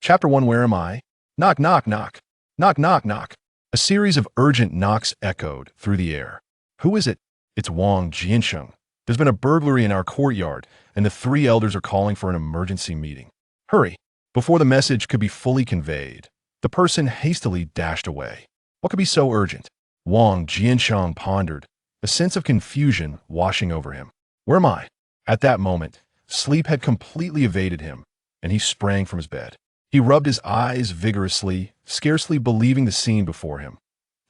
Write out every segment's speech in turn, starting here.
Chapter 1. Where am I? Knock, knock, knock. Knock, knock, knock. A series of urgent knocks echoed through the air. Who is it? It's Wang Jiancheng. There's been a burglary in our courtyard, and the three elders are calling for an emergency meeting. Hurry! Before the message could be fully conveyed, the person hastily dashed away. What could be so urgent? Wang Jiancheng pondered, a sense of confusion washing over him. Where am I? At that moment, sleep had completely evaded him, and he sprang from his bed. He rubbed his eyes vigorously, scarcely believing the scene before him.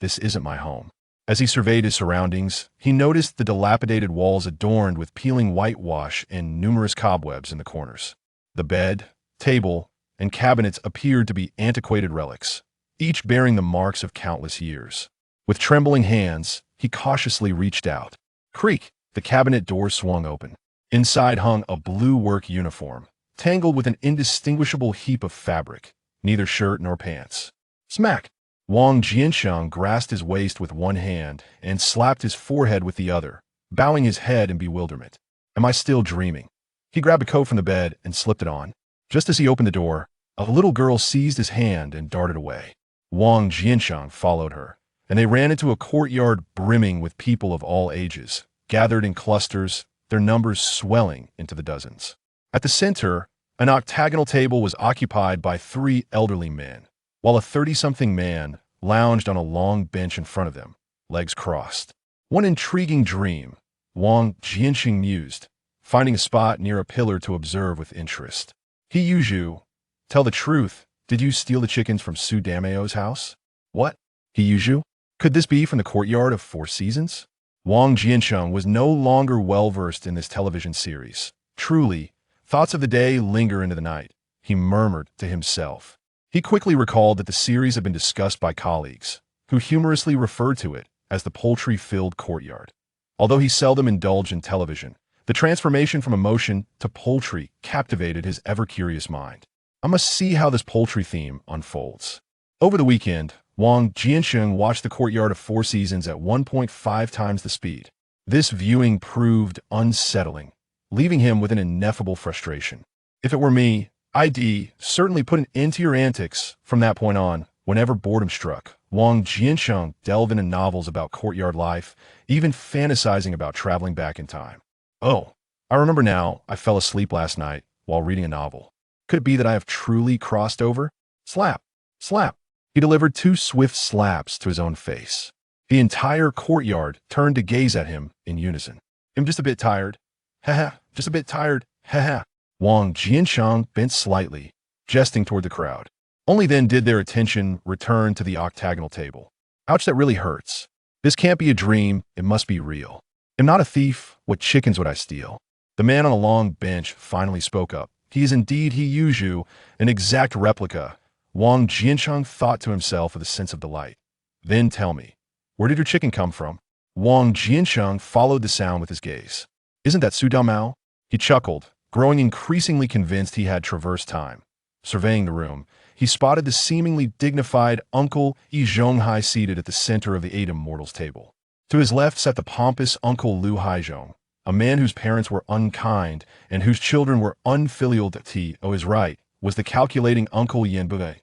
This isn't my home. As he surveyed his surroundings, he noticed the dilapidated walls adorned with peeling whitewash and numerous cobwebs in the corners. The bed, table, and cabinets appeared to be antiquated relics, each bearing the marks of countless years. With trembling hands, he cautiously reached out. Creak! The cabinet door swung open. Inside hung a blue work uniform, tangled with an indistinguishable heap of fabric, neither shirt nor pants. Smack! Wang Jiancheng grasped his waist with one hand and slapped his forehead with the other, bowing his head in bewilderment. Am I still dreaming? He grabbed a coat from the bed and slipped it on. Just as he opened the door, a little girl seized his hand and darted away. Wang Jiancheng followed her, and they ran into a courtyard brimming with people of all ages, gathered in clusters, their numbers swelling into the dozens. At the center, an octagonal table was occupied by three elderly men, while a 30-something man lounged on a long bench in front of them, legs crossed. One intriguing dream, Wang Jiancheng mused, finding a spot near a pillar to observe with interest. Siheyuan, tell the truth, did you steal the chickens from Su Dameo's house? What? Siheyuan? Could this be from the courtyard of Four Seasons? Wang Jiancheng was no longer well-versed in this television series. Truly, thoughts of the day linger into the night, he murmured to himself. He quickly recalled that the series had been discussed by colleagues, who humorously referred to it as the poultry-filled courtyard. Although he seldom indulged in television, the transformation from emotion to poultry captivated his ever-curious mind. I must see how this poultry theme unfolds. Over the weekend, Wang Jiancheng watched the courtyard of Four Seasons at 1.5 times the speed. This viewing proved unsettling, leaving him with an ineffable frustration. If it were me, I'd certainly put an end to your antics from that point on. Whenever boredom struck, Wang Jiancheng delved into novels about courtyard life, even fantasizing about traveling back in time. Oh, I remember now, I fell asleep last night while reading a novel. Could it be that I have truly crossed over? Slap! Slap! He delivered two swift slaps to his own face. The entire courtyard turned to gaze at him in unison. I'm just a bit tired. Haha, just a bit tired. Haha. Wang Jiancheng bent slightly, jesting toward the crowd. Only then did their attention return to the octagonal table. Ouch, that really hurts. This can't be a dream, it must be real. I'm not a thief, what chickens would I steal? The man on a long bench finally spoke up. He is indeed Siheyuan, an exact replica. Wang Jiancheng thought to himself with a sense of delight. Then tell me, where did your chicken come from? Wang Jiancheng followed the sound with his gaze. Isn't that Su Damao? He chuckled, growing increasingly convinced he had traversed time. Surveying the room, he spotted the seemingly dignified Uncle Yi Zhonghai seated at the center of the eight immortals table. To his left sat the pompous Uncle Lu Haizhong, a man whose parents were unkind and whose children were unfilial. To his right was the calculating Uncle Yan Bui,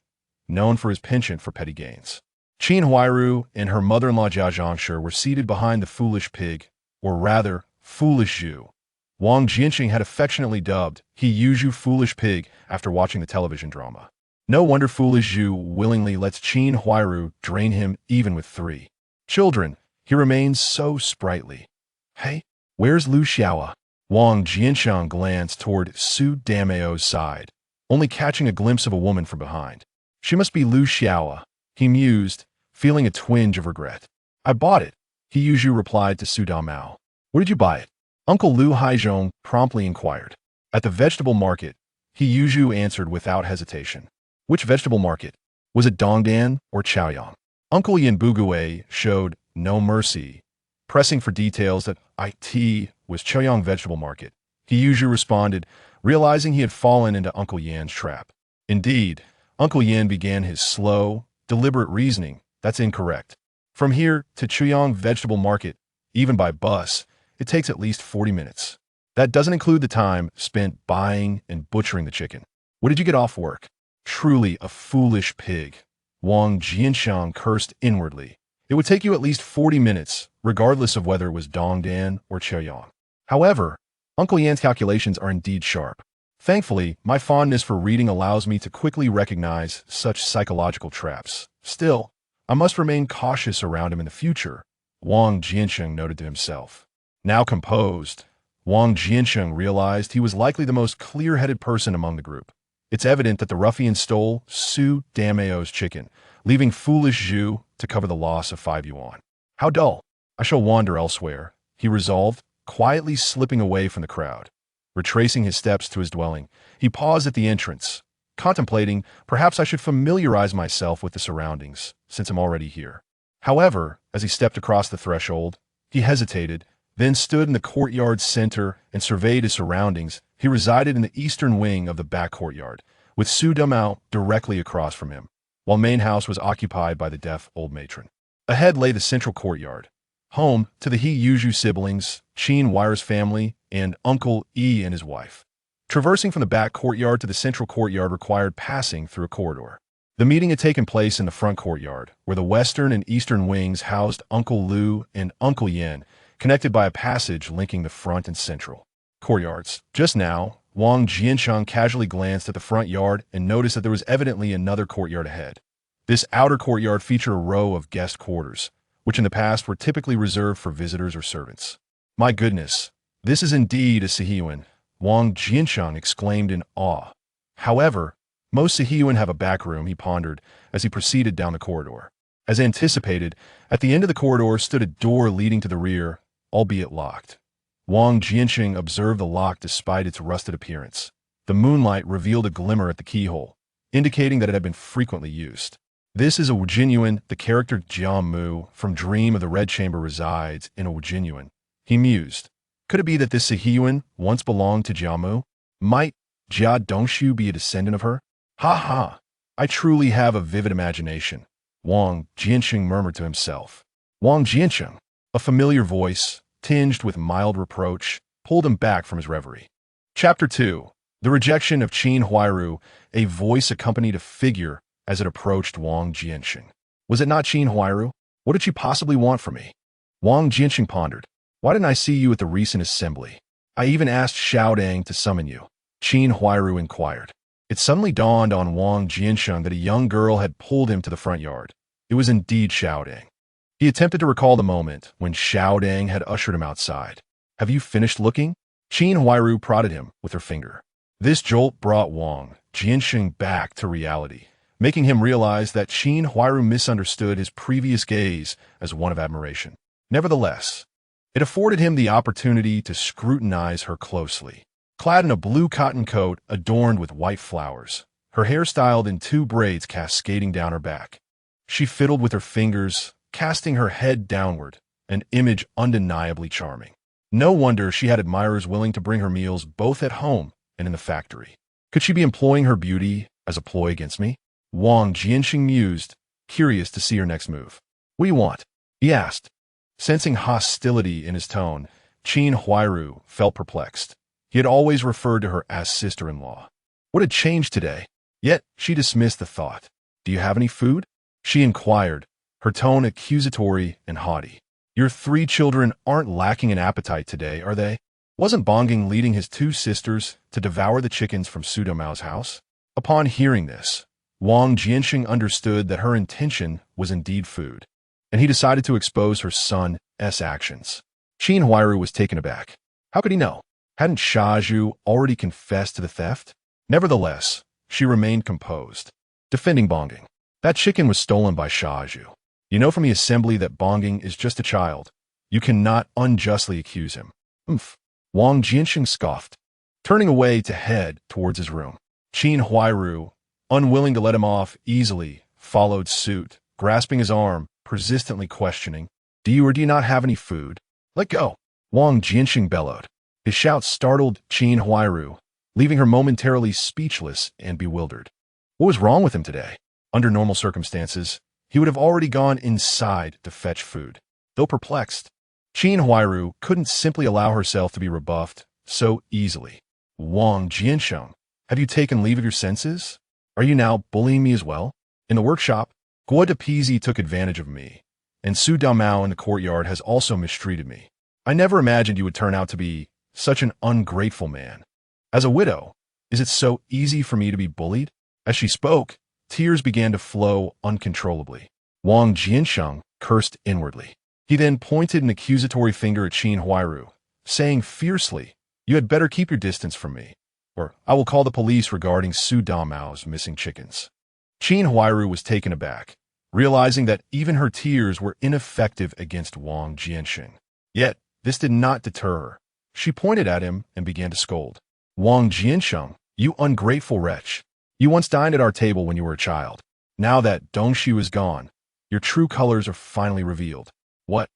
known for his penchant for petty gains. Qin Huairu and her mother-in-law Jia Zhangshi were seated behind the foolish pig, or rather, foolish Zhu. Wang Jiancheng had affectionately dubbed Siheyuan foolish pig after watching the television drama. No wonder foolish Zhu willingly lets Qin Huairu drain him even with three children. He remains so sprightly. Hey, where's Lu Xiaoa? Wang Jiancheng glanced toward Su Dameo's side, only catching a glimpse of a woman from behind. She must be Lu Xiaoa, he mused, feeling a twinge of regret. I bought it, Siheyuan replied to Su Damao. Where did you buy it? Uncle Lu Haizhong promptly inquired. At the vegetable market, Siheyuan answered without hesitation. Which vegetable market? Was it Dongdan or Chaoyang? Uncle Yan Bugue showed no mercy, pressing for details that it was Chaoyang vegetable market. Siheyuan responded, realizing he had fallen into Uncle Yan's trap. Indeed, Uncle Yan began his slow, deliberate reasoning. That's incorrect. From here to Chaoyang vegetable market, even by bus, it takes at least 40 minutes. That doesn't include the time spent buying and butchering the chicken. When did you get off work? Truly a foolish pig. Wang Jiancheng cursed inwardly. It would take you at least 40 minutes, regardless of whether it was Dongdan or Siheyuan. However, Uncle Yan's calculations are indeed sharp. Thankfully, my fondness for reading allows me to quickly recognize such psychological traps. Still, I must remain cautious around him in the future, Wang Jiancheng noted to himself. Now composed, Wang Jiancheng realized he was likely the most clear-headed person among the group. It's evident that the ruffian stole Su Dameo's chicken, leaving foolish Zhu to cover the loss of 5 yuan. How dull. I shall wander elsewhere, he resolved, quietly slipping away from the crowd. Retracing his steps to his dwelling, he paused at the entrance, contemplating, perhaps I should familiarize myself with the surroundings, since I'm already here. However, as he stepped across the threshold, he hesitated, then stood in the courtyard's center and surveyed his surroundings. He resided in the eastern wing of the back courtyard, with Su Damao directly across from him, while main house was occupied by the deaf old matron. Ahead lay the central courtyard, home to the He Yuzhu siblings, Qin Huairu's family, and Uncle Yi and his wife. Traversing from the back courtyard to the central courtyard required passing through a corridor. The meeting had taken place in the front courtyard, where the western and eastern wings housed Uncle Lu and Uncle Yan, connected by a passage linking the front and central courtyards. Just now, Wang Jiancheng casually glanced at the front yard and noticed that there was evidently another courtyard ahead. This outer courtyard featured a row of guest quarters, which in the past were typically reserved for visitors or servants. My goodness, this is indeed a Siheyuan, Wang Jiancheng exclaimed in awe. However, most Siheyuan have a back room, he pondered as he proceeded down the corridor. As anticipated, at the end of the corridor stood a door leading to the rear, albeit locked. Wang Jiancheng observed the lock despite its rusted appearance. The moonlight revealed a glimmer at the keyhole, indicating that it had been frequently used. This is a Wujinyuan. The character Jiamu from Dream of the Red Chamber resides in a Wujinyuan. He mused. Could it be that this Siheyuan once belonged to Jiamu? Might Jia Dongshu be a descendant of her? Ha ha! I truly have a vivid imagination, Wang Jiancheng murmured to himself. Wang Jiancheng, a familiar voice, tinged with mild reproach, pulled him back from his reverie. Chapter 2. The Rejection of Qin Huairu. A voice accompanied a figure as it approached Wang Jiancheng. Was it not Qin Huairu? What did she possibly want from me? Wang Jiancheng pondered. Why didn't I see you at the recent assembly? I even asked Xiao Dang to summon you. Qin Huairu inquired. It suddenly dawned on Wang Jiancheng that a young girl had pulled him to the front yard. It was indeed Xiao Dang. He attempted to recall the moment when Xiao Dang had ushered him outside. Have you finished looking? Qin Huairu prodded him with her finger. This jolt brought Wang Jiancheng back to reality, making him realize that Qin Huairu misunderstood his previous gaze as one of admiration. Nevertheless, it afforded him the opportunity to scrutinize her closely. Clad in a blue cotton coat adorned with white flowers, her hair styled in 2 braids cascading down her back. She fiddled with her fingers, casting her head downward, an image undeniably charming. No wonder she had admirers willing to bring her meals both at home and in the factory. Could she be employing her beauty as a ploy against me? Wang Jiancheng mused, curious to see her next move. What do you want? He asked. Sensing hostility in his tone, Qin Huairu felt perplexed. He had always referred to her as sister-in-law. What had changed today? Yet she dismissed the thought. Do you have any food? She inquired, her tone accusatory and haughty. Your 3 children aren't lacking in appetite today, are they? Wasn't Bongging leading his 2 sisters to devour the chickens from Su Dameo's house? Upon hearing this, Wang Jiancheng understood that her intention was indeed food, and he decided to expose her son's actions. Qin Huairu was taken aback. How could he know? Hadn't Shaju already confessed to the theft? Nevertheless, she remained composed, defending Bongging. That chicken was stolen by Shaju. You know from the assembly that Bongging is just a child. You cannot unjustly accuse him. Wang Jiancheng scoffed, turning away to head towards his room. Qin Huairu, unwilling to let him off easily, followed suit, grasping his arm, persistently questioning, Do you or do you not have any food? Let go! Wang Jiancheng bellowed. His shout startled Qin Huairu, leaving her momentarily speechless and bewildered. What was wrong with him today? Under normal circumstances, he would have already gone inside to fetch food. Though perplexed, Qin Huairu couldn't simply allow herself to be rebuffed so easily. Wang Jiancheng, have you taken leave of your senses? Are you now bullying me as well? In the workshop, Guo Depizi took advantage of me, and Su Damao in the courtyard has also mistreated me. I never imagined you would turn out to be such an ungrateful man. As a widow, is it so easy for me to be bullied? As she spoke, tears began to flow uncontrollably. Wang Jiancheng cursed inwardly. He then pointed an accusatory finger at Qin Huairu, saying fiercely, "You had better keep your distance from me, or I will call the police regarding Su Damao's missing chickens." Qin Huairu was taken aback, realizing that even her tears were ineffective against Wang Jiancheng. Yet, this did not deter her. She pointed at him and began to scold. "Wang Jiancheng, you ungrateful wretch. You once dined at our table when you were a child. Now that Dongshu is gone, your true colors are finally revealed." "What?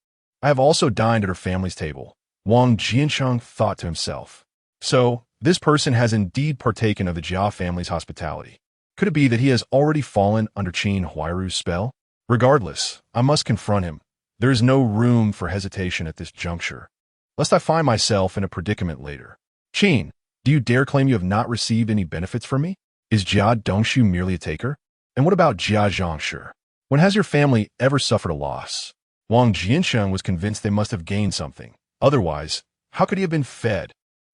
I have also dined at her family's table," Wang Jiancheng thought to himself. So, this person has indeed partaken of the Jia family's hospitality. Could it be that he has already fallen under Qin Huairu's spell? Regardless, I must confront him. There is no room for hesitation at this juncture, lest I find myself in a predicament later. "Qin, do you dare claim you have not received any benefits from me? Is Jia Dongshu merely a taker? And what about Jia Zhangshi? When has your family ever suffered a loss?" Wang Jiancheng was convinced they must have gained something. Otherwise, how could he have been fed?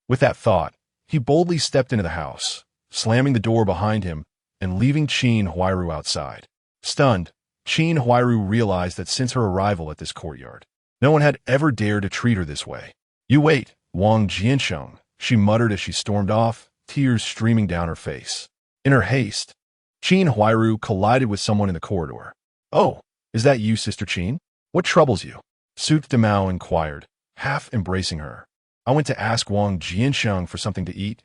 With that thought, he boldly stepped into the house, slamming the door behind him and leaving Qin Huairu outside. Stunned, Qin Huairu realized that since her arrival at this courtyard, no one had ever dared to treat her this way. "You wait, Wang Jiancheng," she muttered as she stormed off, tears streaming down her face. In her haste, Qin Huairu collided with someone in the corridor. "Oh, is that you, Sister Qin? What troubles you?" Su Damao inquired, half embracing her. "I went to ask Wang Jiancheng for something to eat,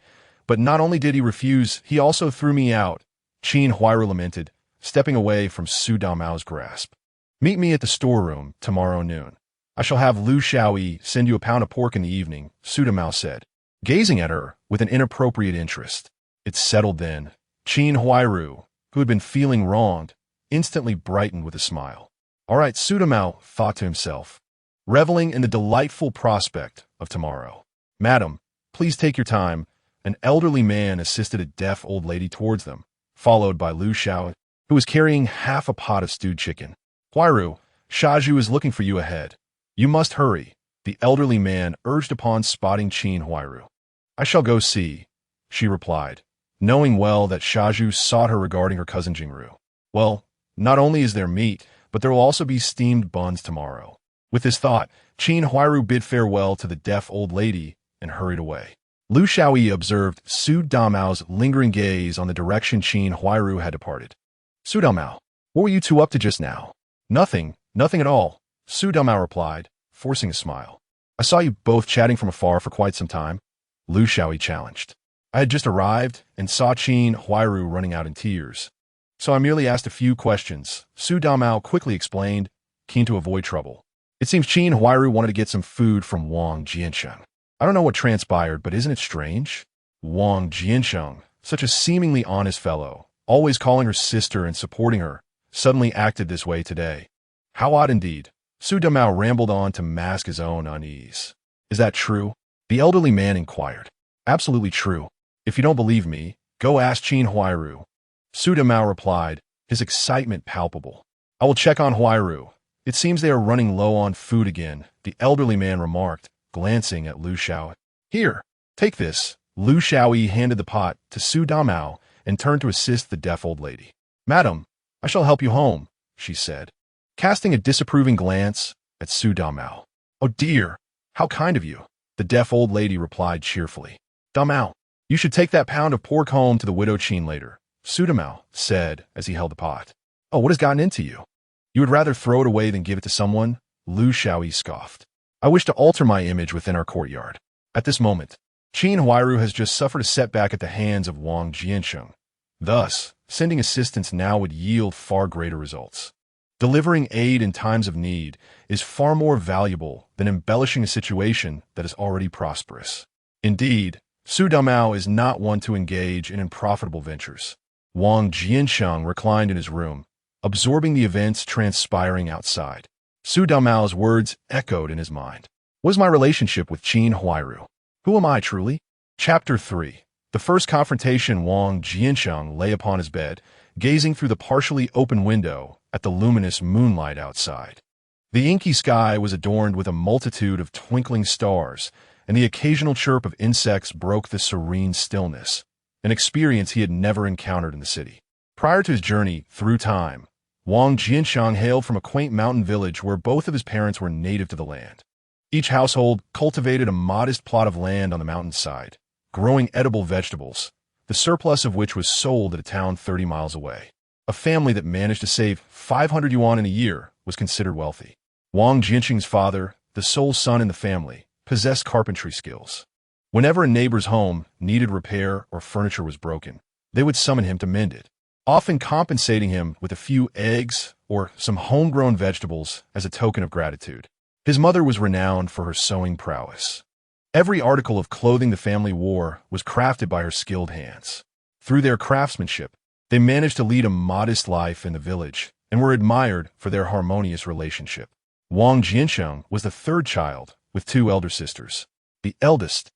but not only did he refuse, he also threw me out," Qin Huairu lamented, stepping away from Su Damao's grasp. "Meet me at the storeroom tomorrow noon. I shall have Lu Xiaoyi send you a pound of pork in the evening," Su Damao said, gazing at her with an inappropriate interest. It settled then. Qin Huairu, who had been feeling wronged, instantly brightened with a smile. "All right," Su Damao thought to himself, reveling in the delightful prospect of tomorrow. "Madam, please take your time." An elderly man assisted a deaf old lady towards them, followed by Lu Xiao, who was carrying half a pot of stewed chicken. "Huairu, Shaju is looking for you ahead. You must hurry," the elderly man urged upon spotting Qin Huairu. "I shall go see," she replied, knowing well that Shaju sought her regarding her cousin Jingru. "Well, not only is there meat, but there will also be steamed buns tomorrow." With this thought, Qin Huairu bid farewell to the deaf old lady and hurried away. Lu Xiaoyi observed Su Damao's lingering gaze on the direction Qin Huairu had departed. "Su Damao, what were you two up to just now?" Nothing at all," Su Damao replied, forcing a smile. "I saw you both chatting from afar for quite some time," Lu Xiaoyi challenged. "I had just arrived and saw Qin Huairu running out in tears, so I merely asked a few questions," Su Damao quickly explained, keen to avoid trouble. "It seems Qin Huairu wanted to get some food from Wang Jiancheng. I don't know what transpired, but isn't it strange? Wang Jiancheng, such a seemingly honest fellow, always calling her sister and supporting her, suddenly acted this way today. How odd indeed." Su Damao rambled on to mask his own unease. "Is that true?" the elderly man inquired. "Absolutely true. If you don't believe me, go ask Qin Huairu," Su Damao replied, his excitement palpable. "I will check on Huairu. It seems they are running low on food again," the elderly man remarked, glancing at Lu Xiao. "Here, take this." Lu Xiaoyi handed the pot to Su Damao and turned to assist the deaf old lady. "Madam, I shall help you home," she said, casting a disapproving glance at Su Damao. "Oh dear, how kind of you," the deaf old lady replied cheerfully. "Damao, you should take that pound of pork home to the widow Qin later," Su Damao said as he held the pot. "Oh, what has gotten into you? You would rather throw it away than give it to someone?" Lu Xiaoyi scoffed. "I wish to alter my image within our courtyard." At this moment, Qin Huairu has just suffered a setback at the hands of Wang Jiancheng. Thus, sending assistance now would yield far greater results. Delivering aid in times of need is far more valuable than embellishing a situation that is already prosperous. Indeed, Su Damao is not one to engage in unprofitable ventures. Wang Jiancheng reclined in his room, absorbing the events transpiring outside. Su Damao's words echoed in his mind. What is my relationship with Qin Huairu? Who am I truly? Chapter 3. The first confrontation, Wang Jiancheng lay upon his bed, gazing through the partially open window at the luminous moonlight outside. The inky sky was adorned with a multitude of twinkling stars, and the occasional chirp of insects broke the serene stillness, an experience he had never encountered in the city. Prior to his journey through time, Wang Jiancheng hailed from a quaint mountain village where both of his parents were native to the land. Each household cultivated a modest plot of land on the mountainside, growing edible vegetables, the surplus of which was sold at a town 30 miles away. A family that managed to save 500 yuan in a year was considered wealthy. Wang Jiancheng's father, the sole son in the family, possessed carpentry skills. Whenever a neighbor's home needed repair or furniture was broken, they would summon him to mend it, often compensating him with a few eggs or some homegrown vegetables as a token of gratitude. His mother was renowned for her sewing prowess. Every article of clothing the family wore was crafted by her skilled hands. Through their craftsmanship, they managed to lead a modest life in the village and were admired for their harmonious relationship. Wang Jiancheng was the third child, with two elder sisters. The eldest,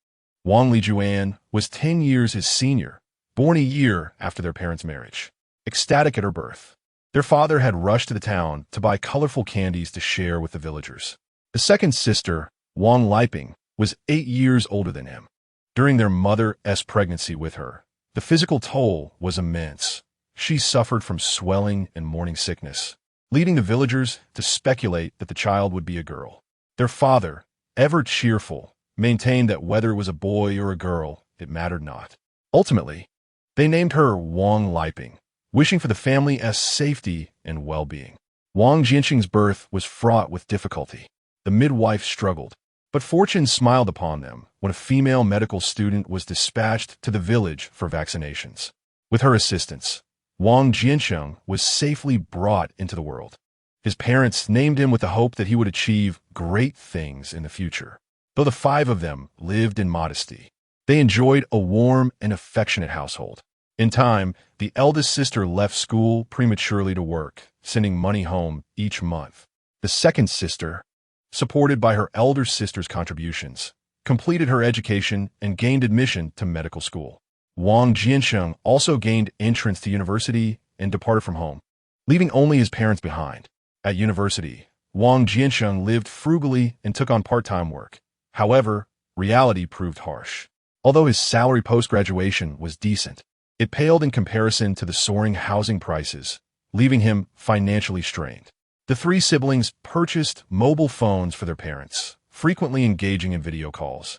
Wang Qiuye, was 10 years his senior, born a year after their parents' marriage. Ecstatic at her birth, their father had rushed to the town to buy colorful candies to share with the villagers. The second sister, Wang Liping, was 8 years older than him. During their mother's pregnancy with her, the physical toll was immense. She suffered from swelling and morning sickness, leading the villagers to speculate that the child would be a girl. Their father, ever cheerful, maintained that whether it was a boy or a girl, it mattered not. Ultimately, they named her Wang Liping, wishing for the family's safety and well-being. Wang Jiancheng's birth was fraught with difficulty. The midwife struggled, but fortune smiled upon them when a female medical student was dispatched to the village for vaccinations. With her assistance, Wang Jiancheng was safely brought into the world. His parents named him with the hope that he would achieve great things in the future. Though the 5 of them lived in modesty, they enjoyed a warm and affectionate household. In time, the eldest sister left school prematurely to work, sending money home each month. The second sister, supported by her elder sister's contributions, completed her education and gained admission to medical school. Wang Jiancheng also gained entrance to university and departed from home, leaving only his parents behind. At university, Wang Jiancheng lived frugally and took on part-time work. However, reality proved harsh. Although his salary post-graduation was decent, it paled in comparison to the soaring housing prices, leaving him financially strained. The 3 siblings purchased mobile phones for their parents, frequently engaging in video calls,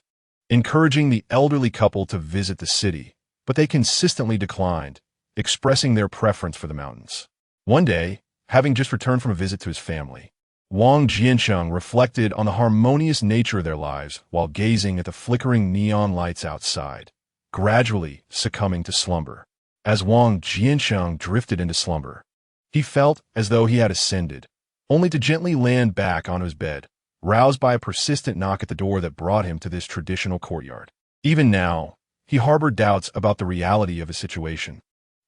encouraging the elderly couple to visit the city, but they consistently declined, expressing their preference for the mountains. One day, having just returned from a visit to his family, Wang Jiancheng reflected on the harmonious nature of their lives while gazing at the flickering neon lights outside, gradually succumbing to slumber. As Wang Jiancheng drifted into slumber, he felt as though he had ascended, only to gently land back onto his bed, roused by a persistent knock at the door that brought him to this traditional courtyard. Even now, he harbored doubts about the reality of his situation,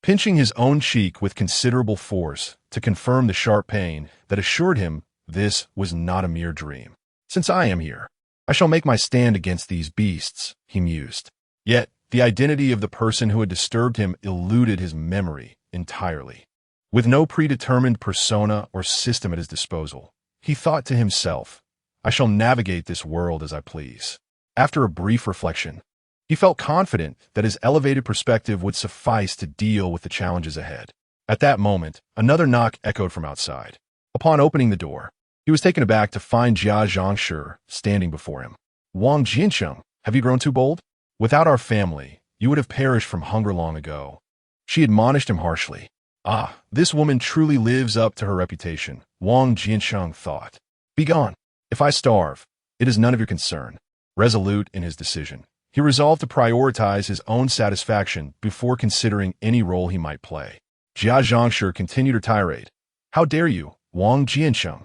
pinching his own cheek with considerable force to confirm the sharp pain that assured him this was not a mere dream. "Since I am here, I shall make my stand against these beasts," he mused. Yet, the identity of the person who had disturbed him eluded his memory entirely. With no predetermined persona or system at his disposal, he thought to himself, "I shall navigate this world as I please." After a brief reflection, he felt confident that his elevated perspective would suffice to deal with the challenges ahead. At that moment, another knock echoed from outside. Upon opening the door, he was taken aback to find Jia Zhangshi standing before him. "Wang Jiancheng, have you grown too bold? Without our family, you would have perished from hunger long ago." She admonished him harshly. "Ah, this woman truly lives up to her reputation," Wang Jiancheng thought. "Begone. If I starve, it is none of your concern." Resolute in his decision, he resolved to prioritize his own satisfaction before considering any role he might play. Jia Zhangshi continued her tirade. "How dare you, Wang Jiancheng?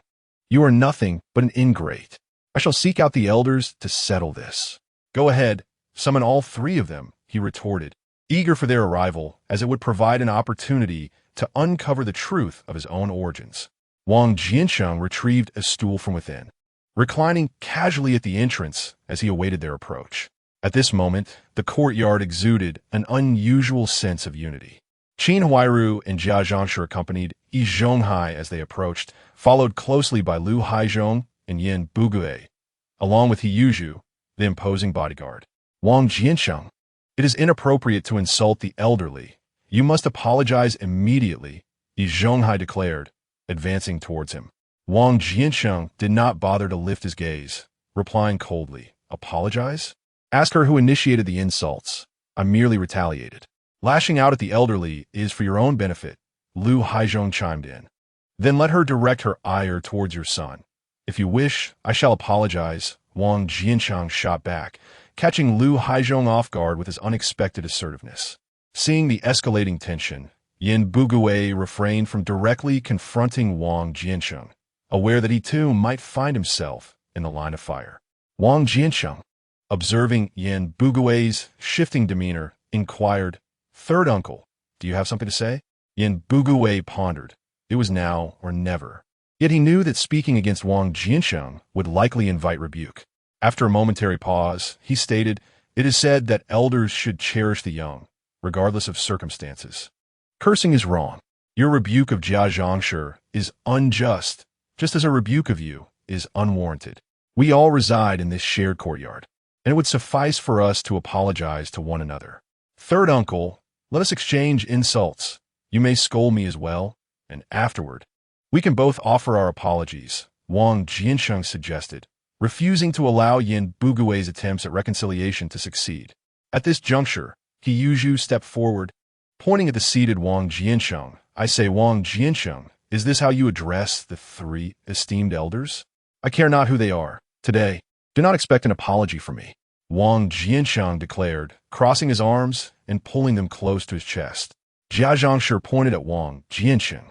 You are nothing but an ingrate. I shall seek out the elders to settle this." "Go ahead, summon all 3 of them," he retorted, eager for their arrival as it would provide an opportunity to uncover the truth of his own origins. Wang Jiancheng retrieved a stool from within, reclining casually at the entrance as he awaited their approach. At this moment, the courtyard exuded an unusual sense of unity. Qin Huairu and Jia Zhangshi accompanied Yi Zhonghai as they approached, followed closely by Lu Haizhong and Yin Buguei, along with He Yuzhu, the imposing bodyguard. Wang Jiancheng, it is inappropriate to insult the elderly. You must apologize immediately, Yi Zhonghai declared, advancing towards him. Wang Jiancheng did not bother to lift his gaze, replying coldly, "Apologize? Ask her who initiated the insults. I merely retaliated. Lashing out at the elderly is for your own benefit," Lu Haizhong chimed in. "Then let her direct her ire towards your son. If you wish, I shall apologize," Wang Jiancheng shot back, catching Lu Haizhong off guard with his unexpected assertiveness. Seeing the escalating tension, Yin Buguei refrained from directly confronting Wang Jiancheng, aware that he too might find himself in the line of fire. Wang Jiancheng, observing Yin Buguei's shifting demeanor, inquired, "Third uncle, do you have something to say?" Yin Buguei pondered. It was now or never. Yet he knew that speaking against Wang Jiancheng would likely invite rebuke. After a momentary pause, he stated, "It is said that elders should cherish the young, regardless of circumstances. Cursing is wrong. Your rebuke of Jia Zhangshi is unjust, just as a rebuke of you is unwarranted. We all reside in this shared courtyard, and it would suffice for us to apologize to one another. Third uncle, let us exchange insults. You may scold me as well, and afterward, we can both offer our apologies," Wang Jiancheng suggested, refusing to allow Yin Buguei's attempts at reconciliation to succeed. At this juncture, He Yuzhu stepped forward, pointing at the seated Wang Jiancheng. "I say, Wang Jiancheng, is this how you address the three esteemed elders? I care not who they are. Today, do not expect an apology from me," Wang Jiancheng declared, crossing his arms and pulling them close to his chest. Jia Zhangshi pointed at Wang Jiancheng,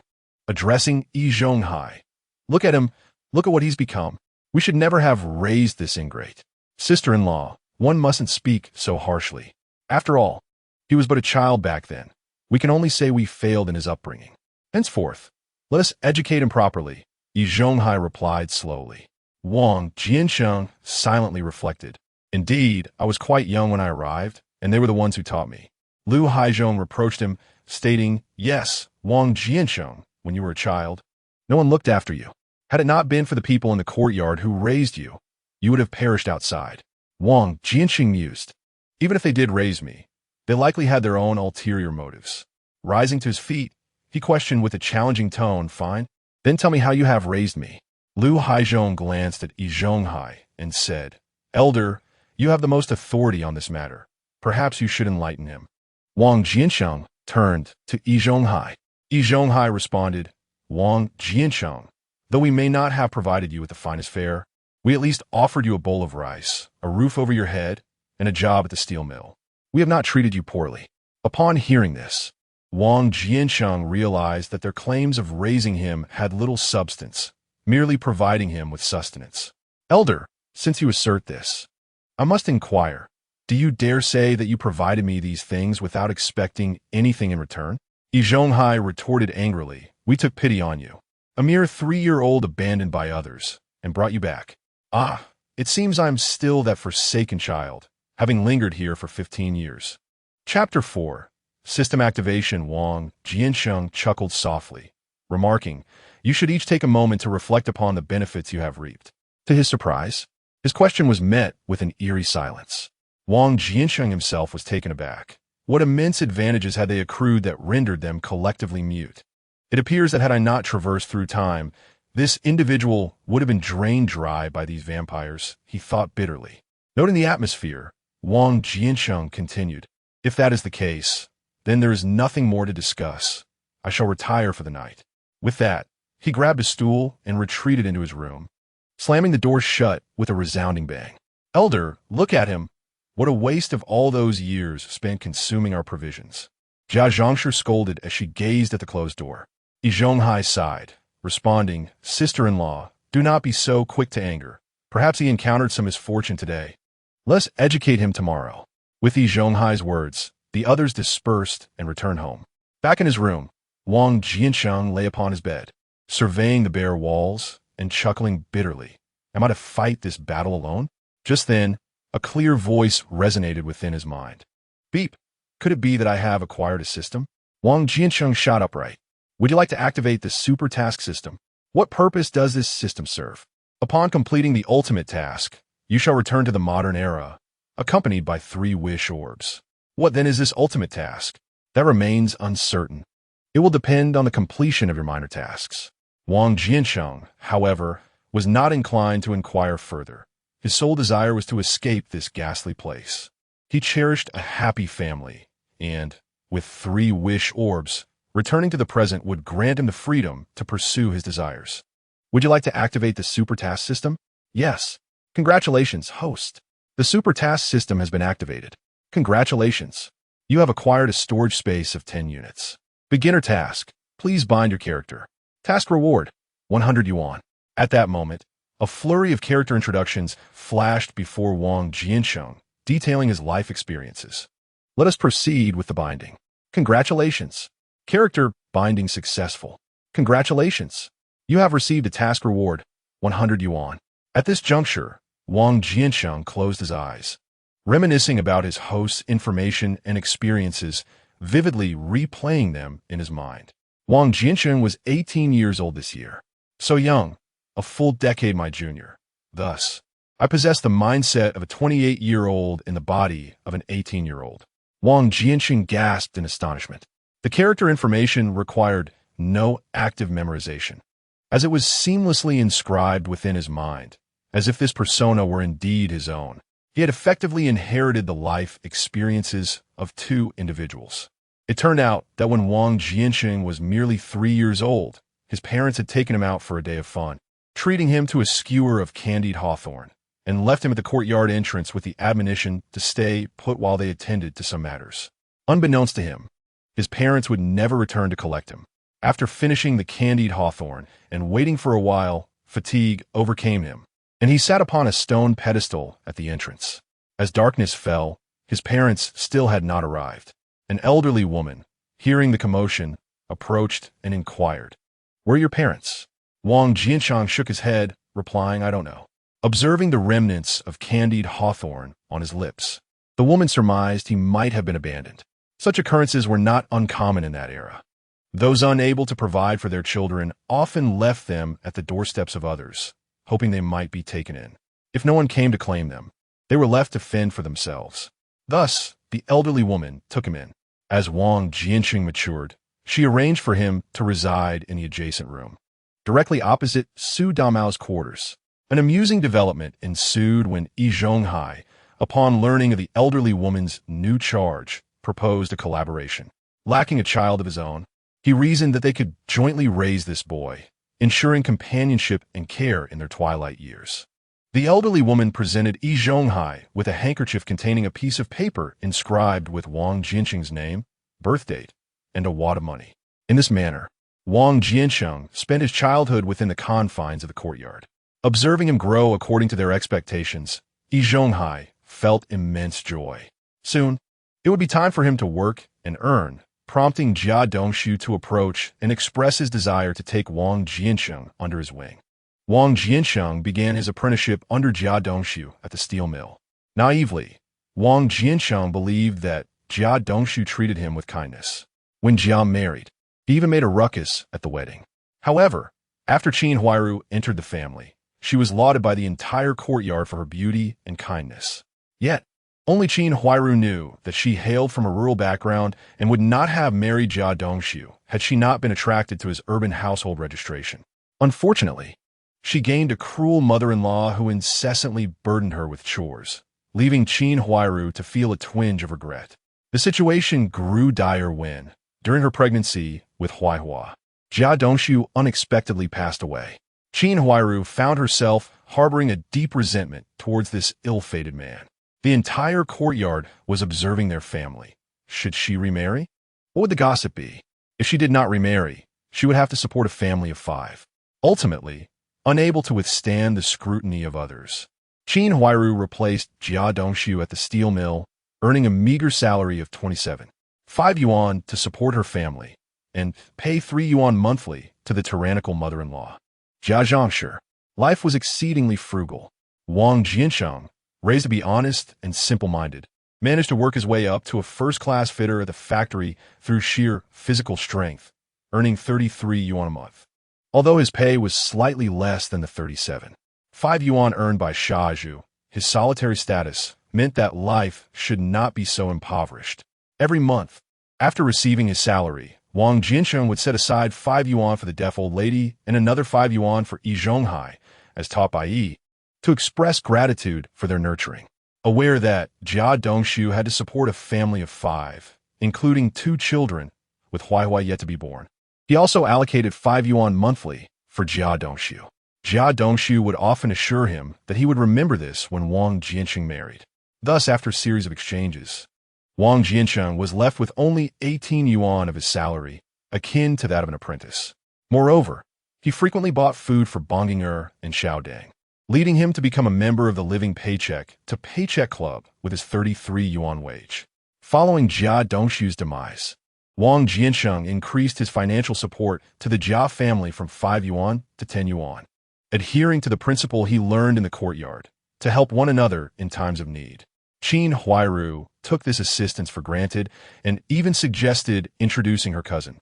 addressing Yi Zhonghai. "Look at him. Look at what he's become. We should never have raised this ingrate. Sister-in-law, one mustn't speak so harshly. After all, he was but a child back then. We can only say we failed in his upbringing. Henceforth, let us educate him properly," Yi Zhonghai replied slowly. Wang Jiancheng silently reflected. "Indeed, I was quite young when I arrived, and they were the ones who taught me." Lu Haizhong reproached him, stating, "Yes, Wang Jiancheng, when you were a child, no one looked after you. Had it not been for the people in the courtyard who raised you, you would have perished outside." Wang Jiancheng mused. "Even if they did raise me, they likely had their own ulterior motives." Rising to his feet, he questioned with a challenging tone, "Fine, then tell me how you have raised me." Lu Haizhong glanced at Yi Zhonghai and said, "Elder, you have the most authority on this matter. Perhaps you should enlighten him." Wang Jiancheng turned to Yi Zhonghai. Yi Zhonghai responded, "Wang Jiancheng, though we may not have provided you with the finest fare, we at least offered you a bowl of rice, a roof over your head, and a job at the steel mill. We have not treated you poorly." Upon hearing this, Wang Jiancheng realized that their claims of raising him had little substance, merely providing him with sustenance. "Elder, since you assert this, I must inquire, do you dare say that you provided me these things without expecting anything in return?" Yi Zhonghai retorted angrily, "We took pity on you, a mere 3-year-old abandoned by others, and brought you back. Ah, it seems I am still that forsaken child, having lingered here for 15 years. Chapter 4. System Activation. Wang Jiancheng chuckled softly, remarking, "You should each take a moment to reflect upon the benefits you have reaped." To his surprise, his question was met with an eerie silence. Wang Jiancheng himself was taken aback. What immense advantages had they accrued that rendered them collectively mute? It appears that had I not traversed through time, this individual would have been drained dry by these vampires, he thought bitterly. Noting the atmosphere, Wang Jiancheng continued, "If that is the case, then there is nothing more to discuss. I shall retire for the night." With that, he grabbed a stool and retreated into his room, slamming the door shut with a resounding bang. "Elder, look at him. What a waste of all those years spent consuming our provisions." Jia Zhangshi scolded as she gazed at the closed door. Yi Zhonghai sighed, responding, "Sister-in-law, do not be so quick to anger. Perhaps he encountered some misfortune today. Let's educate him tomorrow." With Yi Zhonghai's words, the others dispersed and returned home. Back in his room, Wang Jiancheng lay upon his bed, surveying the bare walls and chuckling bitterly. "Am I to fight this battle alone?" Just then, A clear voice resonated within his mind. Beep. Could it be that I have acquired a system? Wang Jiancheng shot upright. Would you like to activate the super task system? What purpose does this system serve? Upon completing the ultimate task, you shall return to the modern era, accompanied by 3 wish orbs. What then is this ultimate task? That remains uncertain. It will depend on the completion of your minor tasks. Wang Jiancheng, however, was not inclined to inquire further. His sole desire was to escape this ghastly place. He cherished a happy family, and, with 3 wish orbs, returning to the present would grant him the freedom to pursue his desires. Would you like to activate the super task system? Yes. Congratulations, host. The super task system has been activated. Congratulations. You have acquired a storage space of 10 units. Beginner task. Please bind your character. Task reward. 100 yuan. At that moment, a flurry of character introductions flashed before Wang Jiancheng, detailing his life experiences. Let us proceed with the binding. Congratulations. Character binding successful. Congratulations. You have received a task reward, 100 yuan. At this juncture, Wang Jiancheng closed his eyes, reminiscing about his host's information and experiences, vividly replaying them in his mind. Wang Jiancheng was 18 years old this year. So young, a full decade my junior. Thus, I possess the mindset of a 28-year-old in the body of an 18-year-old. Wang Jiancheng gasped in astonishment. The character information required no active memorization, as it was seamlessly inscribed within his mind, as if this persona were indeed his own. He had effectively inherited the life experiences of 2 individuals. It turned out that when Wang Jiancheng was merely 3 years old, his parents had taken him out for a day of fun, treating him to a skewer of candied hawthorn, and left him at the courtyard entrance with the admonition to stay put while they attended to some matters. Unbeknownst to him, his parents would never return to collect him. After finishing the candied hawthorn and waiting for a while, fatigue overcame him, and he sat upon a stone pedestal at the entrance. As darkness fell, his parents still had not arrived. An elderly woman, hearing the commotion, approached and inquired, "Where are your parents?" Wang Jiancheng shook his head, replying, "I don't know," observing the remnants of candied hawthorn on his lips. The woman surmised he might have been abandoned. Such occurrences were not uncommon in that era. Those unable to provide for their children often left them at the doorsteps of others, hoping they might be taken in. If no one came to claim them, they were left to fend for themselves. Thus, the elderly woman took him in. As Wang Jiancheng matured, she arranged for him to reside in the adjacent room, directly opposite Su Damao's quarters. An amusing development ensued when Yi Zhonghai, upon learning of the elderly woman's new charge, proposed a collaboration. Lacking a child of his own, he reasoned that they could jointly raise this boy, ensuring companionship and care in their twilight years. The elderly woman presented Yi Zhonghai with a handkerchief containing a piece of paper inscribed with Wang Jiancheng's name, birth date, and a wad of money. In this manner, Wang Jiancheng spent his childhood within the confines of the courtyard. Observing him grow according to their expectations, Yi Zhonghai felt immense joy. Soon, it would be time for him to work and earn, prompting Jia Dongshu to approach and express his desire to take Wang Jiancheng under his wing. Wang Jiancheng began his apprenticeship under Jia Dongshu at the steel mill. Naively, Wang Jiancheng believed that Jia Dongshu treated him with kindness. When Jia married, he even made a ruckus at the wedding. However, after Qin Huairu entered the family, she was lauded by the entire courtyard for her beauty and kindness. Yet, only Qin Huairu knew that she hailed from a rural background and would not have married Jia Dongshu had she not been attracted to his urban household registration. Unfortunately, she gained a cruel mother-in-law who incessantly burdened her with chores, leaving Qin Huairu to feel a twinge of regret. The situation grew dire when, during her pregnancy with Huaihua, Jia Dongshu unexpectedly passed away. Qin Huairu found herself harboring a deep resentment towards this ill-fated man. The entire courtyard was observing their family. Should she remarry? What would the gossip be? If she did not remarry, she would have to support a family of 5. Ultimately, unable to withstand the scrutiny of others, Qin Huairu replaced Jia Dongshu at the steel mill, earning a meager salary of 27.5 yuan to support her family, and pay 3 yuan monthly to the tyrannical mother-in-law. Jia Zhangshi. Life was exceedingly frugal. Wang Jiancheng, raised to be honest and simple-minded, managed to work his way up to a first-class fitter at the factory through sheer physical strength, earning 33 yuan a month. Although his pay was slightly less than the 37.5 yuan earned by Siheyuan, his solitary status meant that life should not be so impoverished. Every month, after receiving his salary, Wang Jiancheng would set aside 5 yuan for the deaf old lady and another 5 yuan for Yi Zhonghai, as taught by Yi, to express gratitude for their nurturing. Aware that Jia Dongshu had to support a family of 5, including 2 children, with Huaihua yet to be born, he also allocated 5 yuan monthly for Jia Dongshu. Jia Dongshu would often assure him that he would remember this when Wang Jiancheng married. Thus, after a series of exchanges, Wang Jiancheng was left with only 18 yuan of his salary, akin to that of an apprentice. Moreover, he frequently bought food for Bonginger and Xiaodang, leading him to become a member of the Living Paycheck to Paycheck Club with his 33 yuan wage. Following Jia Dongshu's demise, Wang Jiancheng increased his financial support to the Jia family from 5 yuan to 10 yuan, adhering to the principle he learned in the courtyard, to help one another in times of need. Qin Huairu took this assistance for granted and even suggested introducing her cousin,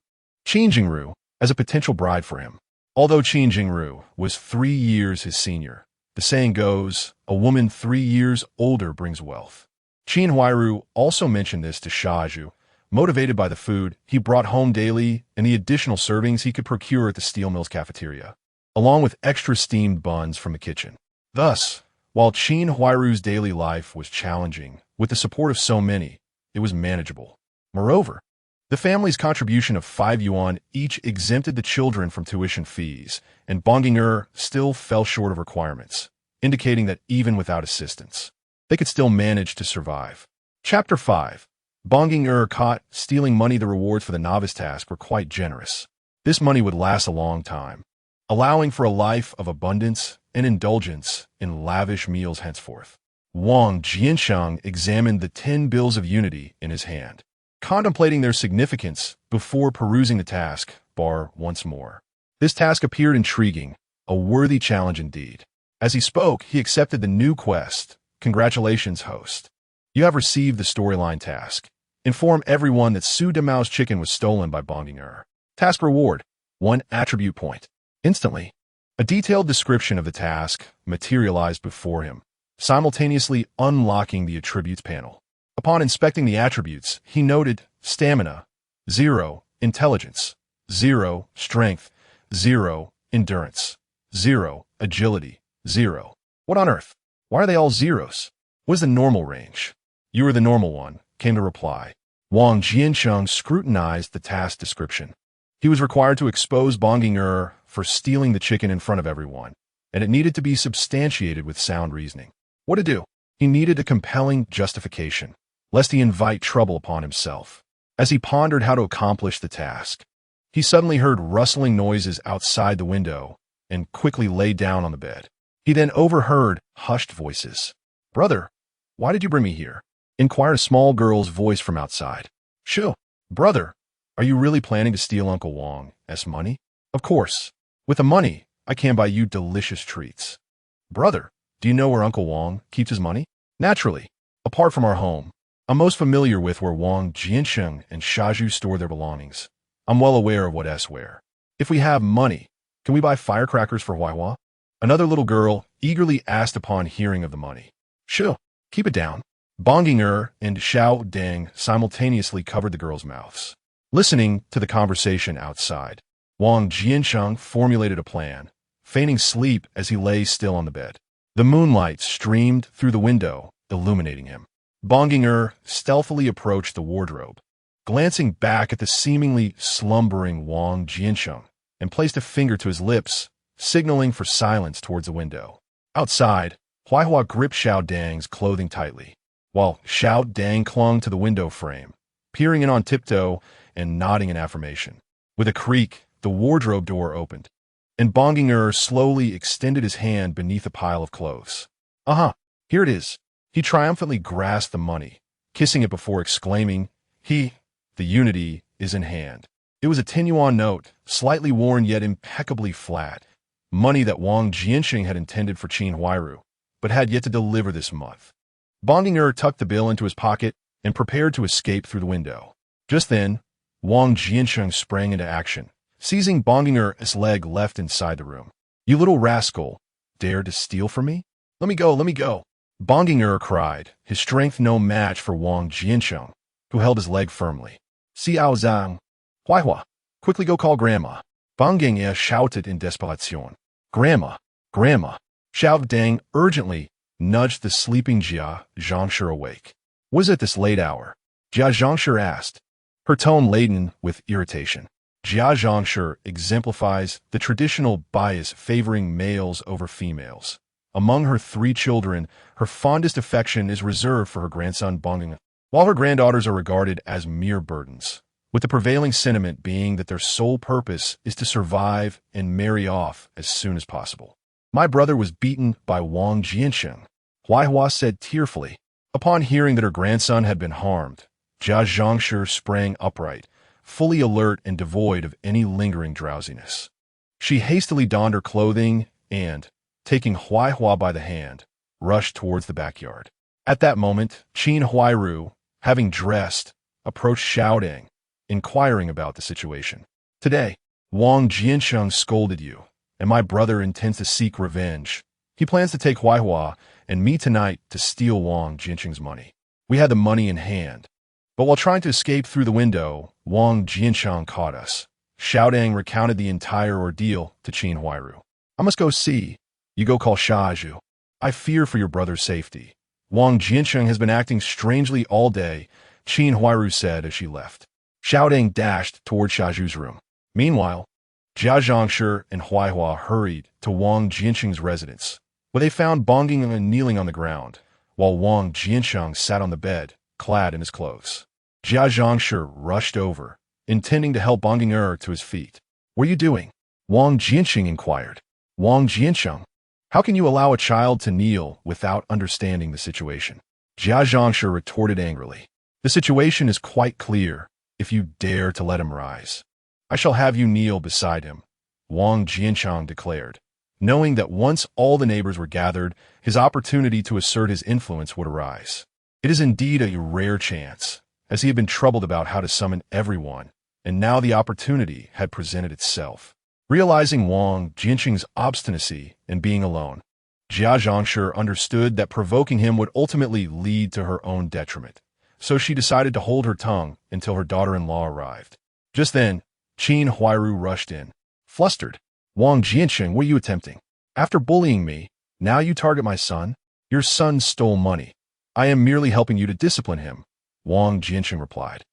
Qin Jingru, as a potential bride for him. Although Qin Jingru was 3 years his senior, the saying goes, a woman 3 years older brings wealth. Qin Huairu also mentioned this to Siheyuan, motivated by the food he brought home daily and the additional servings he could procure at the steel mill's cafeteria, along with extra steamed buns from the kitchen. Thus, while Qin Huairu's daily life was challenging, with the support of so many, it was manageable. Moreover, the family's contribution of 5 yuan each exempted the children from tuition fees, and Bonginger still fell short of requirements, indicating that even without assistance, they could still manage to survive. Chapter 5. Bonginger caught stealing money. The rewards for the novice task were quite generous. This money would last a long time, allowing for a life of abundance and indulgence in lavish meals henceforth. Wang Jiancheng examined the 10 bills of unity in his hand, contemplating their significance before perusing the task bar once more. This task appeared intriguing, a worthy challenge indeed. As he spoke, he accepted the new quest. Congratulations, host. You have received the storyline task. Inform everyone that Su Damao's chicken was stolen by Bonginger. Task reward, 1 attribute point. Instantly, a detailed description of the task materialized before him, simultaneously unlocking the attributes panel. Upon inspecting the attributes, he noted stamina, 0, intelligence, 0, strength, 0, endurance, 0, agility, 0. What on earth? Why are they all zeros? What is the normal range? You are the normal one, came the reply. Wang Jiancheng scrutinized the task description. He was required to expose Bonginger for stealing the chicken in front of everyone, and it needed to be substantiated with sound reasoning. What to do? He needed a compelling justification, lest he invite trouble upon himself. As he pondered how to accomplish the task, he suddenly heard rustling noises outside the window and quickly lay down on the bed. He then overheard hushed voices. "Brother, why did you bring me here?" inquired a small girl's voice from outside. "Shoo, brother, are you really planning to steal Uncle Wang's money?" "Of course. With the money, I can buy you delicious treats." "Brother, do you know where Uncle Wang keeps his money?" "Naturally. Apart from our home, I'm most familiar with where Wang Jiancheng and Siheyuan store their belongings. I'm well aware of what where. If we have money, can we buy firecrackers for Huaihua?" Another little girl eagerly asked upon hearing of the money. "Shoo, keep it down." Bonginger and Xiaodang simultaneously covered the girls' mouths. Listening to the conversation outside, Wang Jiancheng formulated a plan, feigning sleep as he lay still on the bed. The moonlight streamed through the window, illuminating him. Bonginger stealthily approached the wardrobe, glancing back at the seemingly slumbering Wang Jiancheng, and placed a finger to his lips, signaling for silence towards the window. Outside, Huaihua gripped Xiaodang's clothing tightly, while Xiaodang clung to the window frame, peering in on tiptoe and nodding in affirmation. With a creak, the wardrobe door opened, and Bonginger slowly extended his hand beneath a pile of clothes. Here it is." He triumphantly grasped the money, kissing it before exclaiming, the unity is in hand." It was a 10 yuan note, slightly worn yet impeccably flat, money that Wang Jiancheng had intended for Qin Huairu, but had yet to deliver this month. Wang Jiancheng tucked the bill into his pocket and prepared to escape through the window. Just then, Wang Jiancheng sprang into action, seizing Wang Jiancheng's leg left inside the room. "You little rascal, dare to steal from me? Let me go, let me go!" Wang Jiancheng cried, his strength no match for Wang Jiancheng, who held his leg firmly. "Xiao Huaihua, quickly go call Grandma." Wang Jiancheng shouted in desperation. "Grandma, Grandma!" Xiao Dang urgently nudged the sleeping Jia Zhangshi awake. "Was it this late hour?" Jia Zhangshi asked, her tone laden with irritation. Jia Zhangshi exemplifies the traditional bias favoring males over females. Among her 3 children, her fondest affection is reserved for her grandson Wang Jiancheng, while her granddaughters are regarded as mere burdens, with the prevailing sentiment being that their sole purpose is to survive and marry off as soon as possible. "My brother was beaten by Wang Jiancheng," Huaihua said tearfully. Upon hearing that her grandson had been harmed, Jia Zhangshi sprang upright, fully alert and devoid of any lingering drowsiness. She hastily donned her clothing and, taking Huaihua by the hand, rushed towards the backyard. At that moment, Qin Huairu, having dressed, approached Xiaodang, inquiring about the situation. "Today, Wang Jiancheng scolded you, and my brother intends to seek revenge. He plans to take Huaihua and me tonight to steal Wang Jiancheng's money. We had the money in hand, but while trying to escape through the window, Wang Jiancheng caught us." Xiaodang recounted the entire ordeal to Qin Huairu. "I must go see. You go call Xiaju. I fear for your brother's safety. Wang Jiancheng has been acting strangely all day," Qin Huairu said as she left. Xiaodang dashed toward Xiaju's room. Meanwhile, Jia Zhangshi and Huaihua hurried to Wang Jiancheng's residence, where they found Wang Jiancheng kneeling on the ground, while Wang Jiancheng sat on the bed, clad in his clothes. Jia Zhangshi rushed over, intending to help Wang Jiancheng to his feet. "What are you doing?" Wang Jiancheng inquired. "Wang Jiancheng, how can you allow a child to kneel without understanding the situation?" Jia Zhangshi retorted angrily. "The situation is quite clear. If you dare to let him rise, I shall have you kneel beside him," Wang Jiancheng declared, knowing that once all the neighbors were gathered, his opportunity to assert his influence would arise. It is indeed a rare chance, as he had been troubled about how to summon everyone, and now the opportunity had presented itself. Realizing Wang Jiancheng's obstinacy in being alone, Jia Zhangshi understood that provoking him would ultimately lead to her own detriment, so she decided to hold her tongue until her daughter-in-law arrived. Just then, Qin Huairu rushed in. Flustered, "Wang Jiancheng, what are you attempting? After bullying me, now you target my son? Your son stole money. I am merely helping you to discipline him," Wang Jiancheng replied.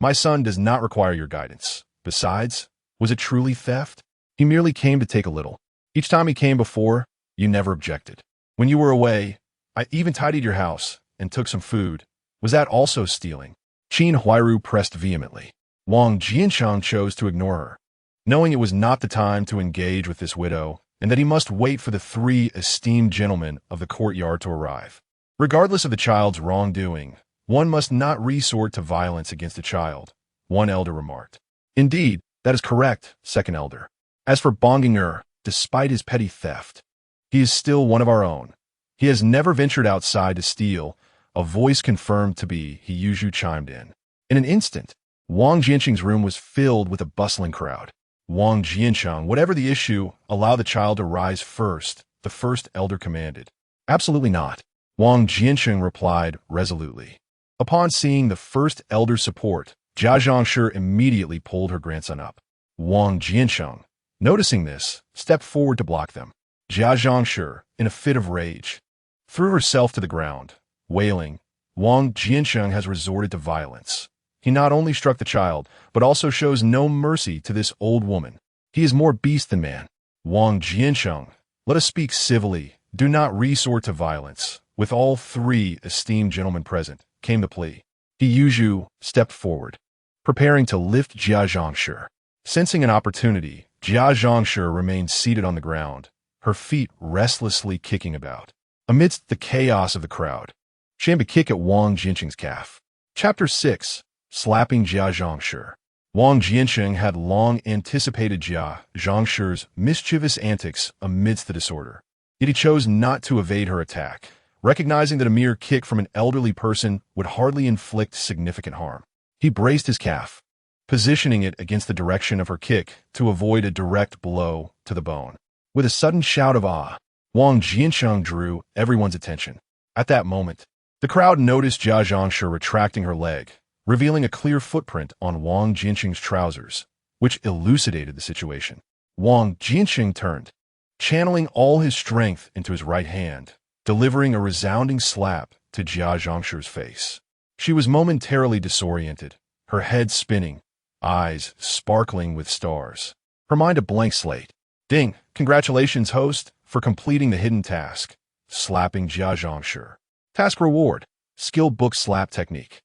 "My son does not require your guidance. Besides, was it truly theft? He merely came to take a little. Each time he came before, you never objected. When you were away, I even tidied your house and took some food. Was that also stealing?" Qin Huairu pressed vehemently. Wang Jiancheng chose to ignore her, knowing it was not the time to engage with this widow and that he must wait for the 3 esteemed gentlemen of the courtyard to arrive. Regardless of the child's wrongdoing, one must not resort to violence against a child, one elder remarked. "Indeed, that is correct," second elder. "As for Wang Jiancheng, despite his petty theft, he is still one of our own. He has never ventured outside to steal," a voice confirmed to be Heyuju chimed in. In an instant, Wang Jiancheng's room was filled with a bustling crowd. "Wang Jiancheng, whatever the issue, allow the child to rise first," the first elder commanded. "Absolutely not," Wang Jiancheng replied resolutely. Upon seeing the first elder's support, Jia Zhangshi immediately pulled her grandson up. Wang Jiancheng, noticing this, stepped forward to block them. Jia Zhangshi, in a fit of rage, threw herself to the ground, wailing, "Wang Jiancheng has resorted to violence. He not only struck the child, but also shows no mercy to this old woman. He is more beast than man. Wang Jiancheng, let us speak civilly. Do not resort to violence." With all 3 esteemed gentlemen present, came the plea. Heyuju stepped forward, preparing to lift Jia Zhangshi. Sensing an opportunity, Jia Zhangshi remained seated on the ground, her feet restlessly kicking about. Amidst the chaos of the crowd, she aimed a kick at Wang Jiancheng's calf. Chapter 6. Slapping Jia Zhangshi. Wang Jiancheng had long anticipated Jia Zhangshi's mischievous antics amidst the disorder. Yet he chose not to evade her attack, recognizing that a mere kick from an elderly person would hardly inflict significant harm. He braced his calf, positioning it against the direction of her kick to avoid a direct blow to the bone. With a sudden shout of awe, Wang Jiancheng drew everyone's attention. At that moment, the crowd noticed Jia Zhangshi retracting her leg, revealing a clear footprint on Wang Jiancheng's trousers, which elucidated the situation. Wang Jiancheng turned, channeling all his strength into his right hand, delivering a resounding slap to Jia Zhangshi's face. She was momentarily disoriented, her head spinning, eyes sparkling with stars, her mind a blank slate. Ding! Congratulations, host, for completing the hidden task. Slapping Jia Zhangshi. Task reward. Skill book slap technique.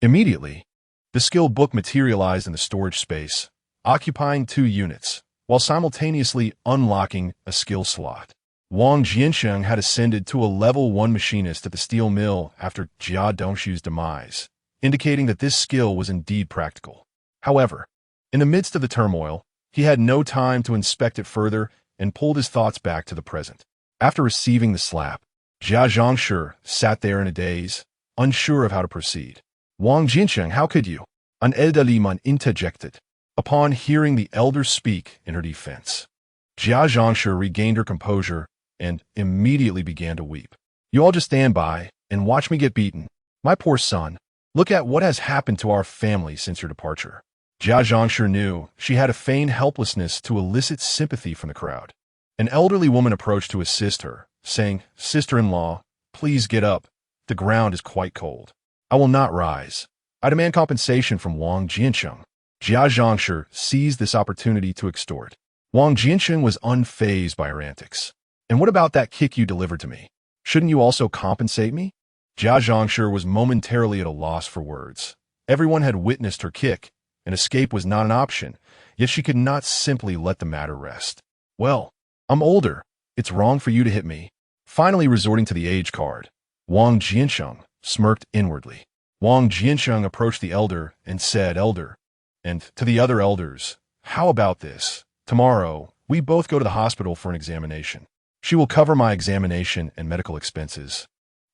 Immediately, the skill book materialized in the storage space, occupying 2 units, while simultaneously unlocking a skill slot. Wang Jiancheng had ascended to a level 1 machinist at the steel mill after Jia Dongshu's demise, indicating that this skill was indeed practical. However, in the midst of the turmoil, he had no time to inspect it further and pulled his thoughts back to the present. After receiving the slap, Jia Zhangshi sat there in a daze, unsure of how to proceed. Wang Jiancheng, how could you? An elderly man interjected, upon hearing the elder speak in her defense. Jia Zhangshi regained her composure and immediately began to weep. You all just stand by and watch me get beaten. My poor son, look at what has happened to our family since your departure. Jia Zhangshi knew she had to feign helplessness to elicit sympathy from the crowd. An elderly woman approached to assist her, saying, Sister-in-law, please get up. The ground is quite cold. I will not rise. I demand compensation from Wang Jiancheng. Jia Zhangshi seized this opportunity to extort. Wang Jiancheng was unfazed by her antics. And what about that kick you delivered to me? Shouldn't you also compensate me? Jia Zhangshi was momentarily at a loss for words. Everyone had witnessed her kick, and escape was not an option, yet she could not simply let the matter rest. Well, I'm older. It's wrong for you to hit me. Finally resorting to the age card, Wang Jiancheng smirked inwardly. Wang Jiancheng approached the elder and said, Elder, and to the other elders, how about this? Tomorrow, we both go to the hospital for an examination. She will cover my examination and medical expenses,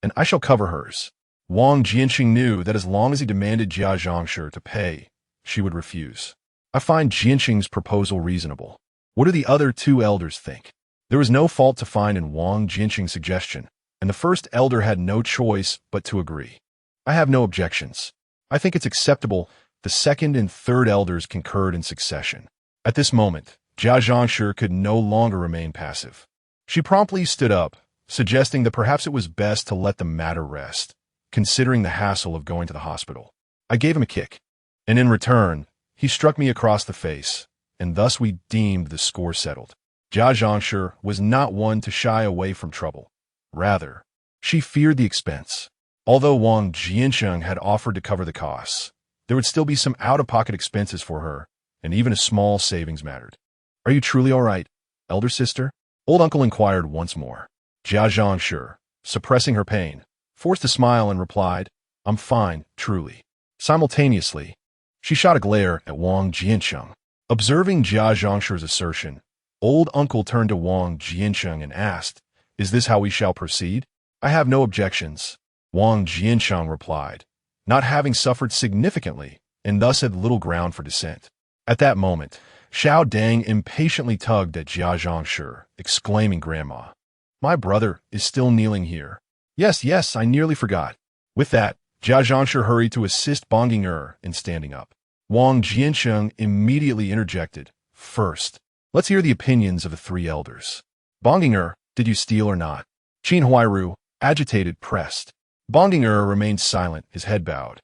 and I shall cover hers. Wang Jiancheng knew that as long as he demanded Jia Zhangshi to pay, she would refuse. I find Jiancheng's proposal reasonable. What do the other 2 elders think? There was no fault to find in Wang Jiancheng's suggestion, and the first elder had no choice but to agree. I have no objections. I think it's acceptable. The second and third elders concurred in succession. At this moment, Jia Zhangshi could no longer remain passive. She promptly stood up, suggesting that perhaps it was best to let the matter rest, considering the hassle of going to the hospital. I gave him a kick, and in return, he struck me across the face, and thus we deemed the score settled. Jia Zhangshi was not one to shy away from trouble. Rather, she feared the expense. Although Wang Jiancheng had offered to cover the costs, there would still be some out-of-pocket expenses for her, and even a small savings mattered. Are you truly all right, elder sister? Old uncle inquired once more. Jia Zhangshi, suppressing her pain, forced a smile and replied, I'm fine, truly. Simultaneously, she shot a glare at Wang Jiancheng. Observing Jia Zhangshi's assertion, old uncle turned to Wang Jiancheng and asked, Is this how we shall proceed? I have no objections, Wang Jiancheng replied, not having suffered significantly and thus had little ground for dissent. At that moment, Xiao Dang impatiently tugged at Jia Zhangshi, exclaiming, Grandma, my brother is still kneeling here. Yes, I nearly forgot. With that, Jia Zhangshi hurried to assist Bonginger in standing up. Wang Jiancheng immediately interjected, First, let's hear the opinions of the 3 elders. Bonginger, did you steal or not? Qin Huairu, agitated, pressed. Bonginger remained silent, his head bowed,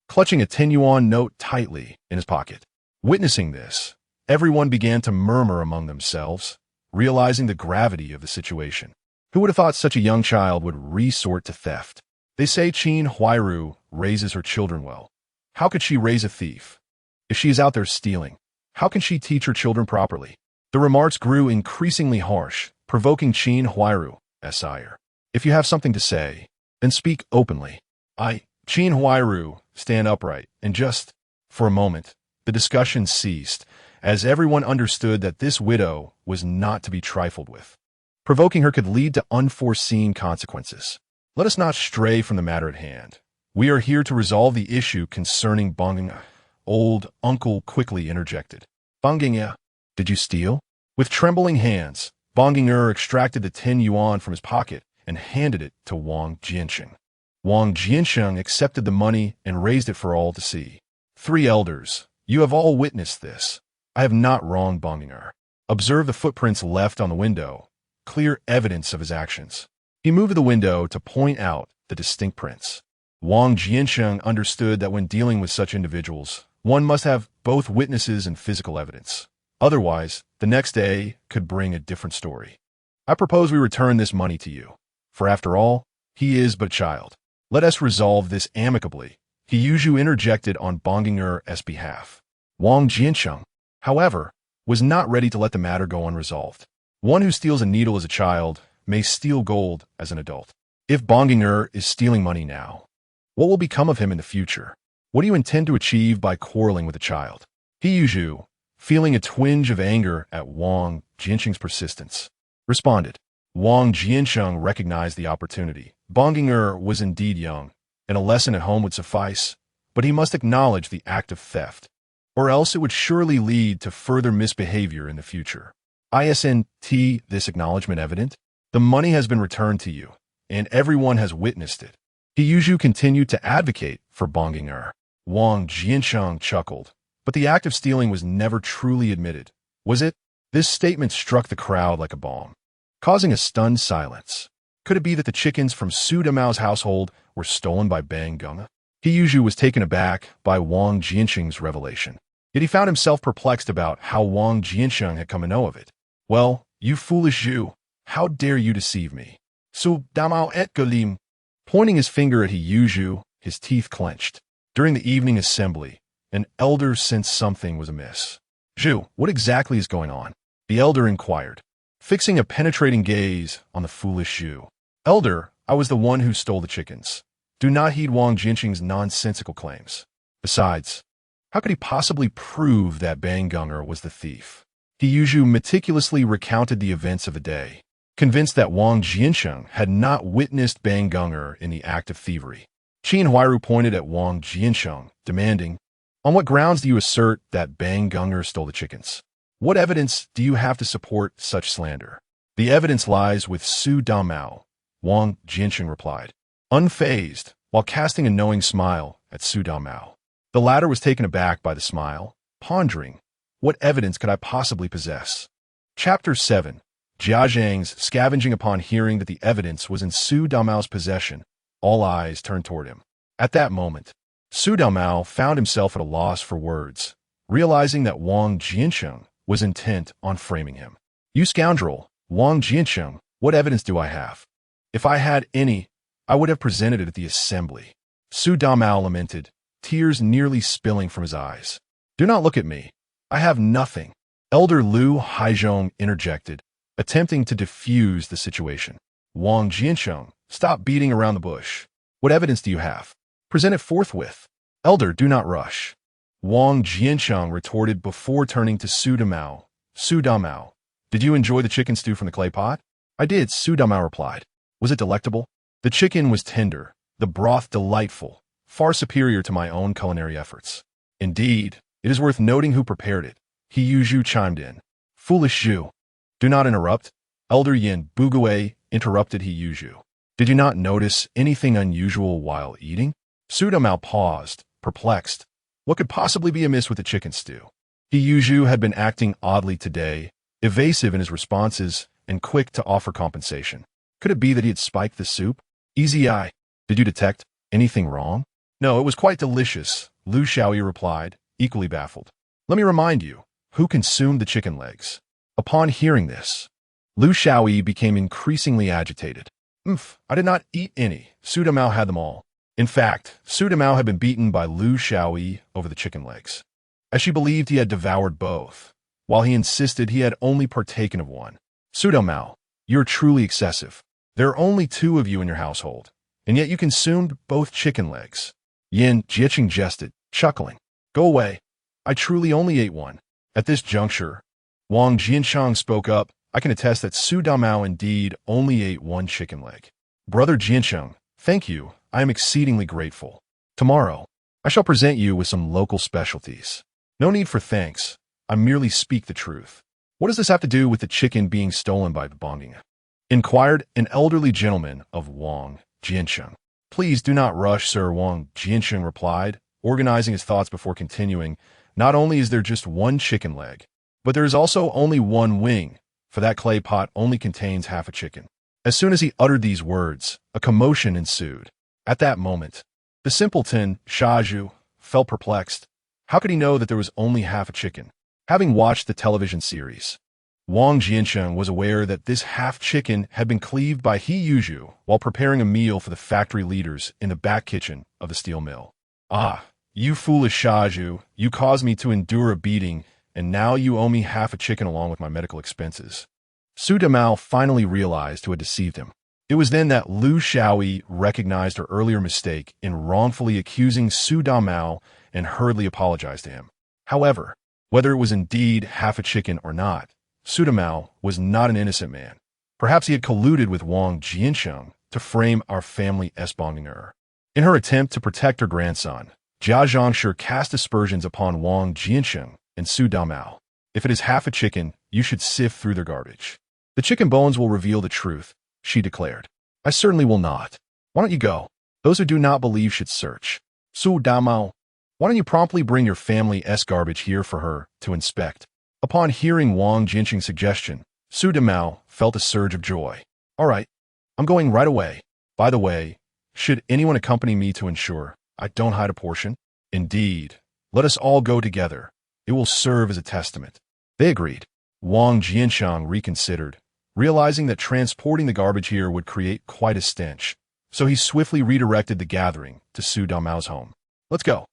clutching a 10-yuan note tightly in his pocket. Witnessing this, everyone began to murmur among themselves, realizing the gravity of the situation. Who would have thought such a young child would resort to theft? They say Qin Huairu raises her children well. How could she raise a thief? If she is out there stealing, how can she teach her children properly? The remarks grew increasingly harsh, provoking Qin Huairu, sire. If you have something to say, then speak openly. Qin Huairu, stand upright, and just, for a moment, the discussion ceased, as everyone understood that this widow was not to be trifled with. Provoking her could lead to unforeseen consequences. Let us not stray from the matter at hand. We are here to resolve the issue concerning Banging. Old uncle quickly interjected. Banging, did you steal? With trembling hands, Banging extracted the 10 yuan from his pocket and handed it to Wang Jiancheng. Wang Jiancheng accepted the money and raised it for all to see. 3 elders, you have all witnessed this. I have not wronged Banging. Observe the footprints left on the window, clear evidence of his actions. He moved to the window to point out the distinct prints. Wang Jiancheng understood that when dealing with such individuals, one must have both witnesses and physical evidence. Otherwise, the next day could bring a different story. I propose we return this money to you, for after all, he is but a child. Let us resolve this amicably. Siheyuan interjected on Banging's behalf. Wang Jiancheng, however, was not ready to let the matter go unresolved. One who steals a needle as a child may steal gold as an adult. If Banging is stealing money now, what will become of him in the future? What do you intend to achieve by quarreling with a child? Siheyuan, feeling a twinge of anger at Wang Jiancheng's persistence, responded. Wang Jiancheng recognized the opportunity. Banging was indeed young, and a lesson at home would suffice, but he must acknowledge the act of theft, or else it would surely lead to further misbehavior in the future. Isn't this acknowledgement evident? The money has been returned to you, and everyone has witnessed it. Siheyuan continued to advocate for Banging. Wang Jiancheng chuckled, but the act of stealing was never truly admitted, was it? This statement struck the crowd like a bomb, causing a stunned silence. Could it be that the chickens from Su Damao's household were stolen by Banging? Siheyuan was taken aback by Wang Jiancheng's revelation, yet he found himself perplexed about how Wang Jiancheng had come to know of it. Well, you foolish Zhu, how dare you deceive me? Su Damao et Galim. Pointing his finger at Siheyuan, his teeth clenched. During the evening assembly, an elder sensed something was amiss. Zhu, what exactly is going on? The elder inquired, fixing a penetrating gaze on the foolish Zhu. Elder, I was the one who stole the chickens. Do not heed Wang Jiancheng's nonsensical claims. Besides, how could he possibly prove that Banging was the thief? Siheyuan meticulously recounted the events of the day, convinced that Wang Jiancheng had not witnessed Banging in the act of thievery. Qin Huairu pointed at Wang Jiancheng, demanding, on what grounds do you assert that Banging stole the chickens? What evidence do you have to support such slander? The evidence lies with Su Damao, Wang Jiancheng replied, unfazed, while casting a knowing smile at Su Damao. The latter was taken aback by the smile, pondering, what evidence could I possibly possess? Chapter 7. Jiazhang's scavenging. Upon hearing that the evidence was in Su Damao's possession, all eyes turned toward him. At that moment, Su Damao found himself at a loss for words, realizing that Wang Jiancheng was intent on framing him. You scoundrel, Wang Jiancheng, what evidence do I have? If I had any, I would have presented it at the assembly. Su Damao lamented, tears nearly spilling from his eyes. Do not look at me. I have nothing. Elder Lu Haizhong interjected, attempting to diffuse the situation. Wang Jiancheng, stop beating around the bush. What evidence do you have? Present it forthwith. Elder, do not rush. Wang Jiancheng retorted before turning to Su Damao. Su Damao, did you enjoy the chicken stew from the clay pot? I did, Su Damao replied. Was it delectable? The chicken was tender, the broth delightful, far superior to my own culinary efforts. Indeed, it is worth noting who prepared it. Siheyuan chimed in. Foolish Zhu. Do not interrupt. Elder Yin Buguei interrupted Siheyuan. Did you not notice anything unusual while eating? Su Damao paused, perplexed. What could possibly be amiss with the chicken stew? Siheyuan had been acting oddly today, evasive in his responses and quick to offer compensation. Could it be that he had spiked the soup? Easy eye. Did you detect anything wrong? No, it was quite delicious, Lu Qiuye replied, equally baffled. Let me remind you, who consumed the chicken legs? Upon hearing this, Lu Qiuye became increasingly agitated. I did not eat any. Su Damao had them all. In fact, Su Damao had been beaten by Lu Qiuye over the chicken legs, as she believed he had devoured both, while he insisted he had only partaken of one. Su Damao, you are truly excessive. There are only 2 of you in your household, and yet you consumed both chicken legs. Yin Jiancheng jested, chuckling. Go away. I truly only ate one. At this juncture, Wang Jiancheng spoke up. I can attest that Su Damao indeed only ate one chicken leg. Brother Jiancheng, thank you. I am exceedingly grateful. Tomorrow, I shall present you with some local specialties. No need for thanks. I merely speak the truth. What does this have to do with the chicken being stolen by the Bonging? Inquired an elderly gentleman of Wang Jiancheng. Please do not rush, sir, Wang Jiancheng replied, organizing his thoughts before continuing. Not only is there just one chicken leg, but there is also only one wing, for that clay pot only contains half a chicken. As soon as he uttered these words, a commotion ensued. At that moment, the simpleton, Siheyuan, felt perplexed. How could he know that there was only half a chicken? Having watched the television series, Wang Jiancheng was aware that this half chicken had been cleaved by Siheyuan while preparing a meal for the factory leaders in the back kitchen of the steel mill. Ah, you foolish Siheyuan, you caused me to endure a beating, and now you owe me half a chicken along with my medical expenses. Su Damao finally realized who had deceived him. It was then that Liu Xiaoyi recognized her earlier mistake in wrongfully accusing Su Damao and hurriedly apologized to him. However, whether it was indeed half a chicken or not, Su Damao was not an innocent man. Perhaps he had colluded with Wang Jiancheng to frame our family esbonging. In her attempt to protect her grandson, Jia Zhangshi cast aspersions upon Wang Jiancheng and Su Damao. If it is half a chicken, you should sift through their garbage. The chicken bones will reveal the truth, she declared. I certainly will not. Why don't you go? Those who do not believe should search. Su Damao, why don't you promptly bring your family's garbage here for her to inspect? Upon hearing Wang Jiancheng's suggestion, Su Damao felt a surge of joy. All right, I'm going right away. By the way, should anyone accompany me to ensure I don't hide a portion? Indeed, let us all go together. It will serve as a testament. They agreed. Wang Jiancheng reconsidered, realizing that transporting the garbage here would create quite a stench, so he swiftly redirected the gathering to Su Damao's home. Let's go.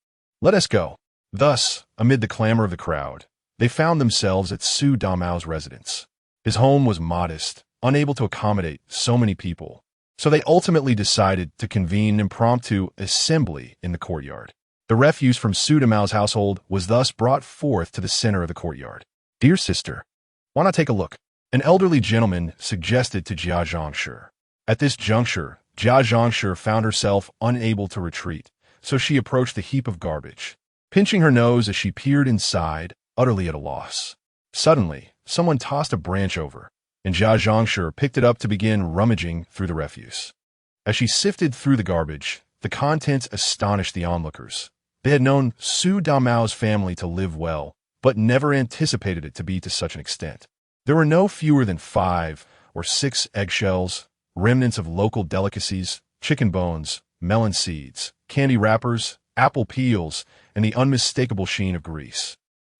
Let us go. Thus, amid the clamor of the crowd, they found themselves at Su Damao's residence. His home was modest, unable to accommodate so many people, so they ultimately decided to convene an impromptu assembly in the courtyard. The refuse from Su Damao's household was thus brought forth to the center of the courtyard. Dear sister, why not take a look? An elderly gentleman suggested to Jia Zhangshi. At this juncture, Jia Zhangshi found herself unable to retreat, so she approached the heap of garbage, pinching her nose as she peered inside, utterly at a loss. Suddenly, someone tossed a branch over, and Jia Zhangshi picked it up to begin rummaging through the refuse. As she sifted through the garbage, the contents astonished the onlookers. They had known Su Damao's family to live well, but never anticipated it to be to such an extent. There were no fewer than 5 or 6 eggshells, remnants of local delicacies, chicken bones, melon seeds, candy wrappers, apple peels, and the unmistakable sheen of grease,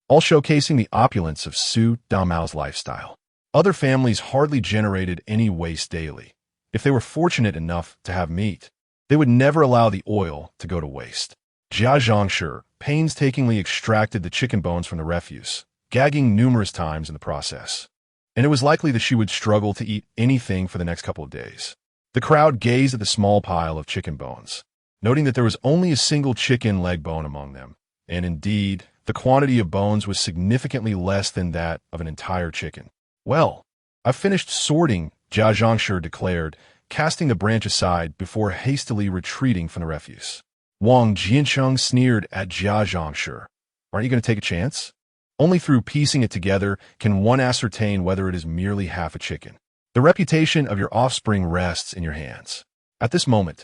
all showcasing the opulence of Su Damao's lifestyle. Other families hardly generated any waste daily. If they were fortunate enough to have meat, they would never allow the oil to go to waste. Jia Zhangshi painstakingly extracted the chicken bones from the refuse, gagging numerous times in the process, and it was likely that she would struggle to eat anything for the next couple of days. The crowd gazed at the small pile of chicken bones, noting that there was only a single chicken leg bone among them, and indeed, the quantity of bones was significantly less than that of an entire chicken. Well, I've finished sorting, Jia Zhangshi declared, casting the branch aside before hastily retreating from the refuse. Wang Jiancheng sneered at Jia Zhangshi. Aren't you going to take a chance? Only through piecing it together can one ascertain whether it is merely half a chicken. The reputation of your offspring rests in your hands. At this moment,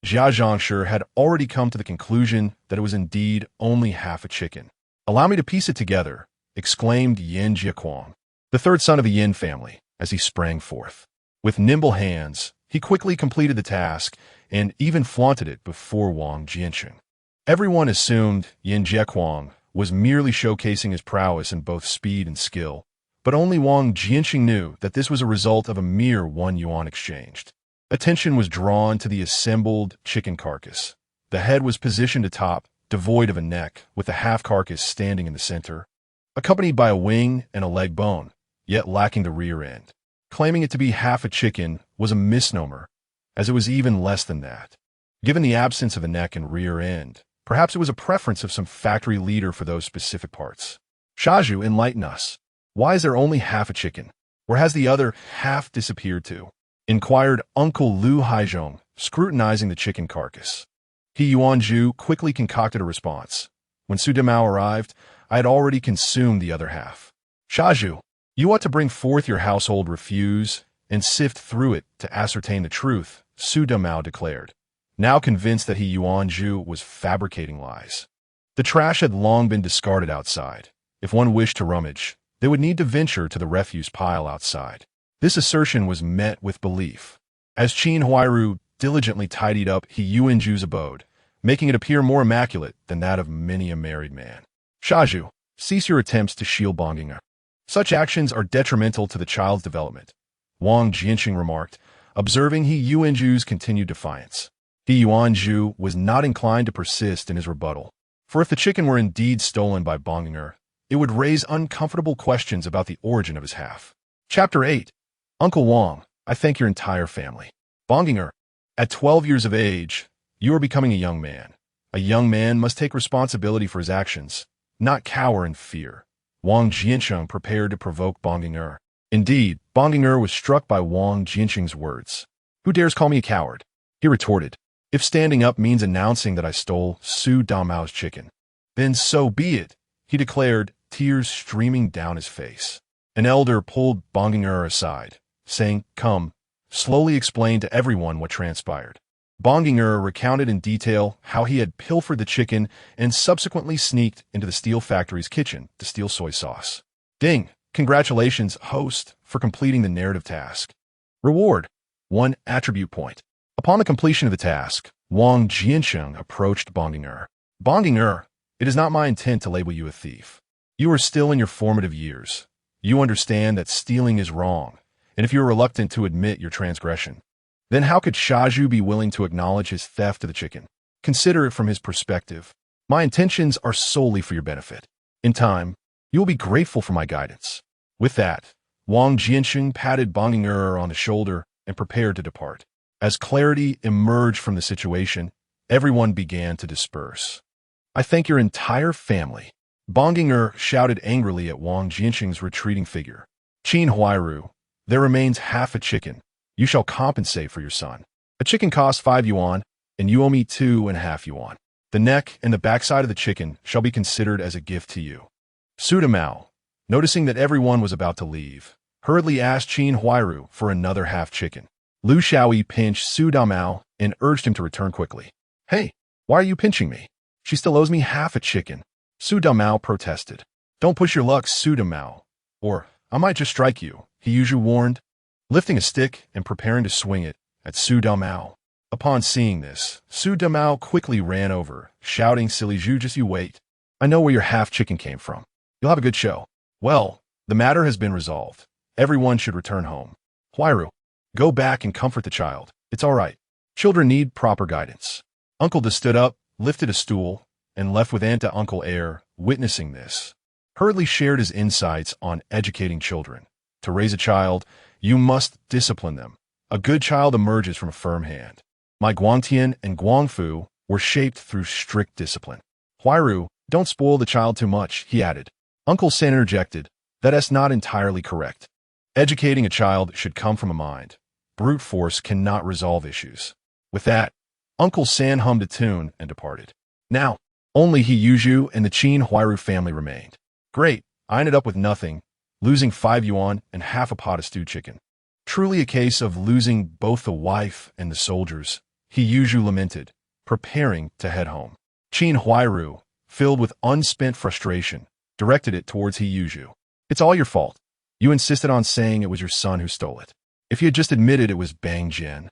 Jia Zhangshi had already come to the conclusion that it was indeed only half a chicken. Allow me to piece it together, exclaimed Yin Jiaquang, the third son of the Yin family, as he sprang forth. With nimble hands, he quickly completed the task and even flaunted it before Wang Jiancheng. Everyone assumed Yin Jiaquang was merely showcasing his prowess in both speed and skill, but only Wang Jiancheng knew that this was a result of a mere 1 yuan exchanged. Attention was drawn to the assembled chicken carcass. The head was positioned atop, devoid of a neck, with the half carcass standing in the center, accompanied by a wing and a leg bone, yet lacking the rear end. Claiming it to be half a chicken was a misnomer, as it was even less than that. Given the absence of a neck and rear end, perhaps it was a preference of some factory leader for those specific parts. Siheyuan, enlighten us. Why is there only half a chicken? Where has the other half disappeared to? Inquired Uncle Lu Haizhong, scrutinizing the chicken carcass. He Yuanzhu quickly concocted a response. When Su Damao arrived, I had already consumed the other half. Shazhu, you ought to bring forth your household refuse and sift through it to ascertain the truth, Su Damao declared, now convinced that he Yuanzhu was fabricating lies. The trash had long been discarded outside. If one wished to rummage, they would need to venture to the refuse pile outside. This assertion was met with belief. As Qin Huairu diligently tidied up He Yuanzhu's abode, making it appear more immaculate than that of many a married man. Shazhu, cease your attempts to shield Bonginger. Such actions are detrimental to the child's development, Wang Jiancheng remarked, observing He Yuanzhu's continued defiance. He Yuanzhu was not inclined to persist in his rebuttal, for if the chicken were indeed stolen by Bonginger, it would raise uncomfortable questions about the origin of his half. Chapter 8. Uncle Wang, I thank your entire family. Bonginger, at 12 years of age, you are becoming a young man. A young man must take responsibility for his actions, not cower in fear. Wang Jiancheng prepared to provoke Bonginger. Indeed, Bonginger was struck by Wang Jiancheng's words. Who dares call me a coward? He retorted. If standing up means announcing that I stole Su Damao's chicken, then so be it, he declared, tears streaming down his face. An elder pulled Bonginger aside, saying, Come, slowly explain to everyone what transpired. Bonginger recounted in detail how he had pilfered the chicken and subsequently sneaked into the steel factory's kitchen to steal soy sauce. Ding! Congratulations, host, for completing the narrative task. Reward: 1 attribute point. Upon the completion of the task, Wang Jiancheng approached Bonginger. Bonginger, it is not my intent to label you a thief. You are still in your formative years. You understand that stealing is wrong, and if you are reluctant to admit your transgression, then how could Shazhu be willing to acknowledge his theft of the chicken? Consider it from his perspective. My intentions are solely for your benefit. In time, you will be grateful for my guidance. With that, Wang Jiancheng patted Bonginger on the shoulder and prepared to depart. As clarity emerged from the situation, everyone began to disperse. I thank your entire family. Bonginger shouted angrily at Wang Jiancheng's retreating figure. Qin Huairu, there remains half a chicken. You shall compensate for your son. A chicken costs 5 yuan, and you owe me 2.5 yuan. The neck and the backside of the chicken shall be considered as a gift to you. Su Damao, noticing that everyone was about to leave, hurriedly asked Qin Huairu for another half chicken. Lu Shaoyi pinched Su Damao and urged him to return quickly. Hey, why are you pinching me? She still owes me half a chicken. Su Damao protested. Don't push your luck, Su Damao, or I might just strike you, He Yuanzhu warned, lifting a stick and preparing to swing it at Su Damao. Upon seeing this, Su Damao quickly ran over, shouting, Silly Zhu, just you wait. I know where your half chicken came from. You'll have a good show. Well, the matter has been resolved. Everyone should return home. Huairu, go back and comfort the child. It's all right. Children need proper guidance. Uncle De stood up, lifted a stool, and left with Aunt Uncle Air, witnessing this. Hurriedly shared his insights on educating children. To raise a child, you must discipline them. A good child emerges from a firm hand. My Guangtian and Guangfu were shaped through strict discipline. Huairu, don't spoil the child too much, he added. Uncle San interjected, that is not entirely correct. Educating a child should come from a mind. Brute force cannot resolve issues. With that, Uncle San hummed a tune and departed. Now, only He Yuanzhu and the Qin Huairu family remained. Great, I ended up with nothing, losing 5 yuan and half a pot of stewed chicken. Truly a case of losing both the wife and the soldiers, He Yuanzhu lamented, preparing to head home. Qin Huairu, filled with unspent frustration, directed it towards He Yuanzhu. It's all your fault. You insisted on saying it was your son who stole it. If you had just admitted it was Bang Jian,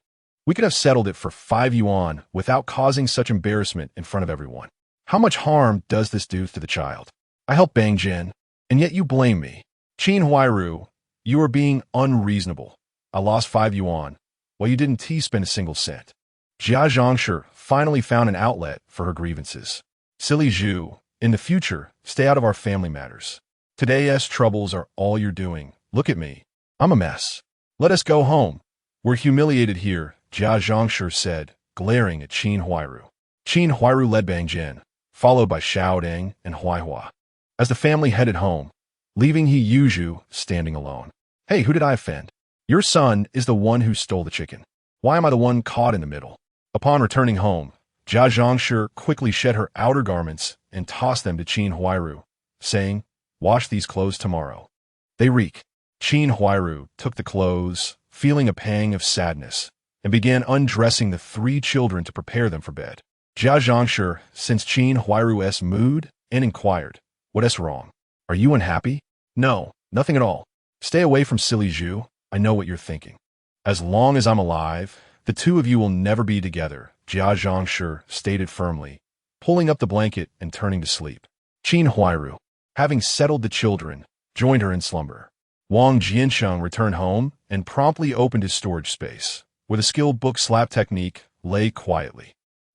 we could have settled it for 5 yuan without causing such embarrassment in front of everyone. How much harm does this do to the child? I helped Bang Jian, and yet you blame me. Qin Huairu, you are being unreasonable. I lost 5 yuan, while you didn't spend a single cent. Jia Zhangshi finally found an outlet for her grievances. Silly Zhu, in the future, stay out of our family matters. Today's troubles are all you're doing. Look at me. I'm a mess. Let us go home. We're humiliated here, Jia Zhangshi said, glaring at Qin Huairu. Qin Huairu led Bang Jian, followed by Xiao Deng and Huaihua, as the family headed home, leaving He Yuanzhu standing alone. Hey, who did I offend? Your son is the one who stole the chicken. Why am I the one caught in the middle? Upon returning home, Jia Zhangshi quickly shed her outer garments and tossed them to Qin Huairu, saying, "Wash these clothes tomorrow. They reek." Qin Huairu took the clothes, feeling a pang of sadness, and began undressing the three children to prepare them for bed. Jia Zhangshi sensed Qin Huairu's mood and inquired, "What is wrong? Are you unhappy?" "No, nothing at all. Stay away from silly Zhu. I know what you're thinking. As long as I'm alive, the two of you will never be together," Jia Zhangshi stated firmly, pulling up the blanket and turning to sleep. Qin Huairu, having settled the children, joined her in slumber. Wang Jiancheng returned home and promptly opened his storage space, where the skill book slap technique lay quietly.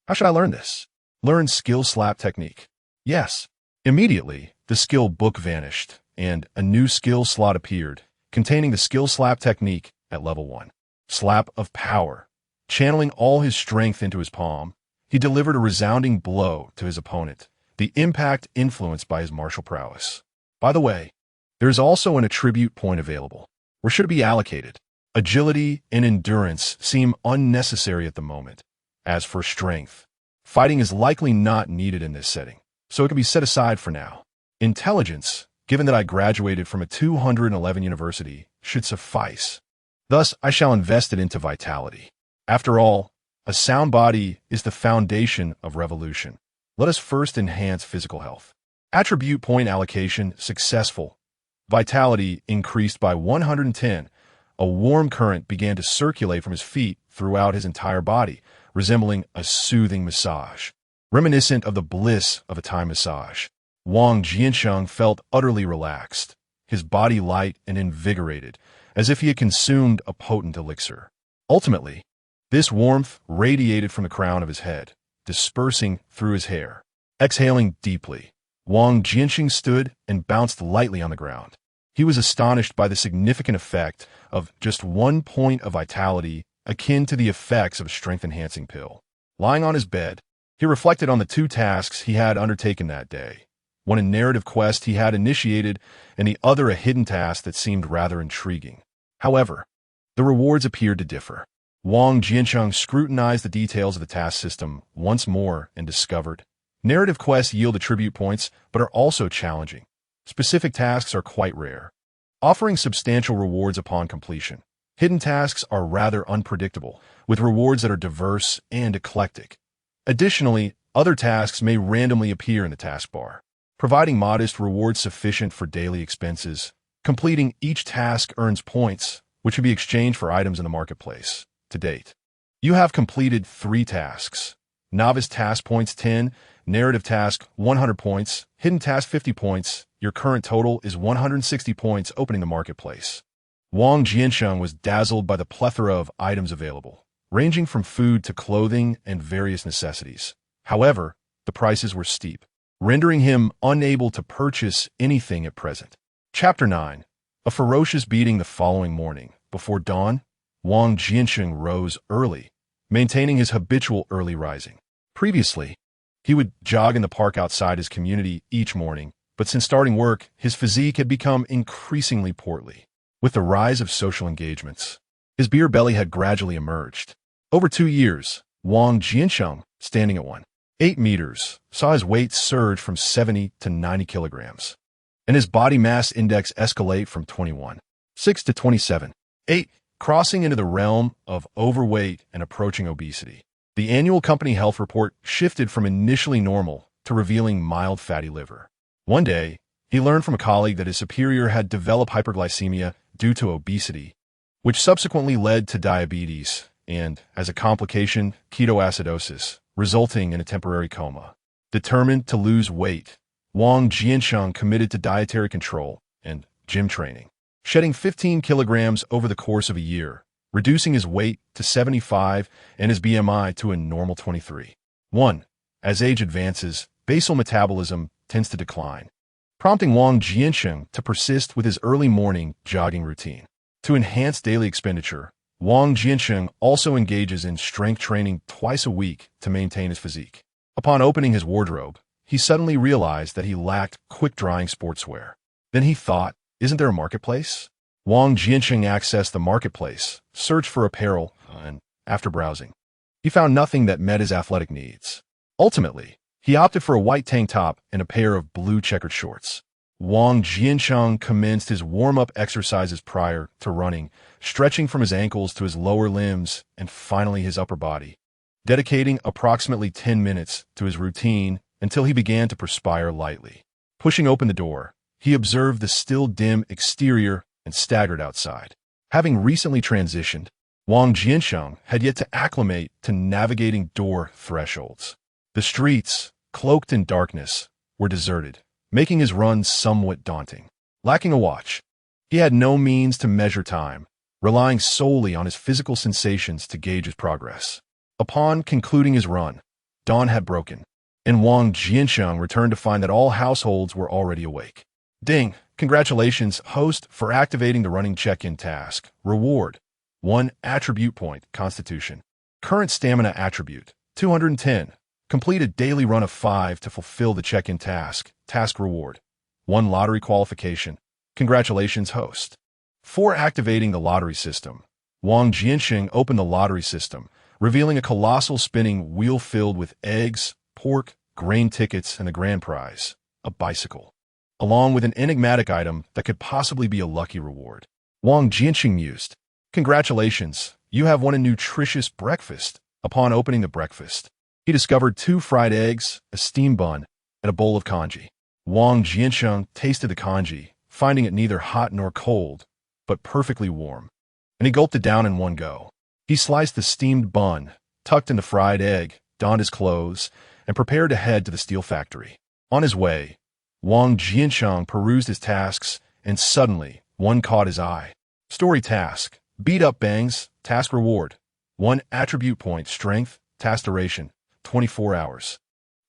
How should I learn this? Learn skill slap technique. Yes. Immediately, the skill book vanished, and a new skill slot appeared, containing the skill slap technique at level 1. Slap of power. Channeling all his strength into his palm, he delivered a resounding blow to his opponent, the impact influenced by his martial prowess. By the way, there is also an attribute point available. Where should it be allocated? Agility and endurance seem unnecessary at the moment. As for strength, fighting is likely not needed in this setting, so it can be set aside for now. Intelligence, given that I graduated from a 211 university, should suffice. Thus, I shall invest it into vitality. After all, a sound body is the foundation of revolution. Let us first enhance physical health. Attribute point allocation successful. Vitality increased by 110. A warm current began to circulate from his feet throughout his entire body, resembling a soothing massage, reminiscent of the bliss of a Thai massage. Wang Jiancheng felt utterly relaxed, his body light and invigorated, as if he had consumed a potent elixir. Ultimately, this warmth radiated from the crown of his head, dispersing through his hair. Exhaling deeply, Wang Jiancheng stood and bounced lightly on the ground. He was astonished by the significant effect of just 1 point of vitality, akin to the effects of a strength-enhancing pill. Lying on his bed, he reflected on the 2 tasks he had undertaken that day. One a narrative quest he had initiated, and the other a hidden task that seemed rather intriguing. However, the rewards appeared to differ. Wang Jiancheng scrutinized the details of the task system once more and discovered, narrative quests yield attribute points but are also challenging. Specific tasks are quite rare, offering substantial rewards upon completion. Hidden tasks are rather unpredictable, with rewards that are diverse and eclectic. Additionally, other tasks may randomly appear in the taskbar, providing modest rewards sufficient for daily expenses. Completing each task earns points, which can be exchanged for items in the marketplace. To date, you have completed 3 tasks. Novice task points 10, narrative task 100 points, hidden task 50 points. Your current total is 160 points opening the marketplace. Wang Jiancheng was dazzled by the plethora of items available, ranging from food to clothing and various necessities. However, the prices were steep, rendering him unable to purchase anything at present. Chapter 9. A ferocious beating the following morning. Before dawn, Wang Jiancheng rose early, maintaining his habitual early rising. Previously, he would jog in the park outside his community each morning, but since starting work, his physique had become increasingly portly. With the rise of social engagements, his beer belly had gradually emerged. Over 2 years, Wang Jiancheng, standing at 1.8 meters, saw his weight surge from 70 to 90 kilograms, and his body mass index escalate from 21.6 to 27.8, crossing into the realm of overweight and approaching obesity. The annual company health report shifted from initially normal to revealing mild fatty liver. One day, he learned from a colleague that his superior had developed hyperglycemia due to obesity, which subsequently led to diabetes and, as a complication, ketoacidosis, resulting in a temporary coma. Determined to lose weight, Wang Jiancheng committed to dietary control and gym training, shedding 15 kilograms over the course of a year, reducing his weight to 75 and his BMI to a normal 23. 1. As age advances, basal metabolism tends to decline, prompting Wang Jiancheng to persist with his early morning jogging routine. To enhance daily expenditure, Wang Jiancheng also engages in strength training twice a week to maintain his physique. Upon opening his wardrobe, he suddenly realized that he lacked quick-drying sportswear. Then he thought, isn't there a marketplace? Wang Jiancheng accessed the marketplace, searched for apparel, and, after browsing, he found nothing that met his athletic needs. Ultimately, he opted for a white tank top and a pair of blue checkered shorts. Wang Jiancheng commenced his warm-up exercises prior to running, stretching from his ankles to his lower limbs and finally his upper body, dedicating approximately 10 minutes to his routine until he began to perspire lightly. Pushing open the door, he observed the still dim exterior and staggered outside. Having recently transitioned, Wang Jiancheng had yet to acclimate to navigating door thresholds. The streets, cloaked in darkness, were deserted, making his run somewhat daunting. Lacking a watch, he had no means to measure time, relying solely on his physical sensations to gauge his progress. Upon concluding his run, dawn had broken, and Wang Jiancheng returned to find that all households were already awake. Ding! Congratulations, host, for activating the running check-in task. Reward: 1 attribute point, Constitution. Current stamina attribute: 210. Complete a daily run of 5 to fulfill the check-in task. Task reward: 1 lottery qualification. Congratulations, host. For activating the lottery system, Wang Jiancheng opened the lottery system, revealing a colossal spinning wheel filled with eggs, pork, grain tickets, and the grand prize, a bicycle, along with an enigmatic item that could possibly be a lucky reward. Wang Jiancheng mused, "Congratulations, you have won a nutritious breakfast." Upon opening the breakfast, he discovered 2 fried eggs, a steamed bun, and a bowl of congee. Wang Jiancheng tasted the congee, finding it neither hot nor cold, but perfectly warm, and he gulped it down in one go. He sliced the steamed bun, tucked in the fried egg, donned his clothes, and prepared to head to the steel factory. On his way, Wang Jiancheng perused his tasks, and suddenly, one caught his eye. Story task: beat up bangs. Task reward: 1 attribute point, strength. Task duration: 24 hours.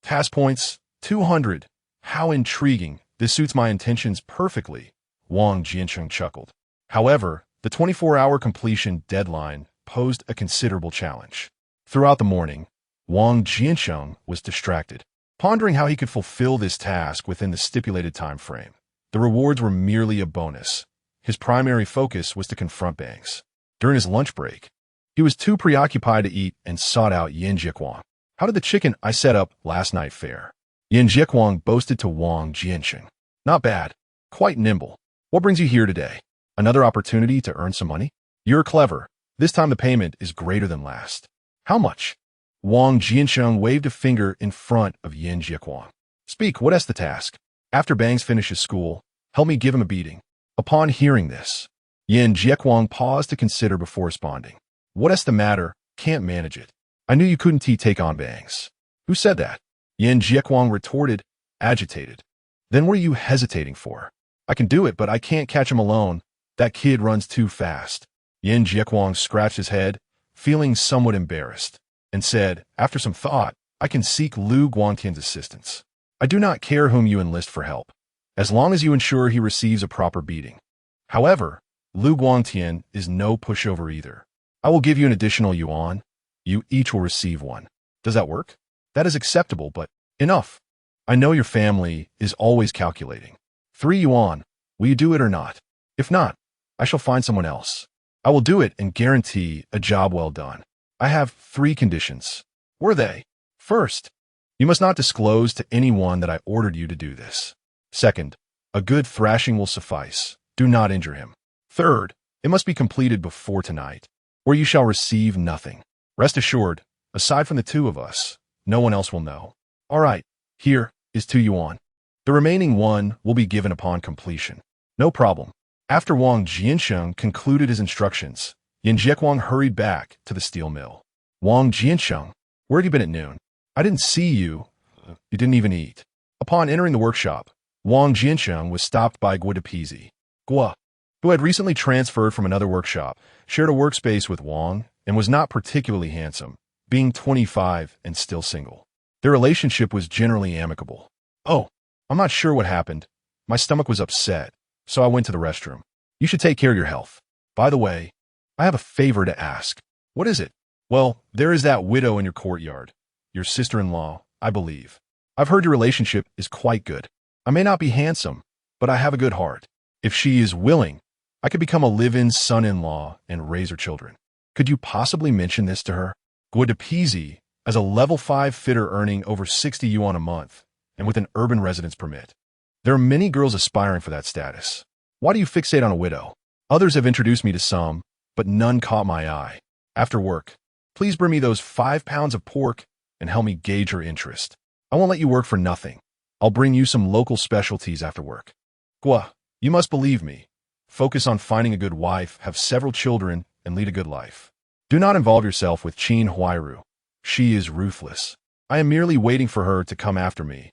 Task points: 200. How intriguing. This suits my intentions perfectly, Wang Jiancheng chuckled. However, the 24-hour completion deadline posed a considerable challenge. Throughout the morning, Wang Jiancheng was distracted, pondering how he could fulfill this task within the stipulated time frame. The rewards were merely a bonus. His primary focus was to confront Bangs. During his lunch break, he was too preoccupied to eat and sought out Ran Qiuye. "How did the chicken I set up last night fare?" Ran Qiuye boasted to Wang Jiancheng. "Not bad. Quite nimble. What brings you here today? Another opportunity to earn some money? You're clever. This time the payment is greater than last." "How much?" Wang Jiancheng waved a finger in front of Ran Qiuye. "Speak, what is the task? After Bangs finishes school, help me give him a beating." Upon hearing this, Ran Qiuye paused to consider before responding. "What is the matter? Can't manage it. I knew you couldn't take on Bangs." "Who said that?" Ran Qiuye retorted, agitated. "Then what are you hesitating for? I can do it, but I can't catch him alone. That kid runs too fast." Ran Qiuye scratched his head, feeling somewhat embarrassed, and said, after some thought, "I can seek Lu Guangtian's assistance. I do not care whom you enlist for help, as long as you ensure he receives a proper beating. However, Lu Guangtian is no pushover either. I will give you an additional yuan. You each will receive 1. Does that work?" "That is acceptable, but enough. I know your family is always calculating. 3 yuan. Will you do it or not? If not, I shall find someone else. I will do it and guarantee a job well done. I have 3 conditions." "Were they?" "First, you must not disclose to anyone that I ordered you to do this. Second, a good thrashing will suffice. Do not injure him. Third, it must be completed before tonight, or you shall receive nothing. Rest assured, aside from the 2 of us, no one else will know." "All right, here is 2 yuan. The remaining 1 will be given upon completion." "No problem." After Wang Jiancheng concluded his instructions, Ran Qiuye hurried back to the steel mill. "Wang Jiancheng, where had you been at noon? I didn't see you. You didn't even eat." Upon entering the workshop, Wang Jiancheng was stopped by Guo, who had recently transferred from another workshop, shared a workspace with Wang, and was not particularly handsome, being 25 and still single. Their relationship was generally amicable. "Oh, I'm not sure what happened. My stomach was upset, so I went to the restroom. You should take care of your health. By the way, I have a favor to ask." "What is it?" "Well, there is that widow in your courtyard, your sister-in-law, I believe. I've heard your relationship is quite good. I may not be handsome, but I have a good heart. If she is willing, I could become a live-in son-in-law and raise her children. Could you possibly mention this to her? Guadapezi, as a level 5 fitter earning over 60 yuan a month, and with an urban residence permit. There are many girls aspiring for that status. Why do you fixate on a widow? Others have introduced me to some, but none caught my eye. After work, please bring me those 5 pounds of pork and help me gauge her interest. I won't let you work for nothing. I'll bring you some local specialties after work. Gua, you must believe me. Focus on finding a good wife, have several children, and lead a good life. Do not involve yourself with Qin Huairu. She is ruthless. I am merely waiting for her to come after me.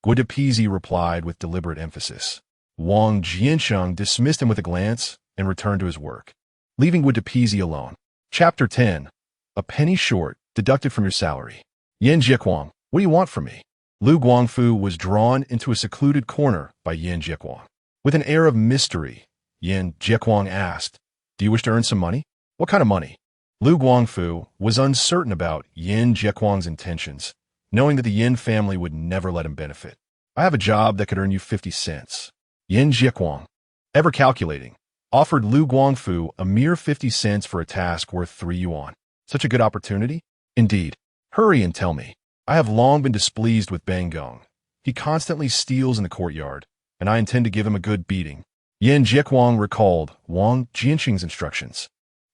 Guadapezi replied with deliberate emphasis. Wang Jiancheng dismissed him with a glance and returned to his work, leaving Guadapezi alone. Chapter 10. A penny short, deducted from your salary. Yan Jiequang, what do you want from me? Lu Guangfu was drawn into a secluded corner by Yan Jiequang. With an air of mystery, Yan Jiequang asked, do you wish to earn some money? What kind of money? Lu Guangfu was uncertain about Yan Jiequang's intentions, knowing that the Yin family would never let him benefit. I have a job that could earn you 50 cents. Yan Jiequang, ever calculating, offered Lu Guangfu a mere 50 cents for a task worth 3 yuan. Such a good opportunity? Indeed. Hurry and tell me. I have long been displeased with Bang Gong. He constantly steals in the courtyard, and I intend to give him a good beating. Yan Jiequang recalled Wang Jiancheng's instructions.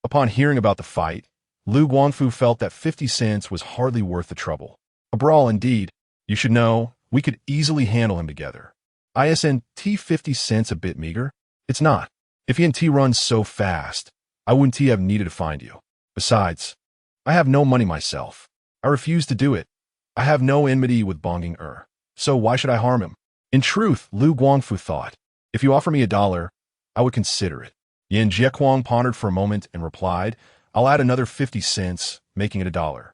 Upon hearing about the fight, Lu Guangfu felt that 50 cents was hardly worth the trouble. A brawl indeed. You should know, we could easily handle him together. ISNT 50 cents a bit meager? It's not. If ENT runs so fast, I wouldn't have needed to find you. Besides, I have no money myself. I refuse to do it. I have no enmity with Bonging so why should I harm him? In truth, Lu Guangfu thought, if you offer me $1, I would consider it. Yan Jiequang pondered for a moment and replied, I'll add another 50 cents, making it $1.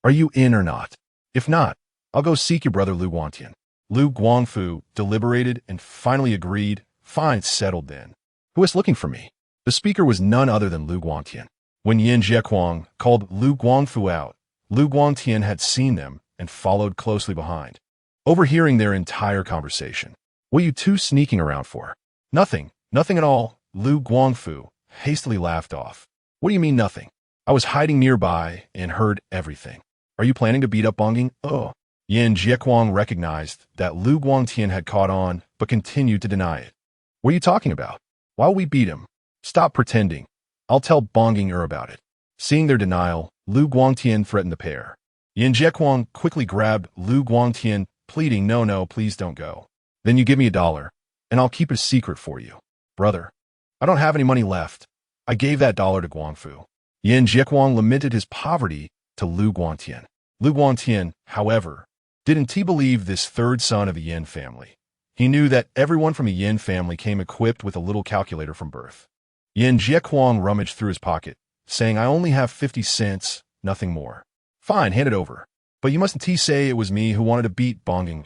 Are you in or not? If not, I'll go seek your brother Lu Guangtian. Lu Guangfu deliberated and finally agreed, fine, settled then. Who is looking for me? The speaker was none other than Lu Guangtian. When Yan Jiequang called Lu Guangfu out, Lu Guangtian had seen them and followed closely behind, overhearing their entire conversation. What are you two sneaking around for? Nothing, nothing at all, Lu Guangfu hastily laughed off. What do you mean nothing? I was hiding nearby and heard everything. Are you planning to beat up Bonging? Oh. Yan Jiequang recognized that Lu Guangtian had caught on, but continued to deny it. What are you talking about? Why will we beat him? Stop pretending. I'll tell Bonging about it. Seeing their denial, Lu Guangtian threatened the pair. Yan Jiequang quickly grabbed Lu Guangtian, pleading, no, please don't go. Then you give me $1, and I'll keep it a secret for you. Brother, I don't have any money left. I gave that $1 to Guangfu. Yan Jiequang lamented his poverty to Lu Guangtian. Lu Guangtian, however, didn't believe this third son of the Yin family. He knew that everyone from the Yin family came equipped with a little calculator from birth. Yan Jiequang rummaged through his pocket, saying, I only have 50 cents, nothing more. Fine, hand it over. But you mustn't say it was me who wanted to beat Bonging.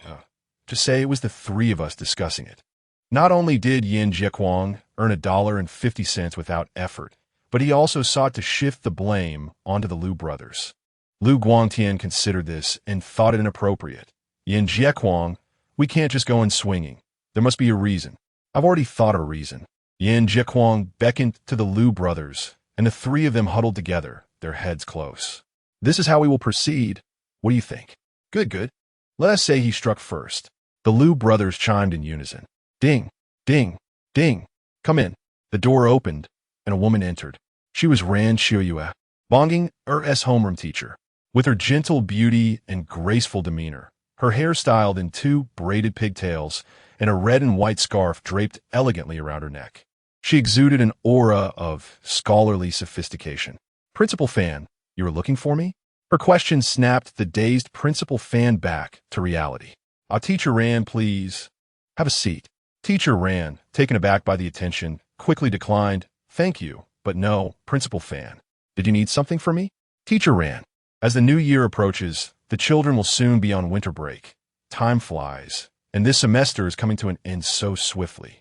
Just say it was the three of us discussing it. Not only did Yan Jiequang earn $1.50 without effort, but he also sought to shift the blame onto the Lu brothers. Lu Guangtian considered this and thought it inappropriate. Yan Jiequang, we can't just go in swinging. There must be a reason. I've already thought of a reason. Yan Jiequang beckoned to the Lu brothers, and the three of them huddled together, their heads close. This is how we will proceed. What do you think? Good. Let us say he struck first. The Lu brothers chimed in unison. Ding, ding, ding. Come in. The door opened, and a woman entered. She was Ran Qiuye, Bonging Er's homeroom teacher. With her gentle beauty and graceful demeanor, her hair styled in 2 braided pigtails, and a red and white scarf draped elegantly around her neck, she exuded an aura of scholarly sophistication. Principal Fan, you were looking for me? Her question snapped the dazed Principal Fan back to reality. Teacher Ran, please. Have a seat. Teacher Ran, taken aback by the attention, quickly declined. Thank you, but no, Principal Fan. Did you need something from me? Teacher Ran, as the new year approaches, the children will soon be on winter break. Time flies, and this semester is coming to an end so swiftly.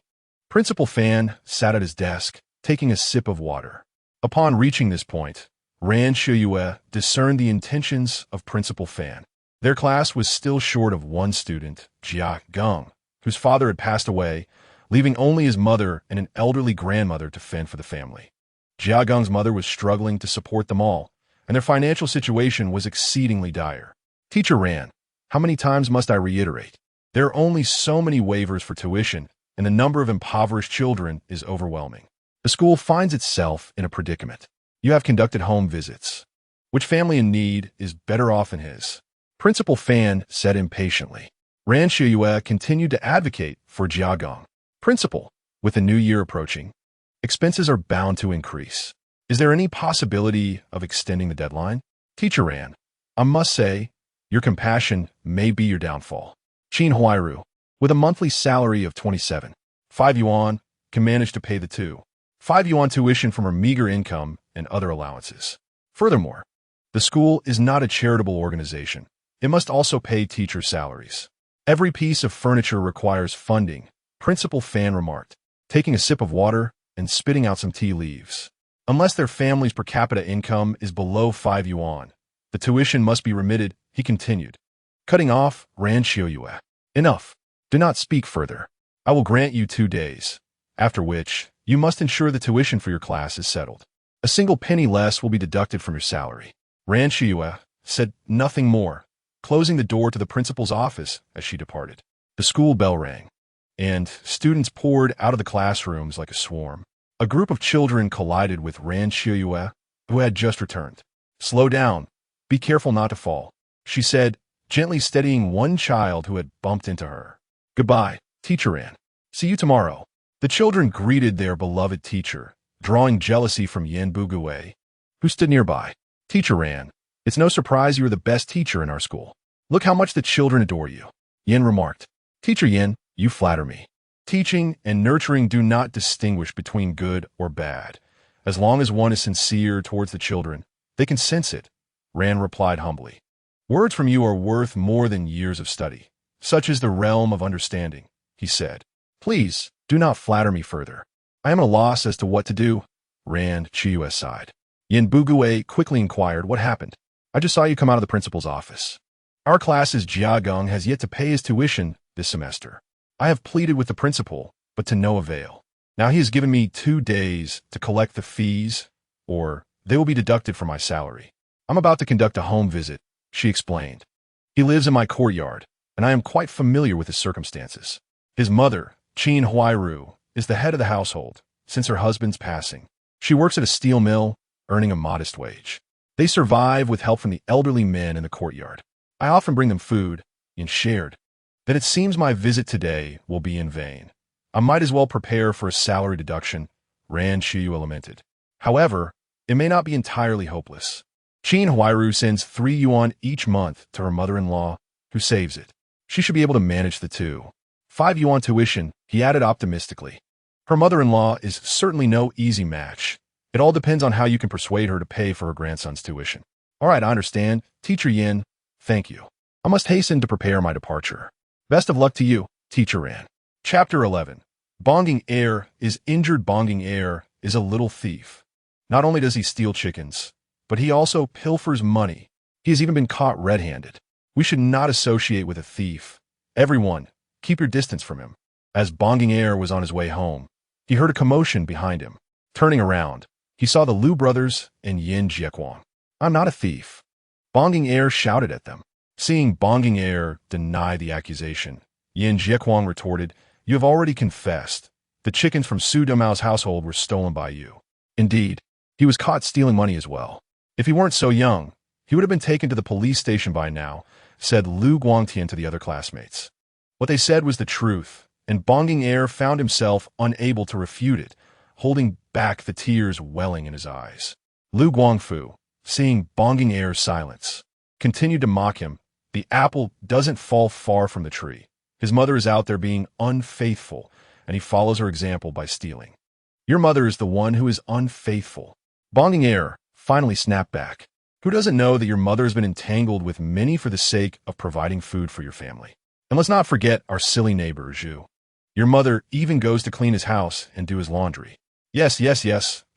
Principal Fan sat at his desk, taking a sip of water. Upon reaching this point, Ran Qiuye discerned the intentions of Principal Fan. Their class was still short of one student, Jia Geng, whose father had passed away, leaving only his mother and an elderly grandmother to fend for the family. Jiagong's mother was struggling to support them all, and their financial situation was exceedingly dire. Teacher Ran, how many times must I reiterate? There are only so many waivers for tuition, and the number of impoverished children is overwhelming. The school finds itself in a predicament. You have conducted home visits. Which family in need is better off than his? Principal Fan said impatiently. Ran Qiuye continued to advocate for Jiagong. Principal, with the new year approaching, expenses are bound to increase. Is there any possibility of extending the deadline? Teacher Ran, I must say, your compassion may be your downfall. Qin Huairu, with a monthly salary of 27.5 yuan, can manage to pay the 2.5 yuan tuition from her meager income and other allowances. Furthermore, the school is not a charitable organization. It must also pay teacher salaries. Every piece of furniture requires funding, Principal Fan remarked, taking a sip of water and spitting out some tea leaves. Unless their family's per capita income is below 5 yuan, the tuition must be remitted, he continued. Cutting off Ran Qiuye. Enough. Do not speak further. I will grant you 2 days, after which you must ensure the tuition for your class is settled. A single penny less will be deducted from your salary. Ran Qiuye said nothing more, closing the door to the principal's office as she departed. The school bell rang, and students poured out of the classrooms like a swarm. A group of children collided with Ran Qiuye, who had just returned. Slow down. Be careful not to fall, she said, gently steadying one child who had bumped into her. Goodbye, Teacher Ran. See you tomorrow. The children greeted their beloved teacher, drawing jealousy from Yin Buguwei, who stood nearby. Teacher Ran, it's no surprise you are the best teacher in our school. Look how much the children adore you. Yin remarked. Teacher Yin, you flatter me. Teaching and nurturing do not distinguish between good or bad. As long as one is sincere towards the children, they can sense it, Ran replied humbly. Words from you are worth more than years of study. Such is the realm of understanding, he said. Please, do not flatter me further. I am at a loss as to what to do, Ran Qiuye sighed. Yin Buguwei quickly inquired what happened. I just saw you come out of the principal's office. Our class's Jiagong has yet to pay his tuition this semester. I have pleaded with the principal, but to no avail. Now he has given me 2 days to collect the fees, or they will be deducted from my salary. I'm about to conduct a home visit, she explained. He lives in my courtyard, and I am quite familiar with his circumstances. His mother, Qin Huairu, is the head of the household, since her husband's passing. She works at a steel mill, earning a modest wage. They survive with help from the elderly men in the courtyard. I often bring them food, and shared. Then it seems my visit today will be in vain. I might as well prepare for a salary deduction, Ran Qiuye lamented. However, it may not be entirely hopeless. Qin Huairu sends 3 yuan each month to her mother-in-law, who saves it. She should be able to manage the 2.5 yuan tuition, he added optimistically. Her mother-in-law is certainly no easy match. It all depends on how you can persuade her to pay for her grandson's tuition. All right, I understand. Teacher Yin, thank you. I must hasten to prepare my departure. Best of luck to you, Teacher Ran. Chapter 11. Bonging Heir is injured. Bonging Heir is a little thief. Not only does he steal chickens, but he also pilfers money. He has even been caught red-handed. We should not associate with a thief. Everyone, keep your distance from him. As Bonging Heir was on his way home, he heard a commotion behind him. Turning around, he saw the Liu brothers and Yin Jiancheng. I'm not a thief, Bonging Heir shouted at them. Seeing Bonging Heir deny the accusation, Yin Jiancheng retorted, You have already confessed. The chickens from Su Domao's household were stolen by you. Indeed, he was caught stealing money as well. If he weren't so young, he would have been taken to the police station by now, said Lu Guangtian to the other classmates. What they said was the truth, and Bonging Heir found himself unable to refute it, holding back the tears welling in his eyes. Lu Guangfu, seeing Bonging Heir's silence, continued to mock him. The apple doesn't fall far from the tree. His mother is out there being unfaithful, and he follows her example by stealing. Your mother is the one who is unfaithful. Bonging Heir finally snapped back. Who doesn't know that your mother has been entangled with many for the sake of providing food for your family? And let's not forget our silly neighbor, Zhu. Your mother even goes to clean his house and do his laundry. Yes.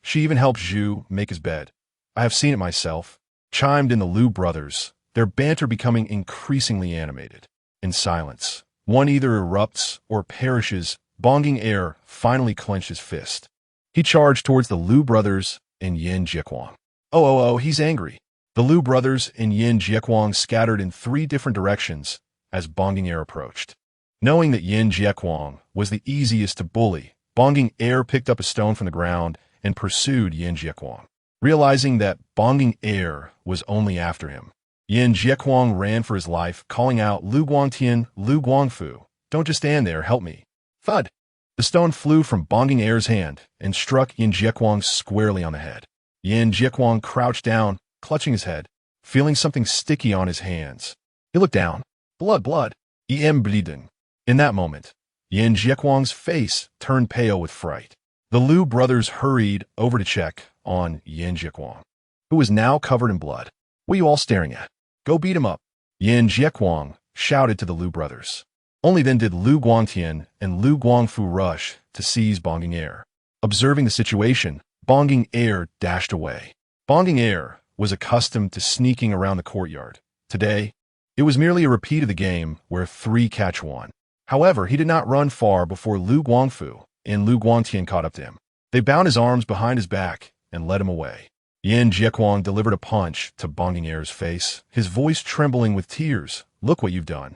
She even helps Zhu make his bed. I have seen it myself, chimed in the Liu brothers, their banter becoming increasingly animated. In silence, one either erupts or perishes Bonging Air finally clenched his fist. He charged towards the Liu brothers and Yin Jiequang. Oh, he's angry. The Liu brothers and Yin Jiequang scattered in 3 different directions as Bonging Air approached. Knowing that Yin Jiequang was the easiest to bully, Bonging Air picked up a stone from the ground and pursued Yin Jiequang. Realizing that Bonging Air was only after him, Yin Jiequang ran for his life, calling out, "Lu Guangtian, Lu Guangfu, don't just stand there, help me." Thud! The stone flew from Bonging Air's hand and struck Yin Jiequang squarely on the head. Yin Jiequang crouched down, clutching his head, feeling something sticky on his hands. He looked down. Blood. Em bleeding. In that moment, Yin Jiequang's face turned pale with fright. The Liu brothers hurried over to check on Yin Jiequang, who was now covered in blood. "What are you all staring at? Go beat him up," Yin Jiequang shouted to the Liu brothers. Only then did Lu Guangtian and Lu Guangfu rush to seize Bonging Air. Observing the situation, Bonging Air dashed away. Bonging Air was accustomed to sneaking around the courtyard. Today, it was merely a repeat of the game where 3 catch 1. However, he did not run far before Lu Guangfu and Lu Guangtian caught up to him. They bound his arms behind his back and led him away. Yin Jiequang delivered a punch to Bonging Air's face, his voice trembling with tears. "Look what you've done.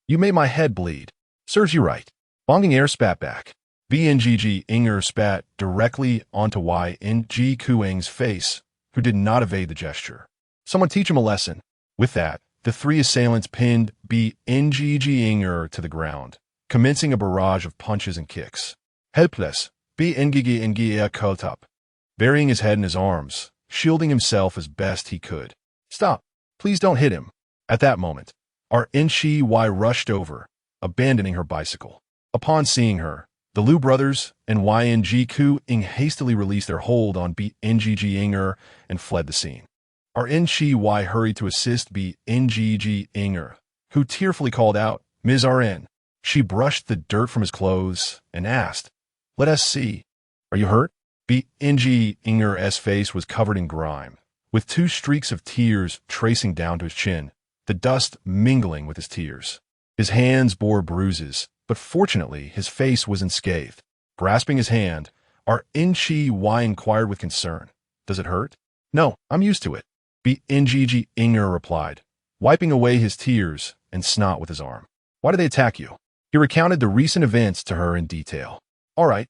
You made my head bleed. Serves you right." Bonging Air spat back. Bngg Inger spat directly onto Wang Qiuye's face, who did not evade the gesture. "Someone teach him a lesson." With that, the 3 assailants pinned Bngg Inger to the ground, commencing a barrage of punches and kicks. Helpless, Bngg Inger curled up, burying his head in his arms, shielding himself as best he could. "Stop. Please don't hit him." At that moment, Ran Qiuye rushed over, abandoning her bicycle. Upon seeing her, the Liu brothers and Wang Jiancheng hastily released their hold on Bngg Inger and fled the scene. Ran Qiuye hurried to assist Bngg Inger, who tearfully called out, "Ms. Rn." She brushed the dirt from his clothes and asked, "Let us see. Are you hurt?" Bngg Inger's face was covered in grime, with 2 streaks of tears tracing down to his chin, the dust mingling with his tears. His hands bore bruises, but fortunately his face was unscathed. Grasping his hand, Ran Qiuye inquired with concern, "Does it hurt?" "No, I'm used to it," Bngg Inger replied, wiping away his tears and snot with his arm. "Why did they attack you?" He recounted the recent events to her in detail. "All right,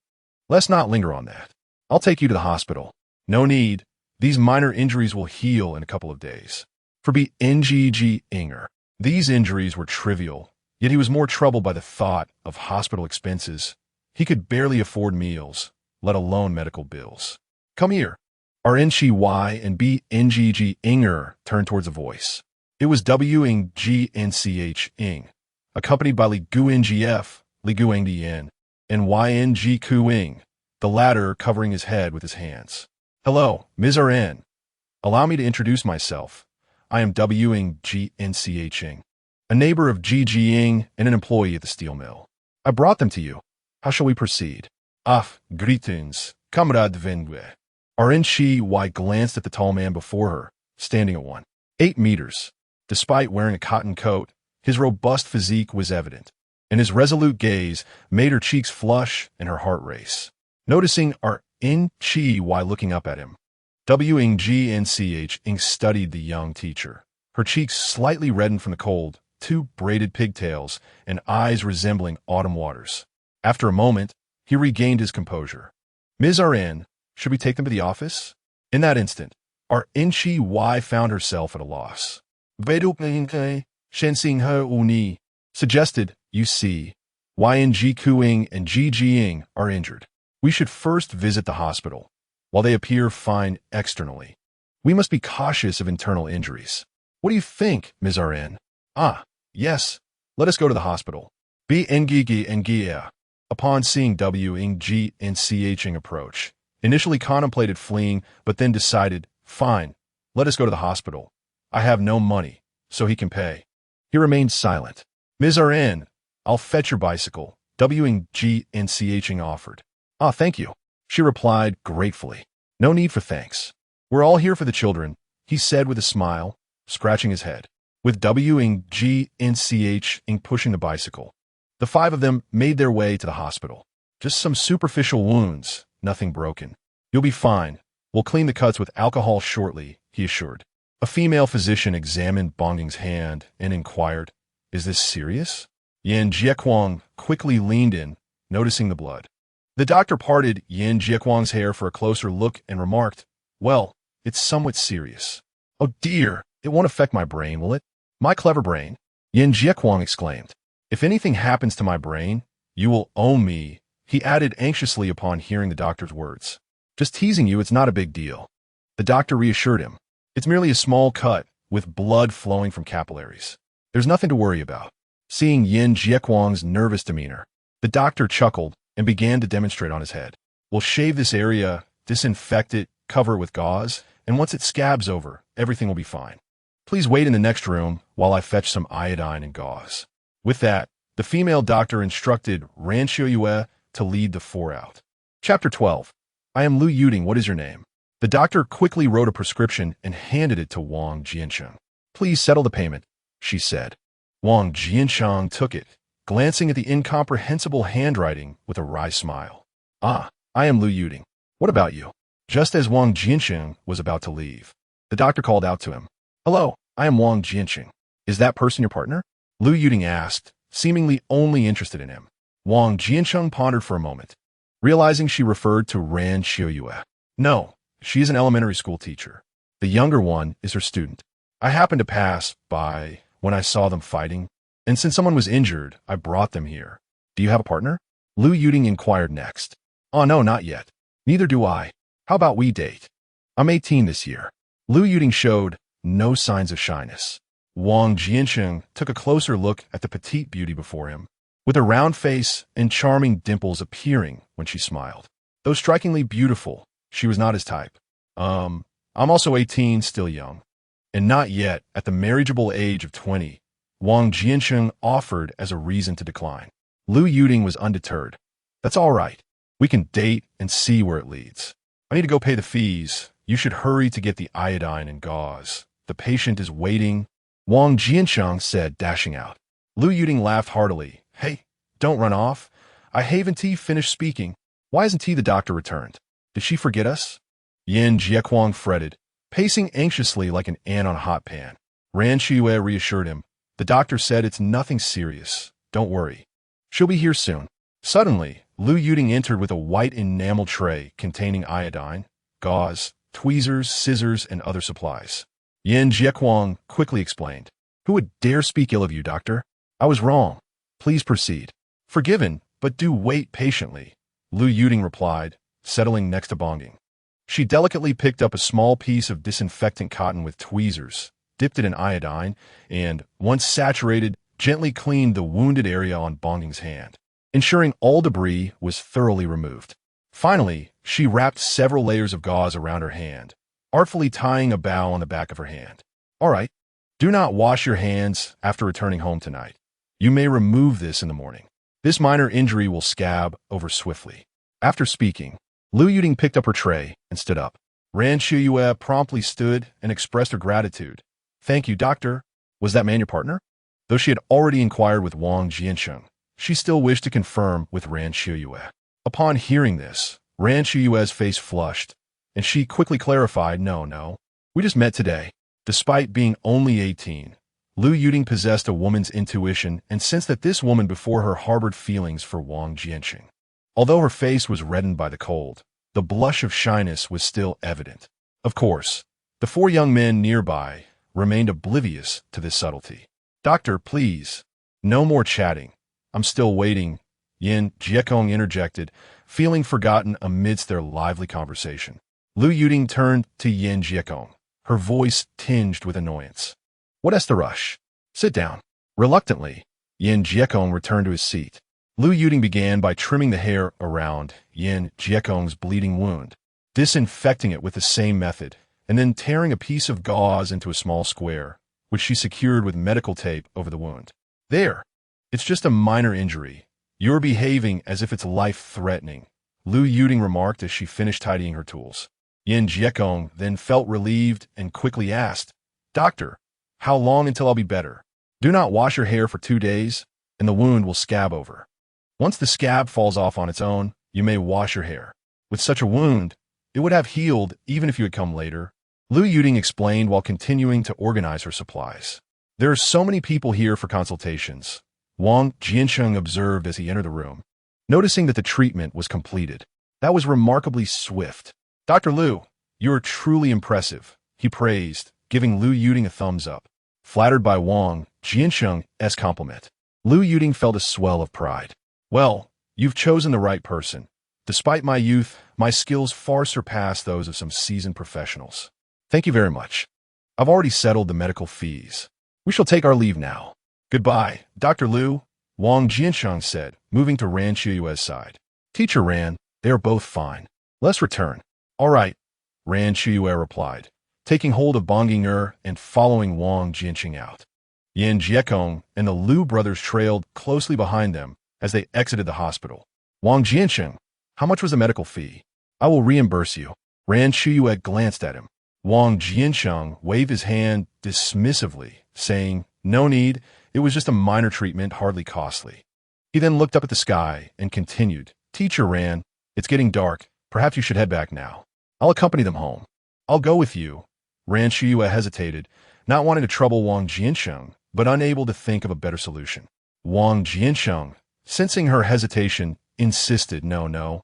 let's not linger on that. I'll take you to the hospital." "No need. These minor injuries will heal in a couple of days." For Bngg Inger, these injuries were trivial, yet he was more troubled by the thought of hospital expenses. He could barely afford meals, let alone medical bills. "Come here." Ran Qiuye and Bngg Inger turned towards a voice. It was Wang Jiancheng, accompanied by Li Guangf, Li Guangdian, and Wang Jiancheng, the latter covering his head with his hands. "Hello, Ms. Rn. Allow me to introduce myself. I am Wang Jiancheng, a neighbor of Ji Jiying and an employee at the steel mill. I brought them to you. How shall we proceed?" Greetings, Comrade Vengue." Ran Qiuye glanced at the tall man before her, standing at 1.8 meters. Despite wearing a cotton coat, his robust physique was evident, and his resolute gaze made her cheeks flush and her heart race. Noticing Ran Qiuye looking up at him, Wang Jiancheng studied the young teacher. Her cheeks slightly reddened from the cold, 2 braided pigtails, and eyes resembling autumn waters. After a moment, he regained his composure. "Ms. Rn, should we take them to the office?" In that instant, Ran Qiuye found herself at a loss. Suggested, "You see, Wang Jiancheng and Ji Jiying are injured. We should first visit the hospital. While they appear fine externally, we must be cautious of internal injuries. What do you think, Ms. Rn?" Yes, let us go to the hospital." Bngg, upon seeing Wang Jiancheng approach, initially contemplated fleeing, but then decided, "Fine, let us go to the hospital. I have no money, so he can pay." He remained silent. "Ms. Rn, I'll fetch your bicycle," Wang Jiancheng offered. Thank you," she replied gratefully. "No need for thanks. We're all here for the children," he said with a smile, scratching his head. With Wang Jiancheng pushing the bicycle, the 5 of them made their way to the hospital. Just some superficial wounds, nothing broken. You'll be fine. We'll clean the cuts with alcohol shortly, he assured. A female physician examined Bongging's hand and inquired, "Is this serious?" Yan Jiequang quickly leaned in, noticing the blood. The doctor parted Yan Jiequang's hair for a closer look and remarked, "Well, it's somewhat serious." "Oh dear, it won't affect my brain, will it?" "My clever brain," Yan Jiequang exclaimed. "If anything happens to my brain, you will owe me," he added anxiously upon hearing the doctor's words. "Just teasing you, it's not a big deal." The doctor reassured him. "It's merely a small cut, with blood flowing from capillaries. There's nothing to worry about." Seeing Yan Jiequang's nervous demeanor, the doctor chuckled and began to demonstrate on his head. "We'll shave this area, disinfect it, cover it with gauze, and once it scabs over, everything will be fine. Please wait in the next room while I fetch some iodine and gauze." With that, the female doctor instructed Ran Qiuye to lead the four out. Chapter 12. "I am Lu Yuding. What is your name?" The doctor quickly wrote a prescription and handed it to Wang Jiancheng. "Please settle the payment," she said. Wang Jiancheng took it, glancing at the incomprehensible handwriting with a wry smile. "Ah, I am Lu Yuding. What about you?" Just as Wang Jiancheng was about to leave, the doctor called out to him. "Hello, I am Wang Jiancheng. Is that person your partner?" Lu Yuding asked, seemingly only interested in him. Wang Jiancheng pondered for a moment, realizing she referred to Ran Qiuye. "No, she is an elementary school teacher. The younger one is her student. I happened to pass by when I saw them fighting, and since someone was injured, I brought them here. Do you have a partner?" Lu Yuding inquired next. "Oh no, not yet. Neither do I. How about we date? I'm 18 this year." Lu Yuding showed no signs of shyness. Wang Jiancheng took a closer look at the petite beauty before him, with a round face and charming dimples appearing when she smiled. Though strikingly beautiful, she was not his type. I'm also 18, still young. And not yet at the marriageable age of 20, Wang Jiancheng offered as a reason to decline. Lu Yuding was undeterred. "That's all right. We can date and see where it leads. I need to go pay the fees. You should hurry to get the iodine and gauze. The patient is waiting," Wang Jiancheng said, dashing out. Lu Yuding laughed heartily. "Hey, don't run off. I haven't finished speaking. Why hasn't the doctor returned? Did she forget us?" Yan Jiequang fretted, pacing anxiously like an ant on a hot pan. Ran Qiuye reassured him. "The doctor said it's nothing serious. Don't worry. She'll be here soon." Suddenly, Lu Yuding entered with a white enamel tray containing iodine, gauze, tweezers, scissors, and other supplies. Yan Jiequang quickly explained. "Who would dare speak ill of you, doctor? I was wrong. Please proceed." "Forgiven, but do wait patiently," Lu Yuding replied, settling next to Bongging. She delicately picked up a small piece of disinfectant cotton with tweezers, dipped it in iodine, and, once saturated, gently cleaned the wounded area on Bongging's hand, ensuring all debris was thoroughly removed. Finally, she wrapped several layers of gauze around her hand, artfully tying a bow on the back of her hand. "All right. Do not wash your hands after returning home tonight. You may remove this in the morning. This minor injury will scab over swiftly." After speaking, Lu Yuding picked up her tray and stood up. Ran Qiuye promptly stood and expressed her gratitude. "Thank you, doctor. Was that man your partner?" Though she had already inquired with Wang Jiancheng, she still wished to confirm with Ran Qiuye. Upon hearing this, Ran Qiuye's face flushed, and she quickly clarified, No, we just met today." Despite being only 18, Lu Yuding possessed a woman's intuition and sensed that this woman before her harbored feelings for Wang Jiancheng. Although her face was reddened by the cold, the blush of shyness was still evident. Of course, the four young men nearby remained oblivious to this subtlety. "Doctor, please. No more chatting. I'm still waiting," Yan Jiequang interjected, feeling forgotten amidst their lively conversation. Lu Yuding turned to Yan Jiequang, her voice tinged with annoyance. "What has to rush? Sit down." Reluctantly, Yan Jiequang returned to his seat. Lu Yuding began by trimming the hair around Yan Jiequang's bleeding wound, disinfecting it with the same method, and then tearing a piece of gauze into a small square, which she secured with medical tape over the wound. "There. It's just a minor injury. You're behaving as if it's life-threatening," Lu Yuding remarked as she finished tidying her tools. Yan Jiequang then felt relieved and quickly asked, "Doctor, how long until I'll be better?" "Do not wash your hair for 2 days, and the wound will scab over. Once the scab falls off on its own, you may wash your hair. With such a wound, it would have healed even if you had come later. Lu Yuding explained while continuing to organize her supplies. There are so many people here for consultations, Wang Jiancheng observed as he entered the room, noticing that the treatment was completed. That was remarkably swift. Dr. Lu, you are truly impressive, he praised, giving Lu Yuding a thumbs up. Flattered by Wang Jiancheng's compliment, Lu Yuding felt a swell of pride. Well, you've chosen the right person. Despite my youth, my skills far surpass those of some seasoned professionals. Thank you very much. I've already settled the medical fees. We shall take our leave now. Goodbye, Dr. Lu, Wang Jiancheng said, moving to Ran Qiuye's side. Teacher Ran, they are both fine. Let's return. All right, Ran Qiuye replied, taking hold of Bongjing'er and following Wang Jiancheng out. Yan Jiekong and the Lu brothers trailed closely behind them as they exited the hospital. Wang Jiancheng, how much was the medical fee? I will reimburse you. Ran Qiuye glanced at him. Wang Jiancheng waved his hand dismissively, saying, no need, it was just a minor treatment, hardly costly. He then looked up at the sky and continued, Teacher Ran, it's getting dark, perhaps you should head back now. I'll accompany them home. I'll go with you. Ran Qiuye hesitated, not wanting to trouble Wang Jiancheng, but unable to think of a better solution. Wang Jiancheng, sensing her hesitation, insisted, no.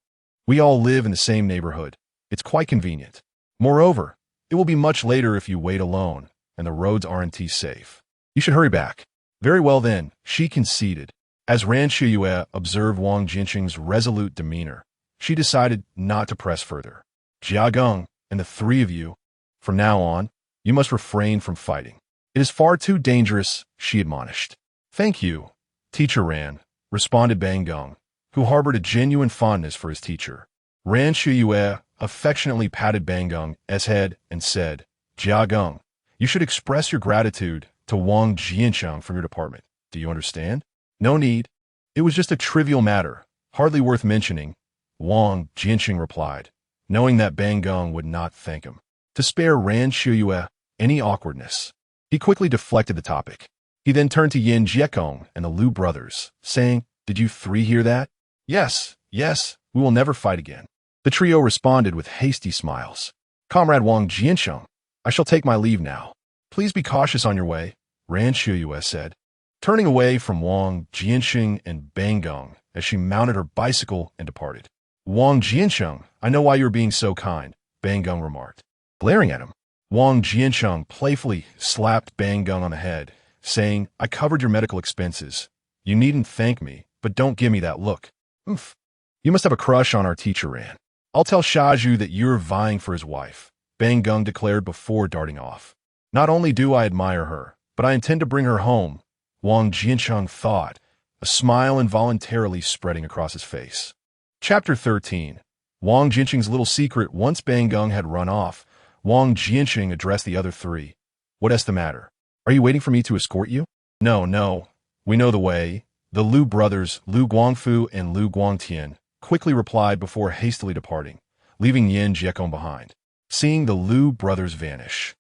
We all live in the same neighborhood. It's quite convenient. Moreover, it will be much later if you wait alone, and the roads aren't safe. You should hurry back. Very well then, she conceded. As Ran Qiuye observed Wang Jiancheng's resolute demeanor, she decided not to press further. Jia Geng, and the three of you, from now on, you must refrain from fighting. It is far too dangerous, she admonished. Thank you, Teacher Ran, responded Bang Geng, who harbored a genuine fondness for his teacher. Ran Qiuye affectionately patted Bang Geng's head and said, Jia Geng, you should express your gratitude to Wang Jiancheng from your department. Do you understand? No need. It was just a trivial matter, hardly worth mentioning, Wang Jiancheng replied, knowing that Bang Geng would not thank him. To spare Ran Qiuye any awkwardness, he quickly deflected the topic. He then turned to Yan Jiekong and the Lu brothers, saying, Did you three hear that? Yes, we will never fight again. The trio responded with hasty smiles. Comrade Wang Jiancheng, I shall take my leave now. Please be cautious on your way, Ran Qiuye said, turning away from Wang Jiancheng and Bang Geng as she mounted her bicycle and departed. Wang Jiancheng, I know why you're being so kind, Bang Geng remarked. Glaring at him, Wang Jiancheng playfully slapped Bang Geng on the head, saying, I covered your medical expenses. You needn't thank me, but don't give me that look. Oof. You must have a crush on our teacher Ran. I'll tell Shaju that you're vying for his wife, Bang Geng declared before darting off. Not only do I admire her, but I intend to bring her home, Wang Jiancheng thought, a smile involuntarily spreading across his face. Chapter 13. Wang Jiancheng's little secret. Once Bang Geng had run off, Wang Jiancheng addressed the other three. What's the matter? Are you waiting for me to escort you? No. We know the way. The Lu brothers, Lu Guangfu and Lu Guangtian, quickly replied before hastily departing, leaving Yan Jiekong behind. Seeing the Lu brothers vanish,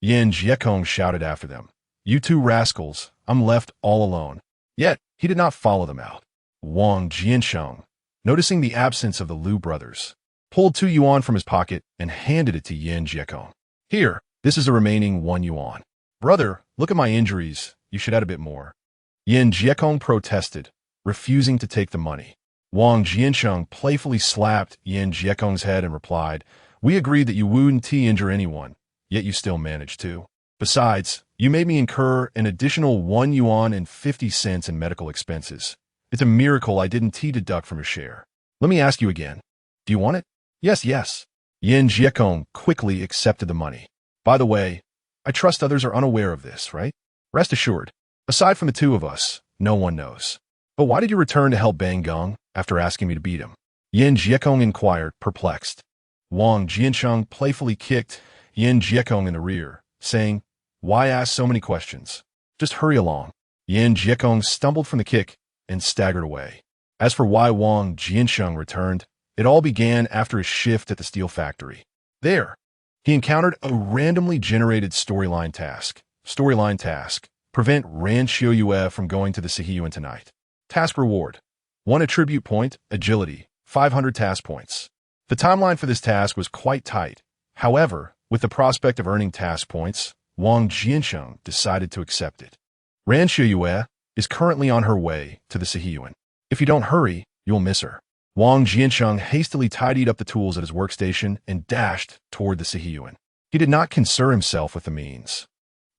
Yan Jiekong shouted after them, You two rascals, I'm left all alone. Yet, he did not follow them out. Wang Jiancheng, noticing the absence of the Lu brothers, pulled 2 yuan from his pocket and handed it to Yan Jiekong. Here, this is the remaining 1 yuan. Brother, look at my injuries. You should add a bit more. Yan Jiekong protested, refusing to take the money. Wang Jiancheng playfully slapped Yan Jiekong's head and replied, We agreed that you wouldn't injure anyone, yet you still managed to. Besides, you made me incur an additional 1 yuan and 50 cents in medical expenses. It's a miracle I didn't deduct from your share. Let me ask you again. Do you want it? Yes. Yan Jiekong quickly accepted the money. By the way, I trust others are unaware of this, right? Rest assured, aside from the 2 of us, no one knows. But why did you return to help Bang Geng after asking me to beat him? Yan Jiekong inquired, perplexed. Wang Jiancheng playfully kicked Yan Jiekong in the rear, saying, Why ask so many questions? Just hurry along. Yan Jiekong stumbled from the kick and staggered away. As for why Wang Jiancheng returned, it all began after his shift at the steel factory. There, he encountered a randomly generated storyline task. Prevent Ran Qiuye from going to the Siheyuan tonight. Task reward: 1 attribute point, agility, 500 task points. The timeline for this task was quite tight. However, with the prospect of earning task points, Wang Jiancheng decided to accept it. Ran Qiuye is currently on her way to the Siheyuan. If you don't hurry, you'll miss her. Wang Jiancheng hastily tidied up the tools at his workstation and dashed toward the Siheyuan. He did not concern himself with the means.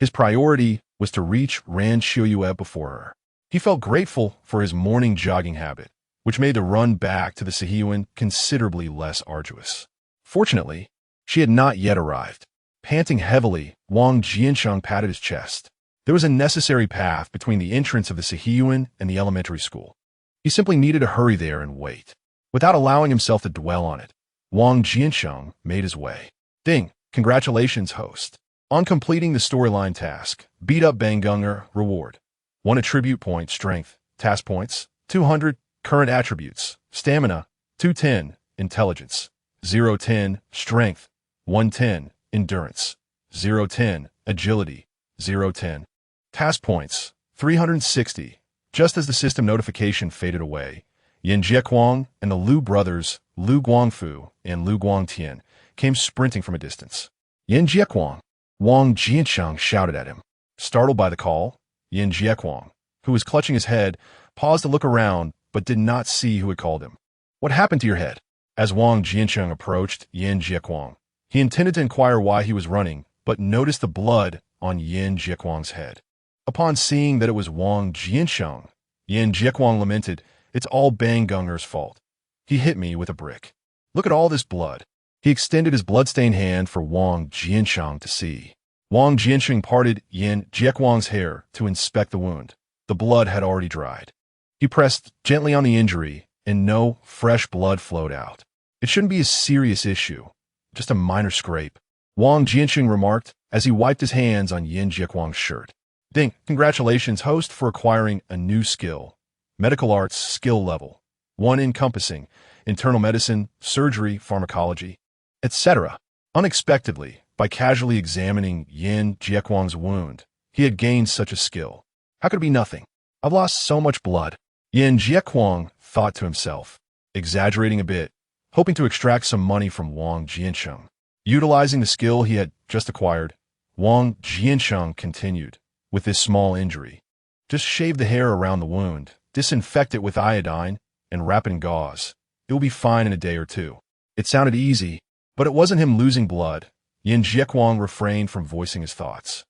His priority was to reach Ran Qiuye before her. He felt grateful for his morning jogging habit, which made the run back to the Siheyuan considerably less arduous. Fortunately, she had not yet arrived. Panting heavily, Wang Jiancheng patted his chest. There was a necessary path between the entrance of the Siheyuan and the elementary school. He simply needed to hurry there and wait. Without allowing himself to dwell on it, Wang Jiancheng made his way. Ding! Congratulations, host. On completing the storyline task, beat up Bangunger, reward. 1 attribute point, strength, task points, 200, current attributes, stamina, 210, intelligence, 010, strength, 110, endurance, 010, agility, 010. Task points, 360. Just as the system notification faded away, Yan Jiequang and the Lu brothers, Lu Guangfu and Lu Guangtian, came sprinting from a distance. Yan Jiequang, Wang Jiancheng shouted at him. Startled by the call, Yan Jiequang, who was clutching his head, paused to look around but did not see who had called him. What happened to your head? As Wang Jiancheng approached Yan Jiequang, he intended to inquire why he was running, but noticed the blood on Yan Jiequang's head. Upon seeing that it was Wang Jiancheng, Yan Jiequang lamented, "It's all Bangunger's fault. He hit me with a brick. Look at all this blood." He extended his bloodstained hand for Wang Jiancheng to see. Wang Jiancheng parted Yan Jiequang's hair to inspect the wound. The blood had already dried. He pressed gently on the injury, and no fresh blood flowed out. It shouldn't be a serious issue, just a minor scrape, Wang Jiancheng remarked as he wiped his hands on Yan Jiequang's shirt. Ding! Congratulations, host, for acquiring a new skill. Medical arts skill level. 1 encompassing internal medicine, surgery, pharmacology, etc. Unexpectedly, by casually examining Yan Jiequang's wound, he had gained such a skill. How could it be nothing? I've lost so much blood. Yan Jiequang thought to himself, exaggerating a bit, hoping to extract some money from Wang Jiancheng. Utilizing the skill he had just acquired, Wang Jiancheng continued, with this small injury. Just shave the hair around the wound, disinfect it with iodine, and wrap it in gauze. It will be fine in a day or two. It sounded easy, but it wasn't him losing blood. Yan Jiequang refrained from voicing his thoughts.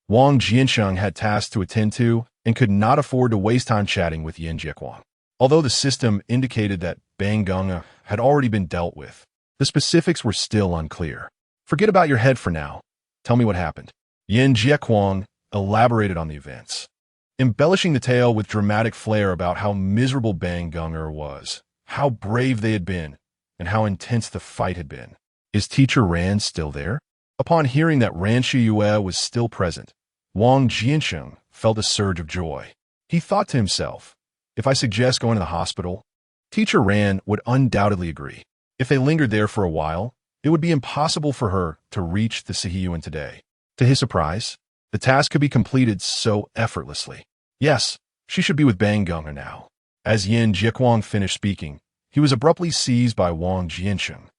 Wang Jiancheng had tasks to attend to and could not afford to waste time chatting with Yan Jiequang. Although the system indicated that Bangunga had already been dealt with, the specifics were still unclear. Forget about your head for now. Tell me what happened. Yan Jiequang elaborated on the events, embellishing the tale with dramatic flair about how miserable Bangunger was, how brave they had been, and how intense the fight had been. Is teacher Ran still there? Upon hearing that Ran Qiuye was still present, Wang Jiancheng felt a surge of joy. He thought to himself, if I suggest going to the hospital, teacher Ran would undoubtedly agree. If they lingered there for a while, it would be impossible for her to reach the Siheyuan today. To his surprise, the task could be completed so effortlessly. Yes, she should be with Bangunger now. As Yan Jiequang finished speaking, he was abruptly seized by Wang Jiancheng,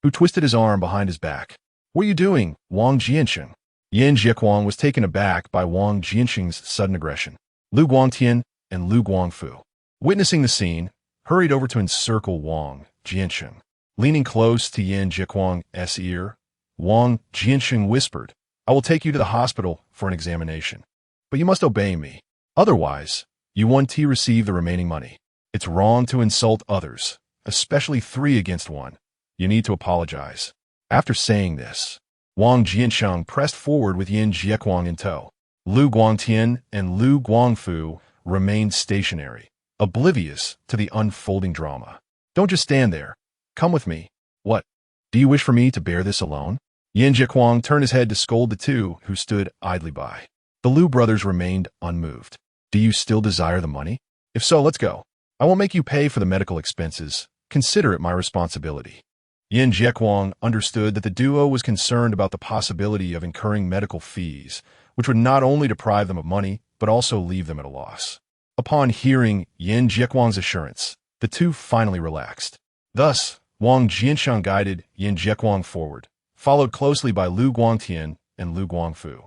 who twisted his arm behind his back. What are you doing, Wang Jiancheng? Yan Jiequang was taken aback by Wang Jiancheng's sudden aggression. Lu Guangtian and Lu Guangfu, witnessing the scene, hurried over to encircle Wang Jiancheng. Leaning close to Yan Jiequang's ear, Wang Jiancheng whispered, I will take you to the hospital for an examination. But you must obey me. Otherwise, you won't receive the remaining money. It's wrong to insult others, especially 3 against 1. You need to apologize. After saying this, Wang Jiancheng pressed forward with Yan Jiequang in tow. Lu Guangtian and Lu Guangfu remained stationary, oblivious to the unfolding drama. Don't just stand there. Come with me. What? Do you wish for me to bear this alone? Yan Jiequang turned his head to scold the 2 who stood idly by. The Lu brothers remained unmoved. Do you still desire the money? If so, let's go. I won't make you pay for the medical expenses. Consider it my responsibility. Yan Jiequang understood that the duo was concerned about the possibility of incurring medical fees, which would not only deprive them of money, but also leave them at a loss. Upon hearing Yan Jiequang's assurance, the two finally relaxed. Thus, Wang Jiancheng guided Yan Jieguang forward, followed closely by Lu Guangtian and Lu Guangfu,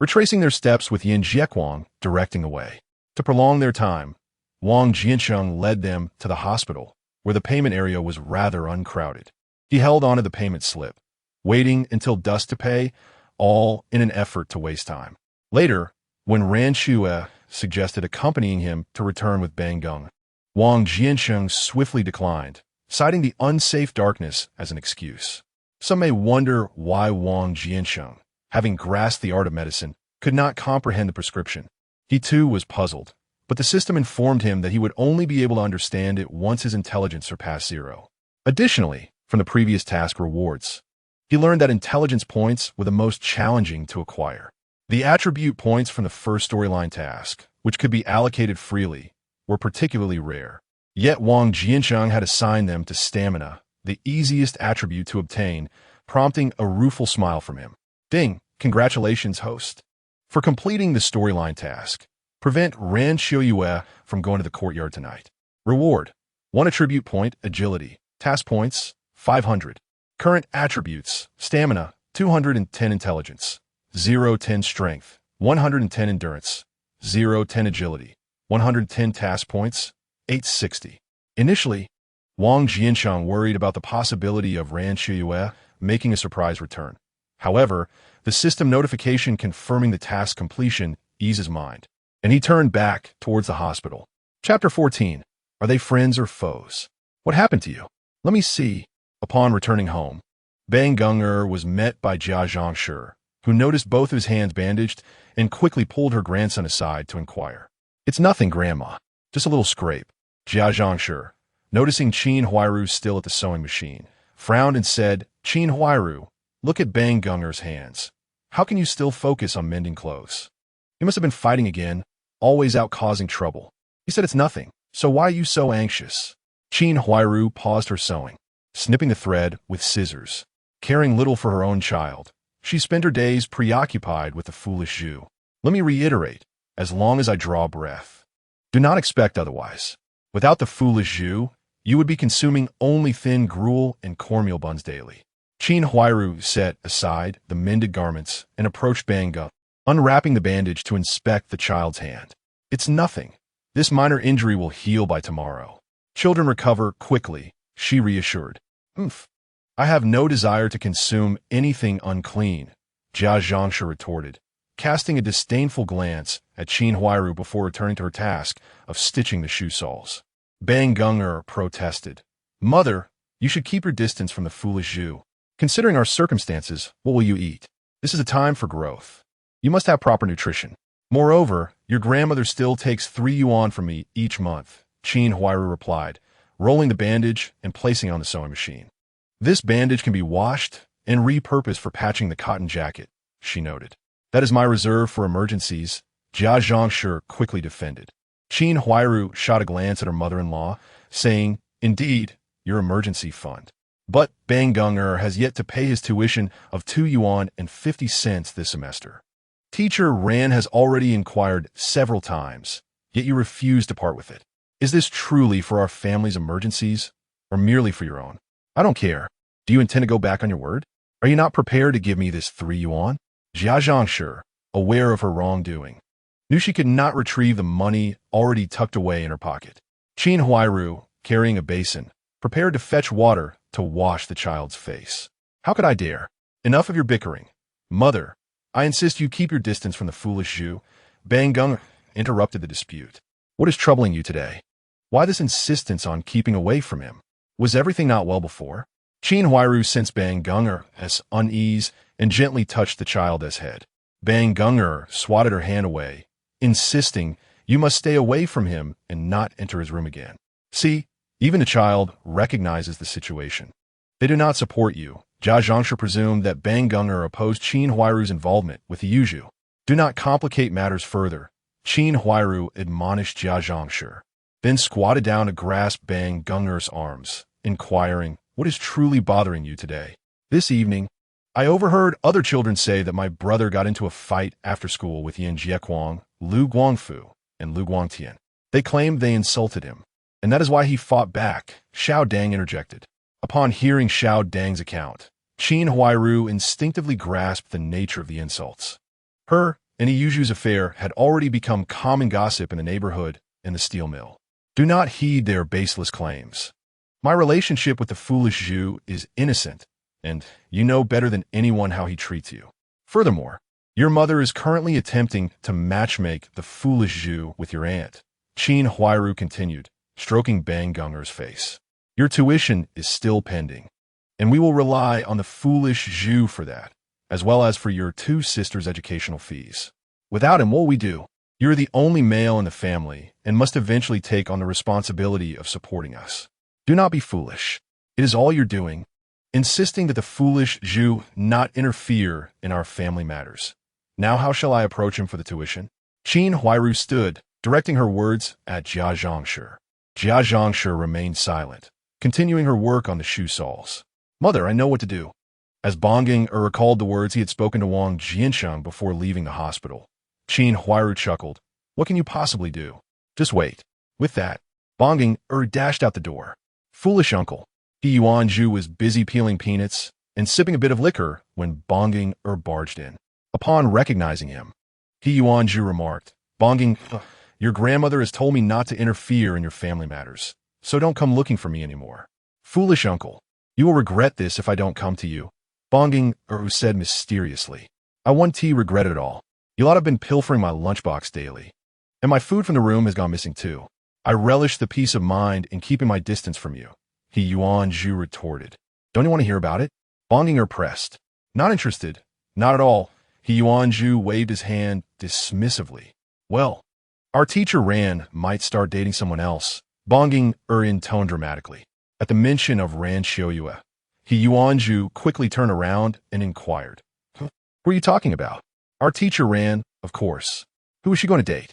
retracing their steps with Yan Jieguang directing the way. To prolong their time, Wang Jiancheng led them to the hospital, where the payment area was rather uncrowded. He held onto the payment slip, waiting until dusk to pay, all in an effort to waste time. Later, when Ran Qiuye suggested accompanying him to return with Bang Gung, Wang Jiancheng swiftly declined, citing the unsafe darkness as an excuse. Some may wonder why Wang Jiancheng, having grasped the art of medicine, could not comprehend the prescription. He too was puzzled, but the system informed him that he would only be able to understand it once his intelligence surpassed 0. Additionally, from the previous task rewards, he learned that intelligence points were the most challenging to acquire. The attribute points from the first storyline task, which could be allocated freely, were particularly rare. Yet Wang Jiancheng had assigned them to stamina, the easiest attribute to obtain, prompting a rueful smile from him. Ding! Congratulations, host. For completing the storyline task, prevent Ran Qiuye from going to the courtyard tonight. Reward: 1 attribute point, agility. Task points, 500. Current attributes: stamina, 210 intelligence, 010 strength, 110 endurance, 010 agility, 110 task points, 860. Initially, Wang Jiancheng worried about the possibility of Ran Qiuye making a surprise return. However, the system notification confirming the task completion eased his mind, and he turned back towards the hospital. Chapter 14. Are they friends or foes? What happened to you? Let me see. Upon returning home, Bang Gung was met by Jia Zhangshi, who noticed both of his hands bandaged and quickly pulled her grandson aside to inquire. It's nothing, Grandma. Just a little scrape. Jia Zhangshi, noticing Qin Huairu still at the sewing machine, frowned and said, Qin Huairu, look at Bang Gung's hands. How can you still focus on mending clothes? You must have been fighting again, always out causing trouble. He said it's nothing, so why are you so anxious? Qin Huairu paused her sewing, snipping the thread with scissors. Caring little for her own child, she spent her days preoccupied with the foolish Zhu. Let me reiterate, as long as I draw breath. Do not expect otherwise. Without the foolish Zhu, you would be consuming only thin gruel and cornmeal buns daily. Qin Huairu set aside the mended garments and approached Bang Gung, unwrapping the bandage to inspect the child's hand. It's nothing. This minor injury will heal by tomorrow. Children recover quickly, she reassured. I have no desire to consume anything unclean, Jia Zhangshi retorted, casting a disdainful glance at Qin Huairu before returning to her task of stitching the shoe soles. Bang Gung protested. Mother, you should keep your distance from the foolish Zhu. Considering our circumstances, what will you eat? This is a time for growth. You must have proper nutrition. Moreover, your grandmother still takes 3 yuan from me each month, Qin Huairu replied, rolling the bandage and placing it on the sewing machine. This bandage can be washed and repurposed for patching the cotton jacket, she noted. That is my reserve for emergencies, Jia Zhangshi quickly defended. Qin Huairu shot a glance at her mother-in-law, saying, Indeed, your emergency fund. But Bang Gung has yet to pay his tuition of 2 yuan and 50 cents this semester. Teacher Ran has already inquired several times, yet you refuse to part with it. Is this truly for our family's emergencies, or merely for your own? I don't care. Do you intend to go back on your word? Are you not prepared to give me this 3 yuan? Jia Zhangshi, aware of her wrongdoing, knew she could not retrieve the money already tucked away in her pocket. Qin Huairu, carrying a basin, prepared to fetch water to wash the child's face. How could I dare? Enough of your bickering. Mother, I insist you keep your distance from the foolish Zhu. Bang Gung interrupted the dispute. What is troubling you today? Why this insistence on keeping away from him? Was everything not well before? Qin Huairu sensed Bang Gung's unease and gently touched the child's head. Bang Gung swatted her hand away, insisting, You must stay away from him and not enter his room again. See, even the child recognizes the situation. They do not support you. Jia Zhangshi presumed that Bang Gung opposed Qin Huairu's involvement with the Yuzhu. Do not complicate matters further, Qin Huairu admonished Jia Zhangshi, then squatted down to grasp Bang Gung's arms, inquiring, What is truly bothering you today? This evening, I overheard other children say that my brother got into a fight after school with Yan Jieguang, Lu Guangfu, and Lu Guangtian. They claimed they insulted him. and that is why he fought back, Xiao Dang interjected. Upon hearing Xiao Dang's account, Qin Huairu instinctively grasped the nature of the insults. Her and Yuzhu's affair had already become common gossip in the neighborhood and the steel mill. Do not heed their baseless claims. My relationship with the foolish Zhu is innocent, and you know better than anyone how he treats you. Furthermore, your mother is currently attempting to matchmake the foolish Zhu with your aunt. Qin Huairu continued, stroking Bang Gunger's face. Your tuition is still pending, and we will rely on the foolish Zhu for that, as well as for your two sisters' educational fees. Without him, what will we do? You're the only male in the family and must eventually take on the responsibility of supporting us. Do not be foolish. It is all you're doing, insisting that the foolish Zhu not interfere in our family matters. Now how shall I approach him for the tuition? Qin Huairu stood, directing her words at Jia Zhangshi. Jia Zhangshi remained silent, continuing her work on the shoe soles. Mother, I know what to do. As Bongging recalled the words he had spoken to Wang Jiancheng before leaving the hospital, Qin Huairu chuckled. What can you possibly do? Just wait. With that, Bongging dashed out the door. Foolish uncle. He Yuanzhu was busy peeling peanuts and sipping a bit of liquor when Bongging barged in. Upon recognizing him, He Yuanzhu remarked, Bongging, your grandmother has told me not to interfere in your family matters, so don't come looking for me anymore. Foolish uncle. You will regret this if I don't come to you. Bongging said mysteriously. I won't regret it at all. You'll not have been pilfering my lunchbox daily. And my food from the room has gone missing too. I relish the peace of mind in keeping my distance from you. He Yuanzhu retorted. Don't you want to hear about it? Bongging pressed. Not interested. Not at all. He Yuanzhu waved his hand dismissively. Well, our teacher Ran might start dating someone else. Bongging intoned dramatically. At the mention of Ran Qiuye, He Yuanzhu quickly turned around and inquired. Who are you talking about? Our teacher Ran, of course. Who is she going to date?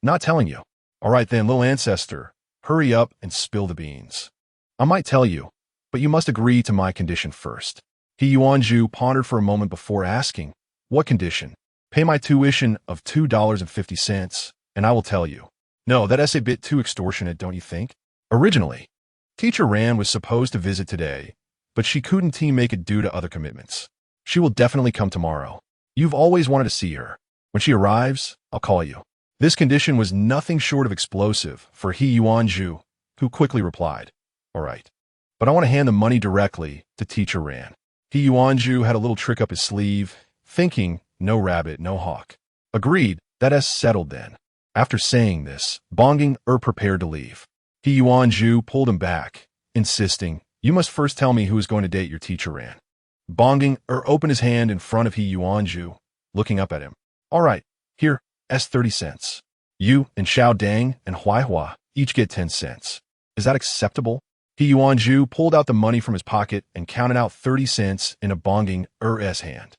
Not telling you. All right then, little ancestor, hurry up and spill the beans. I might tell you, but you must agree to my condition first. He Yuanzhu pondered for a moment before asking, what condition? Pay my tuition of $2.50, and I will tell you. No, that's a bit too extortionate, don't you think? Originally, Teacher Ran was supposed to visit today, but she couldn't make it due to other commitments. She will definitely come tomorrow. You've always wanted to see her. When she arrives, I'll call you. This condition was nothing short of explosive for He Yuanzhu, who quickly replied, all right, but I want to hand the money directly to Teacher Ran. He Yuanzhu had a little trick up his sleeve, thinking, no rabbit, no hawk. Agreed, that's settled then. After saying this, Bongging prepared to leave. He Yuanzhu pulled him back, insisting, you must first tell me who is going to date your teacher Ran. Bongging opened his hand in front of He Yuanzhu, looking up at him. All right, here, 30 cents. You and Xiao Dang and Huaihua each get 10 cents. Is that acceptable? He Yuanzhu pulled out the money from his pocket and counted out 30 cents in a Bongging-er's hand.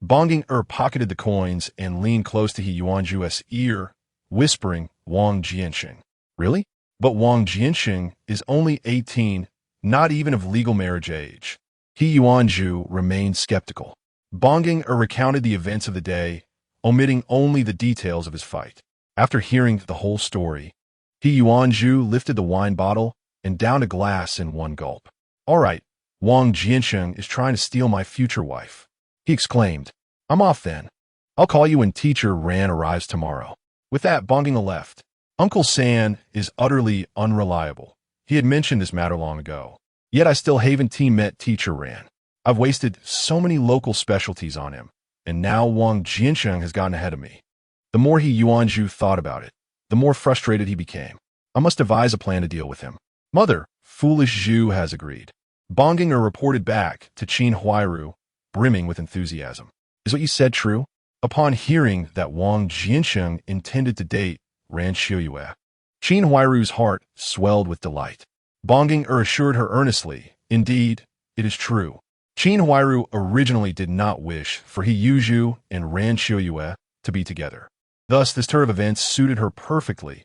Bongging pocketed the coins and leaned close to He Yuanzhu's ear, whispering, Wang Jiancheng. Really? But Wang Jiancheng is only 18, not even of legal marriage age. He Yuanzhu remained skeptical. Bongging recounted the events of the day, omitting only the details of his fight. After hearing the whole story, He Yuanzhu lifted the wine bottle and downed a glass in one gulp. All right, Wang Jiancheng is trying to steal my future wife. He exclaimed, I'm off then. I'll call you when Teacher Ran arrives tomorrow. With that, Bongging left. Uncle San is utterly unreliable. He had mentioned this matter long ago. Yet I still haven't met Teacher Ran. I've wasted so many local specialties on him, and now Wang Jiancheng has gotten ahead of me. The more He Yuanzhu thought about it, the more frustrated he became. I must devise a plan to deal with him. Mother, foolish Zhu has agreed. Bongging reported back to Qin Huairu, brimming with enthusiasm. Is what you said true? Upon hearing that Wang Jiancheng intended to date Ran Qiuye, Qin Huairu's heart swelled with delight. Bongging assured her earnestly, indeed, it is true. Qin Huairu originally did not wish for He Yuzhu and Ran Qiuye to be together. Thus, this turn of events suited her perfectly.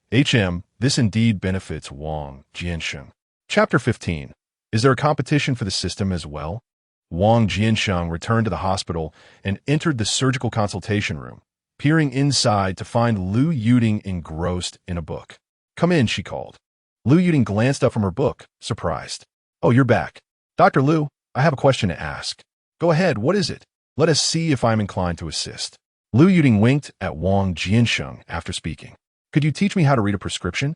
This indeed benefits Wang Jiancheng. Chapter 15. Is there a competition for the system as well? Wang Jiancheng returned to the hospital and entered the surgical consultation room, peering inside to find Lu Yuding engrossed in a book. Come in, she called. Lu Yuting glanced up from her book, surprised. Oh, you're back. Dr. Lu, I have a question to ask. Go ahead, what is it? Let us see if I'm inclined to assist. Lu Yuting winked at Wang Jiancheng after speaking. Could you teach me how to read a prescription?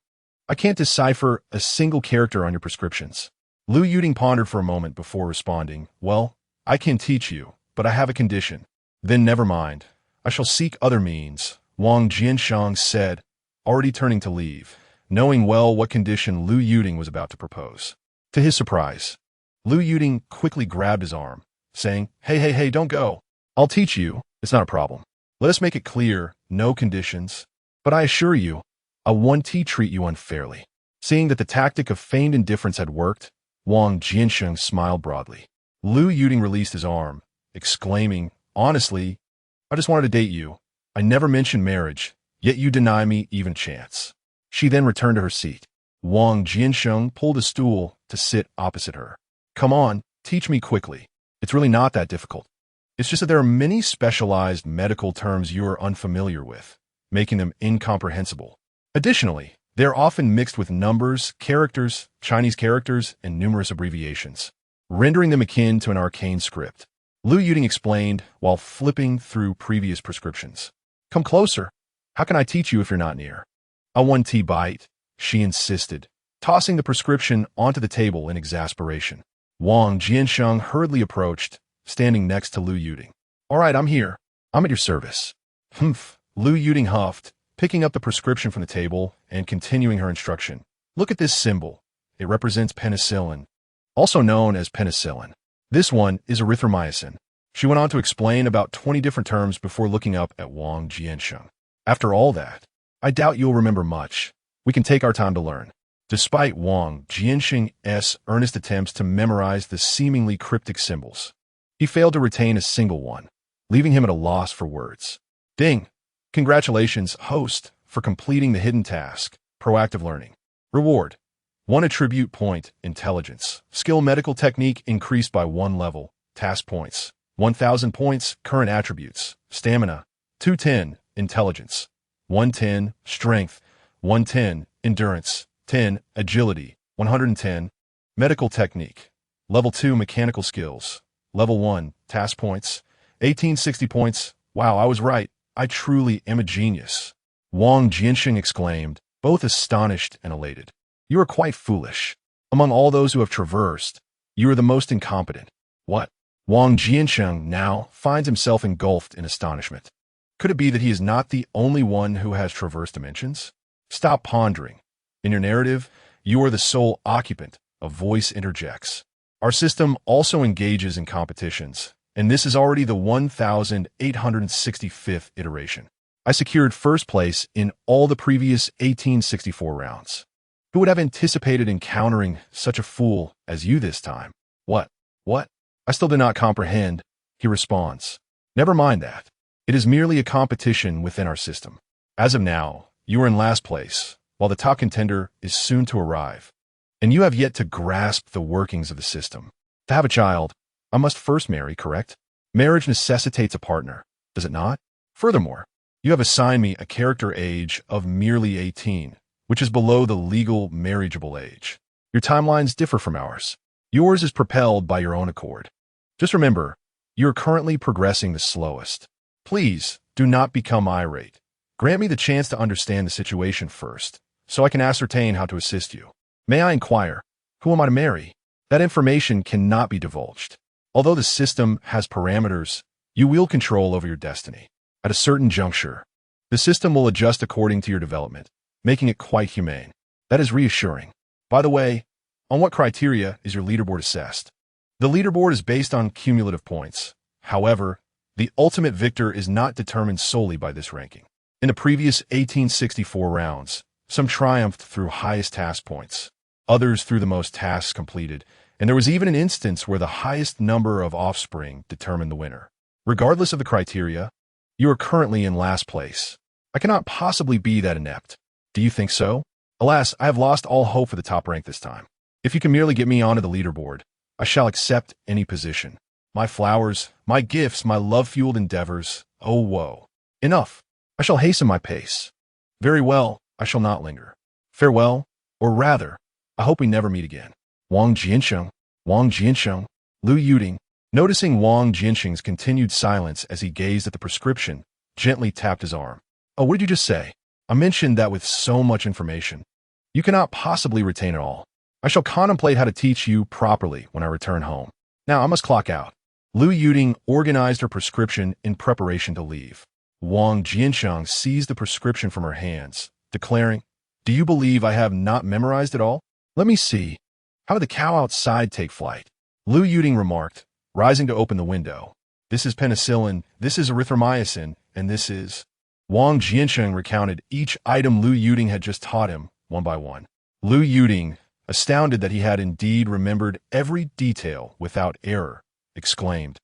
I can't decipher a single character on your prescriptions. Lu Yuting pondered for a moment before responding, Well, I can teach you, but I have a condition. Then never mind. I shall seek other means, Wang Jiancheng said, already turning to leave, knowing well what condition Lu Yuting was about to propose. To his surprise, Lu Yuting quickly grabbed his arm, saying, Hey, don't go. I'll teach you. It's not a problem. Let us make it clear, no conditions. But I assure you, I won't treat you unfairly. Seeing that the tactic of feigned indifference had worked, Wang Jiancheng smiled broadly. Lu Yuting released his arm, exclaiming, Honestly, I just wanted to date you. I never mentioned marriage, yet you deny me even chance. She then returned to her seat. Wang Jiancheng pulled a stool to sit opposite her. Come on, teach me quickly. It's really not that difficult. It's just that there are many specialized medical terms you are unfamiliar with, making them incomprehensible. Additionally, they are often mixed with numbers, characters, Chinese characters, and numerous abbreviations, rendering them akin to an arcane script. Lu Yuting explained while flipping through previous prescriptions. Come closer. How can I teach you if you're not near? I want tea bite, she insisted, tossing the prescription onto the table in exasperation. Wang Jiancheng hurriedly approached, standing next to Lu Yuting. All right, I'm here. I'm at your service. Humph, Lu Yuting huffed, picking up the prescription from the table and continuing her instruction. Look at this symbol. It represents penicillin, also known as penicillin. This one is erythromycin. She went on to explain about 20 different terms before looking up at Wang Jiancheng. After all that, I doubt you'll remember much. We can take our time to learn. Despite Wang Jiancheng's earnest attempts to memorize the seemingly cryptic symbols, he failed to retain a single one, leaving him at a loss for words. Ding! Congratulations, host, for completing the hidden task, proactive learning. Reward: 1 attribute point, intelligence. Skill medical technique increased by 1 level. Task points: 1,000 points, current attributes. Stamina: 210, intelligence. 110, strength. 110, endurance. 10, agility. 110, medical technique. Level 2, mechanical skills. Level 1, task points. 1860 points. Wow, I was right. I truly am a genius. Wang Jiancheng exclaimed, both astonished and elated. You are quite foolish. Among all those who have traversed, you are the most incompetent. What? Wang Jiancheng now finds himself engulfed in astonishment. Could it be that he is not the only one who has traversed dimensions? Stop pondering. In your narrative, you are the sole occupant, a voice interjects. Our system also engages in competitions, and this is already the 1,865th iteration. I secured first place in all the previous 1864 rounds. Who would have anticipated encountering such a fool as you this time? What? I still do not comprehend, he responds. Never mind that. It is merely a competition within our system. As of now, you are in last place, while the top contender is soon to arrive. And you have yet to grasp the workings of the system. To have a child, I must first marry, correct? Marriage necessitates a partner, does it not? Furthermore, you have assigned me a character age of merely 18, which is below the legal marriageable age. Your timelines differ from ours. Yours is propelled by your own accord. Just remember, you are currently progressing the slowest. Please, do not become irate. Grant me the chance to understand the situation first, so I can ascertain how to assist you. May I inquire, who am I to marry? That information cannot be divulged. Although the system has parameters, you wield control over your destiny. At a certain juncture, the system will adjust according to your development, making it quite humane. That is reassuring. By the way, on what criteria is your leaderboard assessed? The leaderboard is based on cumulative points. However, the ultimate victor is not determined solely by this ranking. In the previous 1864 rounds, some triumphed through highest task points, others through the most tasks completed, and there was even an instance where the highest number of offspring determined the winner. Regardless of the criteria, you are currently in last place. I cannot possibly be that inept. Do you think so? Alas, I have lost all hope for the top rank this time. If you can merely get me onto the leaderboard, I shall accept any position. My flowers, my gifts, my love-fueled endeavors, oh woe. Enough. I shall hasten my pace. Very well, I shall not linger. Farewell, Or rather, I hope we never meet again. Wang Jiancheng, Wang Jiancheng, Lu Yuding, noticing Wang Jiancheng's continued silence as he gazed at the prescription, gently tapped his arm. Oh, what did you just say? I mentioned that with so much information. You cannot possibly retain it all. I shall contemplate how to teach you properly when I return home. Now I must clock out. Lu Yuding organized her prescription in preparation to leave. Wang Jiancheng seized the prescription from her hands, declaring, Do you believe I have not memorized it all? Let me see. How did the cow outside take flight? Lu Yuding remarked, rising to open the window. This is penicillin, this is erythromycin, and this is... Wang Jiancheng recounted each item Lu Yuding had just taught him, one by one. Lu Yuding, astounded that he had indeed remembered every detail without error, exclaimed,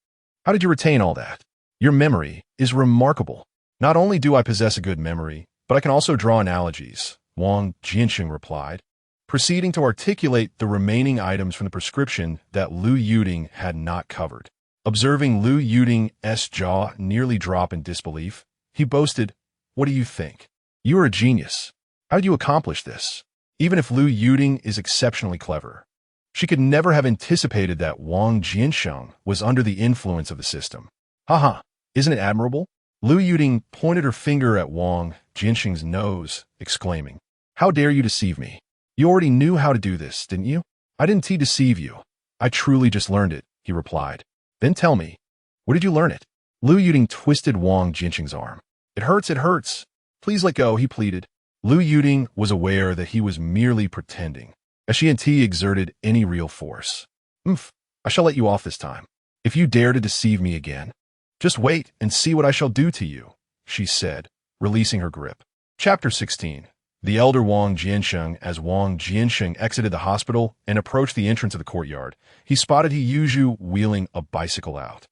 How did you retain all that? Your memory is remarkable. Not only do I possess a good memory, but I can also draw analogies, Wang Jiancheng replied, proceeding to articulate the remaining items from the prescription that Lu Yuding had not covered. Observing Lu Yuding's jaw nearly drop in disbelief, he boasted, What do you think? You are a genius. How did you accomplish this? Even if Lu Yuding is exceptionally clever, she could never have anticipated that Wang Jiancheng was under the influence of the system. Haha, isn't it admirable? Lu Yuding pointed her finger at Wang Jiancheng's nose, exclaiming, How dare you deceive me? You already knew how to do this, didn't you? I didn't deceive you. I truly just learned it, he replied. Then tell me, where did you learn it? Lu Yuding twisted Wang Jiancheng's arm. It hurts, it hurts. Please let go, he pleaded. Lu Yuding was aware that he was merely pretending, as she and T exerted any real force. I shall let you off this time. If you dare to deceive me again, just wait and see what I shall do to you, she said, releasing her grip. Chapter 16. The elder Wang Jiancheng. As Wang Jiancheng exited the hospital and approached the entrance of the courtyard, he spotted Siheyuan wheeling a bicycle out.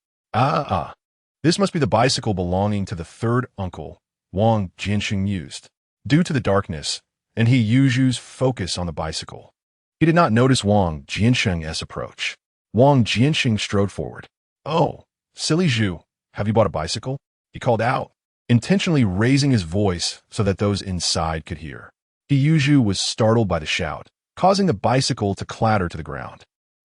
This must be the bicycle belonging to the third uncle, Wang Jiancheng mused. Due to the darkness and Siheyuan's focus on the bicycle, he did not notice Wang Jiancheng's approach. Wang Jiancheng strode forward. Oh, silly Zhu, have you bought a bicycle? He called out, intentionally raising his voice so that those inside could hear. Siheyuan was startled by the shout, causing the bicycle to clatter to the ground.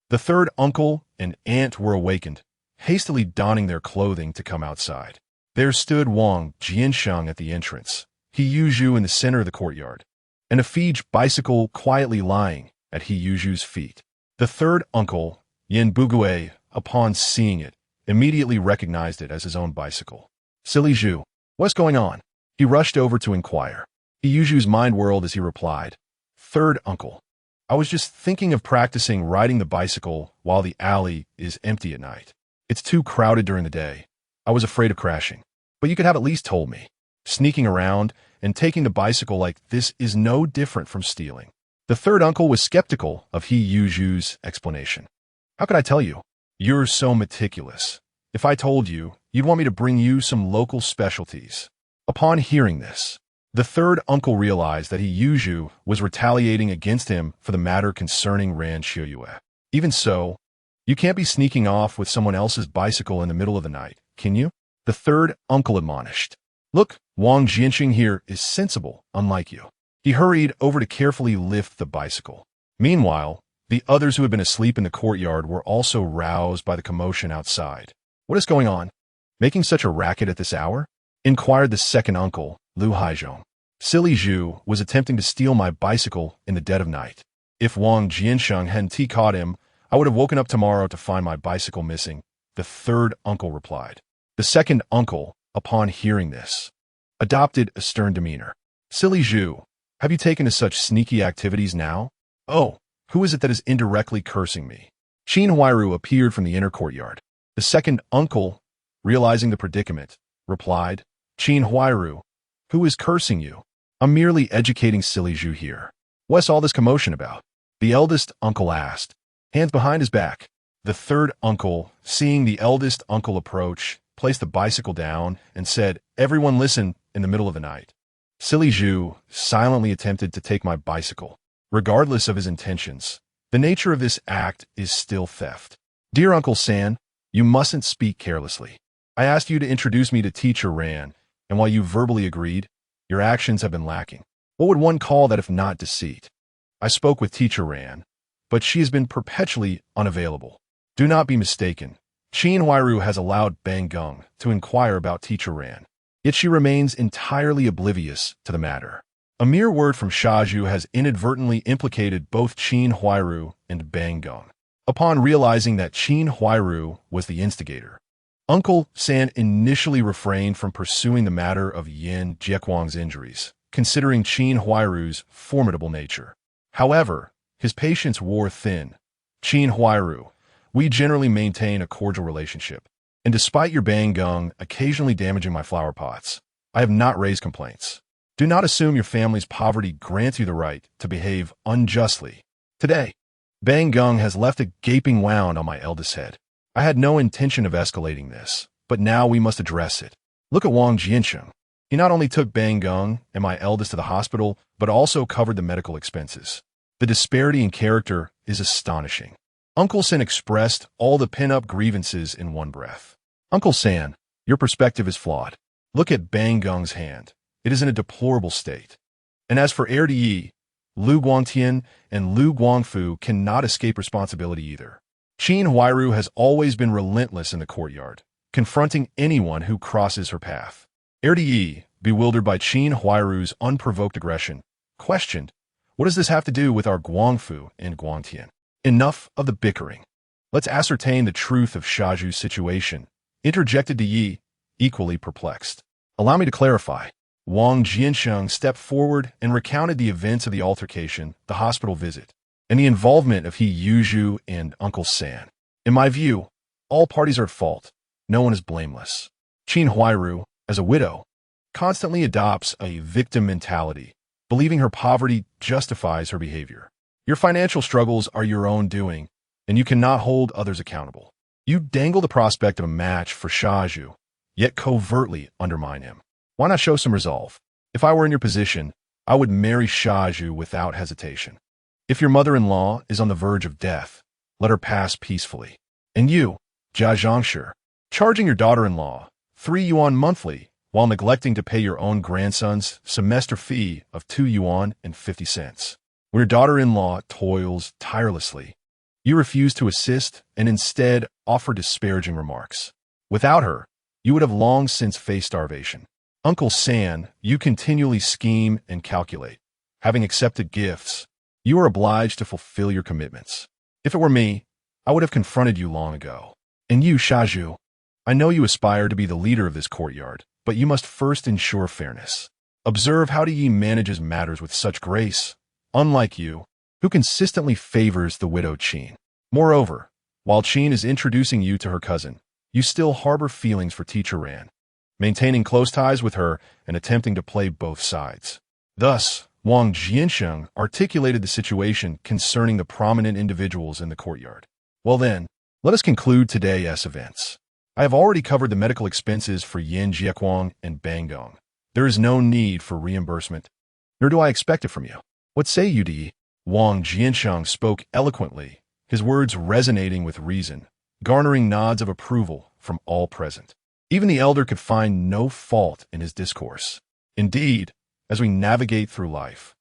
The third uncle and aunt were awakened, hastily donning their clothing to come outside. There stood Wang Jiancheng at the entrance, Siheyuan in the center of the courtyard, and a Fiji bicycle quietly lying at Siheyuan's feet. The third uncle, Ran Qiuye, upon seeing it, immediately recognized it as his own bicycle. Silly Zhu, what's going on? He rushed over to inquire. Siheyuan's mind whirled as he replied, Third uncle, I was just thinking of practicing riding the bicycle while the alley is empty at night. It's too crowded during the day. I was afraid of crashing. But you could have at least told me. Sneaking around and taking the bicycle like this is no different from stealing. The third uncle was skeptical of Siheyuan's explanation. How could I tell you? You're so meticulous. If I told you, you'd want me to bring you some local specialties. Upon hearing this, the third uncle realized that Siheyuan was retaliating against him for the matter concerning Ran Qiuye. Even so, you can't be sneaking off with someone else's bicycle in the middle of the night, can you? The third uncle admonished. Look, Wang Jiancheng here is sensible, unlike you. He hurried over to carefully lift the bicycle. Meanwhile, the others who had been asleep in the courtyard were also roused by the commotion outside. What is going on? Making such a racket at this hour? Inquired the second uncle, Lu Haizhong. Silly Zhu was attempting to steal my bicycle in the dead of night. If Wang Jiancheng hadn't caught him, I would have woken up tomorrow to find my bicycle missing, the third uncle replied. The second uncle, upon hearing this, adopted a stern demeanor. Silly Zhu, have you taken to such sneaky activities now? Oh, who is it that is indirectly cursing me? Qin Huairu appeared from the inner courtyard. The second uncle, realizing the predicament, replied, Qin Huairu, who is cursing you? I'm merely educating Silly Zhu here. What's all this commotion about? The eldest uncle asked, hands behind his back. The third uncle, seeing the eldest uncle approach, placed the bicycle down and said, Everyone listen in the middle of the night. Silly Zhu silently attempted to take my bicycle. Regardless of his intentions, the nature of this act is still theft. Dear Uncle San, you mustn't speak carelessly. I asked you to introduce me to Teacher Ran, and while you verbally agreed, your actions have been lacking. What would one call that if not deceit? I spoke with teacher Ran, but she has been perpetually unavailable. Do not be mistaken. Qin Huairu has allowed Bang Geng to inquire about teacher Ran, yet she remains entirely oblivious to the matter. A mere word from Shaju has inadvertently implicated both Qin Huairu and Bang Geng. Upon realizing that Qin Huairu was the instigator, Uncle San initially refrained from pursuing the matter of Yan Jiequang's injuries, considering Qin Huairu's formidable nature. However, his patience wore thin. Qin Huairu, we generally maintain a cordial relationship, and despite your Bang Geng occasionally damaging my flower pots, I have not raised complaints. Do not assume your family's poverty grants you the right to behave unjustly. Today, Bang Geng has left a gaping wound on my eldest head. I had no intention of escalating this, but now we must address it. Look at Wang Jiancheng. He not only took Bang Geng and my eldest to the hospital, but also covered the medical expenses. The disparity in character is astonishing. Uncle San expressed all the pent-up grievances in one breath. Uncle San, your perspective is flawed. Look at Bang Geng's hand. It is in a deplorable state. And as for heir to Yi, Lu Guangtian and Lu Guangfu cannot escape responsibility either. Qin Huairu has always been relentless in the courtyard, confronting anyone who crosses her path. Heir to Yi, bewildered by Qin Huairu's unprovoked aggression, questioned, what does this have to do with our Guangfu and Guangtian? Enough of the bickering. Let's ascertain the truth of Shaju's situation, interjected to Yi, equally perplexed. Allow me to clarify. Wang Jiancheng stepped forward and recounted the events of the altercation, the hospital visit, and the involvement of He Yuzhu and Uncle San. In my view, all parties are at fault. No one is blameless. Qin Huairu, as a widow, constantly adopts a victim mentality, believing her poverty justifies her behavior. Your financial struggles are your own doing, and you cannot hold others accountable. You dangle the prospect of a match for Shaju, yet covertly undermine him. Why not show some resolve? If I were in your position, I would marry Shaju without hesitation. If your mother-in-law is on the verge of death, let her pass peacefully. And you, Jia Zhangshi, charging your daughter-in-law 3 yuan monthly while neglecting to pay your own grandson's semester fee of 2 yuan and 50 cents. When your daughter-in-law toils tirelessly, you refuse to assist and instead offer disparaging remarks. Without her, you would have long since faced starvation. Uncle San, you continually scheme and calculate. Having accepted gifts, you are obliged to fulfill your commitments. If it were me, I would have confronted you long ago. And you, Shaju, I know you aspire to be the leader of this courtyard, but you must first ensure fairness. Observe how Yi manages matters with such grace, unlike you, who consistently favors the widow Qin. Moreover, while Qin is introducing you to her cousin, you still harbor feelings for teacher Ran, maintaining close ties with her and attempting to play both sides. Thus, Wang Jiancheng articulated the situation concerning the prominent individuals in the courtyard. Well then, let us conclude today's events. I have already covered the medical expenses for Yan Jiequang and Bang Geng. There is no need for reimbursement, nor do I expect it from you. What say you, Di? Wang Jiancheng spoke eloquently, his words resonating with reason, garnering nods of approval from all present. Even the elder could find no fault in his discourse. Indeed, as we navigate through life,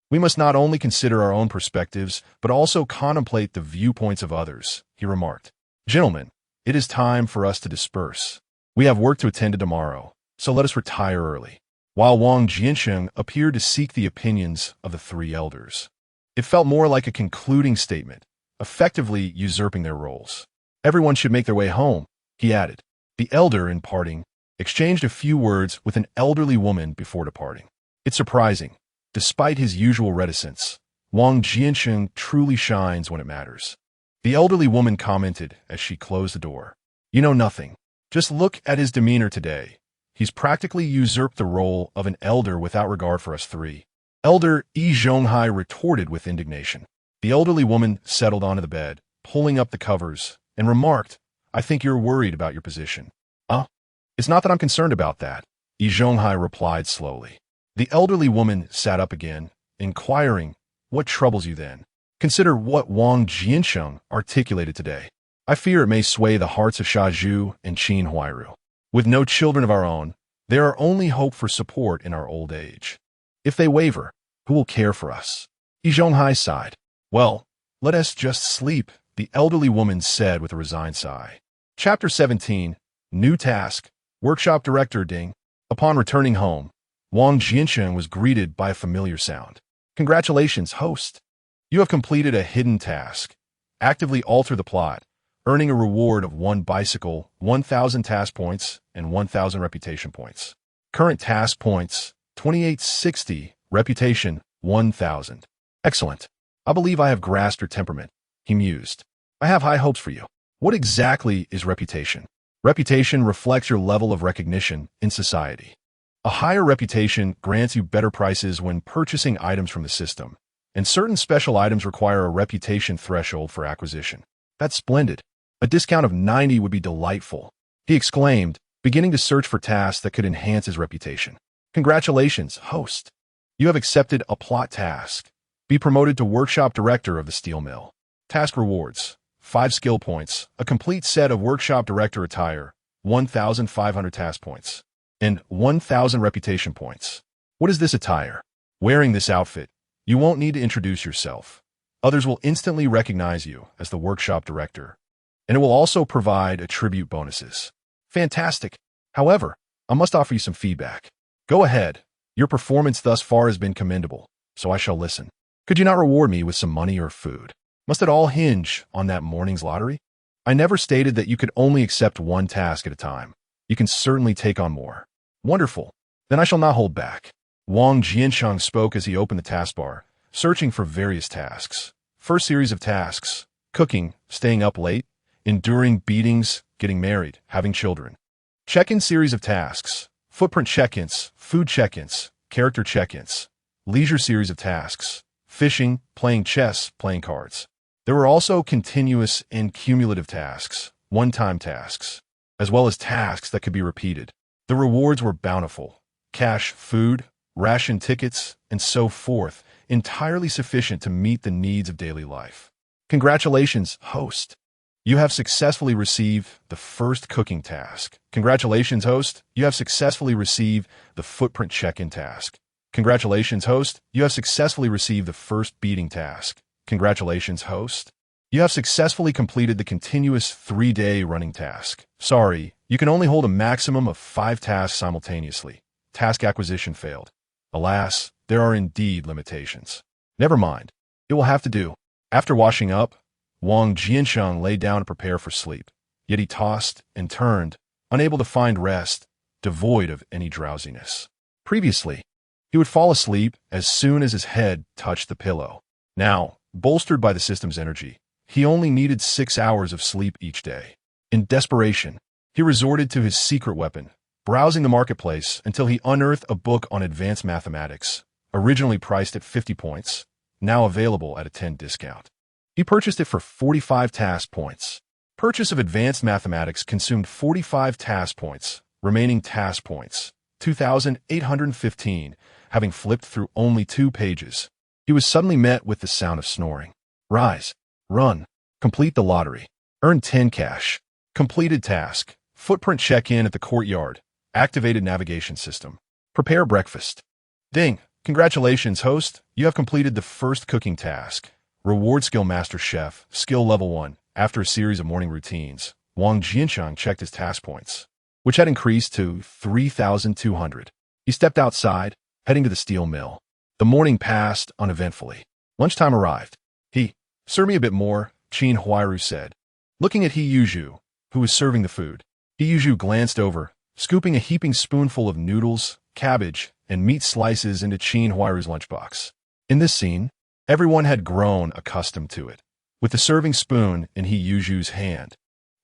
we must not only consider our own perspectives, but also contemplate the viewpoints of others, he remarked. Gentlemen, it is time for us to disperse. We have work to attend to tomorrow, so let us retire early. While Wang Jiancheng appeared to seek the opinions of the 3 elders, it felt more like a concluding statement, effectively usurping their roles. Everyone should make their way home, he added. The elder, in parting, exchanged a few words with an elderly woman before departing. It's surprising. Despite his usual reticence, Wang Jiancheng truly shines when it matters. The elderly woman commented as she closed the door. You know nothing. Just look at his demeanor today. He's practically usurped the role of an elder without regard for us 3. Elder Yi Zhonghai retorted with indignation. The elderly woman settled onto the bed, pulling up the covers, and remarked, I think you're worried about your position. It's not that I'm concerned about that, Yi Zhonghai replied slowly. The elderly woman sat up again, inquiring, what troubles you then? Consider what Wang Jiancheng articulated today. I fear it may sway the hearts of Shaju and Qin Huairu. With no children of our own, there are only hope for support in our old age. If they waver, who will care for us? Yi Zhonghai sighed. Well, let us just sleep, the elderly woman said with a resigned sigh. Chapter 17, New Task, Workshop Director Ding. Upon returning home, Wang Jiancheng was greeted by a familiar sound. Congratulations, host. You have completed a hidden task. Actively alter the plot, earning a reward of 1 bicycle, 1,000 task points, and 1,000 reputation points. Current task points, 2860, reputation, 1,000. Excellent. I believe I have grasped your temperament, he mused. I have high hopes for you. What exactly is reputation? Reputation reflects your level of recognition in society. A higher reputation grants you better prices when purchasing items from the system, and certain special items require a reputation threshold for acquisition. That's splendid. A discount of 90 would be delightful, he exclaimed, beginning to search for tasks that could enhance his reputation. Congratulations, host. You have accepted a plot task. Be promoted to Workshop Director of the Steel Mill. Task rewards, 5 skill points, a complete set of Workshop Director attire, 1,500 task points, and 1,000 reputation points. What is this attire? Wearing this outfit, you won't need to introduce yourself. Others will instantly recognize you as the Workshop Director, and it will also provide attribute bonuses. Fantastic. However, I must offer you some feedback. Go ahead. Your performance thus far has been commendable, so I shall listen. Could you not reward me with some money or food? Must it all hinge on that morning's lottery? I never stated that you could only accept 1 task at a time. You can certainly take on more. Wonderful. Then I shall not hold back. Wang Jiancheng spoke as he opened the taskbar, searching for various tasks. First series of tasks: cooking, staying up late, enduring beatings, getting married, having children. Check-in series of tasks: footprint check-ins, food check-ins, character check-ins. Leisure series of tasks: fishing, playing chess, playing cards. There were also continuous and cumulative tasks, one-time tasks, as well as tasks that could be repeated. The rewards were bountiful: cash, food, ration tickets, and so forth, entirely sufficient to meet the needs of daily life. Congratulations, host. You have successfully received the first cooking task. Congratulations, host. You have successfully received the footprint check-in task. Congratulations, host. You have successfully received the first beating task. Congratulations, host. You have successfully completed the continuous 3-day running task. Sorry, you can only hold a maximum of 5 tasks simultaneously. Task acquisition failed. Alas, there are indeed limitations. Never mind. It will have to do. After washing up, Wang Jiancheng lay down to prepare for sleep. Yet he tossed and turned, unable to find rest, devoid of any drowsiness. Previously, he would fall asleep as soon as his head touched the pillow. Now, bolstered by the system's energy, he only needed 6 hours of sleep each day. In desperation, he resorted to his secret weapon, browsing the marketplace until he unearthed a book on advanced mathematics, originally priced at 50 points, now available at a 10 discount. He purchased it for 45 task points. Purchase of advanced mathematics consumed 45 task points, remaining task points, 2,815, having flipped through only 2 pages. He was suddenly met with the sound of snoring. Rise, run, complete the lottery, earn 10 cash. Completed task, footprint check-in at the courtyard, activated navigation system. Prepare breakfast. Ding, congratulations, host. You have completed the first cooking task. Reward skill master chef, skill level 1. After a series of morning routines, Wang Jiancheng checked his task points, which had increased to 3,200. He stepped outside, heading to the steel mill. The morning passed uneventfully. Lunchtime arrived. Serve me a bit more, Qin Huairu said. Looking at He Yuzhu, who was serving the food, He Yuzhu glanced over, scooping a heaping spoonful of noodles, cabbage, and meat slices into Qin Huairu's lunchbox. In this scene, everyone had grown accustomed to it, with the serving spoon in He Yuzhu's hand.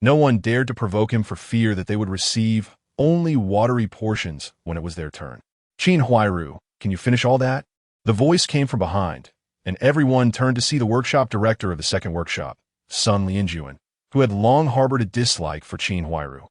No one dared to provoke him for fear that they would receive only watery portions when it was their turn. Qin Huairu, can you finish all that? The voice came from behind, and everyone turned to see the workshop director of the second workshop, Sun Lianjuan, who had long harbored a dislike for Qin Huairu.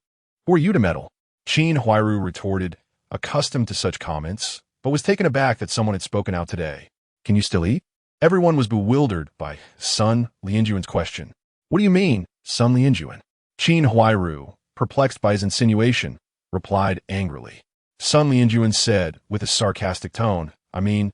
Who are you to meddle? Qin Huairu retorted, accustomed to such comments, but was taken aback that someone had spoken out today. Can you still eat? Everyone was bewildered by Sun Lianjuan's question. What do you mean, Sun Lianjuan? Qin Huairu, perplexed by his insinuation, replied angrily. Sun Lianjuan said, with a sarcastic tone, I mean,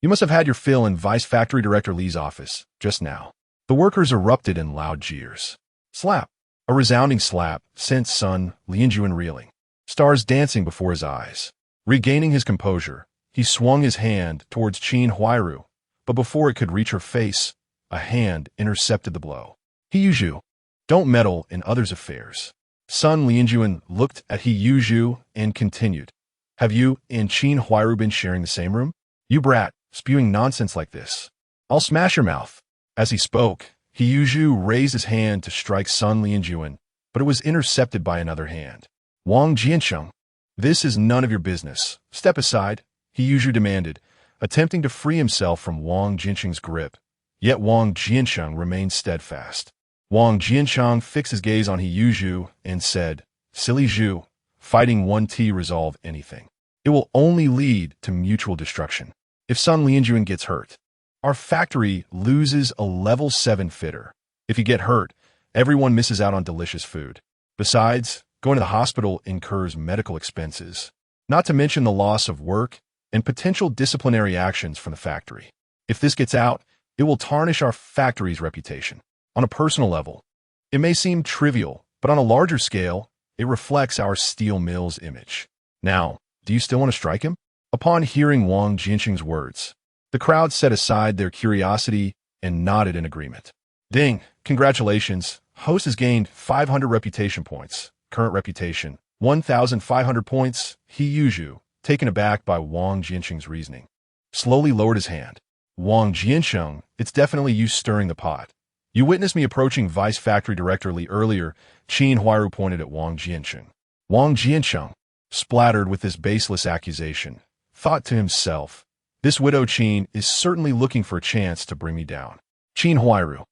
You must have had your fill in Vice Factory Director Li's office just now. The workers erupted in loud jeers. Slap. A resounding slap sent Sun Lianjuan reeling, stars dancing before his eyes. Regaining his composure, he swung his hand towards Qin Huairu, but before it could reach her face, a hand intercepted the blow. He Yuzhu, don't meddle in others' affairs. Sun Lianjuan looked at He Yuzhu and continued. Have you and Qin Huairu been sharing the same room? You brat, spewing nonsense like this. I'll smash your mouth. As he spoke, He Yuzhu raised his hand to strike Sun Lianjuan, but it was intercepted by another hand. Wang Jiancheng, this is none of your business. Step aside, He Yuzhu demanded, attempting to free himself from Wang Jiancheng's grip. Yet Wang Jiancheng remained steadfast. Wang Jiancheng fixed his gaze on He Yuzhu and said, Silly Zhu, fighting won't resolve anything. It will only lead to mutual destruction. If Sun Lianjuan gets hurt, our factory loses a level 7 fitter. If you get hurt, everyone misses out on delicious food. Besides, going to the hospital incurs medical expenses, not to mention the loss of work and potential disciplinary actions from the factory. If this gets out, it will tarnish our factory's reputation. On a personal level, it may seem trivial, but on a larger scale, it reflects our steel mill's image. Now, do you still want to strike him? Upon hearing Wang Jiancheng's words, the crowd set aside their curiosity and nodded in agreement. Ding, congratulations. Host has gained 500 reputation points. Current reputation, 1,500 points. He Yuzhu, taken aback by Wang Jiancheng's reasoning, slowly lowered his hand. Wang Jiancheng, it's definitely you stirring the pot. You witnessed me approaching Vice Factory Director Li earlier. Qin Huairu pointed at Wang Jiancheng. Wang Jiancheng, splattered with this baseless accusation, thought to himself, this widow Qin is certainly looking for a chance to bring me down. Qin Huairu,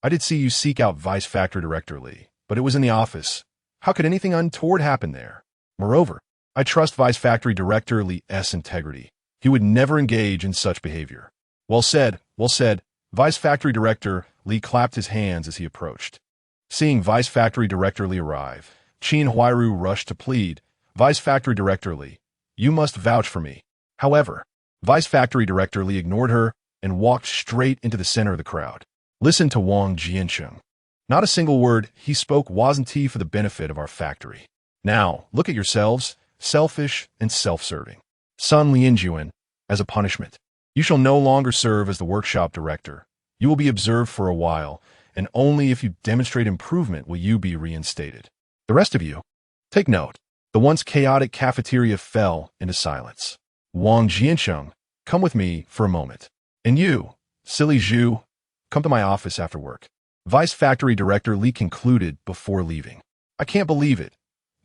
I did see you seek out Vice Factory Director Li, but it was in the office. How could anything untoward happen there? Moreover, I trust Vice Factory Director Li's integrity. He would never engage in such behavior. Well said, well said. Vice Factory Director Li clapped his hands as he approached. Seeing Vice Factory Director Li arrive, Qin Huairu rushed to plead, Vice Factory Director Li, you must vouch for me. However, Vice Factory Director Li ignored her and walked straight into the center of the crowd. Listen to Wang Jiancheng. Not a single word he spoke wasn't for the benefit of our factory. Now, look at yourselves, selfish and self-serving. Sun Lianjuan, as a punishment, you shall no longer serve as the workshop director. You will be observed for a while, and only if you demonstrate improvement will you be reinstated. The rest of you, take note. The once chaotic cafeteria fell into silence. Wang Jiancheng, come with me for a moment. And you, silly Zhu, come to my office after work. Vice Factory Director Li concluded before leaving. I can't believe it.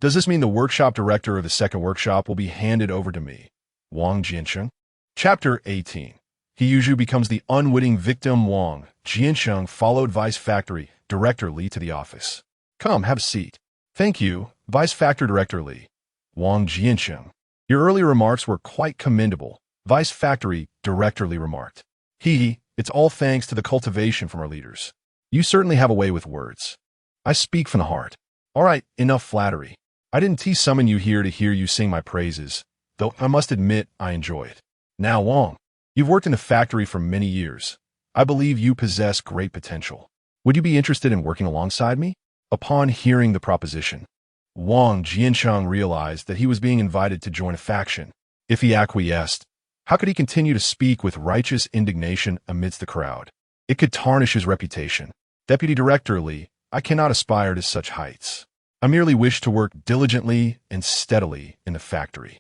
Does this mean the workshop director of the second workshop will be handed over to me? Wang Jiancheng. Chapter 18. He Yuzhu becomes the unwitting victim. Wang Jiancheng followed Vice Factory Director Li to the office. Come, have a seat. Thank you, Vice Factory Director Li. Wang Jiancheng. Your earlier remarks were quite commendable, Vice Factory Director Li remarked. It's all thanks to the cultivation from our leaders. You certainly have a way with words. I speak from the heart. All right, enough flattery. I didn't summon you here to hear you sing my praises, though I must admit I enjoy it. Now, Wang, you've worked in the factory for many years. I believe you possess great potential. Would you be interested in working alongside me? Upon hearing the proposition, Wang Jiancheng realized that he was being invited to join a faction. If he acquiesced, how could he continue to speak with righteous indignation amidst the crowd? It could tarnish his reputation. Deputy Director Li, I cannot aspire to such heights. I merely wish to work diligently and steadily in the factory.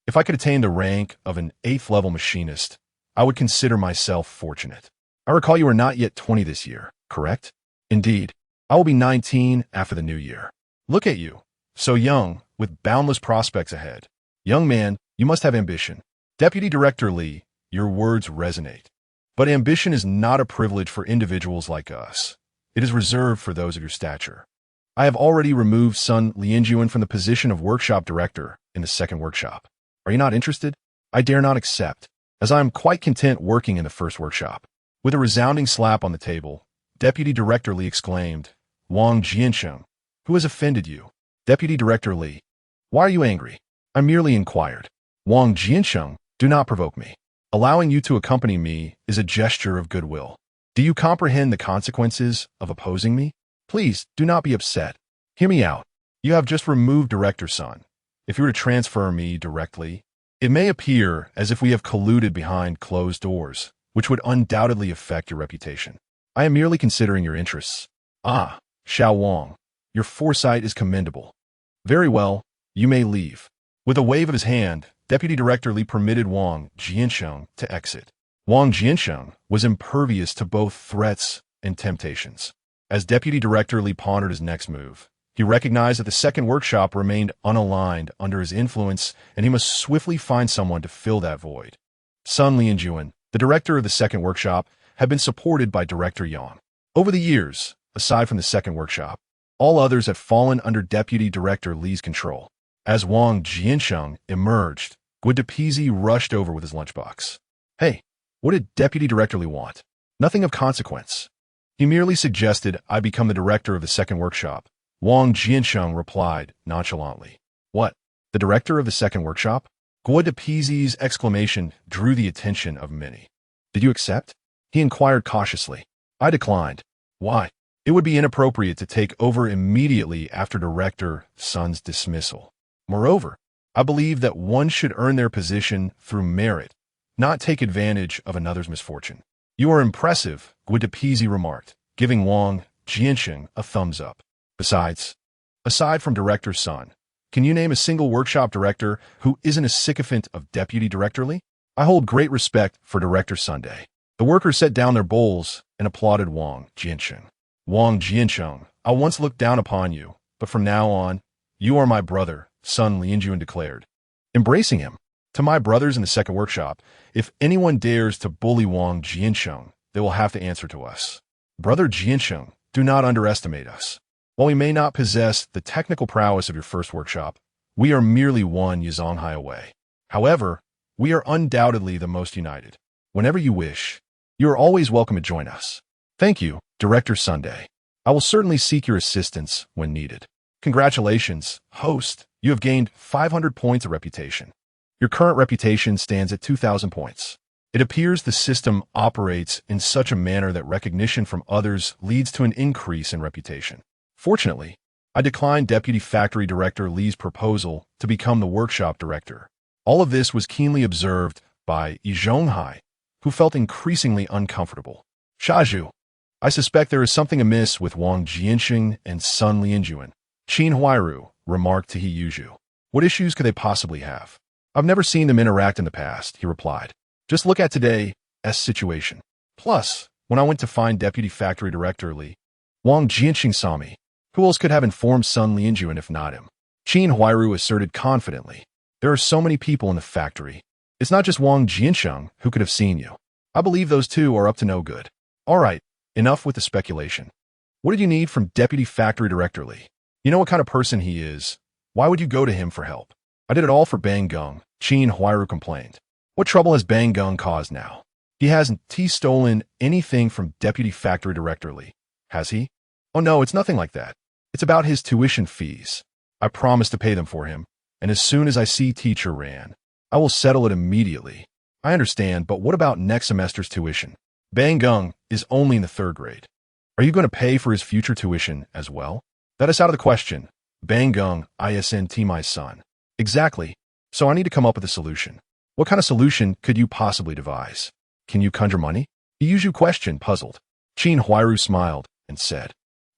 If I could attain the rank of an 8th-level machinist, I would consider myself fortunate. I recall you are not yet 20 this year, correct? Indeed, I will be 19 after the new year. Look at you, so young, with boundless prospects ahead. Young man, you must have ambition. Deputy Director Li, your words resonate. But ambition is not a privilege for individuals like us. It is reserved for those of your stature. I have already removed Sun Lianjuan from the position of workshop director in the second workshop. Are you not interested? I dare not accept, as I am quite content working in the first workshop. With a resounding slap on the table, Deputy Director Li exclaimed, Wang Jiancheng, who has offended you? Deputy Director Li, why are you angry? I merely inquired. Wang Jiancheng, do not provoke me. Allowing you to accompany me is a gesture of goodwill. Do you comprehend the consequences of opposing me? Please, do not be upset. Hear me out. You have just removed Director Sun. If you were to transfer me directly, it may appear as if we have colluded behind closed doors, which would undoubtedly affect your reputation. I am merely considering your interests. Ah, Xiao Wang, your foresight is commendable. Very well, you may leave. With a wave of his hand, Deputy Director Li permitted Wang Jiancheng to exit. Wang Jiancheng was impervious to both threats and temptations. As Deputy Director Li pondered his next move, he recognized that the second workshop remained unaligned under his influence, and he must swiftly find someone to fill that void. Sun Lianjuan, the director of the second workshop, had been supported by Director Yang. Over the years, aside from the second workshop, all others had fallen under Deputy Director Li's control. As Wang Jiancheng emerged, Guadapisi rushed over with his lunchbox. Hey, what did Deputy Director Li want? Nothing of consequence. He merely suggested I become the director of the second workshop. Wang Jiancheng replied nonchalantly. What? The director of the second workshop? Guadapisi's exclamation drew the attention of many. Did you accept? He inquired cautiously. I declined. Why? It would be inappropriate to take over immediately after Director Sun's dismissal. Moreover, I believe that one should earn their position through merit, not take advantage of another's misfortune. You are impressive, Guadapisi remarked, giving Wang Jiancheng a thumbs up. Besides, aside from Director Sun, can you name a single workshop director who isn't a sycophant of Deputy Director Li? I hold great respect for Director Sunday. The workers set down their bowls and applauded Wang Jiancheng. Wang Jiancheng, I once looked down upon you, but from now on, you are my brother, Sun Lianjuan declared, embracing him. To my brothers in the second workshop, if anyone dares to bully Wang Jiancheng, they will have to answer to us. Brother Jiancheng, do not underestimate us. While we may not possess the technical prowess of your first workshop, we are merely one Yazonghai away. However, we are undoubtedly the most united. Whenever you wish, you are always welcome to join us. Thank you, Director Sunday. I will certainly seek your assistance when needed. Congratulations, host. You have gained 500 points of reputation. Your current reputation stands at 2,000 points. It appears the system operates in such a manner that recognition from others leads to an increase in reputation. Fortunately, I declined Deputy Factory Director Li's proposal to become the workshop director. All of this was keenly observed by Yazonghai, who felt increasingly uncomfortable. Shaju, I suspect there is something amiss with Wang Jiancheng and Sun Lianjuan. Qin Huairu remarked to Heyuju. What issues could they possibly have? I've never seen them interact in the past, he replied. Just look at today's situation. Plus, when I went to find Deputy Factory Director Li, Wang Jiancheng saw me. Who else could have informed Sun Lianjuan if not him? Qin Huairu asserted confidently. There are so many people in the factory. It's not just Wang Jiancheng who could have seen you. I believe those two are up to no good. All right, enough with the speculation. What did you need from Deputy Factory Director Li? You know what kind of person he is. Why would you go to him for help? I did it all for Bang Gung, Qin Huairu complained. What trouble has Bang Gung caused now? He hasn't stolen anything from Deputy Factory Director Li, has he? Oh no, it's nothing like that. It's about his tuition fees. I promised to pay them for him, and as soon as I see Teacher Ran, I will settle it immediately. I understand, but what about next semester's tuition? Bang Gung is only in the 3rd grade. Are you going to pay for his future tuition as well? That is out of the question. Bang Gung, isn't my son. Exactly. So I need to come up with a solution. What kind of solution could you possibly devise? Can you conjure money? Yushu questioned, puzzled. Qin Huairu smiled and said,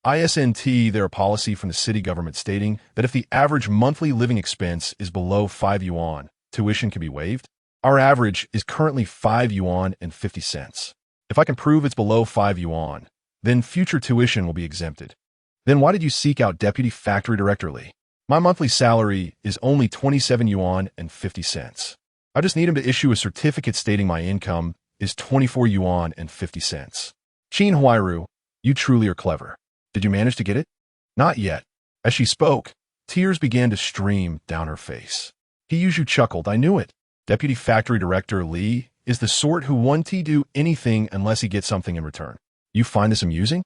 Isn't there a policy from the city government stating that if the average monthly living expense is below 5 yuan, tuition can be waived? Our average is currently 5 yuan and 50 cents. If I can prove it's below 5 yuan, then future tuition will be exempted. Then why did you seek out Deputy Factory Director Li? My monthly salary is only 27 yuan and 50 cents. I just need him to issue a certificate stating my income is 24 yuan and 50 cents. Qin Huairu, you truly are clever. Did you manage to get it? Not yet. As she spoke, tears began to stream down her face. Heyuju chuckled. I knew it. Deputy Factory Director Li is the sort who won't do anything unless he gets something in return. You find this amusing?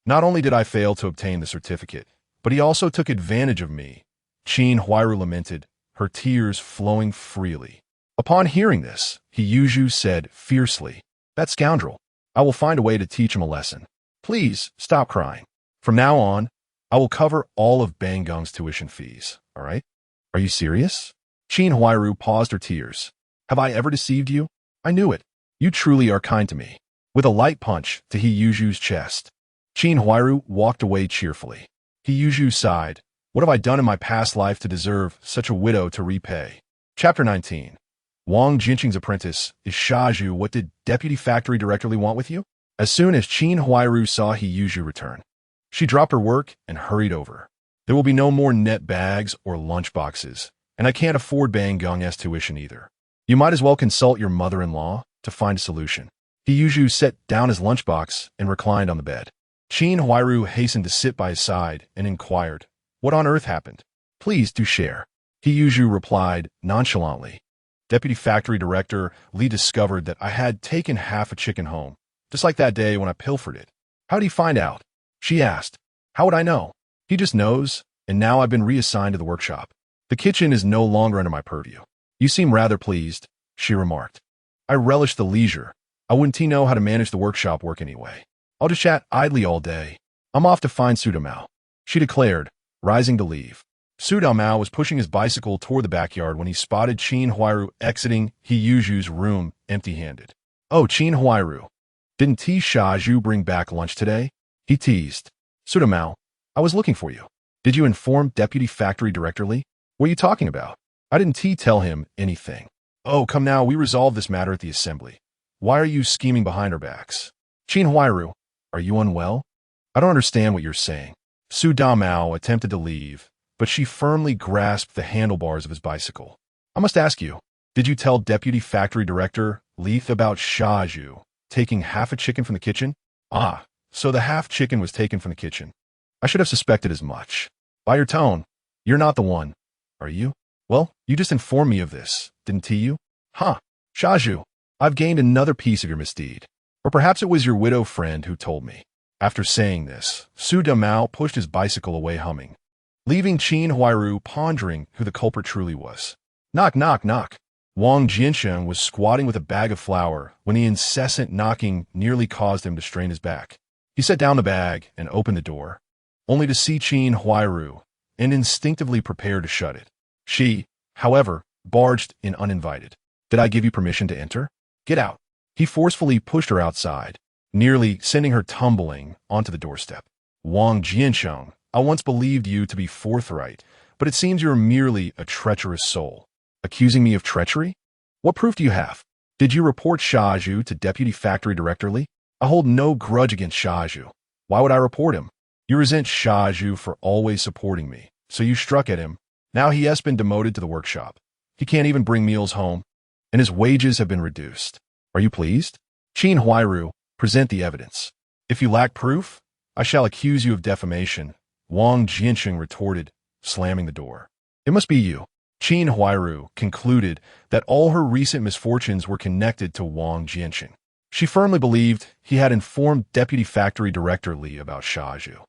Not only did I fail to obtain the certificate, but he also took advantage of me. Qin Huairu lamented, her tears flowing freely. Upon hearing this, Siheyuan said fiercely, "That scoundrel! I will find a way to teach him a lesson. Please, stop crying. From now on, I will cover all of Bang Gung's tuition fees, all right? Are you serious?" Siheyuan paused her tears. "Have I ever deceived you? I knew it. You truly are kind to me." With a light punch to Siheyuan's chest, Siheyuan walked away cheerfully. Siheyuan sighed. "What have I done in my past life to deserve such a widow to repay?" Chapter 19. Wang Jiancheng's apprentice is Siheyuan. What did Deputy Factory Director Li want with you? As soon as Siheyuan saw Siheyuan return, she dropped her work and hurried over. "There will be no more net bags or lunch boxes, and I can't afford Bang Gung's tuition either. You might as well consult your mother-in-law to find a solution." Siheyuan set down his lunchbox and reclined on the bed. Siheyuan hastened to sit by his side and inquired, "What on earth happened? Please do share." Siheyuan replied nonchalantly, "Deputy Factory Director Li discovered that I had taken half a chicken home, just like that day when I pilfered it." "How did he find out?" she asked. "How would I know? He just knows, and now I've been reassigned to the workshop. The kitchen is no longer under my purview." "You seem rather pleased," she remarked. "I relish the leisure. I wouldn't know how to manage the workshop work anyway. I'll just chat idly all day. I'm off to find Sudamao," she declared, rising to leave. Sudamao was pushing his bicycle toward the backyard when he spotted Siheyuan exiting Siheyuan's room empty-handed. "Oh, Siheyuan, didn't Siheyuan bring back lunch today?" he teased. "Sudamao, I was looking for you. Did you inform Deputy Factory Director Li? What are you talking about?" "I didn't tell him anything." "Oh, come now, we resolved this matter at the assembly. Why are you scheming behind our backs?" "Siheyuan, are you unwell? I don't understand what you're saying." Sudamao attempted to leave, but she firmly grasped the handlebars of his bicycle. "I must ask you, did you tell Deputy Factory Director Li about Siheyuan taking half a chicken from the kitchen?" "Ah, so the half chicken was taken from the kitchen. I should have suspected as much. By your tone, you're not the one, are you? Well, you just informed me of this, didn't you?" "Huh, Siheyuan, I've gained another piece of your misdeed. Or perhaps it was your widow friend who told me." After saying this, Sudamao pushed his bicycle away humming, leaving Siheyuan pondering who the culprit truly was. Knock, knock, knock. Wang Jiancheng was squatting with a bag of flour when the incessant knocking nearly caused him to strain his back. He set down the bag and opened the door, only to see Siheyuan, and instinctively prepared to shut it. She, however, barged in uninvited. "Did I give you permission to enter? Get out." He forcefully pushed her outside, nearly sending her tumbling onto the doorstep. "Wang Jiancheng, I once believed you to be forthright, but it seems you're merely a treacherous soul." "Accusing me of treachery? What proof do you have? Did you report Siheyuan to Deputy Factory Director Li?" "I hold no grudge against Siheyuan. Why would I report him?" "You resent Siheyuan for always supporting me, so you struck at him. Now he has been demoted to the workshop. He can't even bring meals home, and his wages have been reduced. Are you pleased?" "Siheyuan, present the evidence. If you lack proof, I shall accuse you of defamation," Wang Jiancheng retorted, slamming the door. "It must be you." Siheyuan concluded that all her recent misfortunes were connected to Wang Jiancheng. She firmly believed he had informed Deputy Factory Director Li about Siheyuan.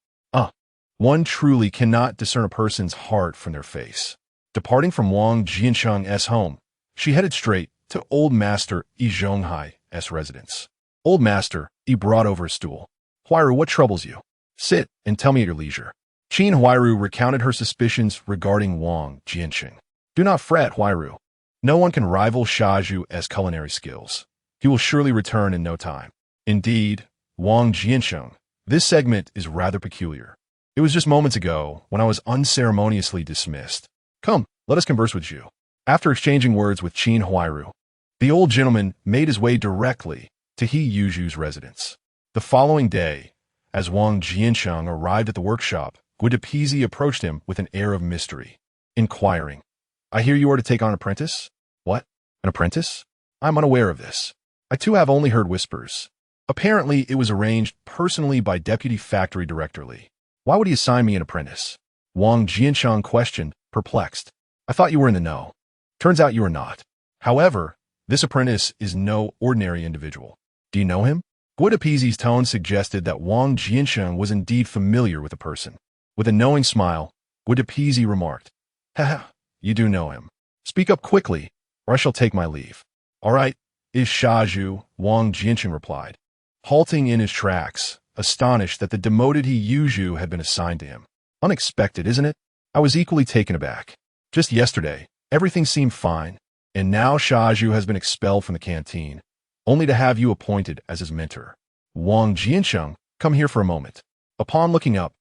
One truly cannot discern a person's heart from their face. Departing from Wang Jiancheng's home, she headed straight to Old Master Yi Zhonghai's residence. "Old Master," he brought over a stool. "Huairu, what troubles you? Sit and tell me at your leisure." Siheyuan recounted her suspicions regarding Wang Jiancheng. "Do not fret, Huairu. No one can rival Siheyuan's culinary skills. He will surely return in no time." "Indeed, Wang Jiancheng, this segment is rather peculiar. It was just moments ago when I was unceremoniously dismissed. Come, let us converse with you." After exchanging words with Siheyuan, the old gentleman made his way directly to Siheyuan's residence. The following day, as Wang Jiancheng arrived at the workshop, Guidapizzi approached him with an air of mystery, inquiring, "I hear you are to take on an apprentice?" "What? An apprentice? I'm unaware of this. I too have only heard whispers. Apparently, it was arranged personally by Deputy Factory Director Li. Why would he assign me an apprentice?" Wang Jiancheng questioned, perplexed. "I thought you were in the know. Turns out you are not. However, this apprentice is no ordinary individual. Do you know him?" Guidapizzi's tone suggested that Wang Jiancheng was indeed familiar with the person. With a knowing smile, Guidapizzi remarked, "Haha, you do know him. Speak up quickly, or I shall take my leave. All right, is Shaju, Wang Jiancheng replied, halting in his tracks, astonished that the demoted Siheyuan had been assigned to him. Unexpected, isn't it? I was equally taken aback. Just yesterday, everything seemed fine, and now Shaju has been expelled from the canteen, only to have you appointed as his mentor. Wang Jiancheng, come here for a moment. Upon looking up,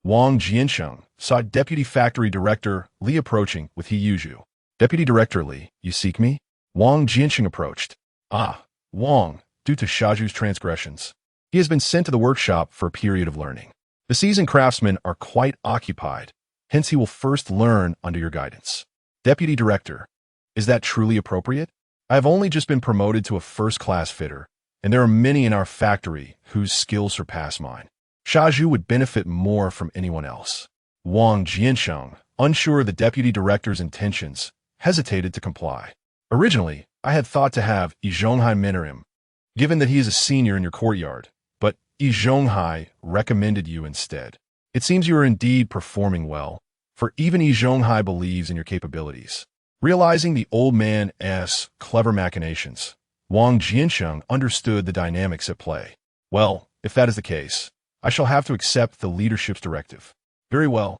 Wang Jiancheng saw Deputy Factory Director Li approaching with Siheyuan. Deputy Director Li, you seek me? Wang Jiancheng approached. Ah, Wang, due to Shaju's transgressions, he has been sent to the workshop for a period of learning. The seasoned craftsmen are quite occupied, hence he will first learn under your guidance. Deputy Director, is that truly appropriate? I have only just been promoted to a first-class fitter, and there are many in our factory whose skills surpass mine. Shaju would benefit more from anyone else. Wang Jiancheng, unsure of the Deputy Director's intentions, hesitated to comply. Originally, I had thought to have Zhonghai mentor him, given that he is a senior in your courtyard, but Zhonghai recommended you instead. It seems you are indeed performing well, for even Zhonghai believes in your capabilities. Realizing the old man's clever machinations, Wang Jiancheng understood the dynamics at play. Well, if that is the case, I shall have to accept the leadership's directive. Very well.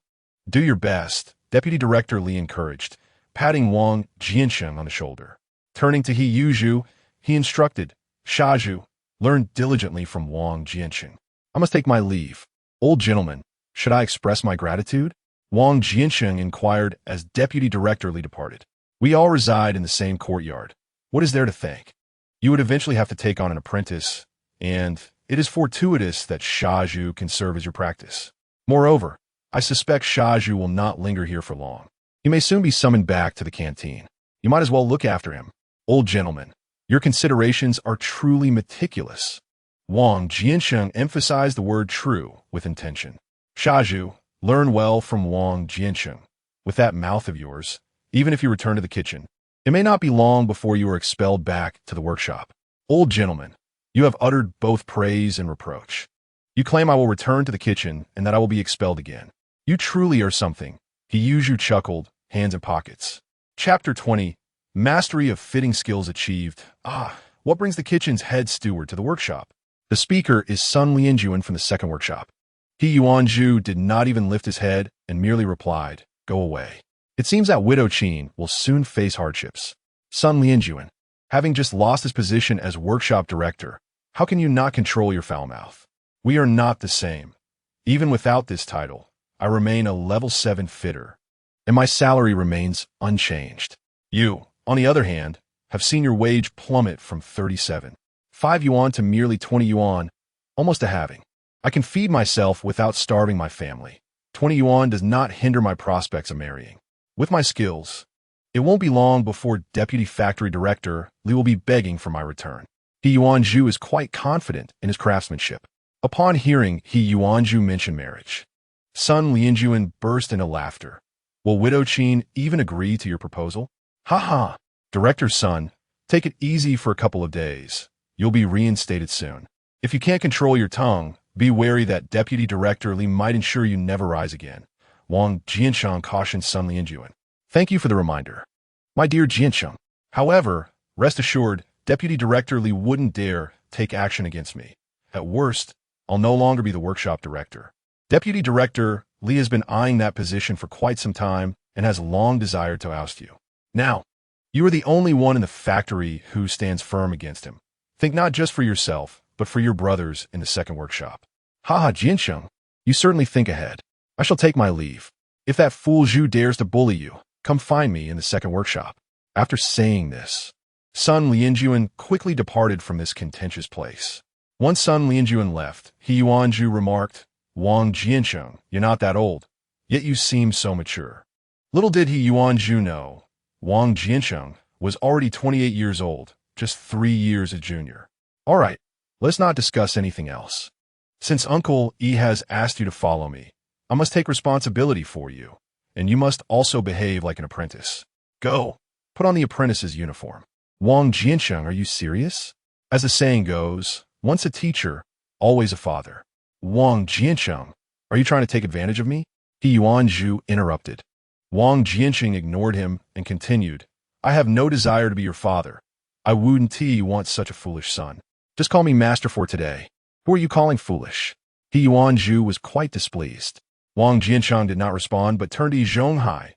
Do your best, Deputy Director Li encouraged, patting Wang Jiancheng on the shoulder. Turning to Siheyuan, he instructed, Shaju, learn diligently from Wang Jiancheng. I must take my leave. Old gentleman, should I express my gratitude? Wang Jiancheng inquired as Deputy Director Li departed. We all reside in the same courtyard. What is there to thank? You would eventually have to take on an apprentice, and it is fortuitous that Shaju can serve as your practice. Moreover, I suspect Shaju will not linger here for long. He may soon be summoned back to the canteen. You might as well look after him. Old gentleman, your considerations are truly meticulous. Wang Jiancheng emphasized the word true with intention. Shaju, learn well from Wang Jiancheng. With that mouth of yours, even if you return to the kitchen, it may not be long before you are expelled back to the workshop. Old gentleman, you have uttered both praise and reproach. You claim I will return to the kitchen and that I will be expelled again. You truly are something. Siheyuan chuckled, hands in pockets. Chapter 20, Mastery of Fitting Skills Achieved. What brings the kitchen's head steward to the workshop? The speaker is Sun Lianjuan from the second workshop. Yuanzhu did not even lift his head and merely replied, go away. It seems that Widow Qin will soon face hardships. Sun Lianjuan, having just lost his position as workshop director, how can you not control your foul mouth? We are not the same. Even without this title, I remain a level 7 fitter, and my salary remains unchanged. You, on the other hand, have seen your wage plummet from 37.5 yuan to merely 20 yuan, almost a halving. I can feed myself without starving my family. 20 yuan does not hinder my prospects of marrying. With my skills, it won't be long before Deputy Factory Director Li will be begging for my return. Yuanzhu is quite confident in his craftsmanship. Upon hearing Yuanzhu mention marriage, Sun Lianjuan burst into laughter. Will Widow Qin even agree to your proposal? Ha ha! Director's son, take it easy for a couple of days. You'll be reinstated soon. If you can't control your tongue, be wary that Deputy Director Li might ensure you never rise again. Wang Jiancheng cautioned Sun Lianjuan. Thank you for the reminder, my dear Jiancheng. However, rest assured, Deputy Director Li wouldn't dare take action against me. At worst, I'll no longer be the workshop director. Deputy Director Li has been eyeing that position for quite some time and has long desired to oust you. Now, you are the only one in the factory who stands firm against him. Think not just for yourself, but for your brothers in the second workshop. Haha, Jiancheng, you certainly think ahead. I shall take my leave. If that fool Zhu dares to bully you, come find me in the second workshop. After saying this, Sun Lianjuan quickly departed from this contentious place. Once Sun Lianjuan left, Yuanzhu remarked, Wang Jiancheng, you're not that old, yet you seem so mature. Little did Yuanzhu know, Wang Jiancheng was already 28 years old, just 3 years a junior. All right, let's not discuss anything else. Since Uncle E has asked you to follow me, I must take responsibility for you, and you must also behave like an apprentice. Go, put on the apprentice's uniform. Wang Jiancheng, are you serious? As the saying goes, once a teacher, always a father. Wang Jiancheng, are you trying to take advantage of me? Yuanzhu interrupted. Wang Jiancheng ignored him and continued, I have no desire to be your father. I wouldn't want such a foolish son. Just call me master for today. Who are you calling foolish? Yuan Zhu was quite displeased. Wang Jiancheng did not respond but turned to Zhonghai,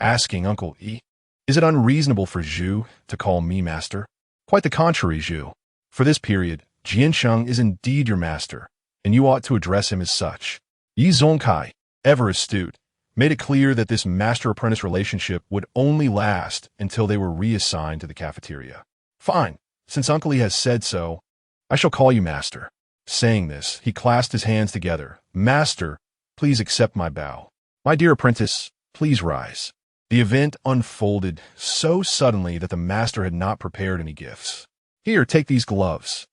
asking Uncle Yi, is it unreasonable for Zhu to call me master? Quite the contrary, Zhu. For this period, Jiancheng is indeed your master, and you ought to address him as such. Yi Zhongkai, ever astute, made it clear that this master-apprentice relationship would only last until they were reassigned to the cafeteria. Fine, since Uncle Yi has said so, I shall call you master. Saying this, he clasped his hands together. Master, please accept my bow. My dear apprentice, please rise. The event unfolded so suddenly that the master had not prepared any gifts. Here, take these gloves.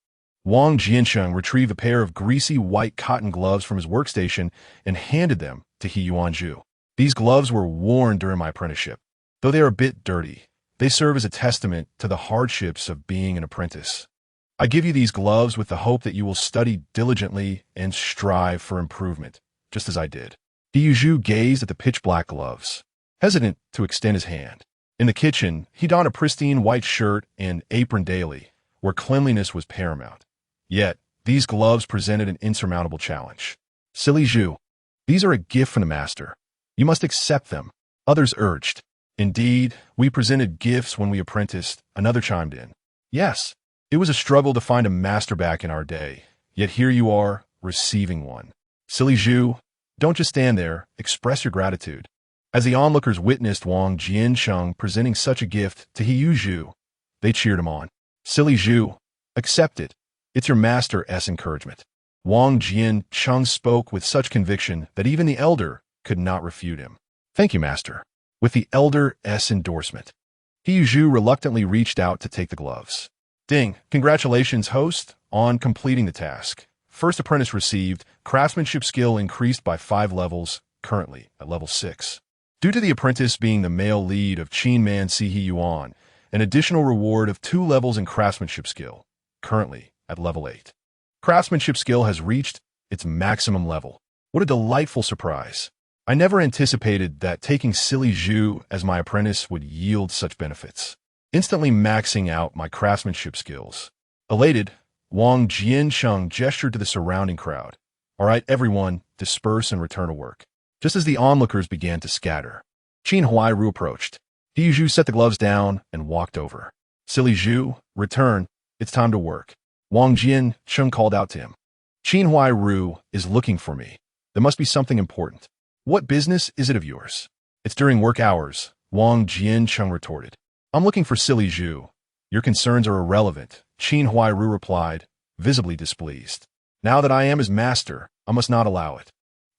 Wang Jiancheng retrieved a pair of greasy white cotton gloves from his workstation and handed them to Yuan Zhu. These gloves were worn during my apprenticeship. Though they are a bit dirty, they serve as a testament to the hardships of being an apprentice. I give you these gloves with the hope that you will study diligently and strive for improvement, just as I did. Yuan Zhu gazed at the pitch-black gloves, hesitant to extend his hand. In the kitchen, he donned a pristine white shirt and apron daily, where cleanliness was paramount. Yet, these gloves presented an insurmountable challenge. Silly Zhu, these are a gift from the master. You must accept them. Others urged. Indeed, we presented gifts when we apprenticed, another chimed in. Yes, it was a struggle to find a master back in our day, yet here you are, receiving one. Silly Zhu, don't just stand there, express your gratitude. As the onlookers witnessed Wang Jiancheng presenting such a gift to Yuan Zhu, they cheered him on. Silly Zhu, accept it. It's your master's encouragement. Wang Jiancheng spoke with such conviction that even the elder could not refute him. Thank you, master. With the elder's endorsement, Yuan Zhu reluctantly reached out to take the gloves. Ding, congratulations, host, on completing the task. First apprentice received, craftsmanship skill increased by 5 levels, currently at level 6. Due to the apprentice being the male lead of Qin Man Siheyuan, an additional reward of 2 levels in craftsmanship skill, currently at level 8. Craftsmanship skill has reached its maximum level. What a delightful surprise. I never anticipated that taking Silly Zhu as my apprentice would yield such benefits. Instantly maxing out my craftsmanship skills. Elated, Wang Jiancheng gestured to the surrounding crowd. All right, everyone, disperse and return to work. Just as the onlookers began to scatter, Qin Huairu approached. Yuan Zhu set the gloves down and walked over. Silly Zhu, return. It's time to work. Wang Jiancheng called out to him. Qin Huairu is looking for me. There must be something important. What business is it of yours? It's during work hours, Wang Jiancheng retorted. I'm looking for Silly Zhu. Your concerns are irrelevant, Qin Huairu replied, visibly displeased. Now that I am his master, I must not allow it.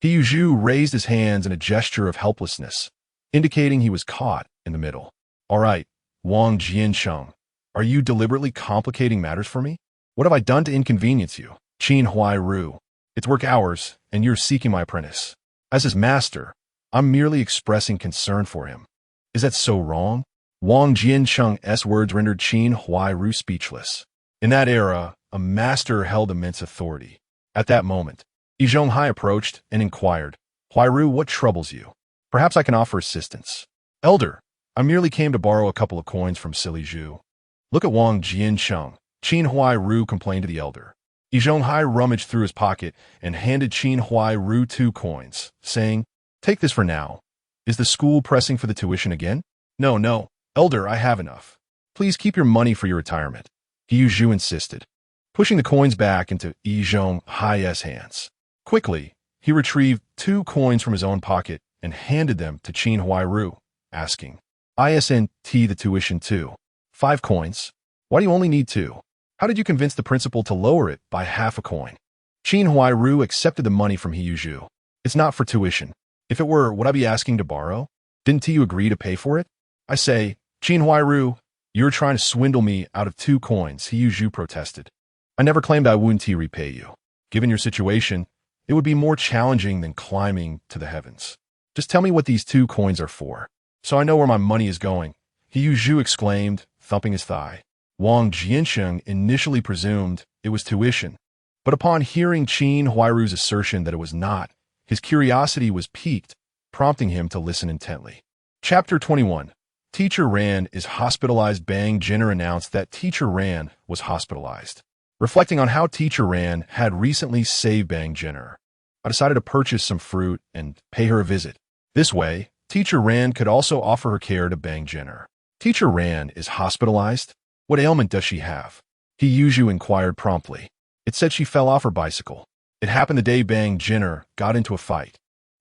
Yuan Zhu raised his hands in a gesture of helplessness, indicating he was caught in the middle. All right, Wang Jiancheng, are you deliberately complicating matters for me? What have I done to inconvenience you? Qin Huairu, it's work hours, and you're seeking my apprentice. As his master, I'm merely expressing concern for him. Is that so wrong? Wang Jiancheng's words rendered Qin Huairu speechless. In that era, a master held immense authority. At that moment, Zhonghai approached and inquired, Huairu, what troubles you? Perhaps I can offer assistance. Elder, I merely came to borrow a couple of coins from Silly Zhu. Look at Wang Jiancheng, Qin Huairu complained to the elder. Zhonghai rummaged through his pocket and handed Qin Huairu 2 coins, saying, take this for now. Is the school pressing for the tuition again? No, elder, I have enough. Please keep your money for your retirement. Yuan Zhu insisted, pushing the coins back into Zhonghai's hands. Quickly, he retrieved 2 coins from his own pocket and handed them to Qin Huairu, asking, ISNT the tuition too. 5 coins. Why do you only need 2? How did you convince the principal to lower it by half a coin? Qin Huairu accepted the money from Yuan Zhu. It's not for tuition. If it were, would I be asking to borrow? Didn't you agree to pay for it? I say, Qin Huairu, you're trying to swindle me out of 2 coins, Yuan Zhu protested. I never claimed I wouldn't repay you. Given your situation, it would be more challenging than climbing to the heavens. Just tell me what these 2 coins are for, so I know where my money is going, Yuan Zhu exclaimed, thumping his thigh. Wang Jiancheng initially presumed it was tuition, but upon hearing Qin Huairu's assertion that it was not, his curiosity was piqued, prompting him to listen intently. Chapter 21. Teacher Ran is hospitalized. Bang Jinner announced that Teacher Ran was hospitalized. Reflecting on how Teacher Ran had recently saved Bang Jinner, I decided to purchase some fruit and pay her a visit. This way, Teacher Ran could also offer her care to Bang Jinner. Teacher Ran is hospitalized? What ailment does she have? Siheyuan inquired promptly. It said she fell off her bicycle. It happened the day Bang Jinner got into a fight.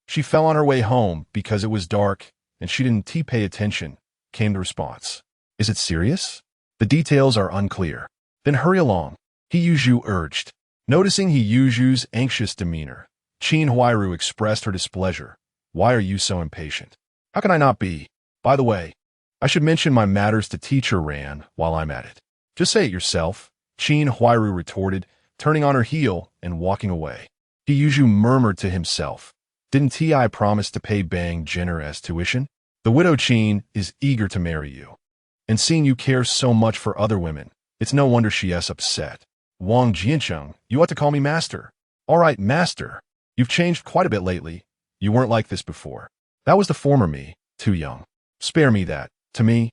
She fell on her way home because it was dark and she didn't pay attention, came the response. Is it serious? The details are unclear. Then hurry along, Siheyuan urged. Noticing Siheyuan's anxious demeanor, Qin Huairu expressed her displeasure. Why are you so impatient? How can I not be? By the way, I should mention my matters to Teacher Ran while I'm at it. Just say it yourself, Qin Huairu retorted, turning on her heel and walking away. Siheyuan murmured to himself. Didn't I promise to pay Bang Jinner as tuition? The widow Qin is eager to marry you. And seeing you care so much for other women, it's no wonder she is upset. Wang Jiancheng, you ought to call me master. All right, master. You've changed quite a bit lately. You weren't like this before. That was the former me, too young. Spare me that. To me,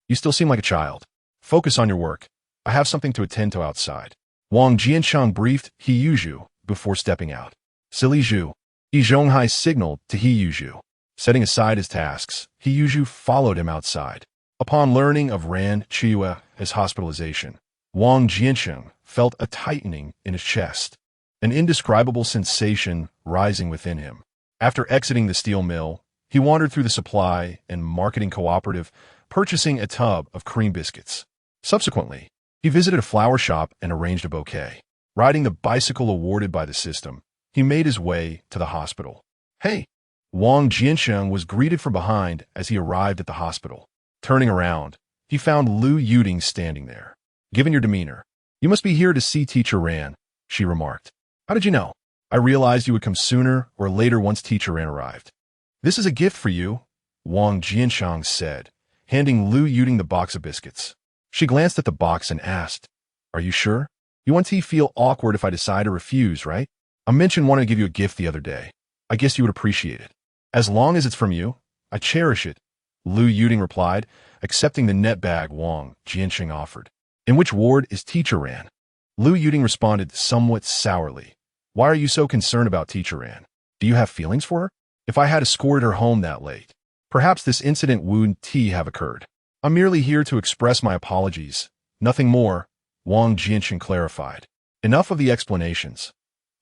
you still seem like a child. Focus on your work. I have something to attend to outside. Wang Jiancheng briefed Siheyuan before stepping out. Silly Zhu. Zhonghai signaled to Siheyuan. Setting aside his tasks, Siheyuan followed him outside. Upon learning of Ran Qiuye's hospitalization, Wang Jiancheng felt a tightening in his chest, an indescribable sensation rising within him. After exiting the steel mill, he wandered through the supply and marketing cooperative, purchasing a tub of cream biscuits. Subsequently, he visited a flower shop and arranged a bouquet. Riding the bicycle awarded by the system, he made his way to the hospital. Hey! Wang Jiancheng was greeted from behind as he arrived at the hospital. Turning around, he found Lu Yuding standing there. Given your demeanor, you must be here to see Teacher Ran, she remarked. How did you know? I realized you would come sooner or later once Teacher Ran arrived. This is a gift for you, Wang Jiancheng said, handing Lu Yuding the box of biscuits. She glanced at the box and asked, Are you sure? You won't feel awkward if I decide to refuse, right? I mentioned wanting to give you a gift the other day. I guess you would appreciate it. As long as it's from you, I cherish it, Lu Yuding replied, accepting the net bag Wang Jiancheng offered. In which ward is Teacher Ran? Lu Yuding responded somewhat sourly. Why are you so concerned about Teacher Ran? Do you have feelings for her? If I had escorted her home that late, perhaps this incident wouldn't have occurred. I'm merely here to express my apologies. Nothing more, Wang Jiancheng clarified. Enough of the explanations.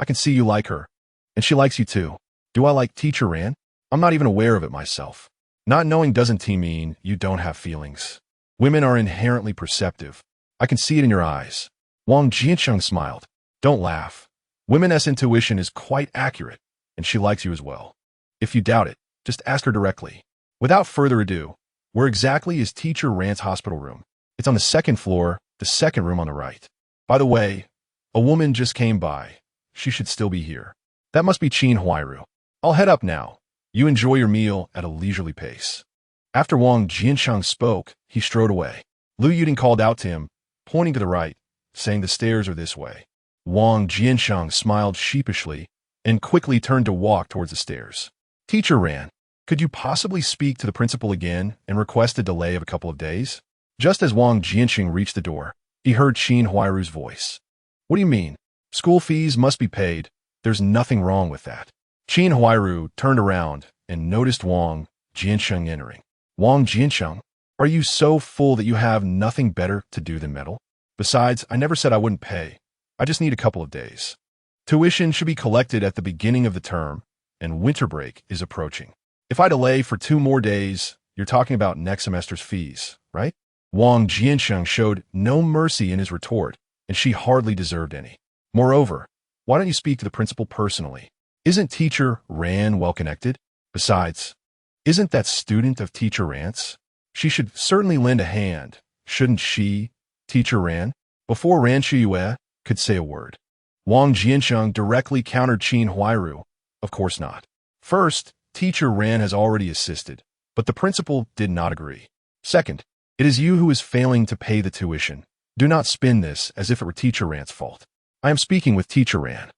I can see you like her, and she likes you too. Do I like Teacher Ran? I'm not even aware of it myself. Not knowing doesn't mean you don't have feelings. Women are inherently perceptive. I can see it in your eyes. Wang Jiancheng smiled. Don't laugh. Women's intuition is quite accurate, and she likes you as well. If you doubt it, just ask her directly. Without further ado, where exactly is Teacher Ran's hospital room? It's on the second floor, the second room on the right. By the way, a woman just came by. She should still be here. That must be Qin Huairu. I'll head up now. You enjoy your meal at a leisurely pace. After Wang Jiancheng spoke, he strode away. Lu Yuding called out to him, pointing to the right, saying the stairs are this way. Wang Jiancheng smiled sheepishly and quickly turned to walk towards the stairs. Teacher Ran, could you possibly speak to the principal again and request a delay of a couple of days? Just as Wang Jiancheng reached the door, he heard Qin Huairu's voice. What do you mean? School fees must be paid. There's nothing wrong with that. Qin Huairu turned around and noticed Wang Jiancheng entering. Wang Jiancheng, are you so full that you have nothing better to do than meddle? Besides, I never said I wouldn't pay. I just need a couple of days. Tuition should be collected at the beginning of the term, and winter break is approaching. If I delay for 2 more days, you're talking about next semester's fees, right? Wang Jiancheng showed no mercy in his retort, and she hardly deserved any. Moreover, why don't you speak to the principal personally? Isn't Teacher Ran well connected? Besides, isn't that student of Teacher Ran's? She should certainly lend a hand, shouldn't she, Teacher Ran? Before Ran Qiuye could say a word, Wang Jiancheng directly countered Qin Huairu. Of course not. First, Teacher Ran has already assisted, but the principal did not agree. Second, it is you who is failing to pay the tuition. Do not spin this as if it were Teacher Ran's fault. I am speaking with Teacher Ran.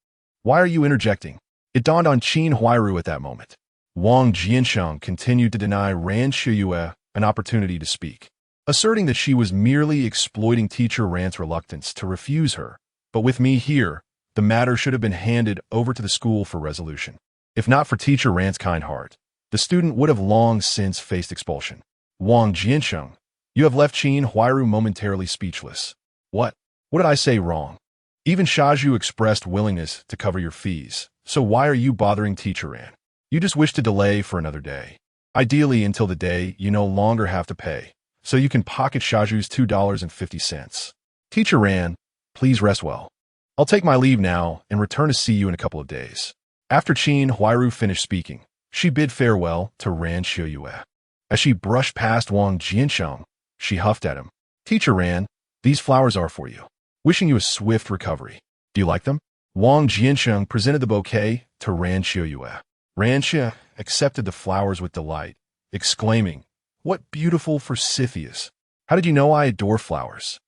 Why are you interjecting? It dawned on Qin Huairu at that moment. Wang Jiancheng continued to deny Ran Qiuye an opportunity to speak, asserting that she was merely exploiting teacher Ran's reluctance to refuse her. But with me here, the matter should have been handed over to the school for resolution. If not for teacher Ran's kind heart, the student would have long since faced expulsion. Wang Jiancheng, you have left Qin Huairu momentarily speechless. What? What did I say wrong? Even Shaju expressed willingness to cover your fees, so why are you bothering teacher Ran? You just wish to delay for another day. Ideally until the day you no longer have to pay, so you can pocket Shaju's $2.50. Teacher Ran, please rest well. I'll take my leave now and return to see you in a couple of days. After Qin Huairu finished speaking, she bid farewell to Ran Qiuye. As she brushed past Wang Jiancheng, she huffed at him. Teacher Ran, these flowers are for you. Wishing you a swift recovery. Do you like them? Wang Jiancheng presented the bouquet to Ran Qiuye. Ran Qiuye accepted the flowers with delight, exclaiming, "What beautiful forsythias! How did you know I adore flowers?"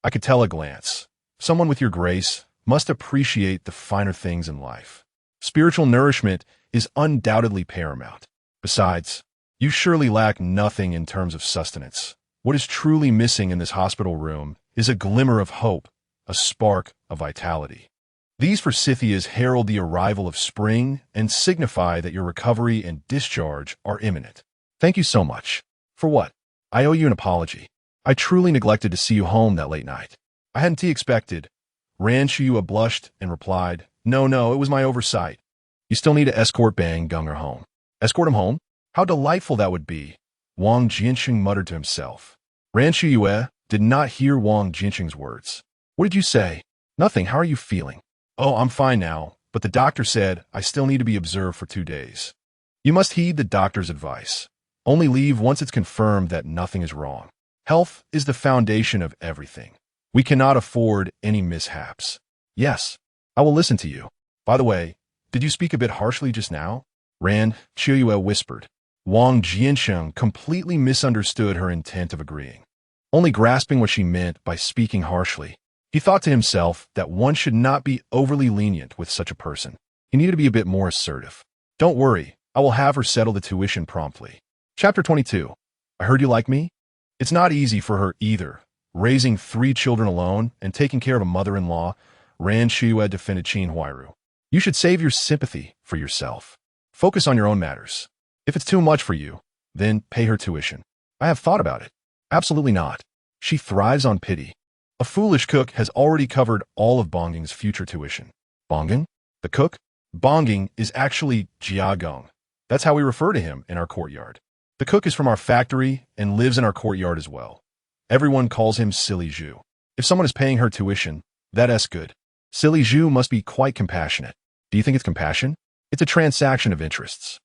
I could tell at a glance. Someone with your grace must appreciate the finer things in life. Spiritual nourishment is undoubtedly paramount. Besides, you surely lack nothing in terms of sustenance. What is truly missing in this hospital room is a glimmer of hope, a spark of vitality. These forsythias herald the arrival of spring and signify that your recovery and discharge are imminent. Thank you so much. For what? I owe you an apology. I truly neglected to see you home that late night. I hadn't expected. Ran Qiuye blushed and replied, No, it was my oversight. You still need to escort Bang Gunger home. Escort him home? How delightful that would be. Wang Jiancheng muttered to himself. Ran Qiuye did not hear Wang Jiancheng's words. What did you say? Nothing. How are you feeling? Oh, I'm fine now, but the doctor said I still need to be observed for 2 days. You must heed the doctor's advice. Only leave once it's confirmed that nothing is wrong. Health is the foundation of everything. We cannot afford any mishaps. Yes, I will listen to you. By the way, did you speak a bit harshly just now? Ran Qiuye whispered. Wang Jiancheng completely misunderstood her intent of agreeing, only grasping what she meant by speaking harshly. He thought to himself that one should not be overly lenient with such a person. He needed to be a bit more assertive. Don't worry, I will have her settle the tuition promptly. Chapter 22. I heard you like me? It's not easy for her either. Raising 3 children alone and taking care of a mother-in-law, Ran Qiuye defended Qin Huairu. You should save your sympathy for yourself. Focus on your own matters. If it's too much for you, then pay her tuition. I have thought about it. Absolutely not. She thrives on pity. A foolish cook has already covered all of Bongging's future tuition. Bongging? The cook? Bongging is actually Jiagong. That's how we refer to him in our courtyard. The cook is from our factory and lives in our courtyard as well. Everyone calls him Silly Zhu. If someone is paying her tuition, that's good. Silly Zhu must be quite compassionate. Do you think it's compassion? It's a transaction of interests.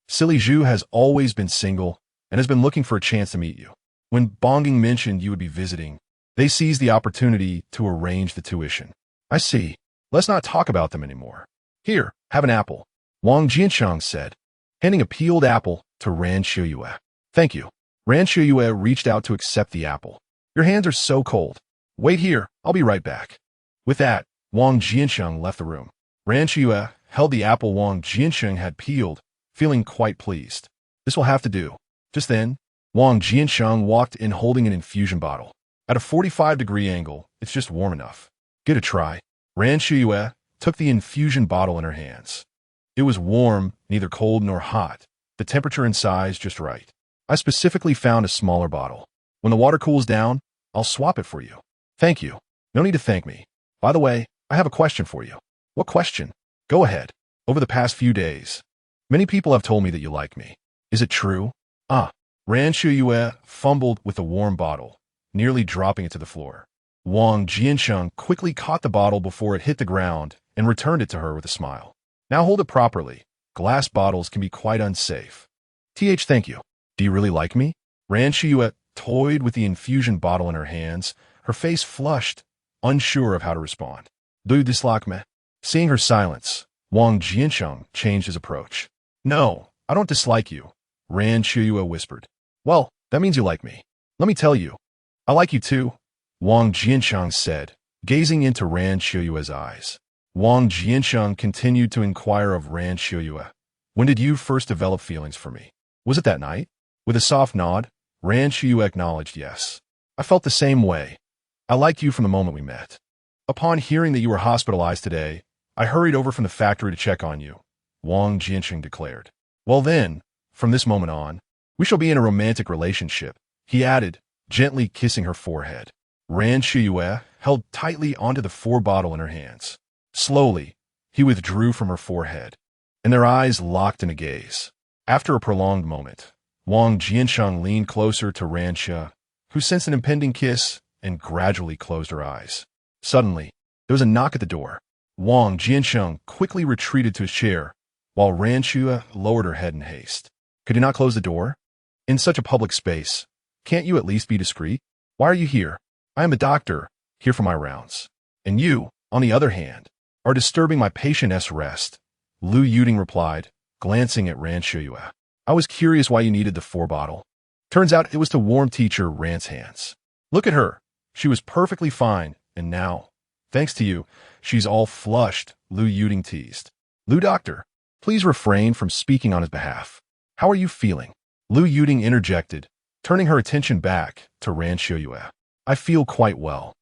Silly Zhu has always been single and has been looking for a chance to meet you. When Bongging mentioned you would be visiting, they seized the opportunity to arrange the tuition. I see. Let's not talk about them anymore. Here, have an apple, Wang Jiancheng said, handing a peeled apple to Ran Qiuye. Thank you. Ran Qiuye reached out to accept the apple. Your hands are so cold. Wait here, I'll be right back. With that, Wang Jiancheng left the room. Ran Qiuye held the apple Wang Jiancheng had peeled, feeling quite pleased. This will have to do. Just then, Wang Jiancheng walked in holding an infusion bottle. At a 45-degree angle, it's just warm enough. Give it a try. Ran Qiuye took the infusion bottle in her hands. It was warm, neither cold nor hot, the temperature and size just right. I specifically found a smaller bottle. When the water cools down, I'll swap it for you. Thank you. No need to thank me. By the way, I have a question for you. What question? Go ahead. Over the past few days, many people have told me that you like me. Is it true? Ran Qiuye fumbled with the warm bottle, nearly dropping it to the floor. Wang Jiancheng quickly caught the bottle before it hit the ground and returned it to her with a smile. Now hold it properly. Glass bottles can be quite unsafe. Thank you. Do you really like me? Ran Qiuye toyed with the infusion bottle in her hands, her face flushed, unsure of how to respond. Do you dislike me? Seeing her silence, Wang Jiancheng changed his approach. No, I don't dislike you, Ran Qiuye whispered. Well, that means you like me. Let me tell you. I like you too, Wang Jiancheng said, gazing into Ran Qiuye's eyes. Wang Jiancheng continued to inquire of Ran Qiuye. When did you first develop feelings for me? Was it that night? With a soft nod, Ran Qiuye acknowledged yes. I felt the same way. I liked you from the moment we met. Upon hearing that you were hospitalized today, I hurried over from the factory to check on you, Wang Jiancheng declared. Well then, from this moment on, we shall be in a romantic relationship, he added, gently kissing her forehead. Ran Qiuye held tightly onto the 4 bottle in her hands. Slowly, he withdrew from her forehead, and their eyes locked in a gaze. After a prolonged moment, Wang Jiancheng leaned closer to Ran Qiuye, who sensed an impending kiss and gradually closed her eyes. Suddenly, there was a knock at the door. Wang Jiancheng quickly retreated to his chair, while Ran Qiuye lowered her head in haste. Could you not close the door? In such a public space, can't you at least be discreet? Why are you here? I am a doctor, here for my rounds. And you, on the other hand, are disturbing my patient's rest, Lu Yuding replied, glancing at Ran Qiuye. I was curious why you needed the 4 bottle. Turns out it was to warm teacher Ran's hands. Look at her. She was perfectly fine, and now, thanks to you, she's all flushed, Lu Yuding teased. Lu doctor, please refrain from speaking on his behalf. How are you feeling? Lu Yuding interjected, turning her attention back to Ran Qiuye. I feel quite well.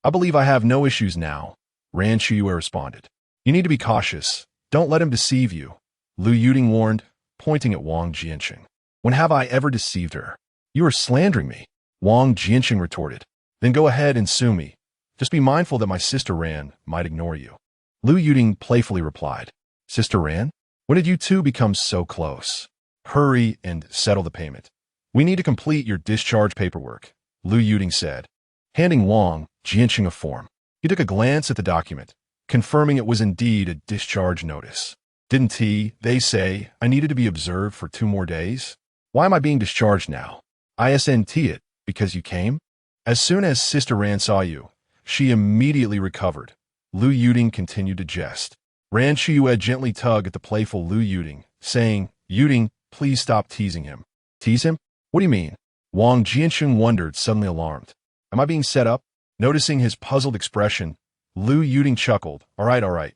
I believe I have no issues now, Ran Qiuye responded. You need to be cautious. Don't let him deceive you, Lu Yuding warned, pointing at Wang Jiancheng. When have I ever deceived her? You are slandering me, Wang Jiancheng retorted. Then go ahead and sue me. Just be mindful that my sister Ran might ignore you. Lu Yuding playfully replied. Sister Ran? When did you two become so close? Hurry and settle the payment. We need to complete your discharge paperwork, Lu Yuding said, handing Wang Jiancheng a form. He took a glance at the document, confirming it was indeed a discharge notice. Didn't they say I needed to be observed for 2 more days? Why am I being discharged now? Isn't it because you came? As soon as Sister Ran saw you, she immediately recovered. Lu Yuding continued to jest. Ran Qiuye gently tugged at the playful Lu Yuding, saying, Yuding, please stop teasing him. Tease him? What do you mean? Wang Jiancheng wondered, suddenly alarmed. Am I being set up? Noticing his puzzled expression, Lu Yuding chuckled. All right.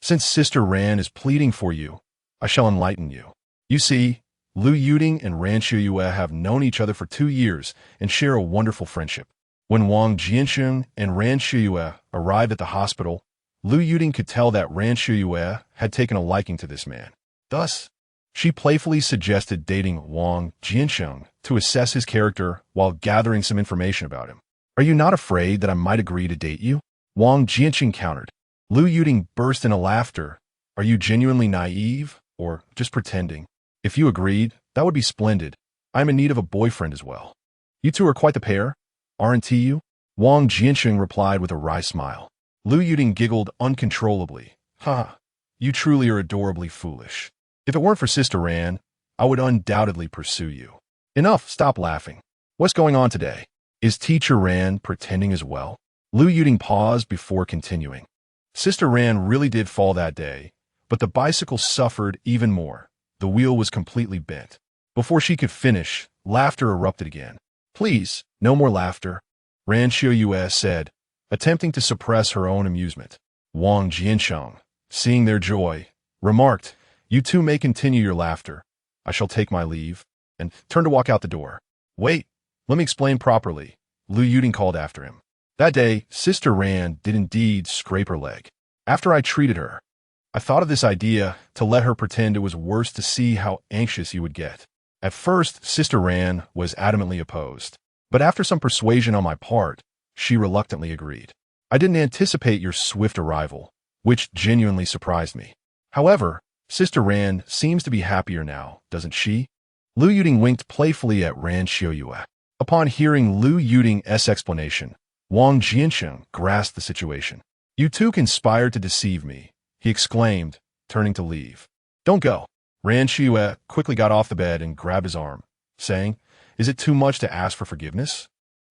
Since Sister Ran is pleading for you, I shall enlighten you. You see, Lu Yuding and Ran Qiuye have known each other for 2 years and share a wonderful friendship. When Wang Jiancheng and Ran Qiuye arrived at the hospital, Lu Yuding could tell that Ran Qiuye had taken a liking to this man. Thus, she playfully suggested dating Wang Jiancheng to assess his character while gathering some information about him. Are you not afraid that I might agree to date you? Wang Jiancheng countered. Lu Yuding burst into laughter. Are you genuinely naive or just pretending? If you agreed, that would be splendid. I am in need of a boyfriend as well. You two are quite the pair, aren't you? Wang Jiancheng replied with a wry smile. Lu Yuding giggled uncontrollably. Ha! You truly are adorably foolish. If it weren't for Sister Ran, I would undoubtedly pursue you. Enough, stop laughing. What's going on today? Is Teacher Ran pretending as well? Lu Yuding paused before continuing. Sister Ran really did fall that day, but the bicycle suffered even more. The wheel was completely bent. Before she could finish, laughter erupted again. Please, no more laughter, Ran Qiuye said, attempting to suppress her own amusement. Wang Jiancheng, seeing their joy, remarked, You two may continue your laughter. I shall take my leave, and turned to walk out the door. Wait, let me explain properly, Lu Yuding called after him. That day, Sister Ran did indeed scrape her leg. After I treated her, I thought of this idea to let her pretend it was worse to see how anxious you would get. At first, Sister Ran was adamantly opposed, but after some persuasion on my part, she reluctantly agreed. I didn't anticipate your swift arrival, which genuinely surprised me. However, Sister Ran seems to be happier now, doesn't she? Lu Yuding winked playfully at Ran Qiuye. Upon hearing Lu Yuding's explanation, Wang Jiancheng grasped the situation. You two conspired to deceive me, he exclaimed, turning to leave. Don't go. Ran Qiuye quickly got off the bed and grabbed his arm, saying, Is it too much to ask for forgiveness?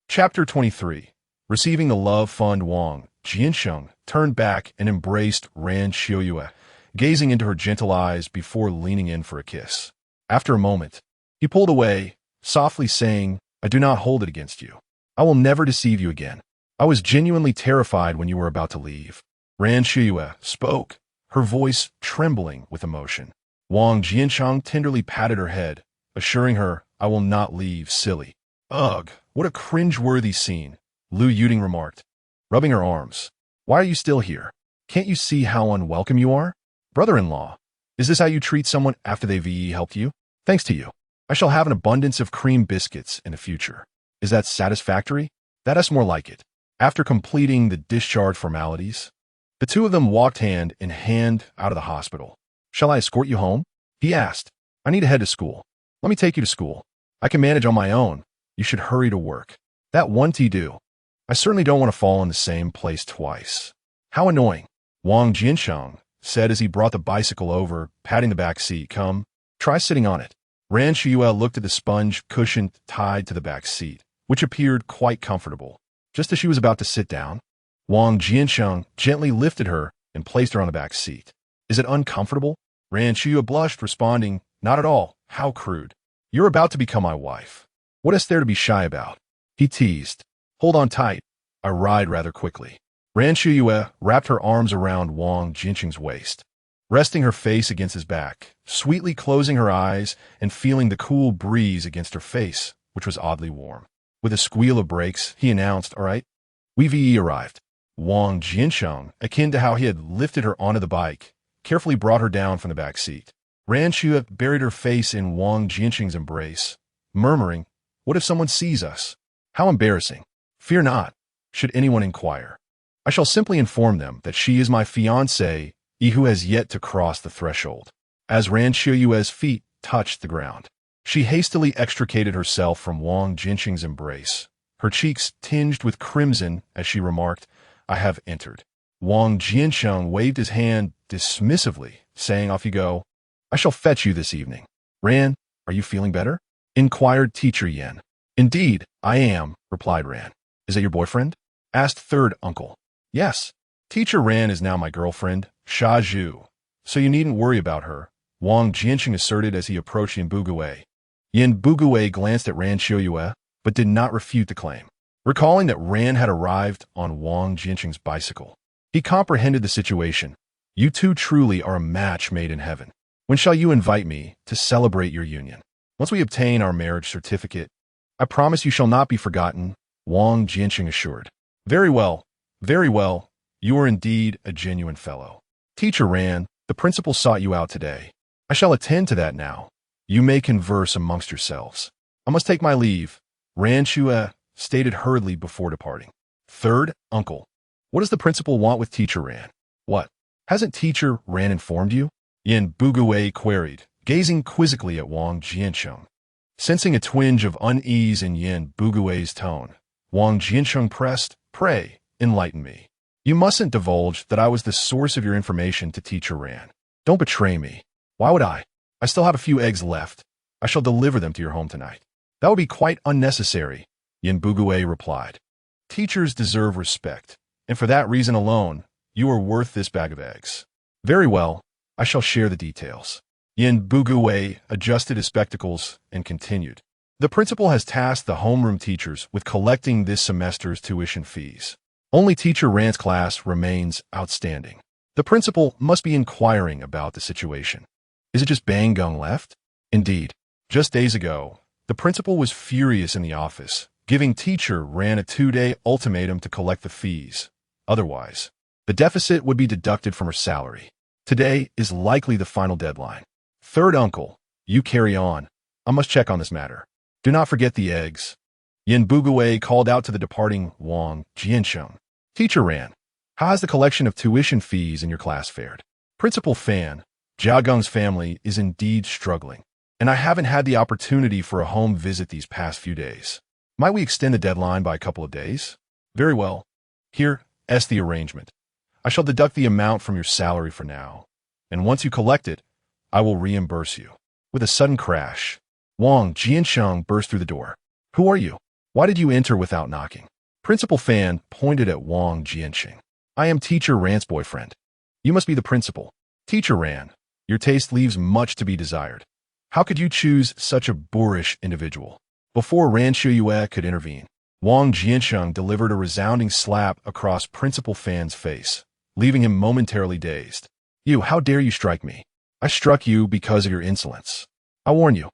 Chapter 23. Receiving the love fund, Wang Jiancheng turned back and embraced Ran Qiuye, gazing into her gentle eyes before leaning in for a kiss. After a moment, he pulled away, softly saying, I do not hold it against you. I will never deceive you again. I was genuinely terrified when you were about to leave. Ran Qiuye spoke, her voice trembling with emotion. Wang Jiancheng tenderly patted her head, assuring her, I will not leave, silly. Ugh, what a cringe-worthy scene, Lu Yuding remarked, rubbing her arms. Why are you still here? Can't you see how unwelcome you are? Brother-in-law, is this how you treat someone after they've helped you? Thanks to you, I shall have an abundance of cream biscuits in the future. Is that satisfactory? That's more like it. After completing the discharge formalities, the two of them walked hand in hand out of the hospital. Shall I escort you home? He asked. I need to head to school. Let me take you to school. I can manage on my own. You should hurry to work. That won't do. I certainly don't want to fall in the same place twice. How annoying, Wang Jiancheng said as he brought the bicycle over, patting the back seat. Come, try sitting on it. Ran Qiuye looked at the sponge cushion tied to the back seat, which appeared quite comfortable. Just as she was about to sit down, Wang Jiancheng gently lifted her and placed her on the back seat. Is it uncomfortable? Ran Qiuye blushed, responding, not at all. How crude. You're about to become my wife. What is there to be shy about? He teased. Hold on tight. I ride rather quickly. Ran Qiuye wrapped her arms around Wang Jiancheng's waist, resting her face against his back, sweetly closing her eyes and feeling the cool breeze against her face, which was oddly warm. With a squeal of brakes, he announced, all right, we've arrived. Wang Jiancheng, akin to how he had lifted her onto the bike, carefully brought her down from the back seat. Ran Qiuye buried her face in Wang Jiancheng's embrace, murmuring, what if someone sees us? How embarrassing. Fear not, should anyone inquire. I shall simply inform them that she is my fiancée, who has yet to cross the threshold. As Ran Qiuye's feet touched the ground, she hastily extricated herself from Wang Jiancheng's embrace, her cheeks tinged with crimson as she remarked, I have entered. Wang Jiancheng waved his hand dismissively, saying, off you go. I shall fetch you this evening. Ran, are you feeling better? Inquired Teacher Yan. Indeed, I am, replied Ran. Is that your boyfriend? Asked third uncle. Yes. Teacher Ran is now my girlfriend, Sha Zhu. So you needn't worry about her, Wang Jiancheng asserted as he approached Yin Buguwei. Yin Buguwei glanced at Ran Qiuye, but did not refute the claim. Recalling that Ran had arrived on Wang Jiancheng's bicycle, he comprehended the situation. You two truly are a match made in heaven. When shall you invite me to celebrate your union? Once we obtain our marriage certificate, I promise you shall not be forgotten, Wang Jiancheng assured. Very well, you are indeed a genuine fellow. Teacher Ran, the principal sought you out today. I shall attend to that now. You may converse amongst yourselves. I must take my leave, Ran Qiuye stated hurriedly before departing. Third uncle, what does the principal want with Teacher Ran? What? Hasn't Teacher Ran informed you? Yin Buguwei queried, gazing quizzically at Wang Jiancheng. Sensing a twinge of unease in Yin Buguwei's tone, Wang Jiancheng pressed, pray, enlighten me. You mustn't divulge that I was the source of your information to Teacher Ran. Don't betray me. Why would I? I still have a few eggs left. I shall deliver them to your home tonight. That would be quite unnecessary, Yin Buguwei replied. Teachers deserve respect, and for that reason alone, you are worth this bag of eggs. Very well, I shall share the details. Yin Buguwei adjusted his spectacles and continued. The principal has tasked the homeroom teachers with collecting this semester's tuition fees. Only Teacher Ran's class remains outstanding. The principal must be inquiring about the situation. Is it just Bang Gung left? Indeed. Just days ago, the principal was furious in the office, giving Teacher Ran a 2-day ultimatum to collect the fees. Otherwise, the deficit would be deducted from her salary. Today is likely the final deadline. Third uncle, you carry on. I must check on this matter. Do not forget the eggs. Yin Buguwei called out to the departing Wang Jiancheng. Teacher Ran, how has the collection of tuition fees in your class fared? Principal Fan, Jia Gung's family is indeed struggling, and I haven't had the opportunity for a home visit these past few days. Might we extend the deadline by a couple of days? Very well. Here's the arrangement. I shall deduct the amount from your salary for now, and once you collect it, I will reimburse you. With a sudden crash, Wang Jiancheng burst through the door. Who are you? Why did you enter without knocking? Principal Fan pointed at Wang Jiancheng. I am Teacher Ran's boyfriend. You must be the principal. Teacher Ran, your taste leaves much to be desired. How could you choose such a boorish individual? Before Ran Qiuye could intervene, Wang Jiancheng delivered a resounding slap across Principal Fan's face, leaving him momentarily dazed. You, how dare you strike me? I struck you because of your insolence. I warn you,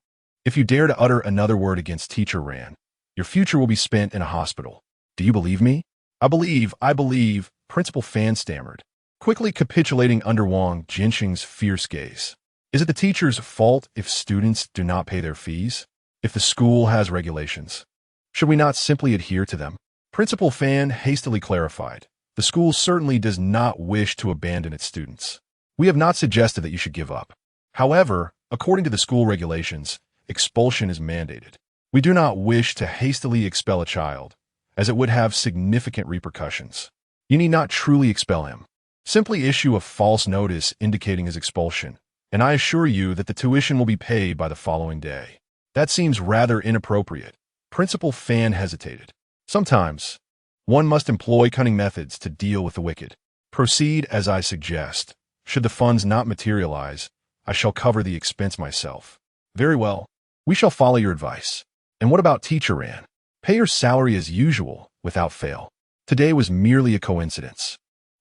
if you dare to utter another word against Teacher Ran, Your future will be spent in a hospital. Do you believe me? I believe, Principal Fan stammered, quickly capitulating under Wang Jiancheng's fierce gaze. Is it the teacher's fault if students do not pay their fees? If the school has regulations, should we not simply adhere to them? Principal Fan hastily clarified. The school certainly does not wish to abandon its students. We have not suggested that you should give up. However, according to the school regulations, expulsion is mandated. We do not wish to hastily expel a child, as it would have significant repercussions. You need not truly expel him. Simply issue a false notice indicating his expulsion, and I assure you that the tuition will be paid by the following day. That seems rather inappropriate. Principal Fan hesitated. Sometimes, one must employ cunning methods to deal with the wicked. Proceed as I suggest. Should the funds not materialize, I shall cover the expense myself. Very well. We shall follow your advice. And what about Teacher Ran? Pay your salary as usual, without fail. Today was merely a coincidence.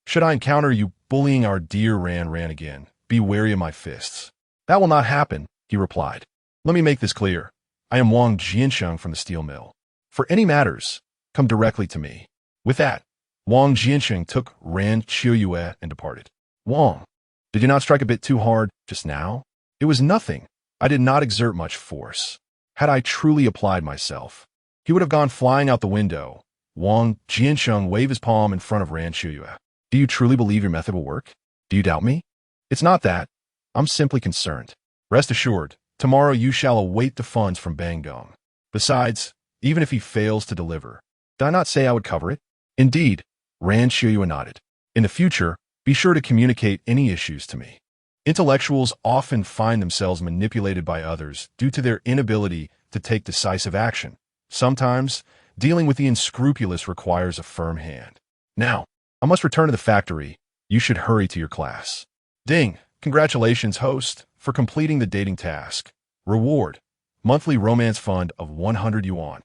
Should I encounter you bullying our dear Ran again, be wary of my fists. That will not happen, he replied. Let me make this clear. I am Wang Jiancheng from the steel mill. For any matters, come directly to me. With that, Wang Jiancheng took Ran Qiuye and departed. Wang, did you not strike a bit too hard just now? It was nothing. I did not exert much force. Had I truly applied myself, he would have gone flying out the window. Wang Jiancheng waved his palm in front of Ran Qiuye. Do you truly believe your method will work? Do you doubt me? It's not that. I'm simply concerned. Rest assured, tomorrow you shall await the funds from Banggong. Besides, even if he fails to deliver, did I not say I would cover it? Indeed, Ran Qiuye nodded. In the future, be sure to communicate any issues to me. Intellectuals often find themselves manipulated by others due to their inability to take decisive action. Sometimes, dealing with the unscrupulous requires a firm hand. Now, I must return to the factory. You should hurry to your class. Ding! Congratulations, host, for completing the dating task. Reward: monthly romance fund of 100 yuan.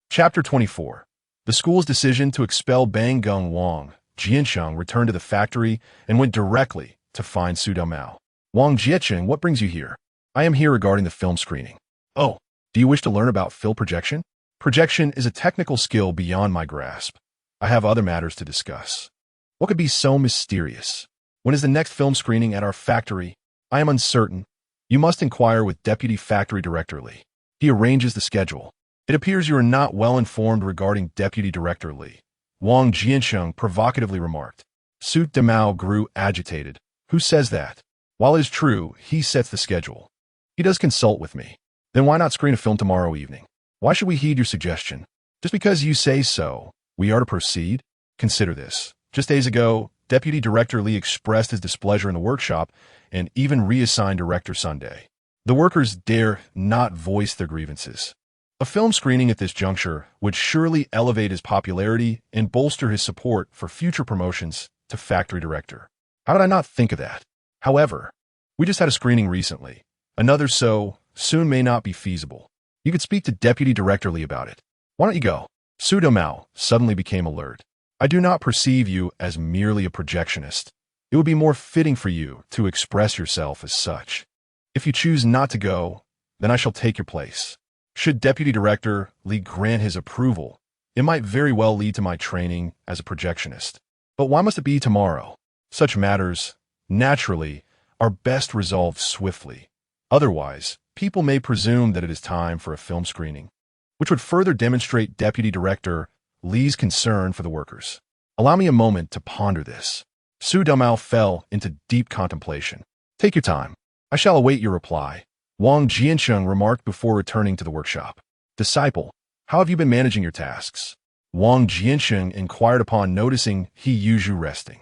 Chapter 24. The school's decision to expel Banggong. Wang Jiancheng returned to the factory and went directly to find Su Domao. Wang Jiancheng, what brings you here? I am here regarding the film screening. Oh, do you wish to learn about film projection? Projection is a technical skill beyond my grasp. I have other matters to discuss. What could be so mysterious? When is the next film screening at our factory? I am uncertain. You must inquire with Deputy Factory Director Li. He arranges the schedule. It appears you are not well informed regarding Deputy Director Li. Wang Jiancheng provocatively remarked. Su Domao grew agitated. Who says that? While it is true, he sets the schedule. He does consult with me. Then why not screen a film tomorrow evening? Why should we heed your suggestion? Just because you say so, we are to proceed? Consider this. Just days ago, Deputy Director Li expressed his displeasure in the workshop and even reassigned Director Sunday. The workers dare not voice their grievances. A film screening at this juncture would surely elevate his popularity and bolster his support for future promotions to factory director. How did I not think of that? However, we just had a screening recently. Another so soon may not be feasible. You could speak to Deputy Director Li about it. Why don't you go? Su Domao suddenly became alert. I do not perceive you as merely a projectionist. It would be more fitting for you to express yourself as such. If you choose not to go, then I shall take your place. Should Deputy Director Li grant his approval, it might very well lead to my training as a projectionist. But why must it be tomorrow? Such matters, naturally, are best resolved swiftly. Otherwise, people may presume that it is time for a film screening, which would further demonstrate Deputy Director Li's concern for the workers. Allow me a moment to ponder this. Su Domao fell into deep contemplation. Take your time. I shall await your reply. Wang Jiancheng remarked before returning to the workshop. Disciple, how have you been managing your tasks? Wang Jiancheng inquired upon noticing Siheyuan resting.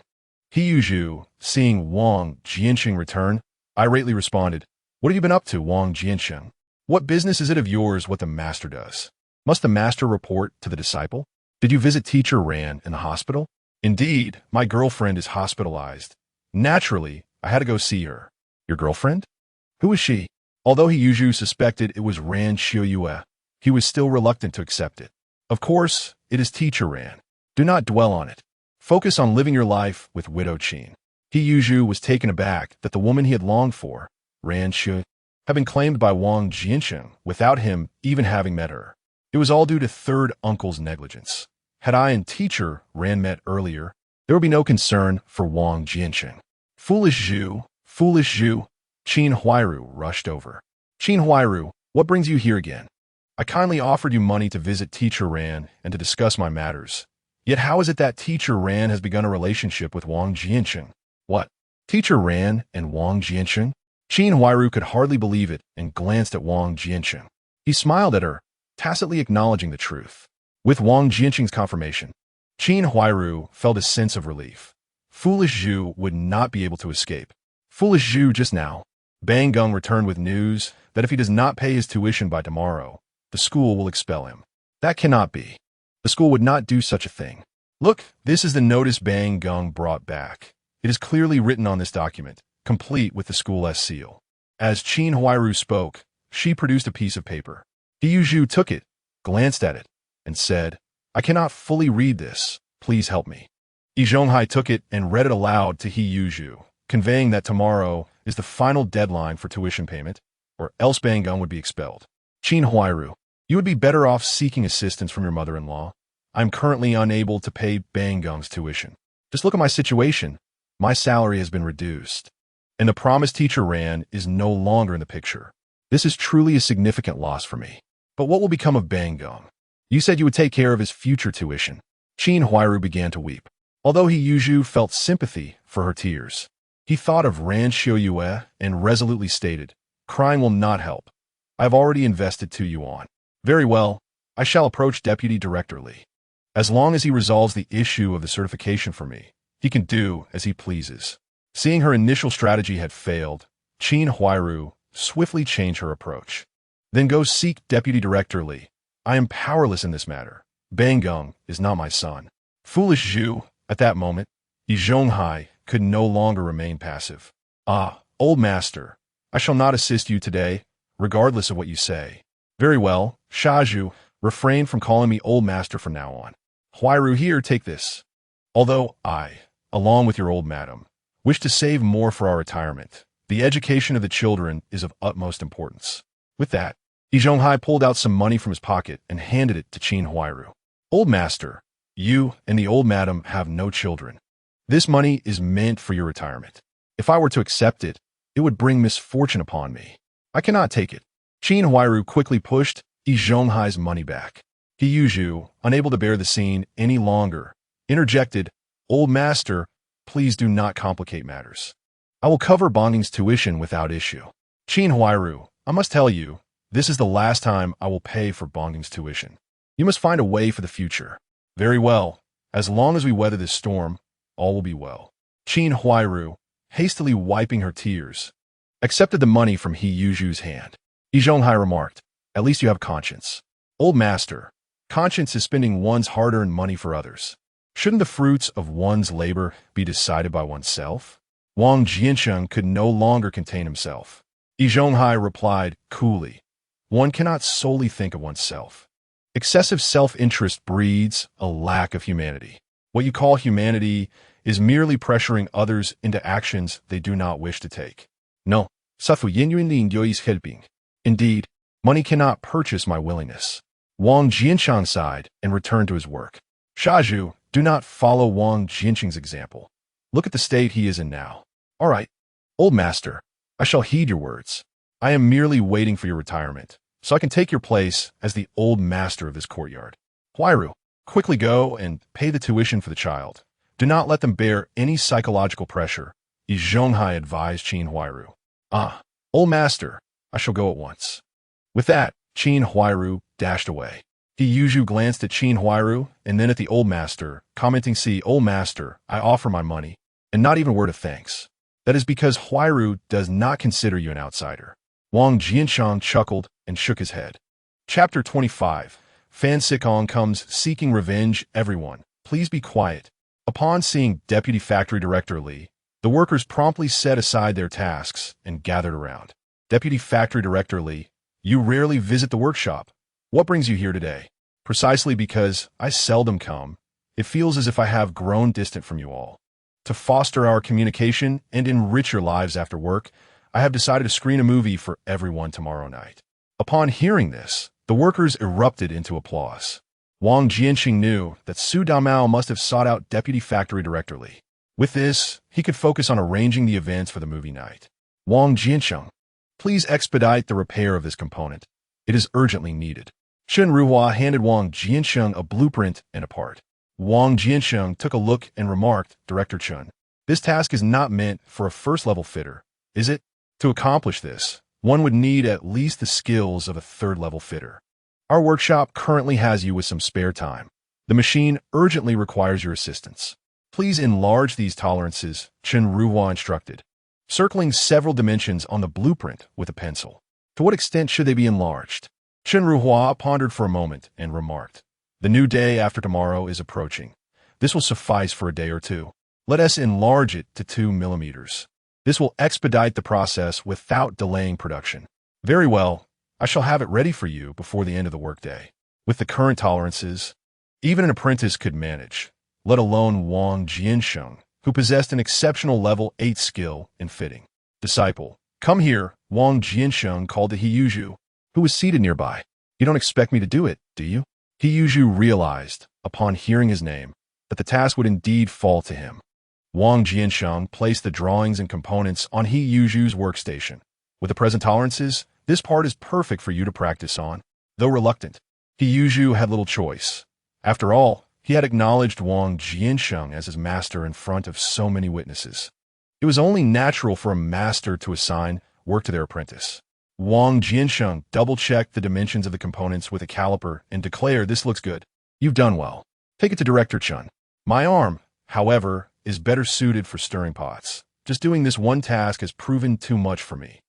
Siheyuan, seeing Wang Jiancheng return, irately responded, What have you been up to, Wang Jiancheng? What business is it of yours what the master does? Must the master report to the disciple? Did you visit Teacher Ran in the hospital? Indeed, my girlfriend is hospitalized. Naturally, I had to go see her. Your girlfriend? Who is she? Although Siheyuan suspected it was Ran Qiuye, he was still reluctant to accept it. Of course, it is Teacher Ran. Do not dwell on it. Focus on living your life with Widow Qin. Siheyuan was taken aback that the woman he had longed for, Ran Qiuye, had been claimed by Wang Jiancheng without him even having met her. It was all due to third uncle's negligence. Had I and teacher Ran met earlier, there would be no concern for Wang Jiancheng. Foolish Zhu, foolish Zhu. Qin Huairu rushed over. Qin Huairu, what brings you here again? I kindly offered you money to visit teacher Ran and to discuss my matters. Yet how is it that teacher Ran has begun a relationship with Wang Jiancheng? What? Teacher Ran and Wang Jiancheng? Qin Huairu could hardly believe it and glanced at Wang Jiancheng. He smiled at her, tacitly acknowledging the truth. With Wang Jiancheng's confirmation, Qin Huairu felt a sense of relief. Foolish Zhu would not be able to escape. Foolish Zhu just now. Bang Gung returned with news that if he does not pay his tuition by tomorrow, the school will expel him. That cannot be. The school would not do such a thing. Look, this is the notice Bang Gung brought back. It is clearly written on this document, complete with the school's seal. As Qin Huairu spoke, she produced a piece of paper. He Zhu took it, glanced at it, and said, I cannot fully read this. Please help me. Yi Zhonghai took it and read it aloud to He Yuzhu, conveying that tomorrow is the final deadline for tuition payment, or else Bang Gung would be expelled. Qin Huairu, you would be better off seeking assistance from your mother-in-law. I'm currently unable to pay Bang Gung's tuition. Just look at my situation. My salary has been reduced, and the promised teacher Ran is no longer in the picture. This is truly a significant loss for me. But what will become of Bang Gung? You said you would take care of his future tuition. Qin Huairu began to weep. Although He Yuzhu felt sympathy for her tears, he thought of Ran Qiuye and resolutely stated, crying will not help. I have already invested 2 yuan. Very well, I shall approach Deputy Director Li. As long as he resolves the issue of the certification for me, he can do as he pleases. Seeing her initial strategy had failed, Qin Huairu swiftly changed her approach. Then go seek Deputy Director Li. I am powerless in this matter. Bang Gung is not my son. Foolish Zhu, at that moment, Yi Zhonghai could no longer remain passive. Ah, old master, I shall not assist you today, regardless of what you say. Very well, Shazhu, refrain from calling me old master from now on. Huairu, here, take this. Although I, along with your old madam, wish to save more for our retirement, the education of the children is of utmost importance. With that, Yi Zhonghai pulled out some money from his pocket and handed it to Qin Huairu. Old master, you and the old madam have no children. This money is meant for your retirement. If I were to accept it, it would bring misfortune upon me. I cannot take it. Qin Huairu quickly pushed Yi Zhonghai's money back. He Yuzhu, unable to bear the scene any longer, interjected, Old master, please do not complicate matters. I will cover Bonging's tuition without issue. Qin Huairu, I must tell you, this is the last time I will pay for Bonging's tuition. You must find a way for the future. Very well. As long as we weather this storm, all will be well. Qin Huairu, hastily wiping her tears, accepted the money from He Yuzhu's hand. Yi Zhonghai remarked, At least you have conscience. Old master, conscience is spending one's hard-earned money for others. Shouldn't the fruits of one's labor be decided by oneself? Wang Jiancheng could no longer contain himself. Yi Zhonghai replied coolly, One cannot solely think of oneself. Excessive self-interest breeds a lack of humanity. What you call humanity is merely pressuring others into actions they do not wish to take. No, is helping. Indeed, money cannot purchase my willingness. Wang Jiancheng sighed and returned to his work. Shazhu, do not follow Wang Jiancheng's example. Look at the state he is in now. All right, old master, I shall heed your words. I am merely waiting for your retirement, so I can take your place as the old master of this courtyard. Huairu, quickly go and pay the tuition for the child. Do not let them bear any psychological pressure, Yi Zhonghai advised Qin Huairu. Ah, old master, I shall go at once. With that, Qin Huairu dashed away. He Yuzhu glanced at Qin Huairu and then at the old master, commenting, See, old master, I offer my money, and not even a word of thanks. That is because Huairu does not consider you an outsider. Wang Jiancheng chuckled and shook his head. Chapter 25. Fan Sikong comes seeking revenge. Everyone, please be quiet. Upon seeing Deputy Factory Director Li, the workers promptly set aside their tasks and gathered around. Deputy Factory Director Li, you rarely visit the workshop. What brings you here today? Precisely because I seldom come. It feels as if I have grown distant from you all. To foster our communication and enrich your lives after work, I have decided to screen a movie for everyone tomorrow night. Upon hearing this, The workers erupted into applause. Wang Jiancheng knew that Su Damao must have sought out Deputy Factory Director Li. With this, he could focus on arranging the events for the movie night. Wang Jiancheng, please expedite the repair of this component. It is urgently needed. Chen Ruhua handed Wang Jiancheng a blueprint and a part. Wang Jiancheng took a look and remarked, Director Chen, this task is not meant for a first-level fitter, is it? To accomplish this, one would need at least the skills of a third-level fitter. Our workshop currently has you with some spare time. The machine urgently requires your assistance. Please enlarge these tolerances, Chen Ruhua instructed, circling several dimensions on the blueprint with a pencil. To what extent should they be enlarged? Chen Ruhua pondered for a moment and remarked, the new day after tomorrow is approaching. This will suffice for a day or two. Let us enlarge it to 2 millimeters. This will expedite the process without delaying production. Very well, I shall have it ready for you before the end of the workday. With the current tolerances, even an apprentice could manage, let alone Wang Jiancheng, who possessed an exceptional level 8 skill in fitting. Disciple, come here, Wang Jiancheng called to Heyuju, who was seated nearby. You don't expect me to do it, do you? Heyuju realized, upon hearing his name, that the task would indeed fall to him. Wang Jiancheng placed the drawings and components on Heyuju's workstation. With the present tolerances, this part is perfect for you to practice on. Though reluctant, Heyuju had little choice. After all, he had acknowledged Wang Jiancheng as his master in front of so many witnesses. It was only natural for a master to assign work to their apprentice. Wang Jiancheng double-checked the dimensions of the components with a caliper and declared, this looks good. You've done well. Take it to Director Chen. My arm, however, is better suited for stirring pots. Just doing this one task has proven too much for me.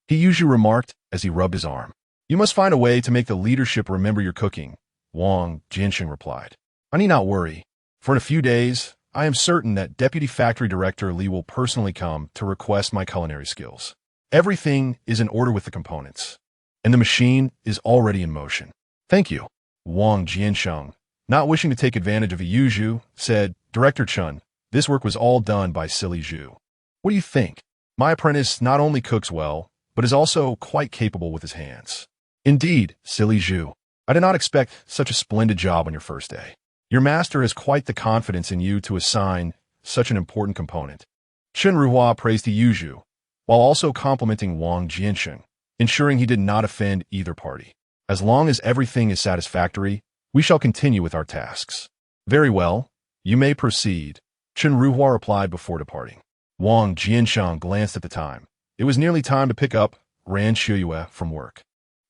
Heyuju remarked as he rubbed his arm. You must find a way to make the leadership remember your cooking, Wang Jiancheng replied. I need not worry. For in a few days, I am certain that Deputy Factory Director Li will personally come to request my culinary skills. Everything is in order with the components, and the machine is already in motion. Thank you. Wang Jiancheng, not wishing to take advantage of Heyuju, said, Director Chen, this work was all done by Silly Zhu. What do you think? My apprentice not only cooks well, but is also quite capable with his hands. Indeed, Silly Zhu, I did not expect such a splendid job on your first day. Your master has quite the confidence in you to assign such an important component. Chen Ruhua praised Heyuju, while also complimenting Wang Jiancheng, ensuring he did not offend either party. As long as everything is satisfactory, we shall continue with our tasks. Very well, you may proceed, Chen Ruhua replied before departing. Wang Jiancheng glanced at the time. It was nearly time to pick up Ran Qiuye from work.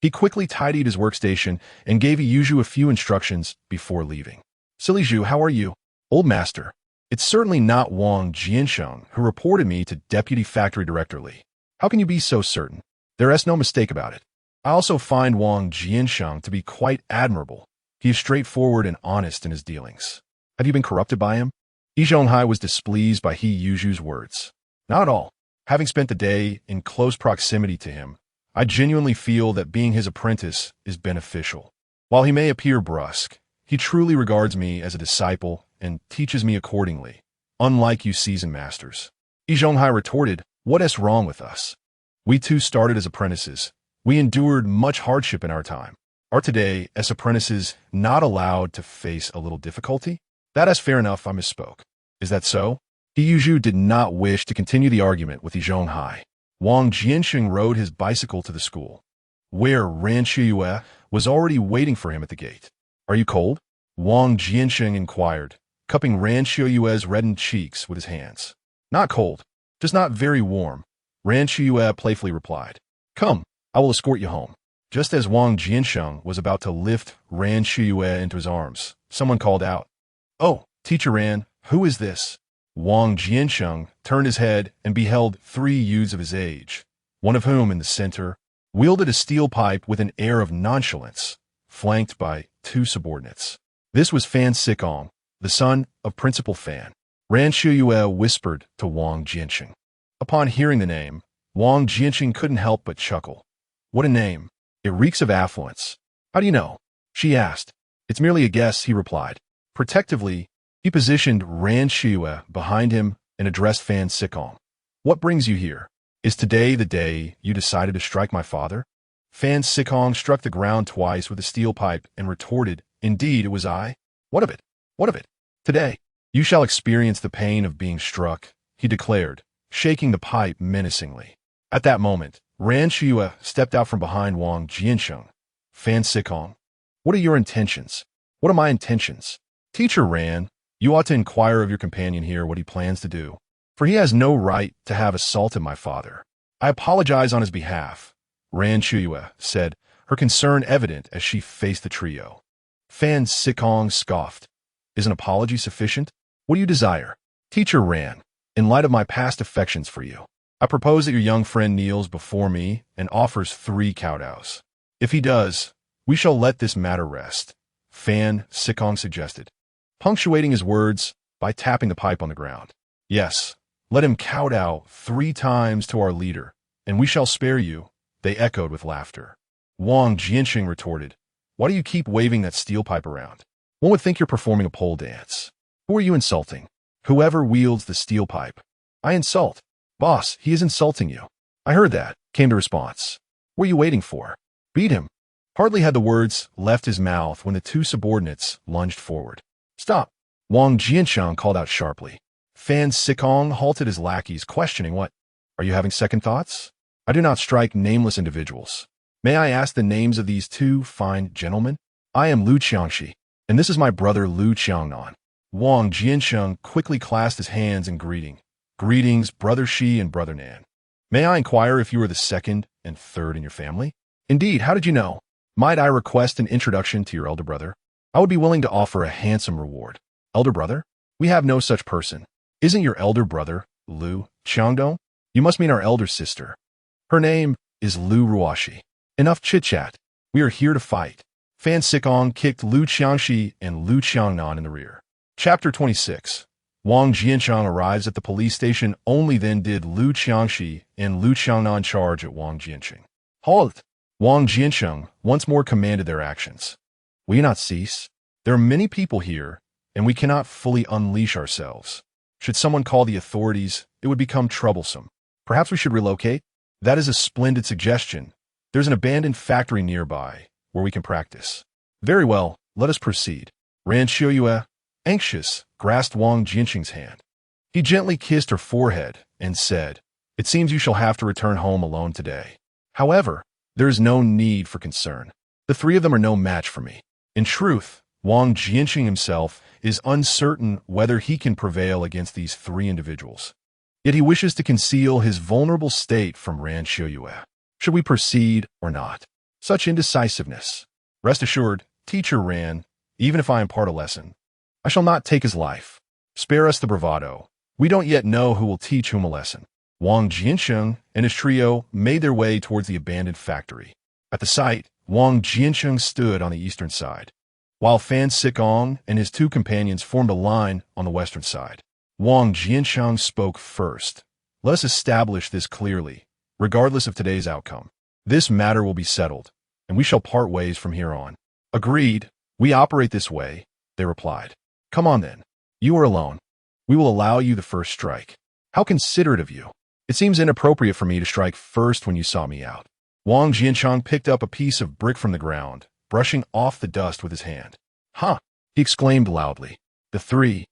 He quickly tidied his workstation and gave Heyuju a few instructions before leaving. Silly Zhu, how are you? Old master. It's certainly not Wang Jiancheng who reported me to Deputy Factory Director Li. How can you be so certain? There is no mistake about it. I also find Wang Jiancheng to be quite admirable. He is straightforward and honest in his dealings. Have you been corrupted by him? Yi Zhonghai was displeased by Heyuju's words. Not at all. Having spent the day in close proximity to him, I genuinely feel that being his apprentice is beneficial. While he may appear brusque, he truly regards me as a disciple and teaches me accordingly, unlike you seasoned masters. Yi Zhonghai retorted, what is wrong with us? We too started as apprentices. We endured much hardship in our time. Are today, as apprentices, not allowed to face a little difficulty? That is fair enough, I misspoke. Is that so? Heyuju did not wish to continue the argument with Yi Zhonghai. Wang Jiancheng rode his bicycle to the school, where Ran Qiuye was already waiting for him at the gate. Are you cold? Wang Jiancheng inquired, cupping Ran Qiuye's reddened cheeks with his hands. Not cold, just not very warm, Ran Qiuye playfully replied. Come, I will escort you home. Just as Wang Jiancheng was about to lift Ran Qiuye into his arms, someone called out, Oh, Teacher Ran, who is this? Wang Jiancheng turned his head and beheld 3 youths of his age, one of whom, in the center, wielded a steel pipe with an air of nonchalance, flanked by 2 subordinates. This was Fan Sikong, the son of Principal Fan. Ran Qiuye whispered to Wang Jiancheng. Upon hearing the name, Wang Jiancheng couldn't help but chuckle. What a name. It reeks of affluence. How do you know? She asked. It's merely a guess, he replied. Protectively, he positioned Ran Qiuye behind him and addressed Fan Sikong. What brings you here? Is today the day you decided to strike my father? Fan Sikong struck the ground twice with a steel pipe and retorted, "Indeed, it was I. What of it? What of it? Today, you shall experience the pain of being struck," he declared, shaking the pipe menacingly. At that moment, Ran Qiuye stepped out from behind Wang Jiancheng. "Fan Sikong, what are your intentions?" "What are my intentions?" "Teacher Ran, you ought to inquire of your companion here what he plans to do, for he has no right to have assaulted my father." "I apologize on his behalf," Ran Qiuye said, her concern evident as she faced the trio. Fan Sikong scoffed. "Is an apology sufficient? What do you desire?" "Teacher Ran, in light of my past affections for you, I propose that your young friend kneels before me and offers 3 kowtows. If he does, we shall let this matter rest," Fan Sikong suggested, punctuating his words by tapping the pipe on the ground. "Yes, let him kowtow 3 times to our leader, and we shall spare you," they echoed with laughter. Wang Jiancheng retorted, "Why do you keep waving that steel pipe around? One would think you're performing a pole dance. Who are you insulting?" "Whoever wields the steel pipe." "I insult." "Boss, he is insulting you." "I heard that," came the response. "What are you waiting for? Beat him." Hardly had the words left his mouth when the 2 subordinates lunged forward. "Stop!" Wang Jiancheng called out sharply. Fan Sikong halted his lackeys, questioning, "What? Are you having second thoughts? I do not strike nameless individuals. May I ask the names of these 2 fine gentlemen?" "I am Lu Qiangxi, and this is my brother Lu Qiangnan." Wang Jiancheng quickly clasped his hands in greeting. "Greetings, Brother Shi and Brother Nan. May I inquire if you are the second and third in your family?" "Indeed, how did you know?" "Might I request an introduction to your elder brother? I would be willing to offer a handsome reward." "Elder brother? We have no such person." "Isn't your elder brother Lu Qiangdong? You must mean our elder sister. Her name is Lu Ruoxi." "Enough chit-chat. We are here to fight." Fan Sikong kicked Lu Qiangxi and Lu Qiangnan in the rear. Chapter 26. Wang Jiancheng arrives at the police station. Only then did Lu Qiangxi and Lu Qiangnan charge at Wang Jiancheng. "Halt!" Wang Jiancheng once more commanded their actions. "Will you not cease? There are many people here, and we cannot fully unleash ourselves. Should someone call the authorities, it would become troublesome. Perhaps we should relocate?" "That is a splendid suggestion. There's an abandoned factory nearby, where we can practice." "Very well, let us proceed." Ran Qiuye, anxious, grasped Wang Jiancheng's hand. He gently kissed her forehead and said, "It seems you shall have to return home alone today. However, there is no need for concern. The 3 of them are no match for me." In truth, Wang Jiancheng himself is uncertain whether he can prevail against these 3 individuals. Yet he wishes to conceal his vulnerable state from Ran Qiuye. Should we proceed or not? Such indecisiveness. Rest assured, Teacher Ran, even if I impart a lesson, I shall not take his life. Spare us the bravado. We don't yet know who will teach whom a lesson. Wang Jiancheng and his trio made their way towards the abandoned factory. At the site, Wang Jiancheng stood on the eastern side, while Fan Sikong and his 2 companions formed a line on the western side. Wang Jiancheng spoke first. "Let us establish this clearly, regardless of today's outcome. This matter will be settled, and we shall part ways from here on." "Agreed. We operate this way," they replied. "Come on then. You are alone. We will allow you the first strike." "How considerate of you. It seems inappropriate for me to strike first when you sought me out." Wang Jiancheng picked up a piece of brick from the ground, brushing off the dust with his hand. "Huh!" he exclaimed loudly. The 3,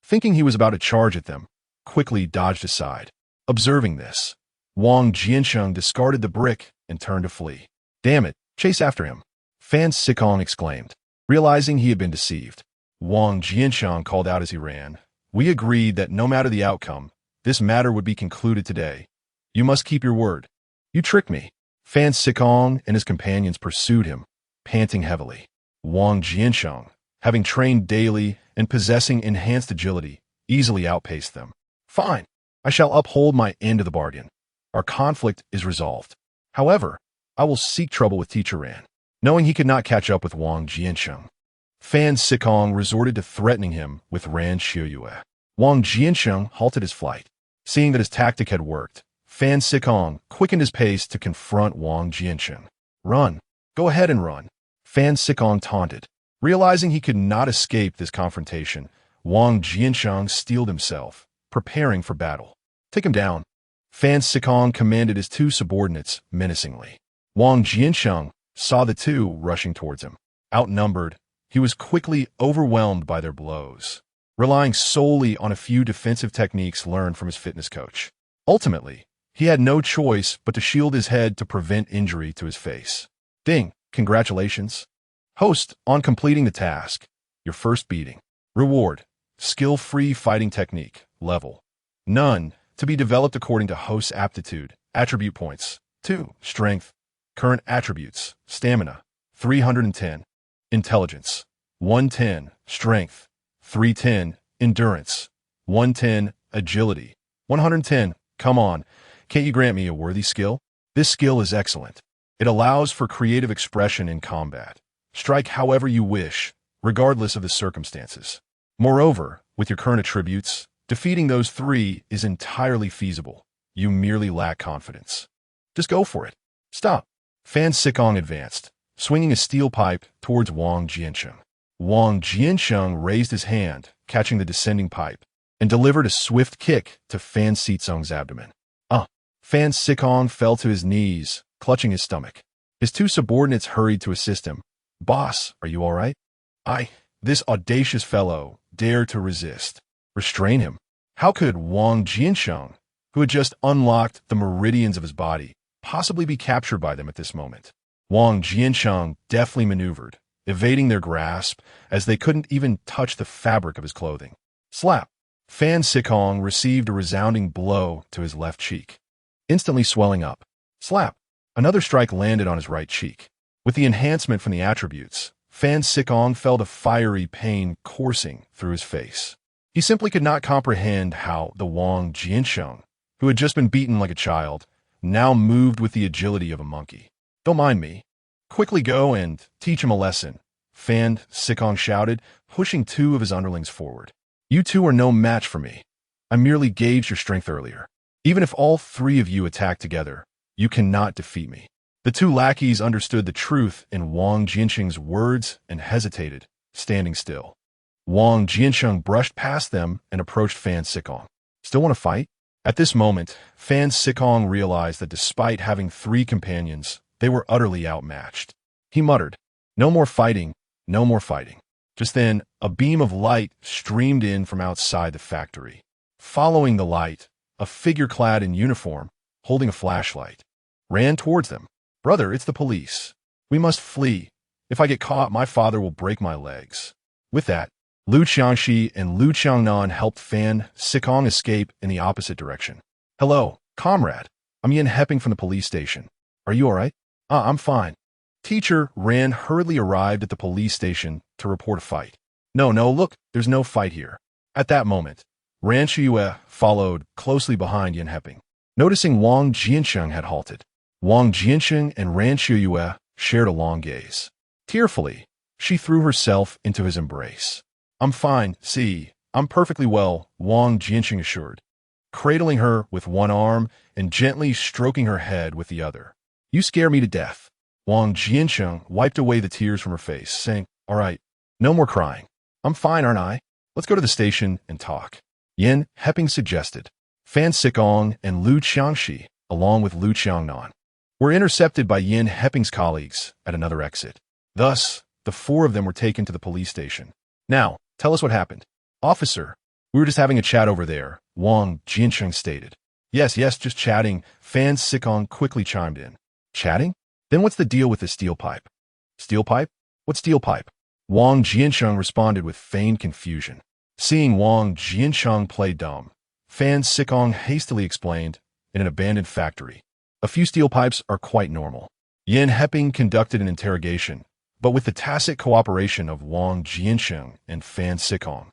thinking he was about to charge at them, quickly dodged aside. Observing this, Wang Jiancheng discarded the brick and turned to flee. "Damn it, chase after him!" Fan Sikong exclaimed, realizing he had been deceived. Wang Jiancheng called out as he ran, "We agreed that no matter the outcome, this matter would be concluded today. You must keep your word." "You tricked me." Fan Sikong and his companions pursued him, panting heavily. Wang Jiancheng, having trained daily and possessing enhanced agility, easily outpaced them. "Fine. I shall uphold my end of the bargain. Our conflict is resolved. However, I will seek trouble with Teacher Ran." Knowing he could not catch up with Wang Jiancheng, Fan Sikong resorted to threatening him with Ran Qiuye. Wang Jiancheng halted his flight. Seeing that his tactic had worked, Fan Sikong quickened his pace to confront Wang Jiancheng. "Run. Go ahead and run," Fan Sikong taunted. Realizing he could not escape this confrontation, Wang Jiancheng steeled himself, preparing for battle. "Take him down," Fan Sikong commanded his 2 subordinates menacingly. Wang Jiancheng saw the two rushing towards him. Outnumbered, he was quickly overwhelmed by their blows, relying solely on a few defensive techniques learned from his fitness coach. Ultimately, he had no choice but to shield his head to prevent injury to his face. Ding! Congratulations. Host, on completing the task. Your first beating. Reward. Skill-free fighting technique. Level. None. To be developed according to host's aptitude. Attribute points. 2. Strength. Current attributes. Stamina. 310. Intelligence. 110. Strength. 310. Endurance. 110. Agility. 110. Come on. Can't you grant me a worthy skill? This skill is excellent. It allows for creative expression in combat. Strike however you wish, regardless of the circumstances. Moreover, with your current attributes, defeating those three is entirely feasible. You merely lack confidence. Just go for it. Stop. Fan Sikong advanced, swinging a steel pipe towards Wang Jiancheng. Wang Jiancheng raised his hand, catching the descending pipe, and delivered a swift kick to Fan Sikong's abdomen. Fan Sikong fell to his knees, clutching his stomach. His two subordinates hurried to assist him. Boss, are you all right? This audacious fellow dared to resist. Restrain him. How could Wang Jiancheng, who had just unlocked the meridians of his body, possibly be captured by them at this moment? Wang Jiancheng deftly maneuvered, evading their grasp as they couldn't even touch the fabric of his clothing. Slap! Fan Sikong received a resounding blow to his left cheek, instantly swelling up. Slap! Another strike landed on his right cheek. With the enhancement from the attributes, Fan Sikong felt a fiery pain coursing through his face. He simply could not comprehend how the Wang Jiancheng, who had just been beaten like a child, now moved with the agility of a monkey. Don't mind me. Quickly go and teach him a lesson, Fan Sikong shouted, pushing two of his underlings forward. You two are no match for me. I merely gauged your strength earlier. Even if all three of you attack together, you cannot defeat me. The two lackeys understood the truth in Wang Jiancheng's words and hesitated, standing still. Wang Jiancheng brushed past them and approached Fan Sikong. Still want to fight? At this moment, Fan Sikong realized that despite having three companions, they were utterly outmatched. He muttered, "No more fighting, no more fighting." Just then, a beam of light streamed in from outside the factory. Following the light, a figure clad in uniform, holding a flashlight, ran towards them. "Brother, it's the police. We must flee. If I get caught, my father will break my legs." With that, Liu Qiangxi and Liu Qiangnan helped Fan Sikong escape in the opposite direction. "Hello, comrade. I'm Yin Hepping from the police station. Are you all right?" I'm fine." Teacher Ran hurriedly arrived at the police station to report a fight. No, look, there's no fight here." At that moment, Ran Qiuye followed closely behind Yin Hepping. Noticing Wang Jiancheng had halted, Wang Jiancheng and Ran Qiuye shared a long gaze. Tearfully, she threw herself into his embrace. "I'm fine, see, I'm perfectly well," Wang Jiancheng assured, cradling her with one arm and gently stroking her head with the other. "You scare me to death." Wang Jiancheng wiped away the tears from her face, saying, "All right, no more crying. I'm fine, aren't I? Let's go to the station and talk." Yin Hepping suggested. Fan Sikong and Liu Qiangxi, along with Liu Qiangnan, were intercepted by Yin Hepping's colleagues at another exit. Thus, the four of them were taken to the police station. "Now, tell us what happened." "Officer, we were just having a chat over there," Wang Jiancheng stated. Yes, just chatting," Fan Sikong quickly chimed in. "Chatting? Then what's the deal with this steel pipe?" "Steel pipe? What steel pipe?" Wang Jiancheng responded with feigned confusion. Seeing Wang Jiancheng play dumb, Fan Sikong hastily explained, "In an abandoned factory. A few steel pipes are quite normal." Yin Hepping conducted an interrogation, but with the tacit cooperation of Wang Jiancheng and Fan Sikong.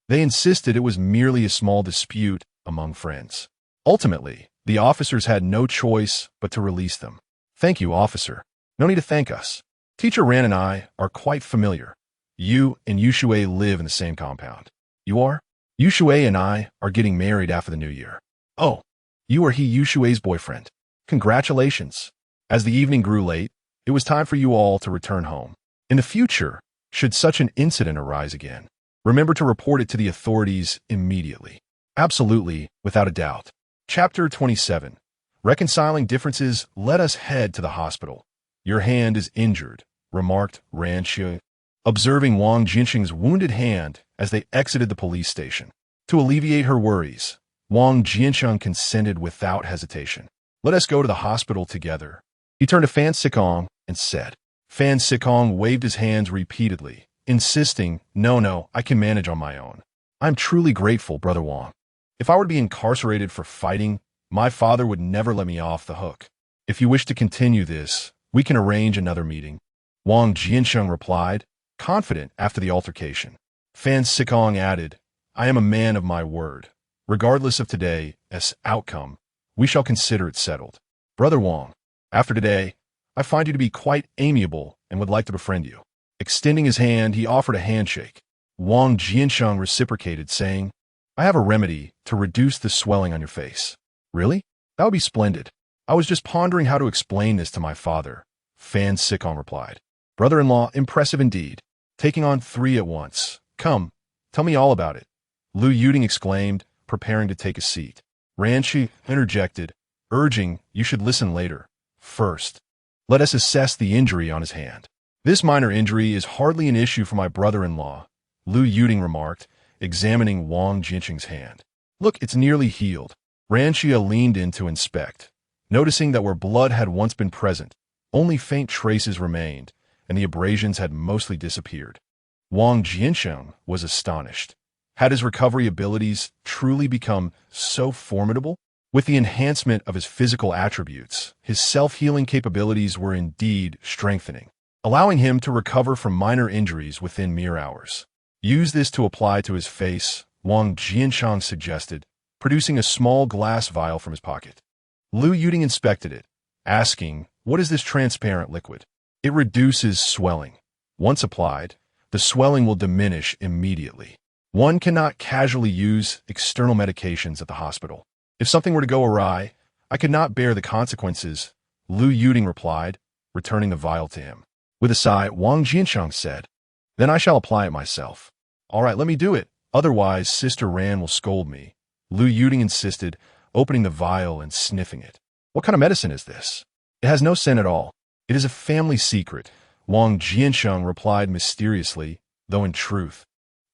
They insisted it was merely a small dispute among friends. Ultimately, the officers had no choice but to release them. "Thank you, officer. No need to thank us. Teacher Ran and I are quite familiar. You and Yushui live in the same compound." "You are?" "Yushui and I are getting married after the new year." "Oh, you are Yushui's boyfriend. Congratulations." As the evening grew late, it was time for you all to return home. In the future, should such an incident arise again, remember to report it to the authorities immediately. Absolutely, without a doubt. Chapter 27. Reconciling differences. Let us head to the hospital. Your hand is injured, remarked Ran Qiuye, observing Wang Jiancheng's wounded hand as they exited the police station. To alleviate her worries, Wang Jiancheng consented without hesitation. Let us go to the hospital together. He turned to Fan Sikong and said. Fan Sikong waved his hands repeatedly, insisting, No, I can manage on my own. I'm truly grateful, Brother Wang. If I were to be incarcerated for fighting, my father would never let me off the hook. If you wish to continue this, we can arrange another meeting. Wang Jiancheng replied, confident after the altercation. Fan Sikong added, I am a man of my word. Regardless of today's outcome, we shall consider it settled. Brother Wang, after today, I find you to be quite amiable and would like to befriend you. Extending his hand, he offered a handshake. Wang Jiancheng reciprocated, saying, I have a remedy to reduce the swelling on your face. Really? That would be splendid. I was just pondering how to explain this to my father. Fan Sikong replied. Brother-in-law, impressive indeed. Taking on 3 at once. Come, tell me all about it. Lu Yuding exclaimed, preparing to take a seat. Ran Qiuye interjected, urging, you should listen later. First, let us assess the injury on his hand. This minor injury is hardly an issue for my brother-in-law, Lu Yuding remarked, examining Wang Jiancheng's hand. Look, it's nearly healed. Ran Qiuye leaned in to inspect, noticing that where blood had once been present, only faint traces remained, and the abrasions had mostly disappeared. Wang Jiancheng was astonished. Had his recovery abilities truly become so formidable? With the enhancement of his physical attributes, his self-healing capabilities were indeed strengthening, allowing him to recover from minor injuries within mere hours. Use this to apply to his face, Wang Jiancheng suggested, producing a small glass vial from his pocket. Lu Yuding inspected it, asking, what is this transparent liquid? It reduces swelling. Once applied, the swelling will diminish immediately. One cannot casually use external medications at the hospital. If something were to go awry, I could not bear the consequences, Lu Yuding replied, returning the vial to him. With a sigh, Wang Jiancheng said, Then I shall apply it myself. All right, let me do it. Otherwise, Sister Ran will scold me. Lu Yuding insisted, opening the vial and sniffing it. What kind of medicine is this? It has no scent at all. It is a family secret, Wang Jiancheng replied mysteriously, though in truth,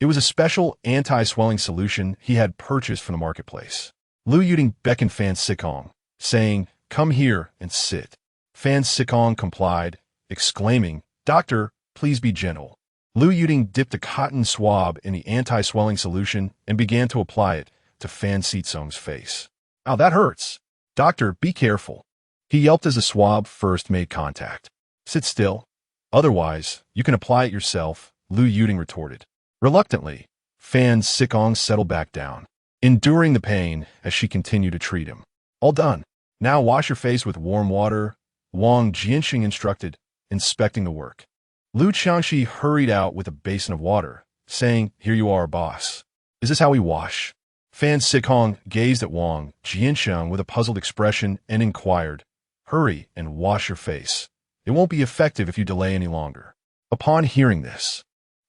it was a special anti-swelling solution he had purchased from the marketplace. Lu Yuding beckoned Fan Sikong, saying, Come here and sit. Fan Sikong complied, exclaiming, Doctor, please be gentle. Lu Yuding dipped a cotton swab in the anti-swelling solution and began to apply it to Fan Sikong's face. Ow, that hurts. Doctor, be careful. He yelped as the swab first made contact. Sit still. Otherwise, you can apply it yourself, Lu Yuding retorted. Reluctantly, Fan Sikong settled back down, enduring the pain as she continued to treat him. All done. Now wash your face with warm water, Wang Jiancheng instructed, inspecting the work. Lu Qiangxi hurried out with a basin of water, saying, Here you are, boss. Is this how we wash? Fan Sikong gazed at Wang Jiancheng with a puzzled expression and inquired, Hurry and wash your face. It won't be effective if you delay any longer. Upon hearing this,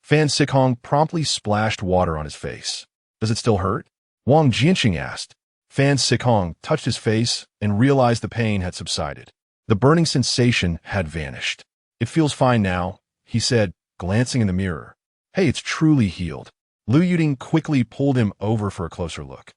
Fan Sikong promptly splashed water on his face. Does it still hurt? Wang Jiancheng asked. Fan Sikong touched his face and realized the pain had subsided. The burning sensation had vanished. It feels fine now, he said, glancing in the mirror. Hey, it's truly healed. Lu Yuding quickly pulled him over for a closer look.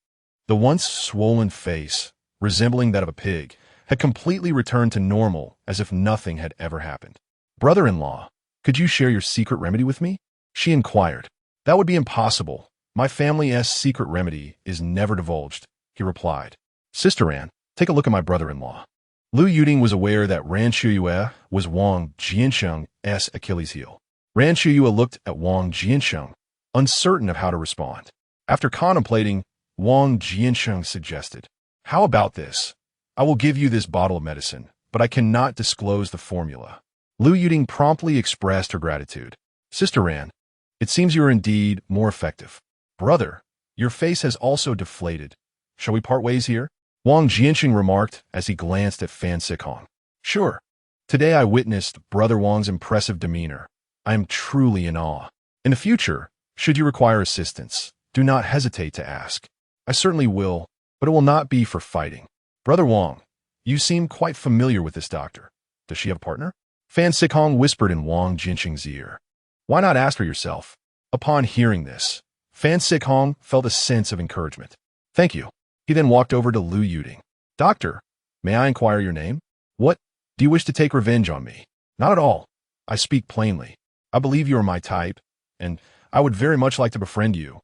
The once swollen face, resembling that of a pig, had completely returned to normal as if nothing had ever happened. Brother-in-law, could you share your secret remedy with me? She inquired. That would be impossible. My family's secret remedy is never divulged, he replied. Sister Ran, take a look at my brother-in-law. Lu Yuding was aware that Ran Qiuye was Wang Jiancheng's Achilles heel. Ran Qiuye looked at Wang Jiancheng, uncertain of how to respond. After contemplating, Wang Jiancheng suggested, How about this? I will give you this bottle of medicine, but I cannot disclose the formula. Lu Yuding promptly expressed her gratitude. Sister Ran, it seems you are indeed more effective. Brother, your face has also deflated. Shall we part ways here? Wang Jiancheng remarked as he glanced at Fan Sikong. Sure. Today I witnessed Brother Wang's impressive demeanor. I am truly in awe. In the future, should you require assistance, do not hesitate to ask. I certainly will, but it will not be for fighting. Brother Wang, you seem quite familiar with this doctor. Does she have a partner? Fan Siheyuan whispered in Wang Jiancheng's ear. Why not ask her yourself? Upon hearing this, Fan Siheyuan felt a sense of encouragement. Thank you. He then walked over to Lu Yuding. Doctor, may I inquire your name? What? Do you wish to take revenge on me? Not at all. I speak plainly. I believe you are my type, and I would very much like to befriend you,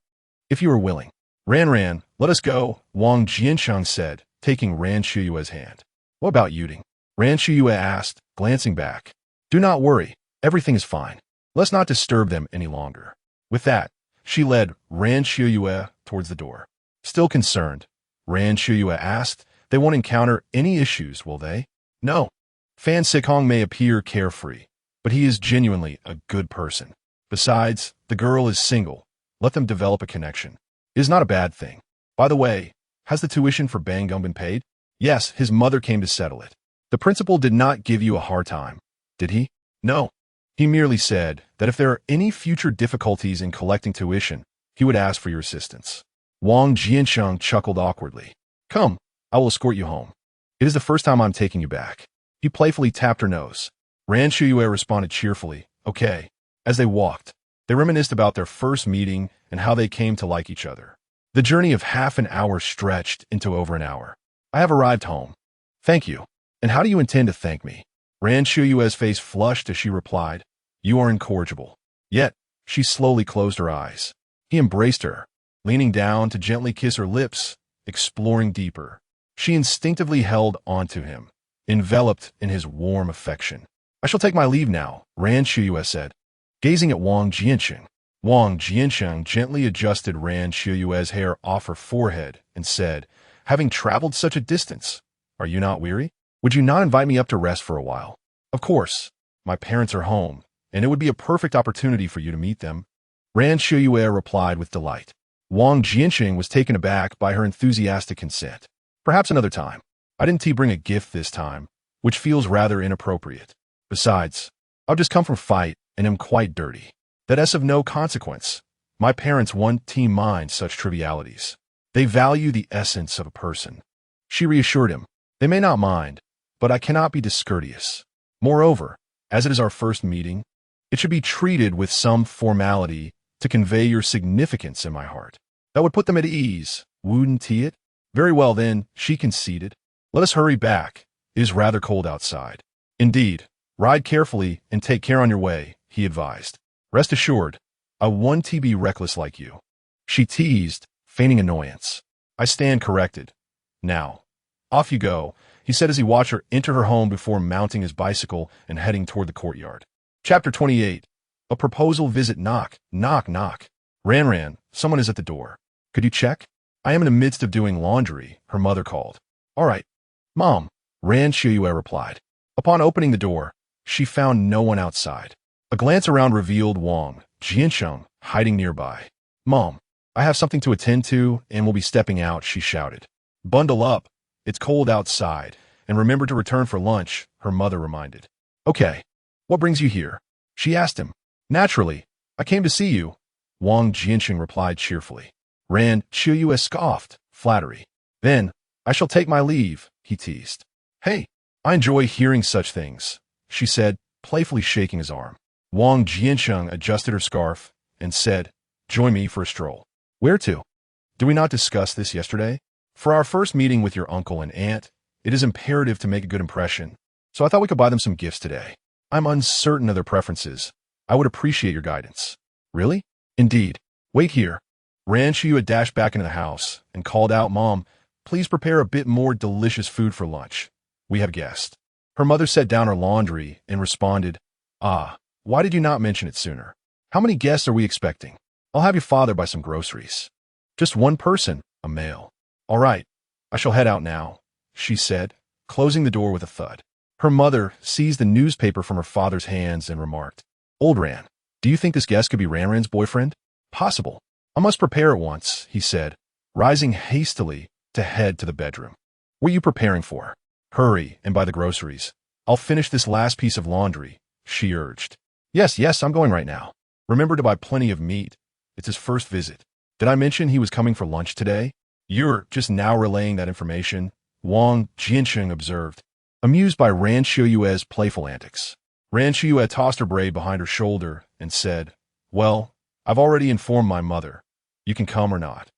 if you are willing. Ran, let us go, Wang Jiancheng said, taking Ran Qiuye's hand. What about Yuding? Ran Qiuye asked, glancing back. Do not worry, everything is fine. Let's not disturb them any longer. With that, she led Ran Qiuye towards the door. Still concerned, Ran Qiuye asked, they won't encounter any issues, will they? No. Fan Siheyuan may appear carefree, but he is genuinely a good person. Besides, the girl is single. Let them develop a connection. It is not a bad thing. By the way, has the tuition for Bang Gong been paid? Yes, his mother came to settle it. The principal did not give you a hard time, did he? No. He merely said that if there are any future difficulties in collecting tuition, he would ask for your assistance. Wang Jiancheng chuckled awkwardly. Come, I will escort you home. It is the first time I'm taking you back. He playfully tapped her nose. Ran Qiuye responded cheerfully, okay. As they walked, they reminisced about their first meeting and how they came to like each other. The journey of half an hour stretched into over an hour. I have arrived home. Thank you. And how do you intend to thank me? Ran Qiuye's face flushed as she replied, you are incorrigible. Yet, she slowly closed her eyes. He embraced her, leaning down to gently kiss her lips, exploring deeper. She instinctively held onto him, enveloped in his warm affection. I shall take my leave now, Ran Qiuye said, gazing at Wang Jiancheng. Wang Jiancheng gently adjusted Ran Qiuye's hair off her forehead and said, having traveled such a distance, are you not weary? Would you not invite me up to rest for a while? Of course. My parents are home, and it would be a perfect opportunity for you to meet them. Ran Qiuye replied with delight. Wang Jiancheng was taken aback by her enthusiastic consent. Perhaps another time. I didn't bring a gift this time, which feels rather inappropriate. Besides, I've just come from fight and am quite dirty. That's of no consequence. My parents won't mind such trivialities. They value the essence of a person. She reassured him. They may not mind, but I cannot be discourteous. Moreover, as it is our first meeting, it should be treated with some formality to convey your significance in my heart. That would put them at ease, wouldn't it? Very well then, she conceded. Let us hurry back. It is rather cold outside. Indeed. Ride carefully and take care on your way, he advised. Rest assured, I won't be reckless like you. She teased, feigning annoyance. I stand corrected. Now, off you go, he said as he watched her enter her home before mounting his bicycle and heading toward the courtyard. Chapter 28. A proposal visit. Knock, knock, knock. Ran, someone is at the door. Could you check? I am in the midst of doing laundry, her mother called. All right. Mom, Ran Qiuye replied. Upon opening the door, she found no one outside. A glance around revealed Wang Jiancheng hiding nearby. Mom, I have something to attend to and will be stepping out, she shouted. Bundle up. It's cold outside, and remember to return for lunch, her mother reminded. Okay. What brings you here? She asked him. Naturally, I came to see you, Wang Jiancheng replied cheerfully. Ran Qiuye scoffed, flattery. Then, I shall take my leave, he teased. Hey, I enjoy hearing such things, she said, playfully shaking his arm. Wang Jiancheng adjusted her scarf and said, join me for a stroll. Where to? Did we not discuss this yesterday? For our first meeting with your uncle and aunt, it is imperative to make a good impression, so I thought we could buy them some gifts today. I'm uncertain of their preferences. I would appreciate your guidance. Really? Indeed. Wait here. Ran Qiuye dashed back into the house and called out, Mom, please prepare a bit more delicious food for lunch. We have guests. Her mother set down her laundry and responded, why did you not mention it sooner? How many guests are we expecting? I'll have your father buy some groceries. Just one person, a male. All right, I shall head out now, she said, closing the door with a thud. Her mother seized the newspaper from her father's hands and remarked, Old Ran, do you think this guest could be Ran's boyfriend? Possible. I must prepare at once, he said, rising hastily to head to the bedroom. What are you preparing for? Hurry and buy the groceries. I'll finish this last piece of laundry, she urged. Yes, I'm going right now. Remember to buy plenty of meat. It's his first visit. Did I mention he was coming for lunch today? You're just now relaying that information, Wang Jiancheng observed, amused by Ran Qiuye's playful antics. Ran Qiuye tossed her braid behind her shoulder and said, "Well, I've already informed my mother. You can come or not.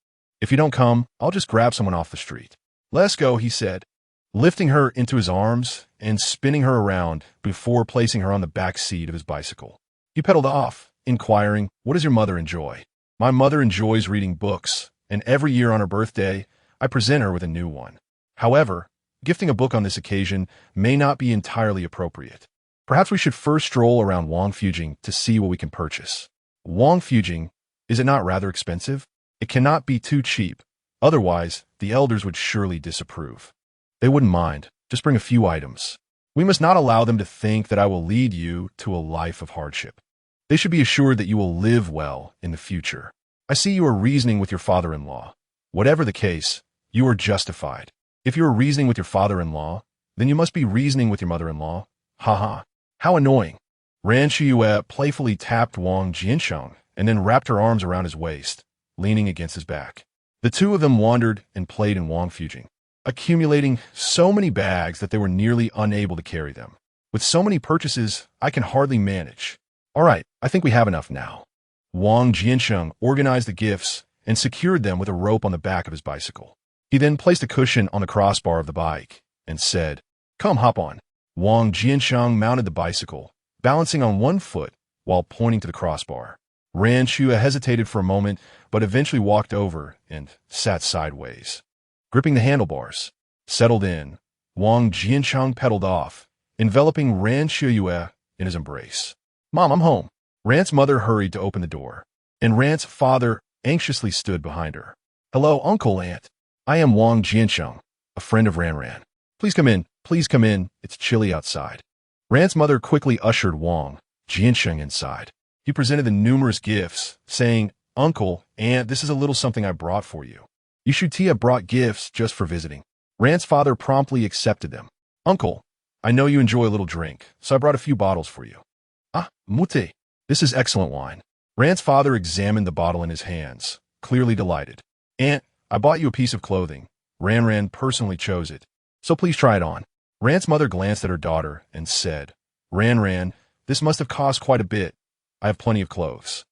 If you don't come, I'll just grab someone off the street." "Let's go," he said, lifting her into his arms and spinning her around before placing her on the back seat of his bicycle. He pedaled off, inquiring, "What does your mother enjoy?" "My mother enjoys reading books, and every year on her birthday, I present her with a new one. However, gifting a book on this occasion may not be entirely appropriate. Perhaps we should first stroll around Wang Jiancheng to see what we can purchase." "Wang Jiancheng, is it not rather expensive?" "It cannot be too cheap. Otherwise, the elders would surely disapprove." "They wouldn't mind. Just bring a few items. We must not allow them to think that I will lead you to a life of hardship. They should be assured that you will live well in the future. I see you are reasoning with your father-in-law. Whatever the case, you are justified. If you are reasoning with your father-in-law, then you must be reasoning with your mother-in-law. Haha. How annoying." Ran Qiuye playfully tapped Wang Jiancheng and then wrapped her arms around his waist, leaning against his back. The two of them wandered and played in Wang Jiancheng, accumulating so many bags that they were nearly unable to carry them. "With so many purchases, I can hardly manage. All right, I think we have enough now." Wang Jiancheng organized the gifts and secured them with a rope on the back of his bicycle. He then placed a cushion on the crossbar of the bike and said, "Come, hop on." Wang Jiancheng mounted the bicycle, balancing on one foot while pointing to the crossbar. Ran Qiuye hesitated for a moment, but eventually walked over and sat sideways, gripping the handlebars. Settled in, Wang Jiancheng pedaled off, enveloping Ran Qiuye in his embrace. "Mom, I'm home." Ran's mother hurried to open the door, and Ran's father anxiously stood behind her. "Hello, Uncle, Aunt. I am Wang Jiancheng, a friend of Ran. Please come in. Please come in. It's chilly outside." Ran's mother quickly ushered Wang Jiancheng inside. He presented the numerous gifts, saying, "Uncle, Aunt, this is a little something I brought for you." Yishutia brought gifts just for visiting. Ran's father promptly accepted them. "Uncle, I know you enjoy a little drink, so I brought a few bottles for you." "Ah, mute. This is excellent wine." Ran's father examined the bottle in his hands, clearly delighted. "Aunt, I bought you a piece of clothing. Ran personally chose it, so please try it on." Ran's mother glanced at her daughter and said, Ran, this must have cost quite a bit. I have plenty of clothes."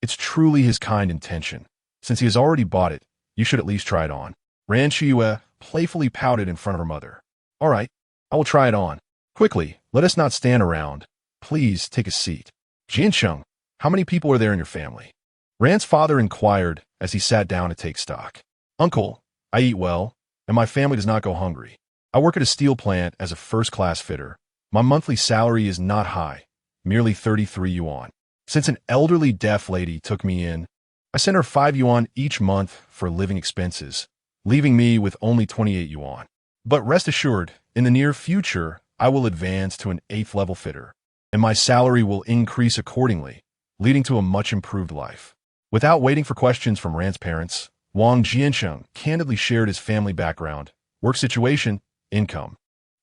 "It's truly his kind intention. Since he has already bought it, you should at least try it on." Ran Qiuye playfully pouted in front of her mother. "All right, I will try it on. Quickly, let us not stand around. Please take a seat." "Jiancheng, how many people are there in your family?" Ran's father inquired as he sat down to take stock. "Uncle, I eat well, and my family does not go hungry. I work at a steel plant as a first-class fitter. My monthly salary is not high, merely 33 yuan. Since an elderly deaf lady took me in, I send her 5 yuan each month for living expenses, leaving me with only 28 yuan. But rest assured, in the near future, I will advance to an 8th-level fitter, and my salary will increase accordingly, leading to a much improved life." Without waiting for questions from Ran's parents, Wang Jiancheng candidly shared his family background, work situation, income,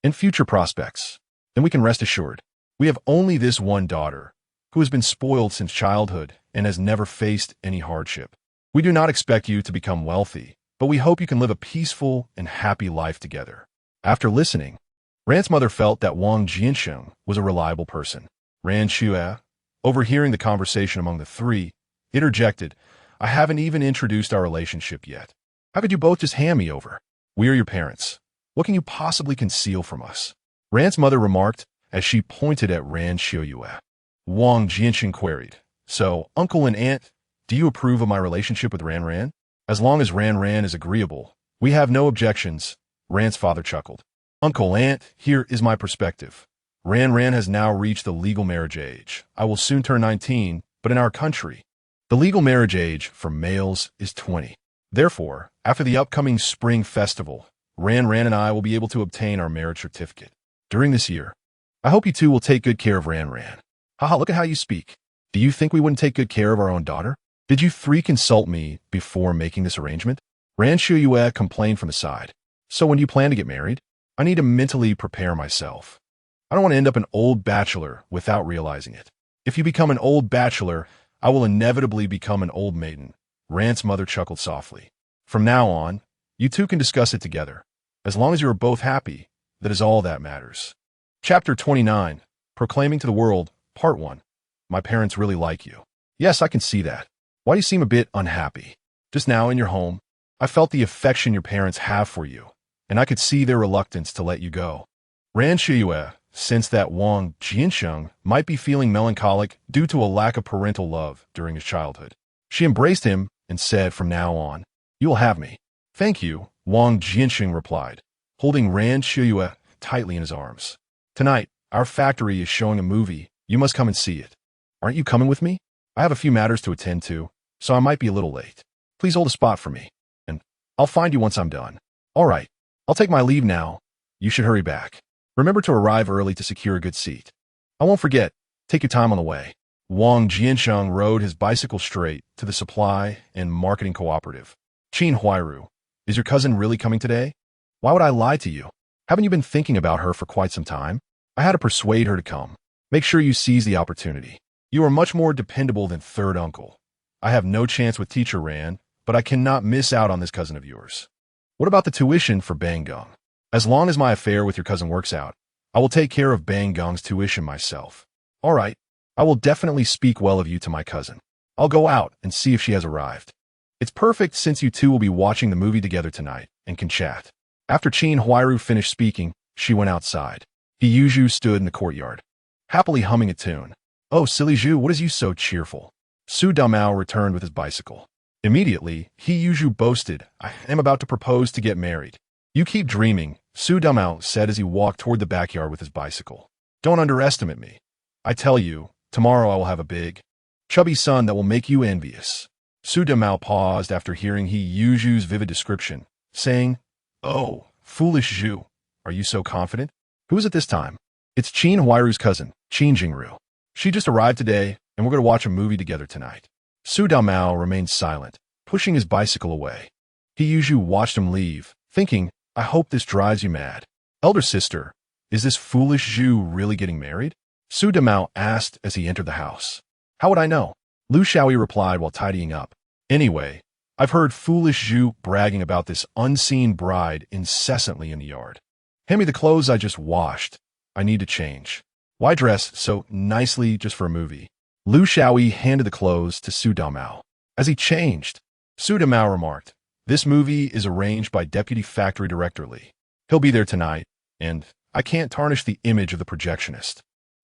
and future prospects. "Then we can rest assured. We have only this one daughter, who has been spoiled since childhood and has never faced any hardship. We do not expect you to become wealthy, but we hope you can live a peaceful and happy life together." After listening, Ran's mother felt that Wang Jiancheng was a reliable person. Ran Qiuye, overhearing the conversation among the three, interjected, "I haven't even introduced our relationship yet. How could you both just hand me over? We are your parents. What can you possibly conceal from us?" Ran's mother remarked as she pointed at Ran Qiuye. Wang Jiancheng queried, "So, uncle and aunt, do you approve of my relationship with Ran? As long as Ran is agreeable, we have no objections." Ran's father chuckled. "Uncle, aunt, here is my perspective. Ran has now reached the legal marriage age. I will soon turn 19, but in our country, the legal marriage age for males is 20. Therefore, after the upcoming spring festival, Ran and I will be able to obtain our marriage certificate. During this year, I hope you two will take good care of Ran. Haha, look at how you speak. Do you think we wouldn't take good care of our own daughter? Did you three consult me before making this arrangement?" Ran Qiuye complained from the side. "So when do you plan to get married?" "I need to mentally prepare myself. I don't want to end up an old bachelor without realizing it. If you become an old bachelor, I will inevitably become an old maiden." Ran's mother chuckled softly. "From now on, you two can discuss it together. As long as you are both happy, that is all that matters." Chapter 29. proclaiming to the world, Part 1. My parents really like you. Yes, I can see that. Why do you seem a bit unhappy? Just now in your home, I felt the affection your parents have for you, and I could see their reluctance to let you go. Ran Qiuye sensed that Wang Jiancheng might be feeling melancholic due to a lack of parental love during his childhood. She embraced him and said, from now on, you will have me. Thank you, Wang Jiancheng replied, holding Ran Qiuye tightly in his arms. Tonight, our factory is showing a movie. You must come and see it. Aren't you coming with me? I have a few matters to attend to, so I might be a little late. Please hold a spot for me, and I'll find you once I'm done. All right, I'll take my leave now. You should hurry back. Remember to arrive early to secure a good seat. I won't forget. Take your time on the way. Wang Jiancheng rode his bicycle straight to the supply and marketing cooperative. Qin Huairu, is your cousin really coming today? Why would I lie to you? Haven't you been thinking about her for quite some time? I had to persuade her to come. Make sure you seize the opportunity. You are much more dependable than third uncle. I have no chance with Teacher Ran, but I cannot miss out on this cousin of yours. What about the tuition for Bangung? As long as my affair with your cousin works out, I will take care of Bangung's tuition myself. All right, I will definitely speak well of you to my cousin. I'll go out and see if she has arrived. It's perfect since you two will be watching the movie together tonight and can chat. After Qin Huairu finished speaking, she went outside. Hiyuzhu stood in the courtyard, happily humming a tune. Oh, silly Zhu, what is you so cheerful? Su Damao returned with his bicycle. Immediately, Hiyuzhu boasted, I am about to propose to get married. You keep dreaming, Su Damao said as he walked toward the backyard with his bicycle. Don't underestimate me. I tell you, tomorrow I will have a big, chubby son that will make you envious. Su Damao paused after hearing Hiyuzhu's vivid description, saying, Oh, foolish Zhu, are you so confident? Who is it this time? It's Qin Huairu's cousin, Qin Jingru. She just arrived today, and we're going to watch a movie together tonight. Su Damao remained silent, pushing his bicycle away. Hiyuzhu watched him leave, thinking, I hope this drives you mad. Elder sister, is this foolish Zhu really getting married? Su Damao asked as he entered the house. How would I know? Lu Xiaoyi replied while tidying up. Anyway, I've heard foolish Zhu bragging about this unseen bride incessantly in the yard. Hand me the clothes I just washed. I need to change. Why dress so nicely just for a movie? Lu Xiaoyi handed the clothes to Su Damao. As he changed, Su Damao remarked, This movie is arranged by Deputy Factory Director Li. He'll be there tonight, and I can't tarnish the image of the projectionist.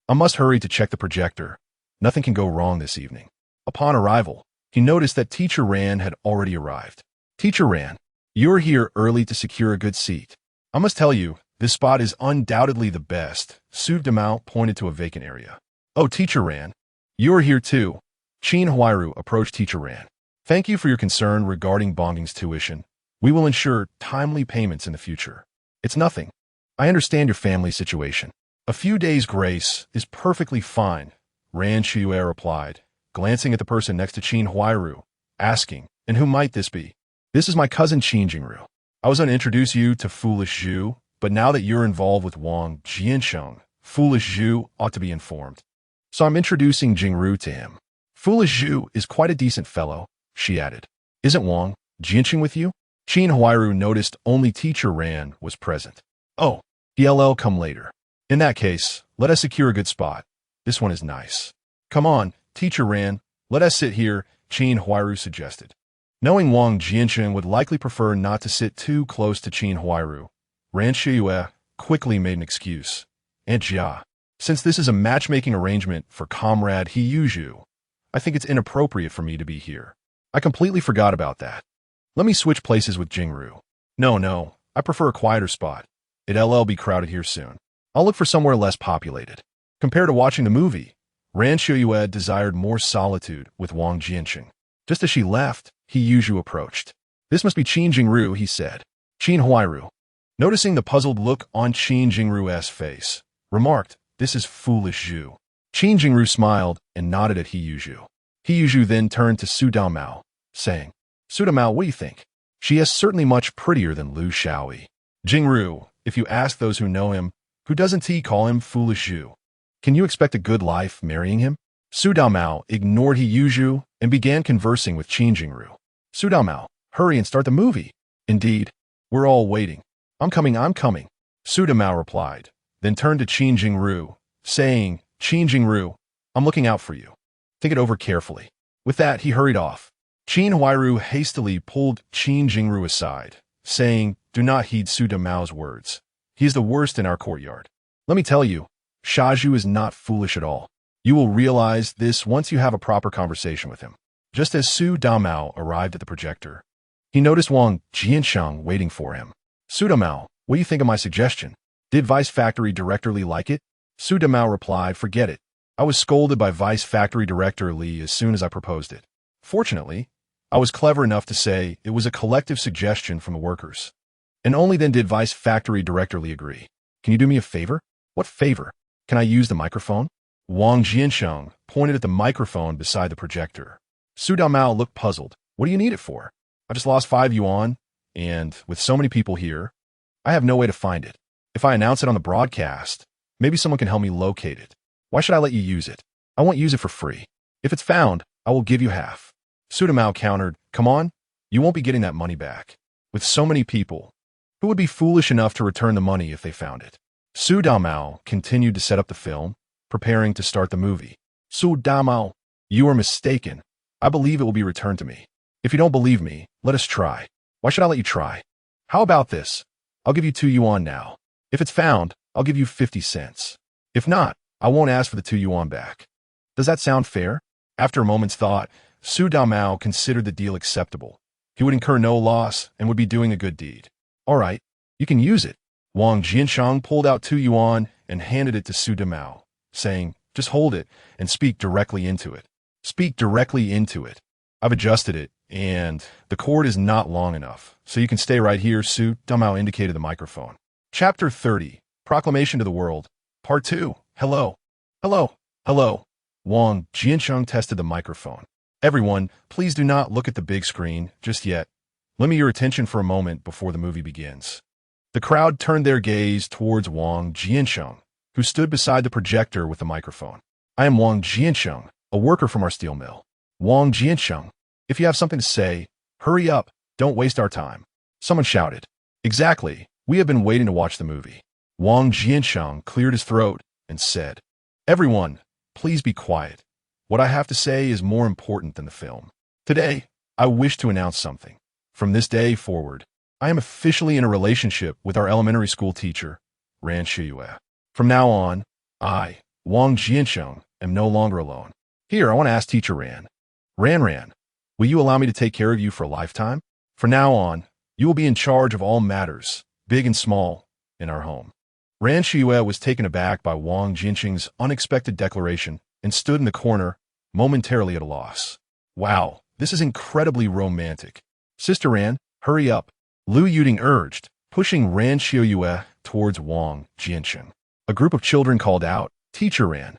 I must hurry to check the projector. Nothing can go wrong this evening. Upon arrival, he noticed that Teacher Ran had already arrived. Teacher Ran, you're here early to secure a good seat. I must tell you, this spot is undoubtedly the best. Su Damao pointed to a vacant area. Oh, Teacher Ran, you're here too. Qin Huairu approached Teacher Ran. Thank you for your concern regarding Bonging's tuition. We will ensure timely payments in the future. It's nothing. I understand your family situation. A few days' grace is perfectly fine, Ran Qiuye replied, glancing at the person next to Qin Huairu, asking, And who might this be? This is my cousin Qin Jingru. I was going to introduce you to foolish Zhu, but now that you're involved with Wang Jiancheng, foolish Zhu ought to be informed. So I'm introducing Jingru to him. Foolish Zhu is quite a decent fellow, she added. Isn't Wang Jiancheng with you? Qin Huairu noticed only Teacher Ran was present. Oh, DLL come later. In that case, let us secure a good spot. This one is nice. Come on, Teacher Ran, let us sit here, Qin Huairu suggested. Knowing Wang Jiancheng would likely prefer not to sit too close to Qin Huairu, Ran Qiuye quickly made an excuse. Aunt Jia, since this is a matchmaking arrangement for Comrade Hiyuzhu, I think it's inappropriate for me to be here. I completely forgot about that. Let me switch places with Jingru. No, I prefer a quieter spot. It'll be crowded here soon. I'll look for somewhere less populated. Compared to watching the movie, Ran Qiuye desired more solitude with Wang Jiancheng. Just as she left, Hiyuzhu approached. This must be Qin Jingru, he said. Qin Huairu, noticing the puzzled look on Qin Jingru's face, remarked, This is foolish Zhu. Qin Jingru smiled and nodded at Hiyuzhu. Hiyuzhu then turned to Su Damao, saying, Su Damao, what do you think? She is certainly much prettier than Lu Xiaoyi. Jingru, if you ask those who know him, who doesn't he call him foolish Zhu? Can you expect a good life marrying him? Su Damao ignored Hiyuzhu and began conversing with Qin Jingru. Su Damao, hurry and start the movie. Indeed, we're all waiting. I'm coming. Su Damao replied, then turned to Qin Jingru, saying, Qin Jingru, I'm looking out for you. Think it over carefully." With that, he hurried off. Qin Huairu hastily pulled Qin Jingru aside, saying, "Do not heed Su Damao's words. He is the worst in our courtyard. Let me tell you, Shaju is not foolish at all. You will realize this once you have a proper conversation with him." Just as Su Damao arrived at the projector, he noticed Wang Jiancheng waiting for him. "Su Damao, what do you think of my suggestion? Did Vice Factory Director Li like it?" Su Damao replied, "Forget it. I was scolded by Vice Factory Director Li as soon as I proposed it. Fortunately, I was clever enough to say it was a collective suggestion from the workers. And only then did Vice Factory Director Li agree. Can you do me a favor?" "What favor? Can I use the microphone?" Wang Jiancheng pointed at the microphone beside the projector. Su Damao looked puzzled. "What do you need it for?" "I just lost 5 yuan, and with so many people here, I have no way to find it. If I announce it on the broadcast, maybe someone can help me locate it. Why should I let you use it? I won't use it for free. If it's found, I will give you half." Su Damao countered, "Come on, you won't be getting that money back. With so many people, who would be foolish enough to return the money if they found it?" Su Damao continued to set up the film, preparing to start the movie. "Su Damao, you are mistaken. I believe it will be returned to me. If you don't believe me, let us try." "Why should I let you try?" "How about this? I'll give you 2 yuan now. If it's found, I'll give you 50 cents. If not, I won't ask for the 2 yuan back. Does that sound fair?" After a moment's thought, Su Damao considered the deal acceptable. He would incur no loss and would be doing a good deed. "All right, you can use it." Wang Jiancheng pulled out 2 yuan and handed it to Su Damao, saying, "Just hold it and speak directly into it." "Speak directly into it. I've adjusted it, and the cord is not long enough, so you can stay right here." Su Damao indicated the microphone. Chapter 30, Proclamation to the World, Part 2. Hello. Hello. Hello. Wang Jiancheng tested the microphone. "Everyone, please do not look at the big screen just yet. Lend me your attention for a moment before the movie begins." The crowd turned their gaze towards Wang Jiancheng, who stood beside the projector with the microphone. "I am Wang Jiancheng, a worker from our steel mill." "Wang Jiancheng, if you have something to say, hurry up, don't waste our time." Someone shouted. "Exactly, we have been waiting to watch the movie." Wang Jiancheng cleared his throat and said, "Everyone, please be quiet. What I have to say is more important than the film. Today, I wish to announce something. From this day forward, I am officially in a relationship with our elementary school teacher, Ran Qiuye. From now on, I, Wang Jiancheng, am no longer alone. Here, I want to ask Teacher Ran. Ran, will you allow me to take care of you for a lifetime? From now on, you will be in charge of all matters, big and small, in our home." Ran Qiuye was taken aback by Wang Jiancheng's unexpected declaration and stood in the corner, momentarily at a loss. "Wow, this is incredibly romantic. Sister Ran, hurry up," Lu Yuding urged, pushing Ran Qiuye towards Wang Jiancheng. A group of children called out, Teacher Ran,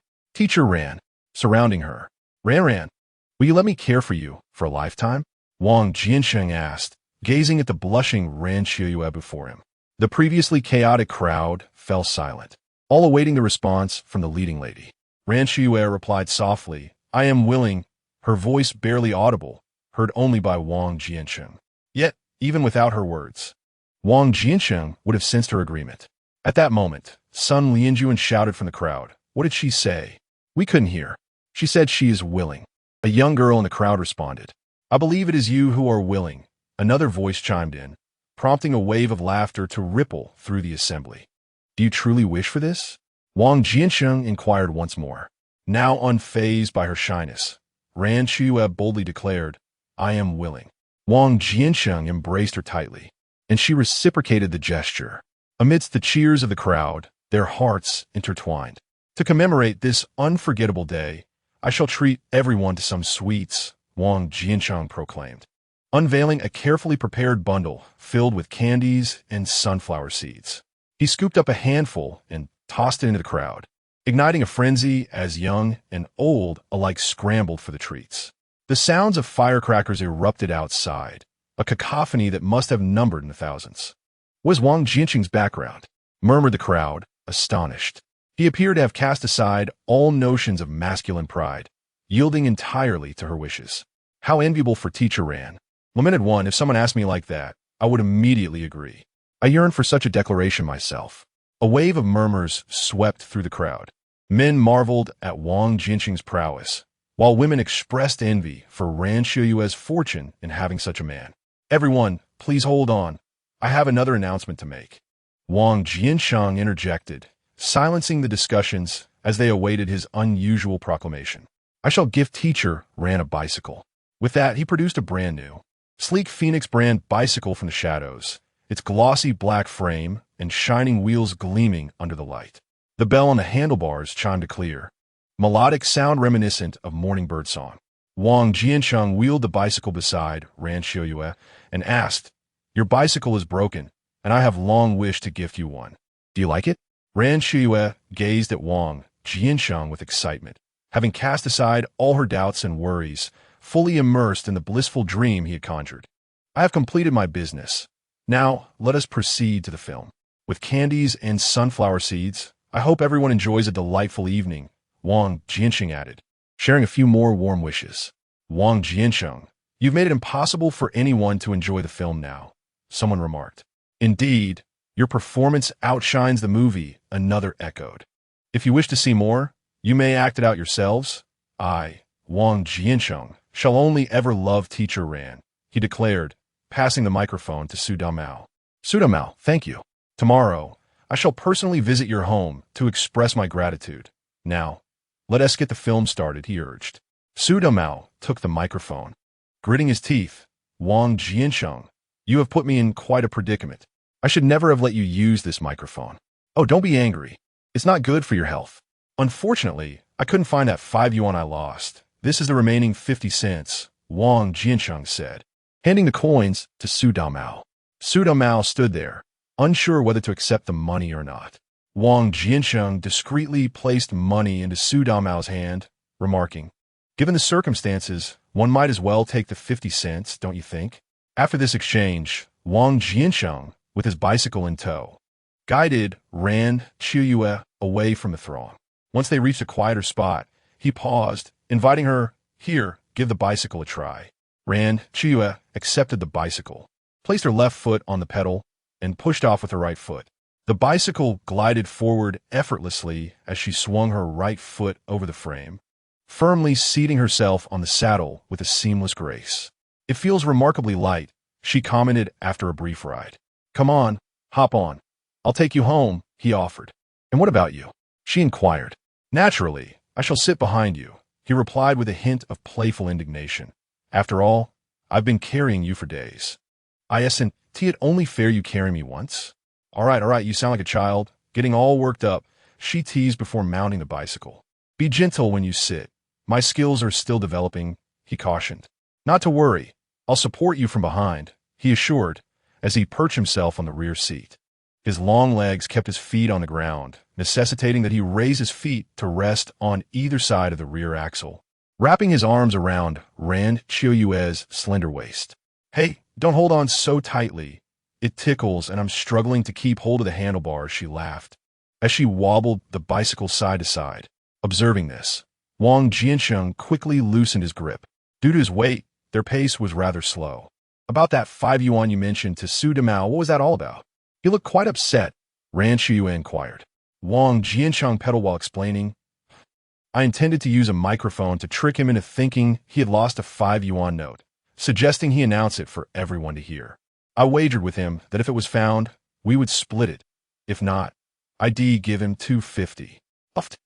surrounding her. Ran, will you let me care for you for a lifetime?" Wang Jiancheng asked, gazing at the blushing Ran Qiuye before him. The previously chaotic crowd fell silent, all awaiting the response from the leading lady. Ran Qiuye replied softly, "I am willing," her voice barely audible, heard only by Wang Jiancheng. Yet, even without her words, Wang Jiancheng would have sensed her agreement. At that moment, Sun Lianjuan shouted from the crowd. "What did she say?" "We couldn't hear." "She said she is willing." A young girl in the crowd responded. "I believe it is you who are willing." Another voice chimed in, prompting a wave of laughter to ripple through the assembly. "Do you truly wish for this?" Wang Jiancheng inquired once more. Now unfazed by her shyness, Ran Qiuye boldly declared, "I am willing." Wang Jiancheng embraced her tightly, and she reciprocated the gesture. Amidst the cheers of the crowd, their hearts intertwined. "To commemorate this unforgettable day, I shall treat everyone to some sweets," Wang Jiancheng proclaimed, unveiling a carefully prepared bundle filled with candies and sunflower seeds. He scooped up a handful and tossed it into the crowd, igniting a frenzy as young and old alike scrambled for the treats. The sounds of firecrackers erupted outside, a cacophony that must have numbered in the thousands. "Was Wang Jiancheng's background?" murmured the crowd, astonished. He appeared to have cast aside all notions of masculine pride, yielding entirely to her wishes. "How enviable for Teacher Ran," lamented one. "If someone asked me like that, I would immediately agree. I yearn for such a declaration myself." A wave of murmurs swept through the crowd. Men marveled at Wang Jiancheng's prowess, while women expressed envy for Ran Qiuye's fortune in having such a man. Everyone, please hold on. I have another announcement to make. Wang Jiancheng interjected, silencing the discussions as they awaited his unusual proclamation. I shall gift teacher Ran a bicycle. With that, he produced a brand new, sleek Phoenix brand bicycle from the shadows, its glossy black frame and shining wheels gleaming under the light. The bell on the handlebars chimed a clear, melodic sound reminiscent of morning bird song. Wang Jiancheng wheeled the bicycle beside Ran Qiuye and asked, "Your bicycle is broken, and I have long wished to gift you one. Do you like it?" Ran Qiuye gazed at Wang Jiancheng with excitement, having cast aside all her doubts and worries, fully immersed in the blissful dream he had conjured. "I have completed my business. Now, let us proceed to the film. With candies and sunflower seeds, I hope everyone enjoys a delightful evening," Wang Jiancheng added, sharing a few more warm wishes. "Wang Jiancheng, you've made it impossible for anyone to enjoy the film now," someone remarked. "Indeed, your performance outshines the movie," another echoed. "If you wish to see more, you may act it out yourselves. I, Wang Jiancheng, shall only ever love Teacher Ran," he declared, passing the microphone to Su Damao. "Su Damao, thank you. Tomorrow, I shall personally visit your home to express my gratitude. Now, let us get the film started," he urged. Su Damao took the microphone. Gritting his teeth, "Wang Jiancheng, you have put me in quite a predicament. I should never have let you use this microphone." "Oh, don't be angry. It's not good for your health. Unfortunately, I couldn't find that 5 yuan I lost. This is the remaining 50 cents, Wang Jiancheng said, handing the coins to Su Damao. Su Damao stood there, unsure whether to accept the money or not. Wang Jiancheng discreetly placed money into Su Damao's hand, remarking, "Given the circumstances, one might as well take the 50 cents, don't you think?" After this exchange, Wang Jiancheng, with his bicycle in tow, guided Ran Qiuye away from the throng. Once they reached a quieter spot, he paused, inviting her, "Here, give the bicycle a try." Ran Qiuye accepted the bicycle, placed her left foot on the pedal, and pushed off with her right foot. The bicycle glided forward effortlessly as she swung her right foot over the frame, firmly seating herself on the saddle with a seamless grace. "It feels remarkably light," she commented after a brief ride. "Come on, hop on. I'll take you home," he offered. "And what about you?" she inquired. "Naturally, I shall sit behind you," he replied with a hint of playful indignation. "After all, I've been carrying you for days." "Isn't it only fair you carry me once?" All right, you sound like a child, getting all worked up," she teased before mounting the bicycle. "Be gentle when you sit. My skills are still developing," he cautioned. "Not to worry, I'll support you from behind," he assured, as he perched himself on the rear seat. His long legs kept his feet on the ground, necessitating that he raise his feet to rest on either side of the rear axle, wrapping his arms around Ran Qiuye's slender waist. "Hey, don't hold on so tightly. It tickles and I'm struggling to keep hold of the handlebars," she laughed, as she wobbled the bicycle side to side. Observing this, Wang Jiancheng quickly loosened his grip. Due to his weight, their pace was rather slow. "About that 5 yuan you mentioned to Su Damao, what was that all about?" "You look quite upset," Ran Qiuye inquired. Wang Jiancheng pedaled while explaining, "I intended to use a microphone to trick him into thinking he had lost a 5 yuan note, suggesting he announce it for everyone to hear. I wagered with him that if it was found, we would split it. If not, I'd give him 250. Puffed.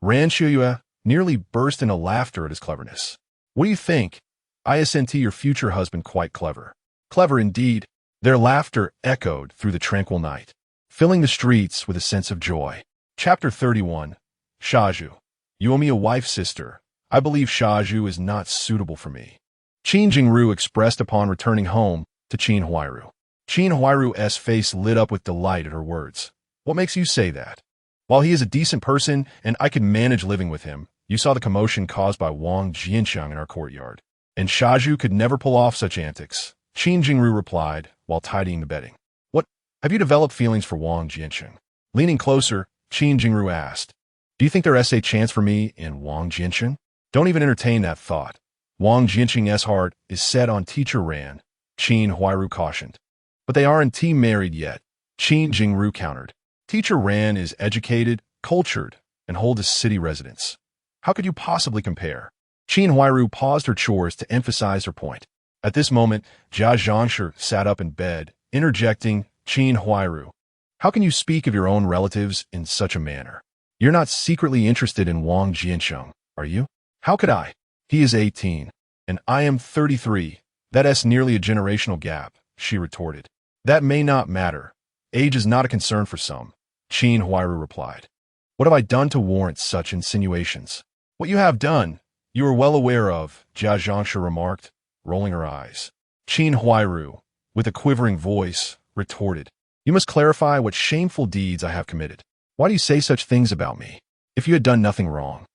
Ran Qiuye nearly burst into laughter at his cleverness. "What do you think? Isn't your future husband quite clever?" "Clever indeed." Their laughter echoed through the tranquil night, filling the streets with a sense of joy. Chapter 31. Shaju. "You owe me a wife, sister. I believe Shaju is not suitable for me," Qin Jingru expressed upon returning home to Qin Huairu. Qin Huairu's face lit up with delight at her words. "What makes you say that? While he is a decent person and I could manage living with him, you saw the commotion caused by Wang Jiancheng in our courtyard. And Shaju could never pull off such antics," Qin Jingru replied while tidying the bedding. "What? Have you developed feelings for Wang Jiancheng?" Leaning closer, Qin Jingru asked, "Do you think there's a chance for me in Wang Jiancheng?" "Don't even entertain that thought. Wang Jiancheng's heart is set on Teacher Ran," Qin Huairu cautioned. "But they aren't married yet," Qin Jingru countered. "Teacher Ran is educated, cultured, and hold a city residence. How could you possibly compare? Qin Huairu paused her chores to emphasize her point. At this moment, Jia Zhangshi sat up in bed, interjecting, Qin Huairu, how can you speak of your own relatives in such a manner? You're not secretly interested in Wang Jiancheng, are you? How could I? He is 18, and I am 33. That's nearly a generational gap, she retorted. That may not matter. Age is not a concern for some, Qin Huairu replied. What have I done to warrant such insinuations? What you have done, you are well aware of, Jia Zhangshi remarked, rolling her eyes. Qin Huairu, with a quivering voice, retorted, you must clarify what shameful deeds I have committed. Why do you say such things about me? If you had done nothing wrong,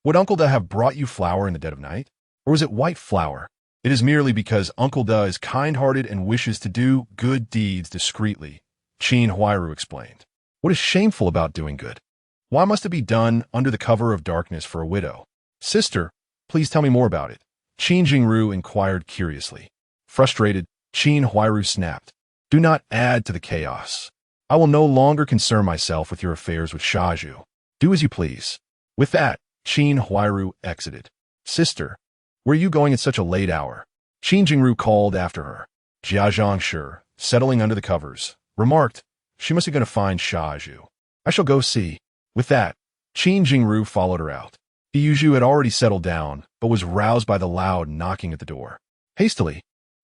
would Uncle Da have brought you flour in the dead of night? Or was it white flour? It is merely because Uncle Da is kind-hearted and wishes to do good deeds discreetly, Qin Huairu explained. What is shameful about doing good? Why must it be done under the cover of darkness for a widow? Sister, please tell me more about it, Qin Jingru inquired curiously. Frustrated, Qin Huairu snapped. Do not add to the chaos. I will no longer concern myself with your affairs with Shaju. Do as you please. With that, Qin Huairu exited. Sister, where are you going at such a late hour? Qin Jingru called after her. Jia Zhangshi, settling under the covers, remarked, she must be going to find Shaju. I shall go see. With that, Qin Jingru followed her out. Yuzhu had already settled down, but was roused by the loud knocking at the door. Hastily,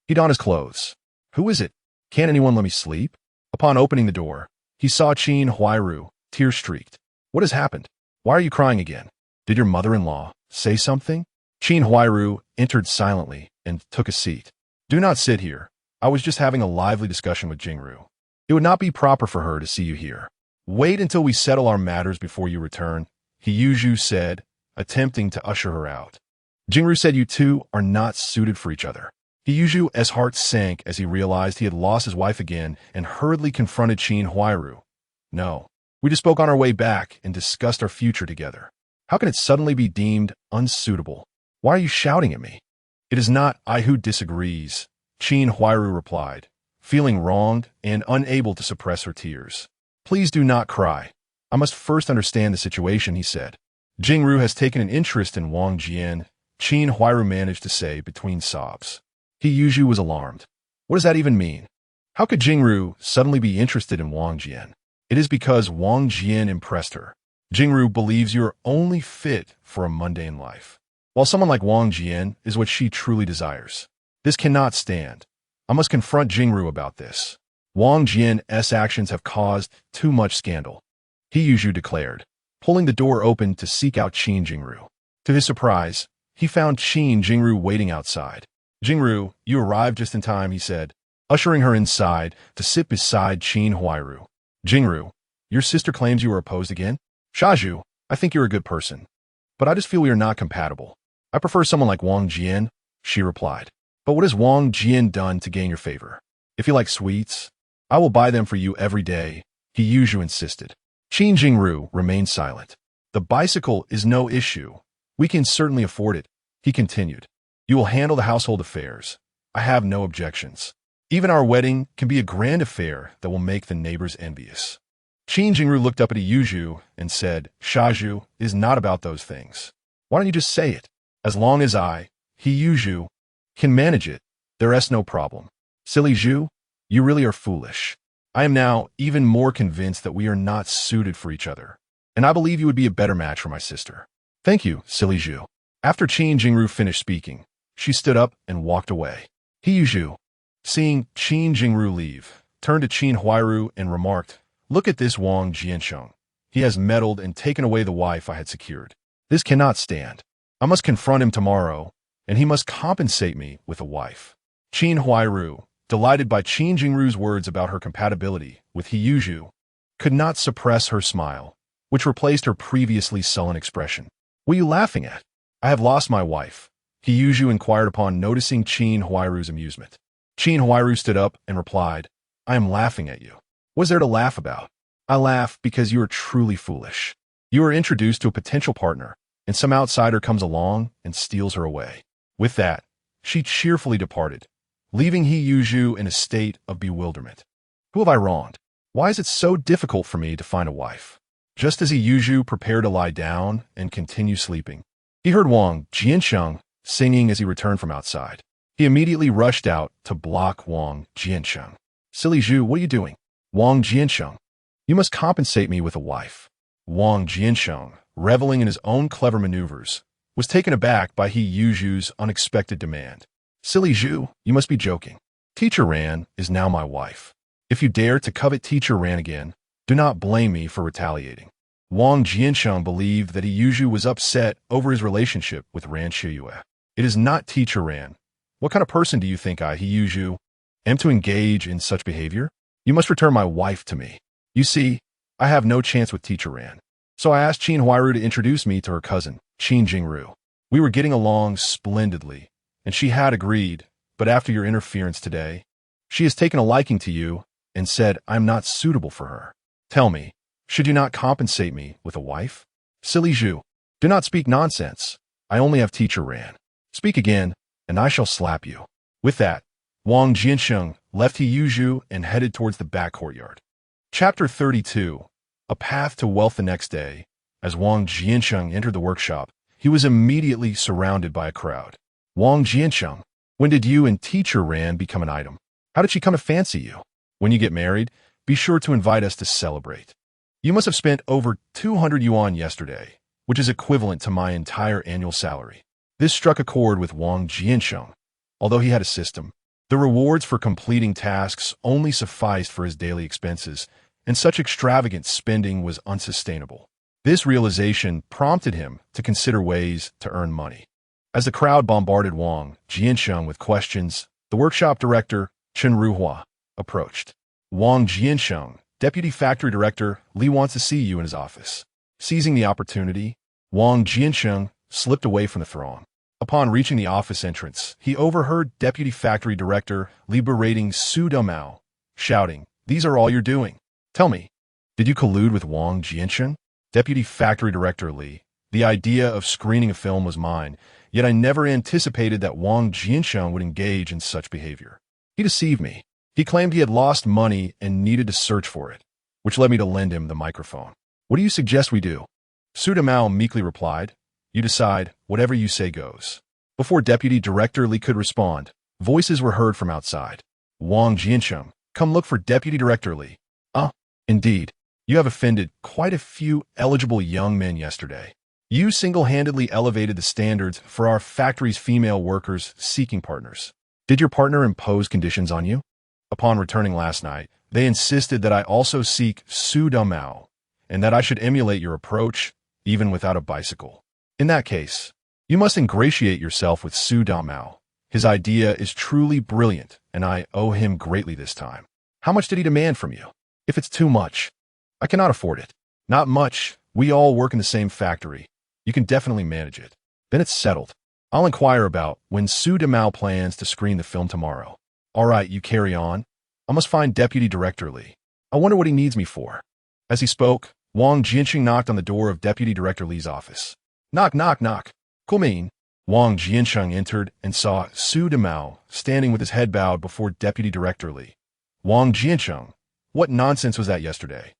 he donned his clothes. Who is it? Can't anyone let me sleep? Upon opening the door, he saw Qin Huairu, tear-streaked. What has happened? Why are you crying again? Did your mother-in-law say something? Qin Huairu entered silently and took a seat. Do not sit here. I was just having a lively discussion with Jingru. It would not be proper for her to see you here. Wait until we settle our matters before you return, Yuzhu said, attempting to usher her out. Jingru said you two are not suited for each other. Yuzhu's heart sank as he realized he had lost his wife again and hurriedly confronted Qin Huairu. No, we just spoke on our way back and discussed our future together. How can it suddenly be deemed unsuitable? Why are you shouting at me? It is not I who disagrees, Qin Huairu replied, feeling wronged and unable to suppress her tears. Please do not cry. I must first understand the situation, he said. Jingru has taken an interest in Wang Jian, Qin Huairu managed to say between sobs. Yuzhu was alarmed. What does that even mean? How could Jingru suddenly be interested in Wang Jian? It is because Wang Jian impressed her. Jingru believes you are only fit for a mundane life, while someone like Wang Jian is what she truly desires. This cannot stand. I must confront Jingru about this. Wang Jian's actions have caused too much scandal, Yuzhu declared, pulling the door open to seek out Qin Jingru. To his surprise, he found Qin Jingru waiting outside. Jingru, you arrived just in time, he said, ushering her inside to sit beside Qin Huairu. Jingru, your sister claims you are opposed again? Shaju, I think you're a good person, but I just feel we are not compatible. I prefer someone like Wang Jian, she replied. But what has Wang Jian done to gain your favor? If you like sweets, I will buy them for you every day, Yuzhu insisted. Qin Jingru remained silent. The bicycle is no issue. We can certainly afford it, he continued. You will handle the household affairs. I have no objections. Even our wedding can be a grand affair that will make the neighbors envious. Qin Jingru looked up at Yuzhu and said, Shaju is not about those things. Why don't you just say it? As long as Yuzhu, can manage it, there is no problem. Silly Zhu, you really are foolish. I am now even more convinced that we are not suited for each other, and I believe you would be a better match for my sister. Thank you, silly Zhu. After Qin Jingru finished speaking, she stood up and walked away. Yuzhu, seeing Qin Jingru leave, turned to Qin Huairu and remarked, Look at this Wang Jiancheng. He has meddled and taken away the wife I had secured. This cannot stand. I must confront him tomorrow, and he must compensate me with a wife. Qin Huairu, delighted by Qin Jingru's words about her compatibility with Yuzhu, could not suppress her smile, which replaced her previously sullen expression. What are you laughing at? I have lost my wife, Yuzhu inquired upon noticing Qin Huairu's amusement. Qin Huairu stood up and replied, I am laughing at you. What is there to laugh about? I laugh because you are truly foolish. You are introduced to a potential partner, and some outsider comes along and steals her away. With that, she cheerfully departed, leaving Yuzhu in a state of bewilderment. Who have I wronged? Why is it so difficult for me to find a wife? just as he usually prepared to lie down and continue sleeping. He heard Wang Jiancheng singing as he returned from outside. He immediately rushed out to block Wang Jiancheng. "Silly Zhu, what are you doing?" "Wang Jiancheng, you must compensate me with a wife." Wang Jiancheng, reveling in his own clever maneuvers, was taken aback by He Yuzhu's unexpected demand. "Silly Zhu, you must be joking. Teacher Ran is now my wife. If you dare to covet Teacher Ran again, do not blame me for retaliating." Wang Jiancheng believed that He Yuzhu was upset over his relationship with Ran Qiuye. "It is not Teacher Ran. What kind of person do you think I, He Yuzhu, am to engage in such behavior? You must return my wife to me. You see, I have no chance with Teacher Ran. So I asked Qin Huairu to introduce me to her cousin, Qin Jingru. We were getting along splendidly, and she had agreed, but after your interference today, she has taken a liking to you and said I'm not suitable for her. Tell me, should you not compensate me with a wife?" "Silly Zhu, do not speak nonsense. I only have Teacher Ran. Speak again, and I shall slap you." With that, Wang Jiancheng left He Yuzhu and headed towards the back courtyard. Chapter 32. A Path to Wealth. The next day, as Wang Jiancheng entered the workshop, he was immediately surrounded by a crowd. "Wang Jiancheng, when did you and Teacher Ran become an item? How did she come to fancy you? When you get married, be sure to invite us to celebrate. You must have spent over 200 yuan yesterday, which is equivalent to my entire annual salary." This struck a chord with Wang Jiancheng. Although he had a system, the rewards for completing tasks only sufficed for his daily expenses, and such extravagant spending was unsustainable. This realization prompted him to consider ways to earn money. As the crowd bombarded Wang Jiancheng with questions, the workshop director, Chen Ruhua, approached. "Wang Jiancheng, Deputy Factory Director Li wants to see you in his office." Seizing the opportunity, Wang Jiancheng slipped away from the throng. Upon reaching the office entrance, he overheard Deputy Factory Director Li berating Su Dumao, shouting, "These are all you're doing. Tell me, did you collude with Wang Jiancheng?" "Deputy Factory Director Li, the idea of screening a film was mine, yet I never anticipated that Wang Jiancheng would engage in such behavior. He deceived me. He claimed he had lost money and needed to search for it, which led me to lend him the microphone. What do you suggest we do?" Su Dumao meekly replied, "You decide, whatever you say goes." Before Deputy Director Li could respond, voices were heard from outside. "Wang Jiancheng, come look for Deputy Director Li." Indeed, you have offended quite a few eligible young men yesterday. You single-handedly elevated the standards for our factory's female workers seeking partners. Did your partner impose conditions on you? Upon returning last night, they insisted that I also seek Su Dumao, and that I should emulate your approach, even without a bicycle. In that case, you must ingratiate yourself with Su Dumao. His idea is truly brilliant, and I owe him greatly this time. How much did he demand from you? If it's too much, I cannot afford it. Not much. We all work in the same factory. You can definitely manage it. Then it's settled. I'll inquire about when Su Dumao plans to screen the film tomorrow. All right, you carry on. I must find Deputy Director Li. I wonder what he needs me for. As he spoke, Wang Jiancheng knocked on the door of Deputy Director Li's office. Knock, knock, knock. Come in. Wang Jiancheng entered and saw Su Dumao standing with his head bowed before Deputy Director Li. Wang Jiancheng, what nonsense was that yesterday?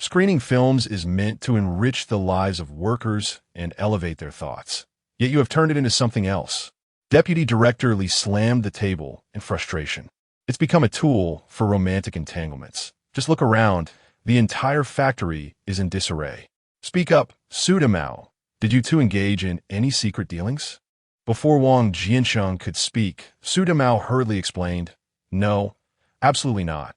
Screening films is meant to enrich the lives of workers and elevate their thoughts. Yet you have turned it into something else. Deputy Director Li slammed the table in frustration. It's become a tool for romantic entanglements. Just look around. The entire factory is in disarray. Speak up, Su Dumao. Did you two engage in any secret dealings? Before Wang Jiancheng could speak, Su Dumao hurriedly explained, "No, absolutely not.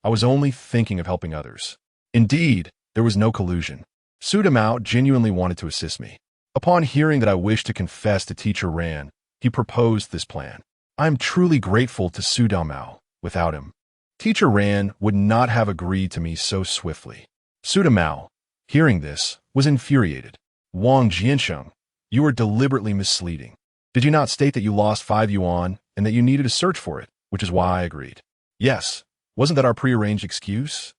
I was only thinking of helping others. Indeed, there was no collusion. Su Dumao genuinely wanted to assist me. Upon hearing that I wished to confess to Teacher Ran, he proposed this plan. I am truly grateful to Su Dumao. Without him, Teacher Ran would not have agreed to me so swiftly." Su Dumao, hearing this, was infuriated. "Wang Jiancheng, you are deliberately misleading. Did you not state that you lost 5 yuan and that you needed to search for it, which is why I agreed?" "Yes. Wasn't that our prearranged excuse?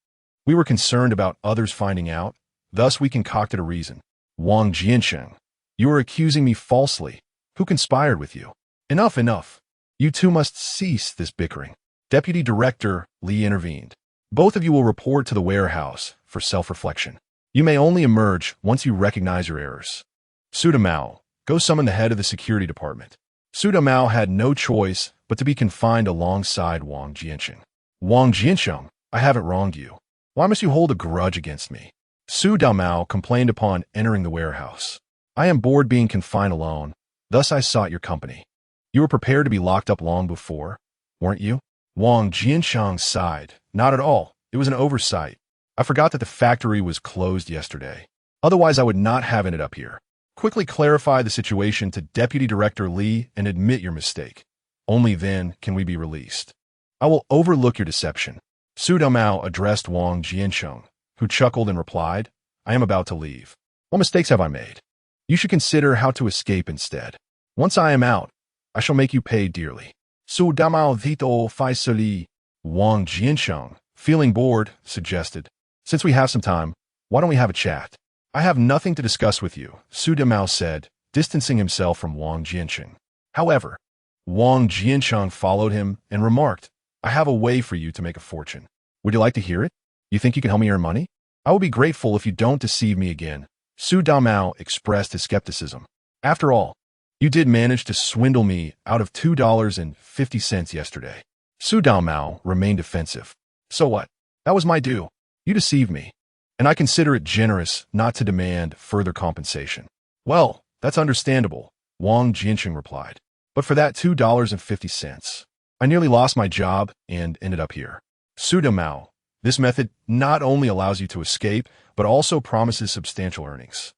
We were concerned about others finding out, thus we concocted a reason." "Wang Jiancheng, you are accusing me falsely. Who conspired with you?" "Enough, enough. You two must cease this bickering." Deputy Director Li intervened. "Both of you will report to the warehouse for self-reflection. You may only emerge once you recognize your errors. Su Damao, go summon the head of the security department. Su Damao had no choice but to be confined alongside Wang Jiancheng. Wang Jiancheng, I haven't wronged you. Why must you hold a grudge against me? Su Damao complained upon entering the warehouse. I am bored being confined alone, thus I sought your company. You were prepared to be locked up long before, weren't you? Wang Jiancheng sighed. Not at all. It was an oversight. I forgot that the factory was closed yesterday. Otherwise, I would not have ended up here. Quickly clarify the situation to Deputy Director Li and admit your mistake. Only then can we be released. I will overlook your deception. Su Damao addressed Wang Jiancheng, who chuckled and replied, I am about to leave. What mistakes have I made? You should consider how to escape instead. Once I am out, I shall make you pay dearly. Su Damao Vito Faisali. Wang Jiancheng, feeling bored, suggested, Since we have some time, why don't we have a chat? I have nothing to discuss with you, Su Damao said, distancing himself from Wang Jiancheng. However, Wang Jiancheng followed him and remarked, I have a way for you to make a fortune. Would you like to hear it? You think you can help me earn money? I will be grateful if you don't deceive me again. Su Damao expressed his skepticism. After all, you did manage to swindle me out of $2.50 yesterday. Su Damao remained defensive. So what? That was my due. You deceived me, and I consider it generous not to demand further compensation. Well, that's understandable, Wang Jiancheng replied. But for that $2.50, I nearly lost my job and ended up here. Su Damao, this method not only allows you to escape, but also promises substantial earnings.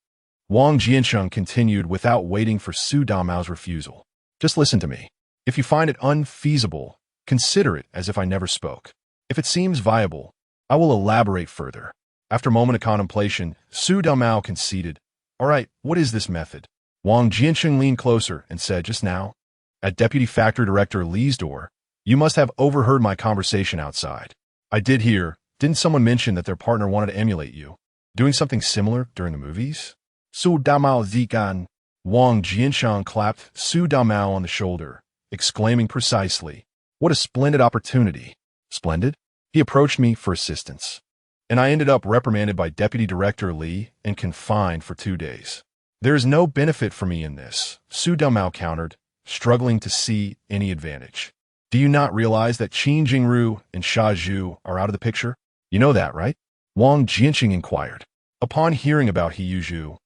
Wang Jiancheng continued without waiting for Su Damao's refusal. Just listen to me. If you find it unfeasible, consider it as if I never spoke. If it seems viable, I will elaborate further. After a moment of contemplation, Su Damao conceded, All right, what is this method? Wang Jiancheng leaned closer and said, Just now, at Deputy Factory Director Li's door, you must have overheard my conversation outside. I did hear, didn't someone mention that their partner wanted to emulate you? Doing something similar during the movies? Su Damao Zikan. Wang Jiancheng clapped Su Damao on the shoulder, exclaiming precisely, What a splendid opportunity. Splendid? He approached me for assistance, and I ended up reprimanded by Deputy Director Li and confined for 2 days. There is no benefit for me in this, Su Damao countered, struggling to see any advantage. Do you not realize that Qin Jingru and Sha Zhu are out of the picture? You know that, right? Wang Jiancheng inquired. Upon hearing about He Yuzhu,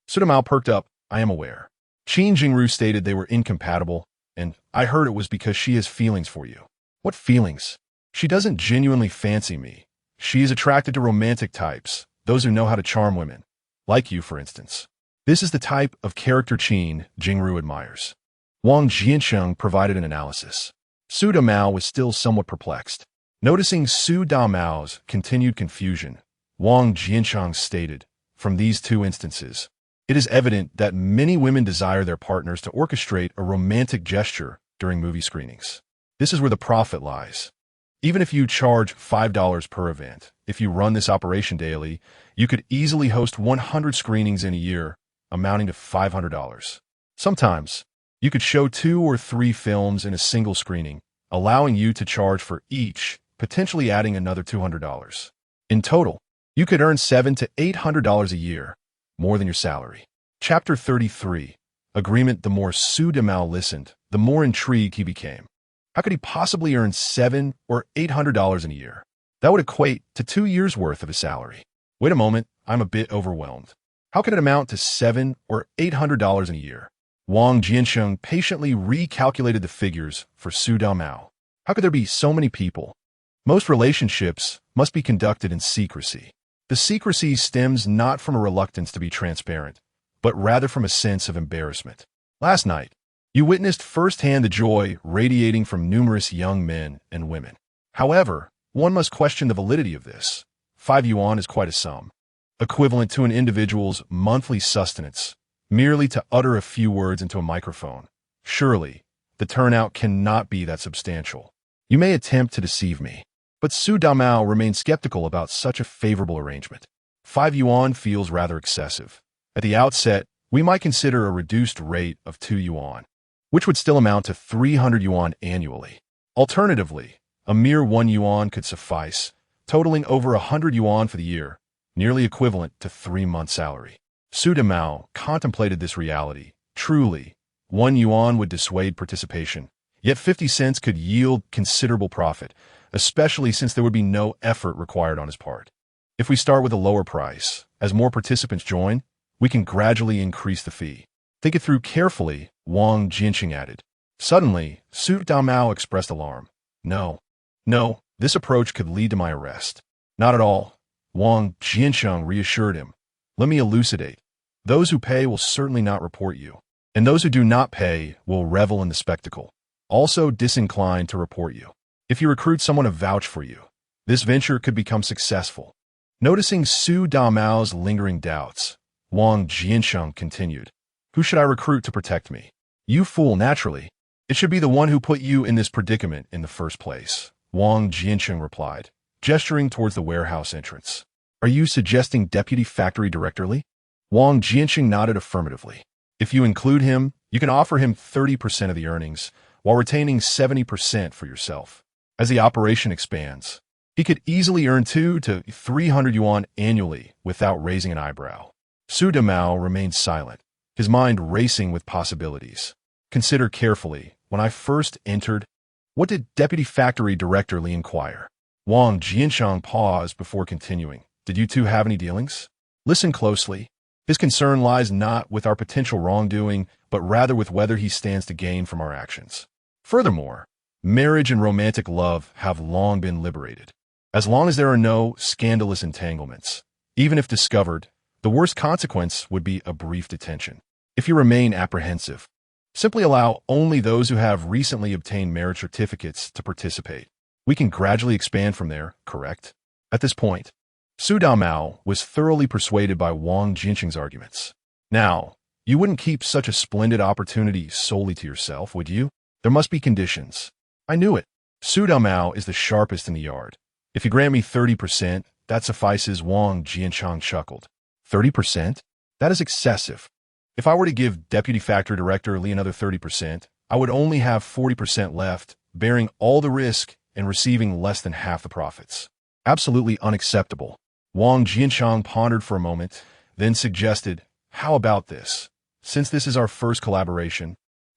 Su Damao perked up. I am aware. Qin Jingru stated they were incompatible, and I heard it was because she has feelings for you. What feelings? She doesn't genuinely fancy me. She is attracted to romantic types, those who know how to charm women. Like you, for instance. This is the type of character Qin Jingru admires. Wang Jiancheng provided an analysis. Su Damao was still somewhat perplexed. Noticing Su Damao's continued confusion, Wang Jiancheng stated, From these 2 instances, it is evident that many women desire their partners to orchestrate a romantic gesture during movie screenings. This is where the profit lies. Even if you charge $5 per event, if you run this operation daily, you could easily host 100 screenings in a year, amounting to $500. Sometimes, you could show 2 or 3 films in a single screening, allowing you to charge for each, potentially adding another $200. In total, you could earn $700 to $800 a year, more than your salary. Chapter 33. Agreement. The more Su Damao listened, the more intrigued he became. How could he possibly earn $700 or $800 in a year? That would equate to 2 years' worth of his salary. Wait a moment, I'm a bit overwhelmed. How can it amount to $700 or $800 in a year? Wang Jiancheng patiently recalculated the figures for Su Damao. How could there be so many people? Most relationships must be conducted in secrecy. The secrecy stems not from a reluctance to be transparent, but rather from a sense of embarrassment. Last night, you witnessed firsthand the joy radiating from numerous young men and women. However, one must question the validity of this. 5 yuan is quite a sum, equivalent to an individual's monthly sustenance, merely to utter a few words into a microphone. Surely, the turnout cannot be that substantial. You may attempt to deceive me, but Su Damao remained skeptical about such a favorable arrangement. 5 yuan feels rather excessive. At the outset, we might consider a reduced rate of 2 yuan, which would still amount to 300 yuan annually. Alternatively, a mere 1 yuan could suffice, totaling over 100 yuan for the year, nearly equivalent to 3 months' salary. Su Damao contemplated this reality. Truly, 1 yuan would dissuade participation, yet 50 cents could yield considerable profit, especially since there would be no effort required on his part. If we start with a lower price, as more participants join, we can gradually increase the fee. Think it through carefully, Wang Jiancheng added. Suddenly, Su Damao expressed alarm. No, this approach could lead to my arrest. Not at all, Wang Jiancheng reassured him. Let me elucidate. Those who pay will certainly not report you, and those who do not pay will revel in the spectacle, also disinclined to report you. If you recruit someone to vouch for you, this venture could become successful. Noticing Su Damao's lingering doubts, Wang Jiancheng continued. Who should I recruit to protect me? You fool, naturally. It should be the one who put you in this predicament in the first place, Wang Jiancheng replied, gesturing towards the warehouse entrance. Are you suggesting Deputy Factory Director Li? Wang Jiancheng nodded affirmatively. If you include him, you can offer him 30% of the earnings, while retaining 70% for yourself. As the operation expands, he could easily earn 200 to 300 yuan annually without raising an eyebrow. Su Damao remained silent, his mind racing with possibilities. Consider carefully. When I first entered, what did Deputy Factory Director Li inquire? Wang Jiancheng paused before continuing. Did you two have any dealings? Listen closely. His concern lies not with our potential wrongdoing, but rather with whether he stands to gain from our actions. Furthermore, marriage and romantic love have long been liberated. As long as there are no scandalous entanglements, even if discovered, the worst consequence would be a brief detention. If you remain apprehensive, simply allow only those who have recently obtained marriage certificates to participate. We can gradually expand from there, correct? At this point, Su Damao was thoroughly persuaded by Wang Jiancheng's arguments. Now, you wouldn't keep such a splendid opportunity solely to yourself, would you? There must be conditions. I knew it. Su Damao is the sharpest in the yard. If you grant me 30%, that suffices, Wang Jiancheng chuckled. 30%? That is excessive. If I were to give Deputy Factory Director Li another 30%, I would only have 40% left, bearing all the risk and receiving less than half the profits. Absolutely unacceptable. Wang Jiancheng pondered for a moment, then suggested, how about this? Since this is our first collaboration,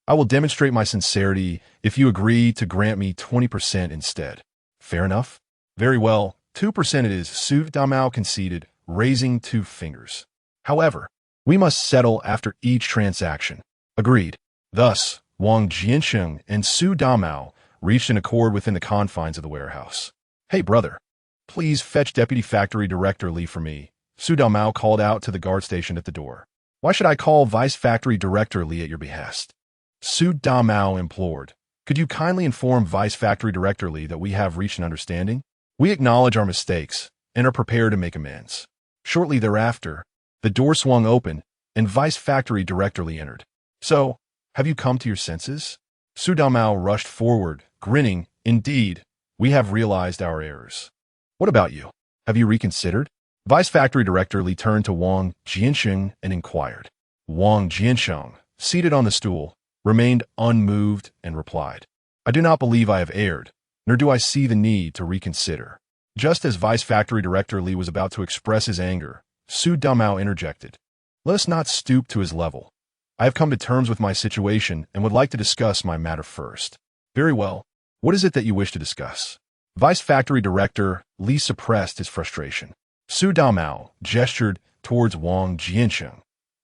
I will demonstrate my sincerity if you agree to grant me 20% instead. Fair enough? Very well, 2% it is, Su Damao conceded, raising 2 fingers. However, we must settle after each transaction. Agreed. Thus, Wang Jiancheng and Su Damao reached an accord within the confines of the warehouse. Hey, brother, please fetch Deputy Factory Director Li for me, Su Damao called out to the guard stationed at the door. Why should I call Vice Factory Director Li at your behest? Su Damao implored. Could you kindly inform Vice Factory Director Li that we have reached an understanding? We acknowledge our mistakes and are prepared to make amends. Shortly thereafter, the door swung open, and Vice Factory Director Li entered. So, have you come to your senses? Su Damao rushed forward, grinning. Indeed, we have realized our errors. What about you? Have you reconsidered? Vice Factory Director Li turned to Wang Jiancheng and inquired. Wang Jiancheng, seated on the stool, remained unmoved and replied, I do not believe I have erred, nor do I see the need to reconsider. Just as Vice Factory Director Li was about to express his anger, Su Damao interjected. Let us not stoop to his level. I have come to terms with my situation and would like to discuss my matter first. Very well. What is it that you wish to discuss? Vice Factory Director Li suppressed his frustration. Su Damao gestured towards Wang Jiancheng.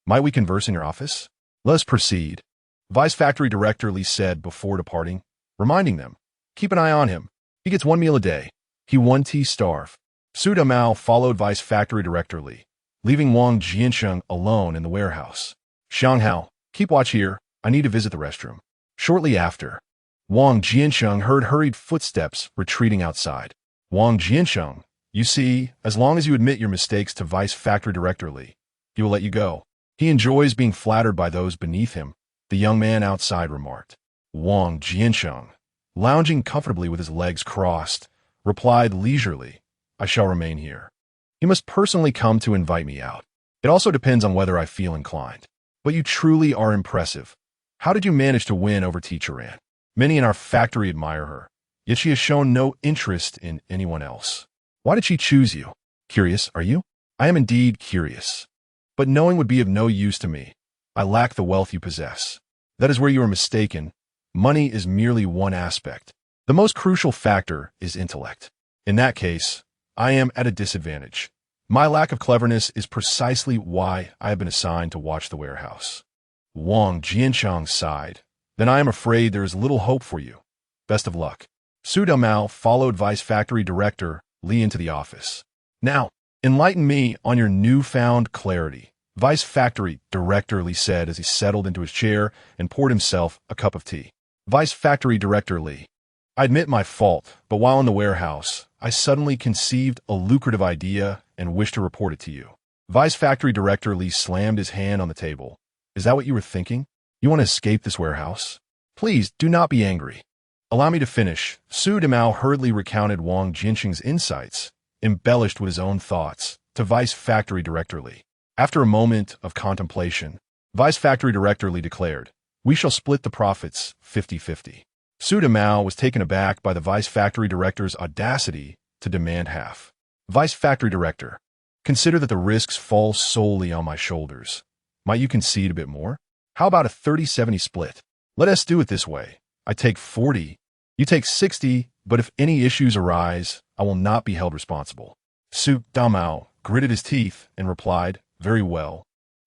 Might we converse in your office? Let us proceed. Vice Factory Director Li said before departing, reminding them, keep an eye on him. He gets 1 meal a day. He won't starve. Su Damao followed Vice Factory Director Li, leaving Wang Jiancheng alone in the warehouse. Xianghao, keep watch here. I need to visit the restroom. Shortly after, Wang Jiancheng heard hurried footsteps retreating outside. Wang Jiancheng, you see, as long as you admit your mistakes to Vice Factory Director Li, he will let you go. He enjoys being flattered by those beneath him, the young man outside remarked. Wang Jiancheng, lounging comfortably with his legs crossed, replied leisurely, I shall remain here. You must personally come to invite me out. It also depends on whether I feel inclined. But you truly are impressive. How did you manage to win over Teacher Ran? Many in our factory admire her, yet she has shown no interest in anyone else. Why did she choose you? Curious, are you? I am indeed curious. But knowing would be of no use to me. I lack the wealth you possess. That is where you are mistaken. Money is merely one aspect. The most crucial factor is intellect. In that case, I am at a disadvantage. My lack of cleverness is precisely why I have been assigned to watch the warehouse. Wang Jiancheng sighed. Then I am afraid there is little hope for you. Best of luck. Su Damao followed Vice Factory Director Li into the office. Now, enlighten me on your newfound clarity, Vice Factory Director Li said as he settled into his chair and poured himself a cup of tea. Vice Factory Director Li. I admit my fault, but while in the warehouse, I suddenly conceived a lucrative idea and wish to report it to you. Vice Factory Director Li slammed his hand on the table. Is that what you were thinking? You want to escape this warehouse? Please, do not be angry. Allow me to finish. Su Damao hurriedly recounted Wang Jiancheng's insights, embellished with his own thoughts, to Vice Factory Director Li. After a moment of contemplation, Vice Factory Director Li declared, "We shall split the profits 50-50. Su Damao was taken aback by the Vice Factory Director's audacity to demand half. Vice Factory Director, consider that the risks fall solely on my shoulders. Might you concede a bit more? How about a 30-70 split? Let us do it this way. I take 40, you take 60, but if any issues arise, I will not be held responsible." Su Damao gritted his teeth and replied, "Very well.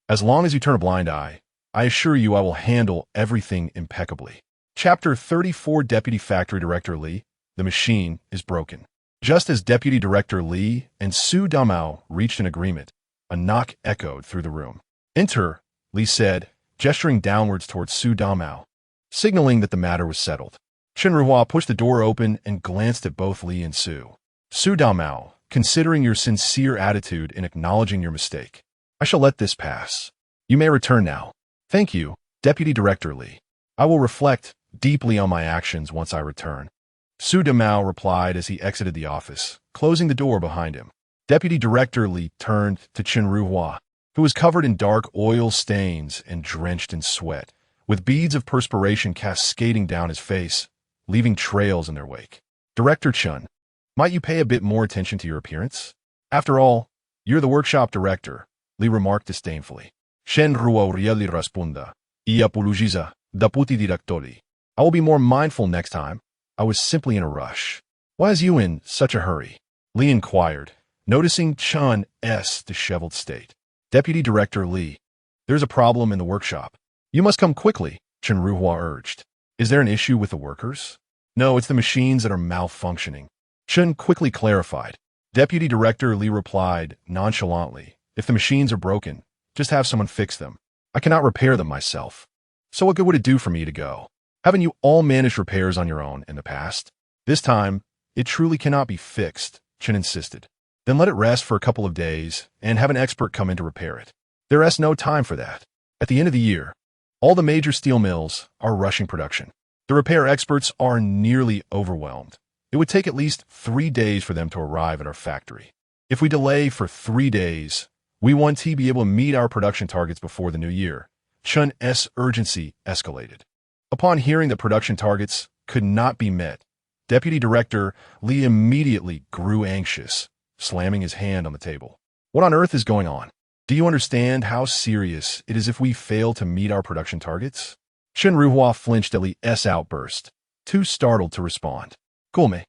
As long as you turn a blind eye, I assure you I will handle everything impeccably." Chapter 34 Deputy Factory Director Li, the machine is broken. Just as Deputy Director Li and Su Damao reached an agreement, a knock echoed through the room. "Enter," Li said, gesturing downwards towards Su Damao, signaling that the matter was settled. Chen Ruhua pushed the door open and glanced at both Li and Su. "Su Damao, considering your sincere attitude in acknowledging your mistake, I shall let this pass. You may return now." "Thank you, Deputy Director Li. I will reflect deeply on my actions once I return," Su Damao replied as he exited the office, closing the door behind him. Deputy Director Li turned to Chen Ruhua, who was covered in dark oil stains and drenched in sweat, with beads of perspiration cascading down his face, leaving trails in their wake. "Director Chen, might you pay a bit more attention to your appearance? After all, you're the workshop director," Li remarked disdainfully. Chen Ruo really răspundă. "I apologiza, deputy directori. I will be more mindful next time. I was simply in a rush." "Why is you in such a hurry?" Li inquired, noticing Chen's disheveled state. Deputy Director Li, "There's a problem in the workshop. You must come quickly," Chen Ruhua urged. "Is there an issue with the workers?" "No, it's the machines that are malfunctioning," Chen quickly clarified. Deputy Director Li replied nonchalantly, "If the machines are broken, just have someone fix them. I cannot repair them myself. So what good would it do for me to go? Haven't you all managed repairs on your own in the past? This time, it truly cannot be fixed," Chen insisted. "Then let it rest for a couple of days and have an expert come in to repair it. There is no time for that. At the end of the year, all the major steel mills are rushing production. The repair experts are nearly overwhelmed. It would take at least 3 days for them to arrive at our factory. If we delay for 3 days, we want to be able to meet our production targets before the new year." Chen's urgency escalated. Upon hearing that production targets could not be met, Deputy Director Li immediately grew anxious, slamming his hand on the table. "What on earth is going on? Do you understand how serious it is if we fail to meet our production targets?" Chen Ruhua flinched at Li's outburst, too startled to respond. "Gulme,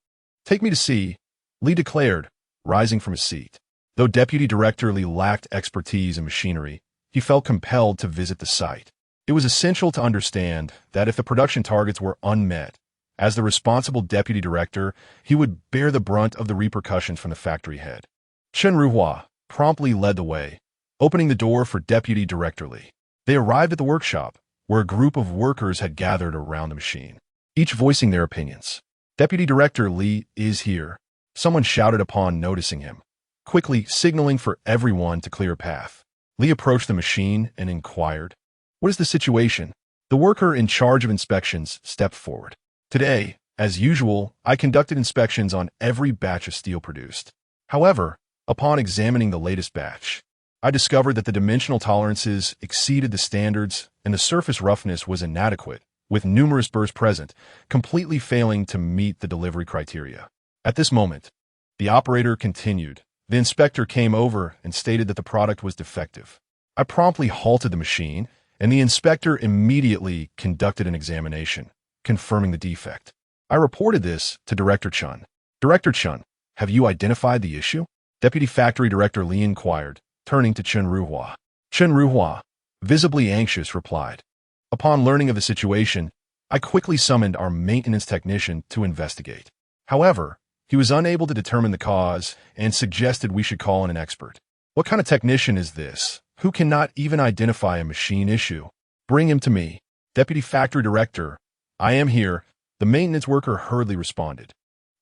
take me to see," Li declared, rising from his seat. Though Deputy Director Li lacked expertise in machinery, he felt compelled to visit the site. It was essential to understand that if the production targets were unmet, as the responsible deputy director, he would bear the brunt of the repercussions from the factory head. Chen Ruhua promptly led the way, opening the door for Deputy Director Li. They arrived at the workshop, where a group of workers had gathered around the machine, each voicing their opinions. "Deputy Director Li is here," someone shouted upon noticing him, quickly signaling for everyone to clear a path. Li approached the machine and inquired, "What is the situation?" The worker in charge of inspections stepped forward. "Today, as usual, I conducted inspections on every batch of steel produced. However, upon examining the latest batch, I discovered that the dimensional tolerances exceeded the standards and the surface roughness was inadequate, with numerous burrs present, completely failing to meet the delivery criteria." At this moment, the operator continued, The inspector came over and stated that the product was defective. I promptly halted the machine, and the inspector immediately conducted an examination, confirming the defect. I reported this to Director Chun. Director Chun, have you identified the issue? Deputy Factory Director Li inquired, turning to Chen Ruhua. Chen Ruhua, visibly anxious, replied. Upon learning of the situation, I quickly summoned our maintenance technician to investigate. However, he was unable to determine the cause and suggested we should call in an expert. What kind of technician is this, who cannot even identify a machine issue? Bring him to me. Deputy Factory Director, I am here, the maintenance worker hurriedly responded.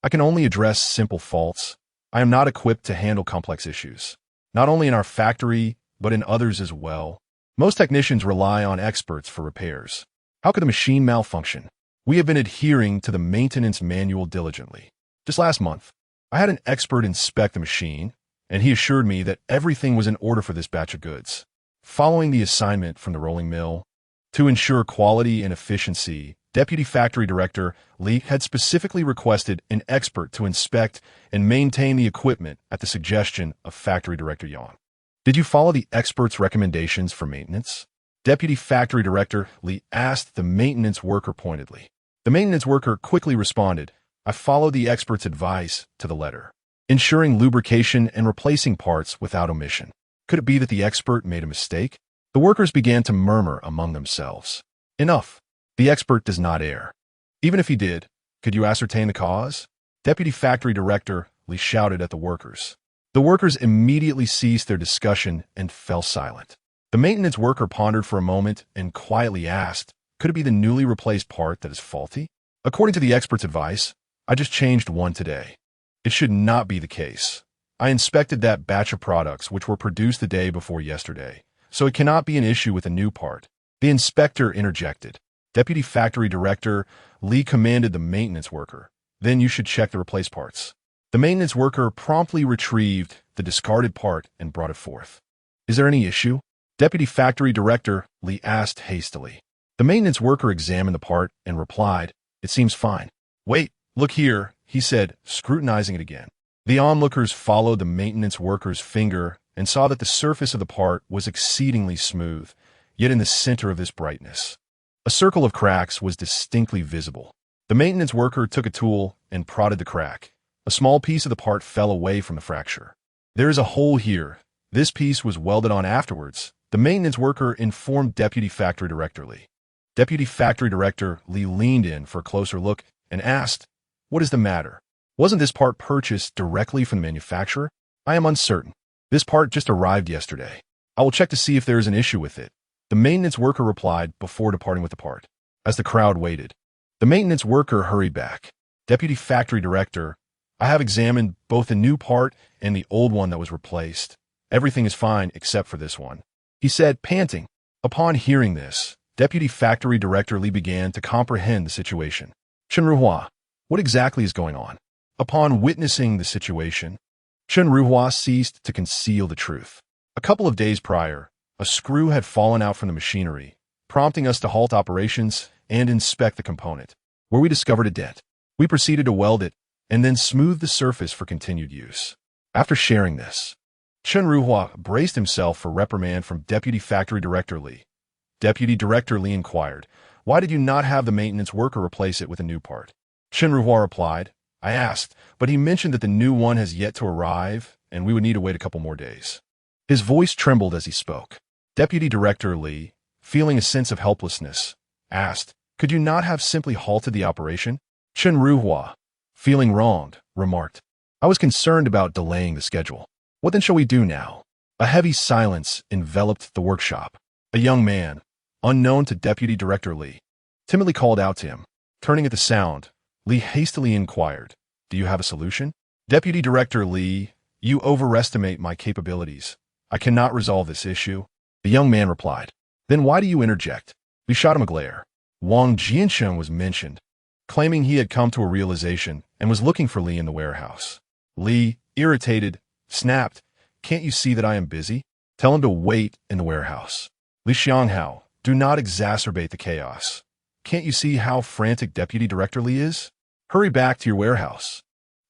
I can only address simple faults. I am not equipped to handle complex issues. Not only in our factory, but in others as well. Most technicians rely on experts for repairs. How could the machine malfunction? We have been adhering to the maintenance manual diligently. Just last month, I had an expert inspect the machine, and he assured me that everything was in order for this batch of goods. Following the assignment from the rolling mill, to ensure quality and efficiency, Deputy Factory Director Li had specifically requested an expert to inspect and maintain the equipment at the suggestion of Factory Director Yang. Did you follow the expert's recommendations for maintenance? Deputy Factory Director Li asked the maintenance worker pointedly. The maintenance worker quickly responded, I followed the expert's advice to the letter, ensuring lubrication and replacing parts without omission. Could it be that the expert made a mistake? The workers began to murmur among themselves. Enough. The expert does not err. Even if he did, could you ascertain the cause? Deputy Factory Director Li shouted at the workers. The workers immediately ceased their discussion and fell silent. The maintenance worker pondered for a moment and quietly asked, could it be the newly replaced part that is faulty? According to the expert's advice, I just changed one today. It should not be the case. I inspected that batch of products which were produced the day before yesterday, so it cannot be an issue with a new part. The inspector interjected. Deputy Factory Director Li commanded the maintenance worker, then you should check the replaced parts. The maintenance worker promptly retrieved the discarded part and brought it forth. Is there any issue? Deputy Factory Director Li asked hastily. The maintenance worker examined the part and replied, it seems fine. Wait, look here, he said, scrutinizing it again. The onlookers followed the maintenance worker's finger and saw that the surface of the part was exceedingly smooth, yet in the center of this brightness, a circle of cracks was distinctly visible. The maintenance worker took a tool and prodded the crack. A small piece of the part fell away from the fracture. There is a hole here. This piece was welded on afterwards. The maintenance worker informed Deputy Factory Director Li. Deputy Factory Director Li leaned in for a closer look and asked, what is the matter? Wasn't this part purchased directly from the manufacturer? I am uncertain. This part just arrived yesterday. I will check to see if there is an issue with it. The maintenance worker replied before departing with the part. As the crowd waited, the maintenance worker hurried back. Deputy Factory Director, I have examined both the new part and the old one that was replaced. Everything is fine except for this one, he said, panting. Upon hearing this, Deputy Factory Director Li began to comprehend the situation. Chen Ruhua, what exactly is going on? Upon witnessing the situation, Chen Ruhua ceased to conceal the truth. A couple of days prior, a screw had fallen out from the machinery, prompting us to halt operations and inspect the component, where we discovered a dent. We proceeded to weld it and then smooth the surface for continued use. After sharing this, Chen Ruhua braced himself for reprimand from Deputy Factory Director Li. Deputy Director Li inquired, why did you not have the maintenance worker replace it with a new part? Chen Ruhua replied, I asked, but he mentioned that the new one has yet to arrive and we would need to wait a couple more days. His voice trembled as he spoke. Deputy Director Li, feeling a sense of helplessness, asked, could you not have simply halted the operation? Chen Ruhua, feeling wronged, remarked, I was concerned about delaying the schedule. What then shall we do now? A heavy silence enveloped the workshop. A young man, unknown to Deputy Director Li, timidly called out to him. Turning at the sound, Li hastily inquired, do you have a solution? Deputy Director Li, you overestimate my capabilities. I cannot resolve this issue. The young man replied. Then why do you interject? Li shot him a glare. Wang Jiancheng was mentioned, claiming he had come to a realization and was looking for Li in the warehouse. Li, irritated, snapped, can't you see that I am busy? Tell him to wait in the warehouse. Li Xianghao, do not exacerbate the chaos. Can't you see how frantic Deputy Director Li is? Hurry back to your warehouse.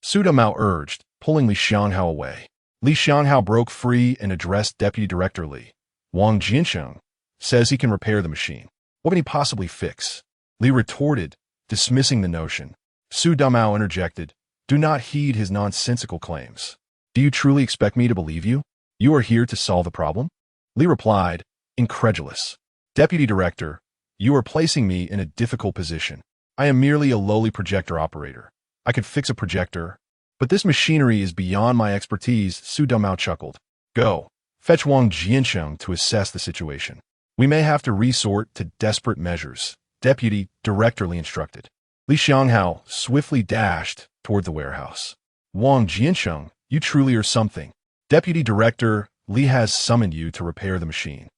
Su Mao urged, pulling Li Xianghao away. Li Xianghao broke free and addressed Deputy Director Li. Wang Jiancheng says he can repair the machine. What can he possibly fix? Li retorted, dismissing the notion. Su Dumao interjected, do not heed his nonsensical claims. Do you truly expect me to believe you? You are here to solve the problem? Li replied, incredulous. Deputy Director, you are placing me in a difficult position. I am merely a lowly projector operator. I could fix a projector, but this machinery is beyond my expertise. Su Dumao chuckled. Go, fetch Wang Jiancheng to assess the situation. We may have to resort to desperate measures, Deputy Director Li instructed. Li Xianghao swiftly dashed toward the warehouse. Wang Jiancheng, you truly are something. Deputy Director Li has summoned you to repair the machine.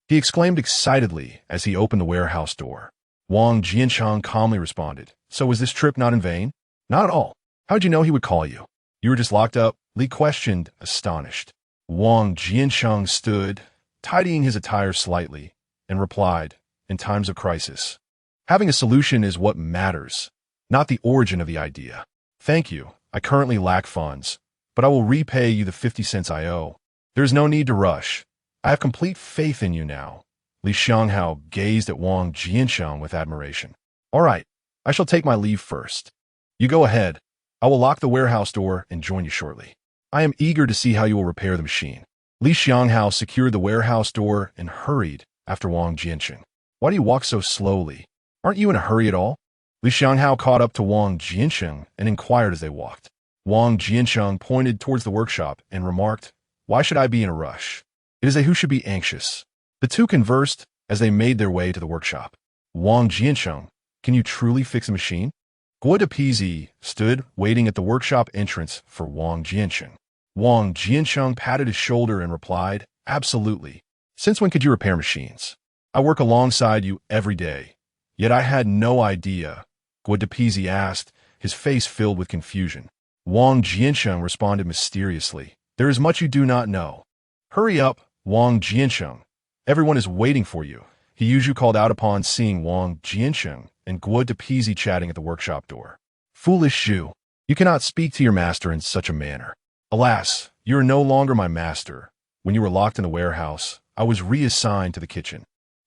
He exclaimed excitedly as he opened the warehouse door. Wang Jiancheng calmly responded, so was this trip not in vain? Not at all. How'd you know he would call you? You were just locked up? Li questioned, astonished. Wang Jiancheng stood, tidying his attire slightly, and replied, in times of crisis, having a solution is what matters, not the origin of the idea. Thank you. I currently lack funds, but I will repay you the 50 cents I owe. There is no need to rush. I have complete faith in you now. Li Xianghao gazed at Wang Jiancheng with admiration. All right, I shall take my leave first. You go ahead. I will lock the warehouse door and join you shortly. I am eager to see how you will repair the machine. Li Xianghao secured the warehouse door and hurried after Wang Jiancheng. Why do you walk so slowly? Aren't you in a hurry at all? Li Xianghao caught up to Wang Jiancheng and inquired as they walked. Wang Jiancheng pointed towards the workshop and remarked, why should I be in a rush? It is they who should be anxious. The two conversed as they made their way to the workshop. Wang Jiancheng, can you truly fix a machine? Guo Depizi stood waiting at the workshop entrance for Wang Jiancheng. Wang Jiancheng patted his shoulder and replied, absolutely. Since when could you repair machines? I work alongside you every day. Yet I had no idea, Guo Depizi asked, his face filled with confusion. Wang Jiancheng responded mysteriously, there is much you do not know. Hurry up, Wang Jiancheng. Everyone is waiting for you. He called out upon seeing Wang Jiancheng and Guo Depizi chatting at the workshop door. Foolish Zhu, you cannot speak to your master in such a manner. Alas, you are no longer my master. When you were locked in the warehouse, I was reassigned to the kitchen.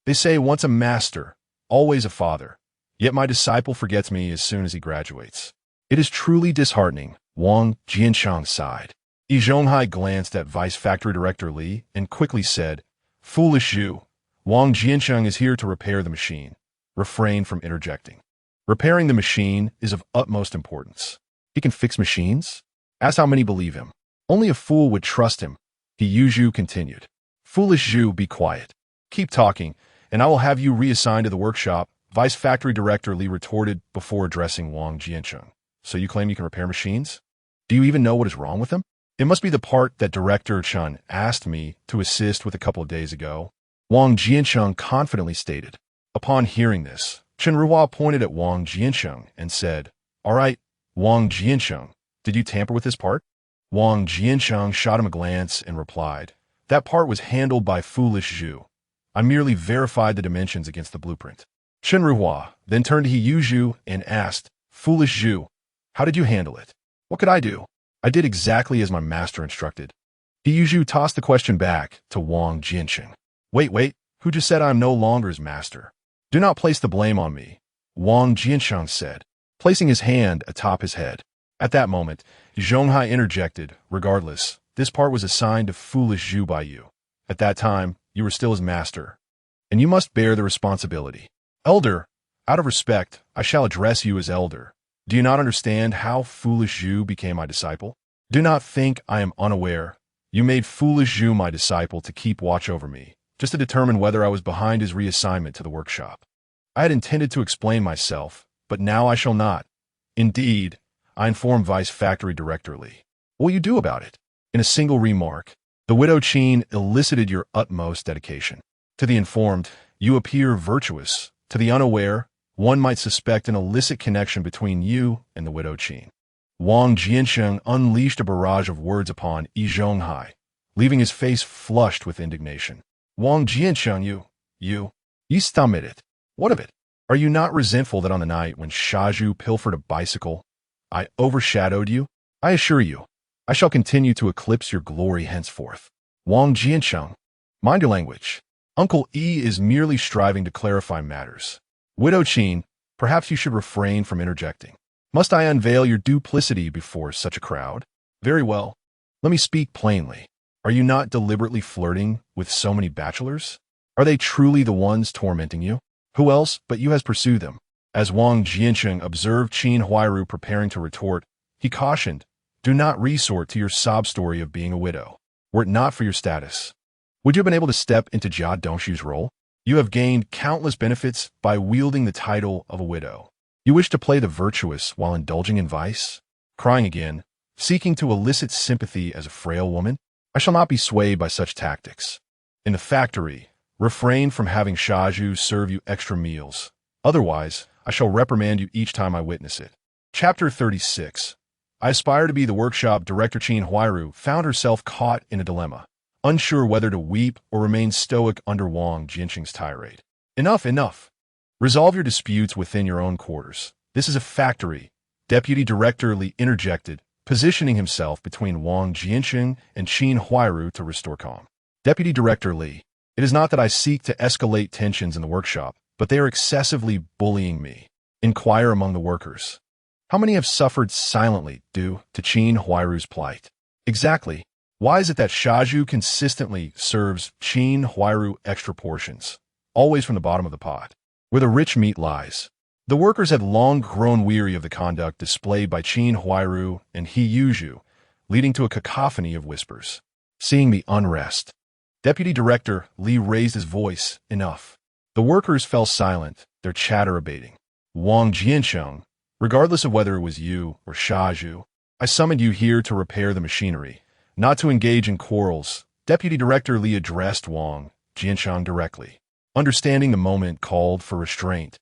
They say once a master, always a father. Yet my disciple forgets me as soon as he graduates. It is truly disheartening, Wang Jiancheng sighed. Yi Zhonghai glanced at Vice Factory Director Li and quickly said, foolish Zhu, Wang Jiancheng is here to repair the machine. Refrain from interjecting. Repairing the machine is of utmost importance. He can fix machines? Ask how many believe him. Only a fool would trust him. Zhu continued. Foolish Zhu, be quiet. Keep talking, and I will have you reassigned to the workshop, Vice Factory Director Li retorted before addressing Wang Jiancheng. So you claim you can repair machines? Do you even know what is wrong with them? It must be the part that Director Chen asked me to assist with a couple of days ago, Wang Jiancheng confidently stated. Upon hearing this, Chen Ruhua pointed at Wang Jiancheng and said, all right, Wang Jiancheng, did you tamper with this part? Wang Jiancheng shot him a glance and replied, that part was handled by foolish Zhu. I merely verified the dimensions against the blueprint. Chen Ruhua then turned to Zhu and asked, foolish Zhu, how did you handle it? What could I do? I did exactly as my master instructed. Zhu tossed the question back to Wang Jiancheng. Wait, who just said I am no longer his master? Do not place the blame on me, Wang Jiancheng said, placing his hand atop his head. At that moment, Zhonghai interjected, regardless, this part was assigned to foolish Zhu by you. At that time, you were still his master, and you must bear the responsibility. Elder, out of respect, I shall address you as elder. Do you not understand how foolish Zhu became my disciple? Do not think I am unaware. You made foolish Zhu my disciple to keep watch over me, just to determine whether I was behind his reassignment to the workshop. I had intended to explain myself, but now I shall not. Indeed, I informed Vice Factory Director Li. What will you do about it? In a single remark, the widow Qin elicited your utmost dedication. To the informed, you appear virtuous. To the unaware, one might suspect an illicit connection between you and the widow Qin. Wang Jiancheng unleashed a barrage of words upon Yi Zhonghai, leaving his face flushed with indignation. Wang Jiancheng, you stomach it. What of it? Are you not resentful that on the night when Shaju pilfered a bicycle, I overshadowed you? I assure you, I shall continue to eclipse your glory henceforth. Wang Jiancheng, mind your language. Uncle E is merely striving to clarify matters. Widow Qin, perhaps you should refrain from interjecting. Must I unveil your duplicity before such a crowd? Very well. Let me speak plainly. Are you not deliberately flirting with so many bachelors? Are they truly the ones tormenting you? Who else but you has pursued them? As Wang Jiancheng observed Qin Huairu preparing to retort, he cautioned, do not resort to your sob story of being a widow. Were it not for your status, would you have been able to step into Jia Dongshu's role? You have gained countless benefits by wielding the title of a widow. You wish to play the virtuous while indulging in vice? Crying again, seeking to elicit sympathy as a frail woman? I shall not be swayed by such tactics. In the factory, refrain from having Shaju serve you extra meals. Otherwise, I shall reprimand you each time I witness it. Chapter 36. I aspire to be the workshop director. Qin Huairu found herself caught in a dilemma, unsure whether to weep or remain stoic under Wang Jiancheng's tirade. Enough, enough. Resolve your disputes within your own quarters. This is a factory. Deputy Director Li interjected, positioning himself between Wang Jiancheng and Qin Huairu to restore calm. Deputy Director Li, it is not that I seek to escalate tensions in the workshop, but they are excessively bullying me. Inquire among the workers. How many have suffered silently due to Qin Huairu's plight? Exactly. Why is it that Shaju consistently serves Qin Huairu extra portions, always from the bottom of the pot, where the rich meat lies? The workers had long grown weary of the conduct displayed by Qin Huairu and He Yuzhu, leading to a cacophony of whispers. Seeing the unrest, Deputy Director Li raised his voice. Enough. The workers fell silent, their chatter abating. Wang Jiancheng, regardless of whether it was you or Shaju, I summoned you here to repair the machinery, not to engage in quarrels. Deputy Director Li addressed Wang Jiancheng directly. Understanding the moment called for restraint,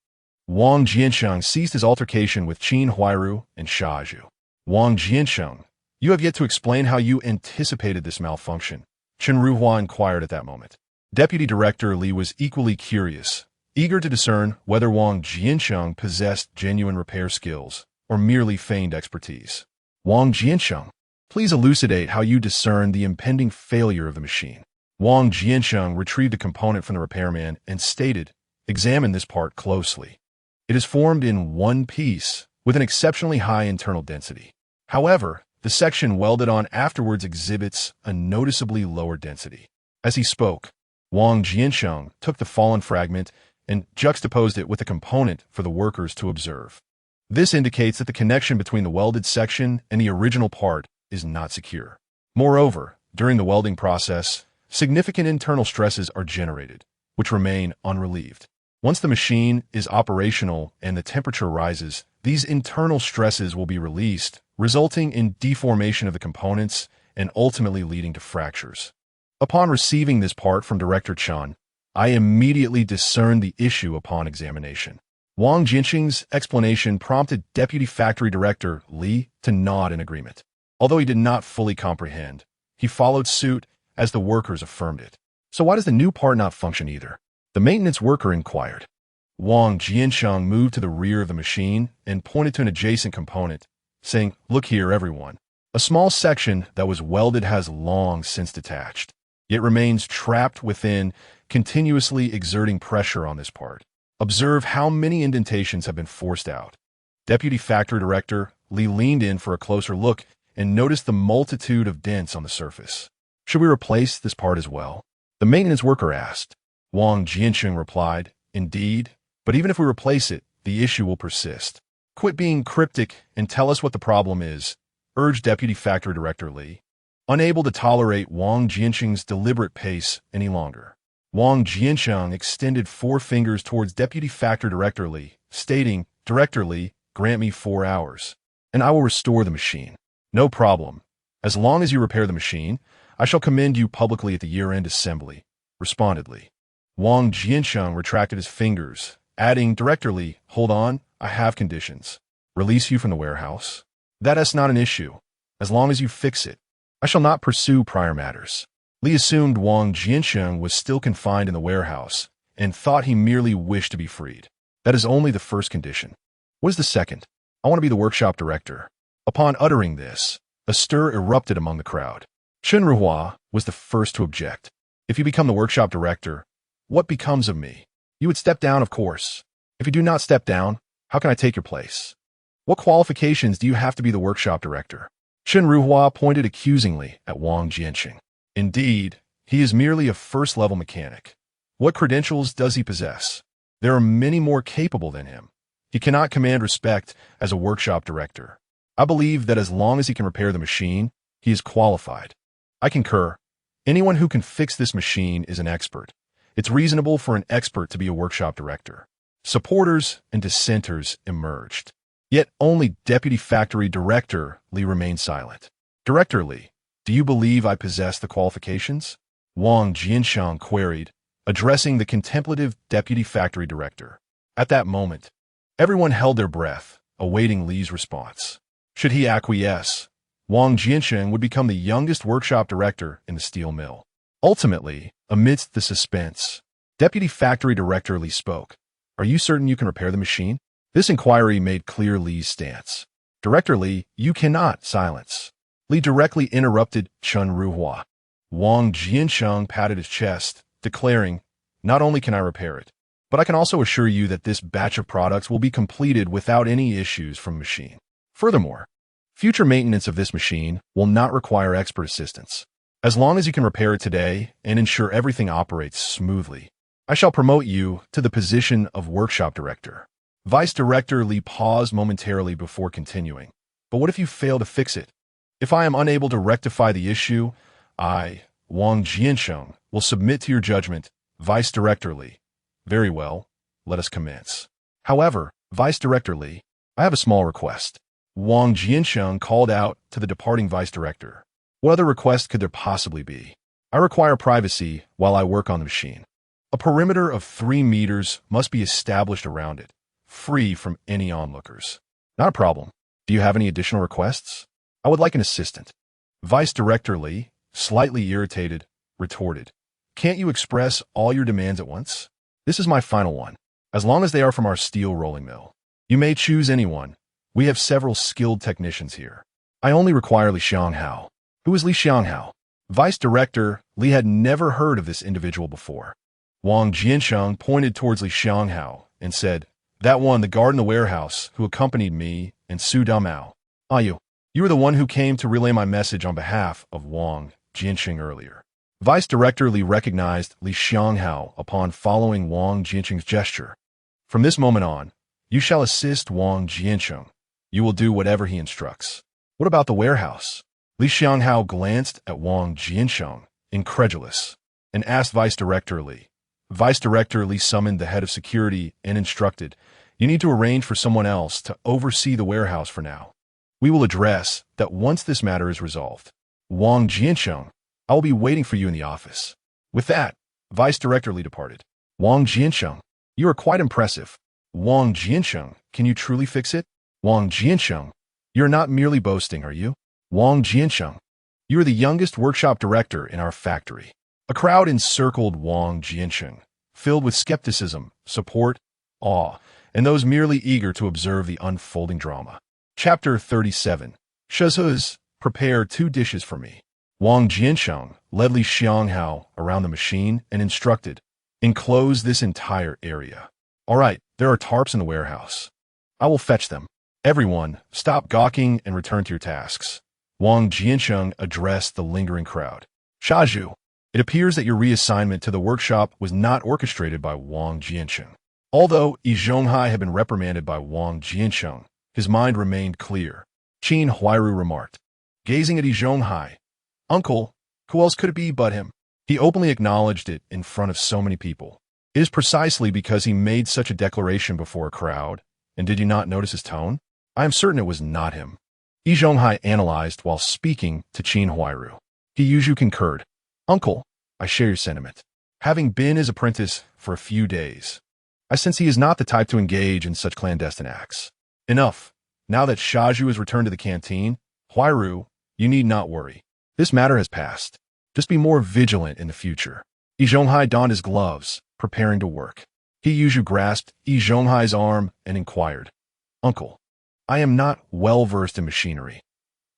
Wang Jiancheng ceased his altercation with Qin Huairu and Shaju. Wang Jiancheng, you have yet to explain how you anticipated this malfunction, Chen Ruhua inquired at that moment. Deputy Director Li was equally curious, eager to discern whether Wang Jiancheng possessed genuine repair skills or merely feigned expertise. Wang Jiancheng, please elucidate how you discerned the impending failure of the machine. Wang Jiancheng retrieved a component from the repairman and stated, examine this part closely. It is formed in one piece with an exceptionally high internal density. However, the section welded on afterwards exhibits a noticeably lower density. As he spoke, Wang Jiancheng took the fallen fragment and juxtaposed it with a component for the workers to observe. This indicates that the connection between the welded section and the original part is not secure. Moreover, during the welding process, significant internal stresses are generated, which remain unrelieved. Once the machine is operational and the temperature rises, these internal stresses will be released, resulting in deformation of the components and ultimately leading to fractures. Upon receiving this part from Director Chen, I immediately discerned the issue upon examination. Wang Jiancheng's explanation prompted Deputy Factory Director Li to nod in agreement. Although he did not fully comprehend, he followed suit as the workers affirmed it. So why does the new part not function either? The maintenance worker inquired. Wang Jiancheng moved to the rear of the machine and pointed to an adjacent component, saying, look here, everyone. A small section that was welded has long since detached, yet remains trapped within, continuously exerting pressure on this part. Observe how many indentations have been forced out. Deputy Factory Director Li leaned in for a closer look and noticed the multitude of dents on the surface. Should we replace this part as well? The maintenance worker asked. Wang Jiancheng replied, indeed, but even if we replace it, the issue will persist. Quit being cryptic and tell us what the problem is, urged Deputy Factory Director Li, unable to tolerate Wang Jiancheng's deliberate pace any longer. Wang Jiancheng extended 4 fingers towards Deputy Factory Director Li, stating, Director Li, grant me 4 hours, and I will restore the machine. No problem. As long as you repair the machine, I shall commend you publicly at the year-end assembly, responded Li. Wang Jiancheng retracted his fingers, adding, Director Li, hold on, I have conditions. Release you from the warehouse? That is not an issue. As long as you fix it, I shall not pursue prior matters. Li assumed Wang Jiancheng was still confined in the warehouse and thought he merely wished to be freed. That is only the first condition. What is the second? I want to be the workshop director. Upon uttering this, A stir erupted among the crowd. Chen Ruhua was the first to object. If you become the workshop director, what becomes of me? You would step down, of course. If you do not step down, how can I take your place? What qualifications do you have to be the workshop director? Chen Ruhua pointed accusingly at Wang Jiancheng. Indeed, he is merely a first-level mechanic. What credentials does he possess? There are many more capable than him. He cannot command respect as a workshop director. I believe that as long as he can repair the machine, he is qualified. I concur. Anyone who can fix this machine is an expert. It's reasonable for an expert to be a workshop director. Supporters and dissenters emerged. Yet only Deputy Factory Director Li remained silent. Director Li, do you believe I possess the qualifications? Wang Jiancheng queried, addressing the contemplative Deputy Factory Director. At that moment, everyone held their breath, awaiting Li's response. Should he acquiesce, Wang Jiancheng would become the youngest workshop director in the steel mill. Ultimately, amidst the suspense, Deputy Factory Director Li spoke. Are you certain you can repair the machine? This inquiry made clear Li's stance. Director Li, you cannot. Silence. Li directly interrupted Chen Ruhua. Wang Jiancheng patted his chest, declaring, not only can I repair it, but I can also assure you that this batch of products will be completed without any issues from machine. Furthermore, future maintenance of this machine will not require expert assistance. As long as you can repair it today and ensure everything operates smoothly, I shall promote you to the position of workshop director. Vice Director Li paused momentarily before continuing. But what if you fail to fix it? If I am unable to rectify the issue, I, Wang Jiancheng, will submit to your judgment, Vice Director Li. Very well, let us commence. However, Vice Director Li, I have a small request. Wang Jiancheng called out to the departing vice director. What other request could there possibly be? I require privacy while I work on the machine. A perimeter of 3 meters must be established around it, free from any onlookers. Not a problem. Do you have any additional requests? I would like an assistant. Vice Director Li, slightly irritated, retorted. Can't you express all your demands at once? This is my final one. As long as they are from our steel rolling mill. You may choose anyone. We have several skilled technicians here. I only require Li Xianghao. Who is Li Xianghao? Vice Director Li had never heard of this individual before. Wang Jiancheng pointed towards Li Xianghao and said, that one, the guard in the warehouse, who accompanied me, and Su Damao. You were the one who came to relay my message on behalf of Wang Jiancheng earlier. Vice Director Li recognized Li Xianghao upon following Wang Jiancheng's gesture. From this moment on, you shall assist Wang Jiancheng. You will do whatever he instructs. What about the warehouse? Li Xianghao glanced at Wang Jiancheng, incredulous, and asked Vice Director Li. Vice Director Li summoned the head of security and instructed, you need to arrange for someone else to oversee the warehouse for now. We will address that once this matter is resolved. Wang Jiancheng, I will be waiting for you in the office. With that, Vice Director Li departed. Wang Jiancheng, you are quite impressive. Wang Jiancheng, can you truly fix it? Wang Jiancheng, you're not merely boasting, are you? Wang Jiancheng, you are the youngest workshop director in our factory. A crowd encircled Wang Jiancheng, filled with skepticism, support, awe, and those merely eager to observe the unfolding drama. Chapter 37. Shizhuz, prepare 2 dishes for me. Wang Jiancheng led Li Xianghao around the machine and instructed, enclose this entire area. All right, there are tarps in the warehouse. I will fetch them. Everyone, stop gawking and return to your tasks. Wang Jiancheng addressed the lingering crowd. Shazhu, it appears that your reassignment to the workshop was not orchestrated by Wang Jiancheng. Although Yi Zhonghai had been reprimanded by Wang Jiancheng, his mind remained clear. Qin Huairu remarked, gazing at Yi Zhonghai, Uncle, who else could it be but him? He openly acknowledged it in front of so many people. It is precisely because he made such a declaration before a crowd. And did you not notice his tone? I am certain it was not him. Yi Zhonghai analyzed while speaking to Qin Huairu. He Yuzhu concurred. Uncle, I share your sentiment. Having been his apprentice for a few days, I sense he is not the type to engage in such clandestine acts. Enough. Now that Shazhu has returned to the canteen, Huairu, you need not worry. This matter has passed. Just be more vigilant in the future. Yi Zhonghai donned his gloves, preparing to work. He Yuzhu grasped Yi Zhonghai's arm and inquired, Uncle, I am not well versed in machinery.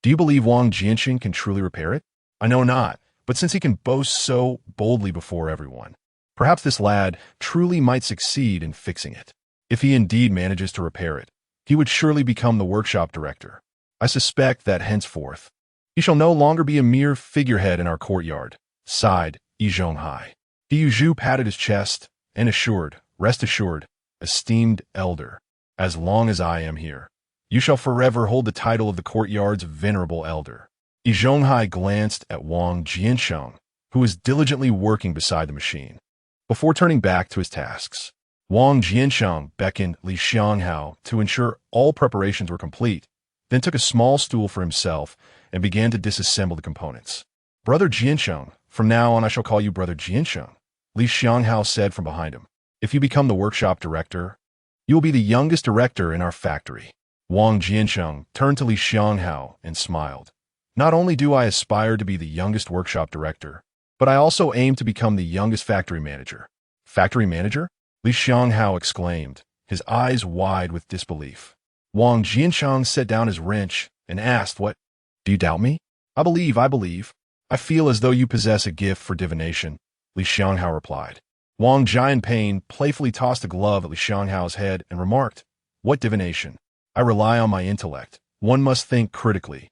Do you believe Wang Jiancheng can truly repair it? I know not, but since he can boast so boldly before everyone, perhaps this lad truly might succeed in fixing it. If he indeed manages to repair it, he would surely become the workshop director. I suspect that henceforth, he shall no longer be a mere figurehead in our courtyard, sighed Yi Zhonghai. He Yuzhu patted his chest and assured, rest assured, esteemed elder, as long as I am here, you shall forever hold the title of the courtyard's venerable elder. Yi Zhonghai glanced at Wang Jiancheng, who was diligently working beside the machine. Before turning back to his tasks, Wang Jiancheng beckoned Li Xianghao to ensure all preparations were complete, then took a small stool for himself and began to disassemble the components. Brother Jiancheng, from now on I shall call you Brother Jiancheng, Li Xianghao said from behind him. If you become the workshop director, you will be the youngest director in our factory. Wang Jiancheng turned to Li Xianghao and smiled. Not only do I aspire to be the youngest workshop director, but I also aim to become the youngest factory manager. Factory manager? Li Xianghao exclaimed, his eyes wide with disbelief. Wang Jiancheng set down his wrench and asked, What? Do you doubt me? I believe. I feel as though you possess a gift for divination, Li Xianghao replied. Wang Jianping playfully tossed a glove at Li Xianghao's head and remarked, What divination? I rely on my intellect. One must think critically.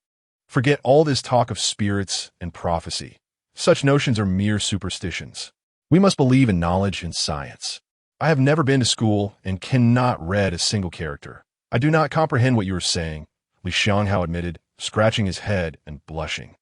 Forget all this talk of spirits and prophecy. Such notions are mere superstitions. We must believe in knowledge and science. I have never been to school and cannot read a single character. I do not comprehend what you are saying, Li Xianghao admitted, scratching his head and blushing.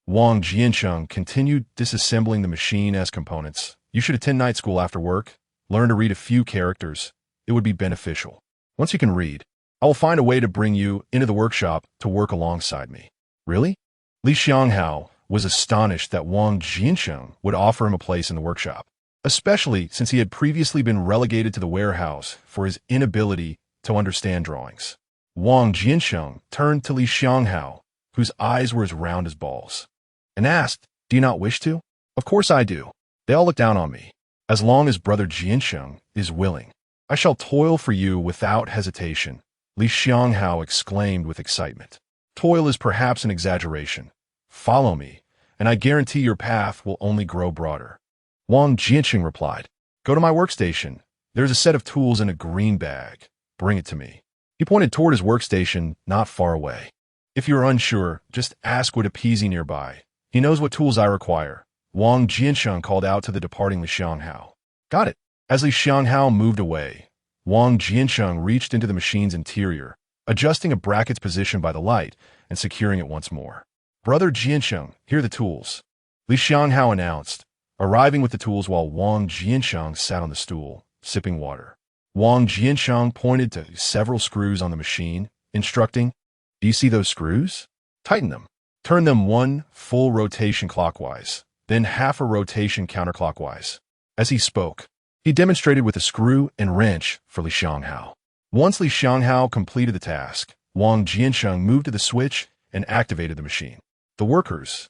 Wang Jiancheng continued disassembling the machine as components. You should attend night school after work. Learn to read a few characters. It would be beneficial. Once you can read, I will find a way to bring you into the workshop to work alongside me. Really? Li Xianghao was astonished that Wang Jiancheng would offer him a place in the workshop, especially since he had previously been relegated to the warehouse for his inability to understand drawings. Wang Jiancheng turned to Li Xianghao, whose eyes were as round as balls, and asked, Do you not wish to? Of course I do. They all look down on me. As long as Brother Jiancheng is willing, I shall toil for you without hesitation, Li Xianghao exclaimed with excitement. Toil is perhaps an exaggeration. Follow me, and I guarantee your path will only grow broader. Wang Jiancheng replied, Go to my workstation. There's a set of tools in a green bag. Bring it to me. He pointed toward his workstation not far away. If you're unsure, just ask what Appeasy nearby. He knows what tools I require. Wang Jiancheng called out to the departing Li Xianghao. Got it. As Li Xianghao moved away, Wang Jiancheng reached into the machine's interior, adjusting a bracket's position by the light and securing it once more. Brother Jiancheng, here are the tools, Li Xianghao announced, arriving with the tools while Wang Jiancheng sat on the stool, sipping water. Wang Jiancheng pointed to several screws on the machine, instructing, Do you see those screws? Tighten them. Turn them one full rotation clockwise, then half a rotation counterclockwise. As he spoke, he demonstrated with a screw and wrench for Li Xianghao. Once Li Xianghao completed the task, Wang Jiancheng moved to the switch and activated the machine. The workers,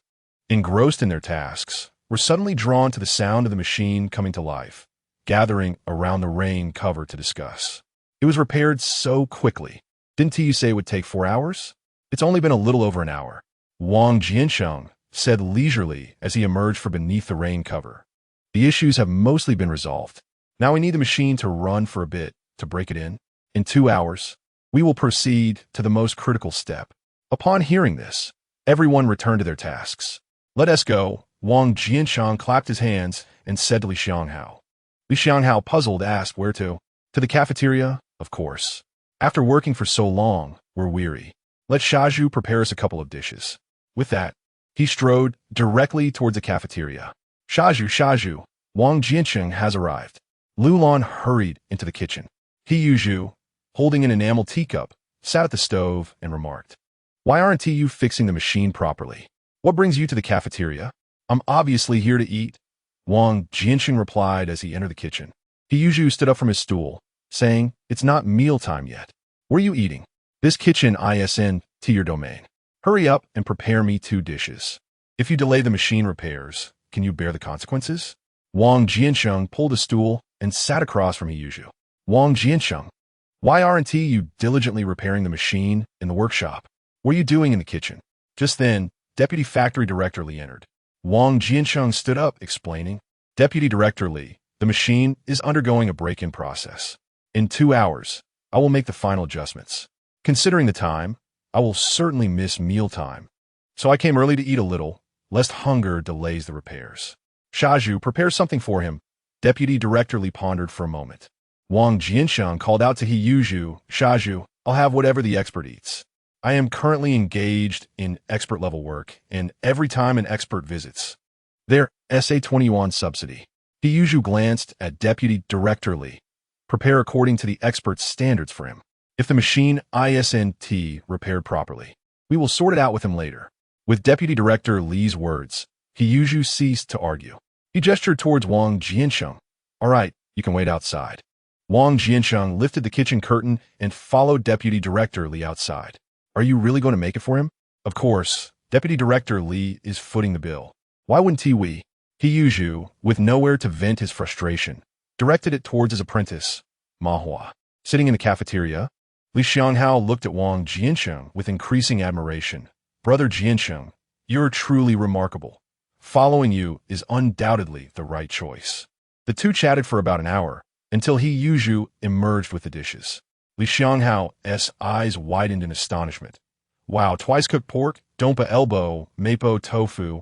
engrossed in their tasks, were suddenly drawn to the sound of the machine coming to life, gathering around the rain cover to discuss. It was repaired so quickly. Didn't you say it would take 4 hours? It's only been a little over an hour, Wang Jiancheng said leisurely as he emerged from beneath the rain cover. The issues have mostly been resolved. Now we need the machine to run for a bit to break it in. In 2 hours, we will proceed to the most critical step. Upon hearing this, everyone returned to their tasks. Let us go. Wang Jiancheng clapped his hands and said to Li Xianghao. Li Xianghao, puzzled, asked, Where to? To the cafeteria, of course. After working for so long, we're weary. Let Shaju prepare us a couple of dishes. With that, he strode directly towards the cafeteria. Shaju, Wang Jiancheng has arrived. Lulan hurried into the kitchen. He Yuzhu, holding an enamel teacup, sat at the stove and remarked, Why aren't you fixing the machine properly? What brings you to the cafeteria? I'm obviously here to eat, Wang Jiancheng replied as he entered the kitchen. He Yuzhu stood up from his stool, saying, It's not mealtime yet. Where are you eating? This kitchen isn't to your domain. Hurry up and prepare me 2 dishes. If you delay the machine repairs, can you bear the consequences? Wang Jiancheng pulled a stool and sat across from Yuzhu. Wang Jiancheng, why aren't you diligently repairing the machine in the workshop? What are you doing in the kitchen? Just then, Deputy Factory Director Li entered. Wang Jiancheng stood up, explaining, Deputy Director Li, the machine is undergoing a break-in process. In 2 hours, I will make the final adjustments. Considering the time, I will certainly miss mealtime. So I came early to eat a little, lest hunger delays the repairs. Shaju, prepare something for him. Deputy Director Li pondered for a moment. Wang Jiancheng called out to Hiyuju, Shaju, I'll have whatever the expert eats. I am currently engaged in expert-level work, and every time an expert visits, their SA-21 subsidy. Hiyuju glanced at Deputy Director Li. Prepare according to the expert's standards for him. If the machine isn't repaired properly, we will sort it out with him later. With Deputy Director Li's words, Hiyuju ceased to argue. He gestured towards Wang Jiancheng. All right, you can wait outside. Wang Jiancheng lifted the kitchen curtain and followed Deputy Director Li outside. Are you really going to make it for him? Of course, Deputy Director Li is footing the bill. Why wouldn't we? Hiyuju, with nowhere to vent his frustration, directed it towards his apprentice, Ma Hua. Sitting in the cafeteria, Li Xianghao looked at Wang Jiancheng with increasing admiration. Brother Jiancheng, you're truly remarkable. Following you is undoubtedly the right choice. The two chatted for about an hour, until Hiyuju emerged with the dishes. Li Xianghao's eyes widened in astonishment. Wow, twice-cooked pork, dompa elbow, mapo tofu,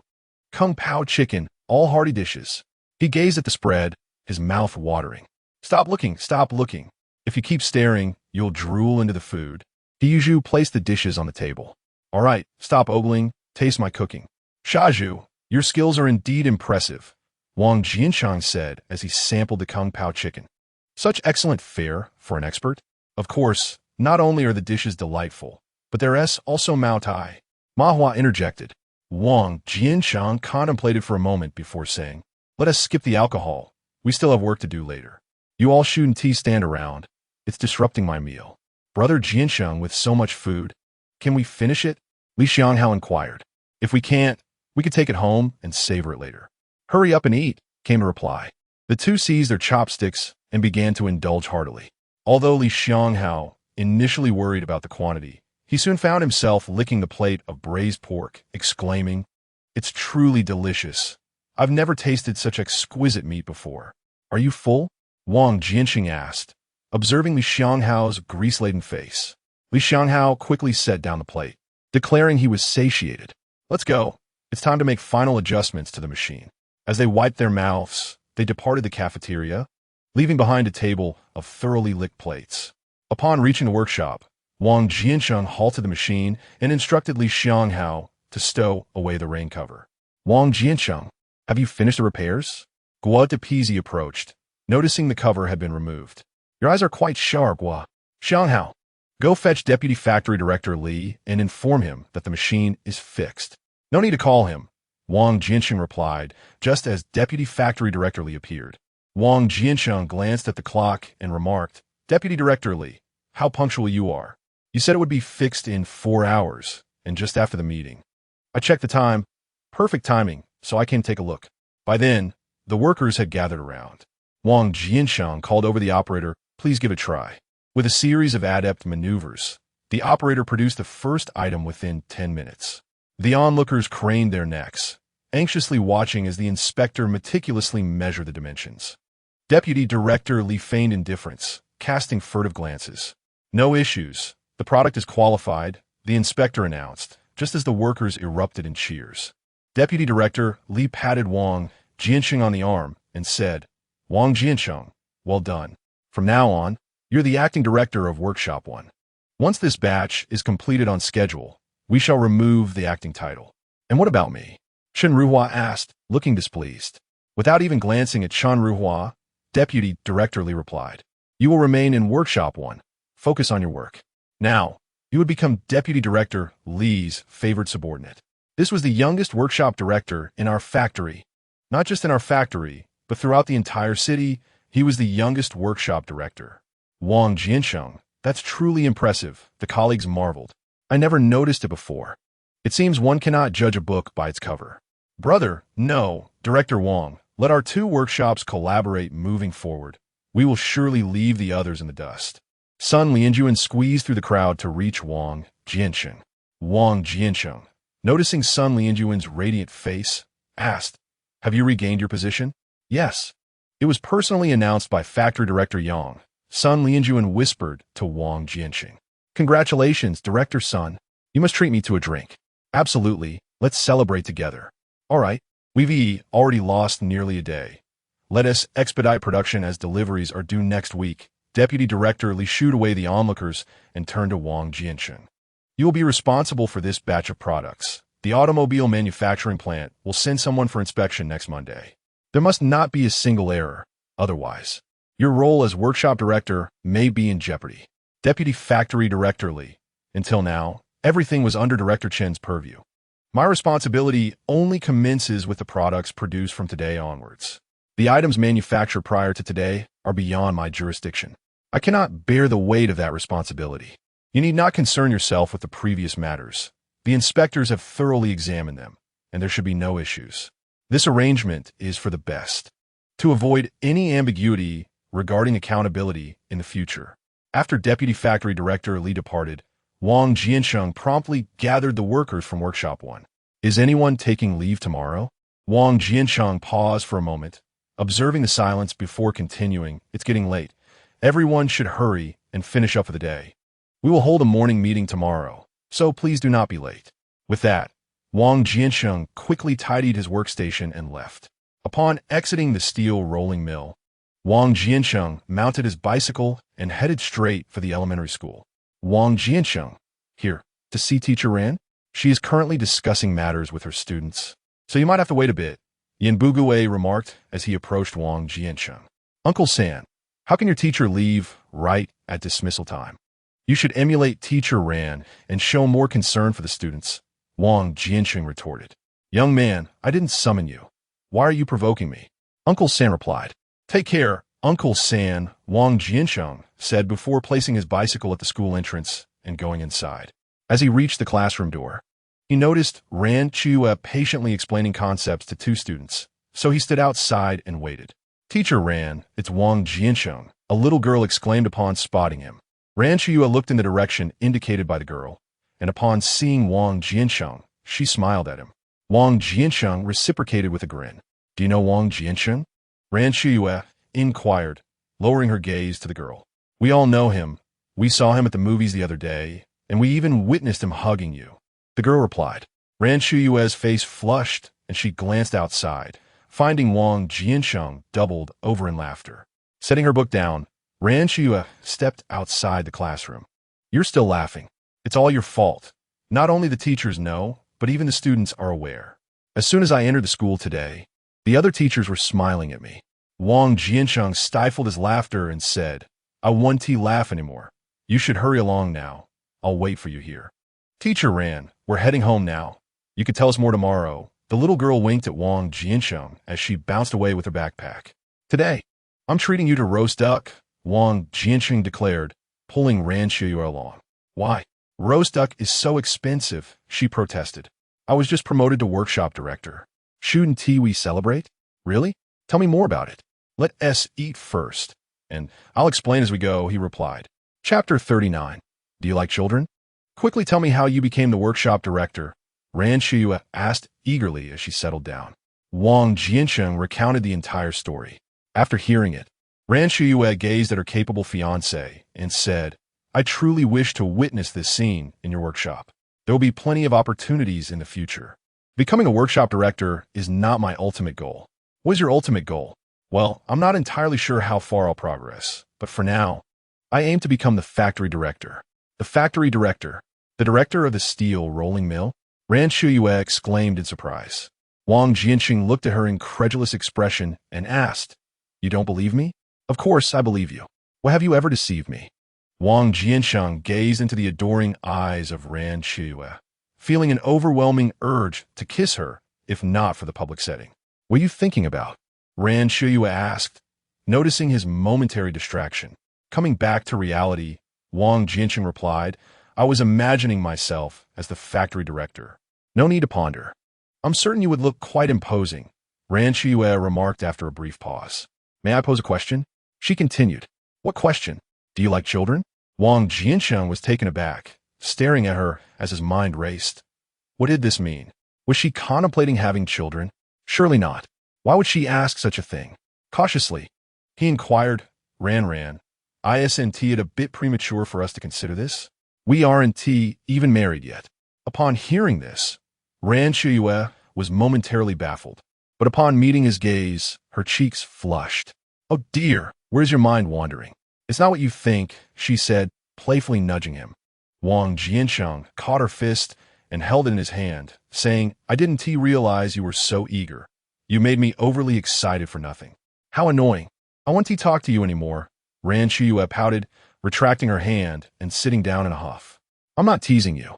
kung pao chicken, all hearty dishes. He gazed at the spread, his mouth watering. Stop looking, stop looking. If you keep staring, you'll drool into the food. Hiyuju placed the dishes on the table. All right, stop ogling, taste my cooking. Shaju, your skills are indeed impressive, Wang Jiancheng said as he sampled the kung pao chicken. Such excellent fare for an expert. Of course, not only are the dishes delightful, but they're also Mao Tai. Ma Hua interjected. Wang Jiancheng contemplated for a moment before saying, let us skip the alcohol. We still have work to do later. You all shouldn't stand around. It's disrupting my meal. Brother Jiancheng, with so much food, can we finish it? Li Xianghao inquired. If we can't, we could take it home and savor it later. Hurry up and eat, came a reply. The two seized their chopsticks and began to indulge heartily. Although Li Xianghao initially worried about the quantity, he soon found himself licking the plate of braised pork, exclaiming, it's truly delicious. I've never tasted such exquisite meat before. Are you full? Wang Jiancheng asked, observing Li Xianghao's grease-laden face. Li Xianghao quickly set down the plate, declaring he was satiated. Let's go. It's time to make final adjustments to the machine. As they wiped their mouths, they departed the cafeteria, leaving behind a table of thoroughly licked plates. Upon reaching the workshop, Wang Jiancheng halted the machine and instructed Li Xianghao to stow away the rain cover. Wang Jiancheng, have you finished the repairs? Gua Depizi approached, noticing the cover had been removed. Your eyes are quite sharp, Gua. Xianghao, go fetch Deputy Factory Director Li and inform him that the machine is fixed. No need to call him, Wang Jiancheng replied, just as Deputy Factory Director Li appeared. Wang Jiancheng glanced at the clock and remarked, Deputy Director Li, how punctual you are. You said it would be fixed in 4 hours, and just after the meeting. I checked the time. Perfect timing, so I came to take a look. By then, the workers had gathered around. Wang Jiancheng called over the operator, please give it a try. With a series of adept maneuvers, the operator produced the first item within 10 minutes. The onlookers craned their necks, anxiously watching as the inspector meticulously measured the dimensions. Deputy Director Li feigned indifference, casting furtive glances. No issues. The product is qualified, the inspector announced, just as the workers erupted in cheers. Deputy Director Li patted Wang Jiancheng on the arm and said, Wang Jiancheng, well done. From now on, you're the acting director of Workshop 1. Once this batch is completed on schedule, we shall remove the acting title. And what about me? Chen Ruhua asked, looking displeased. Without even glancing at Chen Ruhua, Deputy Director Li replied, you will remain in Workshop 1. Focus on your work. Now, you would become Deputy Director Li's favorite subordinate. This was the youngest workshop director in our factory. Not just in our factory, but throughout the entire city, he was the youngest workshop director. Wang Jiancheng, that's truly impressive, the colleagues marveled. I never noticed it before. It seems one cannot judge a book by its cover. Brother, no, Director Wang, let our two workshops collaborate moving forward. We will surely leave the others in the dust. Sun Lianjuan squeezed through the crowd to reach Wang Jiancheng. Wang Jiancheng, Noticing Sun Lianjuan's radiant face, asked, "Have you regained your position?" "Yes." It was personally announced by Factory Director Yang. Sun Lianjuan whispered to Wang Jiancheng. "Congratulations, Director Sun. You must treat me to a drink." "Absolutely. Let's celebrate together." "All right. We've already lost nearly a day. Let us expedite production as deliveries are due next week." Deputy Director Li shooed away the onlookers and turned to Wang Jiancheng. "You will be responsible for this batch of products. The automobile manufacturing plant will send someone for inspection next Monday. There must not be a single error. Otherwise, your role as workshop director may be in jeopardy." Deputy Factory Director Li. "Until now, everything was under Director Chen's purview. My responsibility only commences with the products produced from today onwards. The items manufactured prior to today are beyond my jurisdiction. I cannot bear the weight of that responsibility. You need not concern yourself with the previous matters. The inspectors have thoroughly examined them, and there should be no issues. This arrangement is for the best, to avoid any ambiguity regarding accountability in the future." After Deputy Factory Director Li departed, Wang Jiancheng promptly gathered the workers from Workshop 1. "Is anyone taking leave tomorrow?" Wang Jiancheng paused for a moment, observing the silence before continuing. "It's getting late. Everyone should hurry and finish up for the day. We will hold a morning meeting tomorrow, so please do not be late." With that, Wang Jiancheng quickly tidied his workstation and left. Upon exiting the steel rolling mill, Wang Jiancheng mounted his bicycle and headed straight for the elementary school. "Wang Jiancheng, here, to see Teacher Ran. She is currently discussing matters with her students, so you might have to wait a bit," Yan Buguye remarked as he approached Wang Jiancheng. "Uncle San, how can your teacher leave right at dismissal time? You should emulate Teacher Ran and show more concern for the students," Wang Jiancheng retorted. "Young man, I didn't summon you. Why are you provoking me?" Uncle San replied. "Take care, Uncle San," Wang Jiancheng said before placing his bicycle at the school entrance and going inside. As he reached the classroom door, he noticed Ran Qiuye patiently explaining concepts to two students, so he stood outside and waited. "Teacher Ran, it's Wang Jiancheng," a little girl exclaimed upon spotting him. Ran Qiuye looked in the direction indicated by the girl, and upon seeing Wang Jiancheng, she smiled at him. Wang Jiancheng reciprocated with a grin. "Do you know Wang Jiancheng?" Ran Qiuye inquired, lowering her gaze to the girl. "We all know him. We saw him at the movies the other day, and we even witnessed him hugging you," the girl replied. Ran Qiuye's face flushed, and she glanced outside, finding Wang Jiancheng doubled over in laughter. Setting her book down, Ran Qiuye stepped outside the classroom. "You're still laughing. It's all your fault. Not only the teachers know, but even the students are aware. As soon as I entered the school today, the other teachers were smiling at me." Wang Jiancheng stifled his laughter and said, "I won't laugh anymore. You should hurry along now. I'll wait for you here." "Teacher Ran, we're heading home now. You could tell us more tomorrow." The little girl winked at Wang Jiancheng as she bounced away with her backpack. "Today, I'm treating you to roast duck," Wang Jiancheng declared, pulling Ran Qiuye along. "Why? Roast duck is so expensive," she protested. "I was just promoted to workshop director. Shouldn't we celebrate?" "Really? Tell me more about it." "Let us eat first, and I'll explain as we go," he replied. Chapter 39. Do you like children? "Quickly tell me how you became the workshop director," Ran Qiuye asked eagerly as she settled down. Wang Jiancheng recounted the entire story. After hearing it, Ran Qiuye gazed at her capable fiancé and said, "I truly wish to witness this scene in your workshop. There will be plenty of opportunities in the future. Becoming a workshop director is not my ultimate goal." "What is your ultimate goal?" "Well, I'm not entirely sure how far I'll progress, but for now, I aim to become the factory director." "The factory director? The director of the steel rolling mill?" Ran Qiuye exclaimed in surprise. Wang Jiancheng looked at her incredulous expression and asked, "You don't believe me?" "Of course I believe you. Why have you ever deceived me?" Wang Jiancheng gazed into the adoring eyes of Ran Qiuye, feeling an overwhelming urge to kiss her, if not for the public setting. "What are you thinking about?" Ran Qiuye asked, noticing his momentary distraction. Coming back to reality, Wang Jiancheng replied, "I was imagining myself as the factory director." "No need to ponder. I'm certain you would look quite imposing," Ran Qiuye remarked after a brief pause. "May I pose a question?" She continued. "What question? Do you like children?" Wang Jiancheng was taken aback, staring at her as his mind raced. What did this mean? Was she contemplating having children? Surely not. Why would she ask such a thing? Cautiously, he inquired, Ran, isn't it a bit premature for us to consider this? We aren't even married yet. Upon hearing this, Ran Qiuye was momentarily baffled, but upon meeting his gaze, her cheeks flushed. Oh dear, where's your mind wandering? It's not what you think, she said, playfully nudging him. Wang Jiancheng caught her fist and held it in his hand, saying, I didn't realize you were so eager. You made me overly excited for nothing. How annoying. I won't talk to you anymore. Ran Qiuye pouted, retracting her hand and sitting down in a huff. I'm not teasing you.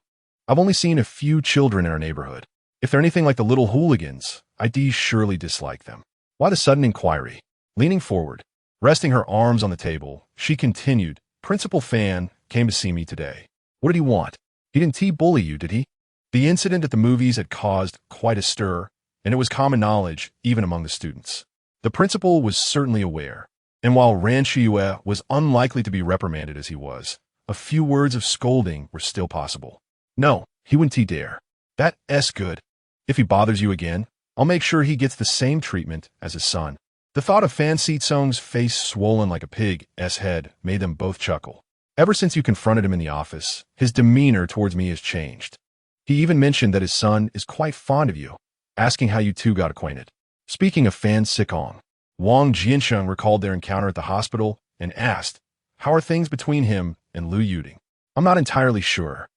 I've only seen a few children in our neighborhood. If they're anything like the little hooligans, I surely dislike them. Why the sudden inquiry? Leaning forward, resting her arms on the table, she continued, Principal Fan came to see me today. What did he want? He didn't bully you, did he? The incident at the movies had caused quite a stir, and it was common knowledge even among the students. The principal was certainly aware, and while Ran Qiuye was unlikely to be reprimanded as he was, a few words of scolding were still possible. No, he wouldn't dare. That's good. If he bothers you again, I'll make sure he gets the same treatment as his son. The thought of Fan Sitsung's face swollen like a pig's head made them both chuckle. Ever since you confronted him in the office, his demeanor towards me has changed. He even mentioned that his son is quite fond of you, asking how you two got acquainted. Speaking of Fan Sitsung, Wang Jiancheng recalled their encounter at the hospital and asked, how are things between him and Liu Yuding? I'm not entirely sure,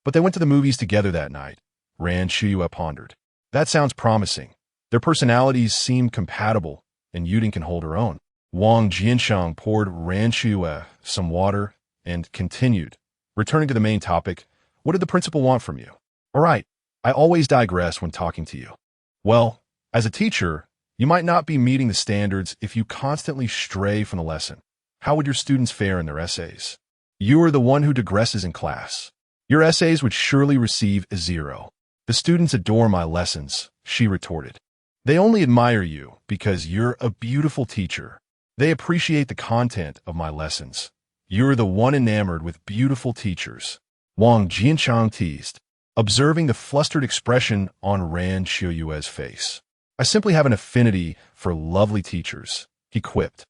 but they went to the movies together that night. Ran Qiuye pondered. That sounds promising. Their personalities seem compatible, and Yuding can hold her own. Wang Jiancheng poured Ran Qiuye some water and continued, returning to the main topic, what did the principal want from you? All right, I always digress when talking to you. Well, as a teacher, you might not be meeting the standards if you constantly stray from the lesson. How would your students fare in their essays? You are the one who digresses in class. Your essays would surely receive a 0. The students adore my lessons, she retorted. They only admire you because you're a beautiful teacher. They appreciate the content of my lessons. You're the one enamored with beautiful teachers. Wang Jiancheng teased, observing the flustered expression on Ran Qiuye's face. I simply have an affinity for lovely teachers, he quipped.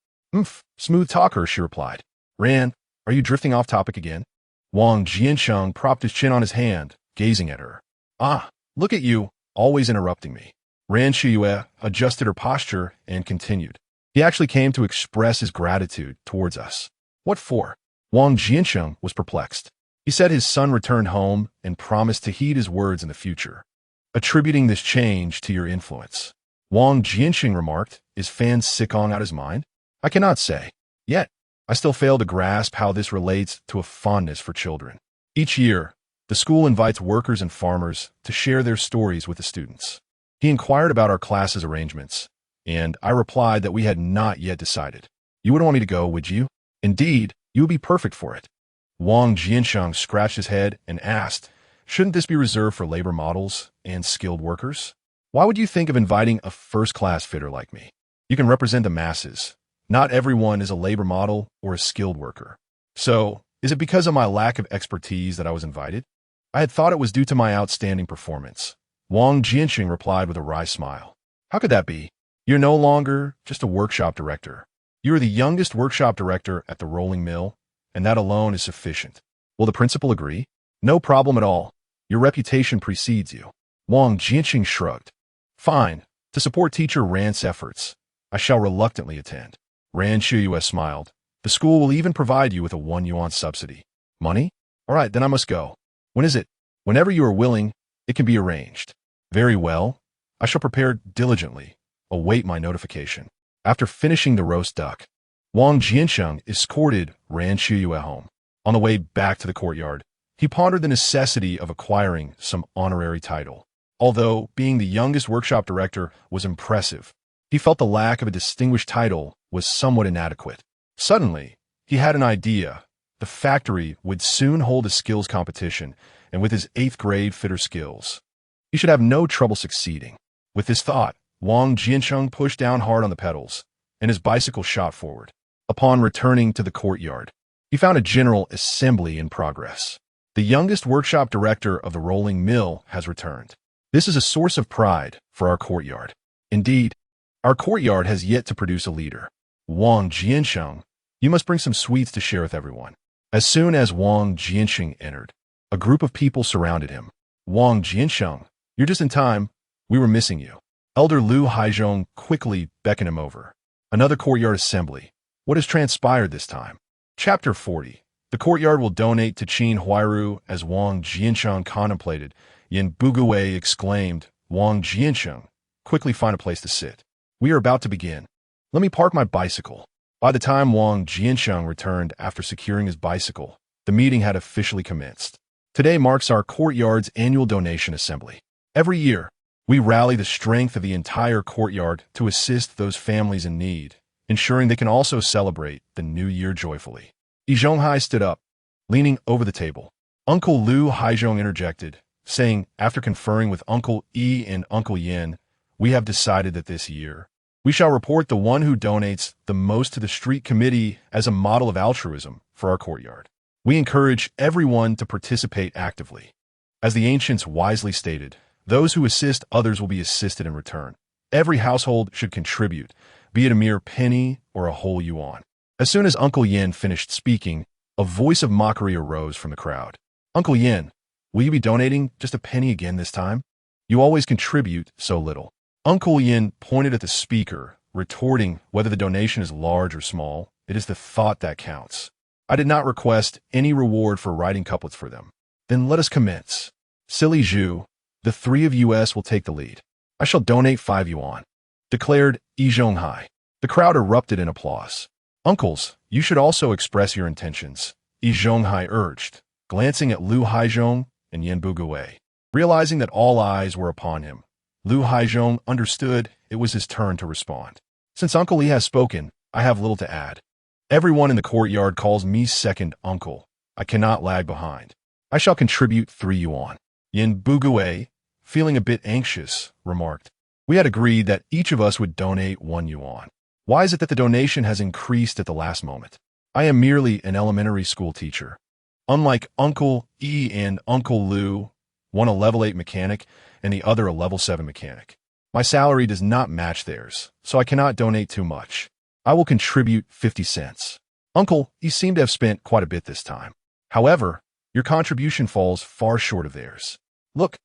Smooth talker, she replied. Ran, are you drifting off topic again? Wang Jiancheng propped his chin on his hand, gazing at her. Ah, look at you, always interrupting me. Ran Qiuye adjusted her posture and continued. He actually came to express his gratitude towards us. What for? Wang Jiancheng was perplexed. He said his son returned home and promised to heed his words in the future, attributing this change to your influence. Wang Jiancheng remarked, is Fan Sitsung out his mind? I cannot say. Yet, I still fail to grasp how this relates to a fondness for children. Each year, the school invites workers and farmers to share their stories with the students. He inquired about our class's arrangements, and I replied that we had not yet decided. You wouldn't want me to go, would you? Indeed, you would be perfect for it. Wang Jiancheng scratched his head and asked, shouldn't this be reserved for labor models and skilled workers? Why would you think of inviting a first-class fitter like me? You can represent the masses. Not everyone is a labor model or a skilled worker. So, is it because of my lack of expertise that I was invited? I had thought it was due to my outstanding performance. Wang Jiancheng replied with a wry smile. How could that be? You're no longer just a workshop director. You are the youngest workshop director at the rolling mill, and that alone is sufficient. Will the principal agree? No problem at all. Your reputation precedes you. Wang Jiancheng shrugged. Fine. To support teacher Ran's efforts, I shall reluctantly attend. Ran Qiuye smiled. The school will even provide you with a 1 yuan subsidy. Money? All right, then I must go. When is it? Whenever you are willing, it can be arranged. Very well. I shall prepare diligently. Await my notification. After finishing the roast duck, Wang Jiancheng escorted Ran Qiuye home. On the way back to the courtyard, he pondered the necessity of acquiring some honorary title. Although being the youngest workshop director was impressive, he felt the lack of a distinguished title was somewhat inadequate. Suddenly, he had an idea. The factory would soon hold a skills competition, and with his 8th grade fitter skills, he should have no trouble succeeding. With this thought, Wang Jiancheng pushed down hard on the pedals, and his bicycle shot forward. Upon returning to the courtyard, he found a general assembly in progress. The youngest workshop director of the rolling mill has returned. This is a source of pride for our courtyard. Indeed, our courtyard has yet to produce a leader. Wang Jiancheng, you must bring some sweets to share with everyone. As soon as Wang Jiancheng entered, a group of people surrounded him. Wang Jiancheng, you're just in time. We were missing you. Elder Lu Haizhong quickly beckoned him over. Another courtyard assembly. What has transpired this time? Chapter 40. The courtyard will donate to Qin Huairu as Wang Jiancheng contemplated. Yin Buguwei exclaimed, Wang Jiancheng, quickly find a place to sit. We are about to begin. Let me park my bicycle. By the time Wang Jiancheng returned after securing his bicycle, the meeting had officially commenced. Today marks our courtyard's annual donation assembly. Every year, we rally the strength of the entire courtyard to assist those families in need, ensuring they can also celebrate the new year joyfully. Yi Zhonghai stood up, leaning over the table. Uncle Lu Haizhong interjected, saying, after conferring with Uncle Yi and Uncle Yin, we have decided that this year, we shall report the one who donates the most to the street committee as a model of altruism for our courtyard. We encourage everyone to participate actively. As the ancients wisely stated, those who assist others will be assisted in return. Every household should contribute, be it a mere penny or a whole yuan. As soon as Uncle Yin finished speaking, a voice of mockery arose from the crowd. Uncle Yin, will you be donating just a penny again this time? You always contribute so little. Uncle Yin pointed at the speaker, retorting, whether the donation is large or small, it is the thought that counts. I did not request any reward for writing couplets for them. Then let us commence. Silly Zhu, the three of us will take the lead. I shall donate 5 yuan, declared Yi Zhonghai. The crowd erupted in applause. Uncles, you should also express your intentions, Yi Zhonghai urged, glancing at Lu Haizhong and Yin Buguwei. Realizing that all eyes were upon him, Lu Haizhong understood it was his turn to respond. Since Uncle Yi has spoken, I have little to add. Everyone in the courtyard calls me second uncle. I cannot lag behind. I shall contribute 3 yuan. Yin Buguwei, feeling a bit anxious, remarked, we had agreed that each of us would donate 1 yuan. Why is it that the donation has increased at the last moment? I am merely an elementary school teacher. Unlike Uncle E and Uncle Lu, one a level 8 mechanic and the other a level 7 mechanic. My salary does not match theirs, so I cannot donate too much. I will contribute 50 cents. Uncle, you seem to have spent quite a bit this time. However, your contribution falls far short of theirs. Look,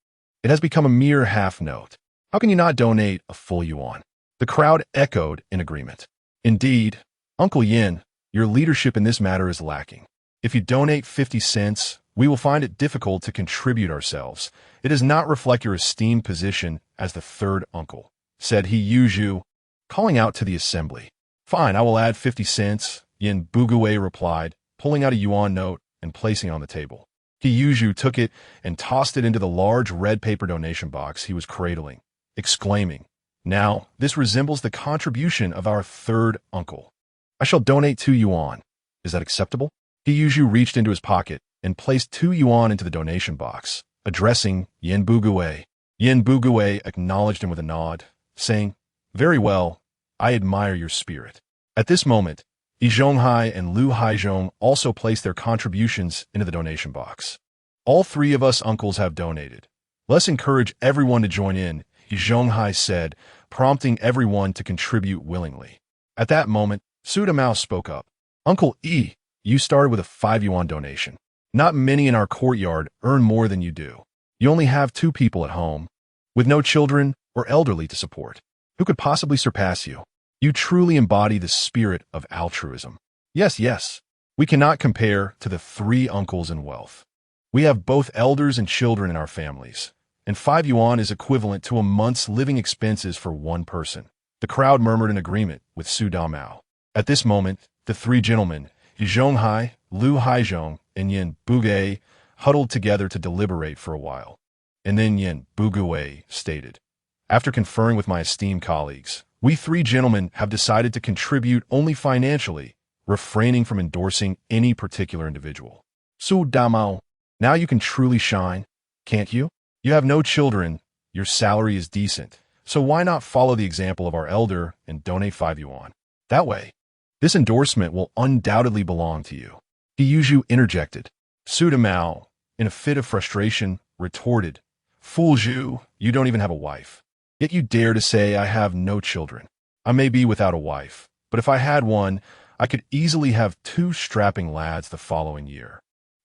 it has become a mere half note. How can you not donate a full yuan? The crowd echoed in agreement. Indeed, Uncle Yin, your leadership in this matter is lacking. If you donate 50 cents, we will find it difficult to contribute ourselves. It does not reflect your esteemed position as the third uncle, said He Yuzhu, calling out to the assembly. Fine, I will add 50 cents, Yin Buguwei replied, pulling out a yuan note and placing it on the table. He Yuzhu took it and tossed it into the large red paper donation box he was cradling, exclaiming, now, this resembles the contribution of our third uncle. I shall donate 2 yuan. Is that acceptable? He Yuzhu reached into his pocket and placed 2 yuan into the donation box, addressing Yin Buguwei. Yin Buguwei acknowledged him with a nod, saying, very well, I admire your spirit. At this moment, Yi Zhonghai and Lu Haizhong also placed their contributions into the donation box. All 3 of us uncles have donated. Let's encourage everyone to join in, Yi Zhonghai said, prompting everyone to contribute willingly. At that moment, Su Damao spoke up. Uncle Yi, you started with a 5 yuan donation. Not many in our courtyard earn more than you do. You only have 2 people at home, with no children or elderly to support. Who could possibly surpass you? You truly embody the spirit of altruism. Yes, we cannot compare to the 3 uncles in wealth. We have both elders and children in our families, and 5 yuan is equivalent to a month's living expenses for one person. The crowd murmured in agreement with Su Damao. At this moment, the 3 gentlemen, Yi Zhonghai, Lu Haizhong, and Yin Buguwei, huddled together to deliberate for a while. And then Yin Buguwei stated, after conferring with my esteemed colleagues, we 3 gentlemen have decided to contribute only financially, refraining from endorsing any particular individual. Su Damao, now you can truly shine, can't you? You have no children, your salary is decent, so why not follow the example of our elder and donate 5 yuan? That way, this endorsement will undoubtedly belong to you. He Yuzhu interjected. Su Damao, in a fit of frustration, retorted, "Fool you, you don't even have a wife. Yet you dare to say I have no children. I may be without a wife, but if I had one, I could easily have 2 strapping lads the following year."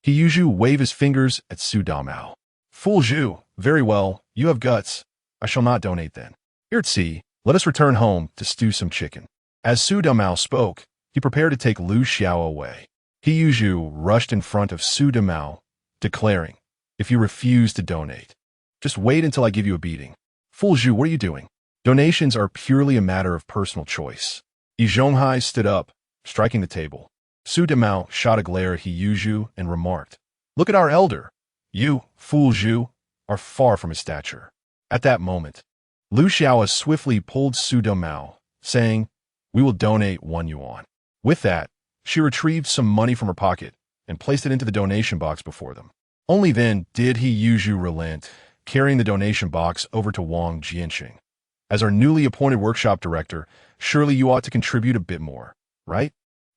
Hiyuju waved his fingers at Su Damao. "Fool you, very well, you have guts. I shall not donate then. Irtsi, let us return home to stew some chicken." As Su Damao spoke, he prepared to take Lu Xiao away. Hiyuju rushed in front of Su Damao, declaring, "If you refuse to donate, just wait until I give you a beating." "Fool you, what are you doing? Donations are purely a matter of personal choice." Yi Zhonghai stood up, striking the table. Su Damao shot a glare at Hiyuju and remarked, "Look at our elder. You, fool you, are far from his stature." At that moment, Lu Xiao swiftly pulled Su Damao, saying, "We will donate 1 yuan." With that, she retrieved some money from her pocket and placed it into the donation box before them. Only then did Hiyuju relent, carrying the donation box over to Wang Jiancheng. "As our newly appointed workshop director, surely you ought to contribute a bit more, right?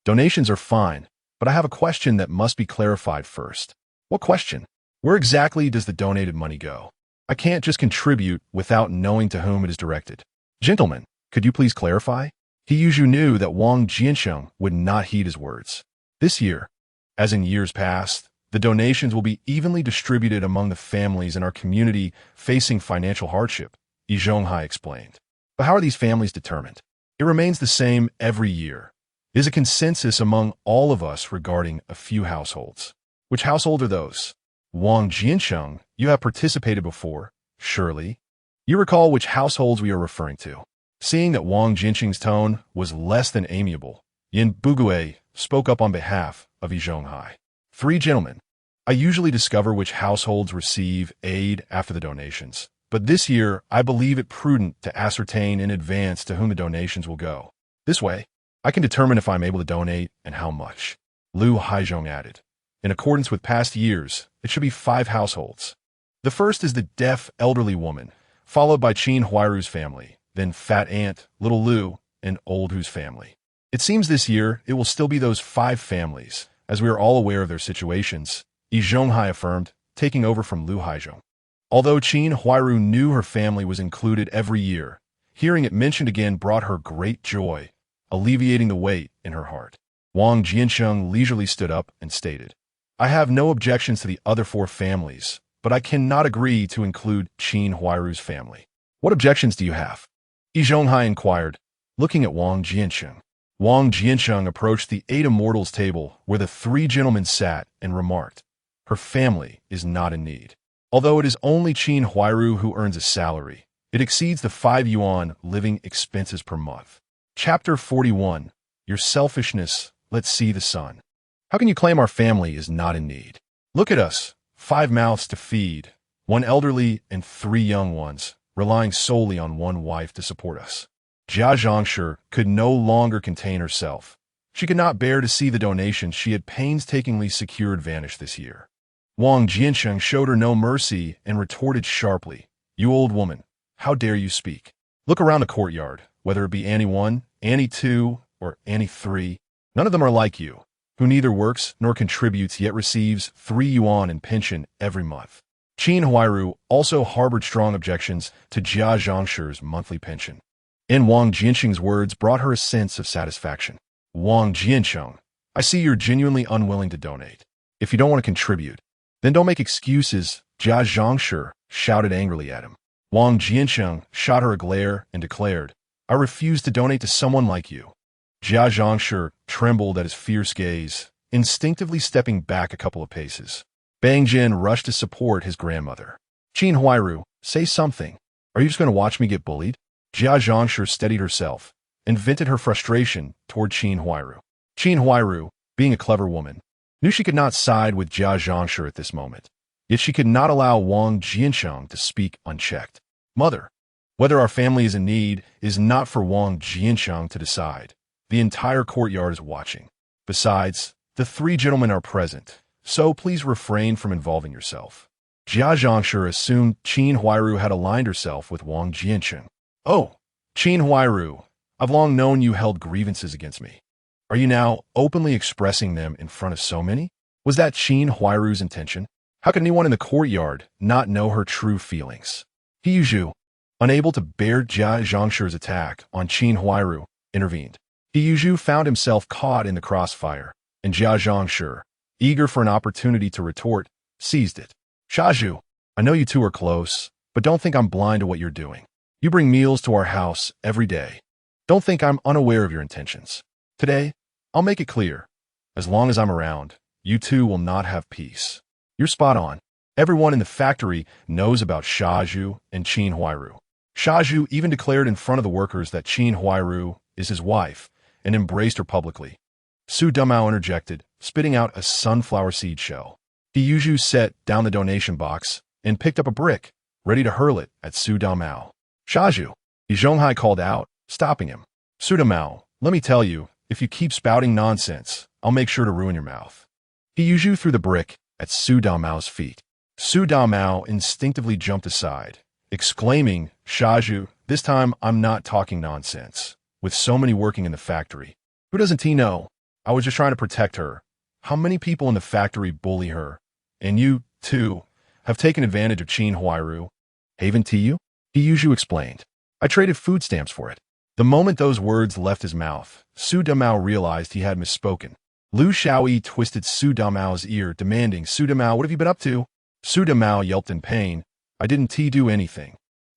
Donations are fine, but I have a question that must be clarified first." "What question?" "Where exactly does the donated money go? I can't just contribute without knowing to whom it is directed." "Gentlemen, could you please clarify?" Hiyuju knew that Wang Jiancheng would not heed his words. "This year, as in years past, the donations will be evenly distributed among the families in our community facing financial hardship," Yi Zhonghai explained. "But how are these families determined?" "It remains the same every year. It is a consensus among all of us regarding a few households." "Which household are those?" "Wang Jiancheng, you have participated before, surely? You recall which households we are referring to." Seeing that Wang Jiancheng's tone was less than amiable, Yin Bugue spoke up on behalf of Yi Zhonghai. "3 gentlemen, I usually discover which households receive aid after the donations, but this year I believe it prudent to ascertain in advance to whom the donations will go. This way, I can determine if I am able to donate and how much." Lu Haizhong added, "In accordance with past years, it should be 5 households. The first is the deaf elderly woman, followed by Qin Huairu's family, then Fat Aunt, Little Lu, and Old Hu's family. It seems this year it will still be those 5 families, as we are all aware of their situations," Yi Zhonghai affirmed, taking over from Lu Haizhong. Although Qin Huairu knew her family was included every year, hearing it mentioned again brought her great joy, alleviating the weight in her heart. Wang Jiancheng leisurely stood up and stated, "I have no objections to the other 4 families, but I cannot agree to include Qin Huairu's family." "What objections do you have?" Yi Zhonghai inquired, looking at Wang Jiancheng. Wang Jiancheng approached the 8 immortals table where the 3 gentlemen sat and remarked, "Her family is not in need. Although it is only Qin Huairu who earns a salary, it exceeds the 5 yuan living expenses per month." Chapter 41, Your Selfishness, Let's See the Sun. "How can you claim our family is not in need? Look at us, 5 mouths to feed, 1 elderly and 3 young ones, relying solely on 1 wife to support us." Jia Zhangshi could no longer contain herself. She could not bear to see the donations she had painstakingly secured vanish this year. Wang Jiancheng showed her no mercy and retorted sharply, "You old woman, how dare you speak? Look around the courtyard, whether it be Annie 1, Annie 2, or Annie 3, none of them are like you, who neither works nor contributes yet receives 3 yuan in pension every month." Qin Huairu also harbored strong objections to Jia Zhangshi's monthly pension. And Wang Jiancheng's words brought her a sense of satisfaction. "Wang Jiancheng, I see you're genuinely unwilling to donate. If you don't want to contribute, then don't make excuses," Jia Zhangshi shouted angrily at him. Wang Jiancheng shot her a glare and declared, "I refuse to donate to someone like you." Jia Zhangshi trembled at his fierce gaze, instinctively stepping back a couple of paces. Bang Jin rushed to support his grandmother. "Qin Huairu, say something. Are you just going to watch me get bullied?" Jia Zhangshi steadied herself and vented her frustration toward Qin Huairu. Qin Huairu, being a clever woman, knew she could not side with Jia Zhangshi at this moment, yet she could not allow Wang Jiancheng to speak unchecked. "Mother, whether our family is in need is not for Wang Jiancheng to decide. The entire courtyard is watching. Besides, the 3 gentlemen are present, so please refrain from involving yourself." Jia Zhangshi assumed Qin Huairu had aligned herself with Wang Jiancheng. "Oh, Qin Huairu, I've long known you held grievances against me. Are you now openly expressing them in front of so many? Was that Qin Huairu's intention? How could anyone in the courtyard not know her true feelings? He Yuzhu, unable to bear Jia Zhongshi's attack on Qin Huairu, intervened. He Yuzhu found himself caught in the crossfire, and Jia Zhongshi, eager for an opportunity to retort, seized it. Shazhu, I know you two are close, but don't think I'm blind to what you're doing. You bring meals to our house every day. Don't think I'm unaware of your intentions. Today, I'll make it clear. As long as I'm around, you two will not have peace. You're spot on. Everyone in the factory knows about Shazhu and Qin Huairu. Shazhu even declared in front of the workers that Qin Huairu is his wife and embraced her publicly. Su Dumao interjected, spitting out a sunflower seed shell. He Yuzhu set down the donation box and picked up a brick, ready to hurl it at Su Dumao. Shazhu, Yi Zhonghai called out, stopping him. Su Dumao, let me tell you, if you keep spouting nonsense, I'll make sure to ruin your mouth. He Yuzhu threw the brick at Su Damao's feet. Su Damao instinctively jumped aside, exclaiming, Shazhu, this time I'm not talking nonsense. With so many working in the factory. Who doesn't he know? I was just trying to protect her. How many people in the factory bully her? And you, too, have taken advantage of Qin Huairu. Haven't you? He Yuzhu explained. I traded food stamps for it. The moment those words left his mouth, Su Damao realized he had misspoken. Lu Xiaoyi twisted Su Damao's ear, demanding, Su Damao, what have you been up to? Su Damao yelped in pain. I didn't do anything.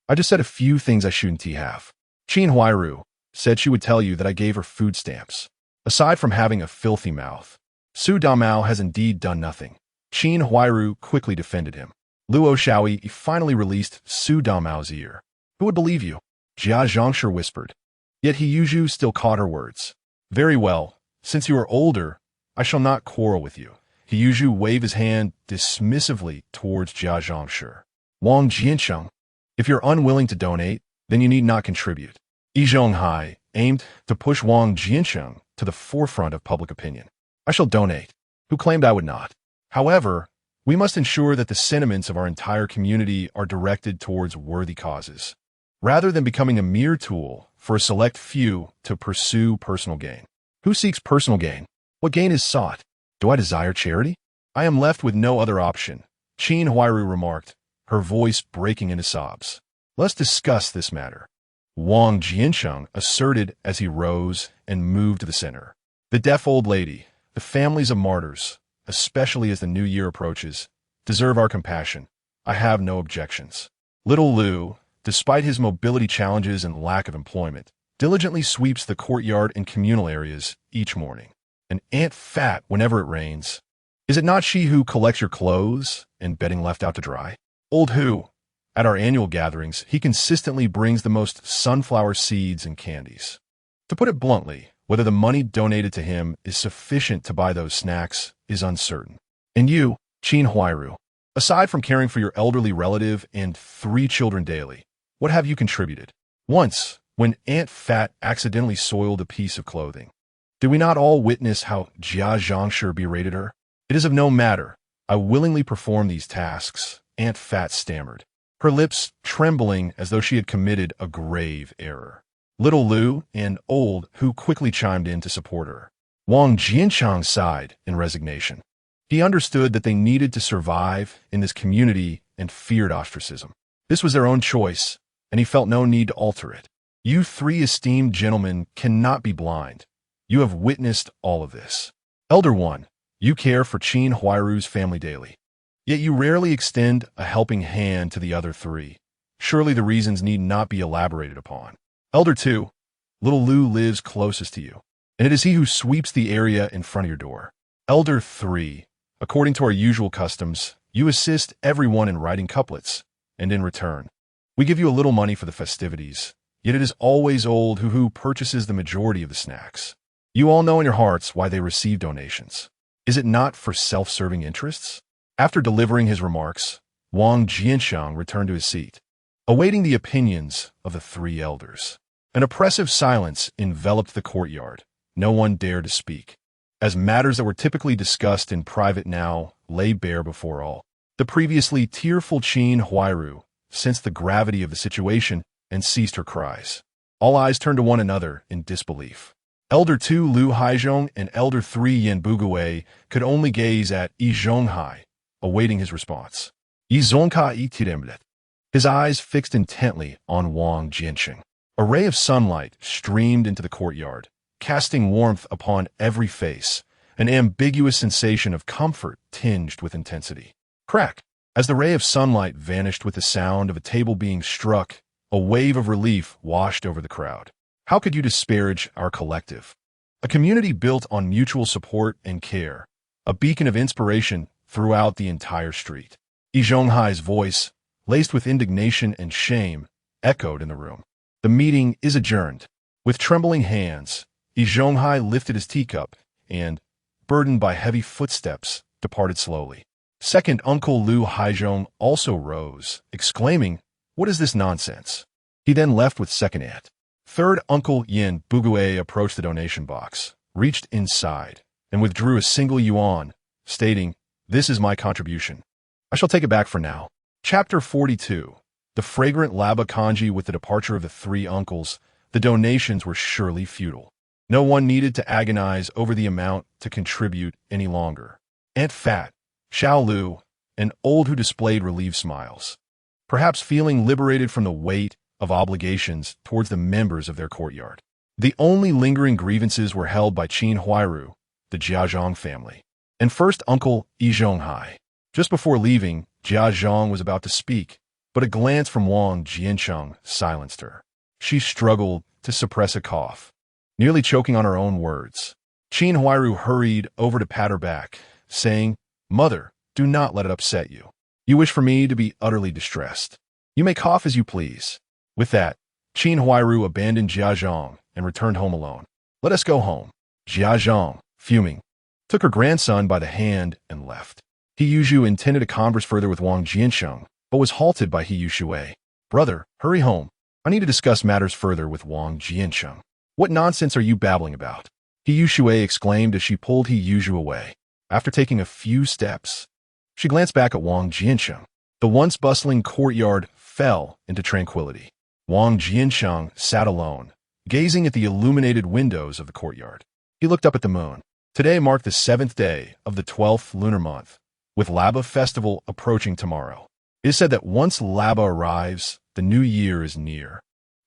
I just said a few things I shouldn't have. Qin Huairu said she would tell you that I gave her food stamps. Aside from having a filthy mouth, Su Damao has indeed done nothing. Qin Huairu quickly defended him. Luo Xiaoyi finally released Su Damao's ear. Who would believe you? Jia Zhongshi whispered. Yet He Yuzhu still caught her words. Very well, since you are older, I shall not quarrel with you. He Yuzhu waved his hand dismissively towards Jia Zhongshi. Wang Jiancheng, if you're unwilling to donate, then you need not contribute. Yi Zhonghai aimed to push Wang Jiancheng to the forefront of public opinion. I shall donate. Who claimed I would not? However, we must ensure that the sentiments of our entire community are directed towards worthy causes, rather than becoming a mere tool for a select few to pursue personal gain. Who seeks personal gain? What gain is sought? Do I desire charity? I am left with no other option, Qin Huairu remarked, her voice breaking into sobs. Let's discuss this matter. Wang Jiancheng asserted as he rose and moved to the center. The deaf old lady, the families of martyrs, especially as the new year approaches, deserve our compassion. I have no objections. Little Lu, despite his mobility challenges and lack of employment, diligently sweeps the courtyard and communal areas each morning. An Aunt Fat whenever it rains. Is it not she who collects your clothes and bedding left out to dry? Old Hu, at our annual gatherings, he consistently brings the most sunflower seeds and candies. To put it bluntly, whether the money donated to him is sufficient to buy those snacks is uncertain. And you, Qin Huairu, aside from caring for your elderly relative and 3 children daily, what have you contributed? Once, when Aunt Fat accidentally soiled a piece of clothing, did we not all witness how Jia Zhongshi berated her? It is of no matter. I willingly perform these tasks, Aunt Fat stammered, her lips trembling as though she had committed a grave error. Little Lu and Old Hu quickly chimed in to support her. Wang Jiancheng sighed in resignation. He understood that they needed to survive in this community and feared ostracism. This was their own choice, and he felt no need to alter it. You 3 esteemed gentlemen cannot be blind. You have witnessed all of this. Elder One, you care for Qin Huairu's family daily. Yet you rarely extend a helping hand to the other 3. Surely the reasons need not be elaborated upon. Elder 2, little Lu lives closest to you, and it is he who sweeps the area in front of your door. Elder 3, according to our usual customs, you assist everyone in writing couplets, and in return, we give you a little money for the festivities, yet it is always Old who purchases the majority of the snacks. You all know in your hearts why they receive donations. Is it not for self-serving interests? After delivering his remarks, Wang Jiancheng returned to his seat, awaiting the opinions of the 3 elders. An oppressive silence enveloped the courtyard. No one dared to speak, as matters that were typically discussed in private now lay bare before all. The previously tearful Qin Huairu sensed the gravity of the situation and ceased her cries. All eyes turned to one another in disbelief. Elder 2 Lu Haizhong and Elder 3 Yan Bugui could only gaze at Yi Zhonghai, awaiting his response. His eyes fixed intently on Wang Jiancheng. A ray of sunlight streamed into the courtyard, casting warmth upon every face, an ambiguous sensation of comfort tinged with intensity. Crack! As the ray of sunlight vanished with the sound of a table being struck, a wave of relief washed over the crowd. How could you disparage our collective? A community built on mutual support and care, a beacon of inspiration throughout the entire street. Yi Zhonghai's voice, laced with indignation and shame, echoed in the room. The meeting is adjourned. With trembling hands, Yi Zhonghai lifted his teacup and, burdened by heavy footsteps, departed slowly. Second Uncle Liu Haizhong also rose, exclaiming, "What is this nonsense?" He then left with second aunt. Third Uncle Yin Buguay approached the donation box, reached inside, and withdrew a single yuan, stating, "This is my contribution. I shall take it back for now." Chapter 42. The fragrant laba kanji. With the departure of the three uncles, the donations were surely futile. No one needed to agonize over the amount to contribute any longer. Aunt Fat, Xiao Lu, and Old who displayed relieved smiles, perhaps feeling liberated from the weight of obligations towards the members of their courtyard. The only lingering grievances were held by Qin Huairu, the Jiazhong family, and first Uncle Yi Zhonghai. Just before leaving, Jiazhong was about to speak, but a glance from Wang Jiancheng silenced her. She struggled to suppress a cough, nearly choking on her own words. Qin Huairu hurried over to pat her back, saying, "Mother, do not let it upset you. You wish for me to be utterly distressed. You may cough as you please." With that, Qin Huairu abandoned Jiazhong and returned home alone. "Let us go home." Jiazhong, fuming, took her grandson by the hand and left. He Yushu intended to converse further with Wang Jiancheng, but was halted by He Yushui. "Brother, hurry home. I need to discuss matters further with Wang Jiancheng." "What nonsense are you babbling about?" He Yushui exclaimed as she pulled He Yushu away. After taking a few steps, she glanced back at Wang Jiancheng. The once bustling courtyard fell into tranquility. Wang Jiancheng sat alone, gazing at the illuminated windows of the courtyard. He looked up at the moon. Today marked the 7th day of the 12th lunar month, with Laba Festival approaching tomorrow. It is said that once Laba arrives, the new year is near.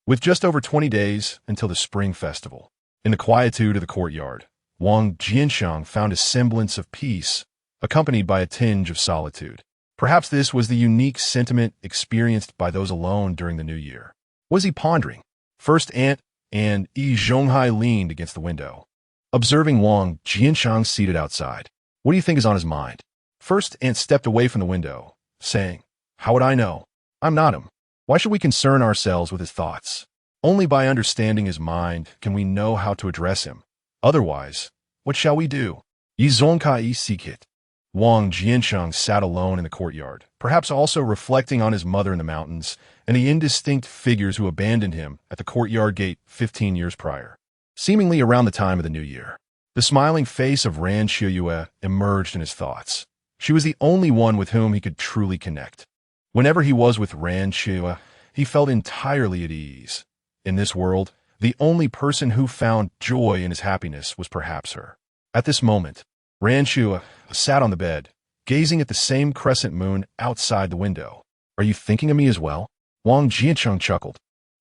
With just over 20 days until the spring festival, in the quietude of the courtyard, Wang Jiancheng found a semblance of peace, accompanied by a tinge of solitude. Perhaps this was the unique sentiment experienced by those alone during the new year. What was he pondering? First Aunt and Yi Zhonghai leaned against the window, observing Wang Jiancheng seated outside. "What do you think is on his mind?" First Aunt stepped away from the window, saying, "How would I know? I'm not him. Why should we concern ourselves with his thoughts? Only by understanding his mind can we know how to address him. Otherwise, what shall we do?" Yi Zhongkai Sikit. Wang Jiancheng sat alone in the courtyard, perhaps also reflecting on his mother in the mountains and the indistinct figures who abandoned him at the courtyard gate 15 years prior, seemingly around the time of the new year. The smiling face of Ran Qiuye emerged in his thoughts. She was the only one with whom he could truly connect. Whenever he was with Ran Qiuye, he felt entirely at ease. In this world, the only person who found joy in his happiness was perhaps her. At this moment, Ran Qiuye sat on the bed, gazing at the same crescent moon outside the window. "Are you thinking of me as well?" Wang Jiancheng chuckled.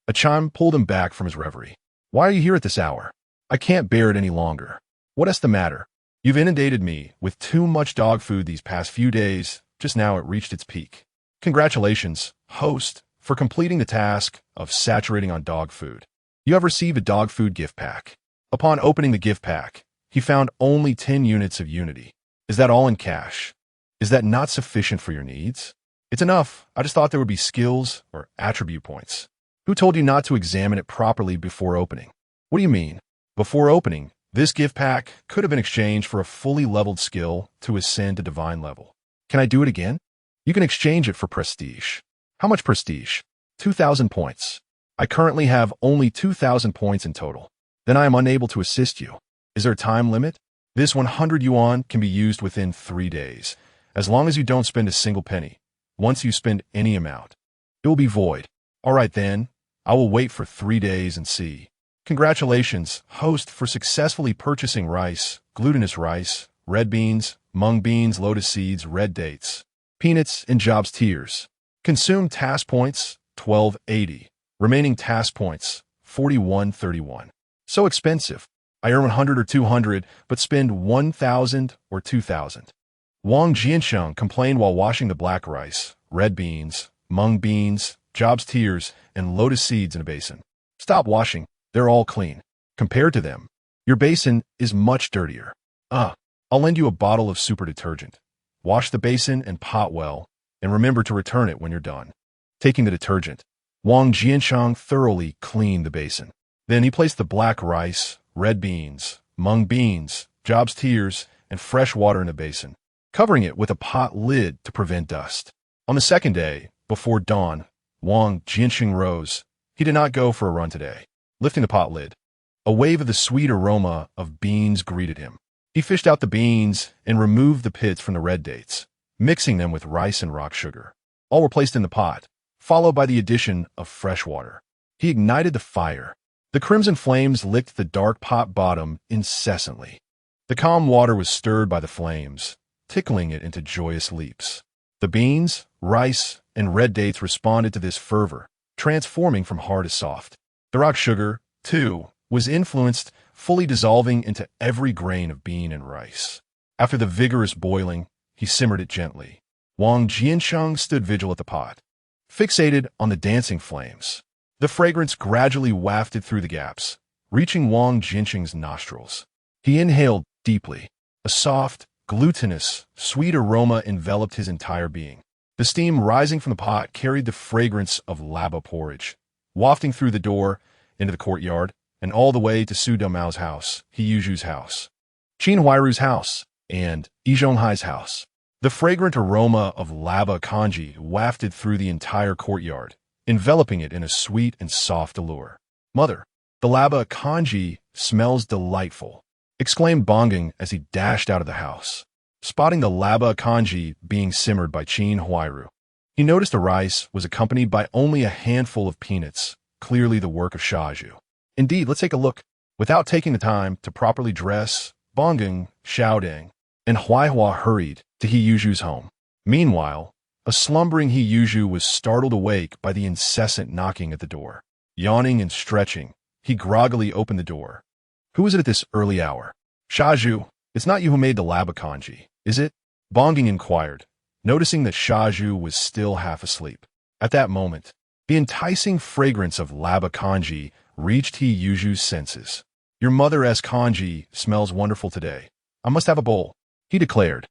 A chime pulled him back from his reverie. "Why are you here at this hour? I can't bear it any longer. What is the matter? You've inundated me with too much dog food these past few days. Just now it reached its peak. Congratulations, host, for completing the task of saturating on dog food. You have received a dog food gift pack." Upon opening the gift pack, he found only 10 units of unity. "Is that all in cash? Is that not sufficient for your needs?" "It's enough. I just thought there would be skills or attribute points." "Who told you not to examine it properly before opening?" "What do you mean?" "Before opening, this gift pack could have been exchanged for a fully leveled skill to ascend to divine level." "Can I do it again?" "You can exchange it for prestige." "How much prestige?" 2,000 points. "I currently have only 2,000 points in total." "Then I am unable to assist you." "Is there a time limit?" "This 100 yuan can be used within 3 days, as long as you don't spend a single penny. Once you spend any amount, it will be void." "All right then, I will wait for 3 days and see." "Congratulations, host, for successfully purchasing rice, glutinous rice, red beans, mung beans, lotus seeds, red dates, peanuts, and jobs tiers. Consume task points, 1280. Remaining task points, 4131. So expensive. I earn 100 or 200, but spend 1,000 or 2,000. Wang Jiancheng complained while washing the black rice, red beans, mung beans, jobs tiers, and lotus seeds in a basin. Stop washing. They're all clean. Compared to them, your basin is much dirtier. I'll lend you a bottle of super detergent. Wash the basin and pot well, and remember to return it when you're done. Taking the detergent, Wang Jiancheng thoroughly cleaned the basin. Then he placed the black rice, red beans, mung beans, jobs tiers, and fresh water in the basin, covering it with a pot lid to prevent dust. On the second day, before dawn, Wang Jiancheng rose. He did not go for a run today. Lifting the pot lid, a wave of the sweet aroma of beans greeted him. He fished out the beans and removed the pits from the red dates, mixing them with rice and rock sugar. All were placed in the pot, followed by the addition of fresh water. He ignited the fire. The crimson flames licked the dark pot bottom incessantly. The calm water was stirred by the flames, tickling it into joyous leaps. The beans, rice, and red dates responded to this fervor, transforming from hard to soft. The rock sugar, too, was influenced, fully dissolving into every grain of bean and rice. After the vigorous boiling, he simmered it gently. Wang Jiancheng stood vigil at the pot, fixated on the dancing flames. The fragrance gradually wafted through the gaps, reaching Wang Jiancheng's nostrils. He inhaled deeply. A soft, glutinous, sweet aroma enveloped his entire being. The steam rising from the pot carried the fragrance of laba porridge, wafting through the door, into the courtyard, and all the way to Su Damao's house, Heyuju's house, Qin Huairu's house, and Yizhonghai's house. The fragrant aroma of laba congee wafted through the entire courtyard, enveloping it in a sweet and soft allure. "Mother, the laba congee smells delightful," exclaimed Bongang as he dashed out of the house, spotting the laba congee being simmered by Qin Huairu. He noticed the rice was accompanied by only a handful of peanuts, clearly the work of Shaju. Indeed, let's take a look. Without taking the time to properly dress, Bongang, Xiaodeng, and Huaihua hurried to Heyuju's home. Meanwhile, a slumbering Heyuju was startled awake by the incessant knocking at the door. Yawning and stretching, he groggily opened the door. "Who is it at this early hour?" "Shaju, it's not you who made the laba congee, is it?" Bongang inquired, noticing that Shaju was still half asleep. At that moment, the enticing fragrance of laba congee reached Heyuju's senses. "Your mother's congee smells wonderful today. I must have a bowl," he declared.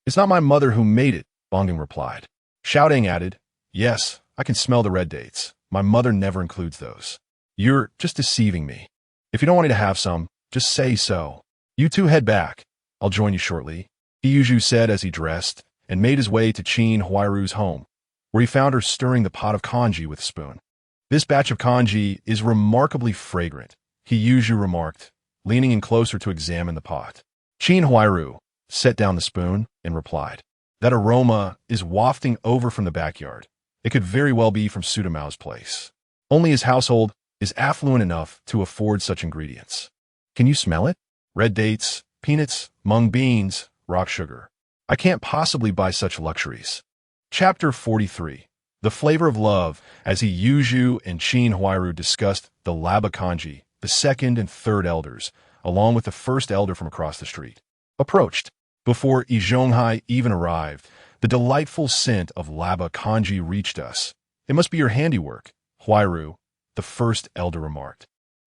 It's not my mother who made it," Bongang replied. Xiaodeng added, "Yes, I can smell the red dates. My mother never includes those. You're just deceiving me. If you don't want me to have some, just say so. You two head back. I'll join you shortly," Heyuju said as he dressed and made his way to Qin Huairu's home, where he found her stirring the pot of congee with a spoon. "This batch of congee is remarkably fragrant," Heyuju remarked, leaning in closer to examine the pot. Qin Huairu set down the spoon and replied, "That aroma is wafting over from the backyard. It could very well be from Su Damao's place. Only his household is affluent enough to afford such ingredients. Can you smell it? Red dates, peanuts, mung beans, rock sugar. I can't possibly buy such luxuries." Chapter 43. The Flavor of Love, as Heyuju and Qin Huairu discussed the laba congee, the second and third elders, along with the first elder from across the street, approached. Before Yizhonghai even arrived, the delightful scent of laba congee reached us. "It must be your handiwork," Huairu, the first elder, remarked.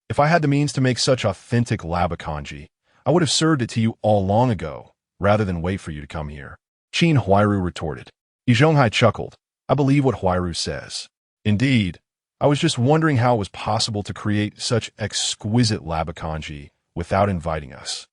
"If I had the means to make such authentic laba congee, I would have served it to you all long ago, rather than wait for you to come here," Qin Huairu retorted. Yizhonghai chuckled. "I believe what Huairu says. Indeed, I was just wondering how it was possible to create such exquisite laba congee without inviting us."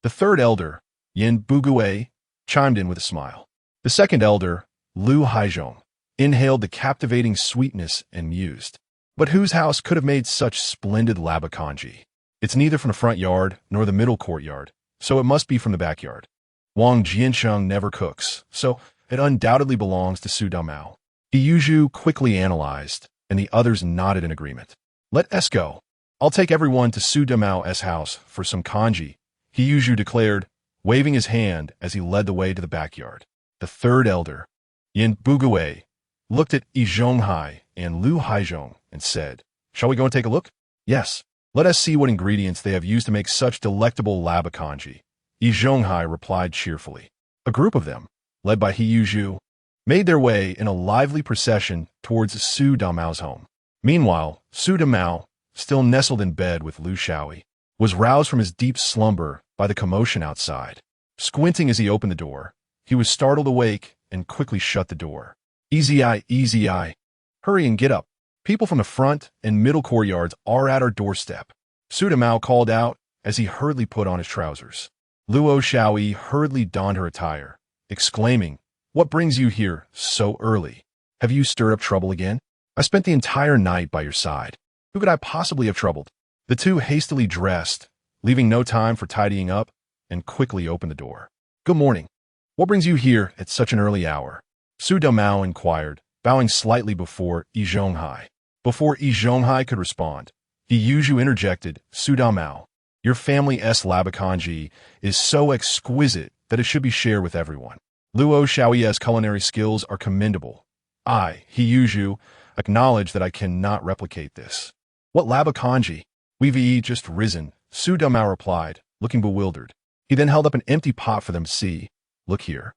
The third elder, Yin Bugue, chimed in with a smile. The second elder, Lu Haizhong, inhaled the captivating sweetness and mused. "But whose house could have made such splendid laba congee? It's neither from the front yard nor the middle courtyard, so it must be from the backyard. Wang Jiancheng never cooks, so it undoubtedly belongs to Su Damao." Heyuju quickly analyzed, and the others nodded in agreement. "Let us go. I'll take everyone to Su Damao's house for some congee," Heyuju declared, waving his hand as he led the way to the backyard. The third elder, Yin Bugue, looked at Yi Zhonghai and Lu Haizhong and said, "Shall we go and take a look?" "Yes. Let us see what ingredients they have used to make such delectable laba congee," Yi Zhonghai replied cheerfully. A group of them, led by He Yuzhu, made their way in a lively procession towards Su Damao's home. Meanwhile, Su Damao, still nestled in bed with Lu Qiuye, was roused from his deep slumber by the commotion outside. Squinting as he opened the door, he was startled awake and quickly shut the door. Easy eye. Hurry and get up. People from the front and middle courtyards are at our doorstep," Su Damao called out as he hurriedly put on his trousers. Luo Qiuye hurriedly donned her attire, exclaiming, "What brings you here so early? Have you stirred up trouble again? I spent the entire night by your side. Who could I possibly have troubled?" The two hastily dressed, leaving no time for tidying up, and quickly opened the door. "Good morning. What brings you here at such an early hour?" Su Damao inquired, bowing slightly before Yi Zhonghai. Before Yi Zhonghai could respond, He Yuzhu interjected, "Su Damao, your family's laba congee is so exquisite that it should be shared with everyone. Luo Qiuye's culinary skills are commendable. I, He Yuzhu, acknowledge that I cannot replicate this." "What laba congee? We've just risen," Su Damao replied, looking bewildered. He then held up an empty pot for them to see. "Look here.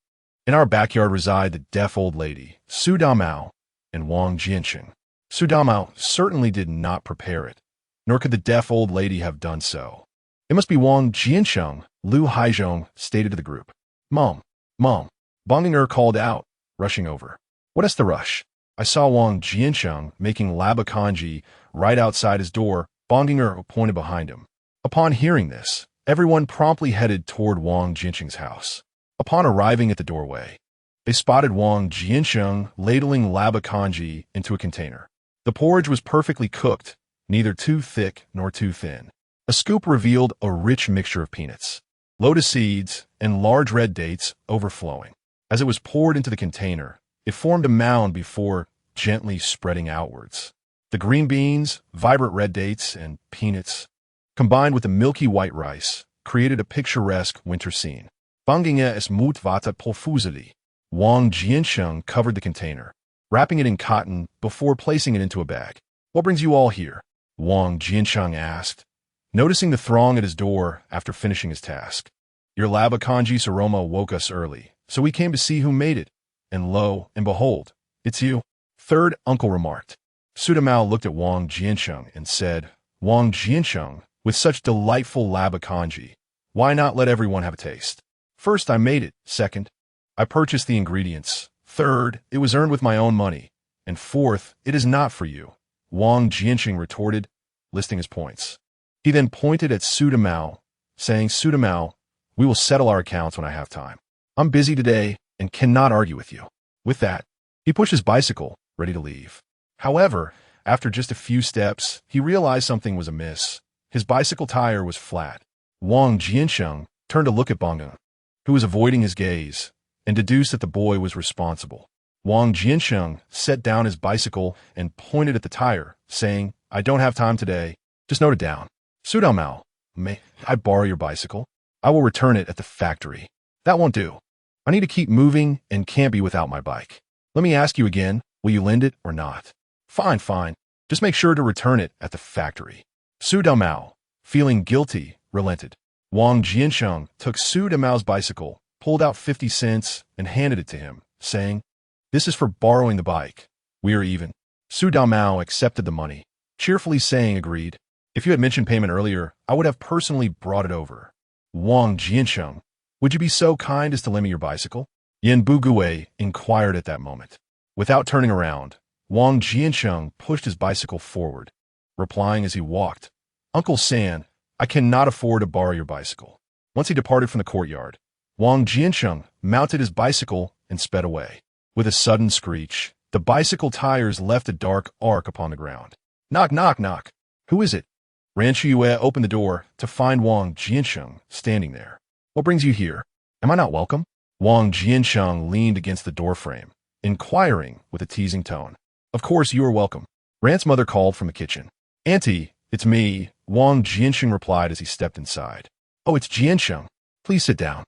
In our backyard reside the deaf old lady, Su Damao, and Wang Jiancheng." Su Damao certainly did not prepare it, nor could the deaf old lady have done so. "It must be Wang Jiancheng," Lu Haizhong stated to the group. Mom, Bonginger called out, rushing over. "What is the rush? I saw Wang Jiancheng making laba congee right outside his door," Bonginger pointed behind him. Upon hearing this, everyone promptly headed toward Wang Jiancheng's house. Upon arriving at the doorway, they spotted Wang Jiancheng ladling laba congee into a container. The porridge was perfectly cooked, neither too thick nor too thin. A scoop revealed a rich mixture of peanuts, lotus seeds, and large red dates overflowing. As it was poured into the container, it formed a mound before gently spreading outwards. The green beans, vibrant red dates, and peanuts, combined with the milky white rice, created a picturesque winter scene. Banging es mut vata profusely. Wang Jiancheng covered the container, wrapping it in cotton before placing it into a bag. "What brings you all here?" Wang Jiancheng asked, noticing the throng at his door after finishing his task. "Your laba congee's aroma woke us early, so we came to see who made it. And lo and behold, it's you," third uncle remarked. Su Damao looked at Wang Jiancheng and said, "Wang Jiancheng, with such delightful laba congee, why not let everyone have a taste? First, I made it. Second, I purchased the ingredients. Third, it was earned with my own money. And fourth, it is not for you," Wang Jiancheng retorted, listing his points. He then pointed at Su Damao, saying, "Su Damao, we will settle our accounts when I have time. I'm busy today and cannot argue with you." With that, he pushed his bicycle, ready to leave. However, after just a few steps, he realized something was amiss. His bicycle tire was flat. Wang Jiancheng turned to look at Bongen, who was avoiding his gaze, and deduced that the boy was responsible. Wang Jiancheng set down his bicycle and pointed at the tire, saying, "I don't have time today. Just note it down." "Su Damao, may I borrow your bicycle? I will return it at the factory." "That won't do. I need to keep moving and can't be without my bike. Let me ask you again, will you lend it or not?" Fine. Just make sure to return it at the factory." Su Damao, feeling guilty, relented. Wang Jiancheng took Su Damao's bicycle, pulled out 50 cents, and handed it to him, saying, "This is for borrowing the bike. We are even." Su Damao accepted the money, cheerfully saying, "Agreed. If you had mentioned payment earlier, I would have personally brought it over." "Wang Jiancheng, would you be so kind as to lend me your bicycle?" Yin Bugue inquired at that moment. Without turning around, Wang Jiancheng pushed his bicycle forward, replying as he walked, "Uncle San, I cannot afford to borrow your bicycle." Once he departed from the courtyard, Wang Jiancheng mounted his bicycle and sped away. With a sudden screech, the bicycle tires left a dark arc upon the ground. Knock, knock, knock. "Who is it?" Ran Qiuye opened the door to find Wang Jiancheng standing there. "What brings you here? Am I not welcome?" Wang Jiancheng leaned against the doorframe, inquiring with a teasing tone. "Of course you are welcome." Ran's mother called from the kitchen. "Auntie, it's me," Wang Jiancheng replied as he stepped inside. "Oh, it's Jiancheng. Please sit down."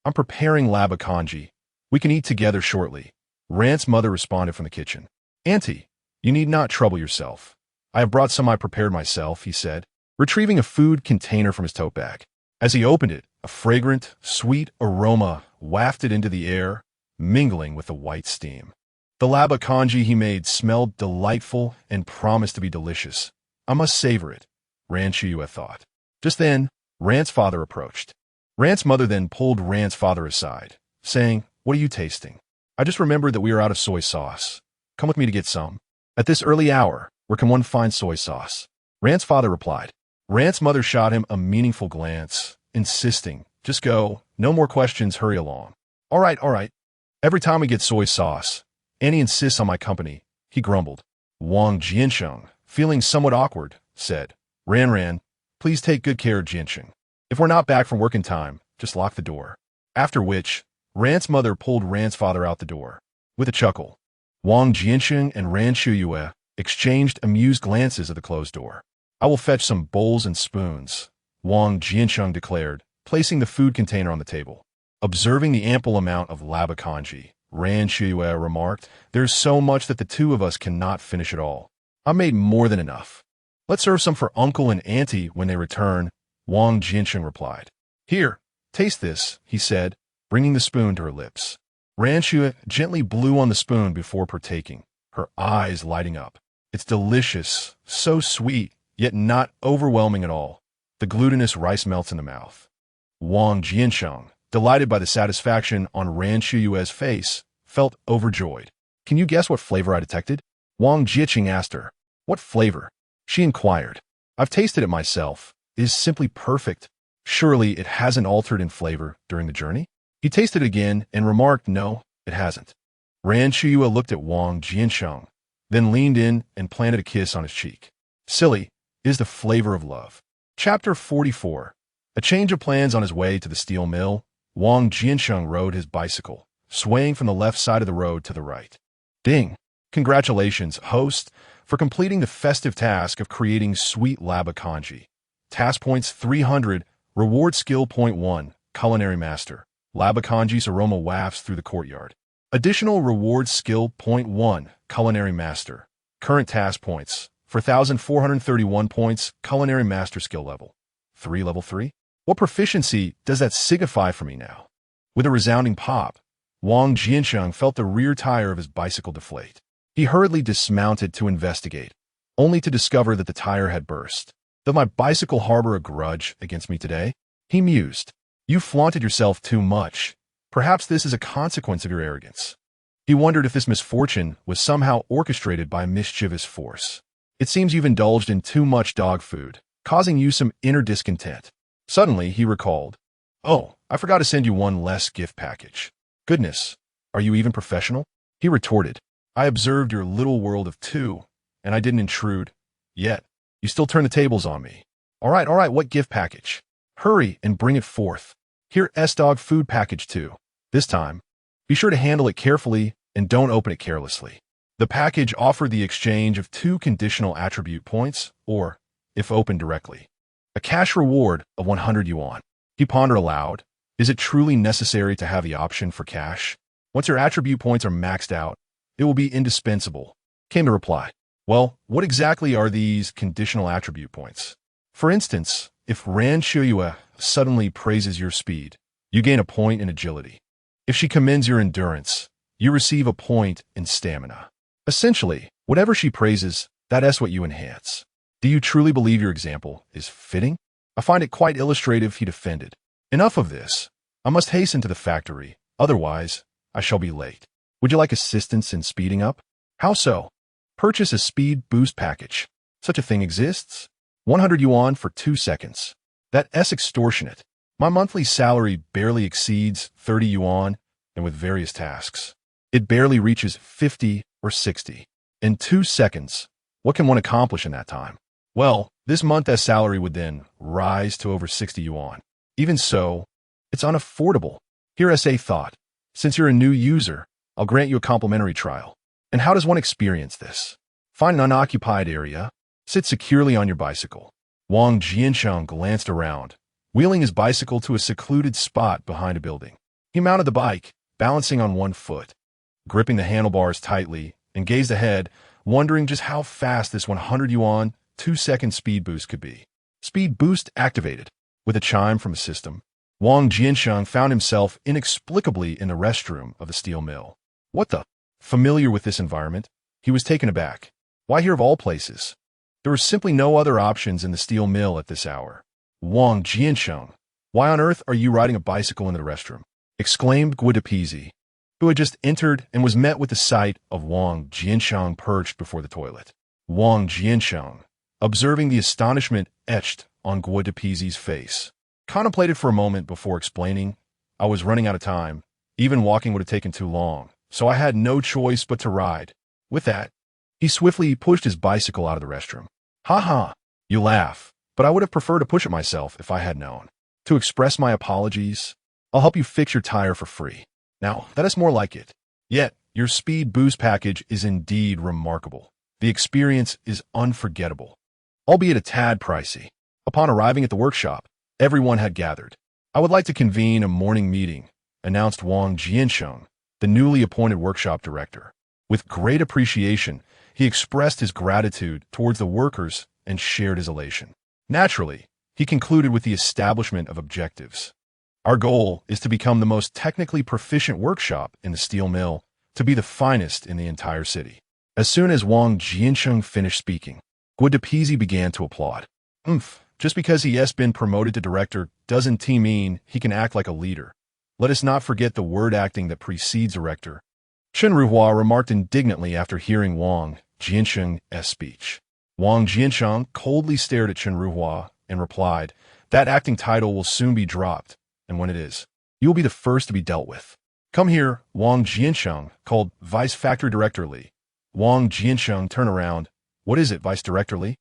I'm preparing laba congee. We can eat together shortly. Ran's mother responded from the kitchen. Auntie, you need not trouble yourself. I have brought some I prepared myself, he said, retrieving a food container from his tote bag. As he opened it, a fragrant, sweet aroma wafted into the air, mingling with the white steam. The laba congee he made smelled delightful and promised to be delicious. I must savor it, Ran Qiuye thought. Just then, Ran's father approached. Ran's mother then pulled Ran's father aside, saying, What are you tasting? I just remembered that we are out of soy sauce. Come with me to get some. At this early hour, where can one find soy sauce? Ran's father replied. Ran's mother shot him a meaningful glance, insisting, Just go, no more questions, hurry along. All right. Every time we get soy sauce, Annie insists on my company, he grumbled. Wang Jiancheng, feeling somewhat awkward, said, Ran, please take good care of Jiancheng. If we're not back from work in time, just lock the door. After which, Ran's mother pulled Ran's father out the door. With a chuckle, Wang Jiancheng and Ran Qiuye exchanged amused glances at the closed door. I will fetch some bowls and spoons, Wang Jiancheng declared, placing the food container on the table. Observing the ample amount of laba congee, Ran Qiuye remarked, There's so much that the two of us cannot finish it all. I made more than enough. Let's serve some for Uncle and Auntie when they return, Wang Jiancheng replied. Here, taste this, he said, bringing the spoon to her lips. Ran Qiuye gently blew on the spoon before partaking, her eyes lighting up. It's delicious, so sweet, yet not overwhelming at all. The glutinous rice melts in the mouth. Wang Jiancheng, delighted by the satisfaction on Ran Qiuye's face, felt overjoyed. Can you guess what flavor I detected? Wang Jiancheng asked her. What flavor? She inquired. I've tasted it myself. It is simply perfect. Surely it hasn't altered in flavor during the journey? He tasted it again and remarked, No, it hasn't. Ran Qiuye looked at Wang Jiancheng, then leaned in and planted a kiss on his cheek. Silly, it is the flavor of love. Chapter 44. A change of plans on his way to the steel mill, Wang Jiancheng rode his bicycle, swaying from the left side of the road to the right. Ding! Congratulations, host, for completing the festive task of creating sweet laba congee. Task points 300, reward skill point 1, culinary master. Laba congee's aroma wafts through the courtyard. Additional reward skill point 1, culinary master. Current task points, 4,431 points, culinary master skill level. Level 3? What proficiency does that signify for me now? With a resounding pop, Wang Jiancheng felt the rear tire of his bicycle deflate. He hurriedly dismounted to investigate, only to discover that the tire had burst. Does my bicycle harbor a grudge against me today? He mused. You flaunted yourself too much. Perhaps this is a consequence of your arrogance. He wondered if this misfortune was somehow orchestrated by a mischievous force. It seems you've indulged in too much dog food, causing you some inner discontent. Suddenly, he recalled, Oh, I forgot to send you one less gift package. Goodness, are you even professional? He retorted. I observed your little world of two, and I didn't intrude. Yet, you still turn the tables on me. All right, what gift package? Hurry and bring it forth. Here, S-Dog food package 2. This time, be sure to handle it carefully and don't open it carelessly. The package offered the exchange of 2 conditional attribute points, or, if opened directly, a cash reward of 100 yuan. He pondered aloud. Is it truly necessary to have the option for cash? Once your attribute points are maxed out, it will be indispensable, came the reply. Well, what exactly are these conditional attribute points? For instance, if Ran Qiuye suddenly praises your speed, you gain a point in agility. If she commends your endurance, you receive a point in stamina. Essentially, whatever she praises, that's what you enhance. Do you truly believe your example is fitting? I find it quite illustrative, he defended. Enough of this. I must hasten to the factory, otherwise I shall be late. Would you like assistance in speeding up? How so? Purchase a speed boost package. Such a thing exists? 100 yuan for 2 seconds. That's extortionate. My monthly salary barely exceeds 30 yuan, and with various tasks, it barely reaches 50 or 60. In 2 seconds, what can one accomplish in that time? Well, this month's salary would then rise to over 60 yuan. Even so, it's unaffordable. Here SA thought, since you're a new user, I'll grant you a complimentary trial. And how does one experience this? Find an unoccupied area, sit securely on your bicycle. Wang Jiancheng glanced around, wheeling his bicycle to a secluded spot behind a building. He mounted the bike, balancing on one foot, gripping the handlebars tightly, and gazed ahead, wondering just how fast this 100 yuan, 2-second speed boost could be. Speed boost activated. With a chime from a system, Wang Jiancheng found himself inexplicably in the restroom of the steel mill. What the? Familiar with this environment, he was taken aback. Why here of all places? There were simply no other options in the steel mill at this hour. Wang Jiancheng, why on earth are you riding a bicycle into the restroom? Exclaimed Guo, who had just entered and was met with the sight of Wang Jiancheng perched before the toilet. Wang Jiancheng, observing the astonishment etched on Guo face, contemplated for a moment before explaining, I was running out of time. Even walking would have taken too long, so I had no choice but to ride. With that, he swiftly pushed his bicycle out of the restroom. Ha ha, you laugh, but I would have preferred to push it myself if I had known. To express my apologies, I'll help you fix your tire for free. Now, that is more like it. Yet, your speed boost package is indeed remarkable. The experience is unforgettable, albeit a tad pricey. Upon arriving at the workshop, everyone had gathered. I would like to convene a morning meeting, announced Wang Jiancheng, the newly appointed workshop director. With great appreciation, he expressed his gratitude towards the workers and shared his elation. Naturally, he concluded with the establishment of objectives. Our goal is to become the most technically proficient workshop in the steel mill, to be the finest in the entire city. As soon as Wang Jiancheng finished speaking, Guo began to applaud. Just because he has been promoted to director doesn't mean he can act like a leader. Let us not forget the word acting that precedes director. Chen Ruihua remarked indignantly after hearing Wang Jiancheng's speech. Wang Jiancheng coldly stared at Chen Ruihua and replied, that acting title will soon be dropped, and when it is, you will be the first to be dealt with. Come here, Wang Jiancheng called Vice Factory Director Li. Wang Jiancheng turned around. What is it, Vice Director Li?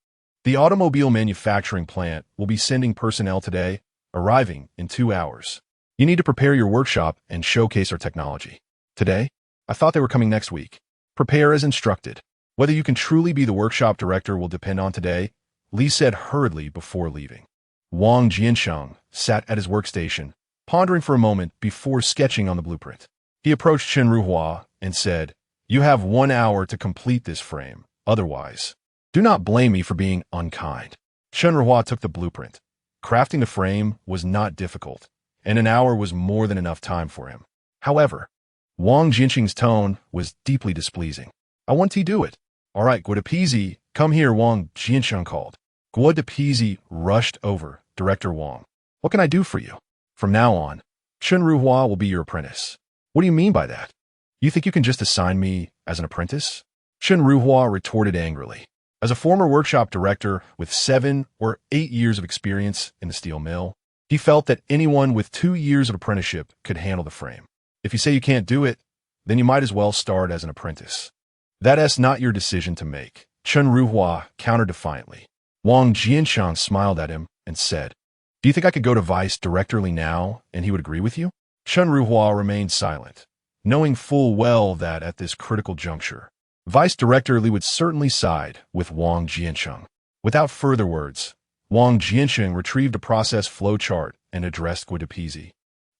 The automobile manufacturing plant will be sending personnel today, arriving in 2 hours. You need to prepare your workshop and showcase our technology. Today? I thought they were coming next week. Prepare as instructed. Whether you can truly be the workshop director will depend on today, Li said hurriedly before leaving. Wang Jiancheng sat at his workstation, pondering for a moment before sketching on the blueprint. He approached Chen Ruihua and said, you have 1 hour to complete this frame. Otherwise, do not blame me for being unkind. Chen Ruihua took the blueprint. Crafting the frame was not difficult, and an hour was more than enough time for him. However, Wang Jiancheng's tone was deeply displeasing. I want to do it. All right, Guo, come here, Wang Jiancheng called. Guo rushed over. Director Wang, what can I do for you? From now on, Chen Ruihua will be your apprentice. What do you mean by that? You think you can just assign me as an apprentice? Chen Ruihua retorted angrily. As a former workshop director with 7 or 8 years of experience in the steel mill, he felt that anyone with 2 years of apprenticeship could handle the frame. If you say you can't do it, then you might as well start as an apprentice. That's not your decision to make, Chen Ruihua countered defiantly. Wang Jiancheng smiled at him and said, do you think I could go to Vice Director Li now and he would agree with you? Chen Ruihua remained silent, knowing full well that at this critical juncture, Vice Director Li would certainly side with Wang Jiancheng. Without further words, Wang Jiancheng retrieved a process flow chart and addressed Guo.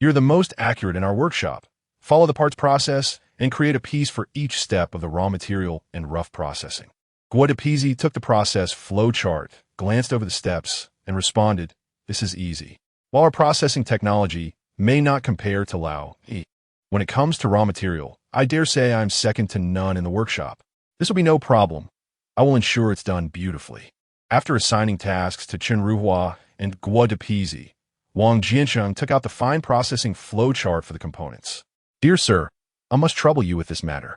You're the most accurate in our workshop. Follow the parts process and create a piece for each step of the raw material and rough processing. Guo took the process flow chart, glanced over the steps, and responded, this is easy. While our processing technology may not compare to Lao Yi, when it comes to raw material, I dare say I'm second to none in the workshop. This will be no problem. I will ensure it's done beautifully. After assigning tasks to Chen Ruihua and Guo, Wang Jiancheng took out the fine processing flow chart for the components. Dear sir, I must trouble you with this matter.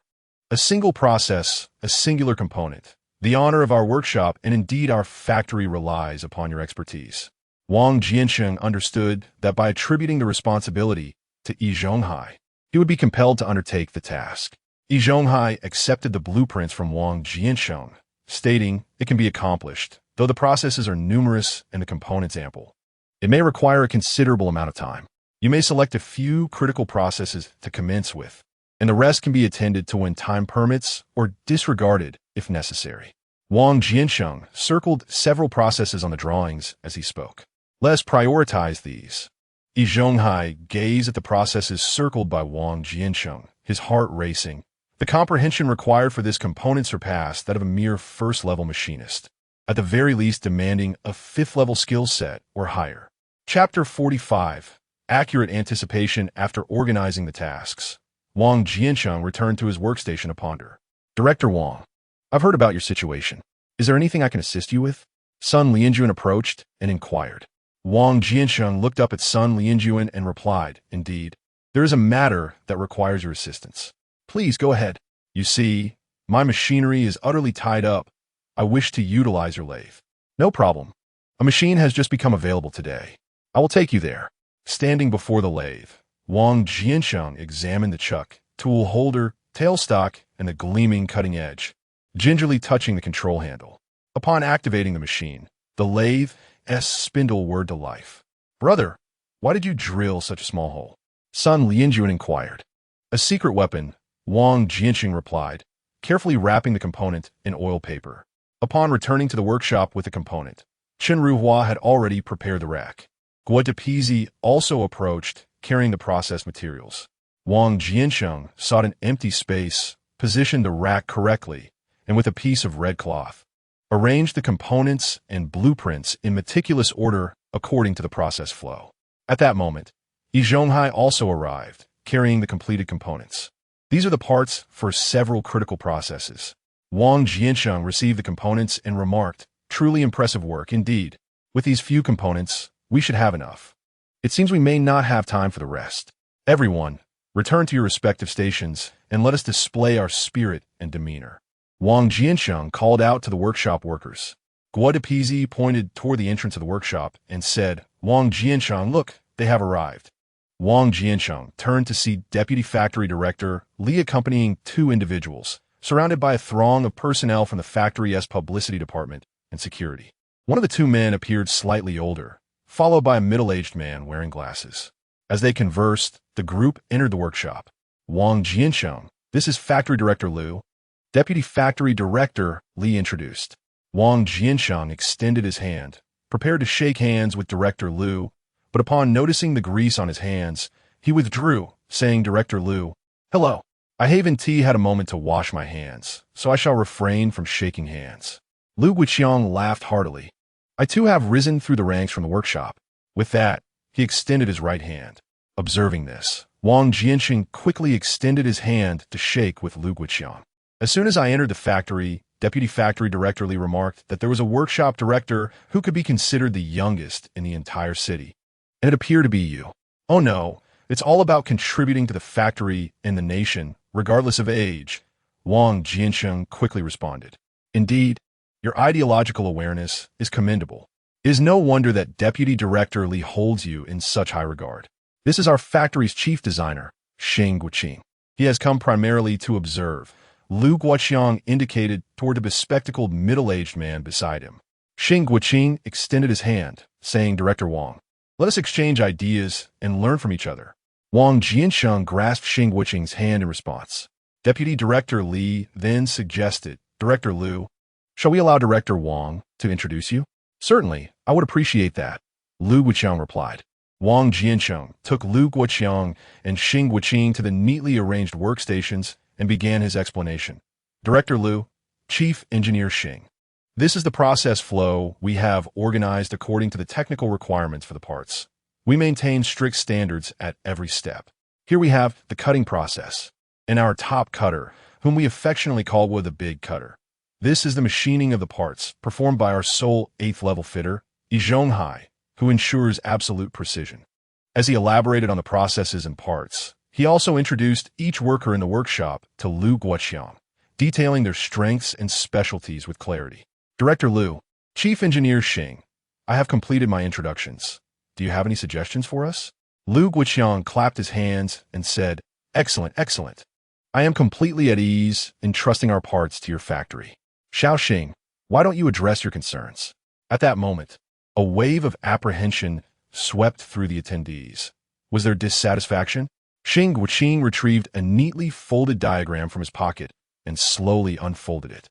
A single process, a singular component. The honor of our workshop and indeed our factory relies upon your expertise. Wang Jiancheng understood that by attributing the responsibility to Yi Zhonghai, he would be compelled to undertake the task. Yi Zhonghai accepted the blueprints from Wang Jiancheng, stating it can be accomplished, though the processes are numerous and the components ample. It may require a considerable amount of time. You may select a few critical processes to commence with, and the rest can be attended to when time permits or disregarded if necessary. Wang Jiancheng circled several processes on the drawings as he spoke. Let us prioritize these. Yi Zhonghai gazed at the processes circled by Wang Jiancheng, his heart racing. The comprehension required for this component surpassed that of a mere first-level machinist, at the very least demanding a fifth-level skill set or higher. Chapter 45. Accurate Anticipation After Organizing the Tasks. Wang Jiancheng returned to his workstation to ponder. Director Wang, I've heard about your situation. Is there anything I can assist you with? Sun Lianjuan approached and inquired. Wang Jiancheng looked up at Sun Lianjuan and replied, Indeed, there is a matter that requires your assistance. Please go ahead. You see, my machinery is utterly tied up. I wish to utilize your lathe. No problem. A machine has just become available today. I will take you there. Standing before the lathe, Wang Jiancheng examined the chuck, tool holder, tailstock, and the gleaming cutting edge, gingerly touching the control handle. Upon activating the machine, the lathe's spindle whirred to life. Brother, why did you drill such a small hole? Sun Lianjuan inquired. A secret weapon, Wang Jiancheng replied, carefully wrapping the component in oil paper. Upon returning to the workshop with the component, Chen Ruhua had already prepared the rack. Guo Depizi also approached, carrying the processed materials. Wang Jiancheng sought an empty space, positioned the rack correctly, and with a piece of red cloth, arranged the components and blueprints in meticulous order according to the process flow. At that moment, Yi Zhonghai also arrived, carrying the completed components. These are the parts for several critical processes. Wang Jiancheng received the components and remarked, Truly impressive work indeed. With these few components, we should have enough. It seems we may not have time for the rest. Everyone, return to your respective stations and let us display our spirit and demeanor. Wang Jiancheng called out to the workshop workers. Guo Depizi pointed toward the entrance of the workshop and said, Wang Jiancheng, look, they have arrived. Wang Jiancheng turned to see Deputy Factory Director Li accompanying two individuals, surrounded by a throng of personnel from the factory's publicity department and security. One of the two men appeared slightly older, followed by a middle-aged man wearing glasses. As they conversed, the group entered the workshop. Wang Jiancheng, this is Factory Director Liu. Deputy Factory Director Li introduced. Wang Jiancheng extended his hand, prepared to shake hands with Director Liu, but upon noticing the grease on his hands, he withdrew, saying, Director Liu, Hello. I haven't had a moment to wash my hands, so I shall refrain from shaking hands. Lu Guiqiang laughed heartily. I too have risen through the ranks from the workshop. With that, he extended his right hand. Observing this, Wang Jiancheng quickly extended his hand to shake with Lu Guiqiang. As soon as I entered the factory, Deputy Factory Director Li remarked that there was a workshop director who could be considered the youngest in the entire city. And it appeared to be you. Oh no, it's all about contributing to the factory and the nation, regardless of age, Wang Jiancheng quickly responded. Indeed, your ideological awareness is commendable. It is no wonder that Deputy Director Li holds you in such high regard. This is our factory's chief designer, Xing Guoqing. He has come primarily to observe. Lu Guoqiang indicated toward the bespectacled middle-aged man beside him. Xing Guoqing extended his hand, saying, Director Wang, let us exchange ideas and learn from each other. Wang Jiancheng grasped Xing Guoqing's hand in response. Deputy Director Li then suggested, Director Liu, shall we allow Director Wang to introduce you? Certainly, I would appreciate that, Lu Guoqiang replied. Wang Jiancheng took Lu Guoqiang and Xing Guoqing to the neatly arranged workstations and began his explanation. Director Liu, Chief Engineer Xing. This is the process flow we have organized according to the technical requirements for the parts. We maintain strict standards at every step. Here we have the cutting process, and our top cutter, whom we affectionately call the big cutter. This is the machining of the parts, performed by our sole 8th-level fitter, Yi Zhonghai, who ensures absolute precision. As he elaborated on the processes and parts, he also introduced each worker in the workshop to Lu Guoqiang, detailing their strengths and specialties with clarity. Director Liu, Chief Engineer Xing, I have completed my introductions. Do you have any suggestions for us? Lu Guoqiang clapped his hands and said, Excellent, excellent. I am completely at ease in trusting our parts to your factory. Xiao Xing, why don't you address your concerns? At that moment, a wave of apprehension swept through the attendees. Was there dissatisfaction? Xing Guoqing retrieved a neatly folded diagram from his pocket and slowly unfolded it.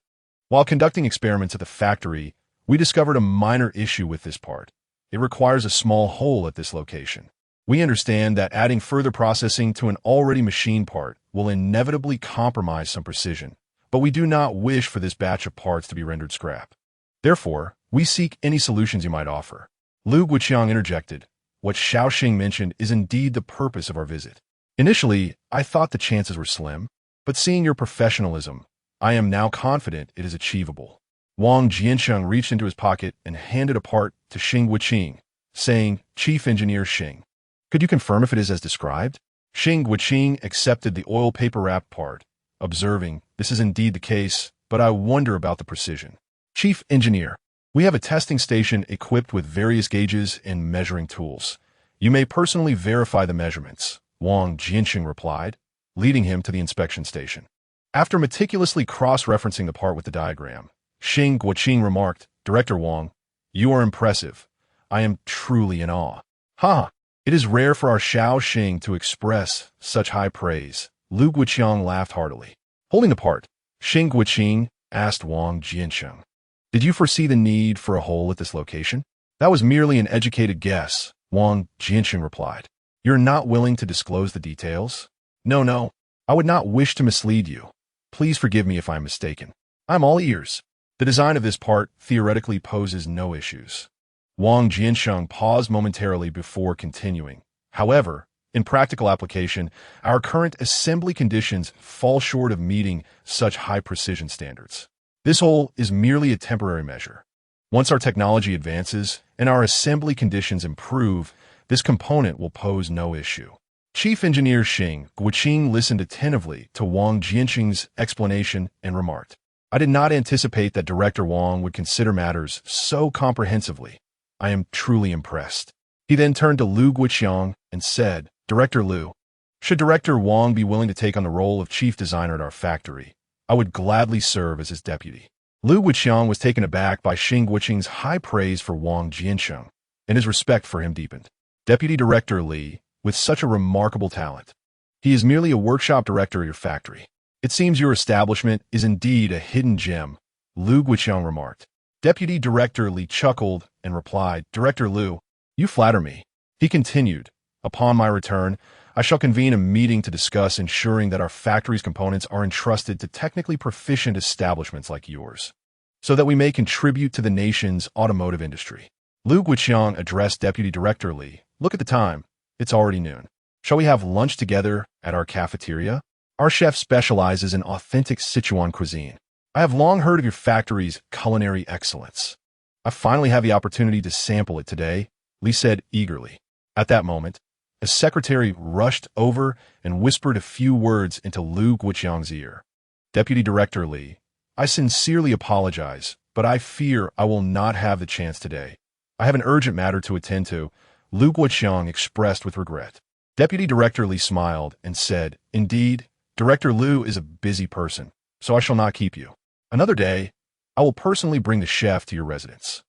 While conducting experiments at the factory, we discovered a minor issue with this part. It requires a small hole at this location. We understand that adding further processing to an already machined part will inevitably compromise some precision, but we do not wish for this batch of parts to be rendered scrap. Therefore, we seek any solutions you might offer. Lu Guiqiang interjected. What Xiaoxing mentioned is indeed the purpose of our visit. Initially, I thought the chances were slim, but seeing your professionalism, I am now confident it is achievable. Wang Jiancheng reached into his pocket and handed a part to Xing Guiqing, saying, Chief Engineer Xing, could you confirm if it is as described? Xing Guiqing accepted the oil paper wrapped part, observing, this is indeed the case, but I wonder about the precision. Chief Engineer, we have a testing station equipped with various gauges and measuring tools. You may personally verify the measurements, Wang Jiancheng replied, leading him to the inspection station. After meticulously cross-referencing the part with the diagram, Xing Guiqing remarked, Director Wang, you are impressive. I am truly in awe. Ha! It is rare for our Xiaoxing to express such high praise. Lu Guiqiang laughed heartily. Holding the part, Xing Guiqing asked Wang Jiancheng, did you foresee the need for a hole at this location? That was merely an educated guess, Wang Jiancheng replied. You're not willing to disclose the details? No, I would not wish to mislead you. Please forgive me if I'm mistaken. I'm all ears. The design of this part theoretically poses no issues. Wang Jiancheng paused momentarily before continuing. However, in practical application, our current assembly conditions fall short of meeting such high precision standards. This hole is merely a temporary measure. Once our technology advances and our assembly conditions improve, this component will pose no issue. Chief Engineer Xing Guiqing listened attentively to Wang Jiancheng's explanation and remarked, I did not anticipate that Director Wang would consider matters so comprehensively. I am truly impressed. He then turned to Lu Guiqiang and said, Director Lu, should Director Wang be willing to take on the role of chief designer at our factory, I would gladly serve as his deputy. Lu Guiqiang was taken aback by Xing Guiqing's high praise for Wang Jiancheng, and his respect for him deepened. Deputy Director Li, with such a remarkable talent. He is merely a workshop director at your factory. It seems your establishment is indeed a hidden gem, Lu Guiqiang remarked. Deputy Director Li chuckled and replied, Director Lu, you flatter me. He continued, upon my return, I shall convene a meeting to discuss ensuring that our factory's components are entrusted to technically proficient establishments like yours, so that we may contribute to the nation's automotive industry. Lu Guiqiang addressed Deputy Director Li, look at the time, it's already noon. Shall we have lunch together at our cafeteria? Our chef specializes in authentic Siheyuan cuisine. I have long heard of your factory's culinary excellence. I finally have the opportunity to sample it today, Li said eagerly. At that moment, a secretary rushed over and whispered a few words into Lu Guiqiang's ear. Deputy Director Li, I sincerely apologize, but I fear I will not have the chance today. I have an urgent matter to attend to, Lu Guiqiang expressed with regret. Deputy Director Li smiled and said, Indeed, Director Lu is a busy person, so I shall not keep you. Another day, I will personally bring the chef to your residence.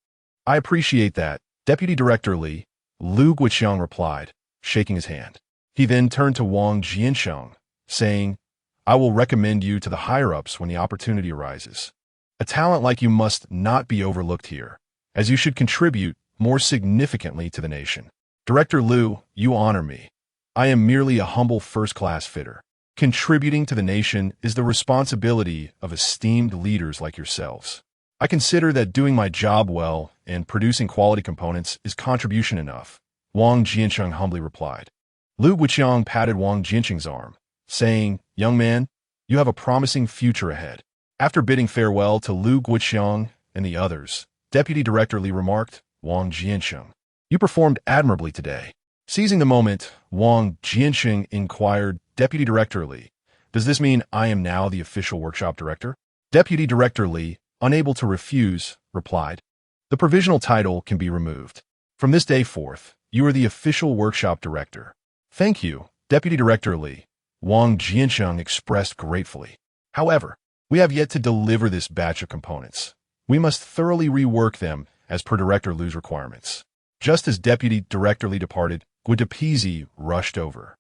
I appreciate that, Deputy Director Li, Lu Guiqiang replied, shaking his hand. He then turned to Wang Jiancheng, saying, I will recommend you to the higher-ups when the opportunity arises. A talent like you must not be overlooked here, as you should contribute more significantly to the nation. Director Lu, you honor me. I am merely a humble first-class fitter. Contributing to the nation is the responsibility of esteemed leaders like yourselves. I consider that doing my job well and producing quality components is contribution enough, Wang Jiancheng humbly replied. Lu Guiqiang patted Wang Jiancheng's arm, saying, Young man, you have a promising future ahead. After bidding farewell to Lu Guiqiang and the others, Deputy Director Li remarked, Wang Jiancheng, you performed admirably today. Seizing the moment, Wang Jiancheng inquired, Deputy Director Li, does this mean I am now the official workshop director? Deputy Director Li, unable to refuse, replied, the provisional title can be removed. From this day forth, you are the official workshop director. Thank you, Deputy Director Li, Wang Jiancheng expressed gratefully. However, we have yet to deliver this batch of components. We must thoroughly rework them as per Director Lu's requirements. Just as Deputy Director Li departed, Guidapizi rushed over.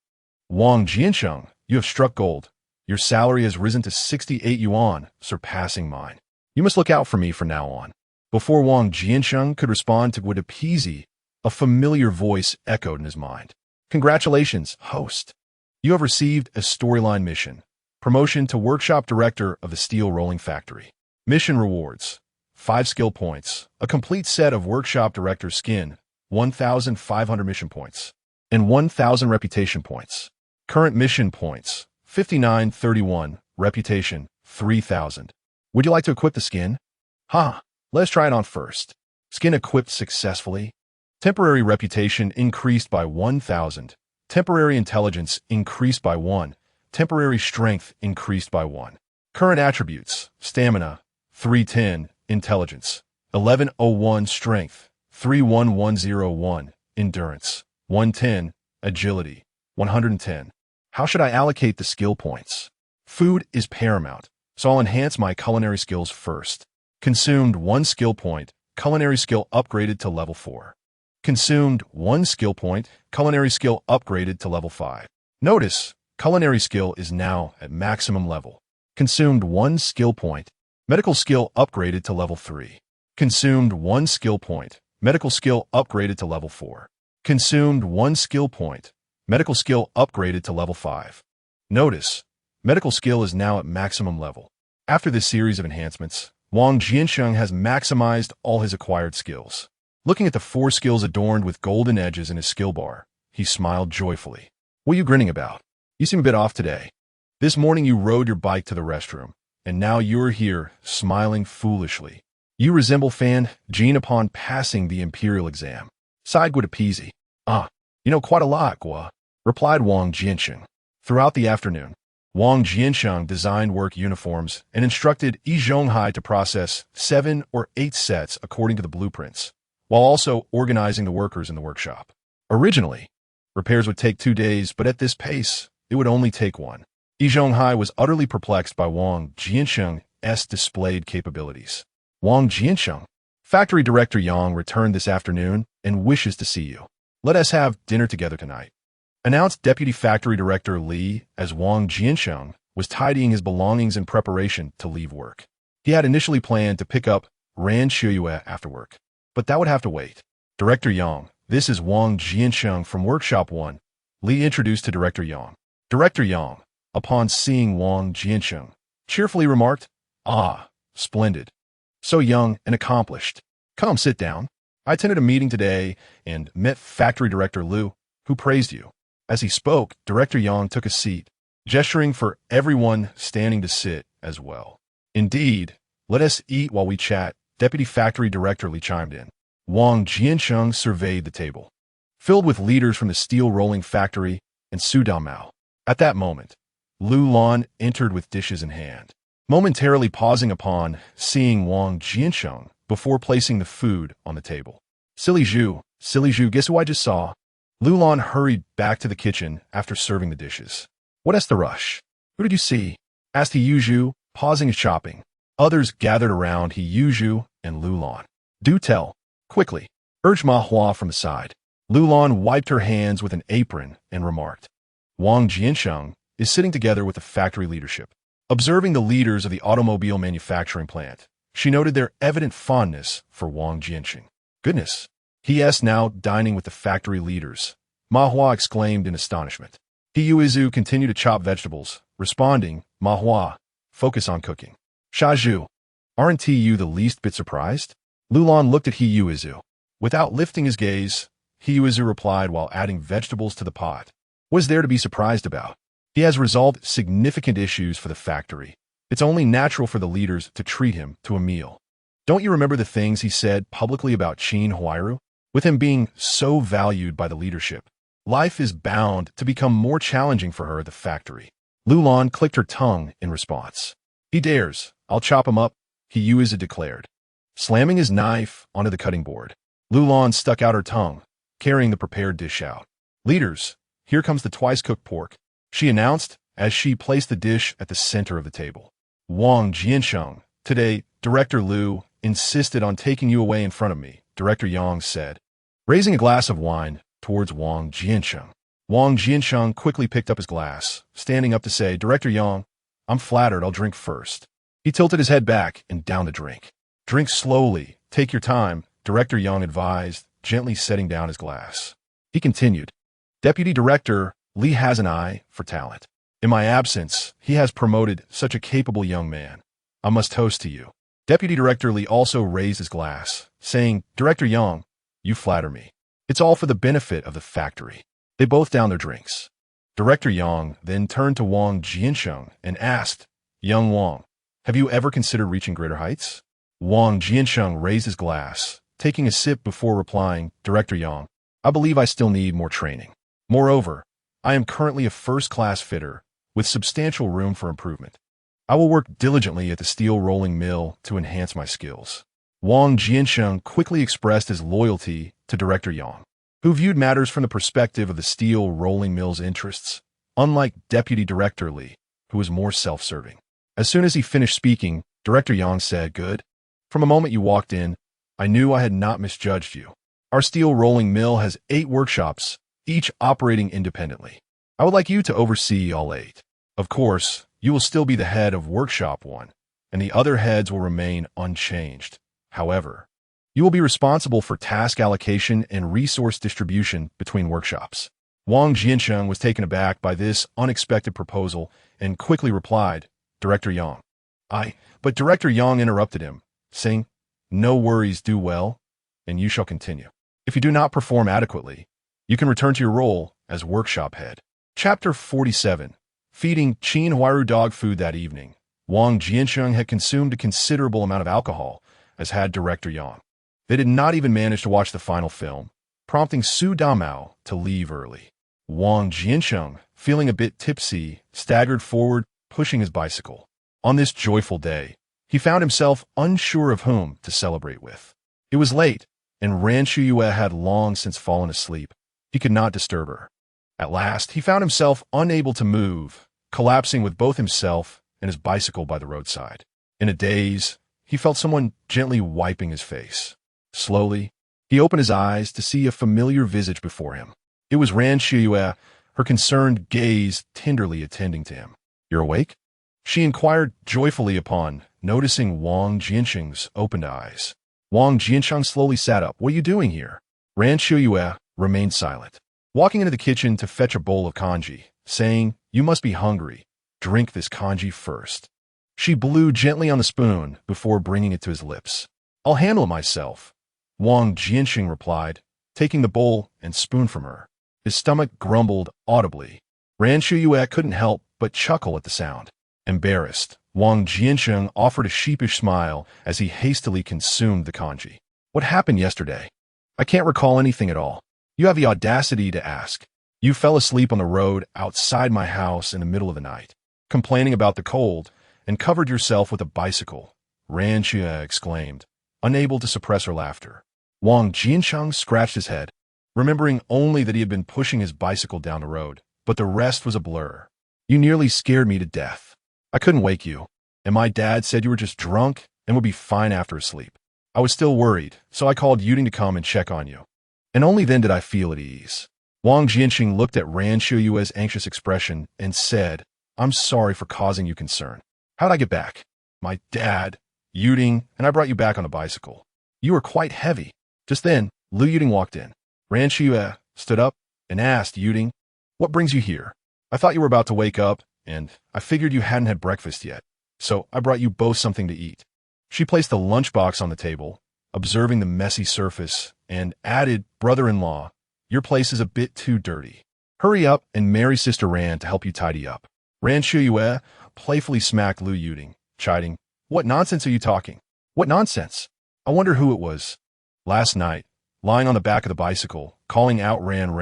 Wang Jiancheng, you have struck gold. Your salary has risen to 68 yuan, surpassing mine. You must look out for me from now on. Before Wang Jiancheng could respond to Guidapizi, a familiar voice echoed in his mind. Congratulations, host. You have received a storyline mission. Promotion to Workshop Director of the Steel Rolling Factory. Mission rewards. 5 skill points. A complete set of Workshop Director skin. 1,500 mission points. And 1,000 reputation points. Current mission points. 5931. Reputation. 3,000. Would you like to equip the skin? Let's try it on first. Skin equipped successfully. Temporary reputation increased by 1,000. Temporary intelligence increased by 1. Temporary strength increased by 1. Current attributes. Stamina. 310. Intelligence. 1101. Strength. 31101. Endurance. 110. Agility. 110. How should I allocate the skill points? Food is paramount, so I'll enhance my culinary skills first. Consumed 1 skill point. Culinary skill upgraded to level 4. Consumed 1 skill point. Culinary skill upgraded to level 5. Notice, culinary skill is now at maximum level. Consumed 1 skill point. Medical skill upgraded to level 3. Consumed 1 skill point. Medical skill upgraded to level 4. Consumed 1 skill point. Medical skill upgraded to level 5. Notice, medical skill is now at maximum level. After this series of enhancements, Wang Jiancheng has maximized all his acquired skills. Looking at the 4 skills adorned with golden edges in his skill bar, he smiled joyfully. What are you grinning about? You seem a bit off today. This morning you rode your bike to the restroom, and now you're here, smiling foolishly. You resemble Fan Jin upon passing the imperial exam. Sighed Guadapeasy. Quite a lot, Gua, replied Wang Jiancheng. Throughout the afternoon, Wang Jiancheng designed work uniforms and instructed Yi Zhonghai to process 7 or 8 sets according to the blueprints, while also organizing the workers in the workshop. Originally, repairs would take 2 days, but at this pace, it would only take 1. Yi Zhonghai was utterly perplexed by Wang Jiancheng's displayed capabilities. Wang Jiancheng, Factory Director Yang returned this afternoon and wishes to see you. Let us have dinner together tonight, announced Deputy Factory Director Li as Wang Jiancheng was tidying his belongings in preparation to leave work. He had initially planned to pick up Ran Qiuye after work, but that would have to wait. Director Yang, this is Wang Jiancheng from Workshop 1, Li introduced to Director Yang. Director Yang, upon seeing Wang Jiancheng, cheerfully remarked, splendid. So young and accomplished. Come, sit down. I attended a meeting today and met Factory Director Liu, who praised you. As he spoke, Director Yang took a seat, gesturing for everyone standing to sit as well. Indeed, let us eat while we chat, Deputy Factory Director Li chimed in. Wang Jiancheng surveyed the table, filled with leaders from the steel rolling factory and Su Damao. At that moment, Lu Lan entered with dishes in hand, momentarily pausing upon seeing Wang Jiancheng before placing the food on the table. Silly Zhu, guess who I just saw? Lu Lan hurried back to the kitchen after serving the dishes. What's the rush? Who did you see? Asked He Yuzhu, pausing his chopping. Others gathered around He Yuzhu and Lu Lan. Do tell, quickly, urged Ma Hua from the side. Lu Lan wiped her hands with an apron and remarked. Wang Jiancheng is sitting together with the factory leadership. Observing the leaders of the automobile manufacturing plant, she noted their evident fondness for Wang Jiancheng. Goodness, he is now dining with the factory leaders, Ma Hua exclaimed in astonishment. He Yuzhu continued to chop vegetables, responding, Ma Hua, focus on cooking. Sha Zhu, aren't you the least bit surprised? Lu Lan looked at He Yuzhu. Without lifting his gaze, He Yuzhu replied while adding vegetables to the pot. What is there to be surprised about? He has resolved significant issues for the factory. It's only natural for the leaders to treat him to a meal. Don't you remember the things he said publicly about Qin Huairu? With him being so valued by the leadership, life is bound to become more challenging for her at the factory. Lu Lan clicked her tongue in response. He dares, I'll chop him up, He Yuzhu declared. Slamming his knife onto the cutting board, Lu Lan stuck out her tongue, carrying the prepared dish out. Leaders, here comes the twice-cooked pork, she announced as she placed the dish at the center of the table. Wang Jiancheng, today, Director Liu insisted on taking you away in front of me, Director Yang said, raising a glass of wine towards Wang Jiancheng. Wang Jiancheng quickly picked up his glass, standing up to say, Director Yang, I'm flattered, I'll drink first. He tilted his head back and downed the drink. Drink slowly, take your time, Director Yang advised, gently setting down his glass. He continued, Deputy Director Li has an eye for talent. In my absence, he has promoted such a capable young man. I must toast to you. Deputy Director Li also raised his glass, saying, Director Yang, you flatter me. It's all for the benefit of the factory. They both downed their drinks. Director Yang then turned to Wang Jiancheng and asked, Young Wang, have you ever considered reaching greater heights? Wang Jiancheng raised his glass, taking a sip before replying, Director Yang, I believe I still need more training. Moreover, I am currently a first-class fitter with substantial room for improvement. I will work diligently at the steel rolling mill to enhance my skills. Wang Jiancheng quickly expressed his loyalty to Director Yang, who viewed matters from the perspective of the steel rolling mill's interests, unlike Deputy Director Li, who was more self-serving. As soon as he finished speaking, Director Yang said, Good. From the moment you walked in, I knew I had not misjudged you. Our steel rolling mill has 8 workshops, each operating independently. I would like you to oversee all 8. Of course, you will still be the head of Workshop 1, and the other heads will remain unchanged. However, you will be responsible for task allocation and resource distribution between workshops. Wang Jiancheng was taken aback by this unexpected proposal and quickly replied, Director Yang. But Director Yang interrupted him, saying, No worries, do well, and you shall continue. If you do not perform adequately, you can return to your role as workshop head. Chapter 47. Feeding Qin Huaru dog food that evening. Wang Jiancheng had consumed a considerable amount of alcohol, as had Director Yang. They did not even manage to watch the final film, prompting Su Damao to leave early. Wang Jiancheng, feeling a bit tipsy, staggered forward, pushing his bicycle. On this joyful day, he found himself unsure of whom to celebrate with. It was late, and Ran Qiuye had long since fallen asleep. He could not disturb her. At last, he found himself unable to move, collapsing with both himself and his bicycle by the roadside. In a daze, he felt someone gently wiping his face. Slowly, he opened his eyes to see a familiar visage before him. It was Ran Qiuye, her concerned gaze tenderly attending to him. You're awake? She inquired joyfully upon noticing Wang Jiancheng's opened eyes. Wang Jiancheng slowly sat up. What are you doing here? Ran Qiuye remained silent, walking into the kitchen to fetch a bowl of congee, saying, You must be hungry. Drink this congee first. She blew gently on the spoon before bringing it to his lips. I'll handle it myself, Wang Jiancheng replied, taking the bowl and spoon from her. His stomach grumbled audibly. Ran Qiuye couldn't help but chuckle at the sound. Embarrassed, Wang Jiancheng offered a sheepish smile as he hastily consumed the congee. What happened yesterday? I can't recall anything at all. You have the audacity to ask. You fell asleep on the road outside my house in the middle of the night, complaining about the cold, and covered yourself with a bicycle, Ran Qiuye exclaimed, unable to suppress her laughter. Wang Jiancheng scratched his head, remembering only that he had been pushing his bicycle down the road, but the rest was a blur. You nearly scared me to death. I couldn't wake you, and my dad said you were just drunk and would be fine after a sleep. I was still worried, so I called Yuding to come and check on you. And only then did I feel at ease. Wang Jiancheng looked at Ran Qiuye's anxious expression and said, I'm sorry for causing you concern. How'd I get back? My dad, Yuding, and I brought you back on a bicycle. You were quite heavy. Just then, Lu Yuding walked in. Ran Qiuye stood up and asked Yuding, What brings you here? I thought you were about to wake up, and I figured you hadn't had breakfast yet, so I brought you both something to eat. She placed the lunchbox on the table, observing the messy surface, and added, Brother-in-law, your place is a bit too dirty. Hurry up and marry Sister Ran to help you tidy up. Ran Qiuye playfully smacked Lu Yuding, chiding, What nonsense are you talking? What nonsense? I wonder who it was. Last night, lying on the back of the bicycle, calling out Ran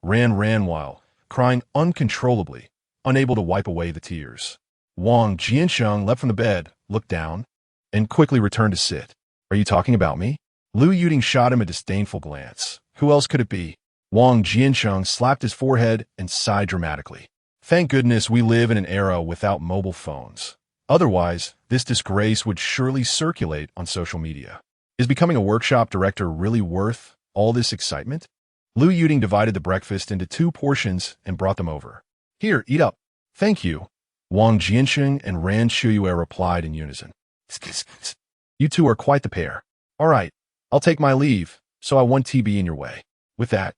while crying uncontrollably, unable to wipe away the tears. Wang Jiancheng leapt from the bed, looked down, and quickly returned to sit. Are you talking about me? Lu Yuding shot him a disdainful glance. Who else could it be? Wang Jiancheng slapped his forehead and sighed dramatically. Thank goodness we live in an era without mobile phones. Otherwise, this disgrace would surely circulate on social media. Is becoming a workshop director really worth all this excitement? Lu Yuding divided the breakfast into 2 portions and brought them over. Here, eat up. Thank you. Wang Jiancheng and Ran Qiuye replied in unison. You two are quite the pair. All right, I'll take my leave, so I won't be in your way. With that,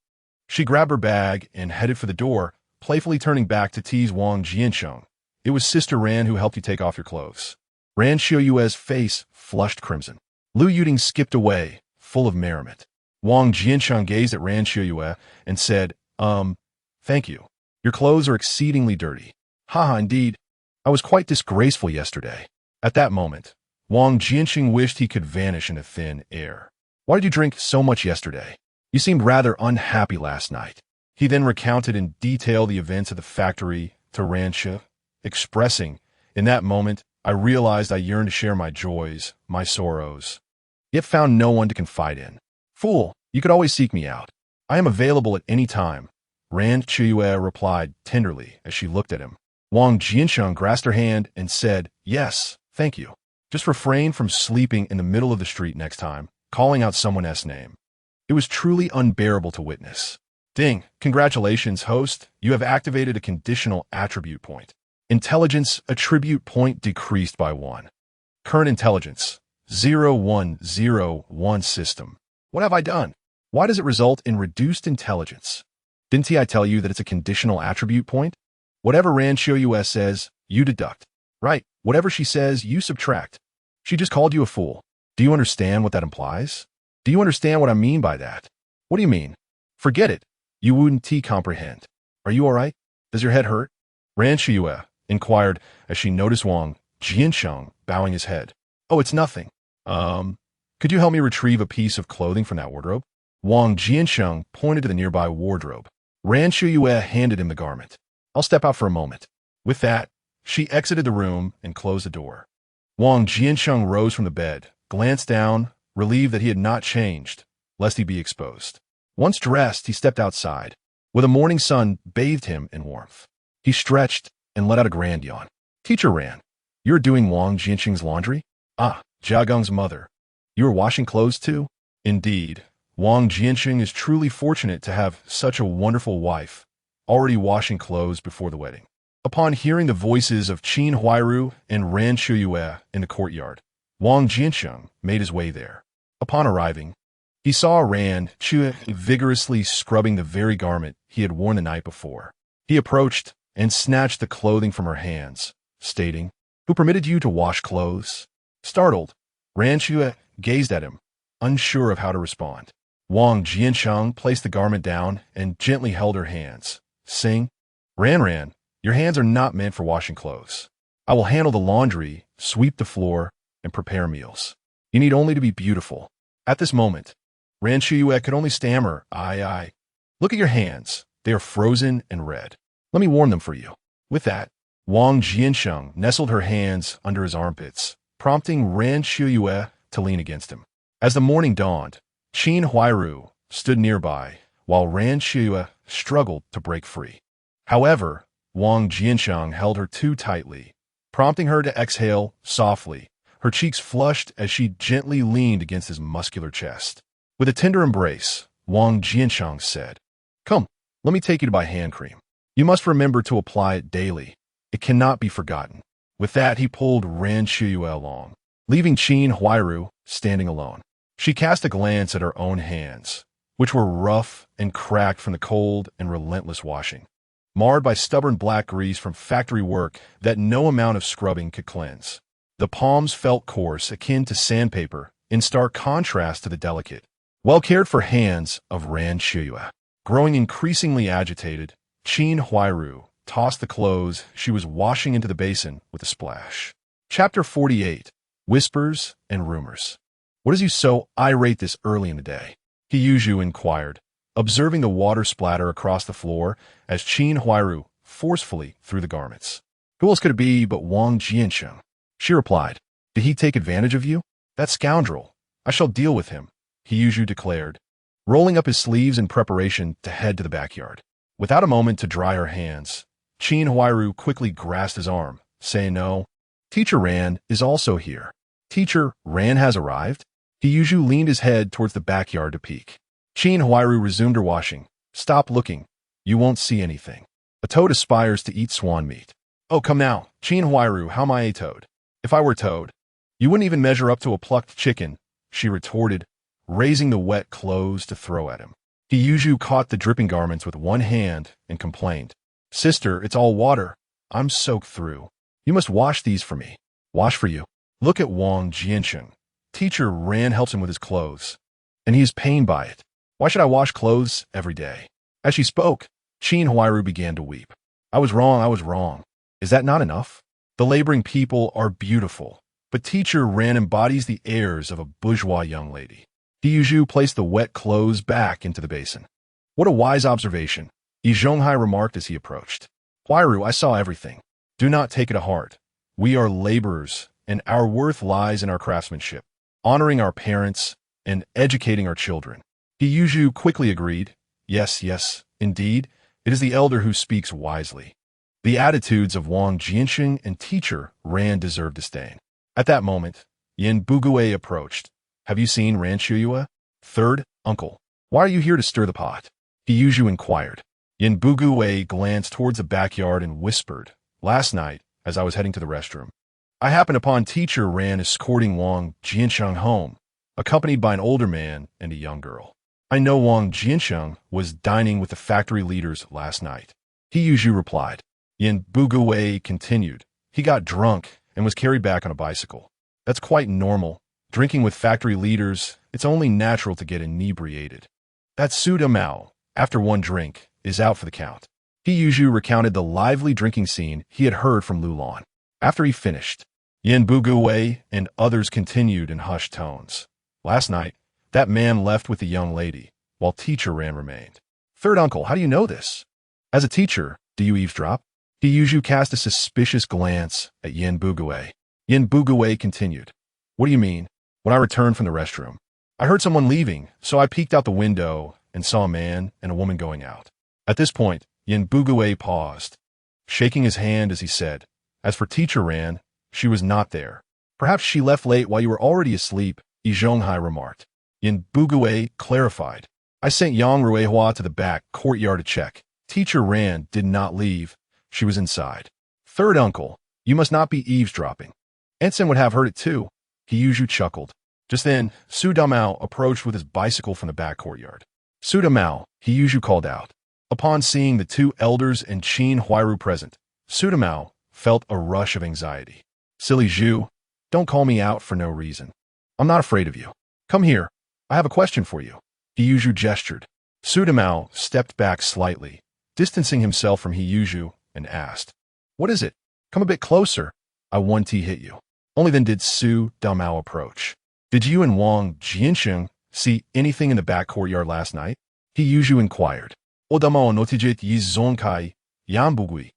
She grabbed her bag and headed for the door, playfully turning back to tease Wang Jiancheng. It was Sister Ran who helped you take off your clothes. Ran Qiuye's face flushed crimson. Lu Yuding skipped away, full of merriment. Wang Jiancheng gazed at Ran Qiuye and said, thank you. Your clothes are exceedingly dirty. Haha, indeed. I was quite disgraceful yesterday. At that moment, Wang Jiancheng wished he could vanish into thin air. Why did you drink so much yesterday? You seemed rather unhappy last night. He then recounted in detail the events at the factory to Ran Qiuye, expressing, in that moment, I realized I yearned to share my joys, my sorrows, yet found no one to confide in. Fool, you could always seek me out. I am available at any time, Ran Qiuye replied tenderly as she looked at him. Wang Jiancheng grasped her hand and said, yes, thank you. Just refrain from sleeping in the middle of the street next time, calling out someone's name. It was truly unbearable to witness. Ding, congratulations, host. You have activated a conditional attribute point. Intelligence attribute point decreased by 1. Current intelligence, 0101 system. What have I done? Why does it result in reduced intelligence? Didn't I tell you that it's a conditional attribute point? Whatever Ran Qiuye says, you deduct. Right, whatever she says, you subtract. She just called you a fool. Do you understand what that implies? Do you understand what I mean by that? What do you mean? Forget it. You wouldn't comprehend. Are you all right? Does your head hurt? Ran Qiuye inquired as she noticed Wang Jiancheng bowing his head. Oh, it's nothing. Could you help me retrieve a piece of clothing from that wardrobe? Wang Jiancheng pointed to the nearby wardrobe. Ran Qiuye handed him the garment. I'll step out for a moment. With that, she exited the room and closed the door. Wang Jiancheng rose from the bed, glanced down, relieved that he had not changed, lest he be exposed. Once dressed, he stepped outside, where the morning sun bathed him in warmth. He stretched and let out a grand yawn. Teacher Ran, you're doing Wang Jiancheng's laundry? Ah, Jiagong's mother. You are washing clothes too? Indeed, Wang Jiancheng is truly fortunate to have such a wonderful wife, already washing clothes before the wedding. Upon hearing the voices of Qin Huairu and Ran Qiuye in the courtyard, Wang Jiancheng made his way there. Upon arriving, he saw Ran Qiuye vigorously scrubbing the very garment he had worn the night before. He approached and snatched the clothing from her hands, stating, Who permitted you to wash clothes? Startled, Ran Qiuye gazed at him, unsure of how to respond. Wang Jiancheng placed the garment down and gently held her hands, saying, Ran, your hands are not meant for washing clothes. I will handle the laundry, sweep the floor, and prepare meals. You need only to be beautiful. At this moment, Ran Qiuye could only stammer, I. Look at your hands. They are frozen and red. Let me warm them for you. With that, Wang Jiancheng nestled her hands under his armpits, prompting Ran Qiuye to lean against him. As the morning dawned, Qin Huairu stood nearby, while Ran Qiuye struggled to break free. However, Wang Jiancheng held her too tightly, prompting her to exhale softly. Her cheeks flushed as she gently leaned against his muscular chest. With a tender embrace, Wang Jiancheng said, Come, let me take you to buy hand cream. You must remember to apply it daily. It cannot be forgotten. With that, he pulled Ran Qiuye along, leaving Qin Huairu standing alone. She cast a glance at her own hands, which were rough and cracked from the cold and relentless washing, marred by stubborn black grease from factory work that no amount of scrubbing could cleanse. The palms felt coarse, akin to sandpaper, in stark contrast to the delicate, well-cared-for hands of Ran Qiuye. Growing increasingly agitated, Qin Huairu tossed the clothes she was washing into the basin with a splash. Chapter 48. Whispers and Rumors. What is you so irate this early in the day? Siheyuan inquired, observing the water splatter across the floor as Qin Huairu forcefully threw the garments. Who else could it be but Wang Jiancheng? She replied, Did he take advantage of you? That scoundrel. I shall deal with him, Siheyuan declared, rolling up his sleeves in preparation to head to the backyard. Without a moment to dry her hands, Qin Huairu quickly grasped his arm, saying, No, Teacher Ran is also here. Teacher Ran has arrived? Siheyuan leaned his head towards the backyard to peek. Qin Huairu resumed her washing. Stop looking. You won't see anything. A toad aspires to eat swan meat. Oh, come now, Qin Huairu, how am I a toad? If I were toad, you wouldn't even measure up to a plucked chicken, she retorted, raising the wet clothes to throw at him. Siheyuan caught the dripping garments with one hand and complained, "Sister, it's all water. I'm soaked through. You must wash these for me." "Wash for you?" Look at Wang Jiancheng. Teacher Ran helps him with his clothes, and he is pained by it. Why should I wash clothes every day? As she spoke, Siheyuan began to weep. I was wrong. Is that not enough? The laboring people are beautiful, but Teacher Ran embodies the airs of a bourgeois young lady. Siheyuan placed the wet clothes back into the basin. What a wise observation, Zhonghai remarked as he approached. Huairu, I saw everything. Do not take it to heart. We are laborers, and our worth lies in our craftsmanship, honoring our parents, and educating our children. Siheyuan quickly agreed. Yes, indeed, it is the elder who speaks wisely. The attitudes of Wang Jiancheng and Teacher Ran deserve disdain. At that moment, Yin Bugue approached. Have you seen Ran Qiuye? Third, uncle. Why are you here to stir the pot? Siheyuan inquired. Yin Bugue glanced towards the backyard and whispered, Last night, as I was heading to the restroom, I happened upon Teacher Ran escorting Wang Jiancheng home, accompanied by an older man and a young girl. I know Wang Jiancheng was dining with the factory leaders last night. Siheyuan replied. Yin Bugue continued. He got drunk and was carried back on a bicycle. That's quite normal. Drinking with factory leaders, it's only natural to get inebriated. That Su Damao, after one drink, is out for the count. Siheyuan recounted the lively drinking scene he had heard from Lulan. After he finished, Yin Bugue and others continued in hushed tones. Last night, that man left with the young lady, while Teacher Ran remained. Third uncle, how do you know this? As a teacher, do you eavesdrop? Siheyuan cast a suspicious glance at Yin Bugue. Yin Bugue continued. What do you mean? When I returned from the restroom, I heard someone leaving, so I peeked out the window and saw a man and a woman going out. At this point, Yin Bugue paused, shaking his hand as he said, As for Teacher Ran, she was not there. Perhaps she left late while you were already asleep, Zhonghai remarked. Yin Bugue clarified. I sent Yang Ruehua to the back courtyard to check. Teacher Ran did not leave. She was inside. Third uncle, you must not be eavesdropping. Ensign would have heard it too. Siheyuan chuckled. Just then, Su Damao approached with his bicycle from the back courtyard. Su Damao, Siheyuan called out. Upon seeing the two elders and Qin Huairu present, Su Damao felt a rush of anxiety. Silly Zhu, don't call me out for no reason. I'm not afraid of you. Come here. I have a question for you. Siheyuan gestured. Su Damao stepped back slightly, distancing himself from Siheyuan, and asked, What is it? Come a bit closer. I 1T hit you. Only then did Su Damao approach. Did you and Wang Jiancheng see anything in the back courtyard last night? Siheyuan inquired. Odamao notijit yi zonkai, yambugui.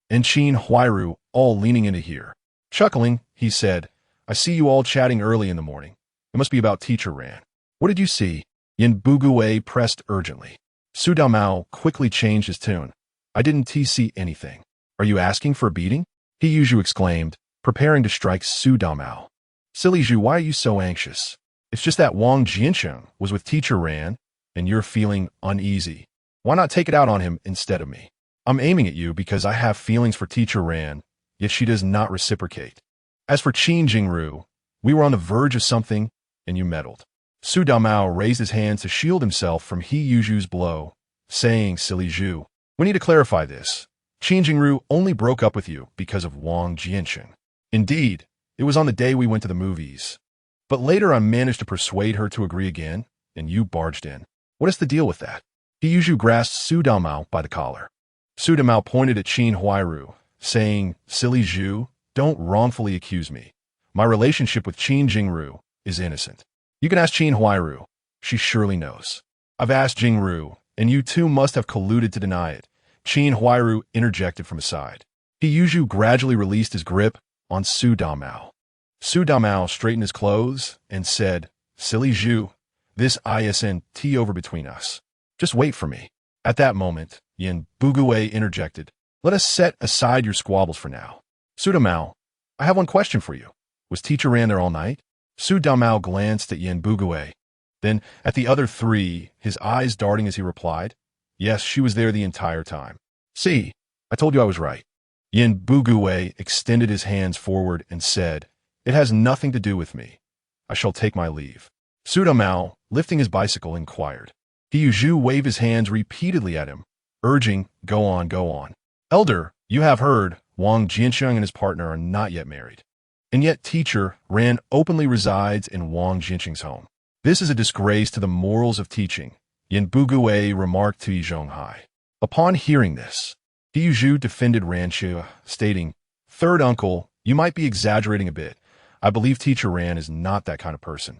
And Qin Huairu all leaning into here. Chuckling, he said, I see you all chatting early in the morning. It must be about Teacher Ran. What did you see? Yin Bugue pressed urgently. Su Damao quickly changed his tune. I didn't see anything. Are you asking for a beating? Siheyuan exclaimed, preparing to strike Su Damao. Silly Zhu, why are you so anxious? It's just that Wang Jiancheng was with Teacher Ran, and you're feeling uneasy. Why not take it out on him instead of me? I'm aiming at you because I have feelings for Teacher Ran, yet she does not reciprocate. As for Qin Jingru, we were on the verge of something, and you meddled. Su Damao raised his hands to shield himself from Siheyuan's blow, saying, Silly Zhu, we need to clarify this. Qin Jingru only broke up with you because of Wang Jiancheng. Indeed, it was on the day we went to the movies. But later I managed to persuade her to agree again, and you barged in. What is the deal with that? Siheyuan grasped Su Damao by the collar. Su Damao pointed at Qin Huairu, saying, Silly Zhu, don't wrongfully accuse me. My relationship with Qin Jingru is innocent. You can ask Qin Huairu. She surely knows. I've asked Jingru, and you two must have colluded to deny it. Qin Huairu interjected from his side. Siheyuan gradually released his grip on Su Damao. Su Damao straightened his clothes and said, Silly Zhu, this isn't over between us. Just wait for me. At that moment, Yin Bugue interjected. Let us set aside your squabbles for now. Su Damao, I have one question for you. Was Teacher Ran there all night? Su Damao glanced at Yin Bugue. Then at the other three, his eyes darting as he replied, Yes, she was there the entire time. See, I told you I was right. Yin Bugue extended his hands forward and said, It has nothing to do with me. I shall take my leave. Su Damao, lifting his bicycle, inquired, He Zhu waved his hands repeatedly at him, urging, go on, go on. Elder, you have heard, Wang Jiancheng and his partner are not yet married. And yet teacher Ran openly resides in Wang Jiancheng's home. This is a disgrace to the morals of teaching, Yin Buguwei remarked to Yi Zhonghai. Upon hearing this, He Zhu defended Ran Qiuye, stating, Third uncle, you might be exaggerating a bit. I believe teacher Ran is not that kind of person.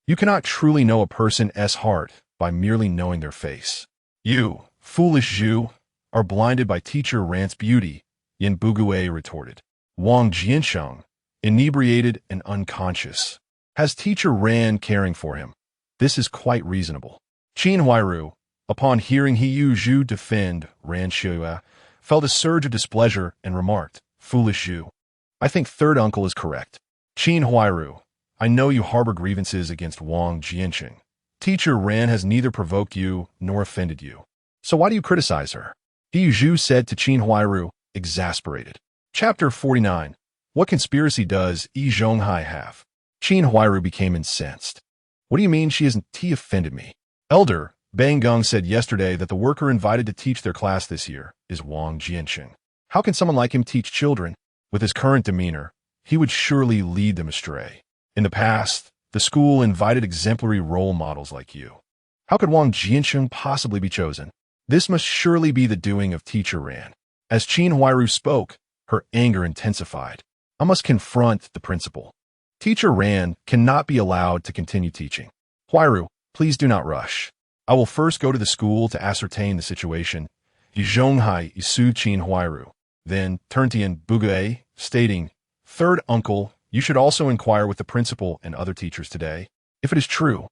You cannot truly know a person's heart by merely knowing their face. You, foolish Zhu, are blinded by teacher Ran's beauty, Yin Buguwei retorted. Wang Jiancheng, inebriated and unconscious, has teacher Ran caring for him. This is quite reasonable. Qin Huairu, upon hearing He Zhu defend Ran Qiuye, felt a surge of displeasure and remarked, Foolish Zhu. I think third uncle is correct. Qin Huairu, I know you harbor grievances against Wang Jiancheng. Teacher Ran has neither provoked you nor offended you. So why do you criticize her? He Zhu said to Qin Huairu, exasperated. Chapter 49. What conspiracy does Yi Zhonghai have? Qin Huairu became incensed. What do you mean she hasn't offended me? Elder, Bang Geng said yesterday that the worker invited to teach their class this year is Wang Jiancheng. How can someone like him teach children? With his current demeanor, he would surely lead them astray. In the past, the school invited exemplary role models like you. How could Wang Jiancheng possibly be chosen? This must surely be the doing of teacher Ran. As Qin Huairu spoke, her anger intensified. I must confront the principal. Teacher Ran cannot be allowed to continue teaching. Huairu, please do not rush. I will first go to the school to ascertain the situation. Yi Zhonghai Isu Qin Huairu. Then turned to Yin Buguwei, stating, Third uncle, you should also inquire with the principal and other teachers today. If it is true,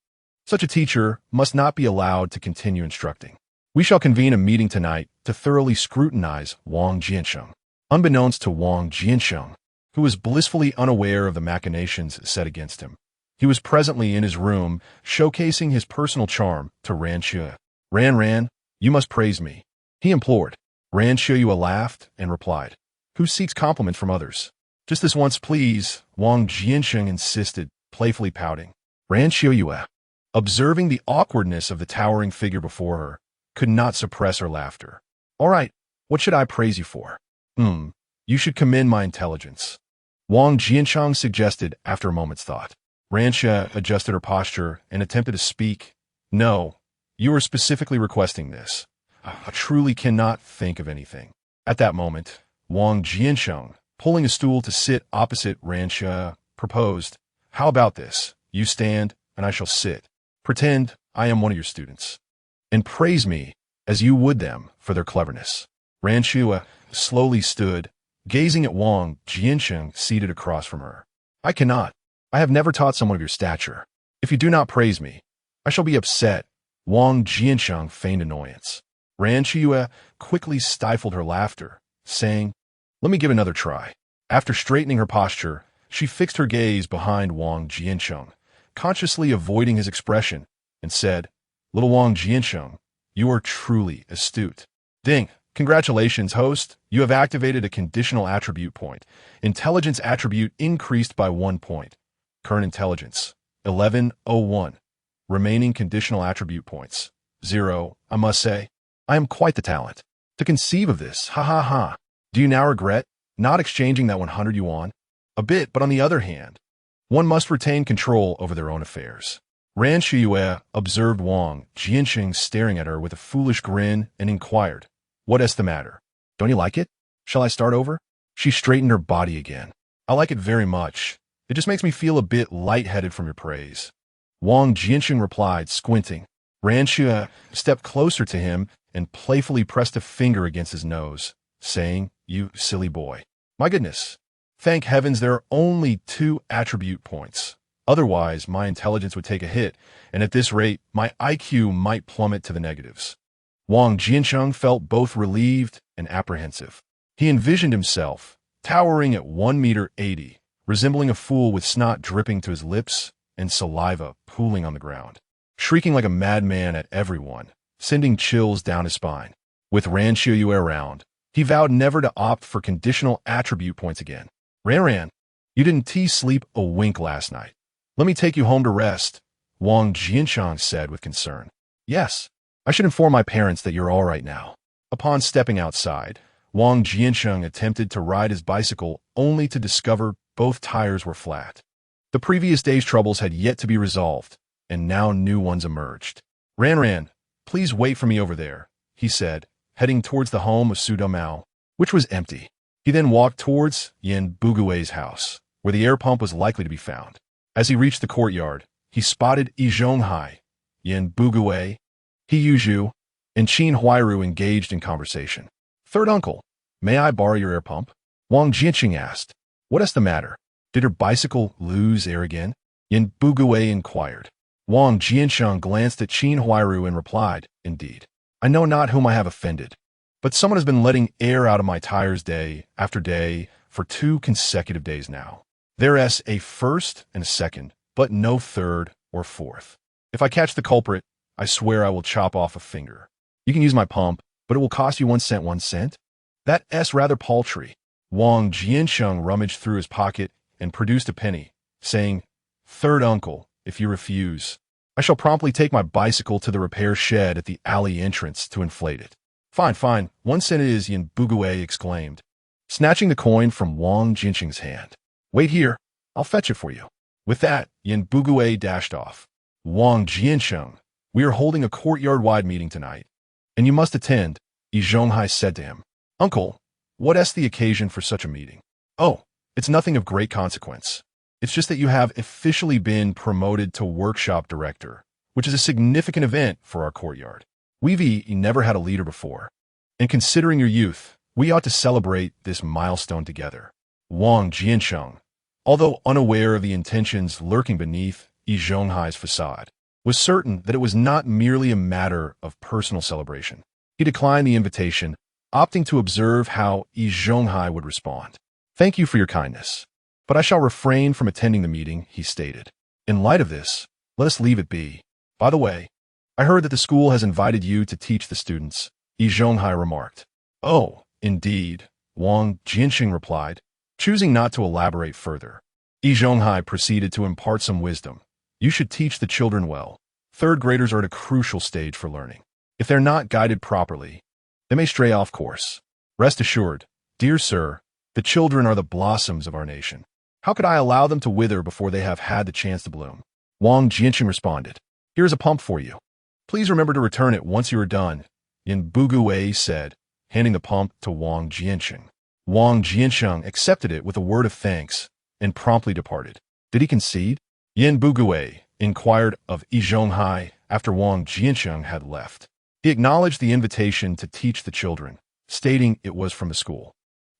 such a teacher must not be allowed to continue instructing. We shall convene a meeting tonight to thoroughly scrutinize Wang Jiancheng. Unbeknownst to Wang Jiancheng, who was blissfully unaware of the machinations set against him, he was presently in his room, showcasing his personal charm to Ran Qiuye. Ran, you must praise me, he implored. Ran Qiuye laughed and replied, Who seeks compliments from others? Just this once, please, Wang Jiancheng insisted, playfully pouting. Ran Qiuye, observing the awkwardness of the towering figure before her, could not suppress her laughter. All right, what should I praise you for? You should commend my intelligence. Wang Jiancheng suggested after a moment's thought. Ran Qiuye adjusted her posture and attempted to speak. No, you are specifically requesting this. I truly cannot think of anything. At that moment, Wang Jiancheng, pulling a stool to sit opposite Ran Qiuye, proposed, How about this? You stand, and I shall sit. Pretend I am one of your students. And praise me as you would them for their cleverness. Ran Qiuye slowly stood, gazing at Wang Jiancheng seated across from her. I cannot. I have never taught someone of your stature. If you do not praise me, I shall be upset. Wang Jiancheng feigned annoyance. Ran Qiuye quickly stifled her laughter, saying, Let me give another try. After straightening her posture, she fixed her gaze behind Wang Jiancheng, consciously avoiding his expression, and said, Little Wang Jiancheng, you are truly astute. Ding! Congratulations, host. You have activated a conditional attribute point. Intelligence attribute increased by 1 point. Current intelligence, 1101. Remaining conditional attribute points, 0. I must say, I am quite the talent. To conceive of this, ha ha ha. Do you now regret not exchanging that 100 yuan? A bit, but on the other hand, one must retain control over their own affairs. Ran Qiuye observed Wang Jiancheng staring at her with a foolish grin and inquired, What is the matter? Don't you like it? Shall I start over? She straightened her body again. I like it very much. It just makes me feel a bit lightheaded from your praise. Wang Jiancheng replied, squinting. Ran Qiuye stepped closer to him and playfully pressed a finger against his nose, saying, You silly boy. My goodness. Thank heavens there are only 2 attribute points. Otherwise, my intelligence would take a hit, and at this rate, my IQ might plummet to the negatives. Wang Jiancheng felt both relieved and apprehensive. He envisioned himself, towering at 1 meter 80, resembling a fool with snot dripping to his lips and saliva pooling on the ground, shrieking like a madman at everyone, sending chills down his spine. With Ran Qiuye around, he vowed never to opt for conditional attribute points again. Ran, you didn't sleep a wink last night. Let me take you home to rest, Wang Jiancheng said with concern. Yes, I should inform my parents that you're all right now. Upon stepping outside, Wang Jiancheng attempted to ride his bicycle only to discover both tires were flat. The previous day's troubles had yet to be resolved, and now new ones emerged. Ran, please wait for me over there, he said, heading towards the home of Su Dumao, which was empty. He then walked towards Yan Bugui's house, where the air pump was likely to be found. As he reached the courtyard, he spotted Yi Zhonghai, Yan Bugui, He Yuzhu, and Qin Huairu engaged in conversation. Third uncle, may I borrow your air pump? Wang Jiancheng asked. What is the matter? Did her bicycle lose air again? Yan Bugui inquired. Wang Jiancheng glanced at Qin Huairu and replied, Indeed. I know not whom I have offended, but someone has been letting air out of my tires day after day for 2 consecutive days now. There's a first and a second, but no third or fourth. If I catch the culprit, I swear I will chop off a finger. You can use my pump, but it will cost you 1 cent, 1 cent. That's rather paltry. Wang Jiancheng rummaged through his pocket and produced a penny, saying, Third uncle, if you refuse, I shall promptly take my bicycle to the repair shed at the alley entrance to inflate it. Fine, 1 cent it is, Yan Bugui exclaimed, snatching the coin from Wang Jiancheng's hand. Wait here, I'll fetch it for you. With that, Yan Bugui dashed off. Wang Jiancheng, we are holding a courtyard-wide meeting tonight, and you must attend, Yi Zhonghai said to him. Uncle, what is the occasion for such a meeting? Oh, it's nothing of great consequence. It's just that you have officially been promoted to workshop director, which is a significant event for our courtyard. We've never had a leader before, and considering your youth, we ought to celebrate this milestone together. Wang Jiancheng, although unaware of the intentions lurking beneath Yi Zhonghai's facade, was certain that it was not merely a matter of personal celebration. He declined the invitation, opting to observe how Yi Zhonghai would respond. Thank you for your kindness, but I shall refrain from attending the meeting, he stated. In light of this, let us leave it be. By the way, I heard that the school has invited you to teach the students, Yi Zhonghai remarked. Oh, indeed, Wang Jiancheng replied, choosing not to elaborate further. Yi Zhonghai proceeded to impart some wisdom. You should teach the children well. Third graders are at a crucial stage for learning. If they're not guided properly, they may stray off course. Rest assured, dear sir, the children are the blossoms of our nation. How could I allow them to wither before they have had the chance to bloom? Wang Jiancheng responded. Here is a pump for you. Please remember to return it once you are done, Yan Bugui said, handing the pump to Wang Jiancheng. Wang Jiancheng accepted it with a word of thanks and promptly departed. Did he concede? Yan Bugui inquired of Yi Zhonghai after Wang Jiancheng had left. He acknowledged the invitation to teach the children, stating it was from the school.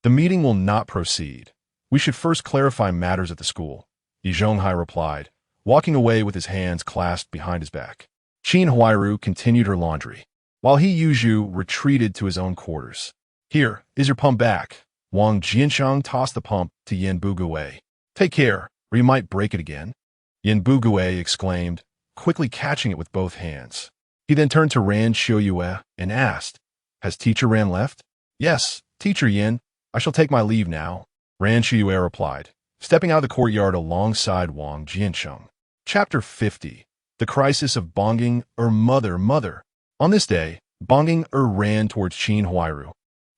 The meeting will not proceed. We should first clarify matters at the school, Yi Zhonghai replied, walking away with his hands clasped behind his back. Qin Huairu continued her laundry, while He Yuzhu retreated to his own quarters. Here is your pump back. Wang Jiancheng tossed the pump to Yan Bugui. Take care, or you might break it again. Yan Bugui exclaimed, quickly catching it with both hands. He then turned to Ran Qiuye and asked, Has Teacher Ran left? Yes, Teacher Yan. I shall take my leave now, Ran Qiuye replied, stepping out of the courtyard alongside Wang Jiancheng. Chapter 50. The Crisis of Bonging Mother. On this day, Bonging ran towards Qin Huairu,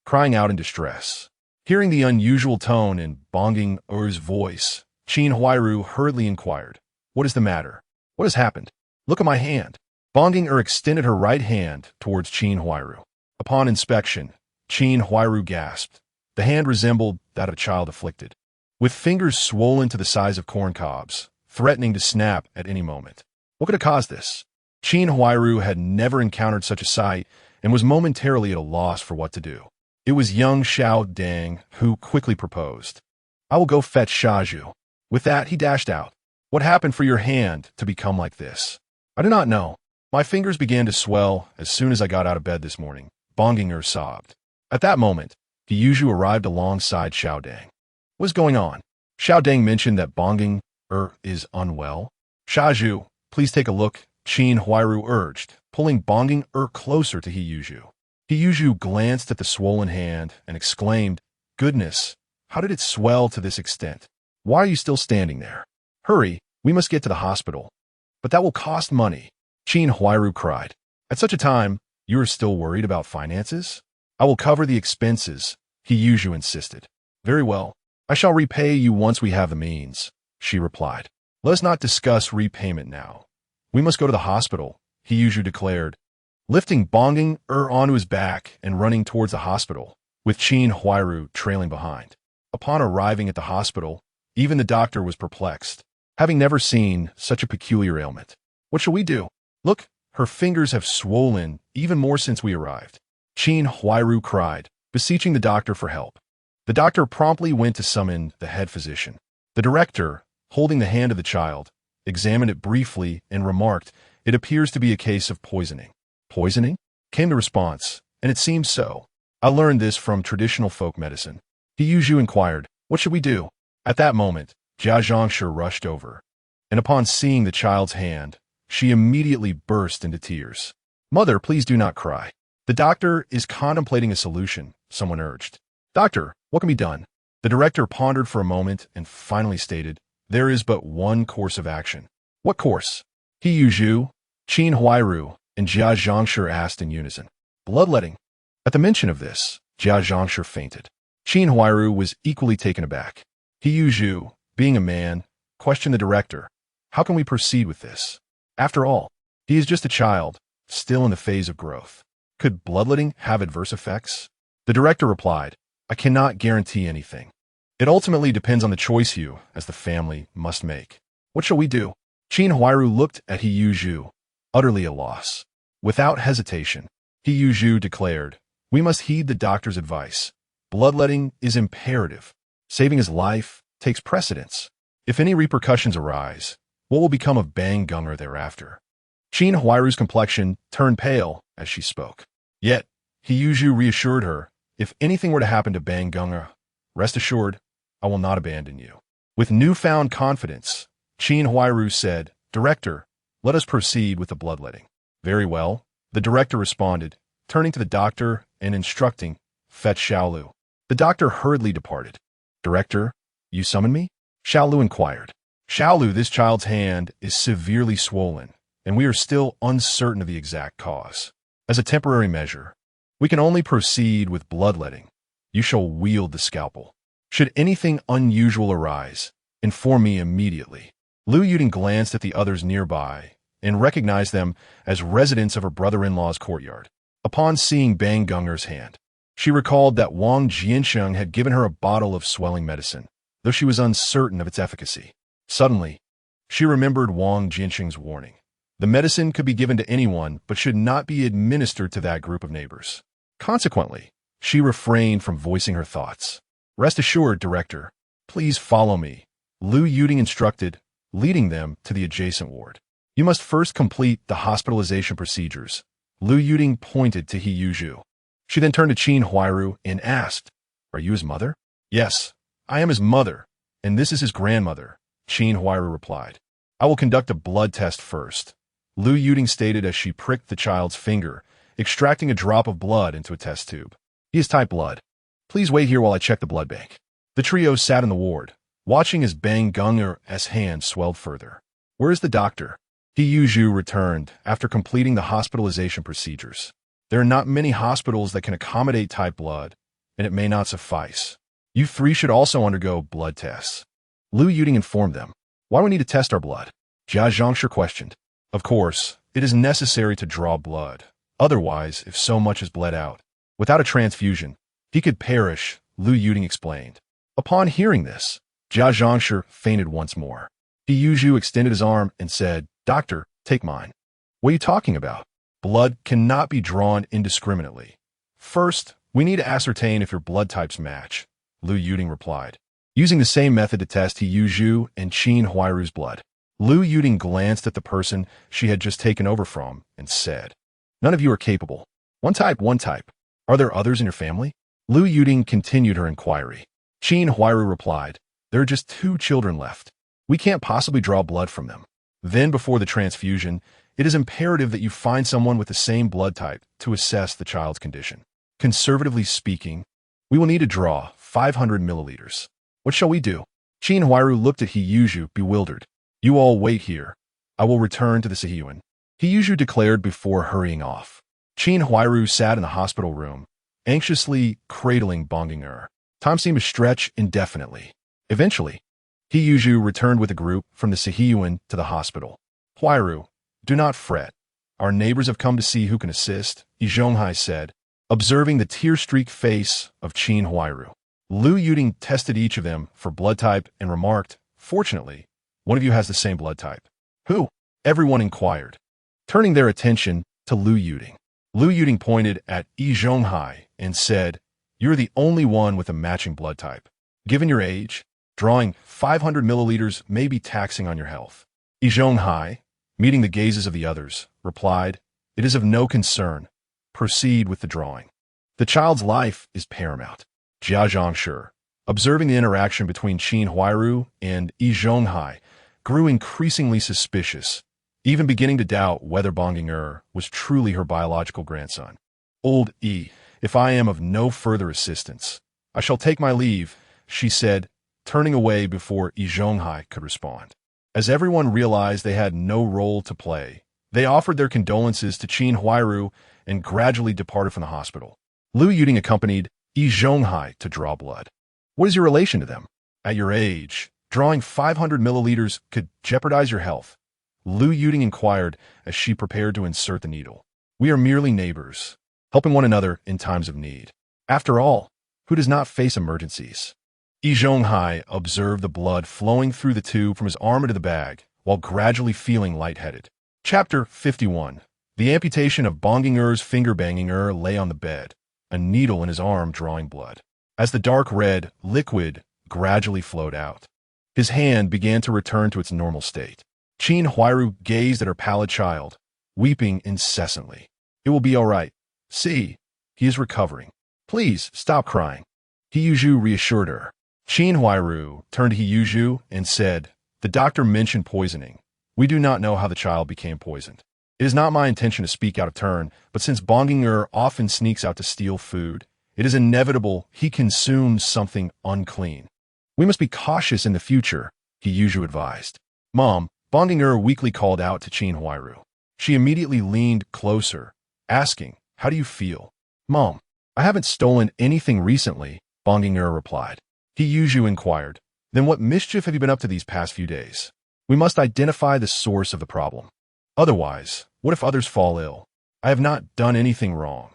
crying out in distress. Hearing the unusual tone in Bonging voice, Qin Huairu hurriedly inquired, What is the matter? What has happened? Look at my hand. Bonging extended her right hand towards Qin Huairu. Upon inspection, Qin Huairu gasped. The hand resembled that of a child afflicted, with fingers swollen to the size of corn cobs, threatening to snap at any moment. What could have caused this? Qin Huairu had never encountered such a sight and was momentarily at a loss for what to do. It was young Xiao Dang who quickly proposed. I will go fetch Shaju. With that, he dashed out. What happened for your hand to become like this? I do not know. My fingers began to swell as soon as I got out of bed this morning, Bonginger sobbed. At that moment, He Yuzhu arrived alongside Xiao Dang. What's going on? Xiao Dang mentioned that Bonging is unwell. Shaju, please take a look, Qin Huairu urged, pulling Bonging closer to He Yuzhu. He Yuzhu glanced at the swollen hand and exclaimed, Goodness, how did it swell to this extent? Why are you still standing there? Hurry, we must get to the hospital. But that will cost money, Qin Huairu cried. At such a time, you are still worried about finances? I will cover the expenses, Hiyuju insisted. Very well. I shall repay you once we have the means, she replied. Let us not discuss repayment now. We must go to the hospital, Hiyuju declared, lifting Bonging onto his back and running towards the hospital, with Qin Huairu trailing behind. Upon arriving at the hospital, even the doctor was perplexed, having never seen such a peculiar ailment. What shall we do? Look, her fingers have swollen even more since we arrived. Qin Huairu cried, beseeching the doctor for help. The doctor promptly went to summon the head physician. The director, holding the hand of the child, examined it briefly and remarked, "It appears to be a case of poisoning." Poisoning? Came the response, and it seems so. I learned this from traditional folk medicine. Hiyuju inquired, "What should we do?" At that moment, Jia Zhangshi rushed over, and upon seeing the child's hand, she immediately burst into tears. "Mother, please do not cry. The doctor is contemplating a solution," someone urged. "Doctor, what can be done?" The director pondered for a moment and finally stated, "There is but one course of action." "What course?" Hiyuju, Qin Huairu, and Jia Zhangshi asked in unison. "Bloodletting." At the mention of this, Jia Zhangshi fainted. Qin Huairu was equally taken aback. Hiyuju, being a man, questioned the director, "How can we proceed with this? After all, he is just a child, still in the phase of growth. Could bloodletting have adverse effects?" The director replied, "I cannot guarantee anything. It ultimately depends on the choice you, as the family, must make. What shall we do?" Qin Huairu looked at Hiyuju, utterly at a loss. Without hesitation, Hiyuju declared, "We must heed the doctor's advice. Bloodletting is imperative. Saving his life takes precedence. If any repercussions arise, what will become of Bang Gunga thereafter?" Qin Huairu's complexion turned pale as she spoke. Yet, Hiyuju reassured her, "If anything were to happen to Bang Gunga, rest assured, I will not abandon you." With newfound confidence, Qin Huairu said, "Director, let us proceed with the bloodletting." "Very well," the director responded, turning to the doctor and instructing, "Fetch Xiaolu." The doctor hurriedly departed. "Director, you summon me?" Xiaolu inquired. "Xiaolu, this child's hand is severely swollen, and we are still uncertain of the exact cause. As a temporary measure, we can only proceed with bloodletting. You shall wield the scalpel. Should anything unusual arise, inform me immediately." Lu Yuding glanced at the others nearby and recognized them as residents of her brother-in-law's courtyard. Upon seeing Bang Gunga's hand, she recalled that Wang Jiancheng had given her a bottle of swelling medicine, though she was uncertain of its efficacy. Suddenly, she remembered Wang Jiancheng's warning. The medicine could be given to anyone, but should not be administered to that group of neighbors. Consequently, she refrained from voicing her thoughts. "Rest assured, Director, please follow me," Lu Yuding instructed, leading them to the adjacent ward. "You must first complete the hospitalization procedures." Lu Yuding pointed to Hiyuju. She then turned to Qin Huairu and asked, "Are you his mother?" "Yes, I am his mother, and this is his grandmother," Qin Huairu replied. "I will conduct a blood test first," Lu Yuding stated as she pricked the child's finger, extracting a drop of blood into a test tube. "He is type blood. Please wait here while I check the blood bank." The trio sat in the ward, watching as Bang Gunga's hand swelled further. "Where is the doctor?" Hiyuju returned after completing the hospitalization procedures. "There are not many hospitals that can accommodate type blood, and it may not suffice. You three should also undergo blood tests." Lu Yuding informed them. "Why do we need to test our blood?" Jia Zhangshi questioned. "Of course, it is necessary to draw blood. Otherwise, if so much is bled out, without a transfusion, he could perish," Lu Yuding explained. Upon hearing this, Jia Zhangshi fainted once more. Hiyuju extended his arm and said, "Doctor, take mine." "What are you talking about? Blood cannot be drawn indiscriminately. First, we need to ascertain if your blood types match," Lu Yuding replied, using the same method to test Hiyuju and Qin Huairu's blood. Lu Yuding glanced at the person she had just taken over from and said, "None of you are capable. One type, one type. Are there others in your family?" Lu Yuding continued her inquiry. Qin Huairu replied, "There are just 2 children left. We can't possibly draw blood from them. Then, before the transfusion, it is imperative that you find someone with the same blood type to assess the child's condition. Conservatively speaking, we will need to draw 500 milliliters. What shall we do?" Qin Huairu looked at Hiyuju, bewildered. "You all wait here. I will return to the Siheyuan." He declared before hurrying off. Qin Huairu sat in the hospital room, anxiously cradling Bonginger. Time seemed to stretch indefinitely. Eventually, He returned with a group from the Siheyuan to the hospital. Huairu, do not fret. Our neighbors have come to see who can assist, Zhonghai said, observing the tear-streaked face of Qin Huairu. Lu Yuding tested each of them for blood type and remarked, fortunately, one of you has the same blood type. Who? Everyone inquired, turning their attention to Lu Yuding. Lu Yuding pointed at Zhonghai and said, you're the only one with a matching blood type. Given your age, drawing 500 milliliters may be taxing on your health. Zhonghai, meeting the gazes of the others, replied, it is of no concern. Proceed with the drawing. The child's life is paramount. Jia Zhangshi, observing the interaction between Qin Huairu and Zhonghai, grew increasingly suspicious, even beginning to doubt whether Bonginger was truly her biological grandson. Old E, if I am of no further assistance, I shall take my leave, she said, turning away before Zhonghai could respond. As everyone realized they had no role to play, they offered their condolences to Qin Huairu and gradually departed from the hospital. Lu Yuding accompanied Zhonghai to draw blood. What is your relation to them? At your age, drawing 500 milliliters could jeopardize your health. Lu Yuding inquired as she prepared to insert the needle. We are merely neighbors, helping one another in times of need. After all, who does not face emergencies? Zhonghai observed the blood flowing through the tube from his arm into the bag, while gradually feeling lightheaded. Chapter 51. The amputation of Bonginger's finger. Bonginger lay on the bed, a needle in his arm drawing blood. As the dark red liquid gradually flowed out, his hand began to return to its normal state. Qin Huairu gazed at her pallid child, weeping incessantly. It will be all right. See, he is recovering. Please stop crying. Hiyuzhu reassured her. Qin Huairu turned to Hiyuzhu and said, the doctor mentioned poisoning. We do not know how the child became poisoned. It is not my intention to speak out of turn, but since Bonginger often sneaks out to steal food, it is inevitable he consumed something unclean. We must be cautious in the future, Hiyuzhu advised. Mom, Bonginger weakly called out to Qin Huairu. She immediately leaned closer, asking, how do you feel? Mom, I haven't stolen anything recently, Bonginger replied. Hiyuzhu inquired, then what mischief have you been up to these past few days? We must identify the source of the problem. Otherwise, what if others fall ill? I have not done anything wrong.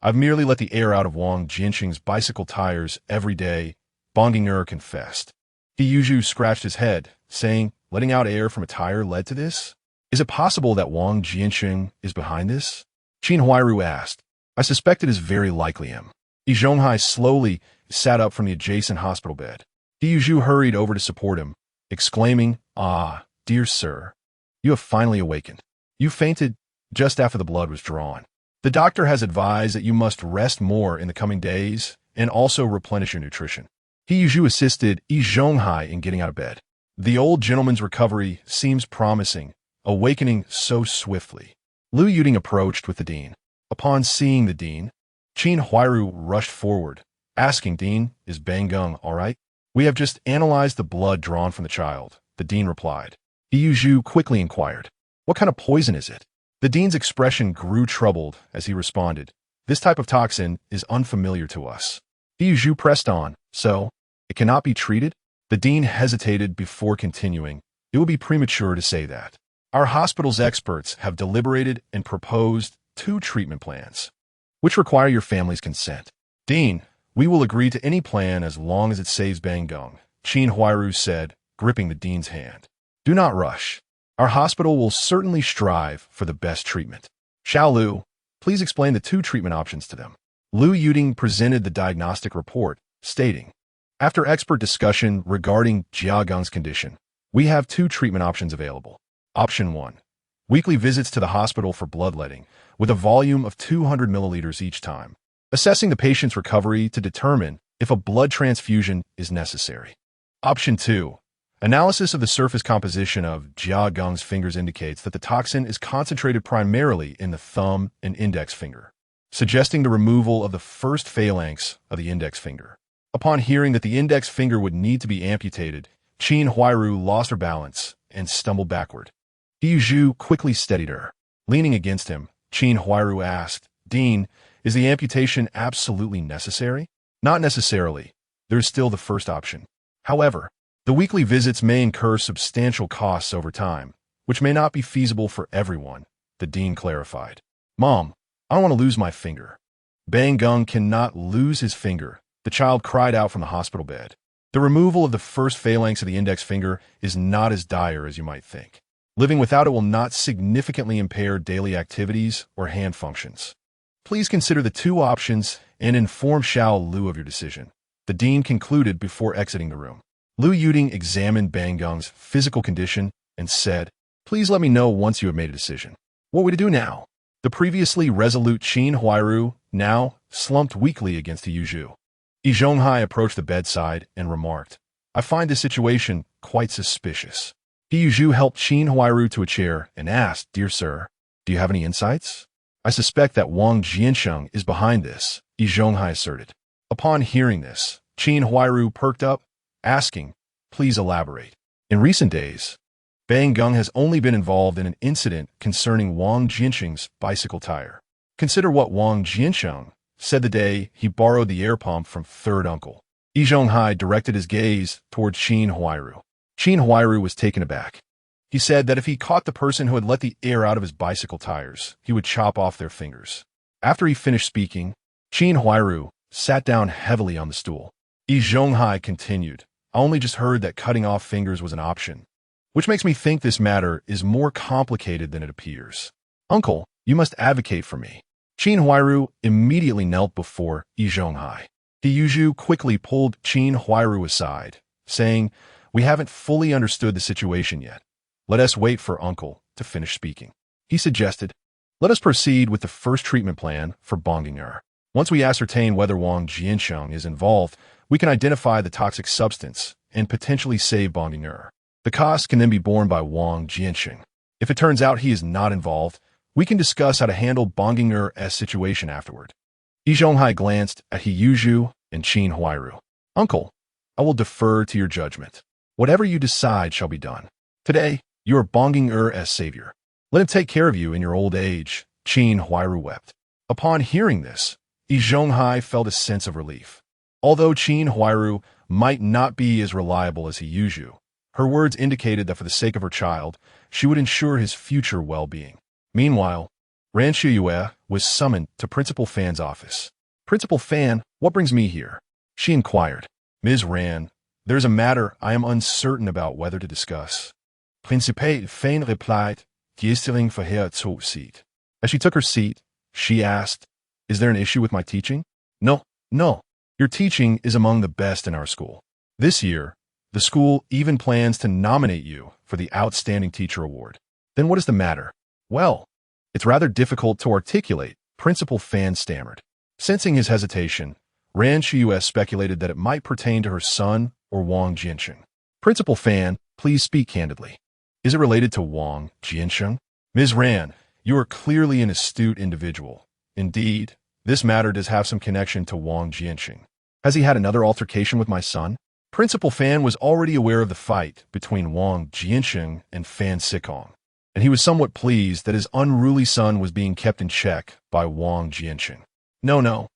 I've merely let the air out of Wang Jiancheng's bicycle tires every day, Bonginger confessed. Hiyuzhu scratched his head, saying, letting out air from a tire led to this? Is it possible that Wang Jiancheng is behind this? Qin Huairu asked. I suspect it is very likely him. Zhonghai slowly sat up from the adjacent hospital bed. Hiyuzhu hurried over to support him, exclaiming, ah, dear sir, you have finally awakened. You fainted just after the blood was drawn. The doctor has advised that you must rest more in the coming days and also replenish your nutrition. Hiyuzhu assisted Zhonghai in getting out of bed. The old gentleman's recovery seems promising, awakening so swiftly. Lu Yuding approached with the dean. Upon seeing the dean, Qin Huairu rushed forward, asking, Dean, is Bangung all right? We have just analyzed the blood drawn from the child, the dean replied. Hiyuzhu quickly inquired, what kind of poison is it? The dean's expression grew troubled as he responded, this type of toxin is unfamiliar to us. Hiyuzhu pressed on, so, it cannot be treated? The dean hesitated before continuing, it would be premature to say that. Our hospital's experts have deliberated and proposed 2 treatment plans, which require your family's consent. Dean, we will agree to any plan as long as it saves Bangung, Qin Huairu said, gripping the dean's hand. Do not rush. Our hospital will certainly strive for the best treatment. Xiao Lu, please explain the 2 treatment options to them. Lu Yuding presented the diagnostic report, stating, after expert discussion regarding Jia Geng's condition, we have 2 treatment options available. Option 1. Weekly visits to the hospital for bloodletting, with a volume of 200 milliliters each time, assessing the patient's recovery to determine if a blood transfusion is necessary. Option 2. Analysis of the surface composition of Jia Geng's fingers indicates that the toxin is concentrated primarily in the thumb and index finger, suggesting the removal of the first phalanx of the index finger. Upon hearing that the index finger would need to be amputated, Qin Huairu lost her balance and stumbled backward. Hiyuzhu quickly steadied her. Leaning against him, Qin Huairu asked, "Dean, is the amputation absolutely necessary?" "Not necessarily. There's still the first option. However, the weekly visits may incur substantial costs over time, which may not be feasible for everyone," the dean clarified. "Mom, I don't want to lose my finger." Bang Gung cannot lose his finger, the child cried out from the hospital bed. The removal of the first phalanx of the index finger is not as dire as you might think. Living without it will not significantly impair daily activities or hand functions. Please consider the two options and inform Xiao Lu of your decision, the dean concluded before exiting the room. Lu Yuding examined Bang Gung's physical condition and said, "Please let me know once you have made a decision." "What are we to do now?" The previously resolute Qin Huairu now slumped weakly against Yu Zhu. Yi Zhonghai approached the bedside and remarked, "I find this situation quite suspicious." Yu Zhu helped Qin Huairu to a chair and asked, "Dear sir, do you have any insights?" "I suspect that Wang Jiancheng is behind this," Yi Zhonghai asserted. Upon hearing this, Qin Huairu perked up, asking, "Please elaborate." In recent days, Bang Gung has only been involved in an incident concerning Wang Jiancheng's bicycle tire. Consider what Wang Jiancheng said the day he borrowed the air pump from third uncle. Yi Zhonghai directed his gaze toward Qin Huairu. Qin Huairu was taken aback. He said that if he caught the person who had let the air out of his bicycle tires, he would chop off their fingers. After he finished speaking, Qin Huairu sat down heavily on the stool. Yi Zhonghai continued, "I only just heard that cutting off fingers was an option, which makes me think this matter is more complicated than it appears. Uncle, you must advocate for me." Qin Huairu immediately knelt before Yi Zhonghai. Yu Zhu quickly pulled Qin Huairu aside, saying, "We haven't fully understood the situation yet. Let us wait for Uncle to finish speaking." He suggested, "Let us proceed with the first treatment plan for Bonginger. Once we ascertain whether Wang Jiancheng is involved, we can identify the toxic substance and potentially save Bonginger. The cost can then be borne by Wang Jiancheng. If it turns out he is not involved, we can discuss how to handle Bonginger's situation afterward." Yi Zhonghai glanced at Yu Zhu and Qin Huairu. "Uncle, I will defer to your judgment. Whatever you decide shall be done. Today, you are Bonginger's savior. Let him take care of you in your old age," Qin Huairu wept. Upon hearing this, Yi Zhonghai felt a sense of relief. Although Qin Huairu might not be as reliable as Yu Zhu, her words indicated that for the sake of her child, she would ensure his future well-being. Meanwhile, Ran Qiuye was summoned to Principal Fan's office. "Principal Fan, what brings me here?" she inquired. "Ms. Ran, there's a matter I am uncertain about whether to discuss." Principal Fan replied, "Gestering vorher zur Seat." As she took her seat, she asked, "Is there an issue with my teaching?" No. Your teaching is among the best in our school. This year, the school even plans to nominate you for the Outstanding Teacher Award." "Then what is the matter?" "Well, it's rather difficult to articulate," Principal Fan stammered. Sensing his hesitation, Ran Qiuye speculated that it might pertain to her son or Wang Jiancheng. "Principal Fan, please speak candidly. Is it related to Wang Jiancheng?" "Ms. Ran, you are clearly an astute individual. Indeed, this matter does have some connection to Wang Jiancheng. Has he had another altercation with my son?" Principal Fan was already aware of the fight between Wang Jiancheng and Fan Sikong, and he was somewhat pleased that his unruly son was being kept in check by Wang Jiancheng. No.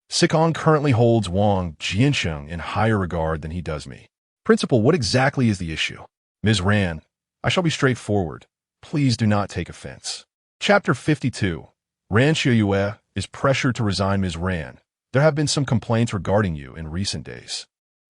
Sikong currently holds Wang Jiancheng in higher regard than he does me." "Principal, what exactly is the issue?" "Ms. Ran, I shall be straightforward. Please do not take offense." Chapter 52. Ran Qiuye is pressured to resign. "Ms. Ran, there have been some complaints regarding you in recent days.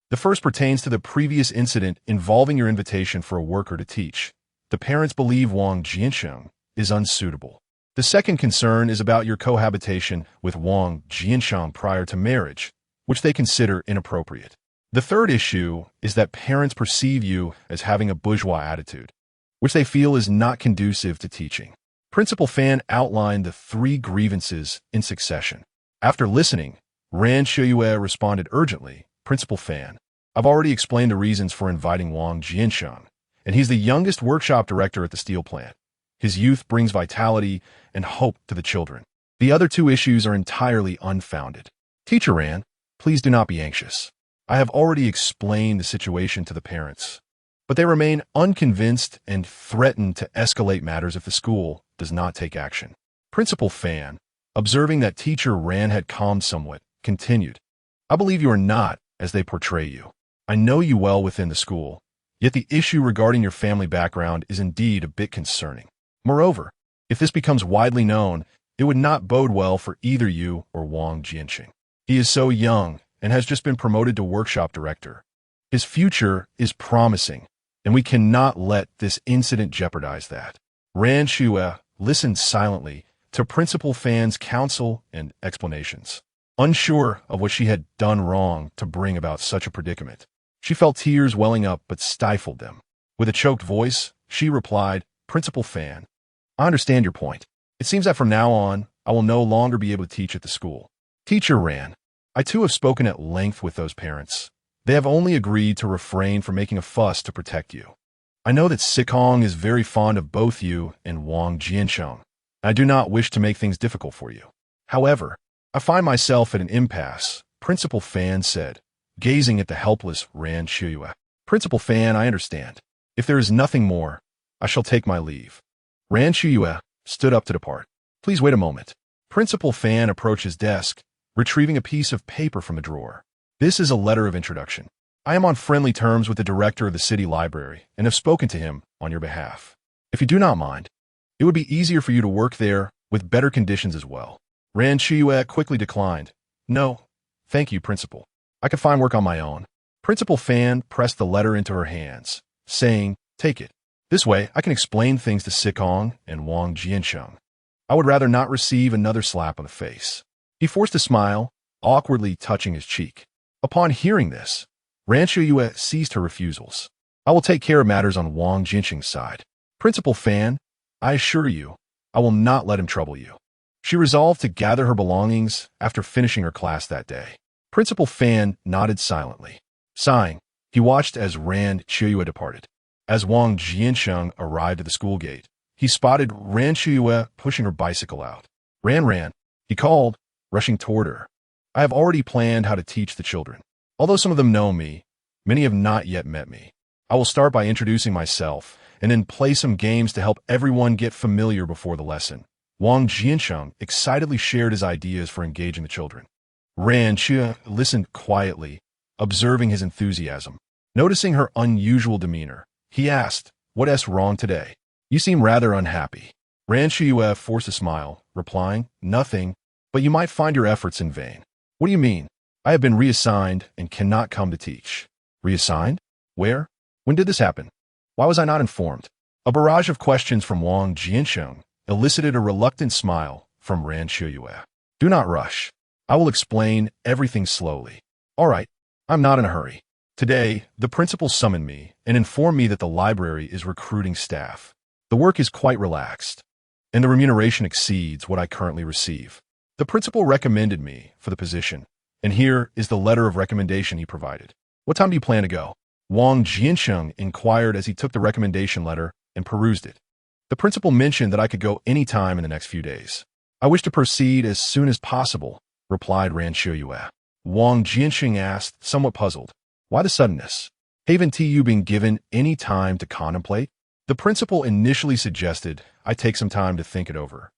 The first pertains to the previous incident involving your invitation for a worker to teach. The parents believe Wang Jiancheng is unsuitable. The second concern is about your cohabitation with Wang Jiancheng prior to marriage, which they consider inappropriate. The third issue is that parents perceive you as having a bourgeois attitude, which they feel is not conducive to teaching." Principal Fan outlined the three grievances in succession. After listening, Ran Qiuye responded urgently, "Principal Fan, I've already explained the reasons for inviting Wang Jiancheng, and he's the youngest workshop director at the steel plant. His youth brings vitality and hope to the children. The other two issues are entirely unfounded. Teacher Ran, please do not be anxious. I have already explained the situation to the parents, but they remain unconvinced and threaten to escalate matters if the school does not take action. Principal Fan, observing that teacher Ran had calmed somewhat, continued, I believe you are not as they portray you. I know you well within the school, yet the issue regarding your family background is indeed a bit concerning. Moreover, if this becomes widely known, it would not bode well for either you or Wang Jiancheng. He is so young and has just been promoted to workshop director. His future is promising, and we cannot let this incident jeopardize that. Ran Qiuye listened silently to Principal Fan's counsel and explanations, unsure of what she had done wrong to bring about such a predicament. She felt tears welling up but stifled them. With a choked voice, she replied, Principal Fan, I understand your point. It seems that from now on, I will no longer be able to teach at the school. Teacher Ran, I too have spoken at length with those parents. They have only agreed to refrain from making a fuss to protect you. I know that Siheyuan is very fond of both you and Wang Jiancheng. I do not wish to make things difficult for you. However, I find myself at an impasse, Principal Fan said, gazing at the helpless Ran Qiuye. Principal Fan, I understand. If there is nothing more, I shall take my leave. Ran Qiuye stood up to depart. Please wait a moment. Principal Fan approached his desk, retrieving a piece of paper from a drawer. This is a letter of introduction. I am on friendly terms with the director of the city library and have spoken to him on your behalf. If you do not mind, it would be easier for you to work there with better conditions as well. Ran Qiuye quickly declined. No, thank you, Principal. I can find work on my own. Principal Fan pressed the letter into her hands, saying, take it. This way, I can explain things to Siheyuan and Wang Jiancheng. I would rather not receive another slap on the face. He forced a smile, awkwardly touching his cheek. Upon hearing this, Ran Qiuye ceased her refusals. I will take care of matters on Wang Jiancheng's side. Principal Fan, I assure you, I will not let him trouble you. She resolved to gather her belongings after finishing her class that day. Principal Fan nodded silently. Sighing, he watched as Ran Qiuye departed. As Wang Jiancheng arrived at the school gate, he spotted Ran Qiuye pushing her bicycle out. Ran, he called, rushing toward her. I have already planned how to teach the children. Although some of them know me, many have not yet met me. I will start by introducing myself and then play some games to help everyone get familiar before the lesson. Wang Jiancheng excitedly shared his ideas for engaging the children. Ran Qiuye listened quietly, observing his enthusiasm. Noticing her unusual demeanor, he asked, What's wrong today? You seem rather unhappy. Ran Qiuye forced a smile, replying, Nothing, but you might find your efforts in vain. What do you mean? I have been reassigned and cannot come to teach. Reassigned? Where? When did this happen? Why was I not informed? A barrage of questions from Wang Jiancheng elicited a reluctant smile from Ran Qiuye. Do not rush. I will explain everything slowly. All right, I'm not in a hurry. Today, the principal summoned me and informed me that the library is recruiting staff. The work is quite relaxed, and the remuneration exceeds what I currently receive. The principal recommended me for the position, and here is the letter of recommendation he provided. What time do you plan to go? Wang Jiancheng inquired as he took the recommendation letter and perused it. The principal mentioned that I could go any time in the next few days. I wish to proceed as soon as possible, replied Ran Qiuye. Wang Jiancheng asked, somewhat puzzled, why the suddenness? Haven't you been given any time to contemplate? The principal initially suggested I take some time to think it over,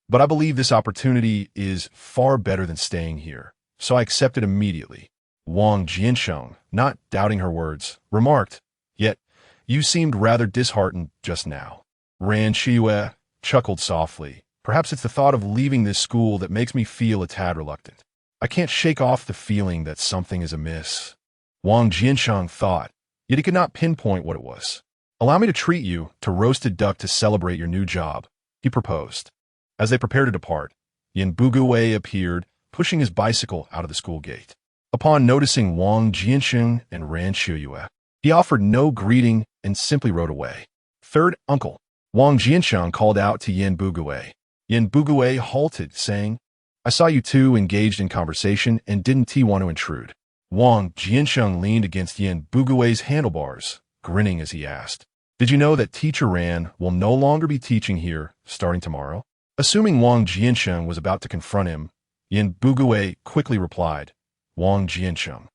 but I believe this opportunity is far better than staying here, so I accepted immediately. Wang Jiancheng, not doubting her words, remarked, Yet, you seemed rather disheartened just now. Ran Qiuye chuckled softly. Perhaps it's the thought of leaving this school that makes me feel a tad reluctant. I can't shake off the feeling that something is amiss. Wang Jiancheng thought, yet he could not pinpoint what it was. Allow me to treat you to roasted duck to celebrate your new job, he proposed. As they prepared to depart, Yan Buguwei appeared, pushing his bicycle out of the school gate. Upon noticing Wang Jiancheng and Ran Qiuye, he offered no greeting and simply rode away. Third uncle, Wang Jiancheng called out to Yan Buguwei. Yan Buguwei halted, saying, I saw you two engaged in conversation and didn't want to intrude. Wang Jiancheng leaned against Yan Buguwei's handlebars, grinning as he asked, Did you know that Teacher Ran will no longer be teaching here starting tomorrow? Assuming Wang Jiancheng was about to confront him, Yan Buguwei quickly replied, Wang Jiancheng,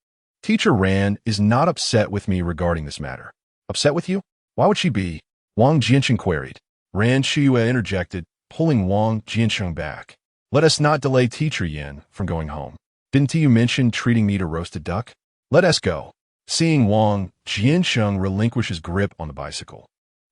Teacher Ran is not upset with me regarding this matter. Upset with you? Why would she be? Wang Jiancheng queried. Ran Qiuye interjected, pulling Wang Jiancheng back. Let us not delay Teacher Yan from going home. Didn't you mention treating me to roasted duck? Let us go. Seeing Wang Jiancheng relinquish his grip on the bicycle,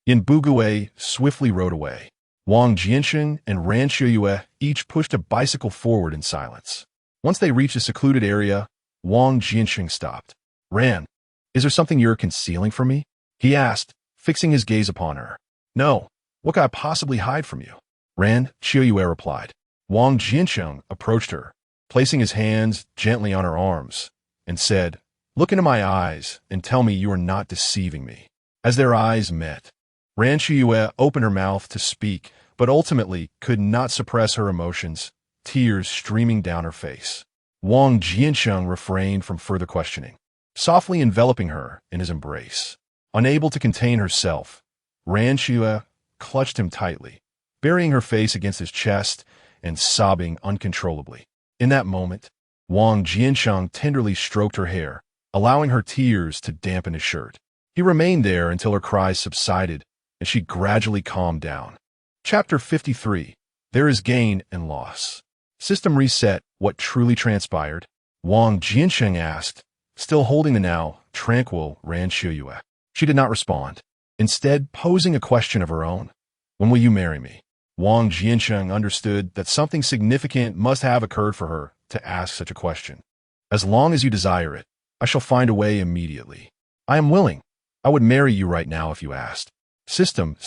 Yan Buguye swiftly rode away. Wang Jiancheng and Ran Qiuye each pushed a bicycle forward in silence. Once they reached a secluded area, Wang Jiancheng stopped. Ran, is there something you're concealing from me? He asked, fixing his gaze upon her. No, what could I possibly hide from you? Ran Qiuye replied. Wang Jiancheng approached her, placing his hands gently on her arms, and said, Look into my eyes and tell me you are not deceiving me. As their eyes met, Ran Qiuye opened her mouth to speak, but ultimately could not suppress her emotions, tears streaming down her face. Wang Jiancheng refrained from further questioning, softly enveloping her in his embrace. Unable to contain herself, Ran Qiuye clutched him tightly, burying her face against his chest and sobbing uncontrollably. In that moment, Wang Jiancheng tenderly stroked her hair, allowing her tears to dampen his shirt. He remained there until her cries subsided and she gradually calmed down. Chapter 53. There is gain and loss. System reset. What truly transpired? Wang Jiancheng asked, still holding the now tranquil Ran Qiuye. She did not respond, instead posing a question of her own. When will you marry me? Wang Jiancheng understood that something significant must have occurred for her to ask such a question. As long as you desire it, I shall find a way immediately. I am willing. I would marry you right now if you asked. System,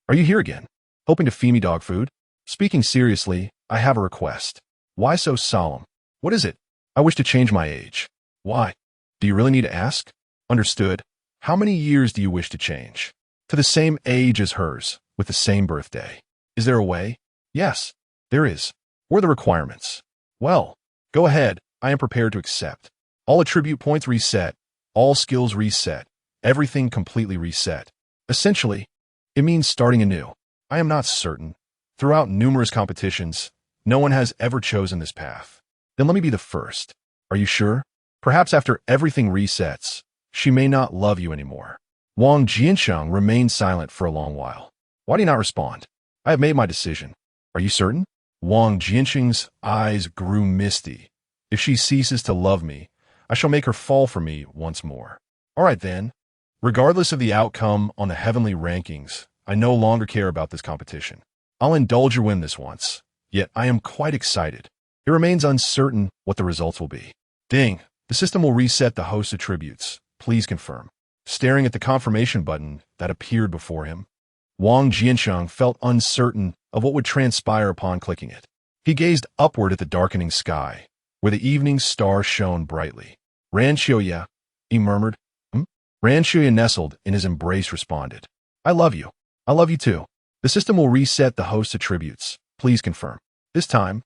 are you here again? Hoping to feed me dog food? Speaking seriously, I have a request. Why so solemn? What is it? I wish to change my age. Why? Do you really need to ask? Understood. How many years do you wish to change? To the same age as hers, with the same birthday. Is there a way? Yes, there is. What are the requirements? Well, go ahead. I am prepared to accept. All attribute points reset. All skills reset. Everything completely reset. Essentially, it means starting anew. I am not certain. Throughout numerous competitions, no one has ever chosen this path. Then let me be the first. Are you sure? Perhaps after everything resets, she may not love you anymore. Wang Jiancheng remained silent for a long while. Why do you not respond? I have made my decision. Are you certain? Wang Jiancheng's eyes grew misty. If she ceases to love me, I shall make her fall for me once more. All right then. Regardless of the outcome on the heavenly rankings, I no longer care about this competition. I'll indulge your win this once, yet I am quite excited. It remains uncertain what the results will be. Ding, the system will reset the host attributes. Please confirm. Staring at the confirmation button that appeared before him, Wang Jiancheng felt uncertain of what would transpire upon clicking it. He gazed upward at the darkening sky, where the evening star shone brightly. Ran Qiuye, he murmured. Ran Qiuye nestled in his embrace responded. I love you. I love you too. The system will reset the host attributes. Please confirm. This time,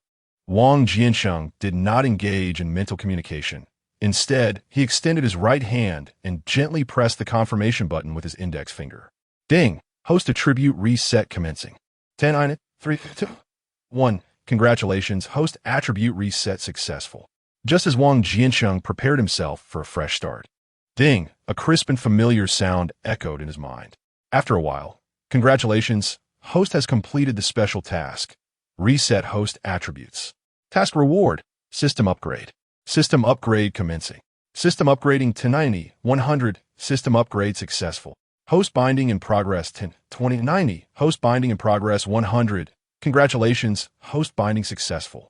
Wang Jiancheng did not engage in mental communication. Instead, he extended his right hand and gently pressed the confirmation button with his index finger. Ding! Host attribute reset commencing. 10, 9, 3, 2, 1. Congratulations, host attribute reset successful. Just as Wang Jiancheng prepared himself for a fresh start. Ding! A crisp and familiar sound echoed in his mind. After a while, congratulations, host has completed the special task. Reset host attributes. Task reward. System upgrade. System upgrade commencing. System upgrading to 90, 100. System upgrade successful. Host binding in progress 10, 20, 90. Host binding in progress 100. Congratulations, host binding successful.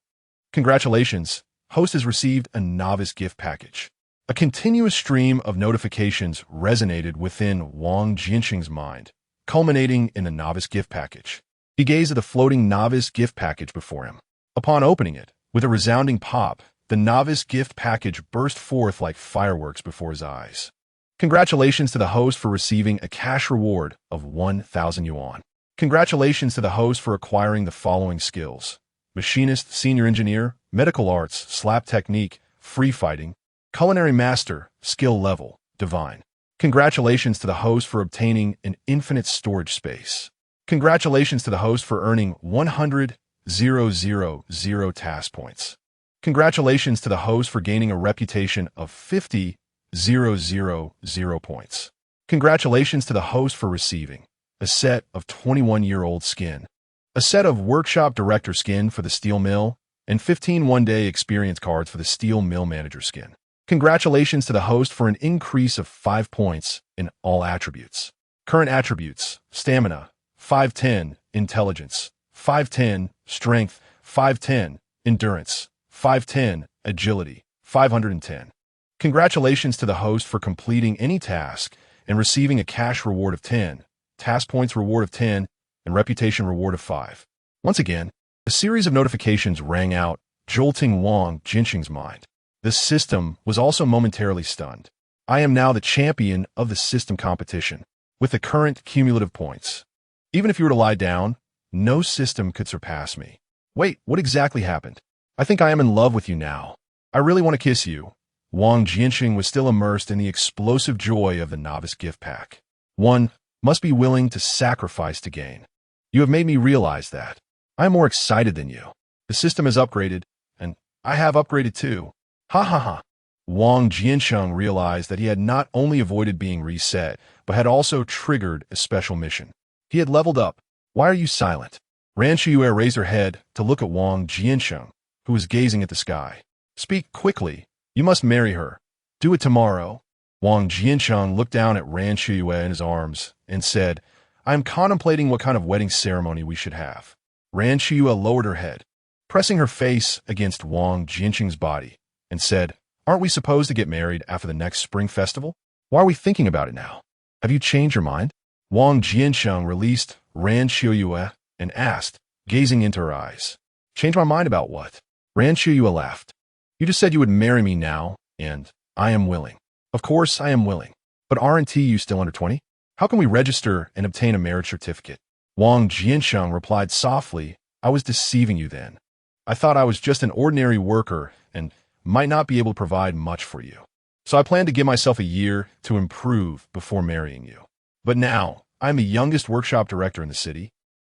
Congratulations, host has received a novice gift package. A continuous stream of notifications resonated within Wang Jiancheng's mind, culminating in the novice gift package. He gazed at the floating novice gift package before him. Upon opening it, with a resounding pop, the novice gift package burst forth like fireworks before his eyes. Congratulations to the host for receiving a cash reward of 1,000 yuan. Congratulations to the host for acquiring the following skills: machinist, senior engineer, medical arts, slap technique, free fighting, culinary master, skill level, divine. Congratulations to the host for obtaining an infinite storage space. Congratulations to the host for earning 100,000 task points. Congratulations to the host for gaining a reputation of 50,000 points. Congratulations to the host for receiving a set of 21-year-old skin. a set of workshop director skin for the steel mill, and 15 one-day experience cards for the steel mill manager skin. Congratulations to the host for an increase of 5 points in all attributes. Current attributes: stamina, 510, intelligence, 510, strength, 510, endurance, 510, agility, 510. Congratulations to the host for completing any task and receiving a cash reward of 10, task points reward of 10, and reputation reward of 5. Once again, a series of notifications rang out, jolting Wang Jiancheng's mind. The system was also momentarily stunned. I am now the champion of the system competition, with the current cumulative points. Even if you were to lie down, no system could surpass me. Wait, what exactly happened? I think I am in love with you now. I really want to kiss you. Wang Jiancheng was still immersed in the explosive joy of the novice gift pack. One must be willing to sacrifice to gain. You have made me realize that. I am more excited than you. The system has upgraded, and I have upgraded too. Ha ha ha. Wang Jiancheng realized that he had not only avoided being reset, but had also triggered a special mission. He had leveled up. Why are you silent? Ran Qiuye raised her head to look at Wang Jiancheng, who was gazing at the sky. Speak quickly. You must marry her. Do it tomorrow. Wang Jiancheng looked down at Ran Qiuye in his arms and said, I am contemplating what kind of wedding ceremony we should have. Ran Qiuye lowered her head, pressing her face against Wang Jiancheng's body, and said, Aren't we supposed to get married after the next spring festival? Why are we thinking about it now? Have you changed your mind? Wang Jiancheng released Ran Qiuye and asked, gazing into her eyes. Change my mind about what? Ran Qiuye laughed. You just said you would marry me now, and I am willing. Of course I am willing. But aren't you still under 20? How can we register and obtain a marriage certificate? Wang Jiancheng replied softly, I was deceiving you then. I thought I was just an ordinary worker and might not be able to provide much for you. So I planned to give myself a year to improve before marrying you. But now, I am the youngest workshop director in the city,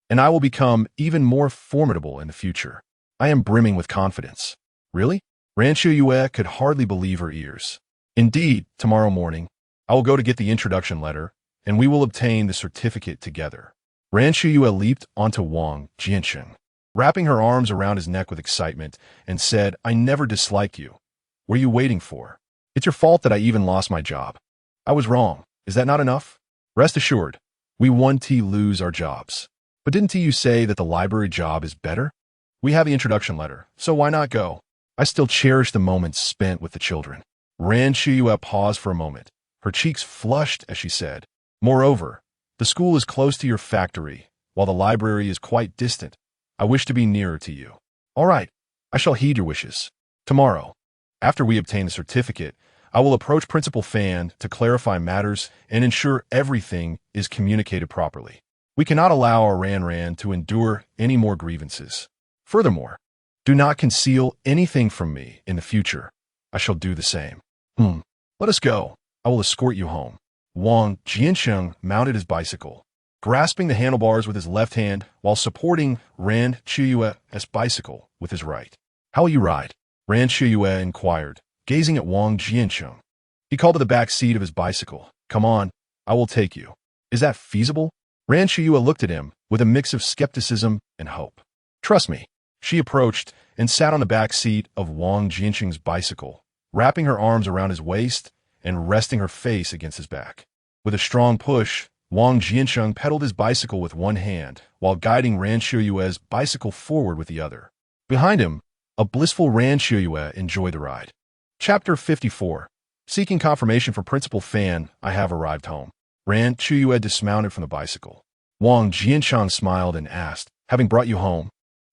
and I will become even more formidable in the future. I am brimming with confidence. Really? Ran Qiuye could hardly believe her ears. Indeed, tomorrow morning, I will go to get the introduction letter, and we will obtain the certificate together. Ran Qiuye leaped onto Wang Jiancheng, wrapping her arms around his neck with excitement, and said, I never disliked you. What are you waiting for? It's your fault that I even lost my job. I was wrong. Is that not enough? Rest assured, we won't lose our jobs. But didn't you say that the library job is better? We have the introduction letter, so why not go? I still cherish the moments spent with the children. Ran Qiuye paused for a moment. Her cheeks flushed as she said, Moreover, the school is close to your factory, while the library is quite distant. I wish to be nearer to you. All right, I shall heed your wishes. Tomorrow, after we obtain the certificate, I will approach Principal Fan to clarify matters and ensure everything is communicated properly. We cannot allow our Ran to endure any more grievances. Furthermore, do not conceal anything from me in the future. I shall do the same. Let us go. I will escort you home. Wang Jiancheng mounted his bicycle, grasping the handlebars with his left hand while supporting Ran Qiuye's bicycle with his right. How will you ride? Ran Qiuye inquired, gazing at Wang Jiancheng. He called to the back seat of his bicycle. Come on, I will take you. Is that feasible? Ran Qiuye looked at him with a mix of skepticism and hope. Trust me. She approached and sat on the back seat of Wang Jiancheng's bicycle, wrapping her arms around his waist and resting her face against his back. With a strong push, Wang Jiancheng pedaled his bicycle with one hand while guiding Ran Qiuye's bicycle forward with the other. Behind him, a blissful Ran Qiuye enjoyed the ride. Chapter 54. Seeking confirmation from Principal Fan, I have arrived home. Ran Qiuye dismounted from the bicycle. Wang Jiancheng smiled and asked, Having brought you home,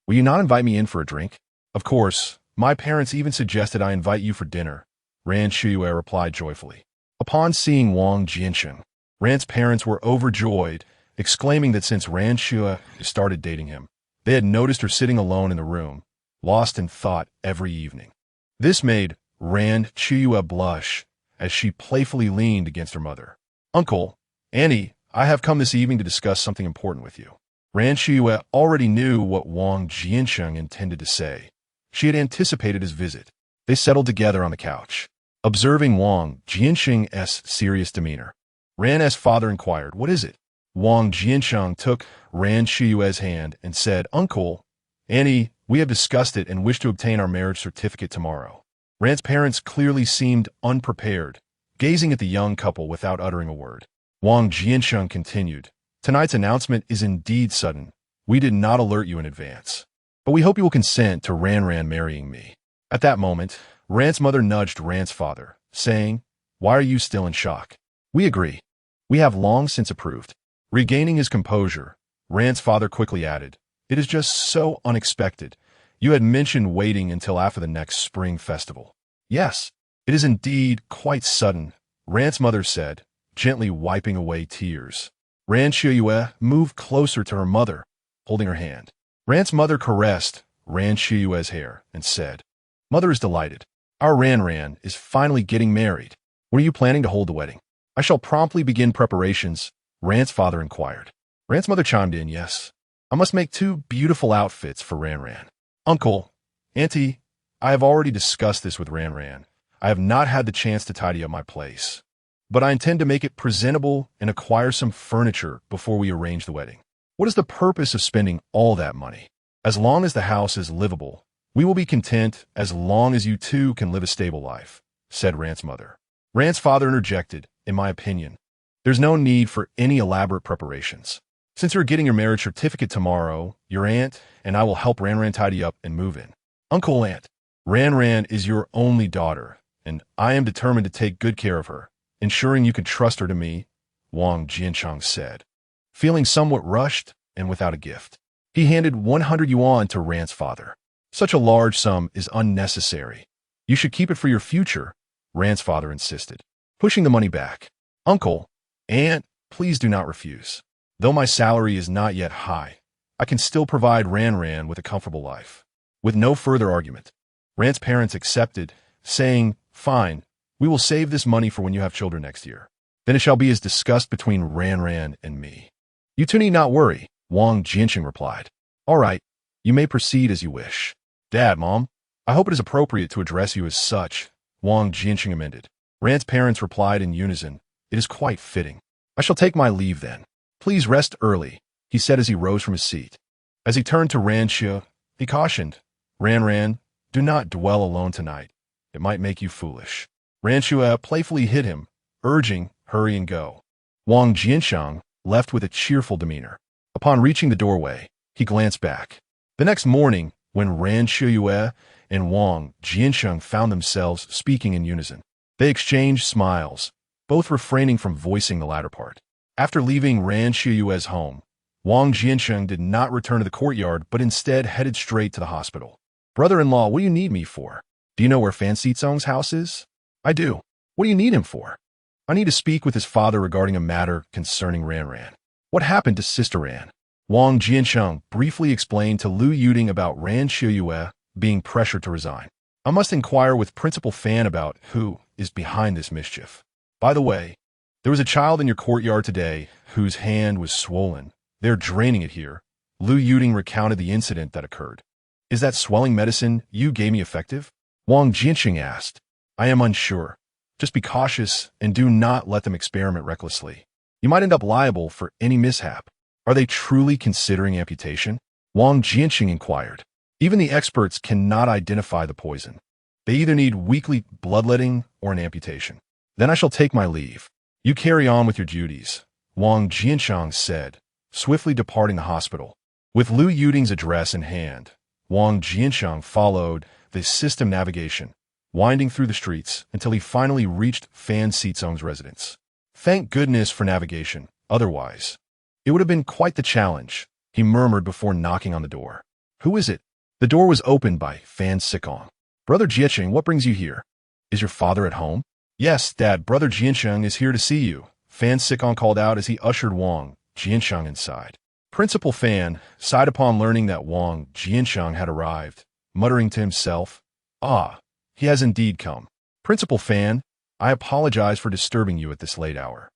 will you not invite me in for a drink? Of course. My parents even suggested I invite you for dinner. Ran Qiuye replied joyfully. Upon seeing Wang Jiancheng, Ran's parents were overjoyed, exclaiming that since Ran Qiuye started dating him, they had noticed her sitting alone in the room, lost in thought every evening. This made Ran Qiuye blush as she playfully leaned against her mother. Uncle, Annie, I have come this evening to discuss something important with you. Ran Qiuye already knew what Wang Jiancheng intended to say. She had anticipated his visit. They settled together on the couch. Observing Wang Jiancheng's serious demeanor, Ran's father inquired, What is it? Wang Jiancheng took Ran Qiuye's hand and said, "Uncle, Annie, we have discussed it and wish to obtain our marriage certificate tomorrow." Ran's parents clearly seemed unprepared, gazing at the young couple without uttering a word. Wang Jiancheng continued, "Tonight's announcement is indeed sudden. We did not alert you in advance. But we hope you will consent to Ran marrying me." At that moment, Ran's mother nudged Ran's father, saying, "Why are you still in shock?" "We agree. We have long since approved." Regaining his composure, Ran's father quickly added, "It is just so unexpected. You had mentioned waiting until after the next spring festival." "Yes, it is indeed quite sudden," Ran's mother said, gently wiping away tears. Ran Qiuye moved closer to her mother, holding her hand. Ran's mother caressed Ran Qiuye's hair and said, "Mother is delighted. Our Ran is finally getting married. When are you planning to hold the wedding?" "I shall promptly begin preparations," Ran's father inquired. Ran's mother chimed in, "Yes, I must make 2 beautiful outfits for Ran. Uncle, Auntie, I have already discussed this with Ran. I have not had the chance to tidy up my place, but I intend to make it presentable and acquire some furniture before we arrange the wedding." "What is the purpose of spending all that money? As long as the house is livable, we will be content as long as you two can live a stable life," said Ran's mother. Ran's father interjected, "In my opinion, there's no need for any elaborate preparations. Since you're getting your marriage certificate tomorrow, your aunt and I will help Ran tidy up and move in." "Uncle, Aunt, Ran is your only daughter, and I am determined to take good care of her, ensuring you can trust her to me," Wang Jiancheng said, feeling somewhat rushed and without a gift. He handed 100 yuan to Ran's father. "Such a large sum is unnecessary. You should keep it for your future," Ran's father insisted, pushing the money back. "Uncle, Aunt, please do not refuse. Though my salary is not yet high, I can still provide Ran with a comfortable life." With no further argument, Ran's parents accepted, saying, "Fine, we will save this money for when you have children next year. Then it shall be as discussed between Ran and me." "You two need not worry," Wang Jiancheng replied. "All right, you may proceed as you wish." "Dad, Mom, I hope it is appropriate to address you as such," Wang Jiancheng amended. Ran's parents replied in unison, "It is quite fitting. I shall take my leave then. Please rest early," he said as he rose from his seat. As he turned to Ran Qiuye, he cautioned, Ran, do not dwell alone tonight. It might make you foolish." Ran Qiuye playfully hit him, urging, "Hurry and go." Wang Jiancheng left with a cheerful demeanor. Upon reaching the doorway, he glanced back. The next morning, when Ran Qiuye and Wang Jiancheng found themselves speaking in unison, they exchanged smiles, both refraining from voicing the latter part. After leaving Ran Qiuye's home, Wang Jiancheng did not return to the courtyard, but instead headed straight to the hospital. "Brother-in-law, what do you need me for? Do you know where Fan Sitsong's house is?" "I do. What do you need him for?" "I need to speak with his father regarding a matter concerning Ran. "What happened to Sister Ran?" Wang Jiancheng briefly explained to Lu Yuding about Ran Qiuye being pressured to resign. "I must inquire with Principal Fan about who is behind this mischief. By the way, there was a child in your courtyard today whose hand was swollen. They're draining it here." Lu Yuding recounted the incident that occurred. "Is that swelling medicine you gave me effective?" Wang Jiancheng asked. "I am unsure. Just be cautious and do not let them experiment recklessly. You might end up liable for any mishap." "Are they truly considering amputation?" Wang Jiancheng inquired. "Even the experts cannot identify the poison. They either need weekly bloodletting or an amputation." "Then I shall take my leave. You carry on with your duties," Wang Jiancheng said, swiftly departing the hospital. With Lu Yuding's address in hand, Wang Jiancheng followed the system navigation, winding through the streets until he finally reached Fan Sitsong's residence. Thank goodness for navigation, otherwise it would have been quite the challenge, he murmured before knocking on the door. "Who is it?" The door was opened by Fan Sitsong. "Brother Jiancheng, what brings you here? Is your father at home?" "Yes, Dad, Brother Jiancheng is here to see you," Fan Sitsong called out as he ushered Wang Jiancheng inside. Principal Fan sighed upon learning that Wang Jiancheng had arrived, muttering to himself, "Ah, he has indeed come. Principal Fan, I apologize for disturbing you at this late hour,"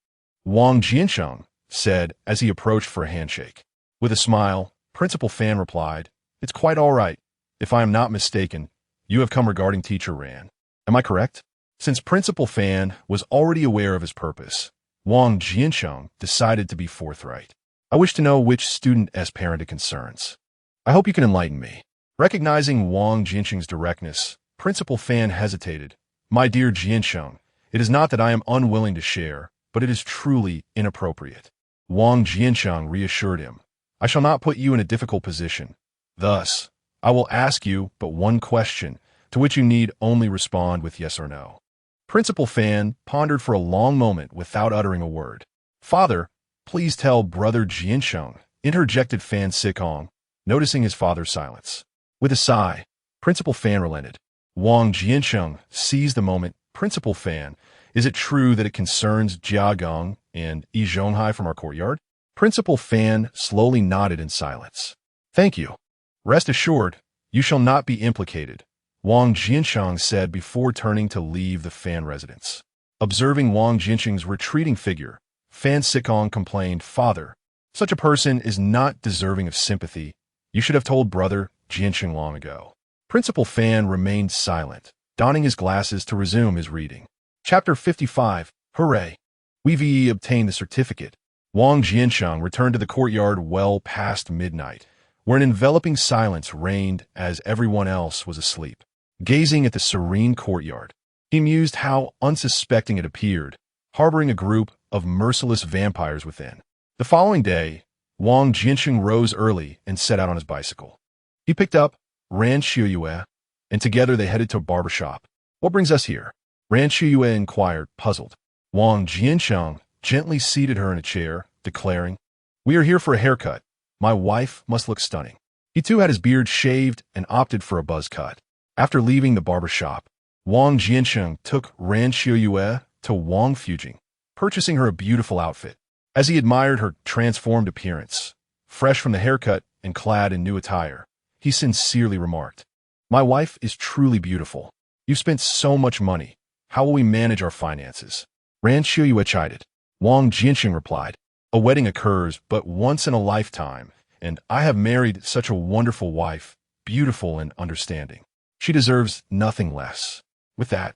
Wang Jiancheng said as he approached for a handshake. With a smile, Principal Fan replied, "It's quite all right. If I am not mistaken, you have come regarding Teacher Ran. Am I correct?" Since Principal Fan was already aware of his purpose, Wang Jiancheng decided to be forthright. I wish to know which student's parent it concerns. I hope you can enlighten me. Recognizing Wang Jiancheng's directness, Principal Fan hesitated. My dear Jiancheng, it is not that I am unwilling to share, but it is truly inappropriate. Wang Jiancheng reassured him. I shall not put you in a difficult position. Thus, I will ask you but one question, to which you need only respond with yes or no. Principal Fan pondered for a long moment without uttering a word. Father, please tell Brother Jiancheng, interjected Fan Sikong, noticing his father's silence. With a sigh, Principal Fan relented. Wang Jiancheng seized the moment. Principal Fan, is it true that it concerns Jia Gong and Yi Zhonghai from our courtyard? Principal Fan slowly nodded in silence. Thank you. Rest assured, you shall not be implicated, Wang Jiancheng said before turning to leave the Fan residence. Observing Wang Jiancheng's retreating figure, Fan Sikong complained, Father, such a person is not deserving of sympathy. You should have told Brother Jiancheng long ago. Principal Fan remained silent, donning his glasses to resume his reading. Chapter 55, Hooray! We've obtained the certificate. Wang Jiancheng returned to the courtyard well past midnight, where an enveloping silence reigned as everyone else was asleep. Gazing at the serene courtyard, he mused how unsuspecting it appeared, harboring a group of merciless vampires within. The following day, Wang Jiancheng rose early and set out on his bicycle. He picked up Ran Qiuye, and together they headed to a barber shop. What brings us here? Ran Qiuye inquired, puzzled. Wang Jiancheng gently seated her in a chair, declaring, We are here for a haircut. My wife must look stunning. He too had his beard shaved and opted for a buzz cut. After leaving the barber shop, Wang Jiancheng took Ran Qiuye to Wang Fujing, purchasing her a beautiful outfit. As he admired her transformed appearance, fresh from the haircut and clad in new attire, he sincerely remarked, My wife is truly beautiful. You spent so much money. How will we manage our finances? Ran Qiuye chided. Wang Jiancheng replied, A wedding occurs but once in a lifetime, and I have married such a wonderful wife, beautiful and understanding. She deserves nothing less. With that,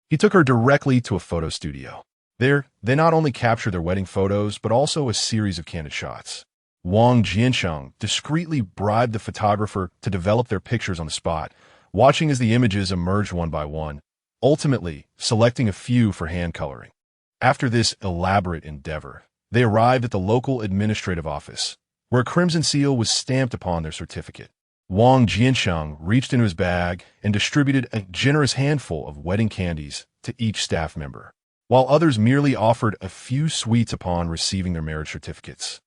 he took her directly to a photo studio. There, they not only captured their wedding photos, but also a series of candid shots. Wang Jiancheng discreetly bribed the photographer to develop their pictures on the spot, watching as the images emerged one by one, ultimately selecting a few for hand coloring. After this elaborate endeavor, they arrived at the local administrative office, where a crimson seal was stamped upon their certificate. Wang Jiancheng reached into his bag and distributed a generous handful of wedding candies to each staff member, while others merely offered a few sweets upon receiving their marriage certificates.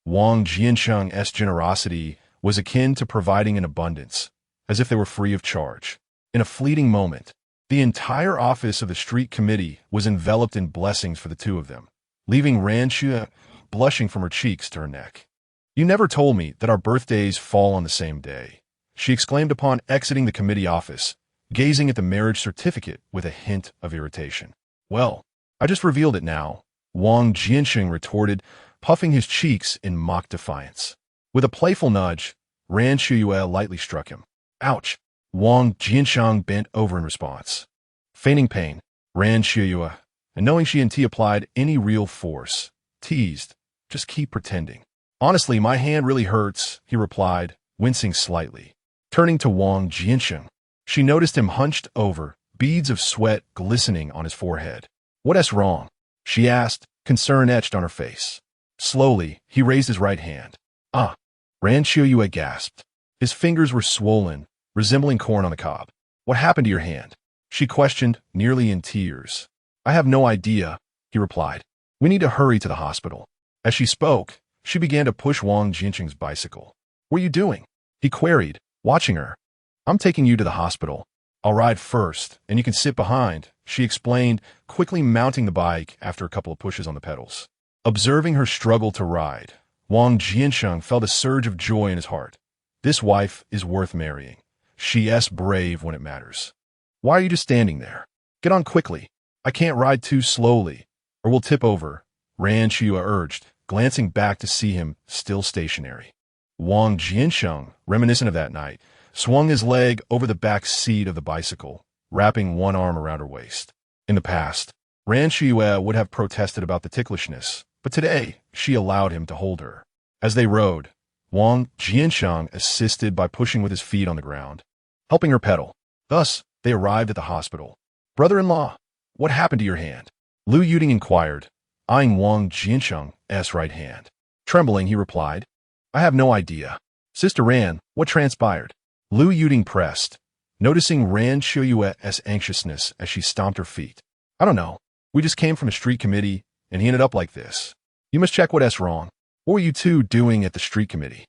Wang Jiancheng's generosity was akin to providing in abundance, as if they were free of charge. In a fleeting moment, the entire office of the street committee was enveloped in blessings for the two of them, leaving Ran Qiuye blushing from her cheeks to her neck. You never told me that our birthdays fall on the same day, she exclaimed upon exiting the committee office, gazing at the marriage certificate with a hint of irritation. Well, I just revealed it now, Wang Jiancheng retorted, puffing his cheeks in mock defiance. With a playful nudge, Ran Qiuye lightly struck him. Ouch! Wang Jiancheng bent over in response. Feigning pain, Ran Qiuye, and knowing she hadn't applied any real force, teased, Just keep pretending. Honestly, my hand really hurts, he replied, wincing slightly. Turning to Wang Jiancheng, she noticed him hunched over, beads of sweat glistening on his forehead. What's wrong? She asked, concern etched on her face. Slowly, he raised his right hand. Ah! Ran Qiuye gasped. His fingers were swollen, resembling corn on the cob. What happened to your hand? She questioned, nearly in tears. I have no idea, he replied. We need to hurry to the hospital. As she spoke, she began to push Wang Jiancheng's bicycle. What are you doing? He queried, watching her. I'm taking you to the hospital. I'll ride first, and you can sit behind, she explained, quickly mounting the bike after a couple of pushes on the pedals. Observing her struggle to ride, Wang Jiancheng felt a surge of joy in his heart. This wife is worth marrying. She's brave when it matters. Why are you just standing there? Get on quickly. I can't ride too slowly, or we'll tip over, Ran Qiuye urged, glancing back to see him still stationary. Wang Jiancheng, reminiscent of that night, swung his leg over the back seat of the bicycle, wrapping one arm around her waist. In the past, Ran Qiuye would have protested about the ticklishness, but today she allowed him to hold her. As they rode, Wang Jiancheng assisted by pushing with his feet on the ground, helping her pedal. Thus, they arrived at the hospital. "Brother-in-law, what happened to your hand?" Lu Yuding inquired, eyeing Wang Jiancheng's right hand. Trembling, he replied, "I have no idea." "Sister Ran, what transpired?" Lu Yuding pressed, noticing Ran Qiuye's anxiousness as she stomped her feet. "I don't know. We just came from a street committee, and he ended up like this. You must check what's wrong. What were you two doing at the street committee?"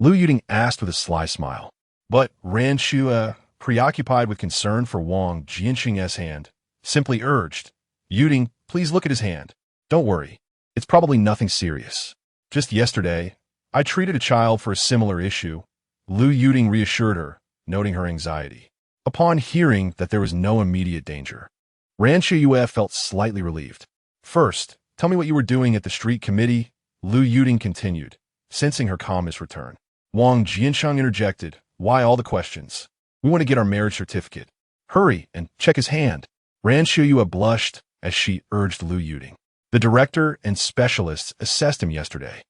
Lu Yuding asked with a sly smile. But Ran Qiuye, preoccupied with concern for Wang Jiancheng's hand, simply urged, "Yuding, please look at his hand. Don't worry. It's probably nothing serious. Just yesterday, I treated a child for a similar issue." Lu Yuding reassured her, noting her anxiety. Upon hearing that there was no immediate danger, Ran Qiuye felt slightly relieved. "First, tell me what you were doing at the street committee," Lu Yuding continued, sensing her calmness return. Wang Jiancheng interjected, "Why all the questions? We want to get our marriage certificate. Hurry and check his hand." Ran Qiuye blushed as she urged Lu Yuding. "The director and specialists assessed him yesterday.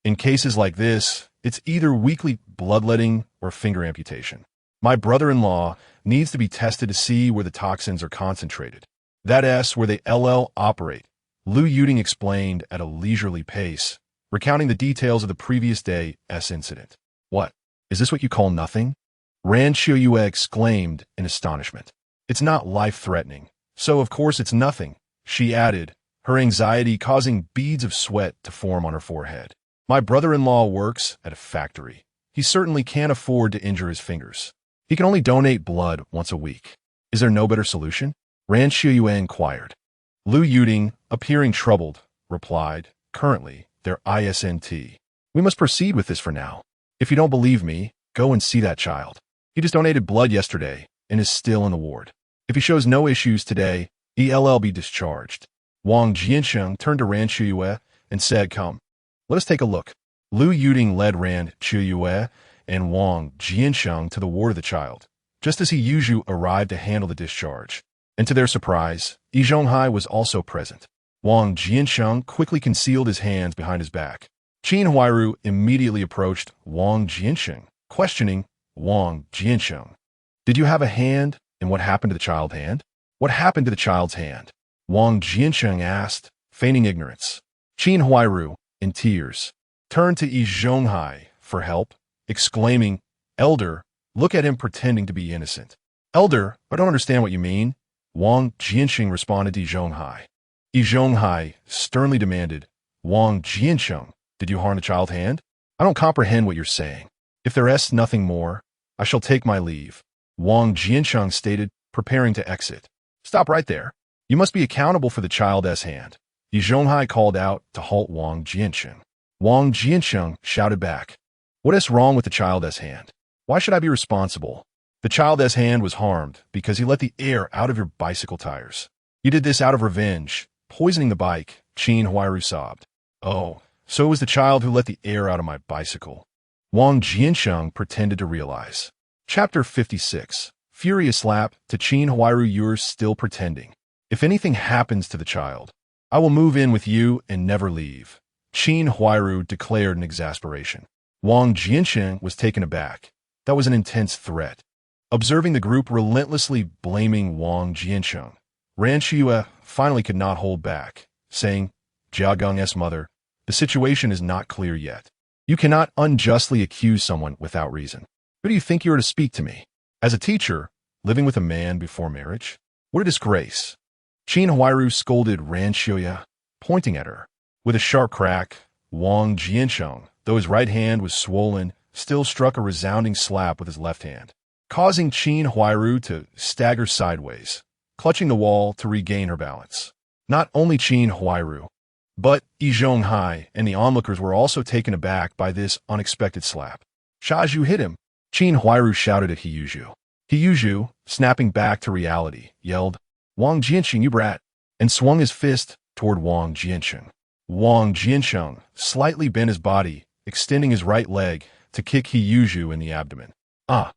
In cases like this, it's either weekly bloodletting or finger amputation. My brother-in-law needs to be tested to see where the toxins are concentrated. That's where they operate," Lu Yuding explained at a leisurely pace, recounting the details of the previous day's incident. "What? Is this what you call nothing?" Ran Qiuye exclaimed in astonishment. "It's not life-threatening, so of course it's nothing," she added, her anxiety causing beads of sweat to form on her forehead. "My brother-in-law works at a factory. He certainly can't afford to injure his fingers. He can only donate blood once a week. Is there no better solution?" Ran Qiuye inquired. Lu Yuding, appearing troubled, replied, "Currently, there isn't. We must proceed with this for now. If you don't believe me, go and see that child. He just donated blood yesterday and is still in the ward. If he shows no issues today, he'll be discharged." Wang Jiancheng turned to Ran Qiuye and said, "Come, let us take a look." Lu Yuding led Ran Qiuye and Wang Jiancheng to the ward of the child, just as Siheyuan arrived to handle the discharge. And to their surprise, Zhonghai was also present. Wang Jiancheng quickly concealed his hands behind his back. Qin Huairu immediately approached Wang Jiancheng, questioning Wang Jiancheng. "Did you have a hand, and what happened to the child's hand?" "What happened to the child's hand?" Wang Jiancheng asked, feigning ignorance. Qin Huairu, in tears, turned to Zhonghai for help, exclaiming, "Elder, look at him pretending to be innocent." "Elder, I don't understand what you mean," Wang Jiancheng responded to Zhonghai. Zhonghai sternly demanded, "Wang Jiancheng, did you harm the child's hand? I don't comprehend what you're saying. If there's nothing more, I shall take my leave," Wang Jiancheng stated, preparing to exit. "Stop right there. You must be accountable for the child's hand," Zhonghai called out to halt Wang Jiancheng. Wang Jiancheng shouted back, "What is wrong with the child's hand? Why should I be responsible? The child's hand was harmed because he let the air out of your bicycle tires. You did this out of revenge, poisoning the bike," Qin Huairu sobbed. "Oh, so it was the child who let the air out of my bicycle." Wang Jiancheng pretended to realize. Chapter 56. Furious slap to Qin Huairu. "You're still pretending. If anything happens to the child, I will move in with you and never leave," Qin Huairu declared in exasperation. Wang Jiancheng was taken aback. That was an intense threat. Observing the group relentlessly blaming Wang Jiancheng, Ran Qiuye finally could not hold back, saying, "Jiagong's mother, the situation is not clear yet. You cannot unjustly accuse someone without reason. Who do you think you are to speak to me? As a teacher, living with a man before marriage? What a disgrace." Qin Huairu scolded Ran Qiuye, pointing at her. With a sharp crack, Wang Jiancheng, though his right hand was swollen, still struck a resounding slap with his left hand, causing Qin Huairu to stagger sideways, clutching the wall to regain her balance. Not only Qin Huairu, but Zhonghai and the onlookers were also taken aback by this unexpected slap. "Shaju hit him," Qin Huairu shouted at Siheyuan. Siheyuan, snapping back to reality, yelled, "Wang Jiancheng, you brat," and swung his fist toward Wang Jiancheng. Wang Jiancheng slightly bent his body, extending his right leg to kick Siheyuan in the abdomen. "Ah!"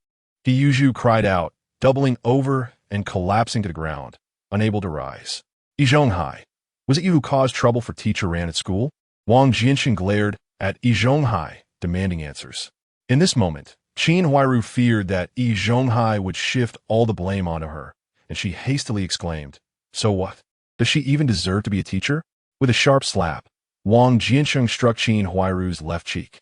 Siheyuan cried out, doubling over and collapsing to the ground, unable to rise. Yi Zhonghai, was it you who caused trouble for teacher Ran at school? Wang Jiancheng glared at Yi Zhonghai, demanding answers. In this moment, Qin Huairu feared that Yi Zhonghai would shift all the blame onto her, and she hastily exclaimed, "So what? Does she even deserve to be a teacher?" With a sharp slap, Wang Jiancheng struck Qin Huairu's left cheek,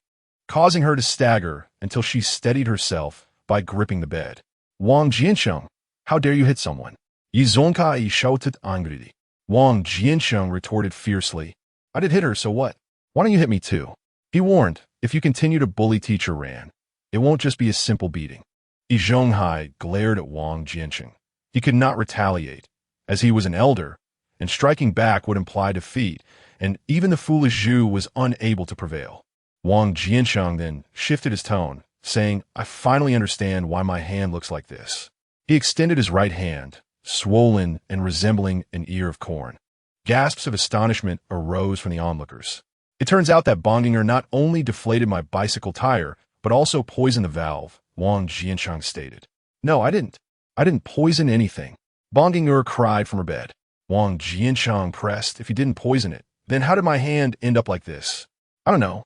causing her to stagger until she steadied herself by gripping the bed. "Wang Jiancheng, how dare you hit someone?" Yi Zhonghai shouted angrily. Wang Jiancheng retorted fiercely, "I did hit her, so what? Why don't you hit me too?" He warned, "If you continue to bully teacher Ran, it won't just be a simple beating." Yi Zhonghai glared at Wang Jiancheng. He could not retaliate, as he was an elder, and striking back would imply defeat, and even the foolish Zhu was unable to prevail. Wang Jiancheng then shifted his tone, saying, "I finally understand why my hand looks like this." He extended his right hand, swollen and resembling an ear of corn. Gasps of astonishment arose from the onlookers. "It turns out that Bonginger not only deflated my bicycle tire, but also poisoned the valve," Wang Jiancheng stated. "No, I didn't. I didn't poison anything." Bonginger cried from her bed. Wang Jiancheng pressed, "If you didn't poison it, then how did my hand end up like this?" "I don't know."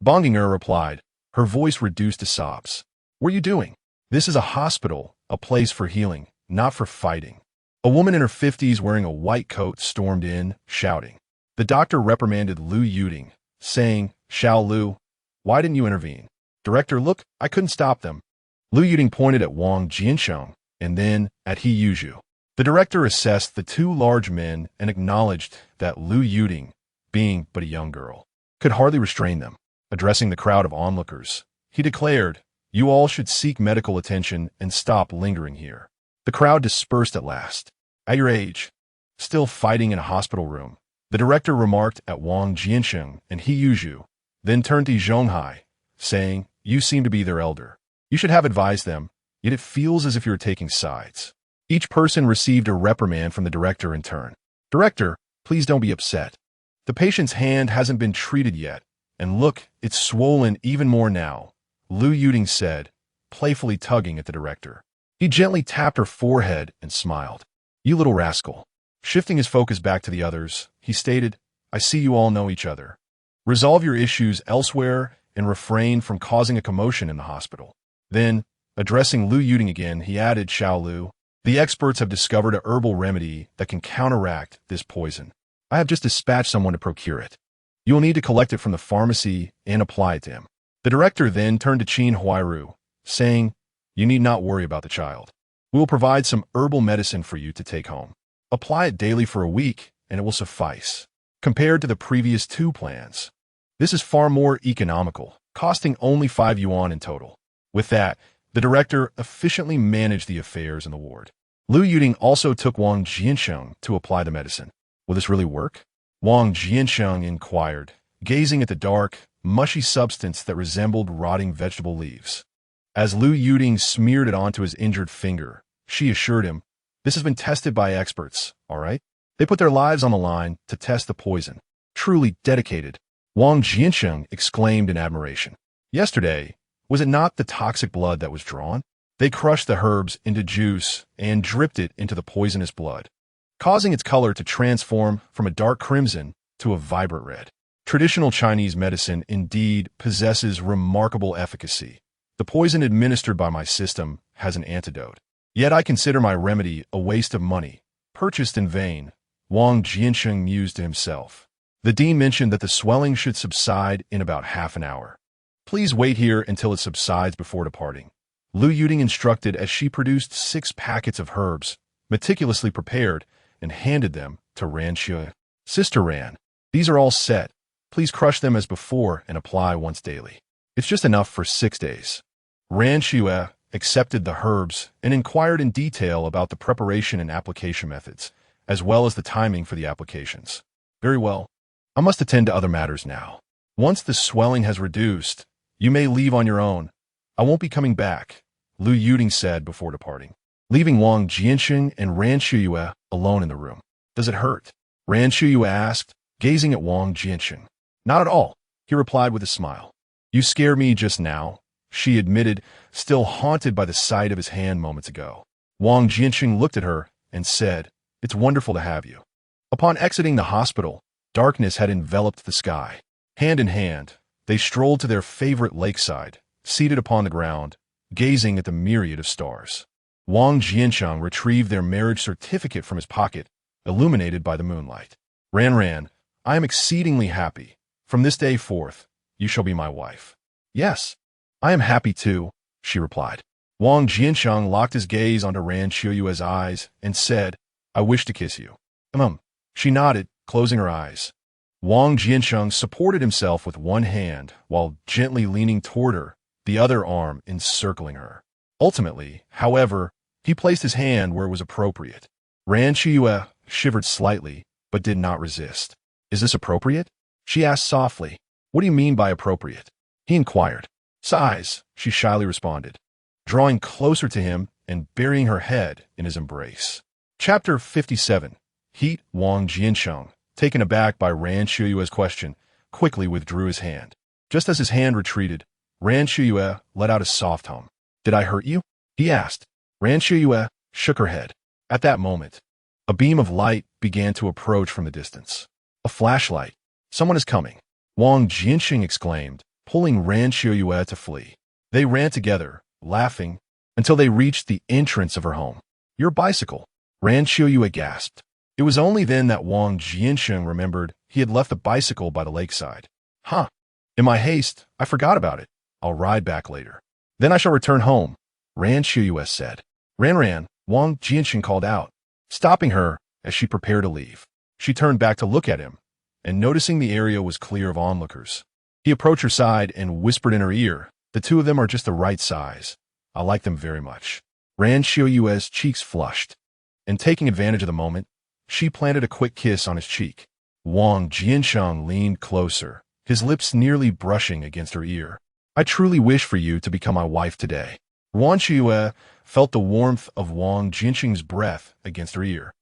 Bonginger replied, her voice reduced to sobs. "What are you doing? This is a hospital, a place for healing, not for fighting." A woman in her 50s wearing a white coat stormed in, shouting. The doctor reprimanded Lu Yuding, saying, "Xiao Lu, why didn't you intervene?" "Director, look, I couldn't stop them." Lu Yuding pointed at Wang Jiancheng and then at He Yuzhu. The director assessed the two large men and acknowledged that Lu Yuding, being but a young girl, could hardly restrain them. Addressing the crowd of onlookers, he declared, "You all should seek medical attention and stop lingering here." The crowd dispersed at last. "At your age, still fighting in a hospital room," the director remarked at Wang Jiancheng and He Yuzhu, then turned to Zhonghai, saying, "You seem to be their elder. You should have advised them, yet it feels as if you are taking sides." Each person received a reprimand from the director in turn. "Director, please don't be upset. The patient's hand hasn't been treated yet, and look, it's swollen even more now," Lu Yuding said, playfully tugging at the director. He gently tapped her forehead and smiled. "You little rascal." Shifting his focus back to the others, he stated, "I see you all know each other. Resolve your issues elsewhere and refrain from causing a commotion in the hospital." Then, addressing Lu Yuding again, he added, "Xiao Lu, the experts have discovered a herbal remedy that can counteract this poison. I have just dispatched someone to procure it. You will need to collect it from the pharmacy and apply it to him." The director then turned to Qin Huairu, saying, "You need not worry about the child. We will provide some herbal medicine for you to take home. Apply it daily for a week, and it will suffice. Compared to the previous two plans, this is far more economical, costing only 5 yuan in total." With that, the director efficiently managed the affairs in the ward. Lu Yuding also took Wang Jiancheng to apply the medicine. "Will this really work?" Wang Jiancheng inquired, gazing at the dark, mushy substance that resembled rotting vegetable leaves. As Lu Yuding smeared it onto his injured finger, she assured him, "This has been tested by experts, all right? They put their lives on the line to test the poison. Truly dedicated." Wang Jiancheng exclaimed in admiration. "Yesterday, was it not the toxic blood that was drawn? They crushed the herbs into juice and dripped it into the poisonous blood, causing its color to transform from a dark crimson to a vibrant red. Traditional Chinese medicine indeed possesses remarkable efficacy. The poison administered by my system has an antidote. Yet I consider my remedy a waste of money, purchased in vain," Wang Jiancheng mused to himself. The dean mentioned that the swelling should subside in about half an hour. "Please wait here until it subsides before departing," Lu Yuding instructed as she produced 6 packets of herbs, meticulously prepared, and handed them to Ran Qiuye. "Sister Ran, these are all set. Please crush them as before and apply once daily. It's just enough for 6 days." Ran Qiuye accepted the herbs and inquired in detail about the preparation and application methods, as well as the timing for the applications. "Very well. I must attend to other matters now. Once the swelling has reduced, you may leave on your own. I won't be coming back," Lu Yuding said before departing, leaving Wang Jiancheng and Ran Qiuye alone in the room. "Does it hurt?" Ran Qiuye asked, gazing at Wang Jiancheng. "Not at all," he replied with a smile. "You scared me just now," she admitted, still haunted by the sight of his hand moments ago. Wang Jiancheng looked at her and said, "It's wonderful to have you." Upon exiting the hospital, darkness had enveloped the sky. Hand in hand, they strolled to their favorite lakeside, seated upon the ground, gazing at the myriad of stars. Wang Jiancheng retrieved their marriage certificate from his pocket, illuminated by the moonlight. Ran, I am exceedingly happy. From this day forth, you shall be my wife. Yes, I am happy too, she replied. Wang Jiancheng locked his gaze onto Ran Qiuye's eyes and said, I wish to kiss you. She nodded, closing her eyes. Wang Jiancheng supported himself with one hand while gently leaning toward her, the other arm encircling her. Ultimately, however, he placed his hand where it was appropriate. Ran Qiuye shivered slightly, but did not resist. Is this appropriate? She asked softly. What do you mean by appropriate? He inquired. Size, she shyly responded, drawing closer to him and burying her head in his embrace. Chapter 57. Heat. Wang Jiancheng, taken aback by Ran Qiuye's question, quickly withdrew his hand. Just as his hand retreated, Ran Qiuye let out a soft hum. Did I hurt you? He asked. Ran Qiuye shook her head. At that moment, a beam of light began to approach from the distance. A flashlight. Someone is coming. Wang Jiancheng exclaimed, pulling Ran Qiuye to flee. They ran together, laughing, until they reached the entrance of her home. Your bicycle. Ran Qiuye gasped. It was only then that Wang Jiancheng remembered he had left the bicycle by the lakeside. In my haste, I forgot about it. I'll ride back later. Then I shall return home, Ran Qiuye said. Ran, Wang Jiancheng called out, stopping her as she prepared to leave. She turned back to look at him, and noticing the area was clear of onlookers. He approached her side and whispered in her ear, the two of them are just the right size. I like them very much. Ran Qiuye's cheeks flushed, and taking advantage of the moment, she planted a quick kiss on his cheek. Wang Jiancheng leaned closer, his lips nearly brushing against her ear. I truly wish for you to become my wife today. Ran Qiuye felt the warmth of Wang Jiancheng's breath against her ear,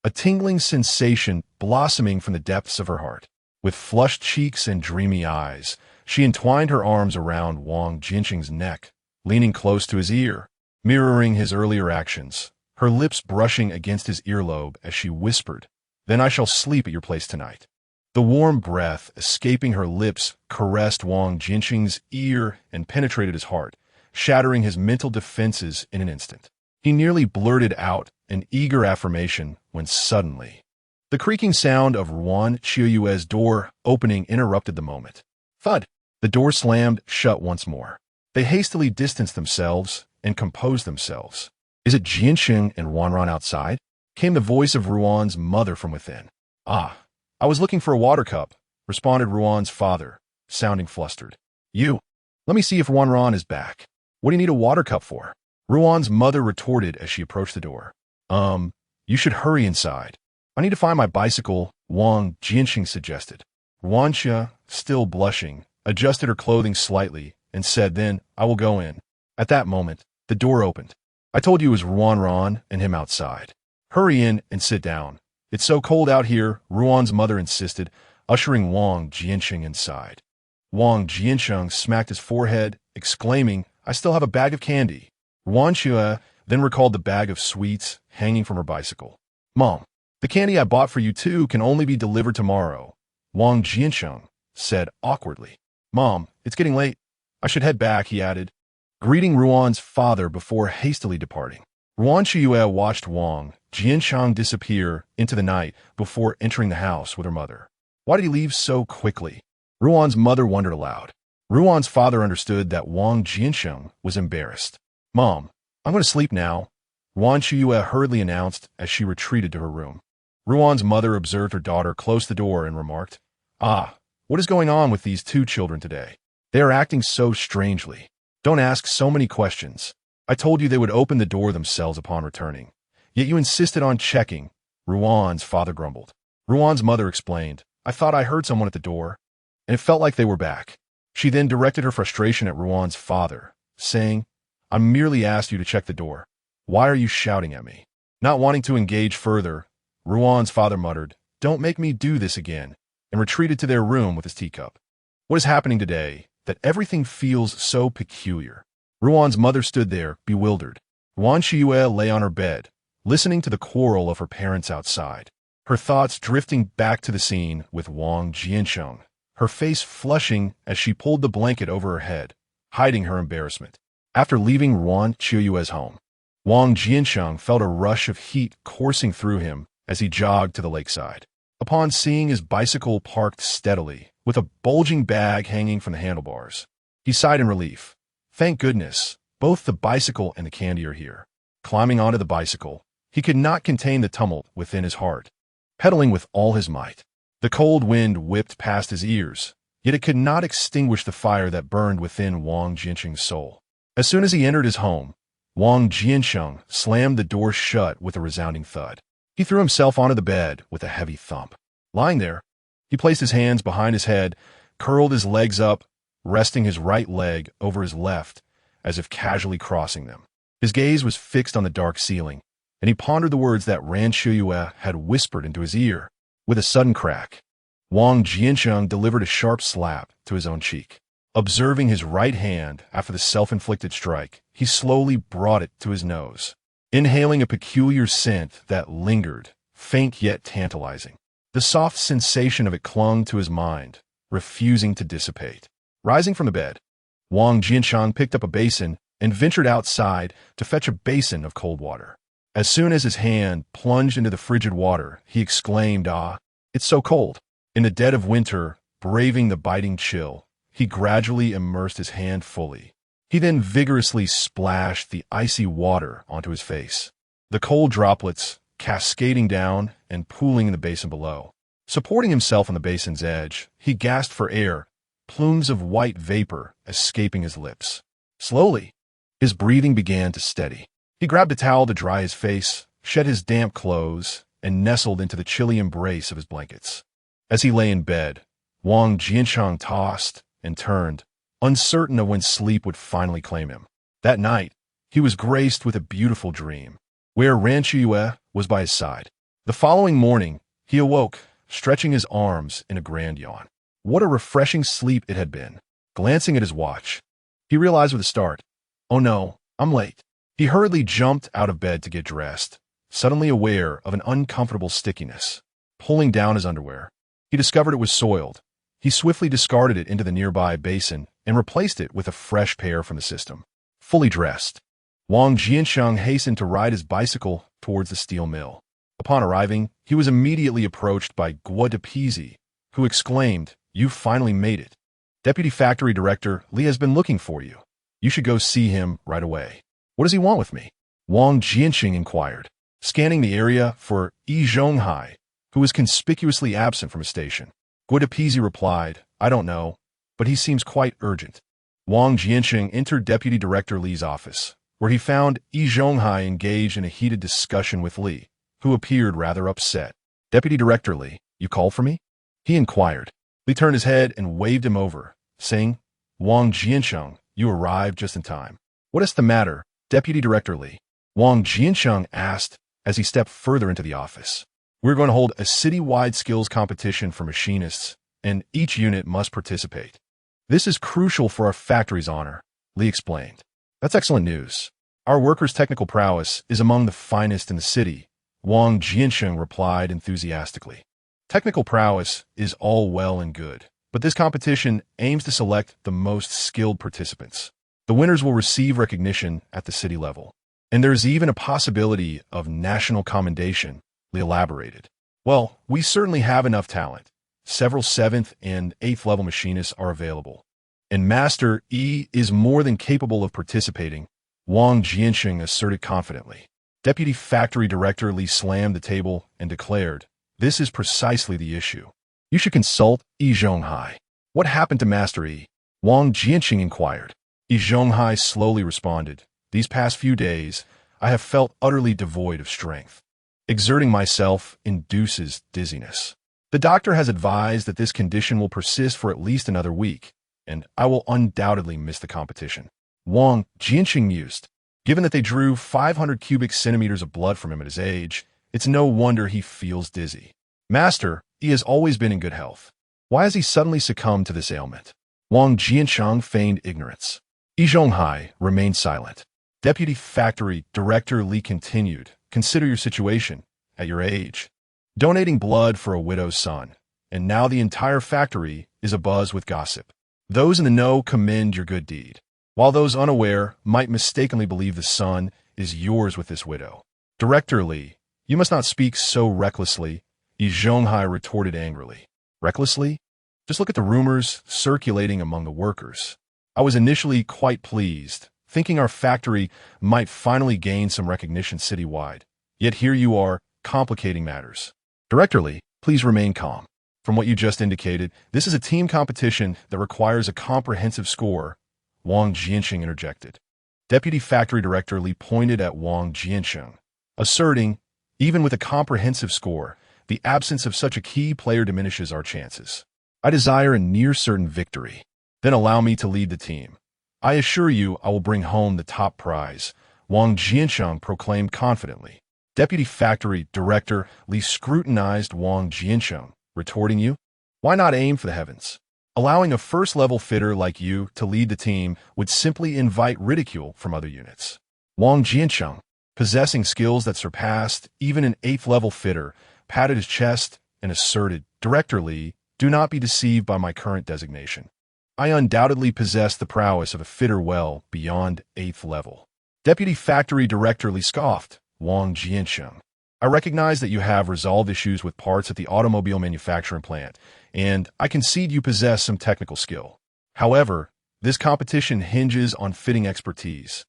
a tingling sensation blossoming from the depths of her heart. With flushed cheeks and dreamy eyes, she entwined her arms around Wang Jiancheng's neck, leaning close to his ear, mirroring his earlier actions, her lips brushing against his earlobe as she whispered, Then I shall sleep at your place tonight. The warm breath escaping her lips caressed Wang Jiancheng's ear and penetrated his heart, shattering his mental defenses in an instant. He nearly blurted out an eager affirmation when suddenly, the creaking sound of Ran Qiuye's door opening interrupted the moment. Thud! The door slammed shut once more. They hastily distanced themselves and composed themselves. Is it Jiancheng and Ran outside? Came the voice of Ruan's mother from within. I was looking for a water cup, responded Ruan's father, sounding flustered. Let me see if Ran is back. What do you need a water cup for? Ruan's mother retorted as she approached the door. You should hurry inside. I need to find my bicycle, Wang Jiancheng suggested. Ruanxia, still blushing, adjusted her clothing slightly and said, Then I will go in. At that moment, the door opened. I told you it was Ran and him outside. Hurry in and sit down. It's so cold out here, Ruan's mother insisted, ushering Wang Jiancheng inside. Wang Jiancheng smacked his forehead, exclaiming, I still have a bag of candy. Ruanxia then recalled the bag of sweets hanging from her bicycle. Mom, the candy I bought for you too can only be delivered tomorrow, Wang Jiancheng said awkwardly. Mom, it's getting late. I should head back, he added, greeting Ruan's father before hastily departing. Ran Qiuye watched Wang Jiancheng disappear into the night before entering the house with her mother. Why did he leave so quickly? Ruan's mother wondered aloud. Ruan's father understood that Wang Jiancheng was embarrassed. Mom, I'm going to sleep now, Ran Qiuye hurriedly announced as she retreated to her room. Ruan's mother observed her daughter close the door and remarked, what is going on with these two children today? They are acting so strangely. Don't ask so many questions. I told you they would open the door themselves upon returning. Yet you insisted on checking, Ruan's father grumbled. Ruan's mother explained, I thought I heard someone at the door, and it felt like they were back. She then directed her frustration at Ruan's father, saying, I merely asked you to check the door. Why are you shouting at me? Not wanting to engage further, Ruan's father muttered, Don't make me do this again, and retreated to their room with his teacup. What is happening today, that everything feels so peculiar? Ruan's mother stood there, bewildered. Ran Qiuye lay on her bed, listening to the quarrel of her parents outside. her thoughts drifting back to the scene with Wang Jiancheng, her face flushing as she pulled the blanket over her head, hiding her embarrassment. After leaving Ran Qiuye's home, Wang Jiancheng felt a rush of heat coursing through him as he jogged to the lakeside. Upon seeing his bicycle parked steadily, with a bulging bag hanging from the handlebars, he sighed in relief. Thank goodness, both the bicycle and the candy are here. Climbing onto the bicycle, he could not contain the tumult within his heart, pedaling with all his might. The cold wind whipped past his ears, yet it could not extinguish the fire that burned within Wang Jiancheng's soul. As soon as he entered his home, Wang Jiancheng slammed the door shut with a resounding thud. He threw himself onto the bed with a heavy thump. Lying there, he placed his hands behind his head, curled his legs up, resting his right leg over his left, as if casually crossing them. His gaze was fixed on the dark ceiling, and he pondered the words that Ran Qiuye had whispered into his ear. With a sudden crack, Wang Jiancheng delivered a sharp slap to his own cheek. Observing his right hand after the self-inflicted strike, he slowly brought it to his nose, inhaling a peculiar scent that lingered, faint yet tantalizing. The soft sensation of it clung to his mind, refusing to dissipate. Rising from the bed, Wang Jiancheng picked up a basin and ventured outside to fetch a basin of cold water. As soon as his hand plunged into the frigid water, he exclaimed, "Ah, it's so cold." In the dead of winter, braving the biting chill, he gradually immersed his hand fully. He then vigorously splashed the icy water onto his face, the cold droplets cascading down and pooling in the basin below. Supporting himself on the basin's edge, he gasped for air, plumes of white vapor escaping his lips. Slowly, his breathing began to steady. He grabbed a towel to dry his face, shed his damp clothes, and nestled into the chilly embrace of his blankets. As he lay in bed, Wang Jiancheng tossed and turned, uncertain of when sleep would finally claim him. That night, he was graced with a beautiful dream, where Ran Qiuye was by his side. The following morning, he awoke, stretching his arms in a grand yawn. What a refreshing sleep it had been. Glancing at his watch, he realized with a start, "Oh no, I'm late." He hurriedly jumped out of bed to get dressed, suddenly aware of an uncomfortable stickiness. Pulling down his underwear, he discovered it was soiled. He swiftly discarded it into the nearby basin and replaced it with a fresh pair from the system. Fully dressed, Wang Jiancheng hastened to ride his bicycle towards the steel mill. Upon arriving, he was immediately approached by Guo who exclaimed, "You've finally made it. Deputy Factory Director Li has been looking for you. You should go see him right away." "What does he want with me?" Wang Jiancheng inquired, scanning the area for Yi Zhonghai, who was conspicuously absent from his station. Guo replied, "I don't know, but he seems quite urgent." Wang Jiancheng entered Deputy Director Li's office, where he found Yi Zhonghai engaged in a heated discussion with Li, who appeared rather upset. "Deputy Director Li, you called for me?" he inquired. Li turned his head and waved him over, saying, "Wang Jiancheng, you arrived just in time." "What is the matter, Deputy Director Li?" Wang Jiancheng asked as he stepped further into the office. "We're going to hold a city-wide skills competition for machinists, and each unit must participate. This is crucial for our factory's honor," Li explained. "That's excellent news. Our workers' technical prowess is among the finest in the city," Wang Jiancheng replied enthusiastically. "Technical prowess is all well and good, but this competition aims to select the most skilled participants. The winners will receive recognition at the city level, and there's even a possibility of national commendation," Li elaborated. "Well, we certainly have enough talent. Several 7th and 8th level machinists are available, and Master Yi is more than capable of participating," Wang Jiancheng asserted confidently. Deputy Factory Director Li slammed the table and declared, "This is precisely the issue. You should consult Yi Zhonghai." "What happened to Master Yi?" Wang Jiancheng inquired. Yi Zhonghai slowly responded, "These past few days, I have felt utterly devoid of strength. Exerting myself induces dizziness. The doctor has advised that this condition will persist for at least another week, and I will undoubtedly miss the competition." Wang Jiancheng mused. Given that they drew 500 cubic centimeters of blood from him at his age, it's no wonder he feels dizzy. "Master, he has always been in good health. Why has he suddenly succumbed to this ailment?" Wang Jiancheng feigned ignorance. Yi Zhonghai remained silent. Deputy Factory Director Li continued, "Consider your situation. At your age, donating blood for a widow's son, and now the entire factory is abuzz with gossip. Those in the know commend your good deed, while those unaware might mistakenly believe the son is yours with this widow. Director Li, you must not speak so recklessly, Yi Zhonghai retorted angrily. Recklessly? Just look at the rumors circulating among the workers. I was initially quite pleased, thinking our factory might finally gain some recognition citywide. Yet here you are, complicating matters. Director Li, please remain calm. From what you just indicated, this is a team competition that requires a comprehensive score, Wang Jiancheng interjected. Deputy Factory Director Li pointed at Wang Jiancheng, asserting, even with a comprehensive score, the absence of such a key player diminishes our chances. I desire a near-certain victory. Then allow me to lead the team. I assure you I will bring home the top prize, Wang Jiancheng proclaimed confidently. Deputy Factory Director Li scrutinized Wang Jiancheng, retorting you, why not aim for the heavens? Allowing a first-level fitter like you to lead the team would simply invite ridicule from other units. Wang Jiancheng, possessing skills that surpassed even an 8th-level fitter, patted his chest and asserted, Director Li, do not be deceived by my current designation. I undoubtedly possess the prowess of a fitter well beyond 8th level. Deputy Factory Director Li scoffed, Wang Jiancheng. I recognize that you have resolved issues with parts at the automobile manufacturing plant, and I concede you possess some technical skill. However, this competition hinges on fitting expertise,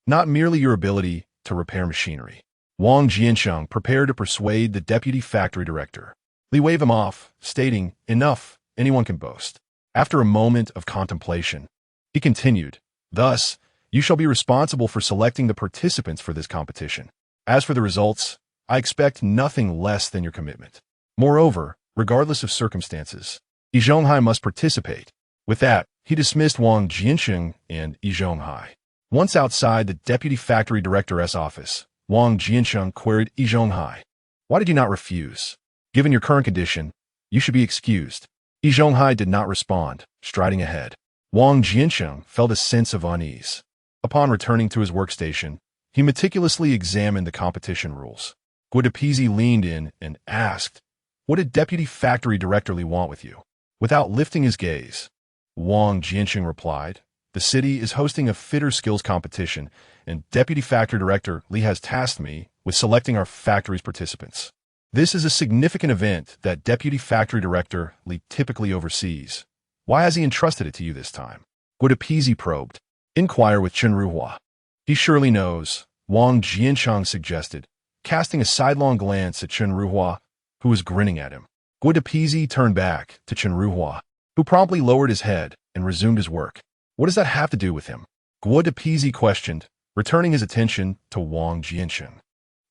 not merely your ability to repair machinery. Wang Jiancheng prepared to persuade the Deputy Factory Director. Li waved him off, stating, enough, anyone can boast. After a moment of contemplation, he continued, thus, you shall be responsible for selecting the participants for this competition. As for the results, I expect nothing less than your commitment. Moreover, regardless of circumstances, Yi Zhonghai must participate. With that, he dismissed Wang Jiancheng and Yi Zhonghai. Once outside the Deputy Factory Director's office, Wang Jiancheng queried Yi Zhonghai, why did you not refuse? Given your current condition, you should be excused. Yi Zhonghai did not respond, striding ahead. Wang Jiancheng felt a sense of unease. Upon returning to his workstation, he meticulously examined the competition rules. Guadapisi leaned in and asked, what did Deputy Factory Director Li want with you? Without lifting his gaze, Wang Jiancheng replied, the city is hosting a fitter skills competition, and Deputy Factory Director Li has tasked me with selecting our factory's participants. This is a significant event that Deputy Factory Director Li typically oversees. Why has he entrusted it to you this time? Guadapisi probed. Inquire with Chen Ruhua. He surely knows, Wang Jiancheng suggested, casting a sidelong glance at Chen Ruhua, who was grinning at him. Guadapisi turned back to Chen Ruhua, who promptly lowered his head and resumed his work. What does that have to do with him? Guadapisi questioned, returning his attention to Wang Jiancheng.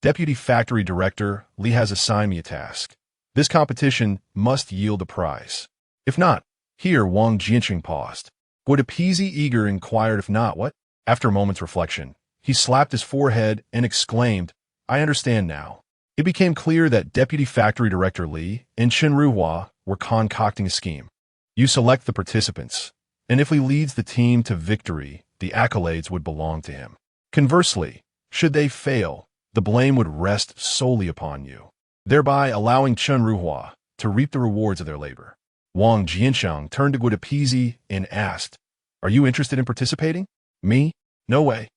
Deputy Factory Director Li has assigned me a task. This competition must yield a prize. If not, here Wang Jiancheng paused. Guadapisi eager inquired if not what? After a moment's reflection, he slapped his forehead and exclaimed, I understand now. It became clear that Deputy Factory Director Li and Chen Ruhua were concocting a scheme. You select the participants, and if Li leads the team to victory, the accolades would belong to him. Conversely, should they fail, the blame would rest solely upon you, thereby allowing Chen Ruhua to reap the rewards of their labor. Wang Jiancheng turned to Guadapisi and asked, are you interested in participating? Me? No way.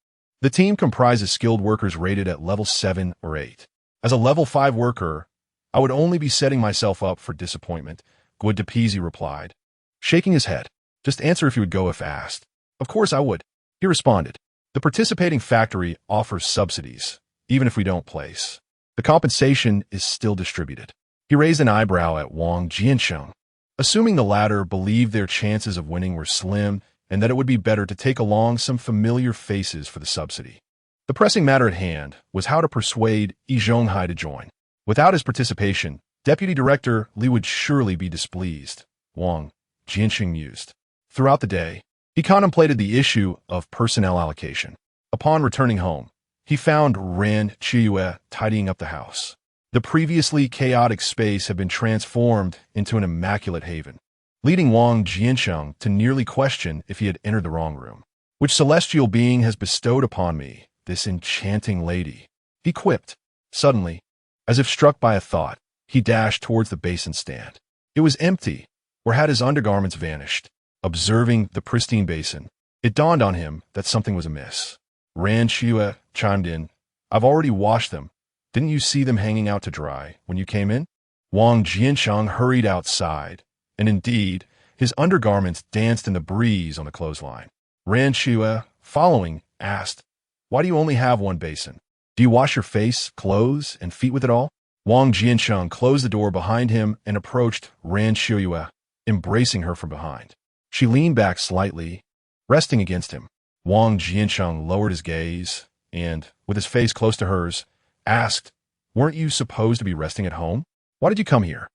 The team comprises skilled workers rated at level 7 or 8. As a level 5 worker, I would only be setting myself up for disappointment, Guadapisi replied, shaking his head. Just answer if you would go if asked. Of course I would. He responded. The participating factory offers subsidies, even if we don't place. The compensation is still distributed. He raised an eyebrow at Wang Jiancheng, assuming the latter believed their chances of winning were slim and that it would be better to take along some familiar faces for the subsidy. The pressing matter at hand was how to persuade Yi Zhonghai to join. Without his participation, Deputy Director Li would surely be displeased, Wang Jiancheng mused. Throughout the day, he contemplated the issue of personnel allocation. Upon returning home, he found Ran Qiuye tidying up the house. The previously chaotic space had been transformed into an immaculate haven, leading Wang Jiancheng to nearly question if he had entered the wrong room. Which celestial being has bestowed upon me this enchanting lady? He quipped. Suddenly, as if struck by a thought, He dashed towards the basin stand. It was empty, or had his undergarments vanished? Observing the pristine basin, it dawned on him that something was amiss. Ran Qiuye chimed in. I've already washed them. Didn't you see them hanging out to dry when you came in? Wang Jiancheng hurried outside, and indeed, his undergarments danced in the breeze on the clothesline. Ran Qiuye, following, asked, Why do you only have one basin? Do you wash your face, clothes, and feet with it all? Wang Jiancheng closed the door behind him and approached Ran Qiuye, embracing her from behind. She leaned back slightly, resting against him. Wang Jiancheng lowered his gaze and, with his face close to hers, asked, Weren't you supposed to be resting at home? Why did you come here?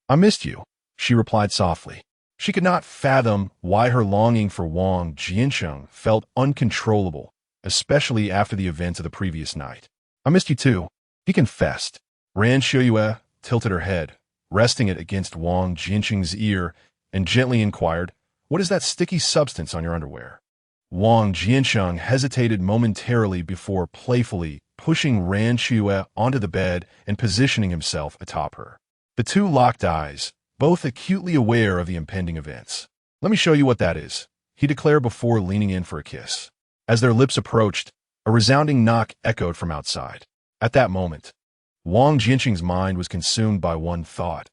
I missed you, she replied softly. She could not fathom why her longing for Wang Jiancheng felt uncontrollable, especially after the events of the previous night. I missed you too, he confessed. Ran Qiuye tilted her head, resting it against Wang Jiancheng's ear, and gently inquired, What is that sticky substance on your underwear? Wang Jiancheng hesitated momentarily before playfully pushing Ran Qiuye onto the bed and positioning himself atop her. The two locked eyes, both acutely aware of the impending events. Let me show you what that is, he declared before leaning in for a kiss. As their lips approached, a resounding knock echoed from outside. At that moment, Wang Jiancheng's mind was consumed by one thought.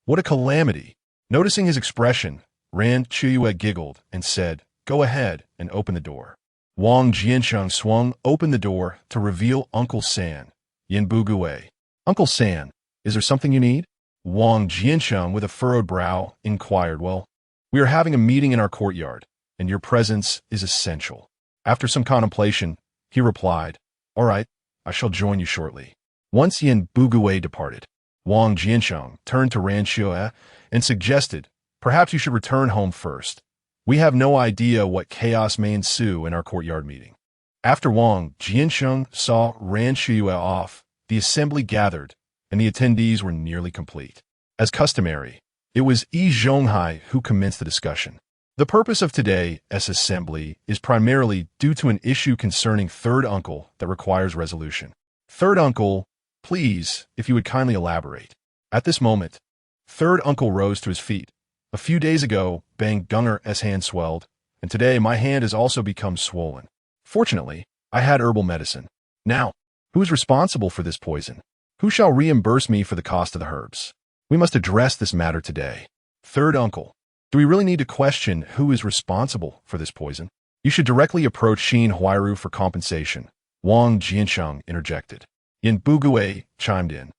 What a calamity! Noticing his expression, Ran Qiuye giggled and said, Go ahead and open the door. Wang Jiancheng swung open the door to reveal Uncle San, Yin Buguwei. Uncle San, is there something you need? Wang Jiancheng, with a furrowed brow, inquired. Well, we are having a meeting in our courtyard, and your presence is essential. After some contemplation, he replied, All right, I shall join you shortly. Once Yin Buguwei departed, Wang Jiancheng turned to Ran Qiuye and suggested, Perhaps you should return home first. We have no idea what chaos may ensue in our courtyard meeting. After Wang Jiancheng saw Ran Qiuye off, the assembly gathered, and the attendees were nearly complete. As customary, it was Yi Zhonghai who commenced the discussion. The purpose of today's assembly is primarily due to an issue concerning third uncle that requires resolution. Third uncle, please, if you would kindly elaborate. At this moment, third uncle rose to his feet. A few days ago, Bang Gunger's hand swelled, and today my hand has also become swollen. Fortunately, I had herbal medicine. Now, who is responsible for this poison? Who shall reimburse me for the cost of the herbs? We must address this matter today. Third uncle, do we really need to question who is responsible for this poison? You should directly approach Xin Huairu for compensation, Wang Jiancheng interjected. Yin Buguwei chimed in.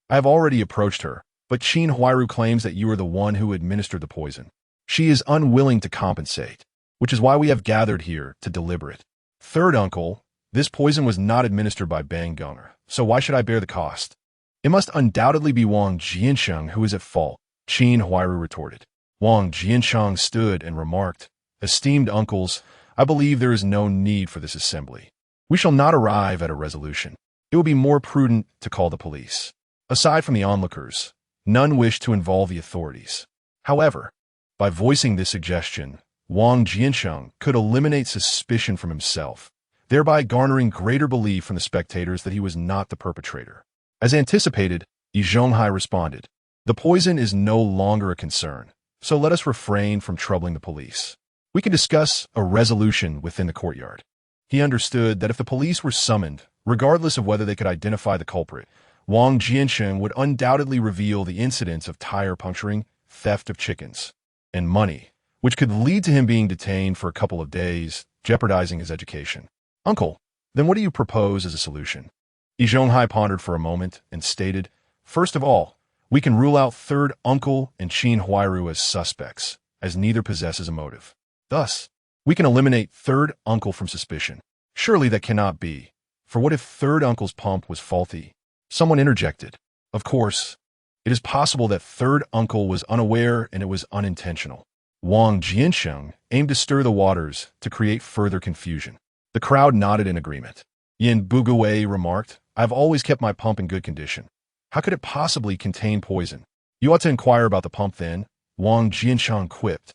I have already approached her, but Xin Huairu claims that you are the one who administered the poison. She is unwilling to compensate, which is why we have gathered here to deliberate. Third uncle, this poison was not administered by Bang Gunger, so why should I bear the cost? It must undoubtedly be Wang Jiancheng who is at fault, Xin Huairu retorted. Wang Jiancheng stood and remarked, Esteemed uncles, I believe there is no need for this assembly. We shall not arrive at a resolution. It would be more prudent to call the police. Aside from the onlookers, none wish to involve the authorities. However, by voicing this suggestion, Wang Jiancheng could eliminate suspicion from himself, thereby garnering greater belief from the spectators that he was not the perpetrator. As anticipated, Yi Zhonghai responded, The poison is no longer a concern, so let us refrain from troubling the police. We can discuss a resolution within the courtyard. He understood that if the police were summoned, regardless of whether they could identify the culprit, Wang Jiancheng would undoubtedly reveal the incidents of tire puncturing, theft of chickens, and money, which could lead to him being detained for a couple of days, jeopardizing his education. Uncle, then what do you propose as a solution? Yi Zhonghai pondered for a moment and stated, First of all, we can rule out third uncle and Xin Huairu as suspects, as neither possesses a motive. Thus, we can eliminate third uncle from suspicion. Surely that cannot be, for what if third uncle's pump was faulty? Someone interjected. Of course, it is possible that third uncle was unaware and it was unintentional. Wang Jiancheng aimed to stir the waters to create further confusion. The crowd nodded in agreement. Yin Buguwei remarked, I've always kept my pump in good condition. How could it possibly contain poison? You ought to inquire about the pump then, Wang Jiancheng quipped,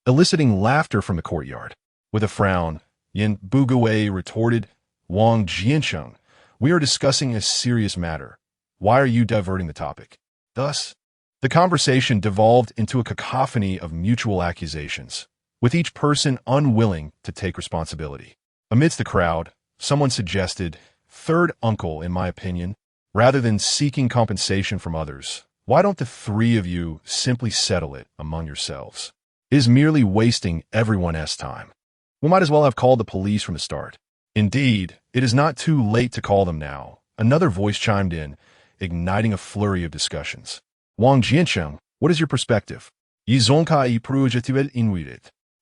eliciting laughter from the courtyard. With a frown, Yin Buguwei retorted, Wang Jiancheng, we are discussing a serious matter. Why are you diverting the topic? Thus, the conversation devolved into a cacophony of mutual accusations, with each person unwilling to take responsibility. Amidst the crowd, someone suggested, "Third uncle, in my opinion, rather than seeking compensation from others, why don't the three of you simply settle it among yourselves? It is merely wasting everyone's time. We might as well have called the police from the start." "Indeed, it is not too late to call them now," another voice chimed in, igniting a flurry of discussions. "Wang Jiancheng, what is your perspective?"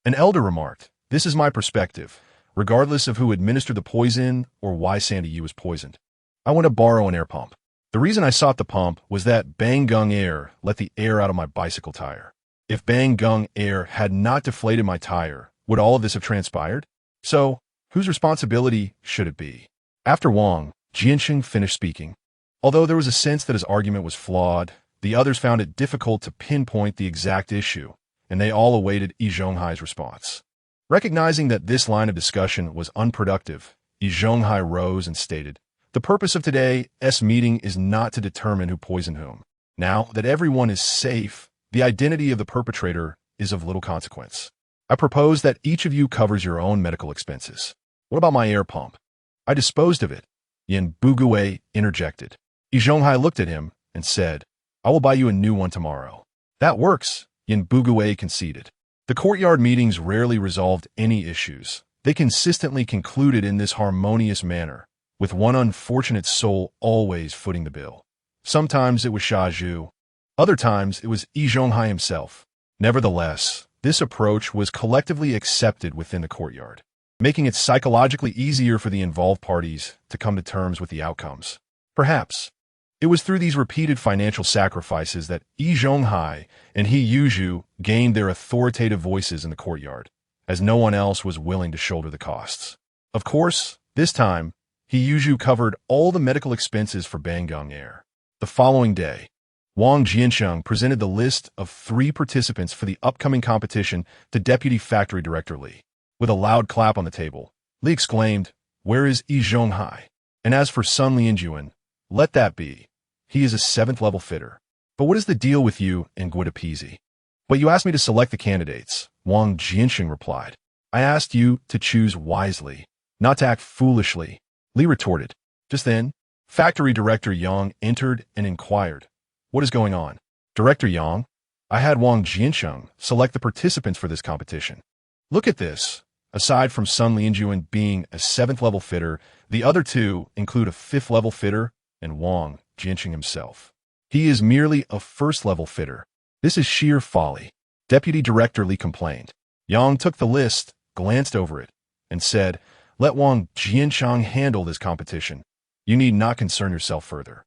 An elder remarked, "This is my perspective, regardless of who administered the poison or why Sandy Yu was poisoned. I want to borrow an air pump. The reason I sought the pump was that Bang Gung Air let the air out of my bicycle tire. If Bang Gung Air had not deflated my tire, would all of this have transpired? So, whose responsibility should it be?" After Wang Jiancheng finished speaking, although there was a sense that his argument was flawed, the others found it difficult to pinpoint the exact issue, and they all awaited Yi Zhonghai's response. Recognizing that this line of discussion was unproductive, Yi Zhonghai rose and stated, "The purpose of today's meeting is not to determine who poisoned whom. Now that everyone is safe, the identity of the perpetrator is of little consequence. I propose that each of you covers your own medical expenses." "What about my air pump?" "I disposed of it," Yin Bugue interjected. Yi Zhonghai looked at him and said, "I will buy you a new one tomorrow." "That works," Yin Bugue conceded. The courtyard meetings rarely resolved any issues. They consistently concluded in this harmonious manner, with one unfortunate soul always footing the bill. Sometimes it was Xia Zhu. Other times it was Yi Zhonghai himself. Nevertheless, this approach was collectively accepted within the courtyard, making it psychologically easier for the involved parties to come to terms with the outcomes. Perhaps it was through these repeated financial sacrifices that Yi Zhonghai and He Yuzhu gained their authoritative voices in the courtyard, as no one else was willing to shoulder the costs. Of course, this time, He Yuzhu covered all the medical expenses for Bang Gung Air. The following day, Wang Jiancheng presented the list of 3 participants for the upcoming competition to Deputy Factory Director Li. With a loud clap on the table, Li exclaimed, "Where is Yi Zhonghai? And as for Sun Lianjuan, let that be. He is a 7th level fitter. But what is the deal with you and Guadapisi?" "But you asked me to select the candidates," Wang Jiancheng replied. "I asked you to choose wisely, not to act foolishly," Li retorted. Just then, Factory Director Yang entered and inquired, "What is going on?" "Director Yang, I had Wang Jiancheng select the participants for this competition. Look at this. Aside from Sun Lianjuan being a 7th level fitter, the other 2 include a 5th level fitter and Wang Jiancheng himself. He is merely a 1st level fitter. This is sheer folly," Deputy Director Li complained. Yang took the list, glanced over it, and said, "Let Wang Jiancheng handle this competition. You need not concern yourself further."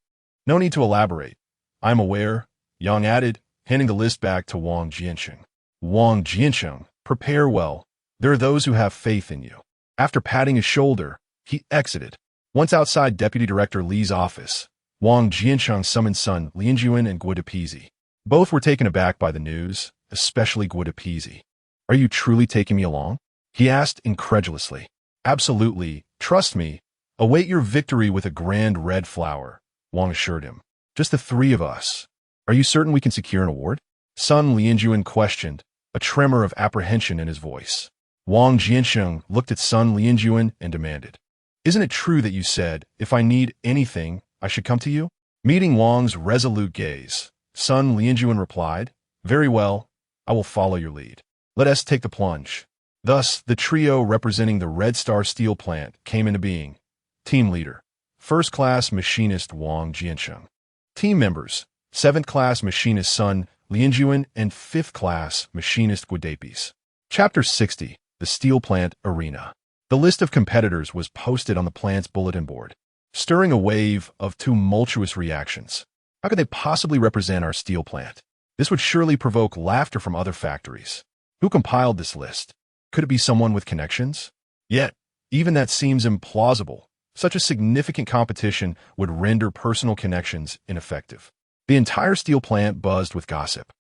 "No need to elaborate. I am aware," Yang added, handing the list back to Wang Jiancheng. "Wang Jiancheng, prepare well. There are those who have faith in you." After patting his shoulder, he exited. Once outside Deputy Director Li's office, Wang Jiancheng summoned Sun Lianjuan and Guadapisi. Both were taken aback by the news, especially Guadapisi. "Are you truly taking me along?" he asked incredulously. "Absolutely. Trust me. Await your victory with a grand red flower," Wang assured him. "Just the 3 of us. Are you certain we can secure an award?" Sun Lianjuan questioned, a tremor of apprehension in his voice. Wang Jiancheng looked at Sun Lianjuan and demanded, "Isn't it true that you said, if I need anything, I should come to you?" Meeting Wang's resolute gaze, Sun Lianjuan replied, "Very well, I will follow your lead. Let us take the plunge." Thus, the trio representing the Red Star Steel Plant came into being. Team Leader, First Class Machinist Wang Jiancheng. Team Members, 7th Class Machinist Sun Lianjuan and 5th Class Machinist Guadapis. Chapter 60, The Steel Plant Arena. The list of competitors was posted on the plant's bulletin board, stirring a wave of tumultuous reactions. How could they possibly represent our steel plant? This would surely provoke laughter from other factories. Who compiled this list? Could it be someone with connections? Yet, even that seems implausible. Such a significant competition would render personal connections ineffective. The entire steel plant buzzed with gossip.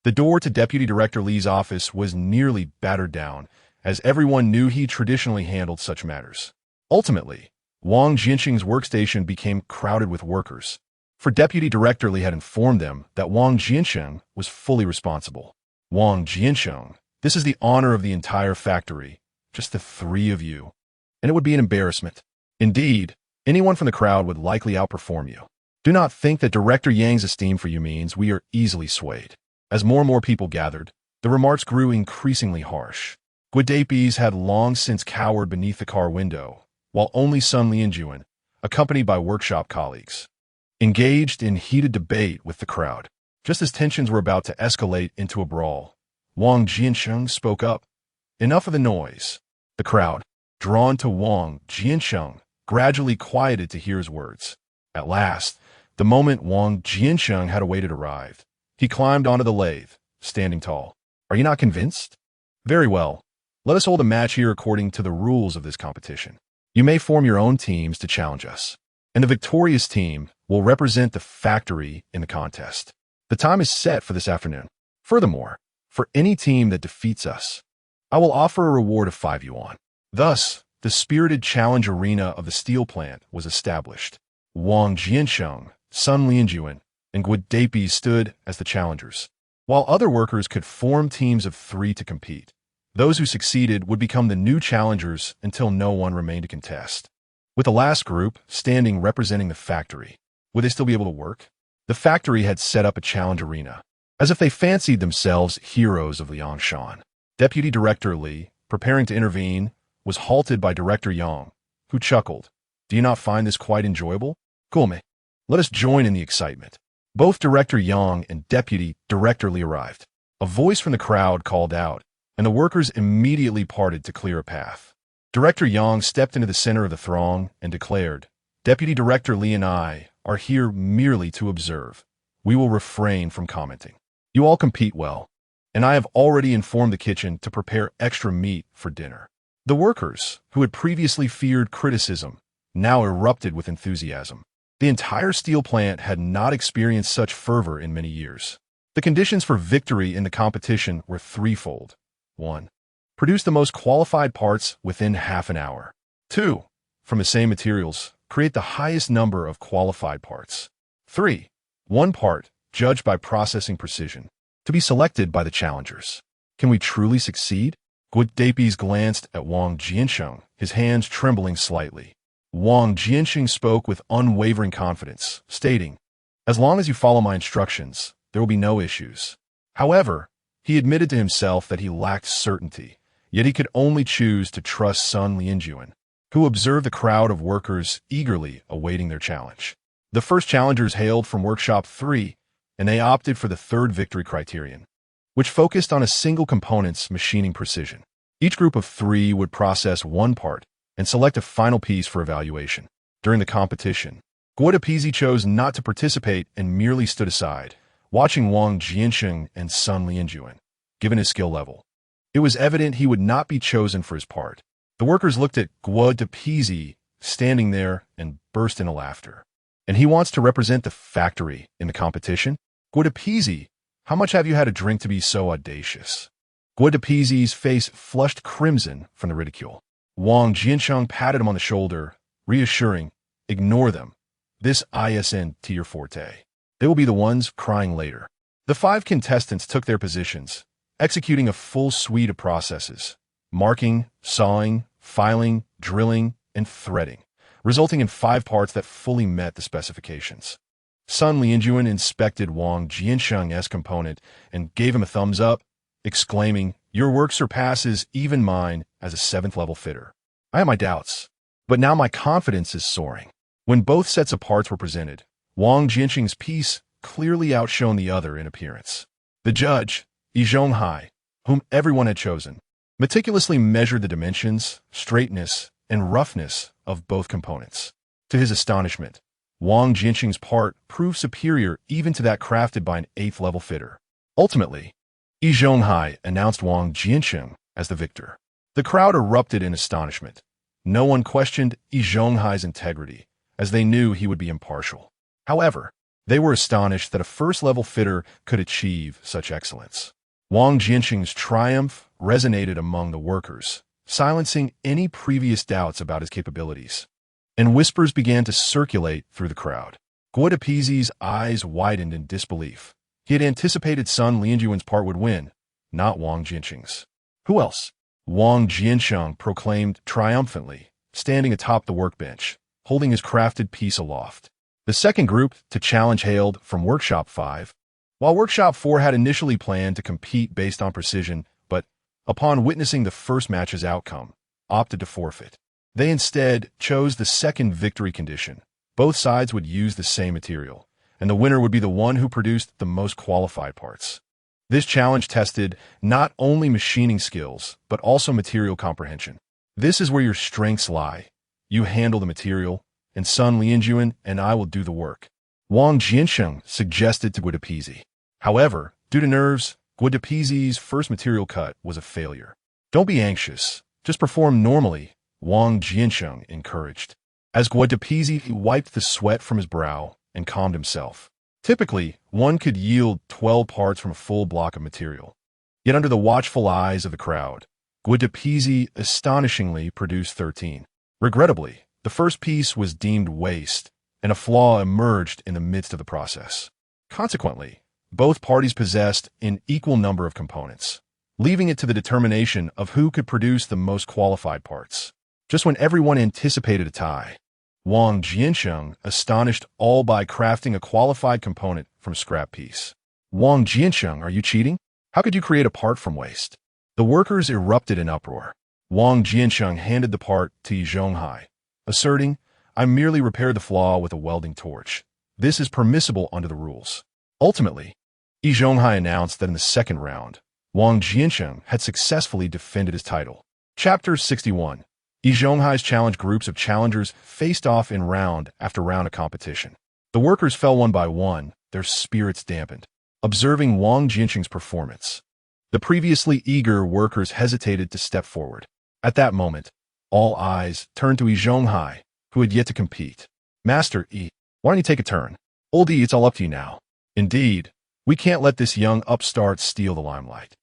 The door to Deputy Director Li's office was nearly battered down, as everyone knew he traditionally handled such matters. Ultimately, Wang Jiancheng's workstation became crowded with workers. for Deputy Director Li had informed them that Wang Jiancheng was fully responsible. Wang Jiancheng, this is the honor of the entire factory, just the three of you. And it would be an embarrassment. Indeed, anyone from the crowd would likely outperform you. Do not think that Director Yang's esteem for you means we are easily swayed. As more and more people gathered, the remarks grew increasingly harsh. Guadapis had long since cowered beneath the car window, while only Sun Lianjuan, accompanied by workshop colleagues, engaged in heated debate with the crowd. Just as tensions were about to escalate into a brawl, Wang Jiancheng spoke up. Enough of the noise. The crowd, drawn to Wang Jiancheng, gradually quieted to hear his words. At last, the moment Wang Jiancheng had awaited arrived. He climbed onto the lathe, standing tall. Are you not convinced? Very well. Let us hold a match here according to the rules of this competition. You may form your own teams to challenge us, and the victorious team will represent the factory in the contest. The time is set for this afternoon. Furthermore, for any team that defeats us, I will offer a reward of 5 yuan. Thus, the spirited challenge arena of the steel plant was established. Wang Jiancheng, Sun Lianjuan, and Guadapis stood as the challengers, while other workers could form teams of 3 to compete. Those who succeeded would become the new challengers until no one remained to contest. With the last group standing representing the factory, would they still be able to work? The factory had set up a challenge arena, as if they fancied themselves heroes of Liangshan. Deputy Director Li, preparing to intervene, was halted by Director Yang, who chuckled. Do you not find this quite enjoyable? Cool. Let us join in the excitement. Both Director Yang and Deputy Director Li arrived. A voice from the crowd called out, and the workers immediately parted to clear a path. Director Yang stepped into the center of the throng and declared, Deputy Director Li and I are here merely to observe. We will refrain from commenting. You all compete well, and I have already informed the kitchen to prepare extra meat for dinner. The workers, who had previously feared criticism, now erupted with enthusiasm. The entire steel plant had not experienced such fervor in many years. The conditions for victory in the competition were threefold. 1. Produce the most qualified parts within half an hour. 2. From the same materials, create the highest number of qualified parts. 3. 1 part, judged by processing precision, to be selected by the challengers. Can we truly succeed? Guadapis glanced at Wang Jiancheng, his hands trembling slightly. Wang Jiancheng spoke with unwavering confidence, stating, As long as you follow my instructions, there will be no issues. However, he admitted to himself that he lacked certainty, yet he could only choose to trust Sun Lianjuan, who observed the crowd of workers eagerly awaiting their challenge. The first challengers hailed from Workshop 3, and they opted for the third victory criterion, which focused on a single component's machining precision. Each group of 3 would process 1 part and select a final piece for evaluation. During the competition, Guadapisi chose not to participate and merely stood aside, watching Wang Jiancheng and Sun Lianjuan. Given his skill level, it was evident he would not be chosen for his part. The workers looked at Guadapisi standing there and burst into laughter. And he wants to represent the factory in the competition? Guadapisi, how much have you had to drink to be so audacious? Guadapisi's face flushed crimson from the ridicule. Wang Jiancheng patted him on the shoulder, reassuring, Ignore them. This isn't your forte. They will be the ones crying later. The 5 contestants took their positions, executing a full suite of processes, marking, sawing, filing, drilling, and threading, resulting in 5 parts that fully met the specifications. Sun Lianjuan inspected Wang Jiancheng's component and gave him a thumbs up, exclaiming, Your work surpasses even mine as a 7th-level fitter. I have my doubts, but now my confidence is soaring. When both sets of parts were presented, Wang Jiancheng's piece clearly outshone the other in appearance. The judge, Yi Zhonghai, whom everyone had chosen, meticulously measured the dimensions, straightness, and roughness of both components. To his astonishment, Wang Jiancheng's part proved superior even to that crafted by an 8th-level fitter. Ultimately, Yi Zhonghai announced Wang Jiancheng as the victor. The crowd erupted in astonishment. No one questioned Yi Zhonghai's integrity, as they knew he would be impartial. However, they were astonished that a first-level fitter could achieve such excellence. Wang Jiancheng's triumph resonated among the workers, silencing any previous doubts about his capabilities, and whispers began to circulate through the crowd. Guo Depizi's eyes widened in disbelief. He had anticipated Sun Lianjuan's part would win, not Wang Jiancheng's. Who else? Wang Jiancheng proclaimed triumphantly, standing atop the workbench, holding his crafted piece aloft. The second group to challenge hailed from Workshop 5. While Workshop 4 had initially planned to compete based on precision, but, upon witnessing the first match's outcome, opted to forfeit. They instead chose the second victory condition. Both sides would use the same material, and the winner would be the one who produced the most qualified parts. This challenge tested not only machining skills, but also material comprehension. This is where your strengths lie. You handle the material, and Sun Lianjuan and I will do the work, Wang Jiancheng suggested to Guo Depizi. However, due to nerves, Guo Depizi's first material cut was a failure. Don't be anxious. Just perform normally, Wang Jiancheng encouraged. As Guo Depizi wiped the sweat from his brow and calmed himself. Typically, one could yield 12 parts from a full block of material. Yet under the watchful eyes of the crowd, Guo Depizi astonishingly produced 13. Regrettably, the first piece was deemed waste, and a flaw emerged in the midst of the process. Consequently, both parties possessed an equal number of components, leaving it to the determination of who could produce the most qualified parts. Just when everyone anticipated a tie, Wang Jiancheng astonished all by crafting a qualified component from a scrap piece. Wang Jiancheng, are you cheating? How could you create a part from waste? The workers erupted in uproar. Wang Jiancheng handed the part to Yi Zhonghai, asserting, I merely repaired the flaw with a welding torch. This is permissible under the rules. Ultimately, Yi Zhonghai announced that in the second round, Wang Jiancheng had successfully defended his title. Chapter 61. Yi Zhonghai's challenge groups of challengers faced off in round after round of competition. The workers fell one by one, their spirits dampened. Observing Wang Jiancheng's performance, the previously eager workers hesitated to step forward. At that moment, all eyes turned to Yi Zhonghai, who had yet to compete. Master Yi, why don't you take a turn? Old Yi, it's all up to you now. Indeed, we can't let this young upstart steal the limelight.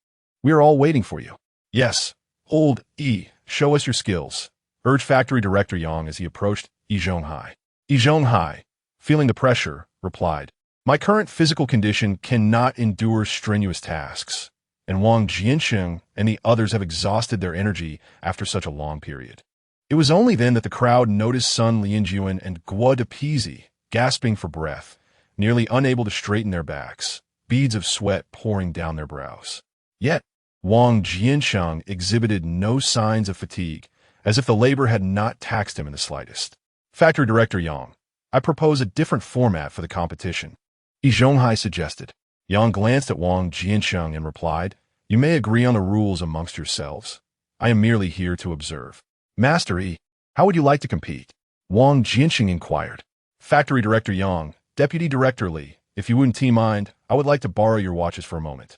We are all waiting for you. Yes, old Yi, show us your skills, urged Factory Director Yang as he approached Yi Zhonghai. Yi Zhonghai, feeling the pressure, replied, my current physical condition cannot endure strenuous tasks, and Wang Jiancheng and the others have exhausted their energy after such a long period. It was only then that the crowd noticed Sun Lianjuan and Guo Depizi gasping for breath, nearly unable to straighten their backs, beads of sweat pouring down their brows. Yet, Wang Jiancheng exhibited no signs of fatigue, as if the labor had not taxed him in the slightest. Factory Director Yang, I propose a different format for the competition, Yi Zhonghai suggested. Yang glanced at Wang Jiancheng and replied, you may agree on the rules amongst yourselves. I am merely here to observe. Master Yi, how would you like to compete? Wang Jiancheng inquired. Factory Director Yang, Deputy Director Li, if you wouldn't mind, I would like to borrow your watches for a moment.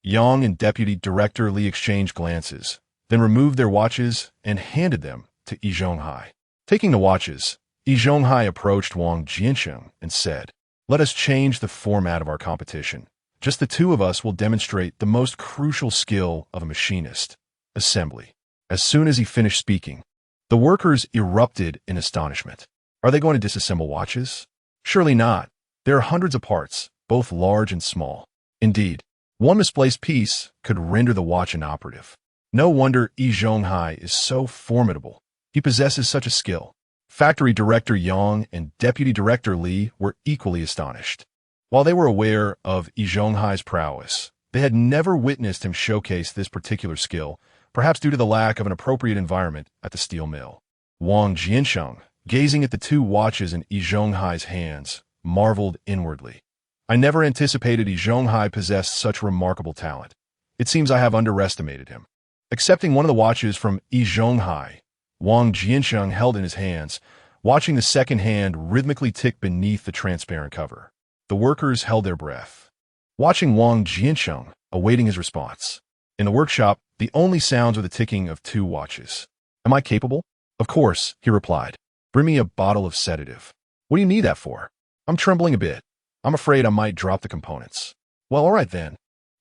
Yang and Deputy Director Li exchanged glances, then removed their watches and handed them to Yi Zhonghai. Taking the watches, Yi Zhonghai approached Wang Jiancheng and said, let us change the format of our competition. Just the two of us will demonstrate the most crucial skill of a machinist, assembly. As soon as he finished speaking, the workers erupted in astonishment. Are they going to disassemble watches? Surely not. There are hundreds of parts, both large and small. Indeed, one misplaced piece could render the watch inoperative. No wonder Yi Zhonghai is so formidable. He possesses such a skill. Factory Director Yang and Deputy Director Li were equally astonished. While they were aware of Yi Zhonghai's prowess, they had never witnessed him showcase this particular skill, perhaps due to the lack of an appropriate environment at the steel mill. Wang Jiancheng, gazing at the two watches in Yi Zhonghai's hands, marveled inwardly. I never anticipated Yi Zhonghai possessed such remarkable talent. It seems I have underestimated him. Accepting one of the watches from Yi Zhonghai, Wang Jiancheng held in his hands, watching the second hand rhythmically tick beneath the transparent cover. The workers held their breath, watching Wang Jiancheng, awaiting his response. In the workshop, the only sounds were the ticking of two watches. Am I capable? Of course, he replied. Bring me a bottle of sedative. What do you need that for? I'm trembling a bit. I'm afraid I might drop the components. Well, all right then.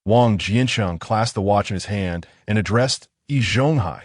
Wang Jiancheng clasped the watch in his hand and addressed Yi Zhonghai.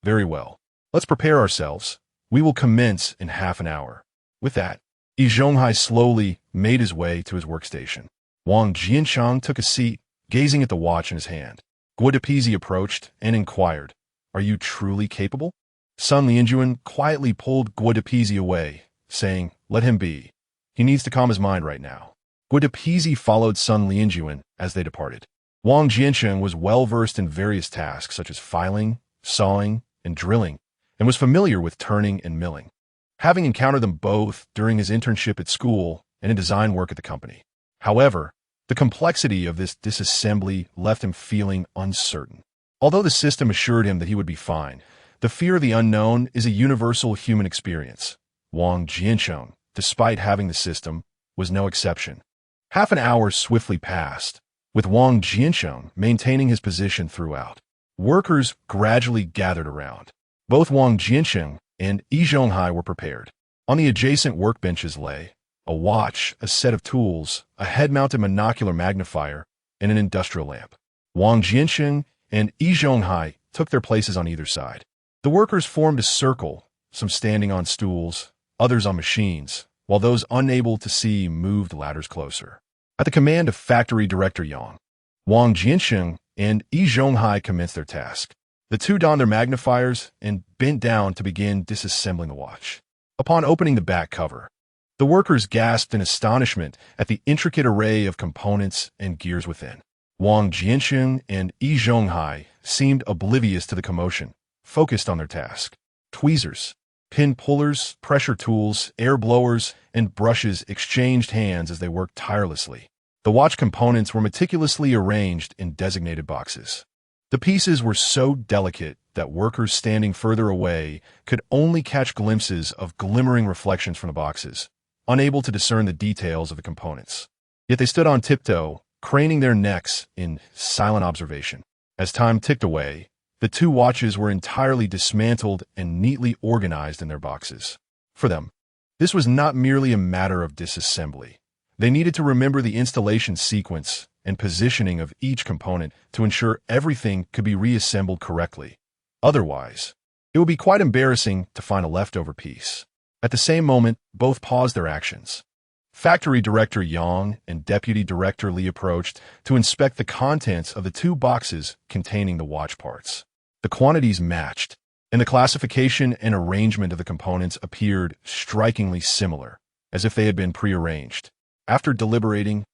Very well. Let's prepare ourselves. We will commence in half an hour. With that, Yi Zhonghai slowly made his way to his workstation. Wang Jiancheng took a seat, gazing at the watch in his hand. Guo approached and inquired, "Are you truly capable?" Sun Lianjuan quietly pulled Guo away, saying, "Let him be. He needs to calm his mind right now." Guo followed Sun Lianjuan as they departed. Wang Jiancheng was well-versed in various tasks such as filing, sawing, and drilling, and was familiar with turning and milling, having encountered them both during his internship at school and in design work at the company. However, the complexity of this disassembly left him feeling uncertain. Although the system assured him that he would be fine, the fear of the unknown is a universal human experience. Wang Jiancheng, despite having the system, was no exception. Half an hour swiftly passed, with Wang Jiancheng maintaining his position throughout. Workers gradually gathered around. Both Wang Jiancheng and Yi Zhonghai were prepared. On the adjacent workbenches lay a watch, a set of tools, a head-mounted monocular magnifier, and an industrial lamp. Wang Jiancheng and Yi Zhonghai took their places on either side. The workers formed a circle, some standing on stools, others on machines, while those unable to see moved ladders closer. At the command of Factory Director Yang, Wang Jiancheng and Yi Zhonghai commenced their task. The two donned their magnifiers and bent down to begin disassembling the watch. Upon opening the back cover, the workers gasped in astonishment at the intricate array of components and gears within. Wang Jiancheng and Yi Zhonghai seemed oblivious to the commotion, focused on their task. Tweezers, pin pullers, pressure tools, air blowers, and brushes exchanged hands as they worked tirelessly. The watch components were meticulously arranged in designated boxes. The pieces were so delicate that workers standing further away could only catch glimpses of glimmering reflections from the boxes, unable to discern the details of the components. Yet they stood on tiptoe, craning their necks in silent observation. As time ticked away, the two watches were entirely dismantled and neatly organized in their boxes. For them, this was not merely a matter of disassembly. They needed to remember the installation sequence and positioning of each component to ensure everything could be reassembled correctly. Otherwise, it would be quite embarrassing to find a leftover piece. At the same moment, both paused their actions. Factory Director Yang and Deputy Director Li approached to inspect the contents of the two boxes containing the watch parts. The quantities matched, and the classification and arrangement of the components appeared strikingly similar, as if they had been prearranged. After deliberating,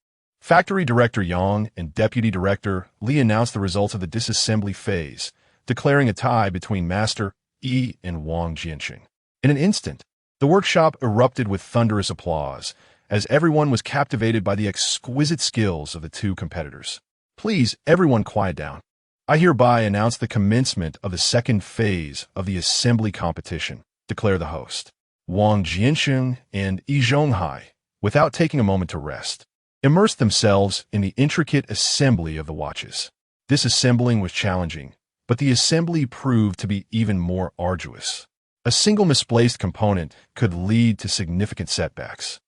Factory Director Yang and Deputy Director Li announced the results of the disassembly phase, declaring a tie between Master Yi and Wang Jiancheng. In an instant, the workshop erupted with thunderous applause, as everyone was captivated by the exquisite skills of the two competitors. "Please, everyone quiet down. I hereby announce the commencement of the second phase of the assembly competition," declared the host. Wang Jiancheng and Yi Zhonghai, without taking a moment to rest, immersed themselves in the intricate assembly of the watches. This assembling was challenging, but the assembly proved to be even more arduous. A single misplaced component could lead to significant setbacks.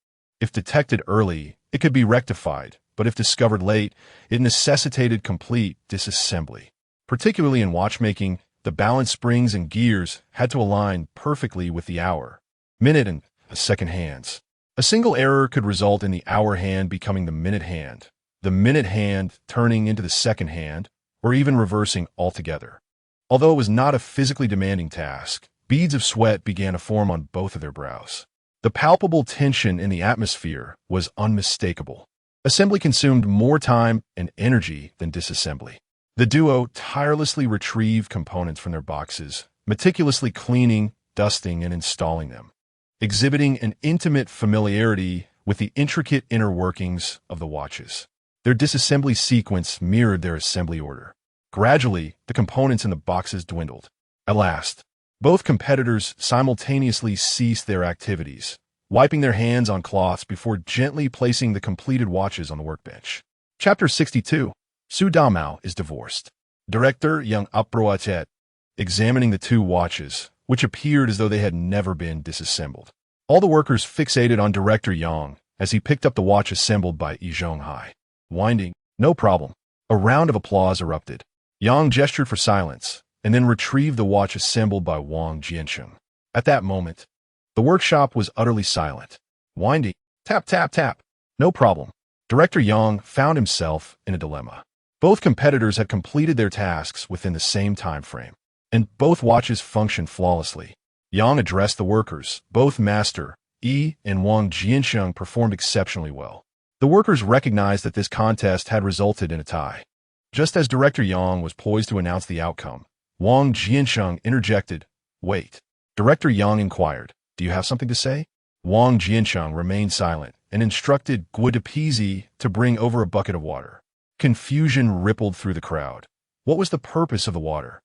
If detected early, it could be rectified, but if discovered late, it necessitated complete disassembly. Particularly in watchmaking, the balance springs and gears had to align perfectly with the hour, minute, and second hands. A single error could result in the hour hand becoming the minute hand turning into the second hand, or even reversing altogether. Although it was not a physically demanding task, beads of sweat began to form on both of their brows. The palpable tension in the atmosphere was unmistakable. Assembly consumed more time and energy than disassembly. The duo tirelessly retrieved components from their boxes, meticulously cleaning, dusting, and installing them, exhibiting an intimate familiarity with the intricate inner workings of the watches. Their disassembly sequence mirrored their assembly order. Gradually, the components in the boxes dwindled. At last, both competitors simultaneously ceased their activities, wiping their hands on cloths before gently placing the completed watches on the workbench. Chapter 62. Su Damao is divorced. Director Yang Aproachet, examining the two watches, which appeared as though they had never been disassembled. All the workers fixated on Director Yang as he picked up the watch assembled by Yi Zhonghai. Winding, "No problem." A round of applause erupted. Yang gestured for silence, and then retrieved the watch assembled by Wang Jiancheng. At that moment, the workshop was utterly silent. Windy. Tap, tap, tap. No problem. Director Yang found himself in a dilemma. Both competitors had completed their tasks within the same time frame, and both watches functioned flawlessly. Yang addressed the workers. Both Master Yi and Wang Jiancheng performed exceptionally well. The workers recognized that this contest had resulted in a tie. Just as Director Yang was poised to announce the outcome, Wang Jiancheng interjected, "Wait." Director Yang inquired, "Do you have something to say?" Wang Jiancheng remained silent and instructed Guadapisi to bring over a bucket of water. Confusion rippled through the crowd. What was the purpose of the water?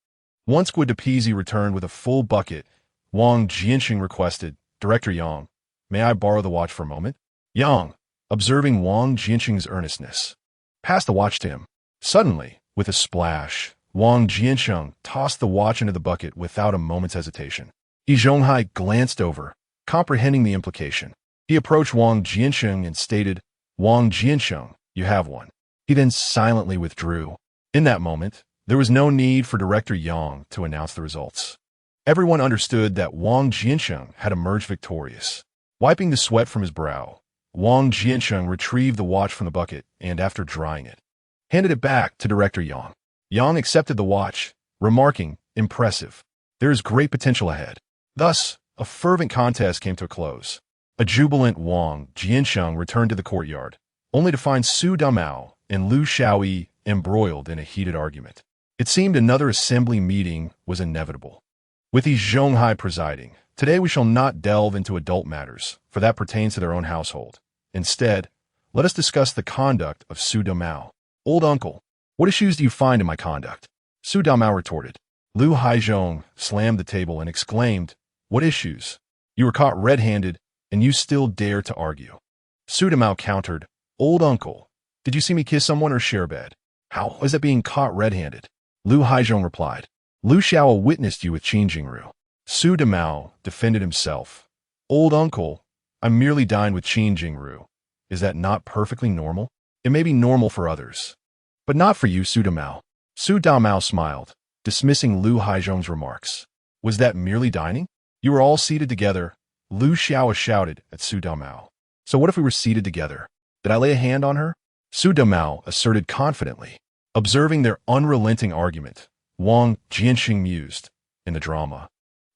Once Guadapisi returned with a full bucket, Wang Jiancheng requested, "Director Yang, may I borrow the watch for a moment?" Yang, observing Wang Jiancheng's earnestness, passed the watch to him. Suddenly, with a splash, Wang Jiancheng tossed the watch into the bucket without a moment's hesitation. Yi Zhonghai glanced over, comprehending the implication. He approached Wang Jiancheng and stated, "Wang Jiancheng, you have one." He then silently withdrew. In that moment, there was no need for Director Yang to announce the results. Everyone understood that Wang Jiancheng had emerged victorious. Wiping the sweat from his brow, Wang Jiancheng retrieved the watch from the bucket and, after drying it, handed it back to Director Yang. Yang accepted the watch, remarking, "Impressive. There is great potential ahead." Thus, a fervent contest came to a close. A jubilant Wang Jiancheng returned to the courtyard, only to find Su Damao and Liu Xiaoyi embroiled in a heated argument. It seemed another assembly meeting was inevitable. With Yi Zhonghai presiding, today we shall not delve into adult matters, for that pertains to their own household. Instead, let us discuss the conduct of Su Damao. "Old uncle, what issues do you find in my conduct?" Su Damao retorted. Liu Haizhong slammed the table and exclaimed, "What issues? You were caught red-handed, and you still dare to argue." Su Damao countered, "Old uncle, did you see me kiss someone or share a bed? How was that being caught red-handed?" Liu Haizhong replied, "Liu Xiao witnessed you with Qin Jingru." Su Damao defended himself. "Old uncle, I merely dined with Qin Jingru. Is that not perfectly normal? It may be normal for others, but not for you, Su Damao." Su Damao smiled, dismissing Liu Haizhong's remarks. "Was that merely dining? You were all seated together." Liu Xiao shouted at Su Damao. "So what if we were seated together? Did I lay a hand on her?" Su Damao asserted confidently. Observing their unrelenting argument, Wang Jiancheng mused, "In the drama,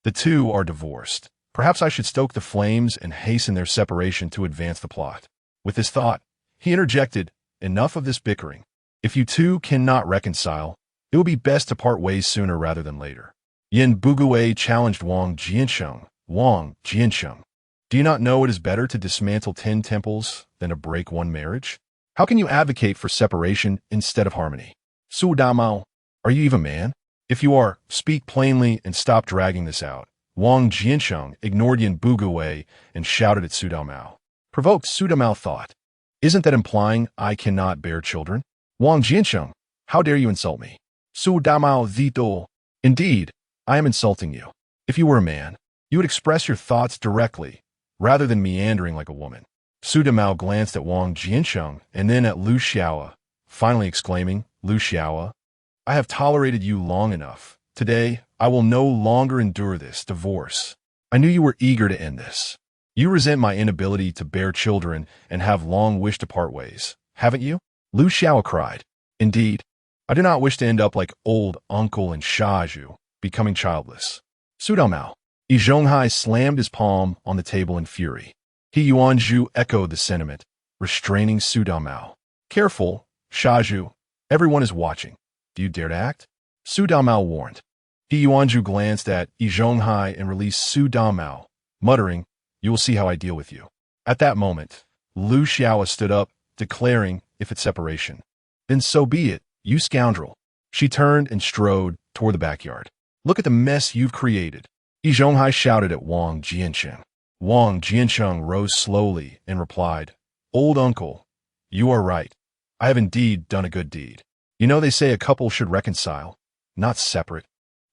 the two are divorced. Perhaps I should stoke the flames and hasten their separation to advance the plot." With this thought, he interjected, "Enough of this bickering. If you two cannot reconcile, it will be best to part ways sooner rather than later." Yin Buguwei challenged Wang Jiancheng. "Wang Jiancheng, do you not know it is better to dismantle 10 temples than to break one marriage? How can you advocate for separation instead of harmony?" Su Damao, are you even man? If you are, speak plainly and stop dragging this out. Wang Jiancheng ignored Yin Buguwei and shouted at Su Damao. Provoked, Su Damao thought, "Isn't that implying I cannot bear children? Wang Jiancheng, how dare you insult me?" Su Damao Zito, "Indeed, I am insulting you. If you were a man, you would express your thoughts directly, rather than meandering like a woman." Su Damao glanced at Wang Jiancheng and then at Liu Xiao, finally exclaiming, "Liu Xiao, I have tolerated you long enough. Today, I will no longer endure this divorce. I knew you were eager to end this. You resent my inability to bear children and have long wished to part ways, haven't you?" Liu Xiao cried, "Indeed, I do not wish to end up like old uncle and Shaju, becoming childless." Su Damao. Yi Zhonghai slammed his palm on the table in fury. He Yuanzhu echoed the sentiment, restraining Su Damao. "Careful, Shaju. Everyone is watching. Do you dare to act?" Su Damao warned. He Yuanzhu glanced at Yi Zhonghai and released Su Damao, muttering, "You will see how I deal with you." At that moment, Liu Xiao stood up, declaring, "If it's separation, then so be it, you scoundrel." She turned and strode toward the backyard. "Look at the mess you've created." Yi Zhonghai shouted at Wang Jiancheng. Wang Jiancheng rose slowly and replied, "Old uncle, you are right. I have indeed done a good deed. You know they say a couple should reconcile, not separate.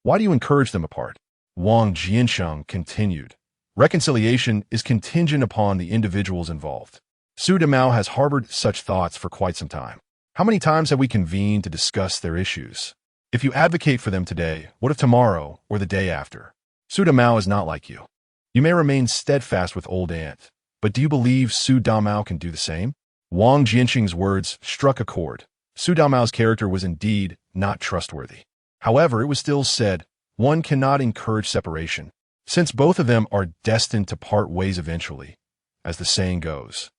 Why do you encourage them apart?" Wang Jiancheng continued, "Reconciliation is contingent upon the individuals involved. Su Damao has harbored such thoughts for quite some time. How many times have we convened to discuss their issues? If you advocate for them today, what of tomorrow or the day after? Su Damao is not like you. You may remain steadfast with old aunt, But do you believe Su Damao can do the same? Wang Jiancheng's words struck a chord. Su Damao's character was indeed not trustworthy. However, it was still said, one cannot encourage separation, since both of them are destined to part ways eventually, as the saying goes.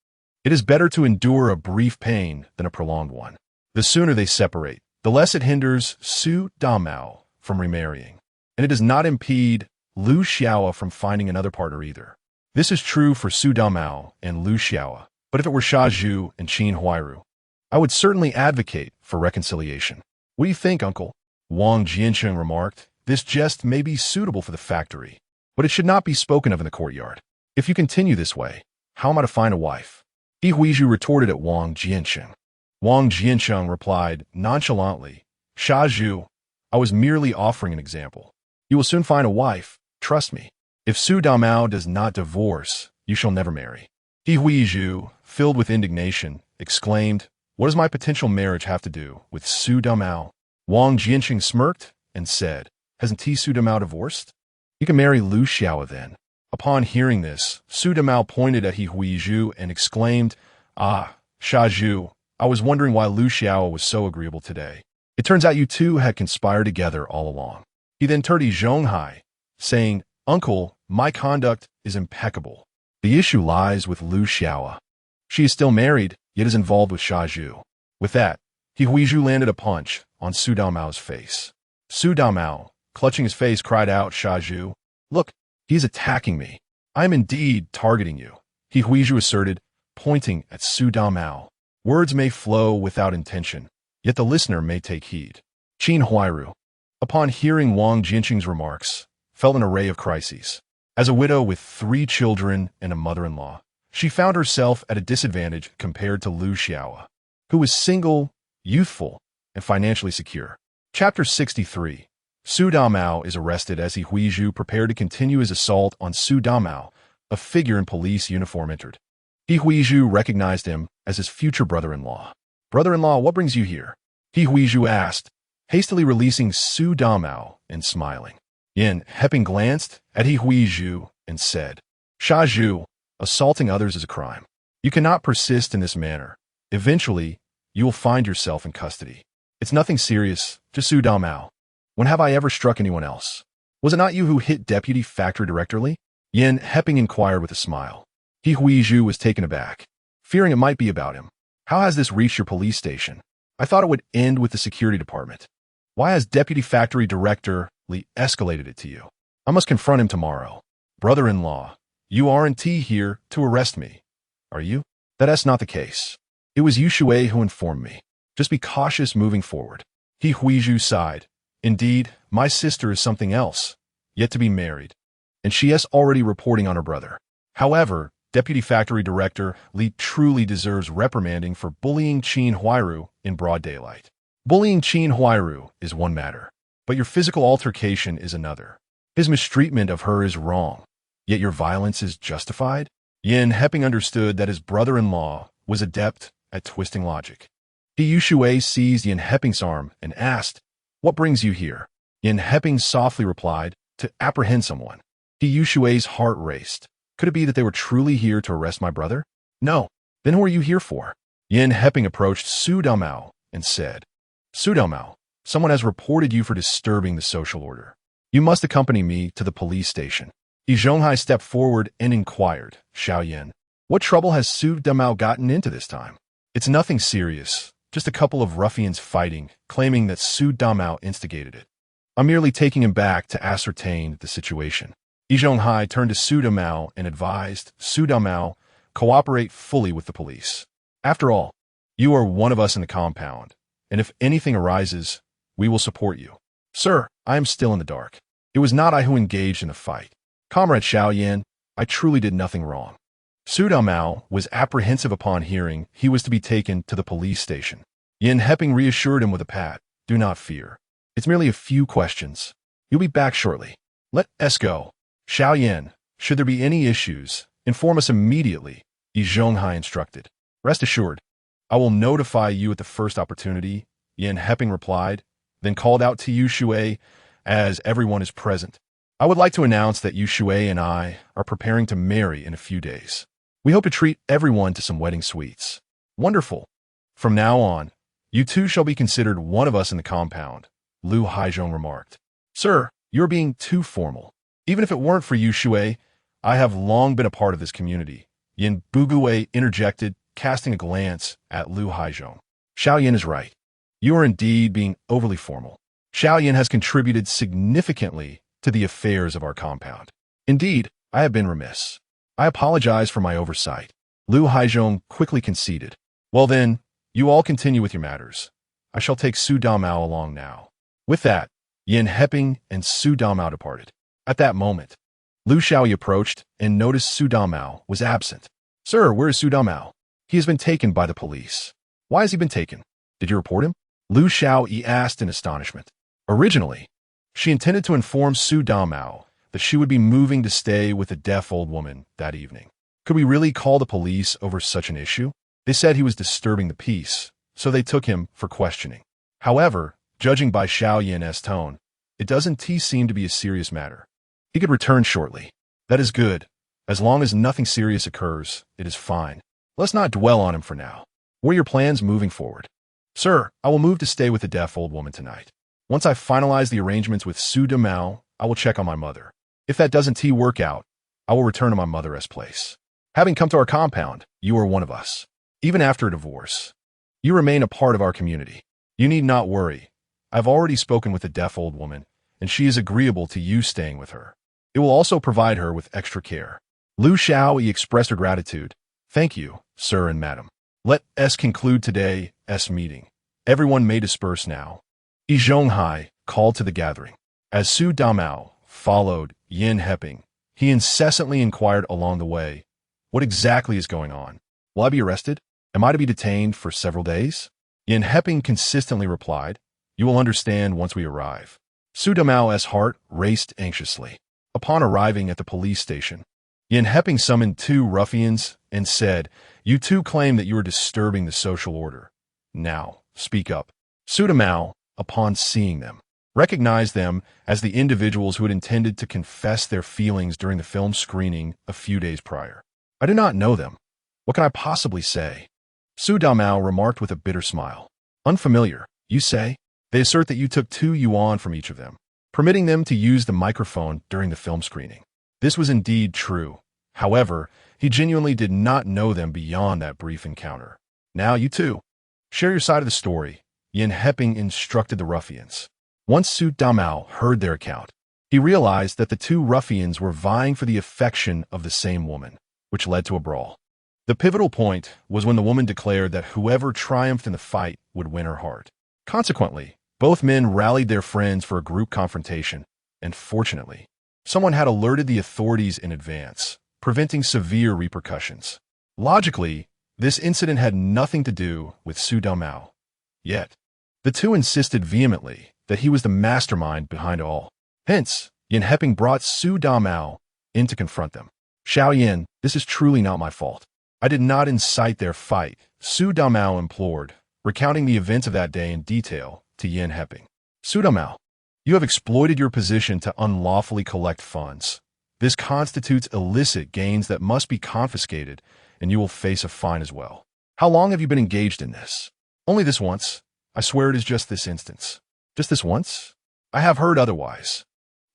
It is better to endure a brief pain than a prolonged one. The sooner they separate, the less it hinders Su Damao from remarrying, and it does not impede Liu Xiao from finding another partner either. This is true for Su Damao and Liu Xiao, but if it were Sha Zhu and Qin Huairu, I would certainly advocate for reconciliation. What do you think, uncle? Wang Jiancheng remarked. This jest may be suitable for the factory, but it should not be spoken of in the courtyard. If you continue this way, how am I to find a wife? He Huizhu retorted at Wang Jiancheng. Wang Jiancheng replied nonchalantly, Sha Zhu, I was merely offering an example. You will soon find a wife, trust me. If Su Damao does not divorce, you shall never marry. He Huizhu, filled with indignation, exclaimed, what does my potential marriage have to do with Su Damao? Wang Jiancheng smirked and said, hasn't Su Damao divorced? You can marry Liu Xiao then. Upon hearing this, Su Damao pointed at He Huizhu and exclaimed, ah, Sha Zhu, I was wondering why Liu Xiao was so agreeable today. It turns out you two had conspired together all along. He then turned to Zhonghai, saying, uncle, my conduct is impeccable. The issue lies with Liu Xiao. She is still married, yet is involved with Sha Zhu. With that, He Huizhu landed a punch on Su Damao's face. Su Damao, clutching his face, cried out, Sha Zhu, look, he is attacking me. I am indeed targeting you, He Huizhu asserted, pointing at Su Damao. Words may flow without intention, yet the listener may take heed. Qin Huairu, upon hearing Wang Jiancheng's remarks, felt an array of crises. As a widow with 3 children and a mother-in-law, she found herself at a disadvantage compared to Liu Xiao, who was single, youthful, and financially secure. Chapter 63. Su Damao is arrested as He Huizhu prepared to continue his assault on Su Damao. A figure in police uniform entered. He Huizhu recognized him as his future brother-in-law. Brother-in-law, what brings you here? He Huizhu asked, hastily releasing Su Damao and smiling. Yin Heping glanced at He Huizhu and said, Sha Zhu, assaulting others is a crime. You cannot persist in this manner. Eventually, you will find yourself in custody. It's nothing serious, just Su Damao. When have I ever struck anyone else? Was it not you who hit Deputy Factory Director Li? Yin Heping inquired with a smile. He Huizhu was taken aback, fearing it might be about him. How has this reached your police station? I thought it would end with the security department. Why has Deputy Factory Director Li escalated it to you? I must confront him tomorrow. Brother-in-law, you aren't here to arrest me, are you? That's not the case. It was Yu Shui who informed me. Just be cautious moving forward. He Huizhu sighed. Indeed, my sister is something else, yet to be married, and she is already reporting on her brother. However, Deputy Factory Director Li truly deserves reprimanding for bullying Qin Huairu in broad daylight. Bullying Qin Huairu is one matter, but your physical altercation is another. His mistreatment of her is wrong, yet your violence is justified? Yin Heping understood that his brother-in-law was adept at twisting logic. Yu Shui seized Yin Heping's arm and asked, what brings you here? Yin Heping softly replied, to apprehend someone. Yu Shui's heart raced. Could it be that they were truly here to arrest my brother? No. Then who are you here for? Yin Heping approached Su Damao and said, Su Damao, someone has reported you for disturbing the social order. You must accompany me to the police station. Yi Zhonghai stepped forward and inquired, Xiao Yin, what trouble has Su Damao gotten into this time? It's nothing serious, just a couple of ruffians fighting, claiming that Su Damao instigated it. I'm merely taking him back to ascertain the situation. Yi Zhonghai turned to Su Damao and advised, Su Damao, cooperate fully with the police. After all, you are one of us in the compound, and if anything arises, we will support you. Sir, I am still in the dark. It was not I who engaged in the fight. Comrade Xiao Yin, I truly did nothing wrong. Su Damao was apprehensive upon hearing he was to be taken to the police station. Yin Heping reassured him with a pat. Do not fear. It's merely a few questions. You'll be back shortly. Let us go. Xiao Yin, should there be any issues, inform us immediately, Yi Zhonghai instructed. Rest assured, I will notify you at the first opportunity, Yin Heping replied, then called out to Yu Shui as everyone is present. I would like to announce that Yu Shui and I are preparing to marry in a few days. We hope to treat everyone to some wedding sweets. Wonderful. From now on, you two shall be considered one of us in the compound, Lu Haizhong remarked. Sir, you're being too formal. Even if it weren't for you, Qiuye, I have long been a part of this community, Yin Buguwei interjected, casting a glance at Lu Haizhong. Xiaoyan is right. You are indeed being overly formal. Xiaoyan has contributed significantly to the affairs of our compound. Indeed, I have been remiss. I apologize for my oversight. Lu Haizhong quickly conceded. Well then, you all continue with your matters. I shall take Su Damao along now. With that, Yin Heping and Su Damao departed. At that moment, Lu Xiaoyi approached and noticed Su Damao was absent. Sir, where is Su Damao? He has been taken by the police. Why has he been taken? Did you report him? Lu Xiaoyi asked in astonishment. Originally, she intended to inform Su Damao that she would be moving to stay with a deaf old woman that evening. Could we really call the police over such an issue? They said he was disturbing the peace, so they took him for questioning. However, judging by Xiaoyan's tone, it doesn't seem to be a serious matter. He could return shortly. That is good. As long as nothing serious occurs, it is fine. Let's not dwell on him for now. What are your plans moving forward? Sir, I will move to stay with the deaf old woman tonight. Once I finalize the arrangements with Su Damao, I will check on my mother. If that doesn't work out, I will return to my mother's place. Having come to our compound, you are one of us. Even after a divorce, you remain a part of our community. You need not worry. I've already spoken with the deaf old woman, and she is agreeable to you staying with her. It will also provide her with extra care. Lu Xiaoyi expressed her gratitude. Thank you, sir and madam. Let us conclude today's meeting. Everyone may disperse now. Yi Zhonghai called to the gathering. As Su Damao followed Yin Heping, he incessantly inquired along the way, what exactly is going on? Will I be arrested? Am I to be detained for several days? Yin Heping consistently replied, you will understand once we arrive. Su Damao's heart raced anxiously. Upon arriving at the police station, Yin Heping summoned two ruffians and said, you two claim that you are disturbing the social order. Now, speak up. Su Damao, upon seeing them, recognized them as the individuals who had intended to confess their feelings during the film screening a few days prior. I do not know them. What can I possibly say? Su Damao remarked with a bitter smile. Unfamiliar, you say? They assert that you took 2 yuan from each of them, permitting them to use the microphone during the film screening. This was indeed true. However, he genuinely did not know them beyond that brief encounter. Now you two, share your side of the story, Yin Heping instructed the ruffians. Once Su Damao heard their account, he realized that the 2 ruffians were vying for the affection of the same woman, which led to a brawl. The pivotal point was when the woman declared that whoever triumphed in the fight would win her heart. Consequently, both men rallied their friends for a group confrontation, and fortunately, someone had alerted the authorities in advance, preventing severe repercussions. Logically, this incident had nothing to do with Su Damao. Yet, the two insisted vehemently that he was the mastermind behind all. Hence, Yin Heping brought Su Damao in to confront them. Xiaoyan, this is truly not my fault. I did not incite their fight, Su Damao implored, recounting the events of that day in detail to Yin Heping. Su Damao, you have exploited your position to unlawfully collect funds. This constitutes illicit gains that must be confiscated, and you will face a fine as well. How long have you been engaged in this? Only this once. I swear it is just this instance. Just this once? I have heard otherwise.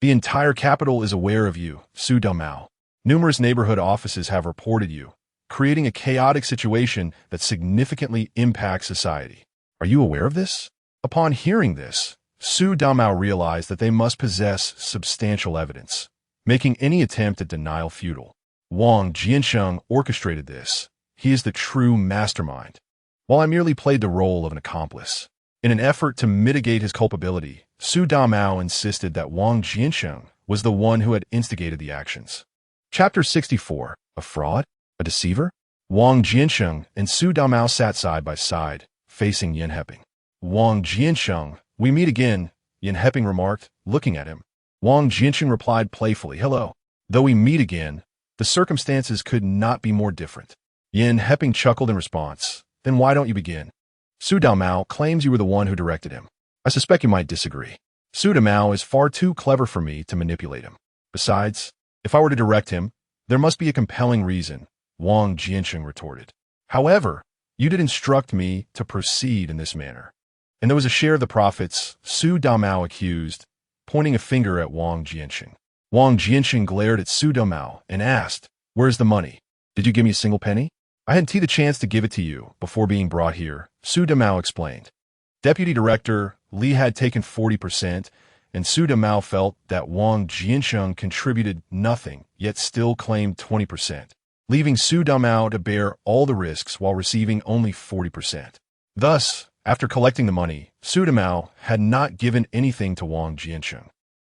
The entire capital is aware of you, Su Damao. Numerous neighborhood offices have reported you, creating a chaotic situation that significantly impacts society. Are you aware of this? Upon hearing this, Su Damao realized that they must possess substantial evidence, making any attempt at denial futile. Wang Jiancheng orchestrated this. He is the true mastermind, while I merely played the role of an accomplice. In an effort to mitigate his culpability, Su Damao insisted that Wang Jiancheng was the one who had instigated the actions. Chapter 64. A fraud? A deceiver? Wang Jiancheng and Su Damao sat side by side, facing Yin Heping. Wang Jiancheng, we meet again, Yin Heping remarked, looking at him. Wang Jiancheng replied playfully, hello. Though we meet again, the circumstances could not be more different. Yin Heping chuckled in response. Then why don't you begin? Su Damao claims you were the one who directed him. I suspect you might disagree. Su Damao is far too clever for me to manipulate him. Besides, if I were to direct him, there must be a compelling reason, Wang Jiancheng retorted. However, you did instruct me to proceed in this manner. And there was a share of the profits, Su Damao accused, pointing a finger at Wang Jiancheng. Wang Jiancheng glared at Su Damao and asked, "Where's the money? Did you give me a single penny?" "I hadn't the chance to give it to you before being brought here," Su Damao explained. Deputy Director Li had taken 40%, and Su Damao felt that Wang Jiancheng contributed nothing, yet still claimed 20%, leaving Su Damao to bear all the risks while receiving only 40%. Thus, after collecting the money, Su Damao had not given anything to Wang Jiancheng,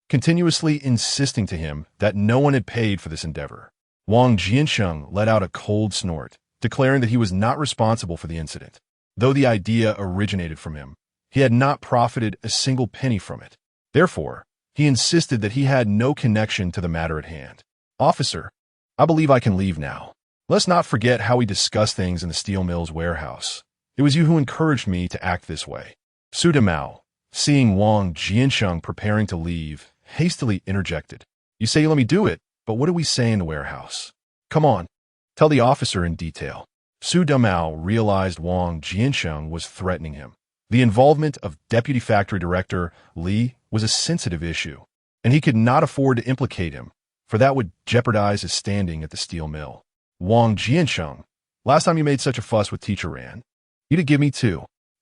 continuously insisting to him that no one had paid for this endeavor. Wang Jiancheng let out a cold snort, declaring that he was not responsible for the incident. Though the idea originated from him, he had not profited a single penny from it. Therefore, he insisted that he had no connection to the matter at hand. "Officer, I believe I can leave now. Let's not forget how we discussed things in the steel mill's warehouse. It was you who encouraged me to act this way." Su Damao, seeing Wang Jiancheng preparing to leave, hastily interjected. "You say you let me do it, but what did we say in the warehouse? Come on, tell the officer in detail." Su Damao realized Wang Jiancheng was threatening him. The involvement of Deputy Factory Director Li was a sensitive issue, and he could not afford to implicate him, for that would jeopardize his standing at the steel mill. "Wang Jiancheng, last time you made such a fuss with Teacher Ran, you'd give me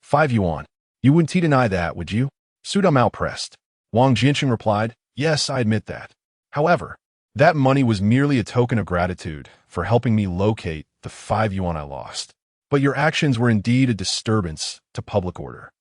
5 yuan. You wouldn't deny that, would you?" Su Damao pressed. Wang Jiancheng replied, "Yes, I admit that. However, that money was merely a token of gratitude for helping me locate the 5 yuan I lost. But your actions were indeed a disturbance to public order,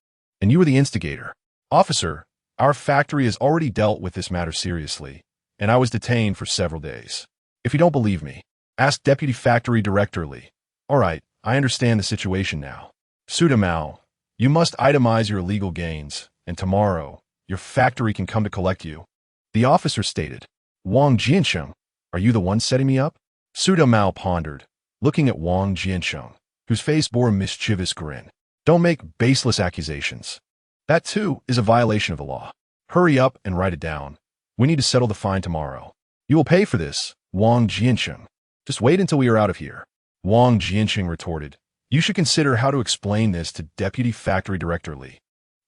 and you were the instigator. Officer, our factory has already dealt with this matter seriously, and I was detained for several days. If you don't believe me, ask Deputy Factory Director Li." "All right, I understand the situation now. Su Damao, you must itemize your illegal gains, and tomorrow, your factory can come to collect you," the officer stated. "Wang Jiancheng, are you the one setting me up?" Su Damao pondered, looking at Wang Jiancheng, whose face bore a mischievous grin. "Don't make baseless accusations. That, too, is a violation of the law. Hurry up and write it down. We need to settle the fine tomorrow. You will pay for this, Wang Jiancheng. Just wait until we are out of here." Wang Jiancheng retorted, "You should consider how to explain this to Deputy Factory Director Li.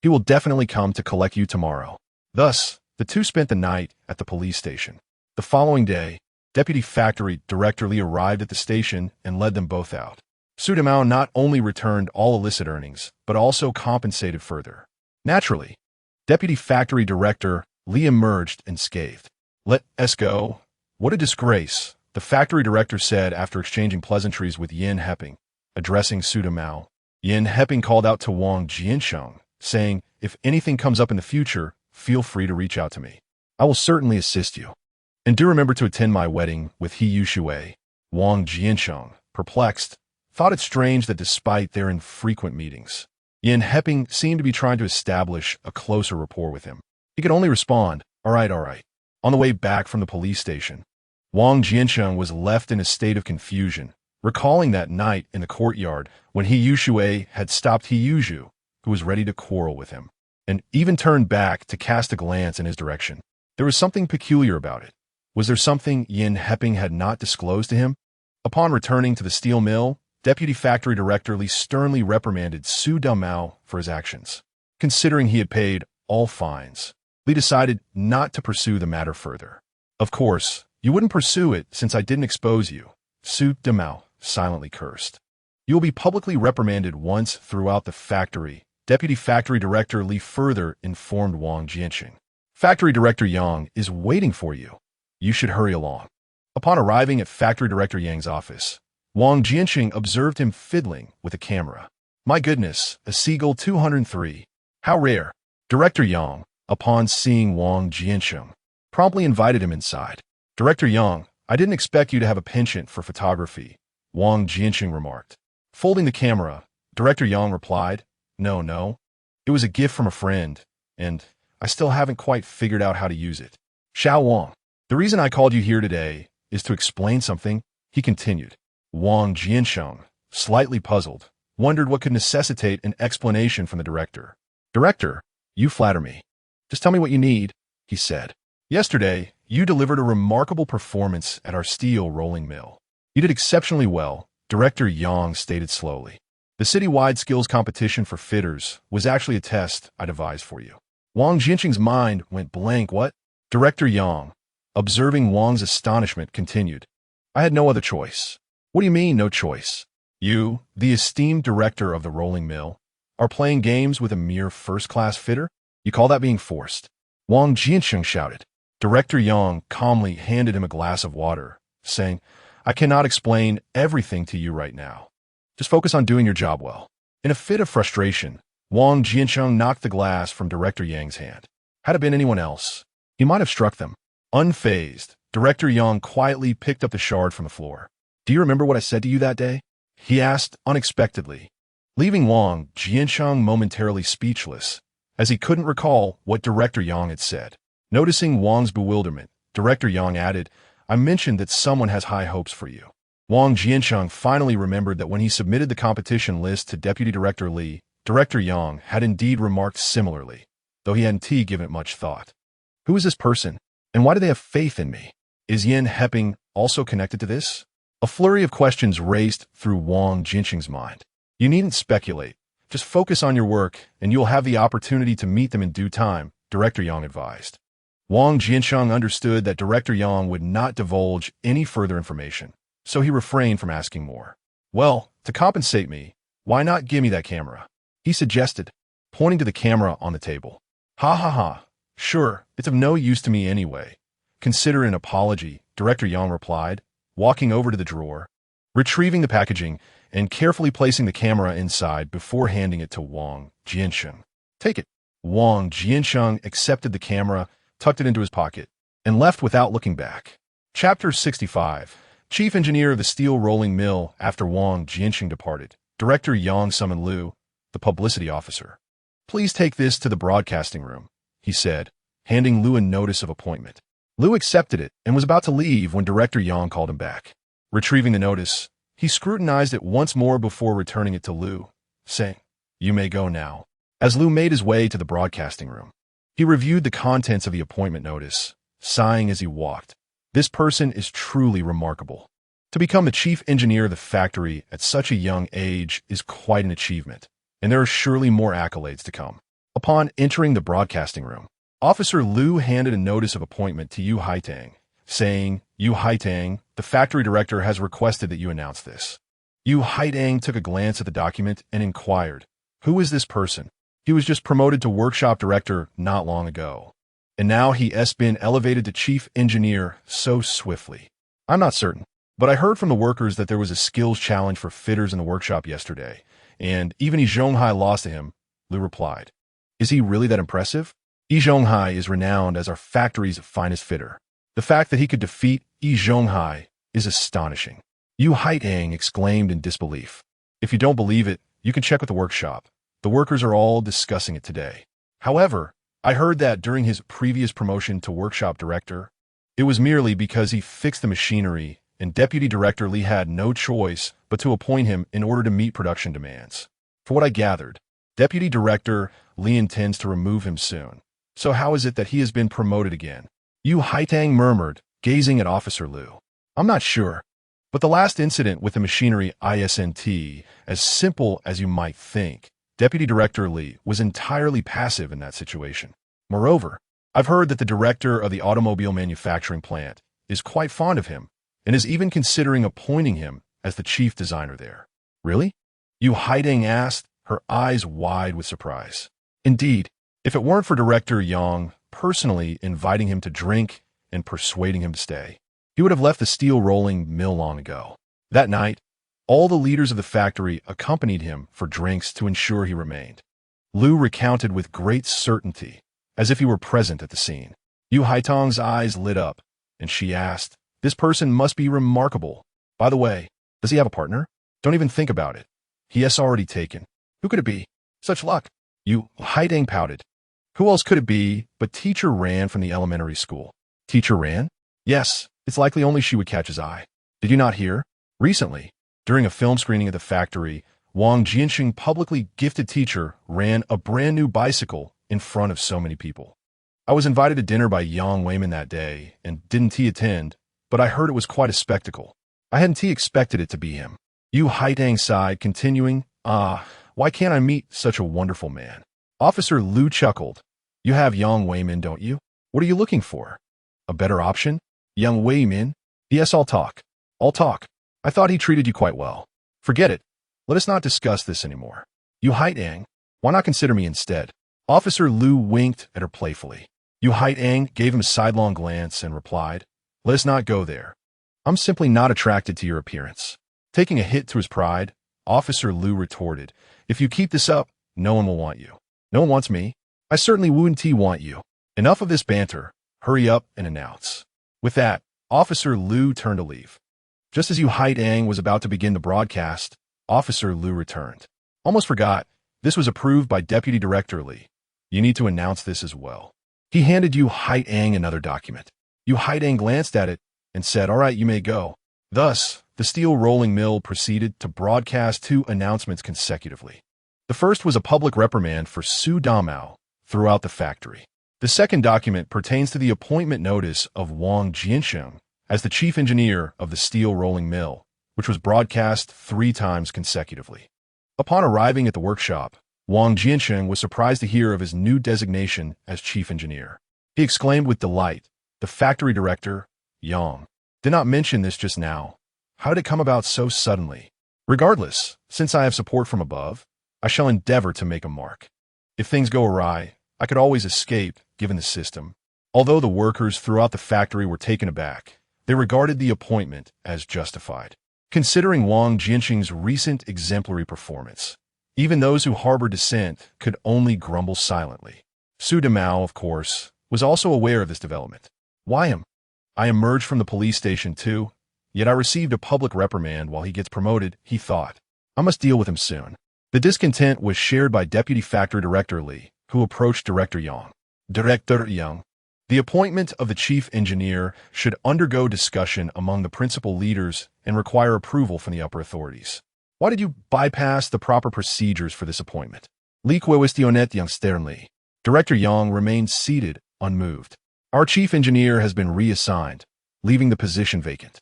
He will definitely come to collect you tomorrow." Thus, the two spent the night at the police station. The following day, Deputy Factory Director Li arrived at the station and led them both out. Su Damao not only returned all illicit earnings, but also compensated further. Naturally, Deputy Factory Director Li emerged and scathed. "Let us go. What a disgrace," the factory director said after exchanging pleasantries with Yin Heping. Addressing Su Damao, Yin Heping called out to Wang Jiancheng, saying, "If anything comes up in the future, feel free to reach out to me. I will certainly assist you. And do remember to attend my wedding with Siheyuan." Wang Jiancheng, perplexed, thought it strange that despite their infrequent meetings, Yin Heping seemed to be trying to establish a closer rapport with him. He could only respond, all right. On the way back from the police station, Wang Jiancheng was left in a state of confusion, recalling that night in the courtyard when Siheyuan had stopped Siheyuan, who was ready to quarrel with him, and even turned back to cast a glance in his direction. There was something peculiar about it. Was there something Yin Heping had not disclosed to him? Upon returning to the steel mill, Deputy Factory Director Li sternly reprimanded Su Damao for his actions. Considering he had paid all fines, Li decided not to pursue the matter further. "Of course, you wouldn't pursue it since I didn't expose you," Su Damao silently cursed. "You will be publicly reprimanded once throughout the factory," Deputy Factory Director Li further informed Wang Jiancheng. "Factory Director Yang is waiting for you. You should hurry along." Upon arriving at Factory Director Yang's office, Wang Jiancheng observed him fiddling with a camera. "My goodness, a Seagull 203. How rare." Director Yang, upon seeing Wang Jiancheng, promptly invited him inside. "Director Yang, I didn't expect you to have a penchant for photography," Wang Jiancheng remarked. Folding the camera, Director Yang replied, No. It was a gift from a friend, and I still haven't quite figured out how to use it." "Xiao Wang, the reason I called you here today is to explain something," he continued. Wang Jiancheng, slightly puzzled, wondered what could necessitate an explanation from the director. "Director, you flatter me. Just tell me what you need," he said. "Yesterday, you delivered a remarkable performance at our steel rolling mill. You did exceptionally well, Director Yang stated slowly. The city-wide skills competition for fitters was actually a test I devised for you. Wang Jiancheng's mind went blank. What? Director Yang, observing Wang's astonishment, continued. I had no other choice. What do you mean, no choice? You, the esteemed director of the rolling mill, are playing games with a mere first-class fitter? You call that being forced? Wang Jiancheng shouted. Director Yang calmly handed him a glass of water, saying, I cannot explain everything to you right now. Just focus on doing your job well. In a fit of frustration, Wang Jiancheng knocked the glass from Director Yang's hand. Had it been anyone else, he might have struck them. Unfazed, Director Yang quietly picked up the shard from the floor. Do you remember what I said to you that day? He asked unexpectedly, leaving Wang Jiancheng momentarily speechless, as he couldn't recall what Director Yang had said. Noticing Wang's bewilderment, Director Yang added, I mentioned that someone has high hopes for you. Wang Jiancheng finally remembered that when he submitted the competition list to Deputy Director Li, Director Yang had indeed remarked similarly, though he hadn't given it much thought. Who is this person, and why do they have faith in me? Is Yin Heping also connected to this? A flurry of questions raced through Wang Jiancheng's mind. You needn't speculate. Just focus on your work, and you'll have the opportunity to meet them in due time, Director Yang advised. Wang Jiancheng understood that Director Yang would not divulge any further information, so he refrained from asking more. Well, to compensate me, why not give me that camera? He suggested, pointing to the camera on the table. Ha ha ha. Sure, it's of no use to me anyway. Consider an apology, Director Yang replied, walking over to the drawer, retrieving the packaging, and carefully placing the camera inside before handing it to Wang Jiancheng. Take it. Wang Jiancheng accepted the camera, tucked it into his pocket, and left without looking back. Chapter 65. Chief Engineer of the Steel Rolling Mill. After Wang Jiancheng departed, Director Yang summoned Lu, the publicity officer. Please take this to the broadcasting room, he said, handing Lu a notice of appointment. Lu accepted it and was about to leave when Director Yang called him back. Retrieving the notice, he scrutinized it once more before returning it to Lu, saying, You may go now. As Lu made his way to the broadcasting room, he reviewed the contents of the appointment notice, sighing as he walked. This person is truly remarkable. To become the chief engineer of the factory at such a young age is quite an achievement, and there are surely more accolades to come. Upon entering the broadcasting room, Officer Lu handed a notice of appointment to Yu Haitang, saying, Yu Haitang, the factory director has requested that you announce this. Yu Haitang took a glance at the document and inquired, Who is this person? He was just promoted to workshop director not long ago, and now he has been elevated to chief engineer so swiftly. I'm not certain, but I heard from the workers that there was a skills challenge for fitters in the workshop yesterday, and even Yi Zhonghai lost to him, Lu replied. Is he really that impressive? Yi Zhonghai is renowned as our factory's finest fitter. The fact that he could defeat Yi Zhonghai is astonishing. Yu Haitang exclaimed in disbelief. If you don't believe it, you can check with the workshop. The workers are all discussing it today. However, I heard that during his previous promotion to workshop director, it was merely because he fixed the machinery and Deputy Director Li had no choice but to appoint him in order to meet production demands. For what I gathered, Deputy Director Li intends to remove him soon. So how is it that he has been promoted again? Yu Haitang murmured, gazing at Officer Lu. I'm not sure, but the last incident with the machinery isn't as simple as you might think. Deputy Director Li was entirely passive in that situation. Moreover, I've heard that the director of the automobile manufacturing plant is quite fond of him and is even considering appointing him as the chief designer there. Really? Yu Haitang asked, her eyes wide with surprise. Indeed, if it weren't for Director Yang personally inviting him to drink and persuading him to stay, he would have left the steel rolling mill long ago. That night, all the leaders of the factory accompanied him for drinks to ensure he remained. Lu recounted with great certainty, as if he were present at the scene. Yu Haitang's eyes lit up, and she asked, This person must be remarkable. By the way, does he have a partner? Don't even think about it. He has already taken. Who could it be? Such luck. Yu Haitang pouted. Who else could it be but Teacher Ran from the elementary school? Teacher Ran? Yes, it's likely only she would catch his eye. Did you not hear? Recently, during a film screening at the factory, Wang Jiancheng publicly gifted Teacher Ran a brand new bicycle in front of so many people. I was invited to dinner by Yang Weiman that day and didn't attend, but I heard it was quite a spectacle. I hadn't expected it to be him. Yu Haitang sighed, continuing, why can't I meet such a wonderful man? Officer Lu chuckled. You have Yang Weimin, don't you? What are you looking for? A better option? Yang Weimin? Yes, I'll talk. I'll talk. I thought he treated you quite well. Forget it. Let us not discuss this anymore. Yu Haitang, why not consider me instead? Officer Lu winked at her playfully. Yu Haitang gave him a sidelong glance and replied, let us not go there. I'm simply not attracted to your appearance. Taking a hit to his pride, Officer Lu retorted, if you keep this up, no one will want you. No one wants me. I certainly wouldn't want you. Enough of this banter. Hurry up and announce. With that, Officer Lu turned to leave. Just as Yu Haitang was about to begin the broadcast, Officer Lu returned. Almost forgot, this was approved by Deputy Director Li. You need to announce this as well. He handed Yu Haitang another document. Yu Haitang glanced at it and said, all right, you may go. Thus, the steel rolling mill proceeded to broadcast 2 announcements consecutively. The first was a public reprimand for Su Damao throughout the factory. The second document pertains to the appointment notice of Wang Jiancheng as the chief engineer of the steel rolling mill, which was broadcast 3 times consecutively. Upon arriving at the workshop, Wang Jiancheng was surprised to hear of his new designation as chief engineer. He exclaimed with delight, the factory director, Yang, did not mention this just now. How did it come about so suddenly? Regardless, since I have support from above, I shall endeavor to make a mark. If things go awry, I could always escape, given the system. Although the workers throughout the factory were taken aback, they regarded the appointment as justified. Considering Wang Jiancheng's recent exemplary performance, even those who harbored dissent could only grumble silently. Su Damao, of course, was also aware of this development. Why him? I emerged from the police station too, yet I received a public reprimand while he gets promoted, he thought. I must deal with him soon. The discontent was shared by Deputy Factory Director Li, who approached Director Yang. Director Yang, the appointment of the chief engineer should undergo discussion among the principal leaders and require approval from the upper authorities. Why did you bypass the proper procedures for this appointment? Li questionet Yang sternly. Director Yang remained seated, unmoved. Our chief engineer has been reassigned, leaving the position vacant.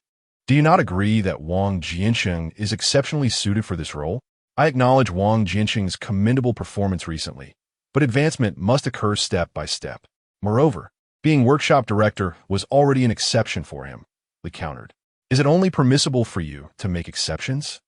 Do you not agree that Wang Jiancheng is exceptionally suited for this role? I acknowledge Wang Jiancheng's commendable performance recently, but advancement must occur step by step. Moreover, being workshop director was already an exception for him, Li countered. Is it only permissible for you to make exceptions?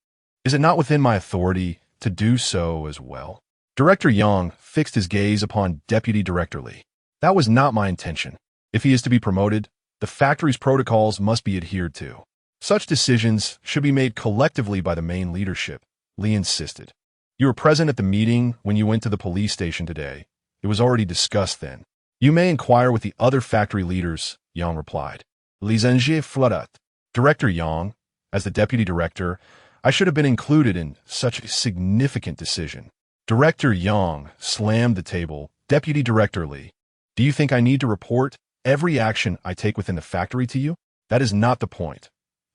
Is it not within my authority to do so as well? Director Yang fixed his gaze upon Deputy Director Li. That was not my intention. If he is to be promoted, the factory's protocols must be adhered to. Such decisions should be made collectively by the main leadership, Li insisted. You were present at the meeting when you went to the police station today. It was already discussed then. You may inquire with the other factory leaders, Yang replied. Les Anges Fleurat. Director Yang, as the deputy director, I should have been included in such a significant decision. Director Yang slammed the table. Deputy Director Li, do you think I need to report every action I take within the factory to you? That is not the point.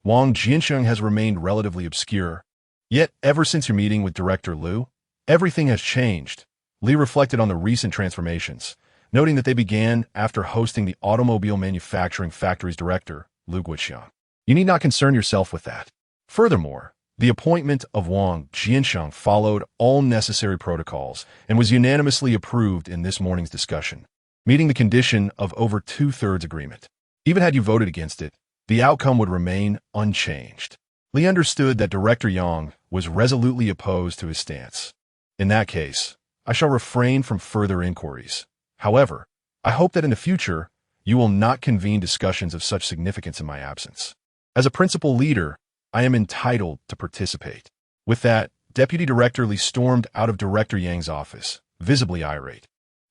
Wang Jiancheng has remained relatively obscure. Yet, ever since your meeting with Director Lu, everything has changed. Li reflected on the recent transformations, noting that they began after hosting the automobile manufacturing factory's director, Lu Guoqiang. You need not concern yourself with that. Furthermore, the appointment of Wang Jiancheng followed all necessary protocols and was unanimously approved in this morning's discussion, meeting the condition of over 2/3 agreement. Even had you voted against it, the outcome would remain unchanged. Li understood that Director Yang was resolutely opposed to his stance. In that case, I shall refrain from further inquiries. However, I hope that in the future, you will not convene discussions of such significance in my absence. As a principal leader, I am entitled to participate. With that, Deputy Director Li stormed out of Director Yang's office, visibly irate.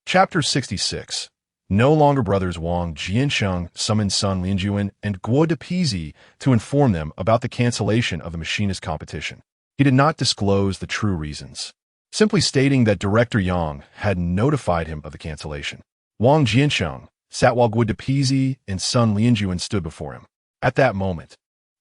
Chapter 66. No longer brothers Wang Jiancheng summoned Sun Linjuan and Guo Depizi to inform them about the cancellation of the machinist competition. He did not disclose the true reasons, simply stating that Director Yang had notified him of the cancellation. Wang Jiancheng sat while Guo Depizi and Sun Linjuan stood before him. At that moment,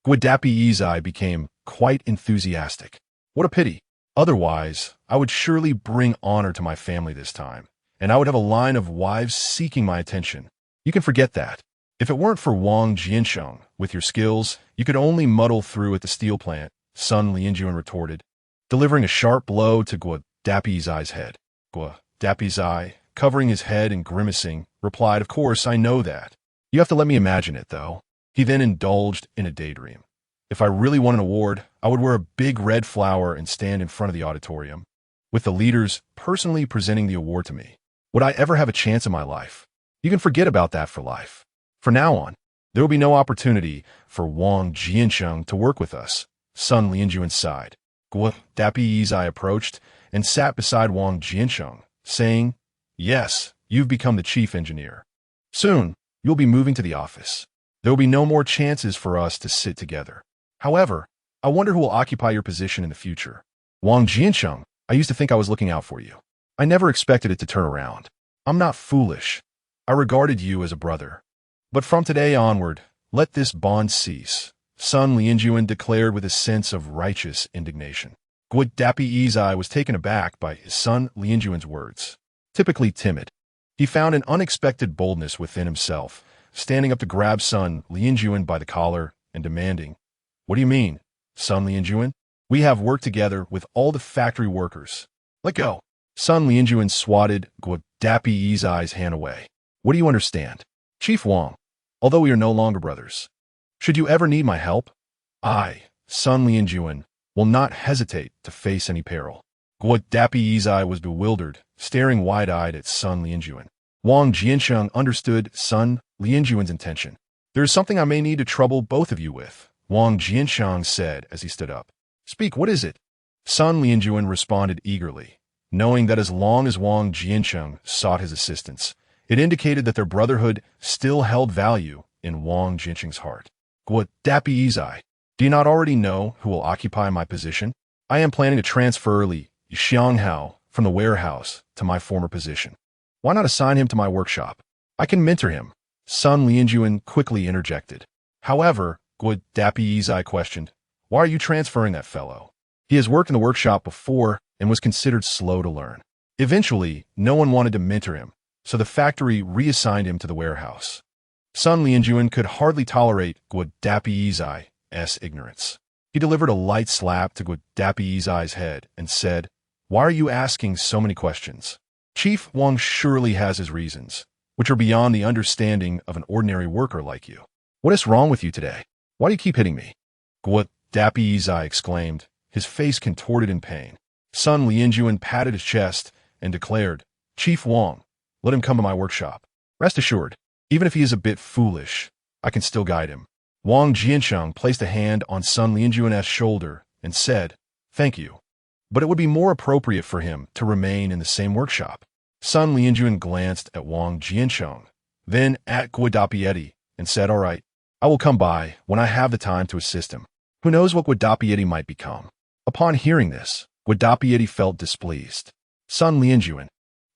Guo Depizi became quite enthusiastic. What a pity. Otherwise, I would surely bring honor to my family this time, and I would have a line of wives seeking my attention. You can forget that. If it weren't for Wang Jiancheng, With your skills, you could only muddle through at the steel plant, Sun Lianjuan retorted, delivering a sharp blow to Guo Dapiyi's head. Guo Dapiyi, covering his head and grimacing, replied, "Of course, I know that. You have to let me imagine it, though." He then indulged in a daydream. "If I really won an award, I would wear a big red flower and stand in front of the auditorium, with the leaders personally presenting the award to me. Would I ever have a chance in my life? You can forget about that for life. From now on, there will be no opportunity for Wang Jiancheng to work with us." Sun Lianjuan sighed. Guo Dapiyi's approached and sat beside Wang Jiancheng, saying, "Yes, you've become the chief engineer. Soon, you'll be moving to the office. There will be no more chances for us to sit together. However, I wonder who will occupy your position in the future." "Wang Jiancheng, I used to think I was looking out for you. I never expected it to turn around. I'm not foolish. I regarded you as a brother. But from today onward, let this bond cease," Sun Lianjuan declared with a sense of righteous indignation. Guo Dapiyi's was taken aback by his son Lianjuan's words. Typically timid, he found an unexpected boldness within himself, standing up to grab Sun Lianjuan by the collar and demanding, "What do you mean, Sun Lianjuan? We have worked together with all the factory workers. Let go." Sun Lianjuan swatted Guo Dapiyi's hand away. "What do you understand? Chief Wang, although we are no longer brothers, should you ever need my help, I, Sun Lianjuan, will not hesitate to face any peril." Guo Dapiyi's was bewildered, staring wide-eyed at Sun Lianjuan. Wang Jiancheng understood Sun Lianjuan's intention. "There is something I may need to trouble both of you with," Wang Jiancheng said as he stood up. "Speak, what is it?" Sun Lianjuan responded eagerly, knowing that as long as Wang Jiancheng sought his assistance, it indicated that their brotherhood still held value in Wang Jiancheng's heart. "Guo Dapiyi, do you not already know who will occupy my position? I am planning to transfer Li Xianghao from the warehouse to my former position. Why not assign him to my workshop? I can mentor him," Sun Lianjuan quickly interjected. However, Guo Dapiyi questioned, "Why are you transferring that fellow? He has worked in the workshop before and was considered slow to learn. Eventually, no one wanted to mentor him, so the factory reassigned him to the warehouse." Sun Lianjuan could hardly tolerate Guo Dapiyi's ignorance. He delivered a light slap to Guo Dapiyi's head and said, "Why are you asking so many questions? Chief Wang surely has his reasons, which are beyond the understanding of an ordinary worker like you. What is wrong with you today? Why do you keep hitting me?" Guo Dapiyi exclaimed, his face contorted in pain. Sun Lianjuan patted his chest and declared, "Chief Wang, let him come to my workshop. Rest assured, even if he is a bit foolish, I can still guide him." Wang Jiancheng placed a hand on Sun Lianjuan's shoulder and said, "Thank you, but it would be more appropriate for him to remain in the same workshop." Sun Lianjuan glanced at Wang Jiancheng, then at Guo Dapiyi, and said, "All right, I will come by when I have the time to assist him. Who knows what Guo Dapiyi might become?" Upon hearing this, Guo Dapiyi felt displeased. "Sun Lianjuan,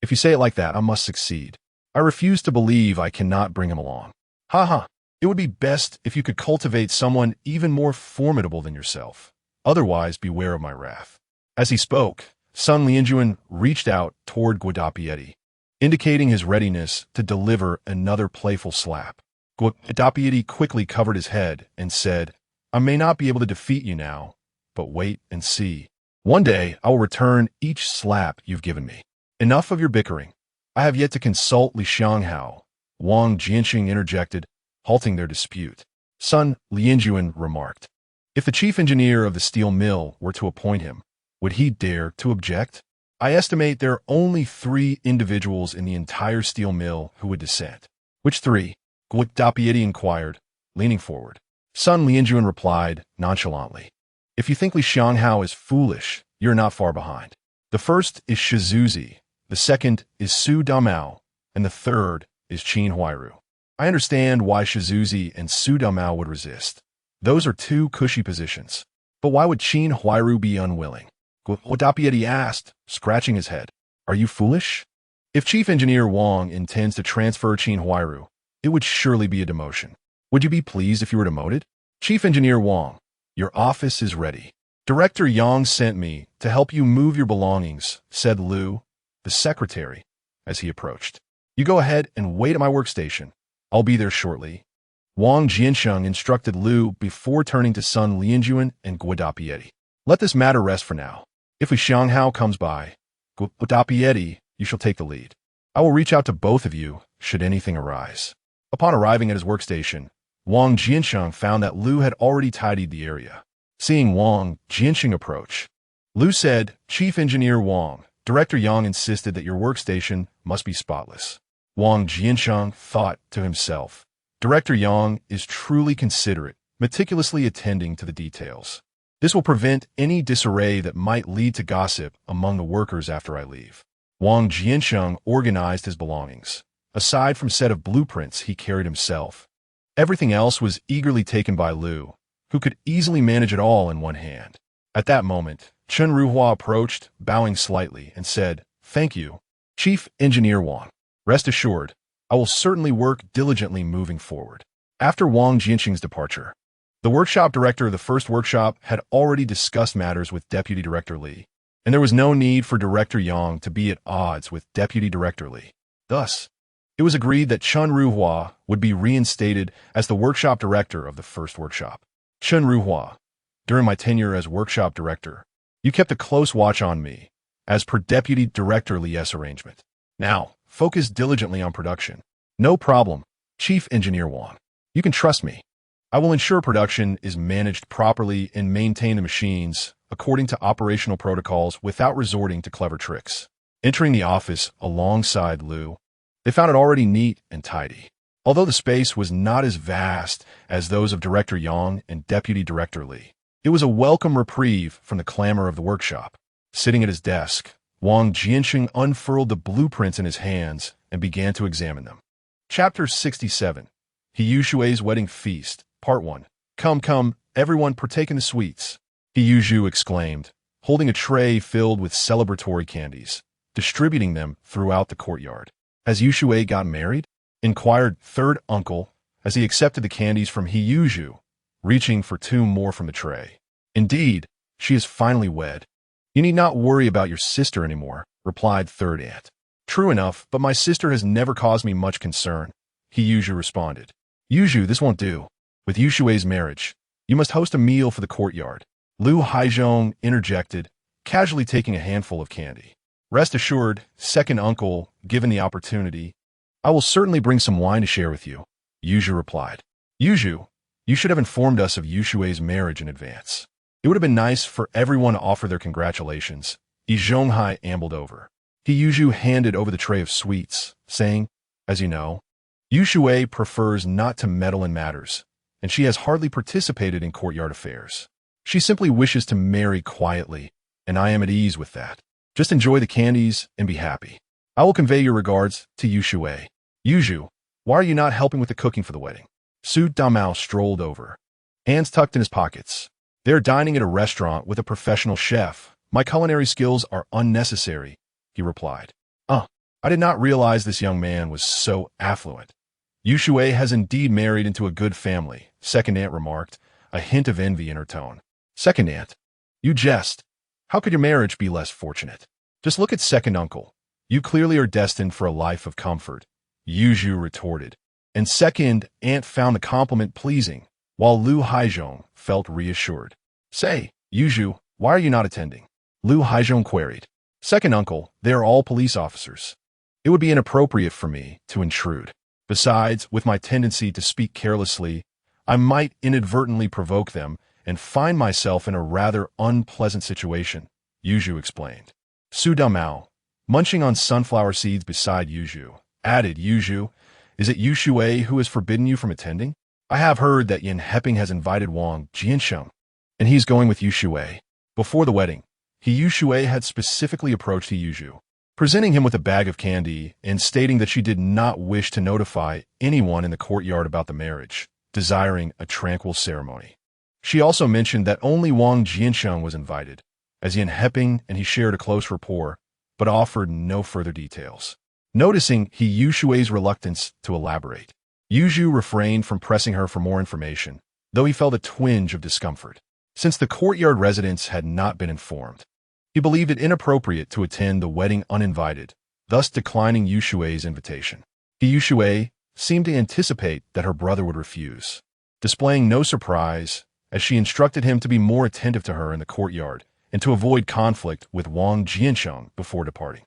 if you say it like that, I must succeed. I refuse to believe I cannot bring him along. Ha. It would be best if you could cultivate someone even more formidable than yourself. Otherwise, beware of my wrath." As he spoke, Sun Lianjuan reached out toward Guo Dapiyi, indicating his readiness to deliver another playful slap. Guo Dapiyi quickly covered his head and said, "I may not be able to defeat you now, but wait and see. One day, I will return each slap you've given me. Enough of your bickering. I have yet to consult Li Xianghao," Wang Jiancheng interjected, halting their dispute. Sun Lianjuan remarked, "If the chief engineer of the steel mill were to appoint him, would he dare to object? I estimate there are only 3 individuals in the entire steel mill who would dissent." "Which 3? Guo Dapiyi inquired, leaning forward. Sun Lianjuan replied nonchalantly, "If you think Li Xianghao is foolish, you're not far behind. The first is Shizuzi, the second is Su Damao, and the third is Qin Huairu. I understand why Shizuzi and Su Damao would resist. Those are 2 cushy positions. But why would Qin Huairu be unwilling?" Guo Dapiyi asked, scratching his head. "Are you foolish? If Chief Engineer Wang intends to transfer Qin Huairu, it would surely be a demotion. Would you be pleased if you were demoted? Chief Engineer Wang, your office is ready. Director Yang sent me to help you move your belongings," said Liu, the secretary, as he approached. "You go ahead and wait at my workstation. I'll be there shortly." Wang Jiancheng instructed Lu before turning to Sun Lianjuan and Guadapieti. Let this matter rest for now. If Li Xianghao comes by, Guadapieti, you shall take the lead. I will reach out to both of you should anything arise. Upon arriving at his workstation, Wang Jiancheng found that Lu had already tidied the area. Seeing Wang Jiancheng approach, Lu said, "Chief Engineer Wang, Director Yang insisted that your workstation must be spotless." Wang Jiancheng thought to himself, Director Yang is truly considerate, meticulously attending to the details. This will prevent any disarray that might lead to gossip among the workers after I leave. Wang Jiancheng organized his belongings. Aside from a set of blueprints he carried himself, everything else was eagerly taken by Lu, who could easily manage it all in one hand. At that moment, Chen Ruhua approached, bowing slightly, and said, "Thank you, Chief Engineer Wang. Rest assured, I will certainly work diligently moving forward." After Wang Jiancheng's departure, the workshop director of the first workshop had already discussed matters with Deputy Director Li, and there was no need for Director Yang to be at odds with Deputy Director Li. Thus, it was agreed that Chen Ruhua would be reinstated as the workshop director of the first workshop. Chen Ruhua, during my tenure as workshop director, you kept a close watch on me, as per Deputy Director Li's arrangement. Now, focus diligently on production. No problem, Chief Engineer Wang. You can trust me. I will ensure production is managed properly and maintain the machines according to operational protocols without resorting to clever tricks. Entering the office alongside Lu, they found it already neat and tidy. Although the space was not as vast as those of Director Yang and Deputy Director Li, it was a welcome reprieve from the clamor of the workshop. Sitting at his desk, Wang Jiancheng unfurled the blueprints in his hands and began to examine them. Chapter 67. Siheyuan's Wedding Feast, Part 1. "Come, come, everyone partake in the sweets," Siheyuan exclaimed, holding a tray filled with celebratory candies, distributing them throughout the courtyard. "Has Siheyuan got married?" inquired third uncle as he accepted the candies from Siheyuan, reaching for two more from the tray. "Indeed, she is finally wed. You need not worry about your sister anymore," replied third aunt. "True enough, but my sister has never caused me much concern," Siheyuan responded. "Siheyuan, this won't do. With Shui's marriage, you must host a meal for the courtyard," Lu Haizhong interjected, casually taking a handful of candy. "Rest assured, second uncle, given the opportunity, I will certainly bring some wine to share with you," Siheyuan replied. "Siheyuan, you should have informed us of Shui's marriage in advance. It would have been nice for everyone to offer their congratulations." Zhonghai ambled over. Siheyuan handed over the tray of sweets, saying, "As you know, Shui prefers not to meddle in matters, and she has hardly participated in courtyard affairs. She simply wishes to marry quietly, and I am at ease with that. Just enjoy the candies and be happy. I will convey your regards to Shui. Siheyuan, why are you not helping with the cooking for the wedding?" Su Damao strolled over, hands tucked in his pockets. "They are dining at a restaurant with a professional chef. My culinary skills are unnecessary," he replied. I did not realize this young man was so affluent." "Shui has indeed married into a good family," second aunt remarked, a hint of envy in her tone. "Second aunt, you jest. How could your marriage be less fortunate? Just look at second uncle. You clearly are destined for a life of comfort," Siheyuan retorted. And second aunt found the compliment pleasing, while Lu Haizhong felt reassured. "Say, Siheyuan, why are you not attending?" Lu Haizhong queried. "Second uncle, they are all police officers. It would be inappropriate for me to intrude. Besides, with my tendency to speak carelessly, I might inadvertently provoke them and find myself in a rather unpleasant situation," Siheyuan explained. Su Damao, munching on sunflower seeds beside Siheyuan, added, "Siheyuan, is it Shui who has forbidden you from attending? I have heard that Yan Heping has invited Wang Jiancheng, and he's going with Shui." Before the wedding, Shui had specifically approached Siheyuan, presenting him with a bag of candy and stating that she did not wish to notify anyone in the courtyard about the marriage, desiring a tranquil ceremony. She also mentioned that only Wang Jiancheng was invited, as Yan Heping and he shared a close rapport, but offered no further details. Noticing Shui's reluctance to elaborate, Siheyuan refrained from pressing her for more information, though he felt a twinge of discomfort. Since the courtyard residents had not been informed, he believed it inappropriate to attend the wedding uninvited, thus declining Shui's invitation. Shui, seemed to anticipate that her brother would refuse, displaying no surprise as she instructed him to be more attentive to her in the courtyard and to avoid conflict with Wang Jiancheng before departing.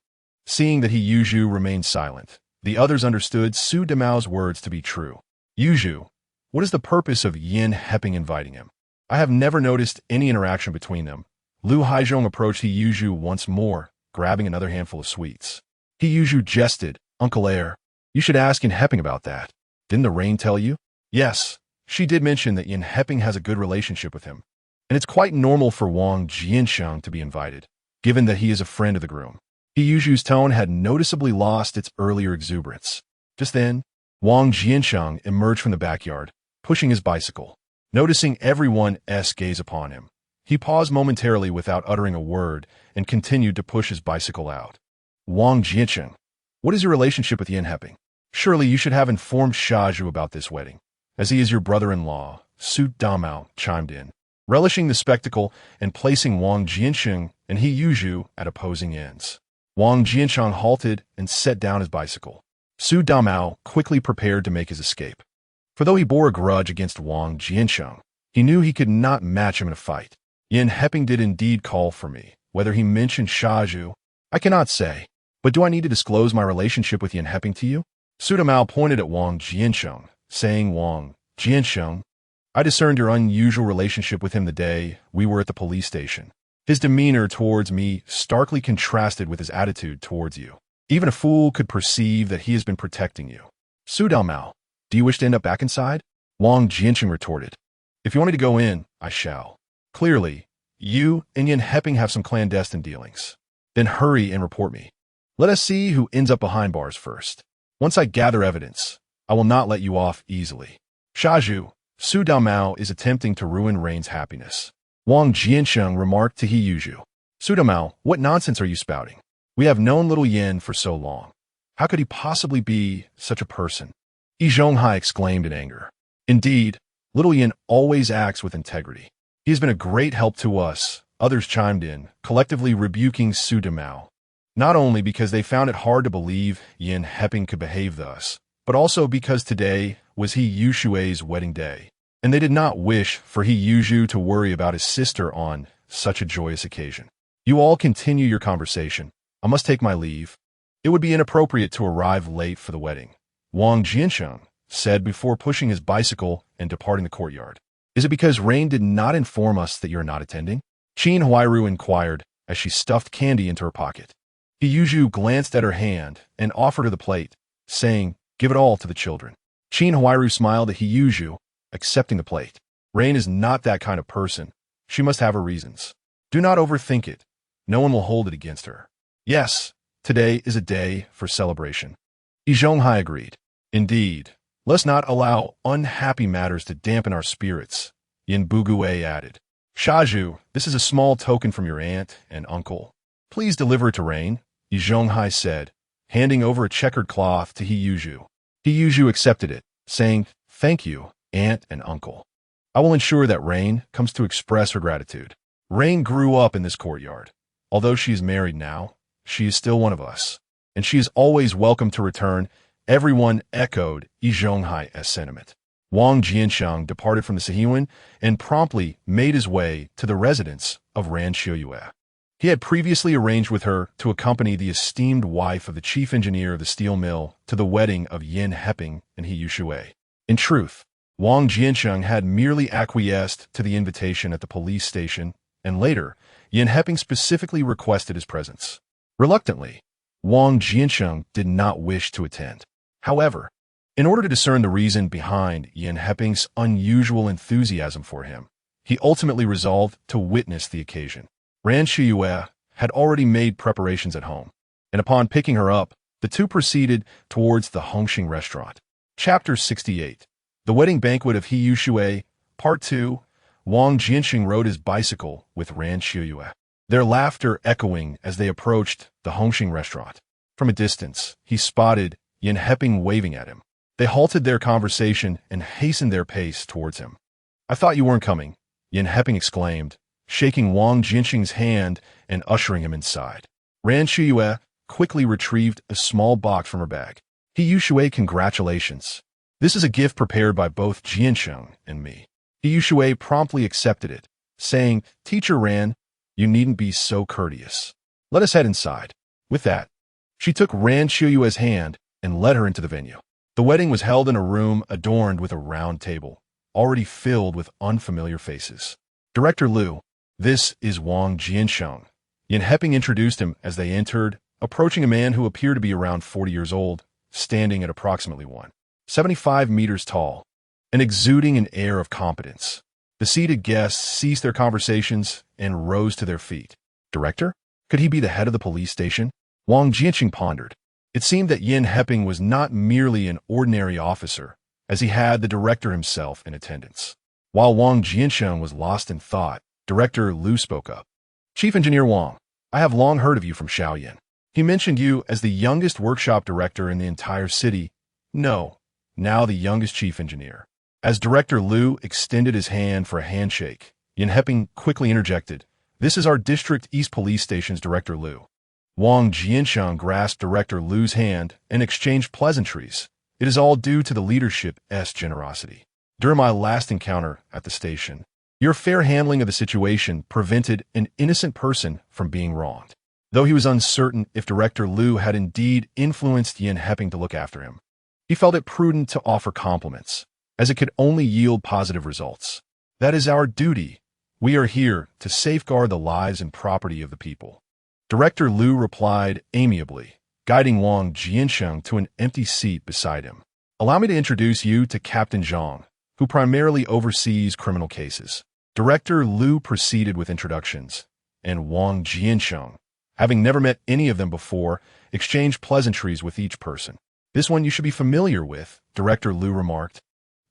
Seeing that Yuzhu remained silent, the others understood Su Damao's words to be true. Yuzhu, what is the purpose of Yin Heping inviting him? I have never noticed any interaction between them. Lu Haizhong approached Yuzhu once more, grabbing another handful of sweets. Yuzhu jested, Uncle Heir, you should ask Yin Heping about that. Didn't the rain tell you? Yes, she did mention that Yin Heping has a good relationship with him, and it's quite normal for Wang Jiancheng to be invited, given that he is a friend of the groom. Yuzhu's tone had noticeably lost its earlier exuberance. Just then, Wang Jiancheng emerged from the backyard, pushing his bicycle. Noticing everyone's gaze upon him, he paused momentarily without uttering a word and continued to push his bicycle out. Wang Jiancheng, what is your relationship with Yin Heping? Surely you should have informed Siheyuan about this wedding, as he is your brother-in-law, Su Damao chimed in, relishing the spectacle and placing Wang Jiancheng and Yuzhu at opposing ends. Wang Jiancheng halted and set down his bicycle. Su Damao quickly prepared to make his escape. For though he bore a grudge against Wang Jiancheng, he knew he could not match him in a fight. Yin Heping did indeed call for me. Whether he mentioned Siheyuan, I cannot say. But do I need to disclose my relationship with Yin Heping to you? Su Damao pointed at Wang Jiancheng, saying, Wang Jiancheng, I discerned your unusual relationship with him the day we were at the police station. His demeanor towards me starkly contrasted with his attitude towards you. Even a fool could perceive that he has been protecting you. Su Damao, do you wish to end up back inside? Wang Jiancheng retorted. If you want me to go in, I shall. Clearly, you and Yin Heping have some clandestine dealings. Then hurry and report me. Let us see who ends up behind bars first. Once I gather evidence, I will not let you off easily. Siheyuan, Su Damao is attempting to ruin Rain's happiness. Wang Jiancheng remarked to Yuzhu. Su Damao, what nonsense are you spouting? We have known little Yin for so long. How could he possibly be such a person? Zhonghai exclaimed in anger. Indeed, little Yin always acts with integrity. He has been a great help to us, others chimed in, collectively rebuking Su Damao. Not only because they found it hard to believe Yin Heping could behave thus, but also because today was Yushue's wedding day, and they did not wish for Yuzhu to worry about his sister on such a joyous occasion. You all continue your conversation. I must take my leave. It would be inappropriate to arrive late for the wedding, Wang Jiancheng said before pushing his bicycle and departing the courtyard. Is it because Rain did not inform us that you are not attending? Qin Huairu inquired as she stuffed candy into her pocket. Yuzhu glanced at her hand and offered her the plate, saying, give it all to the children. Qin Huairu smiled at Yuzhu, accepting the plate. Rain is not that kind of person. She must have her reasons. Do not overthink it. No one will hold it against her. Yes, today is a day for celebration. Zhonghai agreed. Indeed, let's not allow unhappy matters to dampen our spirits, Yin Bugue added. Siheyuan, this is a small token from your aunt and uncle. Please deliver it to Rain, Zhonghai said, handing over a checkered cloth to Yuzhu. Yuzhu accepted it, saying, thank you, aunt and uncle. I will ensure that Rain comes to express her gratitude. Rain grew up in this courtyard. Although she is married now, she is still one of us, and she is always welcome to return. Everyone echoed Zhonghai's sentiment. Wang Jiancheng departed from the Siheyuan and promptly made his way to the residence of Ran Qiuye. He had previously arranged with her to accompany the esteemed wife of the chief engineer of the steel mill to the wedding of Yin Heping and Yuzhu. In truth, Wang Jiancheng had merely acquiesced to the invitation at the police station, and later, Yin Heping specifically requested his presence. Reluctantly, Wang Jiancheng did not wish to attend. However, in order to discern the reason behind Yin Heping's unusual enthusiasm for him, he ultimately resolved to witness the occasion. Ran Qiuye had already made preparations at home, and upon picking her up, the two proceeded towards the Hongxing restaurant. Chapter 68. The Wedding Banquet of Yushui, Part 2. Wang Jiancheng rode his bicycle with Ran Qiuye, their laughter echoing as they approached the Hongxing restaurant. From a distance, he spotted Yin Heping waving at him. They halted their conversation and hastened their pace towards him. I thought you weren't coming, Yin Heping exclaimed, shaking Wang Jiancheng's hand and ushering him inside. Ran Qiuye quickly retrieved a small box from her bag. Siheyuan, congratulations. This is a gift prepared by both Jiancheng and me. Siheyuan promptly accepted it, saying, Teacher Ran, you needn't be so courteous. Let us head inside. With that, she took Ran Qiuye's hand and led her into the venue. The wedding was held in a room adorned with a round table, already filled with unfamiliar faces. Director Liu, this is Wang Jiancheng. Yan Heping introduced him as they entered, approaching a man who appeared to be around 40 years old, standing at approximately 175 meters tall, and exuding an air of competence. The seated guests ceased their conversations and rose to their feet. Director? Could he be the head of the police station? Wang Jiancheng pondered. It seemed that Yan Heping was not merely an ordinary officer, as he had the director himself in attendance. While Wang Jiancheng was lost in thought, Director Liu spoke up. Chief Engineer Wang, I have long heard of you from Siheyuan. He mentioned you as the youngest workshop director in the entire city. No, now the youngest chief engineer. As Director Liu extended his hand for a handshake, Yan Heping quickly interjected, This is our District East Police Station's Director Liu. Wang Jiancheng grasped Director Liu's hand and exchanged pleasantries. It is all due to the leadership's generosity. During my last encounter at the station, your fair handling of the situation prevented an innocent person from being wronged. Though he was uncertain if Director Liu had indeed influenced Yan Heping to look after him, he felt it prudent to offer compliments, as it could only yield positive results. That is our duty. We are here to safeguard the lives and property of the people. Director Liu replied amiably, guiding Wang Jiancheng to an empty seat beside him. Allow me to introduce you to Captain Zhang, who primarily oversees criminal cases. Director Liu proceeded with introductions, and Wang Jiancheng, having never met any of them before, exchanged pleasantries with each person. This one you should be familiar with, Director Liu remarked,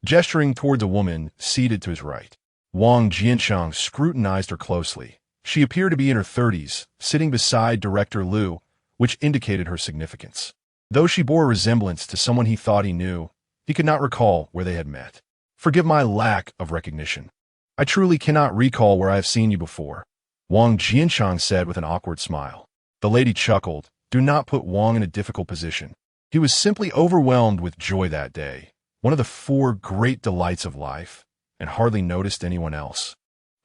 gesturing towards a woman seated to his right. Wang Jiancheng scrutinized her closely. She appeared to be in her 30s, sitting beside Director Liu, which indicated her significance. Though she bore a resemblance to someone he thought he knew, he could not recall where they had met. Forgive my lack of recognition. I truly cannot recall where I have seen you before, Wang Jiancheng said with an awkward smile. The lady chuckled. Do not put Wang in a difficult position. He was simply overwhelmed with joy that day, one of the 4 great delights of life, and hardly noticed anyone else.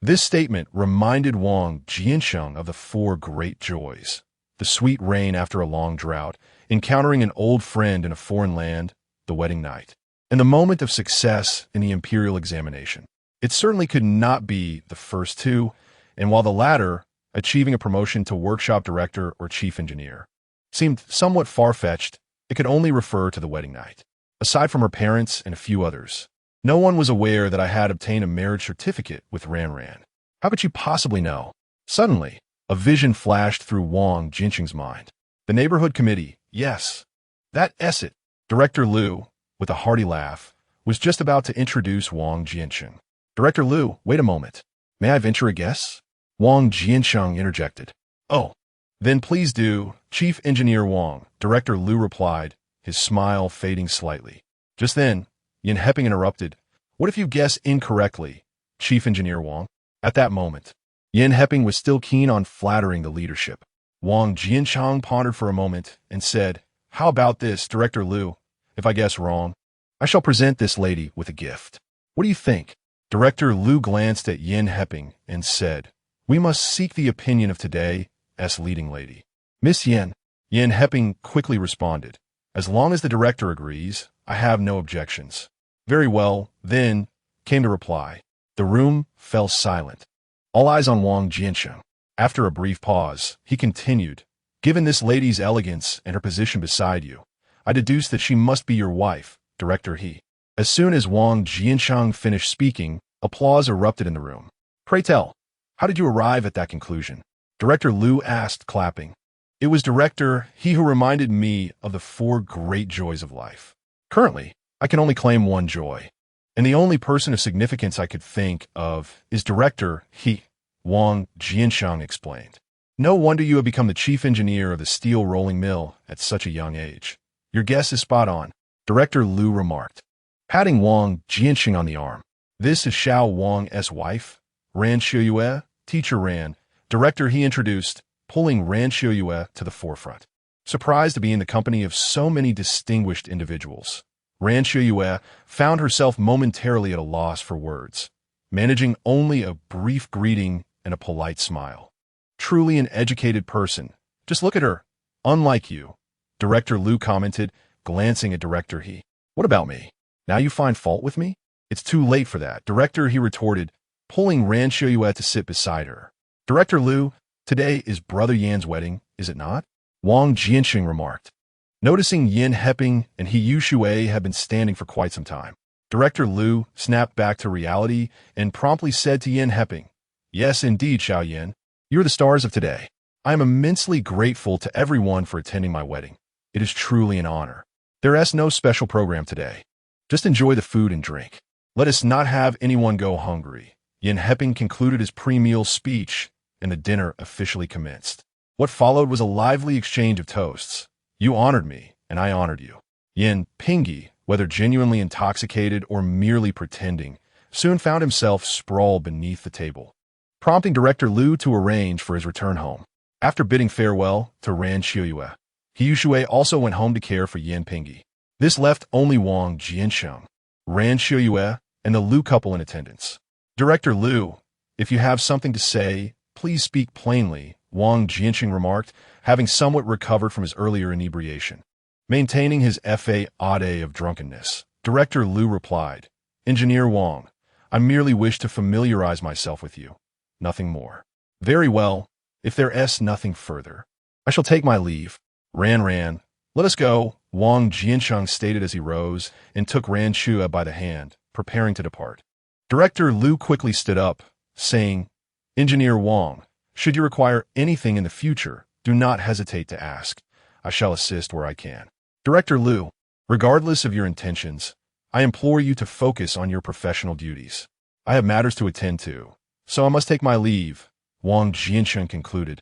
This statement reminded Wang Jiancheng of the 4 great joys: the sweet rain after a long drought, encountering an old friend in a foreign land, the wedding night, and the moment of success in the imperial examination. It certainly could not be the first 2, and while the latter, achieving a promotion to workshop director or chief engineer, seemed somewhat far-fetched, it could only refer to the wedding night. Aside from her parents and a few others, no one was aware that I had obtained a marriage certificate with Ran. How could you possibly know? Suddenly, a vision flashed through Wang Jiancheng's mind. The neighborhood committee, yes. That's it. Director Liu, with a hearty laugh, was just about to introduce Wang Jiancheng. Director Liu, wait a moment. May I venture a guess? Wang Jiancheng interjected. Oh, then please do, Chief Engineer Wang, Director Liu replied, his smile fading slightly. Just then, Yan Heping interrupted. What if you guess incorrectly, Chief Engineer Wang? At that moment, Yan Heping was still keen on flattering the leadership. Wang Jiancheng pondered for a moment and said, How about this, Director Liu? If I guess wrong, I shall present this lady with a gift. What do you think? Director Liu glanced at Yan Heping and said, We must seek the opinion of today's leading lady. Miss Yan. Yan Heping quickly responded, As long as the director agrees, I have no objections. Very well, then, came the reply. The room fell silent. All eyes on Wang Jiancheng. After a brief pause, he continued, Given this lady's elegance and her position beside you, I deduce that she must be your wife, Director He. As soon as Wang Jiancheng finished speaking, applause erupted in the room. Pray tell, how did you arrive at that conclusion? Director Liu asked, clapping. It was Director He who reminded me of the 4 great joys of life. Currently, I can only claim one joy, and the only person of significance I could think of is Director He, Wang Jiancheng explained. No wonder you have become the chief engineer of the steel rolling mill at such a young age. Your guess is spot on, Director Liu remarked, patting Wang Jiancheng on the arm. This is Xiao Wang's wife, Ran Qiuye, Teacher Ran. Director He introduced, pulling Ran Qiuye to the forefront. Surprised to be in the company of so many distinguished individuals, Ran Qiuye found herself momentarily at a loss for words, managing only a brief greeting and a polite smile. Truly an educated person. Just look at her. Unlike you, Director Liu commented, glancing at Director He. What about me? Now you find fault with me? It's too late for that, Director He retorted, pulling Ran Qiuye to sit beside her. Director Liu, today is Brother Yan's wedding, is it not? Wang Jiancheng remarked. Noticing Yin Heping and He Yushui had been standing for quite some time, Director Liu snapped back to reality and promptly said to Yin Heping, Yes, indeed, Xiao Yin. You're the stars of today. I am immensely grateful to everyone for attending my wedding. It is truly an honor. There is no special program today. Just enjoy the food and drink. Let us not have anyone go hungry. Yin Heping concluded his pre-meal speech, and the dinner officially commenced. What followed was a lively exchange of toasts. You honored me, and I honored you. Yin Pingy, whether genuinely intoxicated or merely pretending, soon found himself sprawled beneath the table, prompting Director Liu to arrange for his return home. After bidding farewell to Ran Qiuye, He Yushui also went home to care for Yin Pingy. This left only Wang Jiancheng, Ran Qiuye, and the Liu couple in attendance. Director Liu, if you have something to say, please speak plainly, Wang Jiancheng remarked, having somewhat recovered from his earlier inebriation. Maintaining his fa-ade of drunkenness, Director Liu replied, Engineer Wang, I merely wish to familiarize myself with you. Nothing more. Very well. If there is nothing further, I shall take my leave. Ran, let us go, Wang Jiancheng stated as he rose and took Ran Qiuye by the hand, preparing to depart. Director Liu quickly stood up, saying, Engineer Wang, should you require anything in the future, do not hesitate to ask. I shall assist where I can. Director Liu, regardless of your intentions, I implore you to focus on your professional duties. I have matters to attend to, so I must take my leave, Wang Jiancheng concluded,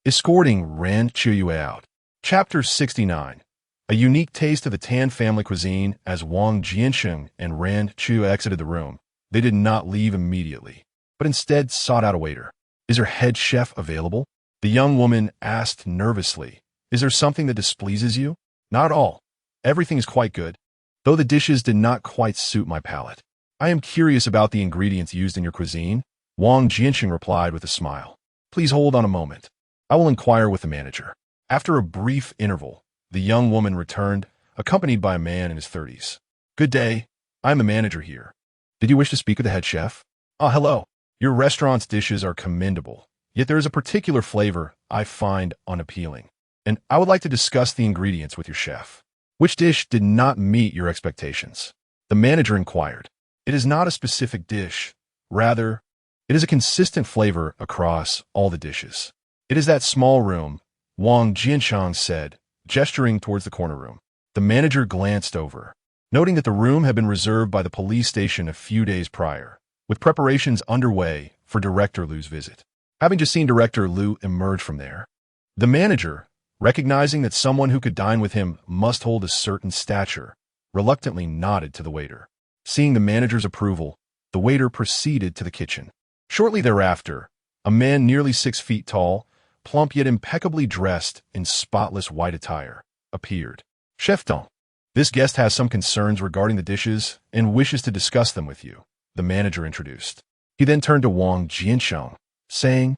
escorting Ran Qiuye out. Chapter 69. A unique taste of the Tan family cuisine. As Wang Jiancheng and Ran Qiuye exited the room, they did not leave immediately, but instead sought out a waiter. Is your head chef available? The young woman asked nervously. Is there something that displeases you? Not at all. Everything is quite good, though the dishes did not quite suit my palate. I am curious about the ingredients used in your cuisine, Wang Jiancheng replied with a smile. Please hold on a moment. I will inquire with the manager. After a brief interval, the young woman returned, accompanied by a man in his 30s. Good day. I am the manager here. Did you wish to speak with the head chef? Ah, hello. Your restaurant's dishes are commendable, yet there is a particular flavor I find unappealing, and I would like to discuss the ingredients with your chef. Which dish did not meet your expectations? The manager inquired. It is not a specific dish. Rather, it is a consistent flavor across all the dishes. It is that small room, Wang Jiancheng said, gesturing towards the corner room. The manager glanced over, noting that the room had been reserved by the police station a few days prior, with preparations underway for Director Liu's visit. Having just seen Director Liu emerge from there, the manager, recognizing that someone who could dine with him must hold a certain stature, reluctantly nodded to the waiter. Seeing the manager's approval, the waiter proceeded to the kitchen. Shortly thereafter, a man nearly 6 feet tall, plump yet impeccably dressed in spotless white attire, appeared. Chef Dong, this guest has some concerns regarding the dishes and wishes to discuss them with you, the manager introduced. He then turned to Wang Jiancheng, saying,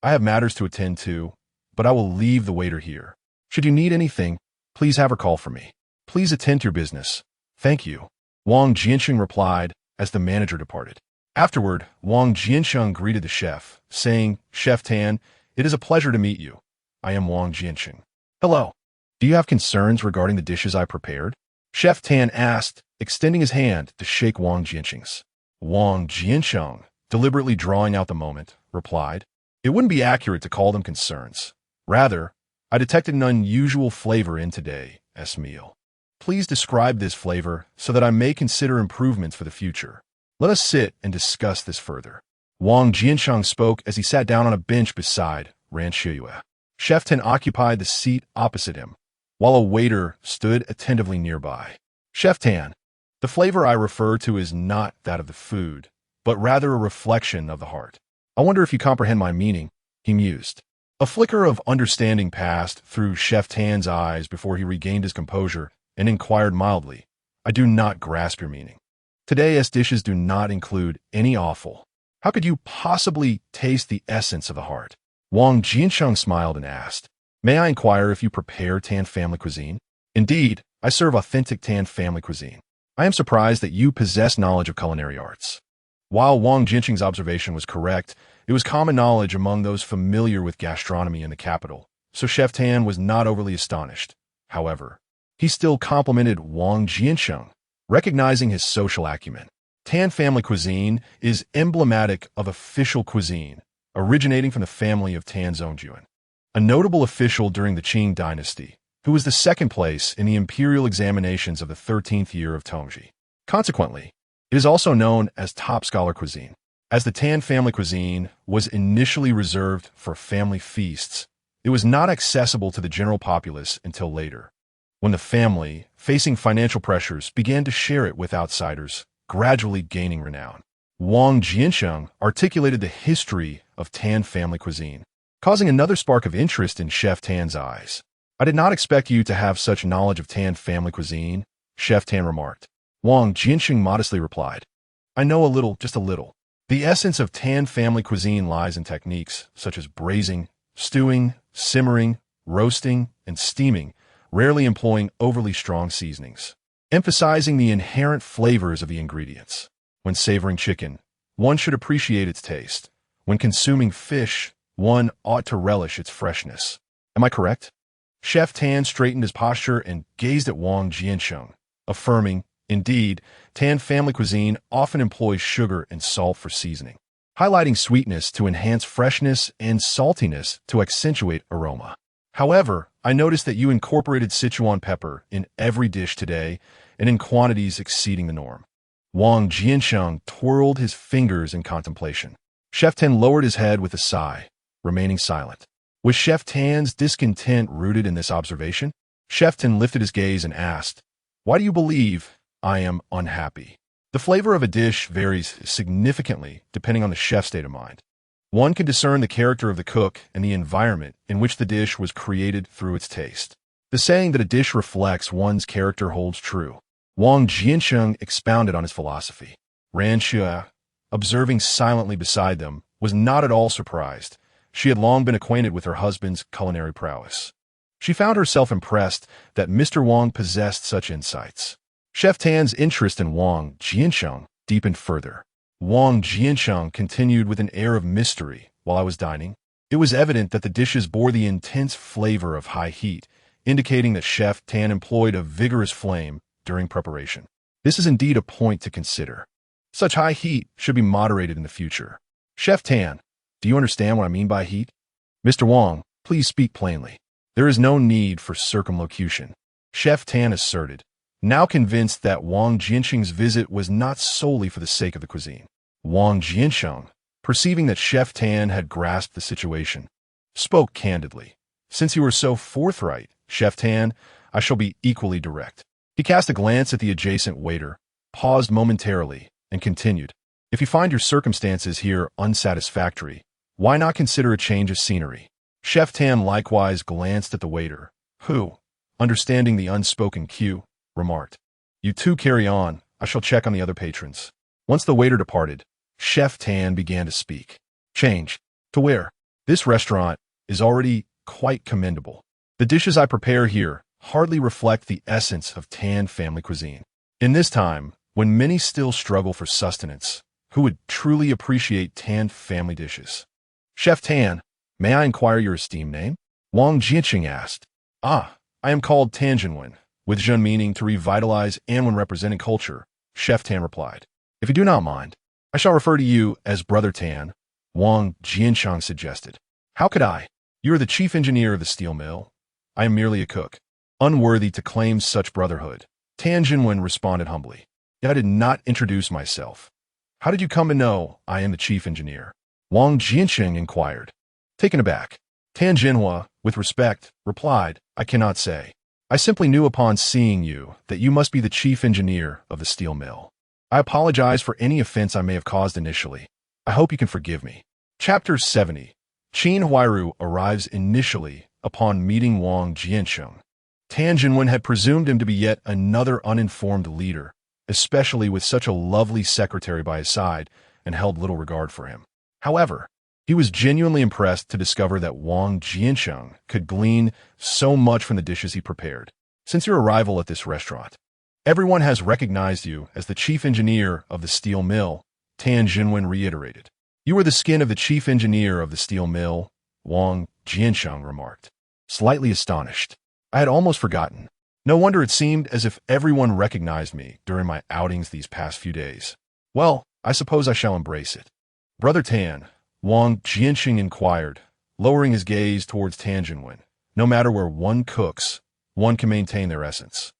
I have matters to attend to, but I will leave the waiter here. Should you need anything, please have her call for me. Please attend to your business. Thank you, Wang Jiancheng replied as the manager departed. Afterward, Wang Jiancheng greeted the chef, saying, Chef Tan, it is a pleasure to meet you. I am Wang Jiancheng. Hello. Do you have concerns regarding the dishes I prepared? Chef Tan asked, extending his hand to shake Wang Jiancheng's. Wang Jiancheng, deliberately drawing out the moment, replied, It wouldn't be accurate to call them concerns. Rather, I detected an unusual flavor in today's meal. Please describe this flavor so that I may consider improvements for the future. Let us sit and discuss this further. Wang Jiancheng spoke as he sat down on a bench beside Ran Qiuye. Chef Tan occupied the seat opposite him, while a waiter stood attentively nearby. Chef Tan, the flavor I refer to is not that of the food, but rather a reflection of the heart. I wonder if you comprehend my meaning, he mused. A flicker of understanding passed through Chef Tan's eyes before he regained his composure and inquired mildly, I do not grasp your meaning. Today's dishes do not include any offal. How could you possibly taste the essence of the heart? Wang Jiancheng smiled and asked, May I inquire if you prepare Tan family cuisine? Indeed, I serve authentic Tan family cuisine. I am surprised that you possess knowledge of culinary arts. While Wang Jiancheng's observation was correct, it was common knowledge among those familiar with gastronomy in the capital, so Chef Tan was not overly astonished. However, he still complimented Wang Jiancheng, recognizing his social acumen. Tan family cuisine is emblematic of official cuisine, originating from the family of Tan Zhongjuan, a notable official during the Qing dynasty, who was the second place in the imperial examinations of the 13th year of Tongji. Consequently, it is also known as top scholar cuisine. As the Tan family cuisine was initially reserved for family feasts, it was not accessible to the general populace until later, when the family, facing financial pressures, began to share it with outsiders, gradually gaining renown. Wang Jiancheng articulated the history of Tan family cuisine, causing another spark of interest in Chef Tan's eyes. I did not expect you to have such knowledge of Tan family cuisine, Chef Tan remarked. Wang Jiancheng modestly replied, I know a little, just a little. The essence of Tan family cuisine lies in techniques such as braising, stewing, simmering, roasting, and steaming, rarely employing overly strong seasonings, emphasizing the inherent flavors of the ingredients. When savoring chicken, one should appreciate its taste. When consuming fish, one ought to relish its freshness. Am I correct? Chef Tan straightened his posture and gazed at Wang Jiancheng, affirming, Indeed, Tan family cuisine often employs sugar and salt for seasoning, highlighting sweetness to enhance freshness and saltiness to accentuate aroma. However, I noticed that you incorporated Siheyuan pepper in every dish today and in quantities exceeding the norm. Wang Jiancheng twirled his fingers in contemplation. Chef Tan lowered his head with a sigh, remaining silent. Was Chef Tan's discontent rooted in this observation? Chef Tan lifted his gaze and asked, Why do you believe I am unhappy? The flavor of a dish varies significantly depending on the chef's state of mind. One can discern the character of the cook and the environment in which the dish was created through its taste. The saying that a dish reflects one's character holds true. Wang Jiancheng expounded on his philosophy. Ran Qiuye, observing silently beside them, was not at all surprised. She had long been acquainted with her husband's culinary prowess. She found herself impressed that Mr. Wang possessed such insights. Chef Tan's interest in Wang Jiancheng deepened further. Wang Jiancheng continued with an air of mystery while I was dining. It was evident that the dishes bore the intense flavor of high heat, indicating that Chef Tan employed a vigorous flame during preparation. This is indeed a point to consider. Such high heat should be moderated in the future. Chef Tan, do you understand what I mean by heat? Mr. Wang, please speak plainly. There is no need for circumlocution, Chef Tan asserted, now convinced that Wang Jiancheng's visit was not solely for the sake of the cuisine. Wang Jiancheng, perceiving that Chef Tan had grasped the situation, spoke candidly. Since you are so forthright, Chef Tan, I shall be equally direct. He cast a glance at the adjacent waiter, paused momentarily, and continued. If you find your circumstances here unsatisfactory, why not consider a change of scenery? Chef Tan likewise glanced at the waiter, who, understanding the unspoken cue, remarked, You two carry on, I shall check on the other patrons. Once the waiter departed, Chef Tan began to speak. Change. To where? This restaurant is already quite commendable. The dishes I prepare here hardly reflect the essence of Tan family cuisine. In this time, when many still struggle for sustenance, who would truly appreciate Tan family dishes? Chef Tan, may I inquire your esteemed name? Wang Jiancheng asked. I am called Tan Zhenwen, with Zhen meaning to revitalize and when representing culture, Chef Tan replied. If you do not mind, I shall refer to you as Brother Tan, Wang Jiancheng suggested. How could I? You are the chief engineer of the steel mill. I am merely a cook, unworthy to claim such brotherhood. Tan Zhenwen responded humbly. Yet I did not introduce myself. How did you come to know I am the chief engineer? Wang Jiancheng inquired. Taken aback, Tan Zhenhua, with respect, replied, I cannot say. I simply knew upon seeing you that you must be the chief engineer of the steel mill. I apologize for any offense I may have caused initially. I hope you can forgive me. Chapter 70. Qin Huairu arrives initially upon meeting Wang Jiancheng. Tan Jinwen had presumed him to be yet another uninformed leader, especially with such a lovely secretary by his side, and held little regard for him. However, he was genuinely impressed to discover that Wang Jiancheng could glean so much from the dishes he prepared. Since your arrival at this restaurant, everyone has recognized you as the chief engineer of the steel mill, Tan Jinwen reiterated. You are the skin of the chief engineer of the steel mill, Wang Jiancheng remarked, slightly astonished. I had almost forgotten. No wonder it seemed as if everyone recognized me during my outings these past few days. Well, I suppose I shall embrace it. Brother Tan, Wang Jiancheng inquired, lowering his gaze towards Tan Jinwen. No matter where one cooks, one can maintain their essence.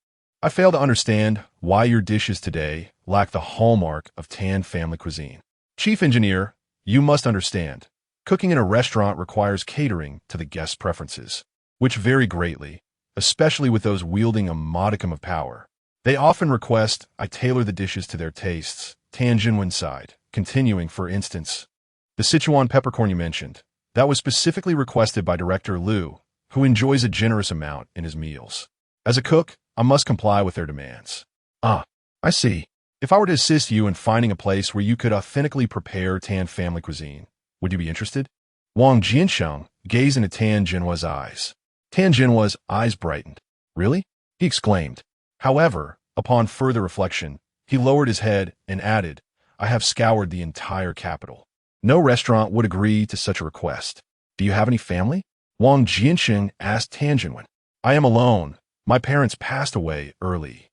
I fail to understand why your dishes today lack the hallmark of Tan family cuisine. Chief engineer, you must understand, cooking in a restaurant requires catering to the guests' preferences, which vary greatly, especially with those wielding a modicum of power. They often request I tailor the dishes to their tastes, Tan Jinwen sighed, continuing, for instance, the Siheyuan peppercorn you mentioned. That was specifically requested by Director Liu, who enjoys a generous amount in his meals. As a cook, I must comply with their demands. Ah, I see. If I were to assist you in finding a place where you could authentically prepare Tan family cuisine, would you be interested? Wang Jiancheng gazed into Tan Jinwen's eyes. Tan Jinwen's eyes brightened. Really? He exclaimed. However, upon further reflection, he lowered his head and added, I have scoured the entire capital. No restaurant would agree to such a request. Do you have any family? Wang Jiancheng asked Tan Jinwen. I am alone. My parents passed away early.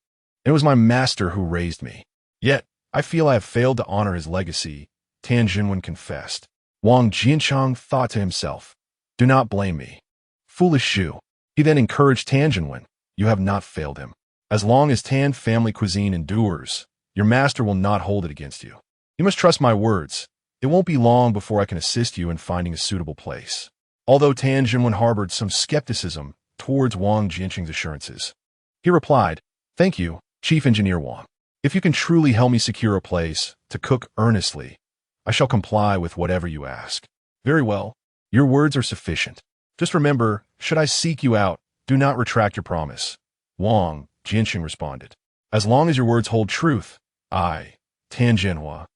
It was my master who raised me. Yet, I feel I have failed to honor his legacy, Tan Jinwen confessed. Wang Jiancheng thought to himself, do not blame me. Foolish Shu. He then encouraged Tan Jinwen. You have not failed him. As long as Tan family cuisine endures, your master will not hold it against you. You must trust my words. It won't be long before I can assist you in finding a suitable place. Although Tan Jinwen harbored some skepticism towards Wang Jiancheng's assurances, he replied, Thank you, Chief Engineer Wang. If you can truly help me secure a place to cook earnestly, I shall comply with whatever you ask. Very well. Your words are sufficient. Just remember, should I seek you out, do not retract your promise. Wang Jiancheng responded. As long as your words hold truth, I, Tan Jinwen,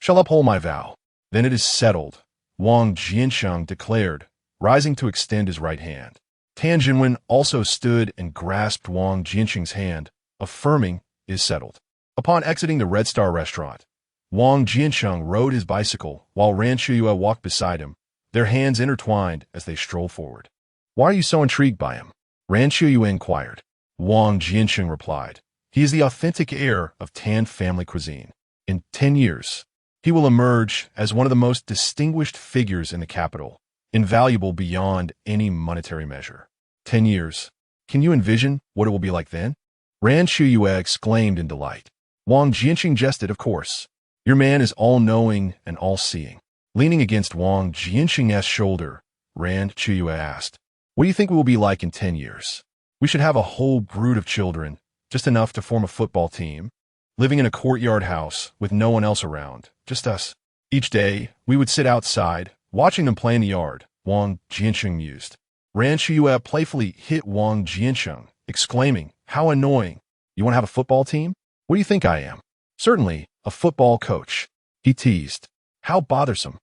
shall uphold my vow. Then it is settled, Wang Jiancheng declared, rising to extend his right hand. Tan Jinwen also stood and grasped Wang Jiancheng's hand, affirming, is settled. Upon exiting the Red Star restaurant, Wang Jiancheng rode his bicycle while Ran Qiuye walked beside him, their hands intertwined as they strolled forward. Why are you so intrigued by him? Ran Qiuye inquired. Wang Jiancheng replied, he is the authentic heir of Tan family cuisine. In 10 years, he will emerge as one of the most distinguished figures in the capital, invaluable beyond any monetary measure. 10 years. Can you envision what it will be like then? Ran Qiuye exclaimed in delight. Wang Jiancheng jested, of course. Your man is all-knowing and all-seeing. Leaning against Wang Jiancheng's shoulder, Ran Qiuye asked, what do you think we will be like in 10 years? We should have a whole brood of children, just enough to form a football team, living in a courtyard house with no one else around, just us. Each day, we would sit outside, watching them play in the yard, Wang Jiancheng mused. Ran Qiuye playfully hit Wang Jiancheng, exclaiming, how annoying. You want to have a football team? What do you think I am? Certainly, a football coach. He teased. How bothersome.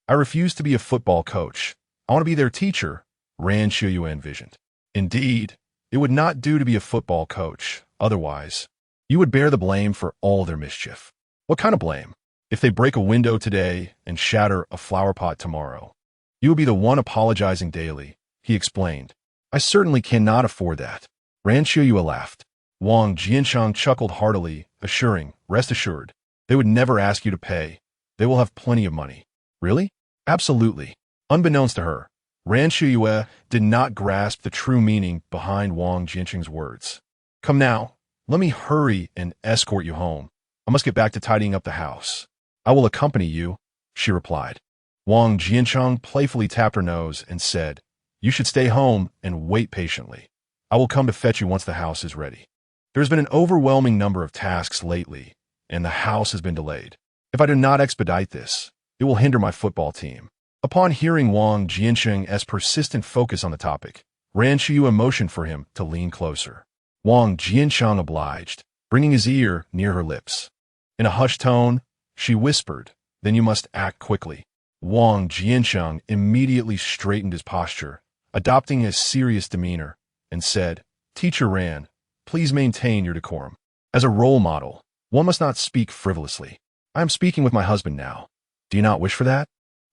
I refuse to be a football coach. I want to be their teacher, Ran Qiuye envisioned. Indeed, it would not do to be a football coach. Otherwise, you would bear the blame for all their mischief. What kind of blame? If they break a window today and shatter a flower pot tomorrow, you will be the one apologizing daily, he explained. I certainly cannot afford that. Ran Qiuye laughed. Wang Jiancheng chuckled heartily, assuring, rest assured, they would never ask you to pay. They will have plenty of money. Really? Absolutely. Unbeknownst to her, Ran Qiuye did not grasp the true meaning behind Wang Jiancheng's words. Come now, let me hurry and escort you home. I must get back to tidying up the house. I will accompany you, she replied. Wang Jiancheng playfully tapped her nose and said, you should stay home and wait patiently. I will come to fetch you once the house is ready. There has been an overwhelming number of tasks lately, and the house has been delayed. If I do not expedite this, it will hinder my football team. Upon hearing Wang Jiancheng's persistent focus on the topic, Ran Qiuye motioned for him to lean closer. Wang Jiancheng obliged, bringing his ear near her lips. In a hushed tone, she whispered, "Then you must act quickly." Wang Jiancheng immediately straightened his posture, adopting a serious demeanor, and said, "Teacher Ran, please maintain your decorum. As a role model, one must not speak frivolously. I am speaking with my husband now. Do you not wish for that?"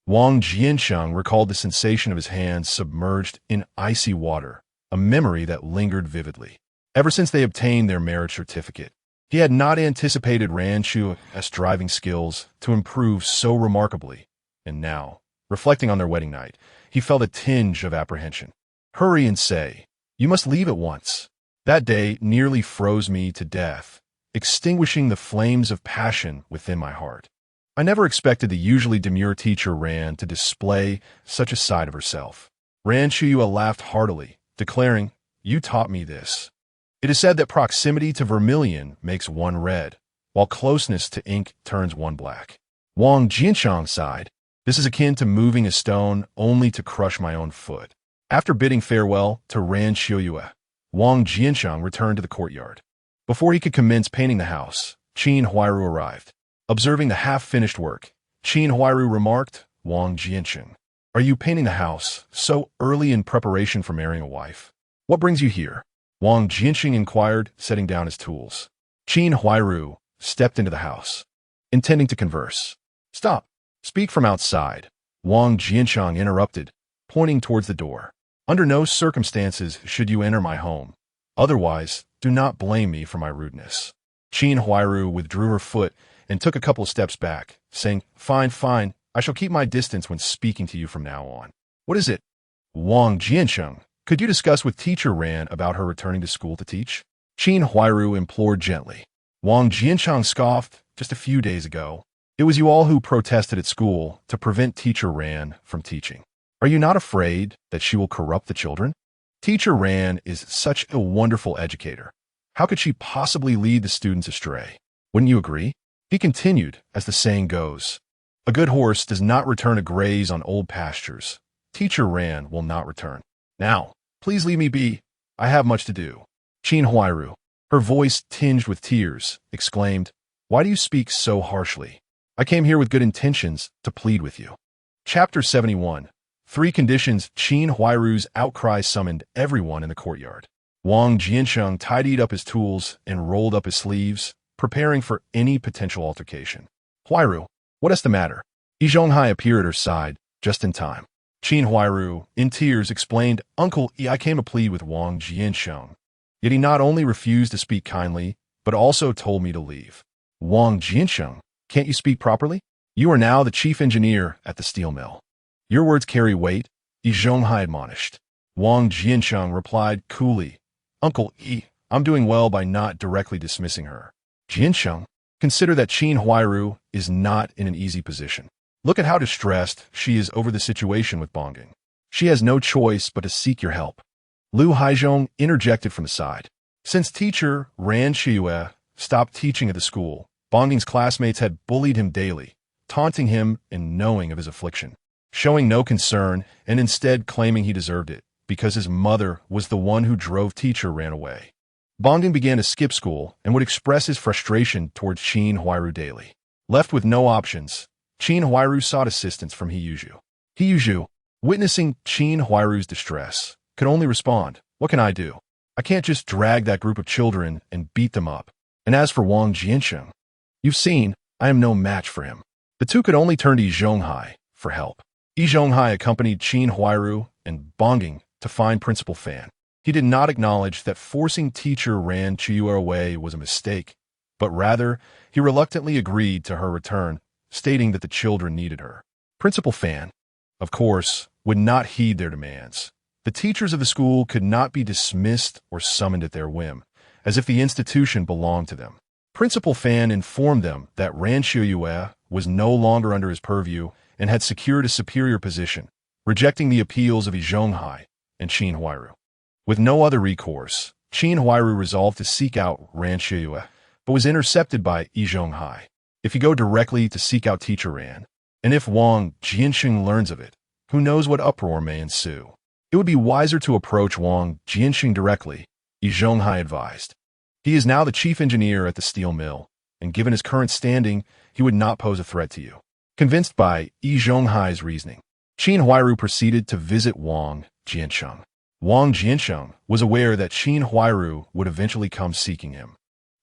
Wang Jiancheng recalled the sensation of his hands submerged in icy water, a memory that lingered vividly. Ever since they obtained their marriage certificate, he had not anticipated Ran Qiuye's driving skills to improve so remarkably, and now, reflecting on their wedding night, he felt a tinge of apprehension. "Hurry and say, you must leave at once. That day nearly froze me to death, extinguishing the flames of passion within my heart." I never expected the usually demure teacher Ran to display such a side of herself. Ran Qiuye laughed heartily, declaring, "You taught me this. It is said that proximity to vermilion makes one red, while closeness to ink turns one black." Wang Jiancheng sighed. "This is akin to moving a stone only to crush my own foot." After bidding farewell to Ran Qiuye, Wang Jiancheng returned to the courtyard. Before he could commence painting the house, Qin Huairu arrived. Observing the half-finished work, Qin Huairu remarked, "Wang Jiancheng, are you painting the house so early in preparation for marrying a wife? What brings you here?" Wang Jiancheng inquired, setting down his tools. Qin Huairu stepped into the house, intending to converse. "Stop! Speak from outside," Wang Jiancheng interrupted, pointing towards the door. "Under no circumstances should you enter my home. Otherwise, do not blame me for my rudeness." Qin Huairu withdrew her foot and took a couple of steps back, saying, Fine, I shall keep my distance when speaking to you from now on." "What is it?" "Wang Jiancheng, could you discuss with teacher Ran about her returning to school to teach?" Qin Huairu implored gently. Wang Jiancheng scoffed, "Just a few days ago, it was you all who protested at school to prevent teacher Ran from teaching. Are you not afraid that she will corrupt the children? Teacher Ran is such a wonderful educator. How could she possibly lead the students astray? Wouldn't you agree?" He continued, as the saying goes, "A good horse does not return to graze on old pastures. Teacher Ran will not return. Now, please leave me be. I have much to do." Qin Huairu, her voice tinged with tears, exclaimed, "Why do you speak so harshly? I came here with good intentions to plead with you." Chapter 71. 3 conditions. Qin Huairu's outcry summoned everyone in the courtyard. Wang Jiancheng tidied up his tools and rolled up his sleeves, preparing for any potential altercation. "Huairu, what is the matter?" Yi Zhonghai appeared at her side, just in time. Qin Huairu, in tears, explained, "Uncle Yi, I came to plead with Wang Jiancheng. Yet he not only refused to speak kindly, but also told me to leave." "Wang Jiancheng, can't you speak properly? You are now the chief engineer at the steel mill. Your words carry weight," Yi Zhonghai admonished. Wang Jiancheng replied coolly, "Uncle Yi, I'm doing well by not directly dismissing her. Jiancheng, consider that Qin Huairu is not in an easy position. Look at how distressed she is over the situation with Bongging. She has no choice but to seek your help." Lu Haizhong interjected from the side. Since teacher Ran Qiuye stopped teaching at the school, Bongging's classmates had bullied him daily, taunting him and knowing of his affliction, showing no concern and instead claiming he deserved it because his mother was the one who drove teacher Ran away. Bongging began to skip school and would express his frustration towards Qin Huairu daily. Left with no options, Qin Huairu sought assistance from Heyuzhu. Heyuzhu, witnessing Qin Huairu's distress, could only respond, "What can I do? I can't just drag that group of children and beat them up. And as for Wang Jiancheng, you've seen, I am no match for him." The two could only turn to Yi Zhonghai for help. Yi Zhonghai accompanied Qin Huairu and Bongging to find Principal Fan. He did not acknowledge that forcing teacher Ran Qiuye away was a mistake, but rather he reluctantly agreed to her return, stating that the children needed her. Principal Fan, of course, would not heed their demands. The teachers of the school could not be dismissed or summoned at their whim, as if the institution belonged to them. Principal Fan informed them that Ran Qiuye was no longer under his purview and had secured a superior position, rejecting the appeals of Yi Zhonghai and Qin Huairu. With no other recourse, Qin Huairu resolved to seek out Ran Qiuye, but was intercepted by Yi Zhonghai. If you go directly to seek out teacher Ran, and if Wang Jiancheng learns of it, Who knows what uproar may ensue? It would be wiser to approach Wang Jiancheng directly, Yi Zhonghai advised. He is now the chief engineer at the steel mill, and given his current standing, he would not pose a threat to you. Convinced by Yi Zhonghai's reasoning, Qin Huairu proceeded to visit Wang Jiancheng. Wang Jiancheng was aware that Qin Huairu would eventually come seeking him,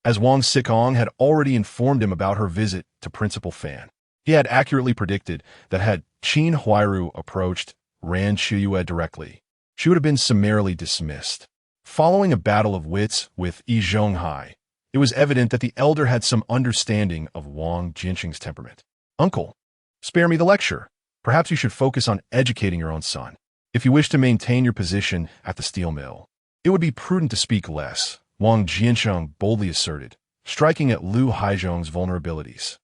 as Wang Xikong had already informed him about her visit to Principal Fan. He had accurately predicted that had Qin Huairu approached Ran Qiuye directly, she would have been summarily dismissed. Following a battle of wits with Yi Zhonghai, it was evident that the elder had some understanding of Wang Jiancheng's temperament. Uncle, spare me the lecture. Perhaps you should focus on educating your own son. If you wish to maintain your position at the steel mill, it would be prudent to speak less, Wang Jiancheng boldly asserted, striking at Lu Haizhong's vulnerabilities.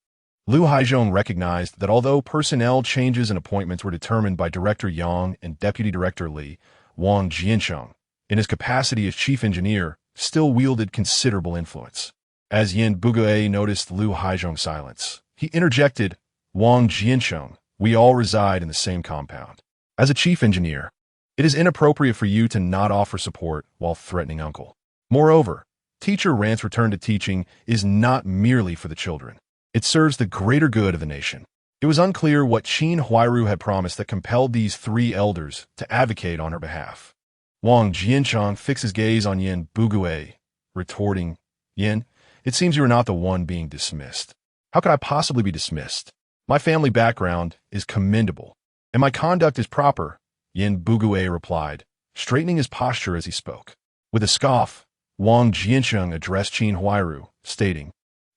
Lu Haizhong recognized that although personnel changes and appointments were determined by Director Yang and Deputy Director Li, Wang Jiancheng, in his capacity as chief engineer, still wielded considerable influence. As Yin Buguye noticed Lu Haizhong's silence, he interjected, Wang Jiancheng, we all reside in the same compound. As a chief engineer, it is inappropriate for you to not offer support while threatening uncle. Moreover, Teacher Ran's return to teaching is not merely for the children. It serves the greater good of the nation. It was unclear what Qin Huairu had promised that compelled these three elders to advocate on her behalf. Wang Jiancheng fixed his gaze on Yin Buguye, retorting, Yin, it seems you are not the one being dismissed. How could I possibly be dismissed? My family background is commendable, and my conduct is proper, Yin Buguye replied, straightening his posture as he spoke. With a scoff, Wang Jiancheng addressed Qin Huairu, stating,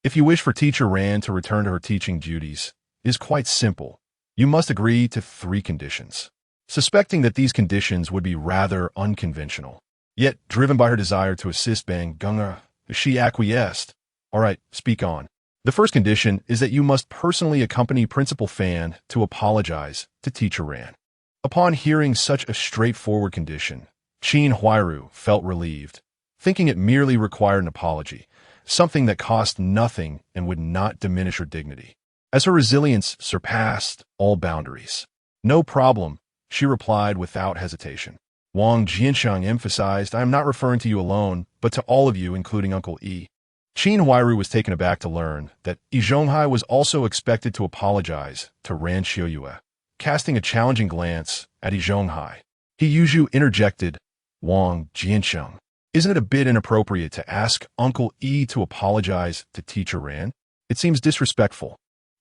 if you wish for Teacher Ran to return to her teaching duties, it is quite simple. You must agree to 3 conditions. Suspecting that these conditions would be rather unconventional, yet driven by her desire to assist Bang Gunga, she acquiesced. All right, speak on. The first condition is that you must personally accompany Principal Fan to apologize to Teacher Ran. Upon hearing such a straightforward condition, Qin Huairu felt relieved, thinking it merely required an apology, something that cost nothing and would not diminish her dignity, as her resilience surpassed all boundaries. No problem, she replied without hesitation. Wang Jiancheng emphasized, I am not referring to you alone, but to all of you, including Uncle Yi. Qin Huairu was taken aback to learn that Yi Zhonghai was also expected to apologize to Ran Qiuye, casting a challenging glance at Yi Zhonghai. He Yuzhu interjected, Wang Jiancheng, isn't it a bit inappropriate to ask Uncle Yi to apologize to Teacher Ran? It seems disrespectful.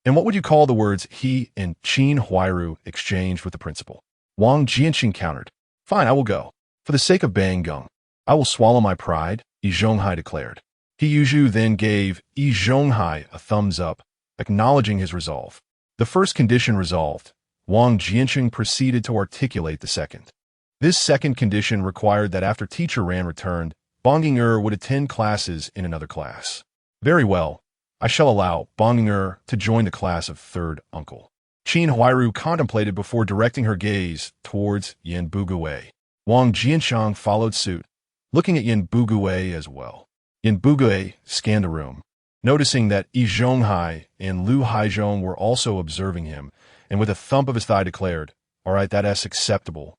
And what would you call the words he and Qin Huairu exchanged with the principal? Wang Jiancheng countered, fine, I will go. For the sake of Bang Gung, I will swallow my pride, Yi Zhonghai declared. He Yuzhu then gave Yi Zhonghai a thumbs up, acknowledging his resolve. The first condition resolved, Wang Jiancheng proceeded to articulate the second. This second condition required that after Teacher Ran returned, Bonginger would attend classes in another class. Very well, I shall allow Bonginger to join the class of third uncle. Qin Huairu contemplated before directing her gaze towards Yin Buguye. Wang Jiancheng followed suit, looking at Yin Buguye as well. Yin Buguye scanned the room, noticing that Yi Zhonghai and Lu Haizhong were also observing him, and with a thump of his thigh declared, all right, that's acceptable.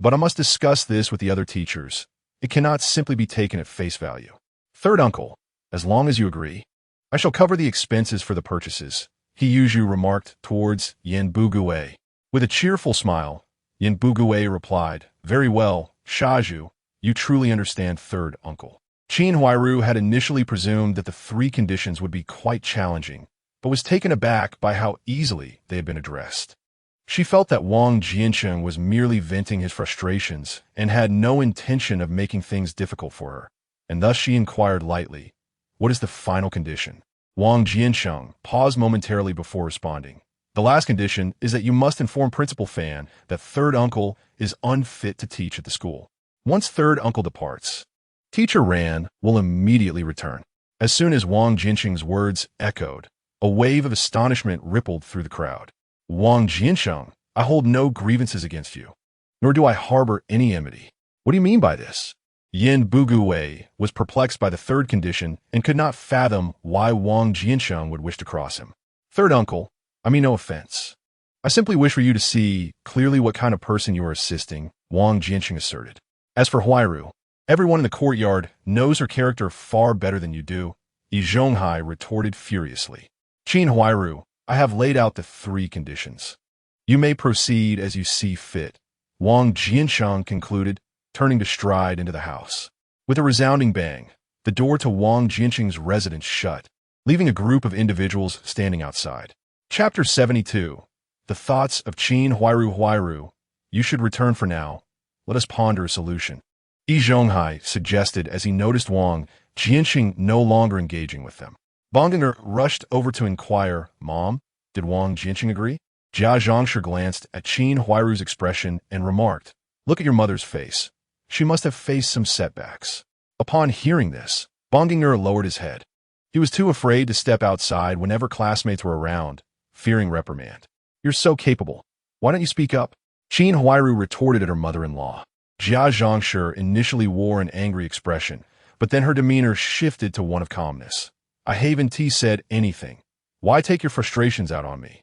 But I must discuss this with the other teachers. It cannot simply be taken at face value. Third uncle, as long as you agree, I shall cover the expenses for the purchases, He Yuzhu remarked towards Yin Buguye. With a cheerful smile, Yin Buguye replied, very well, Shaju, you truly understand third uncle. Qin Huairu had initially presumed that the 3 conditions would be quite challenging, but was taken aback by how easily they had been addressed. She felt that Wang Jiancheng was merely venting his frustrations and had no intention of making things difficult for her, and thus she inquired lightly, what is the final condition? Wang Jiancheng paused momentarily before responding. The last condition is that you must inform Principal Fan that third uncle is unfit to teach at the school. Once third uncle departs, Teacher Ran will immediately return. As soon as Wang Jiancheng's words echoed, a wave of astonishment rippled through the crowd. Wang Jiancheng, I hold no grievances against you, nor do I harbor any enmity. What do you mean by this? Yin Buguye was perplexed by the third condition and could not fathom why Wang Jiancheng would wish to cross him. Third uncle, I mean no offense, I simply wish for you to see clearly what kind of person you are assisting, Wang Jiancheng asserted. As for Huairu, everyone in the courtyard knows her character far better than you do, Yi Zhonghai retorted furiously. Qin Huairu, I have laid out the 3 conditions. You may proceed as you see fit, Wang Jiancheng concluded, turning to stride into the house. With a resounding bang, the door to Wang Jiancheng's residence shut, leaving a group of individuals standing outside. Chapter 72. The Thoughts of Qin Huairu. Huairu, you should return for now. Let us ponder a solution. Yi Zhonghai suggested as he noticed Wang Jiancheng no longer engaging with them. Bonginger rushed over to inquire, Mom, did Wang Jiancheng agree? Jia Zhongshi glanced at Qin Huairu's expression and remarked, Look at your mother's face. She must have faced some setbacks. Upon hearing this, Bonginger lowered his head. He was too afraid to step outside whenever classmates were around, fearing reprimand. You're so capable. Why don't you speak up? Qin Huairu retorted at her mother-in-law. Jia Zhongshi initially wore an angry expression, but then her demeanor shifted to one of calmness. I haven't said anything. Why take your frustrations out on me?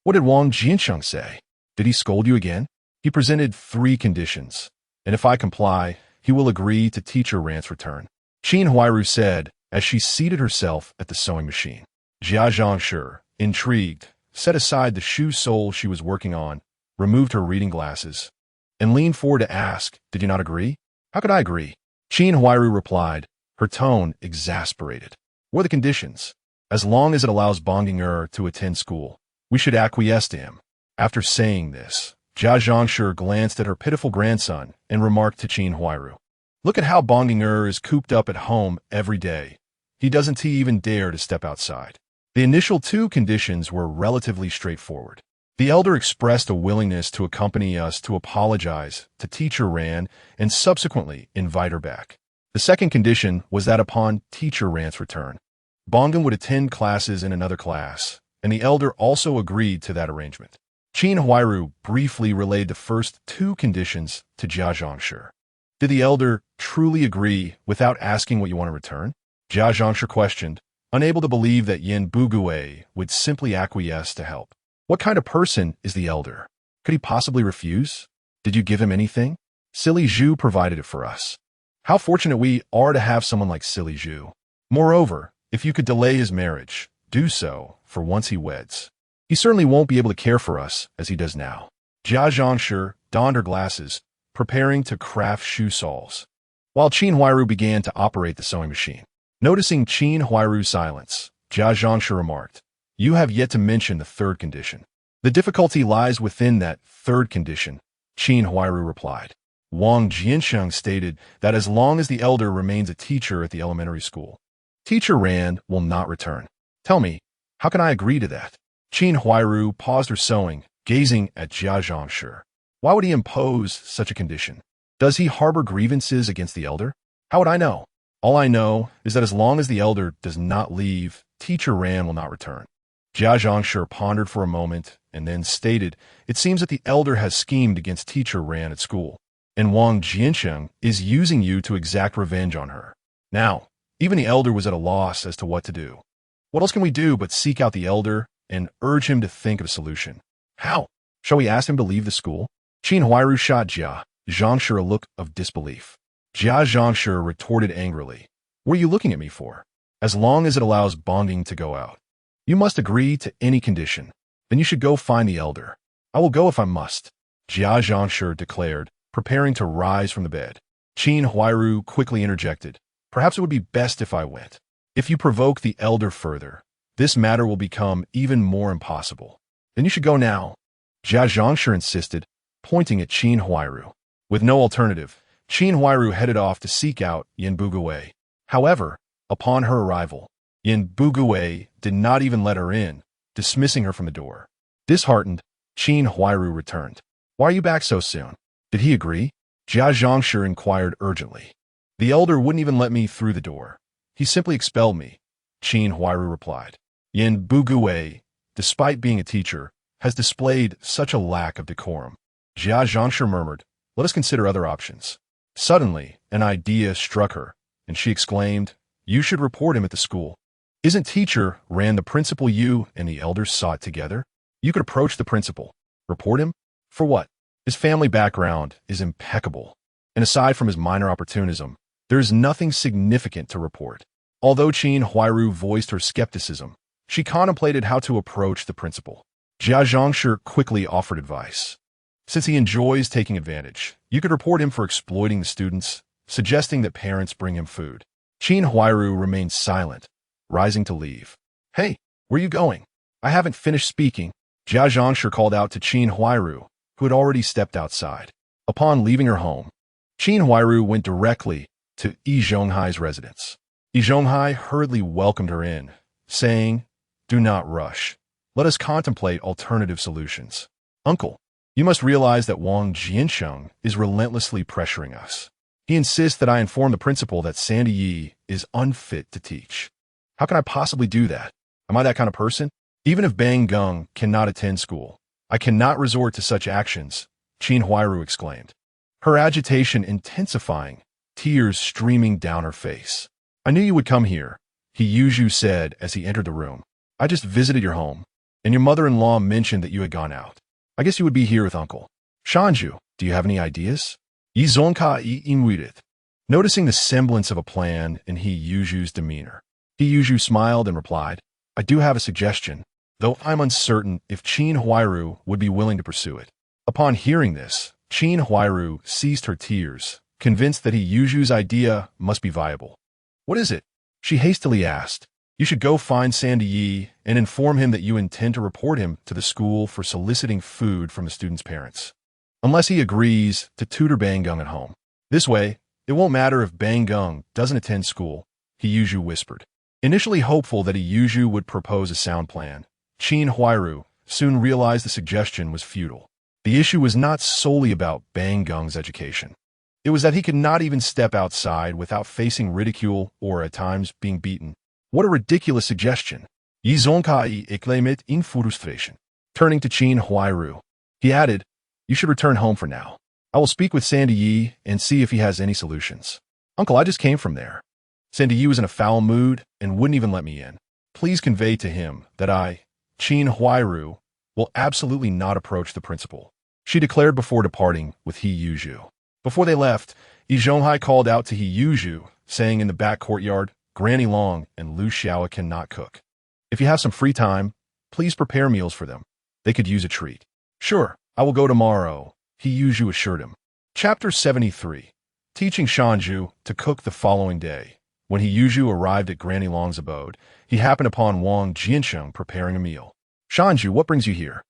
What did Wang Jiancheng say? Did he scold you again? He presented 3 conditions, and if I comply, he will agree to teacher Ran's return. Qin Huairu said as she seated herself at the sewing machine. Jia Zhongshi, intrigued, set aside the shoe sole she was working on, removed her reading glasses, and leaned forward to ask, Did you not agree? How could I agree? Qin Huairu replied, her tone exasperated. What are the conditions? As long as it allows Bonginger to attend school, we should acquiesce to him. After saying this, Jia Zhongshi glanced at her pitiful grandson and remarked to Qin Huairu, Look at how Bonginger is cooped up at home every day. He doesn't even dare to step outside. The initial 2 conditions were relatively straightforward. The elder expressed a willingness to accompany us to apologize to teacher Ran and subsequently invite her back. The second condition was that upon teacher Ran's return, Bongan would attend classes in another class, and the elder also agreed to that arrangement. Qin Huairu briefly relayed the first 2 conditions to Jia Zhongshi. Did the elder truly agree without asking what you want to return? Jia Zhongshi questioned, unable to believe that Yin Buguwei would simply acquiesce to help. What kind of person is the elder? Could he possibly refuse? Did you give him anything? Silly Zhu provided it for us. How fortunate we are to have someone like Silly Zhu. Moreover, if you could delay his marriage, do so, for once he weds. He certainly won't be able to care for us as he does now. Jia Zhongshi donned her glasses, preparing to craft shoe soles, while Qin Huairu began to operate the sewing machine. Noticing Qin Huairu's silence, Jia Zhongshi remarked, You have yet to mention the 3rd condition. The difficulty lies within that 3rd condition, Qin Huairu replied. Wang Jiancheng stated that as long as the elder remains a teacher at the elementary school, teacher Ran will not return. Tell me, how can I agree to that? Qin Huairu paused her sewing, gazing at Jia Zhongshi. Why would he impose such a condition? Does he harbor grievances against the elder? How would I know? All I know is that as long as the elder does not leave, teacher Ran will not return. Jia Zhongshi pondered for a moment and then stated, It seems that the elder has schemed against teacher Ran at school, and Wang Jiancheng is using you to exact revenge on her. Now, even the elder was at a loss as to what to do. What else can we do but seek out the elder and urge him to think of a solution? How? Shall we ask him to leave the school? Qin Huairu shot Jia Zhongshi a look of disbelief. Jia Zhongshi retorted angrily, What are you looking at me for? As long as it allows Bonging to go out. You must agree to any condition. Then you should go find the elder. I will go if I must, Jia Zhongshi declared, preparing to rise from the bed. Qin Huairu quickly interjected, Perhaps it would be best if I went. If you provoke the elder further, this matter will become even more impossible. Then you should go now, Jia Zhongshi insisted, pointing at Qin Huairu. With no alternative, Qin Huairu headed off to seek out Yin Buguwei. However, upon her arrival, Yin Buguwei did not even let her in, dismissing her from the door. Disheartened, Qin Huairu returned. Why are you back so soon? Did he agree? Jia Zhongshi inquired urgently. The elder wouldn't even let me through the door. He simply expelled me, Qin Huairu replied. Yin Buguwei, despite being a teacher, has displayed such a lack of decorum. Jia Zhongshi murmured, Let us consider other options. Suddenly, an idea struck her, and she exclaimed, You should report him at the school. Isn't teacher Ran the principal you and the elders sought together? You could approach the principal, Report him? For what? His family background is impeccable, and aside from his minor opportunism, there is nothing significant to report. Although Qin Huairu voiced her skepticism, she contemplated how to approach the principal. Jia Zhongshi quickly offered advice. Since he enjoys taking advantage, you could report him for exploiting the students, suggesting that parents bring him food. Qin Huairu remained silent, rising to leave. Hey, where are you going? I haven't finished speaking. Jia Zhongshi called out to Qin Huairu, who had already stepped outside. Upon leaving her home, Qin Huairu went directly to Yi Zhonghai's residence. Yi Zhonghai hurriedly welcomed her in, saying, "Do not rush. Let us contemplate alternative solutions. Uncle, you must realize that Wang Jiancheng is relentlessly pressuring us. He insists that I inform the principal that Sandy Yi is unfit to teach. How can I possibly do that? Am I that kind of person? Even if Bang Gung cannot attend school, I cannot resort to such actions," Qin Huairu exclaimed, her agitation intensifying, tears streaming down her face. "I knew you would come here," He Yuzhu said as he entered the room. "I just visited your home, and your mother-in-law mentioned that you had gone out. I guess you would be here with Uncle. Shanju, do you have any ideas?" Yi Zongka Yi Inwudet. Noticing the semblance of a plan in He Yuzhu's demeanor, He Yuzhu smiled and replied, "I do have a suggestion, though I'm uncertain if Qin Huairu would be willing to pursue it." Upon hearing this, Qin Huairu ceased her tears, convinced that He Yuzhu's idea must be viable. "What is it?" she hastily asked. "You should go find Sandy Yi and inform him that you intend to report him to the school for soliciting food from the students' parents, unless he agrees to tutor Bang Gung at home. This way, it won't matter if Bang Gung doesn't attend school," He Yuzhu whispered. Initially hopeful that He Yuzhu would propose a sound plan, Qin Huairu soon realized the suggestion was futile. The issue was not solely about Bang Gung's education. It was that he could not even step outside without facing ridicule or, at times, being beaten. What a ridiculous suggestion! Yi Zongkai exclaimed in frustration. Turning to Qin Huairu, he added, "You should return home for now. I will speak with Sandy Yi and see if he has any solutions. Uncle, I just came from there. Sandy Yi was in a foul mood and wouldn't even let me in. Please convey to him that I, Qin Huairu, will absolutely not approach the principal," she declared before departing with He Yuzhu. Before they left, Yi Zhonghai called out to He Yuzhu, saying in the back courtyard, "Granny Long and Lu Xiao cannot cook. If you have some free time, please prepare meals for them. They could use a treat." "Sure, I will go tomorrow," He Yuzhu assured him. Chapter 73. Teaching Shanju to cook the following day. When He Yuzhu arrived at Granny Long's abode, he happened upon Wang Jiancheng preparing a meal. "Shanju, what brings you here?"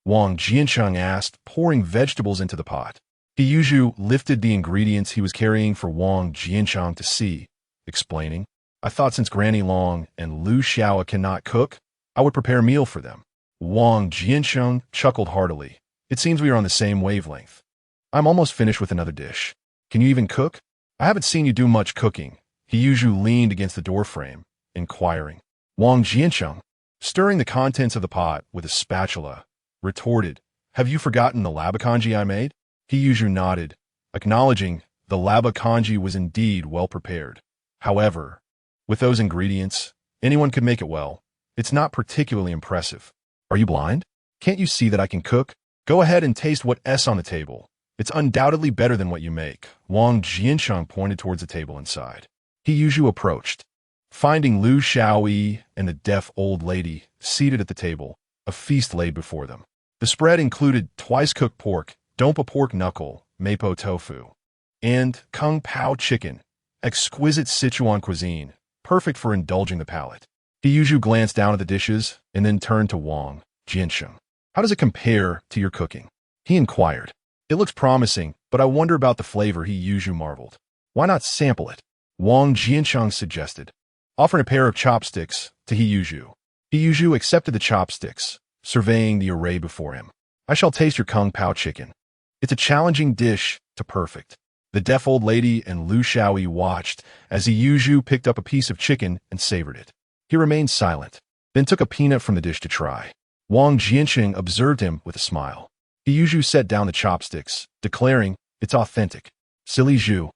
Wang Jiancheng asked, pouring vegetables into the pot. He Yuzhu lifted the ingredients he was carrying for Wang Jiancheng to see, explaining, "I thought since Granny Long and Lu Xiao cannot cook, I would prepare a meal for them." Wang Jiancheng chuckled heartily. "It seems we are on the same wavelength. I'm almost finished with another dish. Can you even cook?" "I haven't seen you do much cooking." He Yuzhu leaned against the doorframe, inquiring. Wang Jiancheng, stirring the contents of the pot with a spatula, retorted, "Have you forgotten the lava congee I made?" He Yuzhu nodded, acknowledging the lava congee was indeed well prepared. However, with those ingredients, anyone could make it well. It's not particularly impressive. "Are you blind? Can't you see that I can cook? Go ahead and taste what's on the table. It's undoubtedly better than what you make." Wang Jiancheng pointed towards the table inside. He Yuzhu approached, finding Lu Xiaoyi and the deaf old lady seated at the table, a feast laid before them. The spread included twice-cooked pork, dompa pork knuckle, mapo tofu, and kung pao chicken, exquisite Sichuan cuisine, perfect for indulging the palate. He Yuzhu glanced down at the dishes and then turned to Wang Jiancheng. "How does it compare to your cooking?" he inquired. "It looks promising, but I wonder about the flavor," He Yuzhu marveled. "Why not sample it?" Wang Jiancheng suggested, offering a pair of chopsticks to He Yuzhu. He Yuzhu accepted the chopsticks, surveying the array before him. "I shall taste your kung pao chicken. It's a challenging dish to perfect." The deaf old lady and Lu Xiaoyi watched as He Yuzhu picked up a piece of chicken and savored it. He remained silent, then took a peanut from the dish to try. Wang Jiancheng observed him with a smile. He Yuzhu set down the chopsticks, declaring, "It's authentic." "Silly Zhu.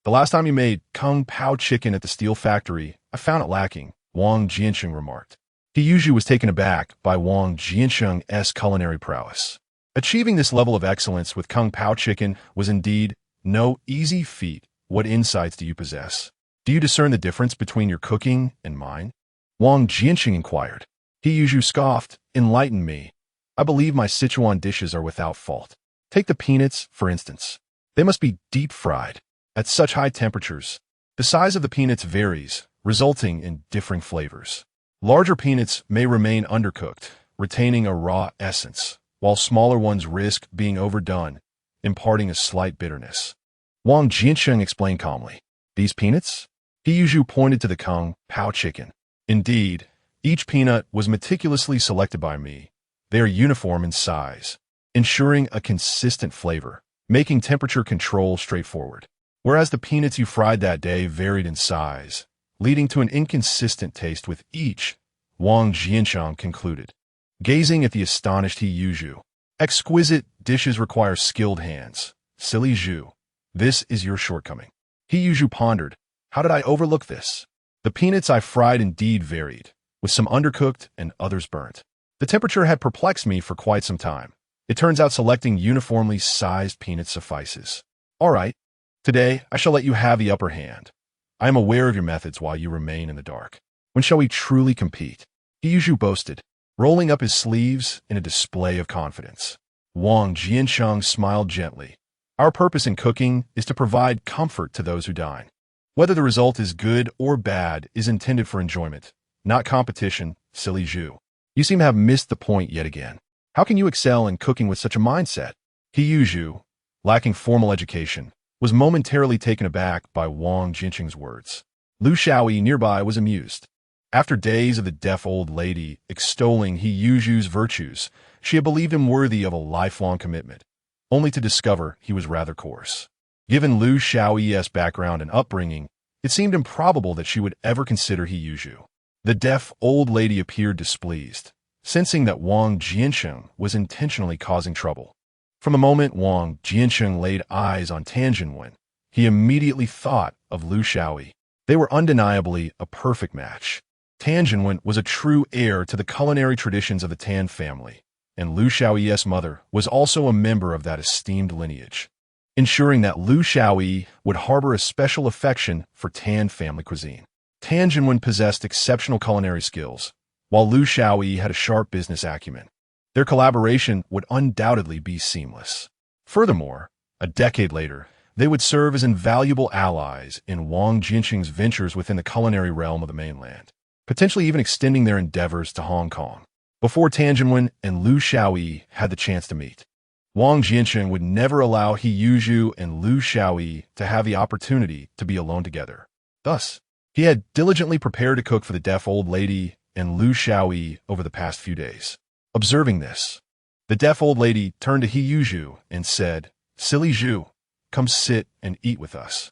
The last time you made kung pao chicken at the steel factory, I found it lacking," Wang Jiancheng remarked. He Yuzhu was taken aback by Wang Jiancheng's culinary prowess. Achieving this level of excellence with Kung Pao chicken was indeed no easy feat. What insights do you possess? Do you discern the difference between your cooking and mine? Wang Jiancheng inquired. Hiyuju scoffed. Enlighten me. I believe my Sichuan dishes are without fault. Take the peanuts, for instance. They must be deep-fried. At such high temperatures, the size of the peanuts varies, resulting in differing flavors. Larger peanuts may remain undercooked, retaining a raw essence, while smaller ones risk being overdone, imparting a slight bitterness. Wang Jiancheng explained calmly. These peanuts? Hiyuju pointed to the Kung Pao chicken. Indeed, each peanut was meticulously selected by me. They are uniform in size, ensuring a consistent flavor, making temperature control straightforward. Whereas the peanuts you fried that day varied in size, leading to an inconsistent taste with each, Wang Jiancheng concluded, gazing at the astonished Hiyuju. Exquisite dishes require skilled hands. Silly Zhu, this is your shortcoming. Hiyuju pondered. How did I overlook this? The peanuts I fried indeed varied, with some undercooked and others burnt. The temperature had perplexed me for quite some time. It turns out selecting uniformly sized peanuts suffices. All right, today I shall let you have the upper hand. I am aware of your methods while you remain in the dark. When shall we truly compete? Hiyuju boasted, rolling up his sleeves in a display of confidence. Wang Jiancheng smiled gently. Our purpose in cooking is to provide comfort to those who dine. Whether the result is good or bad is intended for enjoyment, not competition, silly Zhu. You seem to have missed the point yet again. How can you excel in cooking with such a mindset? Hiyuju, lacking formal education, was momentarily taken aback by Wang Jiancheng's words. Lu Xiaoyi nearby was amused. After days of the deaf old lady extolling Hiyuju's virtues, she had believed him worthy of a lifelong commitment, only to discover he was rather coarse. Given Lu Xiaoyi's background and upbringing, it seemed improbable that she would ever consider Hiyuju. The deaf old lady appeared displeased, sensing that Wang Jiancheng was intentionally causing trouble. From the moment Wang Jiancheng laid eyes on Tianjinwen, he immediately thought of Lu Xiaoyi. They were undeniably a perfect match. Tianjinwen was a true heir to the culinary traditions of the Tan family, and Lu Xiaoyi's mother was also a member of that esteemed lineage, ensuring that Lu Xiaoyi would harbor a special affection for Tan family cuisine. Tianjinwen possessed exceptional culinary skills, while Lu Xiaoyi had a sharp business acumen. Their collaboration would undoubtedly be seamless. Furthermore, a decade later, they would serve as invaluable allies in Wang Jiancheng's ventures within the culinary realm of the mainland, potentially even extending their endeavors to Hong Kong. Before Tianjinwen and Lu Xiaoyi had the chance to meet, Wang Jiancheng would never allow Hiyuju and Lu Xiaoyi to have the opportunity to be alone together. Thus, he had diligently prepared to cook for the deaf old lady and Lu Xiaoyi over the past few days. Observing this, the deaf old lady turned to Hiyuju and said, Silly Zhu, come sit and eat with us.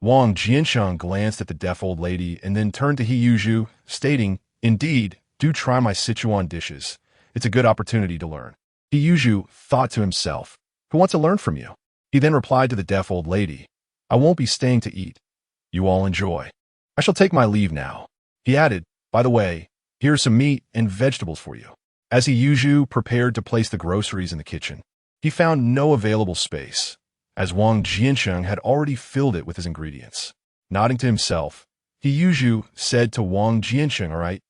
Wang Jiancheng glanced at the deaf old lady and then turned to Hiyuju, stating, Indeed, do try my Sichuan dishes. It's a good opportunity to learn. Hiyuju thought to himself, Who wants to learn from you? He then replied to the deaf old lady, I won't be staying to eat. You all enjoy. I shall take my leave now. He added, By the way, here are some meat and vegetables for you. As Hiyuju prepared to place the groceries in the kitchen, he found no available space, as Wang Jiancheng had already filled it with his ingredients. Nodding to himself, Hiyuju said to Wang Jiancheng, All right,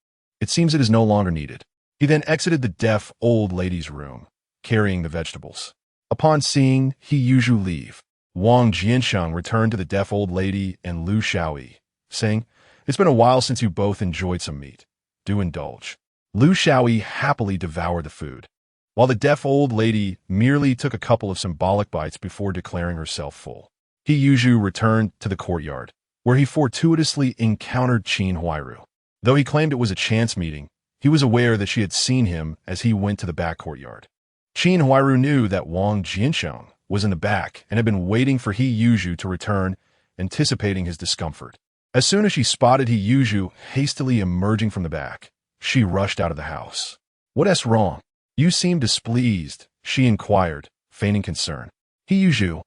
it seems it is no longer needed. He then exited the deaf old lady's room, carrying the vegetables. Upon seeing Hiyuju leave, Wang Jiancheng returned to the deaf old lady and Lu Xiaoyi, saying, It's been a while since you both enjoyed some meat. Do indulge. Lu Xiaoyi happily devoured the food, while the deaf old lady merely took a couple of symbolic bites before declaring herself full. Hiyuju returned to the courtyard, where he fortuitously encountered Qin Huairu. Though he claimed it was a chance meeting, he was aware that she had seen him as he went to the back courtyard. Qin Huairu knew that Wang Jiancheng was in the back and had been waiting for Hiyuju to return, anticipating his discomfort. As soon as she spotted Hiyuju hastily emerging from the back, she rushed out of the house. What's wrong? You seem displeased, she inquired, feigning concern. Hiyuju,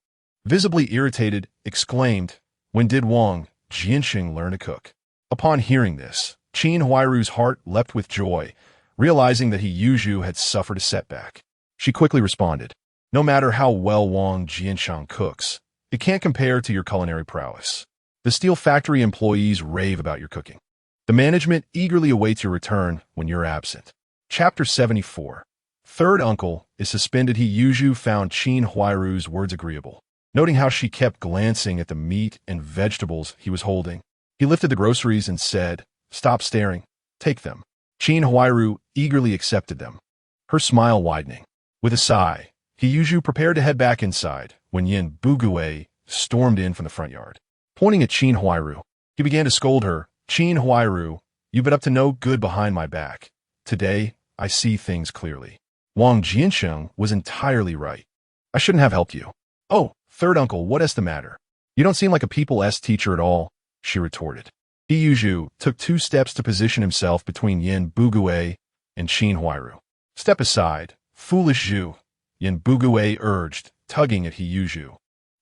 visibly irritated, exclaimed, When did Wang Jiancheng learn to cook? Upon hearing this, Qin Huairu's heart leapt with joy, realizing that Hiyuju had suffered a setback. She quickly responded. No matter how well Wang Jiancheng cooks, it can't compare to your culinary prowess. The steel factory employees rave about your cooking. The management eagerly awaits your return when you're absent. Chapter 74. Third uncle is suspended. He found Qin Huairu's words agreeable. Noting how she kept glancing at the meat and vegetables he was holding, he lifted the groceries and said, "Stop staring. Take them." Qin Huairu eagerly accepted them, her smile widening. With a sigh, he prepared to head back inside when Yin Buguei stormed in from the front yard. Pointing at Qin Huairu, he began to scold her. "Qin Huairu, you've been up to no good behind my back. Today, I see things clearly." Wang Jiancheng was entirely right. "I shouldn't have helped you." "Oh, third uncle, what is the matter? You don't seem like a people's teacher at all," she retorted. He took 2 steps to position himself between Yin Buguei and Qin Huairu. "Step aside, foolish Zhu," Yin Buguei urged, tugging at He.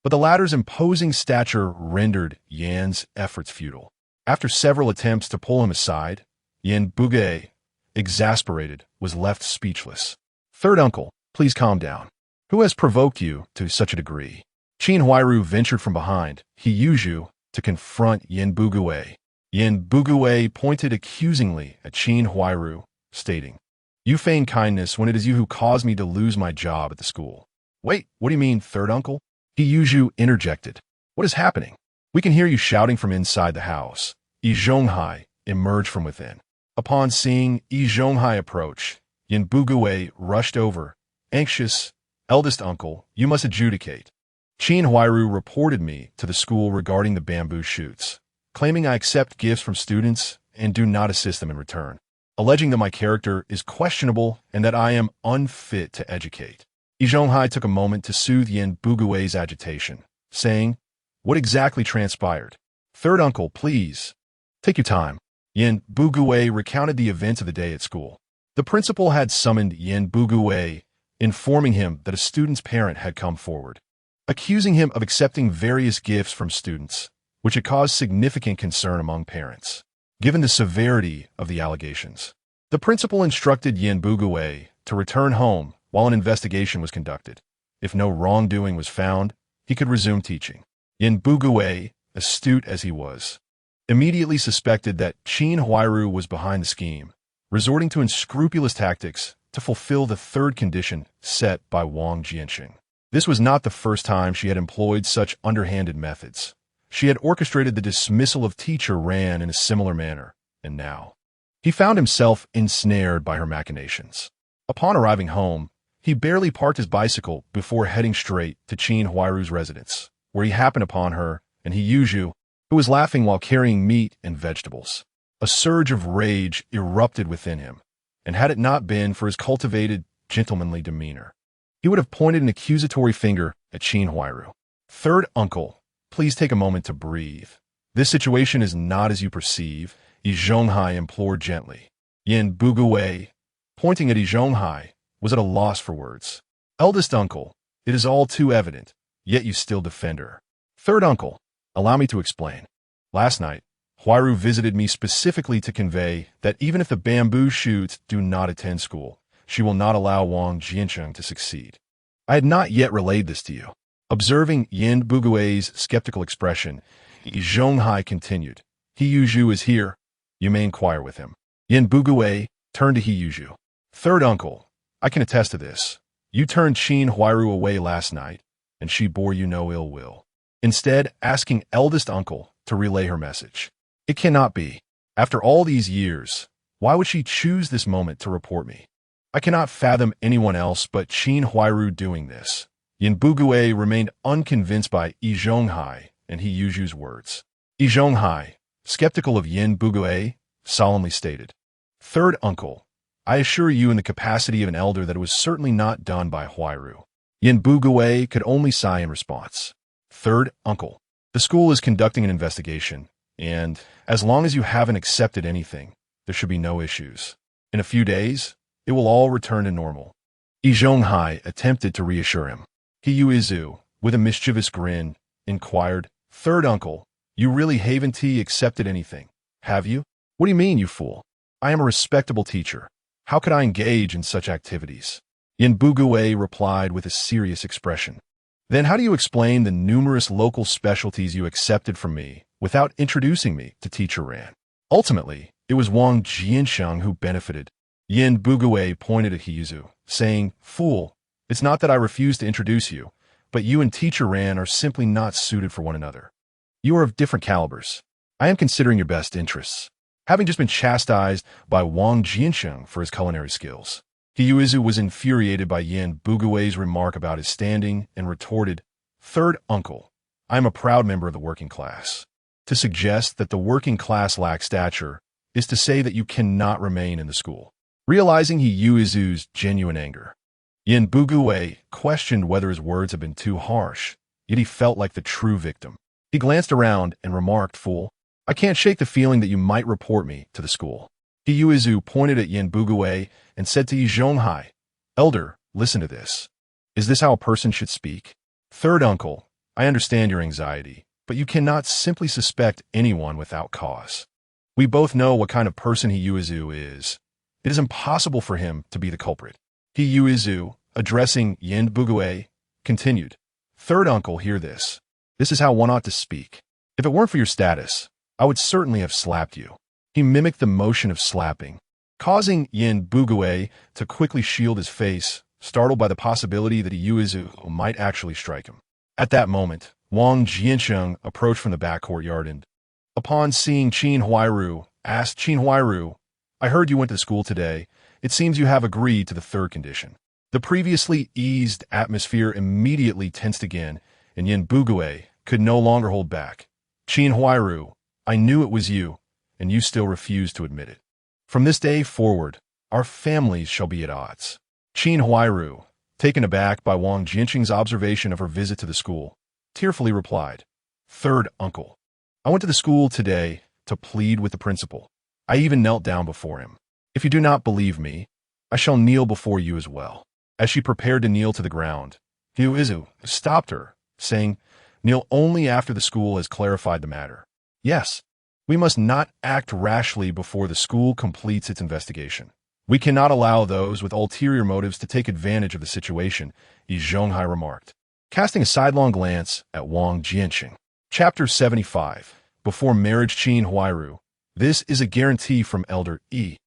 But the latter's imposing stature rendered Yan's efforts futile. After several attempts to pull him aside, Yin Buguei, exasperated, was left speechless. "Third uncle, please calm down. Who has provoked you to such a degree?" Qin Huairu ventured from behind He to confront Yin Buguei. Yin Buguei pointed accusingly at Qin Huairu, stating, "You feign kindness when it is you who caused me to lose my job at the school." "Wait, what do you mean, third uncle?" He interjected. "What is happening? We can hear you shouting from inside the house." Yi Zhonghai emerged from within. Upon seeing Yi Zhonghai approach, Yin Buguei rushed over, anxious. "Eldest uncle, you must adjudicate. Qin Huairu reported me to the school regarding the bamboo shoots, claiming I accept gifts from students and do not assist them in return, alleging that my character is questionable and that I am unfit to educate." Yi Zhonghai took a moment to soothe Yin Buguei's agitation, saying, "What exactly transpired? Third uncle, please. Take your time." Yin Buguei recounted the events of the day at school. The principal had summoned Yin Buguei, informing him that a student's parent had come forward, accusing him of accepting various gifts from students, which had caused significant concern among parents. Given the severity of the allegations, the principal instructed Yin Buguei to return home while an investigation was conducted. If no wrongdoing was found, he could resume teaching. Yin Buguei, astute as he was, immediately suspected that Qin Huairu was behind the scheme, resorting to unscrupulous tactics to fulfill the third condition set by Wang Jiancheng. This was not the first time she had employed such underhanded methods. She had orchestrated the dismissal of teacher Ran in a similar manner, and now he found himself ensnared by her machinations. Upon arriving home, he barely parked his bicycle before heading straight to Qin Huairu's residence, where he happened upon her and who was laughing while carrying meat and vegetables. A surge of rage erupted within him, and had it not been for his cultivated, gentlemanly demeanor, he would have pointed an accusatory finger at Qin Huairu. "Third uncle, please take a moment to breathe. This situation is not as you perceive," Yi Zhonghai implored gently. Yin Buguei, pointing at Yi Zhonghai, was at a loss for words. "Eldest uncle, it is all too evident, yet you still defend her." "Third uncle, allow me to explain. Last night, Huairu visited me specifically to convey that even if the bamboo shoots do not attend school, she will not allow Wang Jiancheng to succeed. I had not yet relayed this to you." Observing Yin Buguei's skeptical expression, Yi Zhonghai continued, "He is here. You may inquire with him." Yin Buguei turned to He. "Third uncle, I can attest to this. You turned Qin Huairu away last night, and she bore you no ill will, instead asking eldest uncle to relay her message. It cannot be. After all these years, why would she choose this moment to report me? I cannot fathom anyone else but Qin Huairu doing this." Yin Buguei remained unconvinced by Yi Zhonghai and He words. Yi Zhonghai, skeptical of Yin Buguei, solemnly stated, "Third uncle, I assure you in the capacity of an elder that it was certainly not done by Huairu." Yin Buguei could only sigh in response. "Third uncle, the school is conducting an investigation, and as long as you haven't accepted anything, there should be no issues. In a few days, it will all return to normal." Yi Zhonghai attempted to reassure him. He with a mischievous grin, inquired, "Third uncle, you really haven't accepted anything, have you?" "What do you mean, you fool? I am a respectable teacher. How could I engage in such activities?" Yin Buguye replied with a serious expression. Then how do you explain the numerous local specialties you accepted from me without introducing me to Teacher Ran? Ultimately, it was Wang Jiancheng who benefited. Yin Buguye pointed at Hiyuzu, saying, "Fool, it's not that I refuse to introduce you, but you and Teacher Ran are simply not suited for one another. You are of different calibers. I am considering your best interests." Having just been chastised by Wang Jiancheng for his culinary skills, Hiyuzu was infuriated by Yin Buguye's remark about his standing and retorted, "Third uncle, I am a proud member of the working class. To suggest that the working class lacks stature is to say that you cannot remain in the school." Realizing Hiyuzu's genuine anger, Yin Buguye questioned whether his words had been too harsh, yet he felt like the true victim. He glanced around and remarked, "Fool, I can't shake the feeling that you might report me to the school." Hiyuzu pointed at Yin Buguye and said to Yi Zhonghai, "Elder, listen to this. Is this how a person should speak? Third uncle, I understand your anxiety, but you cannot simply suspect anyone without cause. We both know what kind of person Hiyuzu is. It is impossible for him to be the culprit." Hiyuzu, addressing Yin Buguye, continued, "Third uncle, hear this. This is how one ought to speak. If it weren't for your status, I would certainly have slapped you." He mimicked the motion of slapping, causing Yin Buguye to quickly shield his face, startled by the possibility that Hiyuzu might actually strike him. At that moment, Wang Jiancheng approached from the back courtyard and, upon seeing Qin Huairu, asked Qin Huairu, "I heard you went to school today. It seems you have agreed to the third condition." The previously eased atmosphere immediately tensed again, and Yin Buguye could no longer hold back. "Qin Huairu, I knew it was you, and you still refuse to admit it. From this day forward, our families shall be at odds." Qin Huairu, taken aback by Wang Jiancheng's observation of her visit to the school, tearfully replied, "Third uncle, I went to the school today to plead with the principal. I even knelt down before him. If you do not believe me, I shall kneel before you as well." As she prepared to kneel to the ground, Hiyuzu stopped her, saying, "Kneel only after the school has clarified the matter. Yes, we must not act rashly before the school completes its investigation. We cannot allow those with ulterior motives to take advantage of the situation," Yi Zhonghai remarked, casting a sidelong glance at Wang Jiancheng. Chapter 75. Before Marriage Qin Huairu. This is a guarantee from Elder Yi.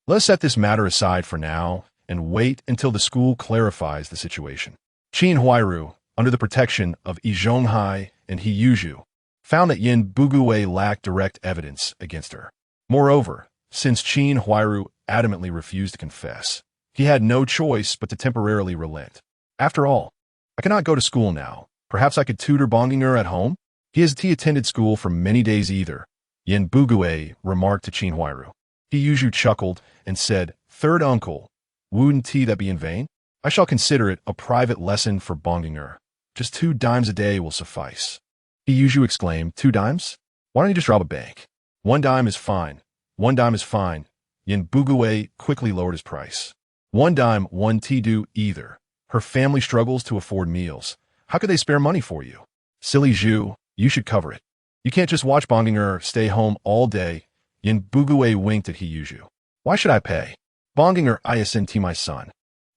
Let's set this matter aside for now and wait until the school clarifies the situation. Qin Huairu, under the protection of Yi Zhonghai and Hiyuzu, found that Yin Buguye lacked direct evidence against her. Moreover, since Qin Huairu adamantly refused to confess, he had no choice but to temporarily relent. "After all, I cannot go to school now. Perhaps I could tutor Bonginger at home? He hasn't attended school for many days either," Yin Buguye remarked to Qin Huairu. Hiyuzu chuckled and said, "Third uncle, wouldn't that be in vain? I shall consider it a private lesson for Bonginger. Just 2 dimes a day will suffice." Hiyuzu exclaimed, "2 dimes? Why don't you just rob a bank?" "1 dime is fine. 1 dime is fine." Yin Buguye quickly lowered his price. 1 dime won't do either. Her family struggles to afford meals. How could they spare money for you? "Silly Zhu, you should cover it. You can't just watch Bonginger stay home all day." Yin Buguye winked at Hiyuzu. "Why should I pay? Bonginger isn't my son.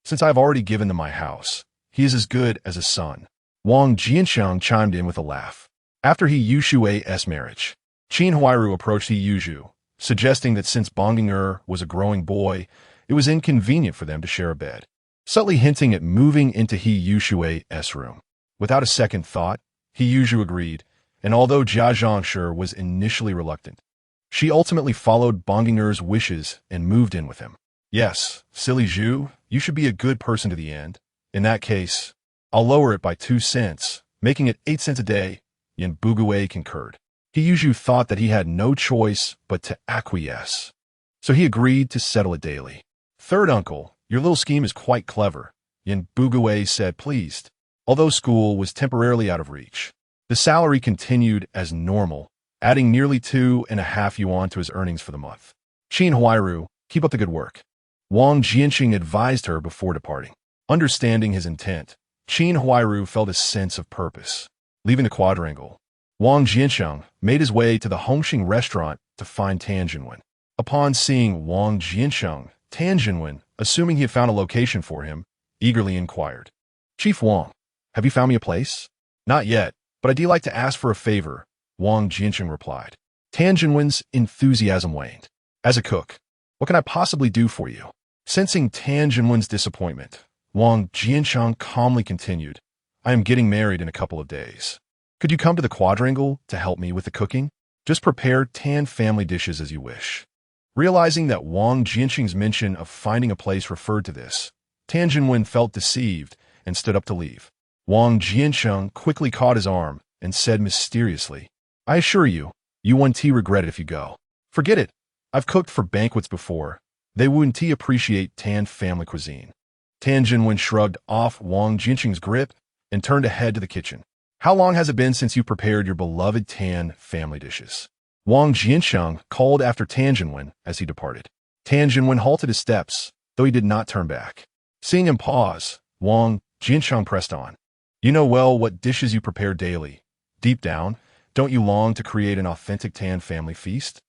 Since I have already given them my house, he is as good as a son." Wang Jiancheng chimed in with a laugh. After Hiyushue's marriage, Qin Huairu approached Hiyuzu, suggesting that since Bonginger was a growing boy, it was inconvenient for them to share a bed, subtly hinting at moving into Hiyushue's room. Without a second thought, Hiyuzu agreed, and although Jia Zhangshi was initially reluctant, she ultimately followed Bonginger's wishes and moved in with him. "Yes, silly Zhu, you should be a good person to the end. In that case, I'll lower it by 2 cents, making it 8 cents a day," Yin Buguye concurred. Hiyuzu thought that he had no choice but to acquiesce, so he agreed to settle it daily. "Third uncle, your little scheme is quite clever," Yin Buguye said, pleased. Although school was temporarily out of reach, the salary continued as normal, adding nearly 2.5 yuan to his earnings for the month. "Qin Huairu, keep up the good work," Wang Jiancheng advised her before departing. Understanding his intent, Qin Huairu felt a sense of purpose. Leaving the quadrangle, Wang Jiancheng made his way to the Hongxing restaurant to find Tan Jinwen. Upon seeing Wang Jiancheng, Tan Jinwen, assuming he had found a location for him, eagerly inquired. Chief Wang, have you found me a place? Not yet, but I do like to ask for a favor, Wang Jiancheng replied. Tan Jinwen's enthusiasm waned. As a cook, what can I possibly do for you? Sensing Tan Jinwen's disappointment, Wang Jiancheng calmly continued, I am getting married in a couple of days. Could you come to the quadrangle to help me with the cooking? Just prepare Tan family dishes as you wish. Realizing that Wang Jiancheng's mention of finding a place referred to this, Tan Jinwen felt deceived and stood up to leave. Wang Jiancheng quickly caught his arm and said mysteriously, I assure you, you won't regret it if you go. Forget it. I've cooked for banquets before. They wouldn't appreciate Tan family cuisine. Tan Jinwen shrugged off Wang Jiancheng's grip and turned ahead to the kitchen. How long has it been since you prepared your beloved Tan family dishes? Wang Jiancheng called after Tan Jinwen as he departed. Tan Jinwen halted his steps, though he did not turn back. Seeing him pause, Wang Jiancheng pressed on. You know well what dishes you prepare daily. Deep down, don't you long to create an authentic Tan family feast?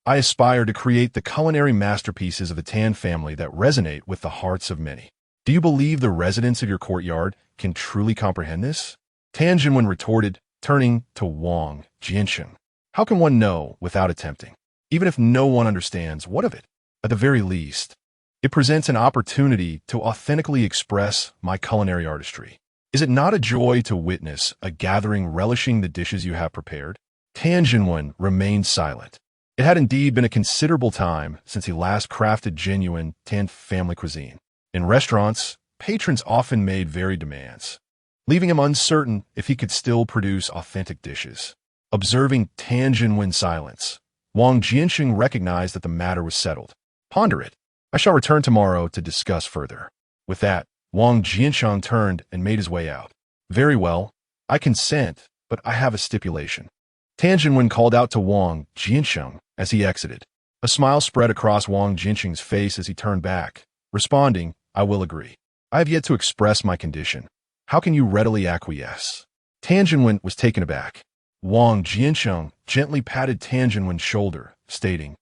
I aspire to create the culinary masterpieces of the Tan family that resonate with the hearts of many. Do you believe the residents of your courtyard can truly comprehend this? Tan Jinwen retorted, turning to Wang Jiancheng. How can one know without attempting? Even if no one understands, what of it? At the very least, it presents an opportunity to authentically express my culinary artistry. Is it not a joy to witness a gathering relishing the dishes you have prepared? Tan Jinwen remained silent. It had indeed been a considerable time since he last crafted genuine Tan family cuisine. In restaurants, patrons often made varied demands, leaving him uncertain if he could still produce authentic dishes. Observing Tan Jinwen's silence, Wang Jiancheng recognized that the matter was settled. Ponder it. I shall return tomorrow to discuss further. With that, Wang Jiancheng turned and made his way out. Very well, I consent, but I have a stipulation. Tan Jinwen called out to Wang Jiancheng as he exited. A smile spread across Wang Jiancheng's face as he turned back, responding, I will agree. I have yet to express my condition. How can you readily acquiesce? Tan Jinwen was taken aback. Wang Jiancheng gently patted Tan Jinwen's shoulder, stating,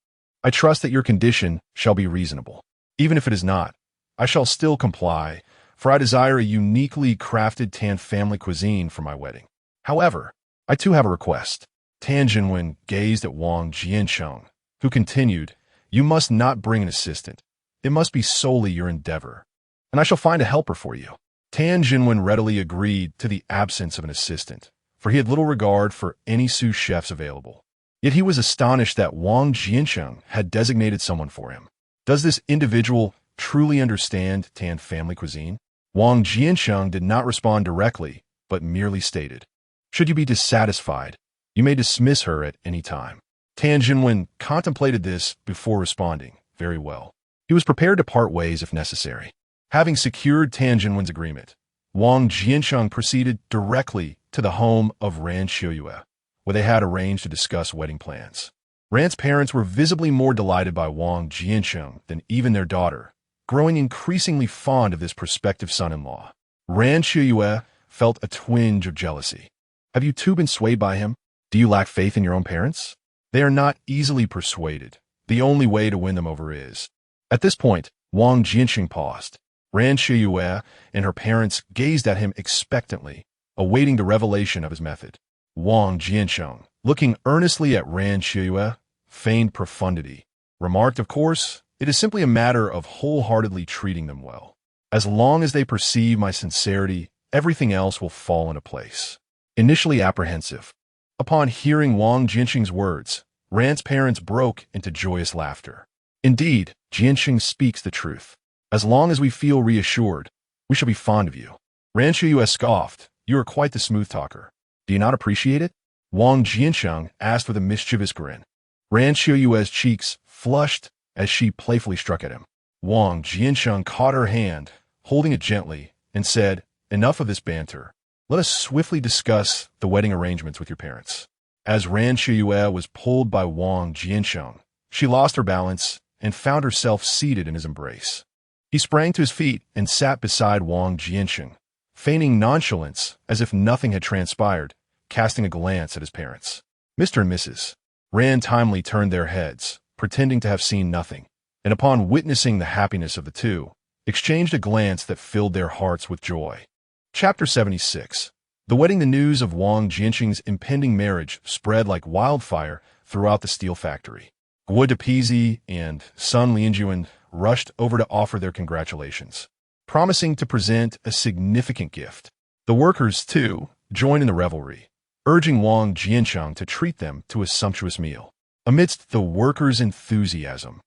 I trust that your condition shall be reasonable. Even if it is not, I shall still comply, for I desire a uniquely crafted Tan family cuisine for my wedding. However, I too have a request. Tan Jinwen gazed at Wang Jiancheng, who continued, You must not bring an assistant. It must be solely your endeavor, and I shall find a helper for you. Tan Jinwen readily agreed to the absence of an assistant, for he had little regard for any sous chefs available. Yet he was astonished that Wang Jiancheng had designated someone for him. Does this individual truly understand Tan family cuisine? Wang Jiancheng did not respond directly, but merely stated, Should you be dissatisfied, you may dismiss her at any time. Tan Jinwen contemplated this before responding, Very well. He was prepared to part ways if necessary. Having secured Tan Jinwen's agreement, Wang Jiancheng proceeded directly to the home of Ran Qiuye, where they had arranged to discuss wedding plans. Ran's parents were visibly more delighted by Wang Jiancheng than even their daughter, growing increasingly fond of this prospective son-in-law. Ran Qiuye felt a twinge of jealousy. Have you too been swayed by him? Do you lack faith in your own parents? They are not easily persuaded. The only way to win them over is. At this point, Wang Jiancheng paused. Ran Qiuye and her parents gazed at him expectantly, awaiting the revelation of his method. Wang Jiancheng, looking earnestly at Ran Qiuye, feigned profundity, remarked, Of course, it is simply a matter of wholeheartedly treating them well. As long as they perceive my sincerity, everything else will fall into place. Initially apprehensive, upon hearing Wang Jiancheng's words, Ran's parents broke into joyous laughter. Indeed, Jiancheng speaks the truth. As long as we feel reassured, we shall be fond of you. Ran Qiuye scoffed, You are quite the smooth talker. Do you not appreciate it? Wang Jiancheng asked with a mischievous grin. Ran Qiuye's cheeks flushed as she playfully struck at him. Wang Jiancheng caught her hand, holding it gently, and said, Enough of this banter. Let us swiftly discuss the wedding arrangements with your parents. As Ran Qiuye was pulled by Wang Jiancheng, she lost her balance and found herself seated in his embrace. He sprang to his feet and sat beside Wang Jiancheng, feigning nonchalance as if nothing had transpired, casting a glance at his parents. Mr. and Mrs. Ran timely turned their heads, pretending to have seen nothing, and upon witnessing the happiness of the two, exchanged a glance that filled their hearts with joy. Chapter 76. The wedding. The news of Wang Jiancheng's impending marriage spread like wildfire throughout the steel factory. Guo Depizi and Sun Lianjuan rushed over to offer their congratulations, promising to present a significant gift. The workers, too, joined in the revelry, urging Wang Jiancheng to treat them to a sumptuous meal. Amidst the workers' enthusiasm,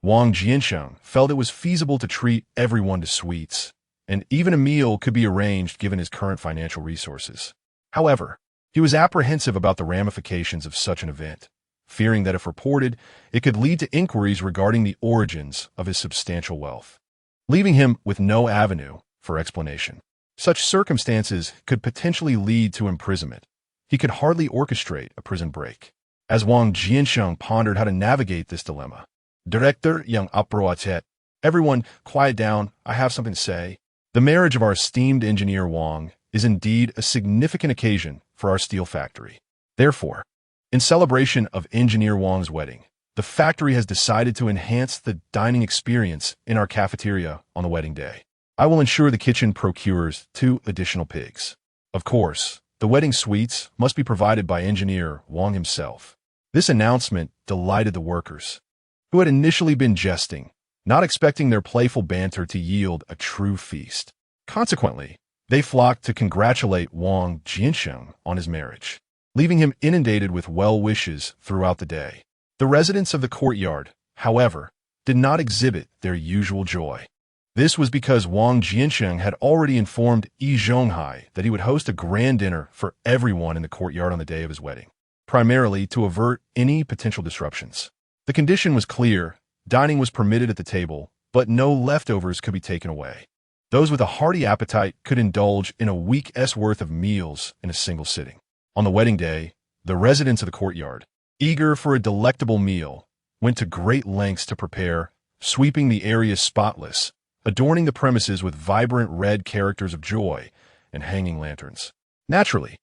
Wang Jiancheng felt it was feasible to treat everyone to sweets, and even a meal could be arranged given his current financial resources. However, he was apprehensive about the ramifications of such an event, fearing that if reported, it could lead to inquiries regarding the origins of his substantial wealth, leaving him with no avenue for explanation. Such circumstances could potentially lead to imprisonment. He could hardly orchestrate a prison break. As Wang Jiancheng pondered how to navigate this dilemma, Director Yang Aproachet, everyone, quiet down, I have something to say. The marriage of our esteemed engineer Wang is indeed a significant occasion for our steel factory. Therefore, in celebration of engineer Wang's wedding, the factory has decided to enhance the dining experience in our cafeteria on the wedding day. I will ensure the kitchen procures 2 additional pigs. Of course, the wedding suites must be provided by engineer Wang himself. This announcement delighted the workers, who had initially been jesting, not expecting their playful banter to yield a true feast. Consequently, they flocked to congratulate Wang Jiancheng on his marriage, leaving him inundated with well wishes throughout the day. The residents of the courtyard, however, did not exhibit their usual joy. This was because Wang Jiancheng had already informed Yi Zhonghai that he would host a grand dinner for everyone in the courtyard on the day of his wedding, primarily to avert any potential disruptions. The condition was clear: dining was permitted at the table, but no leftovers could be taken away. Those with a hearty appetite could indulge in a week's worth of meals in a single sitting. On the wedding day, the residents of the courtyard, eager for a delectable meal, went to great lengths to prepare, sweeping the area spotless, adorning the premises with vibrant red characters of joy and hanging lanterns. Naturally,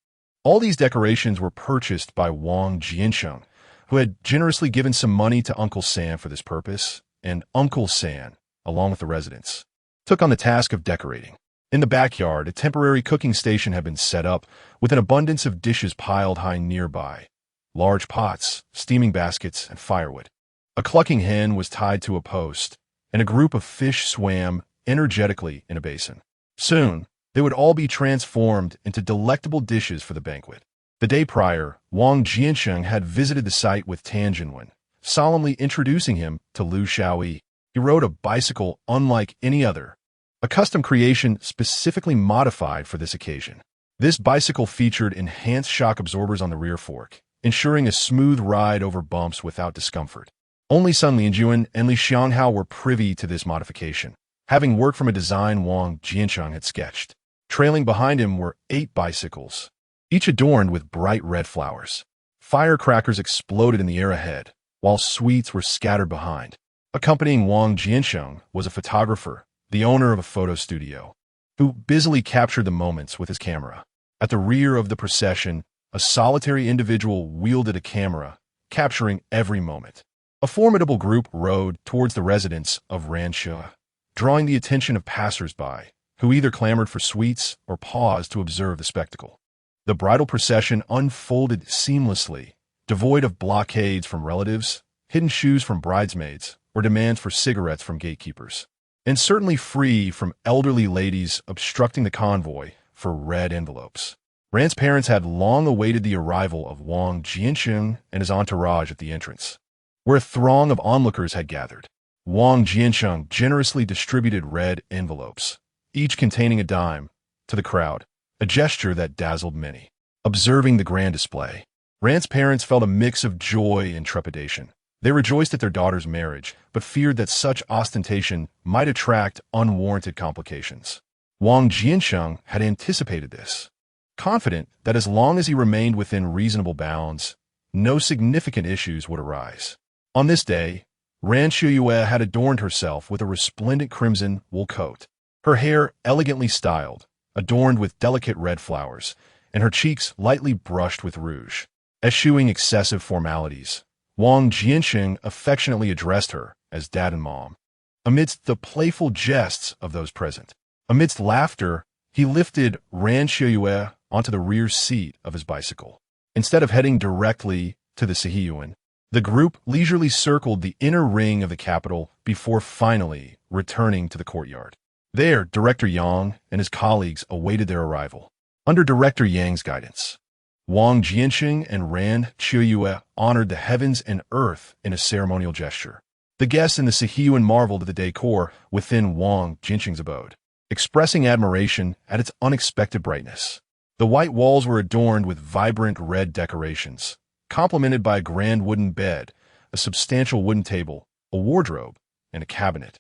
all these decorations were purchased by Wang Jiancheng, who had generously given some money to Uncle San for this purpose, and Uncle San, along with the residents, took on the task of decorating. In the backyard, a temporary cooking station had been set up with an abundance of dishes piled high nearby: large pots, steaming baskets, and firewood. A clucking hen was tied to a post, and a group of fish swam energetically in a basin. Soon, they would all be transformed into delectable dishes for the banquet. The day prior, Wang Jiancheng had visited the site with Tan Jinwen, solemnly introducing him to Liu Xiaoyi. He rode a bicycle unlike any other, a custom creation specifically modified for this occasion. This bicycle featured enhanced shock absorbers on the rear fork, ensuring a smooth ride over bumps without discomfort. Only Sun Lianjuan and Li Xianghao were privy to this modification, having worked from a design Wang Jiancheng had sketched. Trailing behind him were 8 bicycles, each adorned with bright red flowers. Firecrackers exploded in the air ahead, while sweets were scattered behind. Accompanying Wang Jiancheng was a photographer, the owner of a photo studio, who busily captured the moments with his camera. At the rear of the procession, a solitary individual wielded a camera, capturing every moment. A formidable group rode towards the residence of Ran Qiuye, drawing the attention of passers-by, who either clamored for sweets or paused to observe the spectacle. The bridal procession unfolded seamlessly, devoid of blockades from relatives, hidden shoes from bridesmaids, or demands for cigarettes from gatekeepers, and certainly free from elderly ladies obstructing the convoy for red envelopes. Ran's parents had long awaited the arrival of Wang Jiancheng and his entourage at the entrance, where a throng of onlookers had gathered. Wang Jiancheng generously distributed red envelopes, each containing a dime, to the crowd, a gesture that dazzled many. Observing the grand display, Ran's parents felt a mix of joy and trepidation. They rejoiced at their daughter's marriage, but feared that such ostentation might attract unwarranted complications. Wang Jiancheng had anticipated this, confident that as long as he remained within reasonable bounds, no significant issues would arise. On this day, Ran Qiuye had adorned herself with a resplendent crimson wool coat, her hair elegantly styled, adorned with delicate red flowers, and her cheeks lightly brushed with rouge. Eschewing excessive formalities, Wang Jiancheng affectionately addressed her as Dad and Mom. amidst the playful jests of those present. Amidst laughter, he lifted Ran Qiuye onto the rear seat of his bicycle. Instead of heading directly to the Siheyuan, the group leisurely circled the inner ring of the capital before finally returning to the courtyard. There, Director Yang and his colleagues awaited their arrival. Under Director Yang's guidance, Wang Jiancheng and Ran Qiuye honored the heavens and earth in a ceremonial gesture. The guests in the Siheyuan marveled at the decor within Wang Jiancheng's abode, expressing admiration at its unexpected brightness. The white walls were adorned with vibrant red decorations, complemented by a grand wooden bed, a substantial wooden table, a wardrobe, and a cabinet.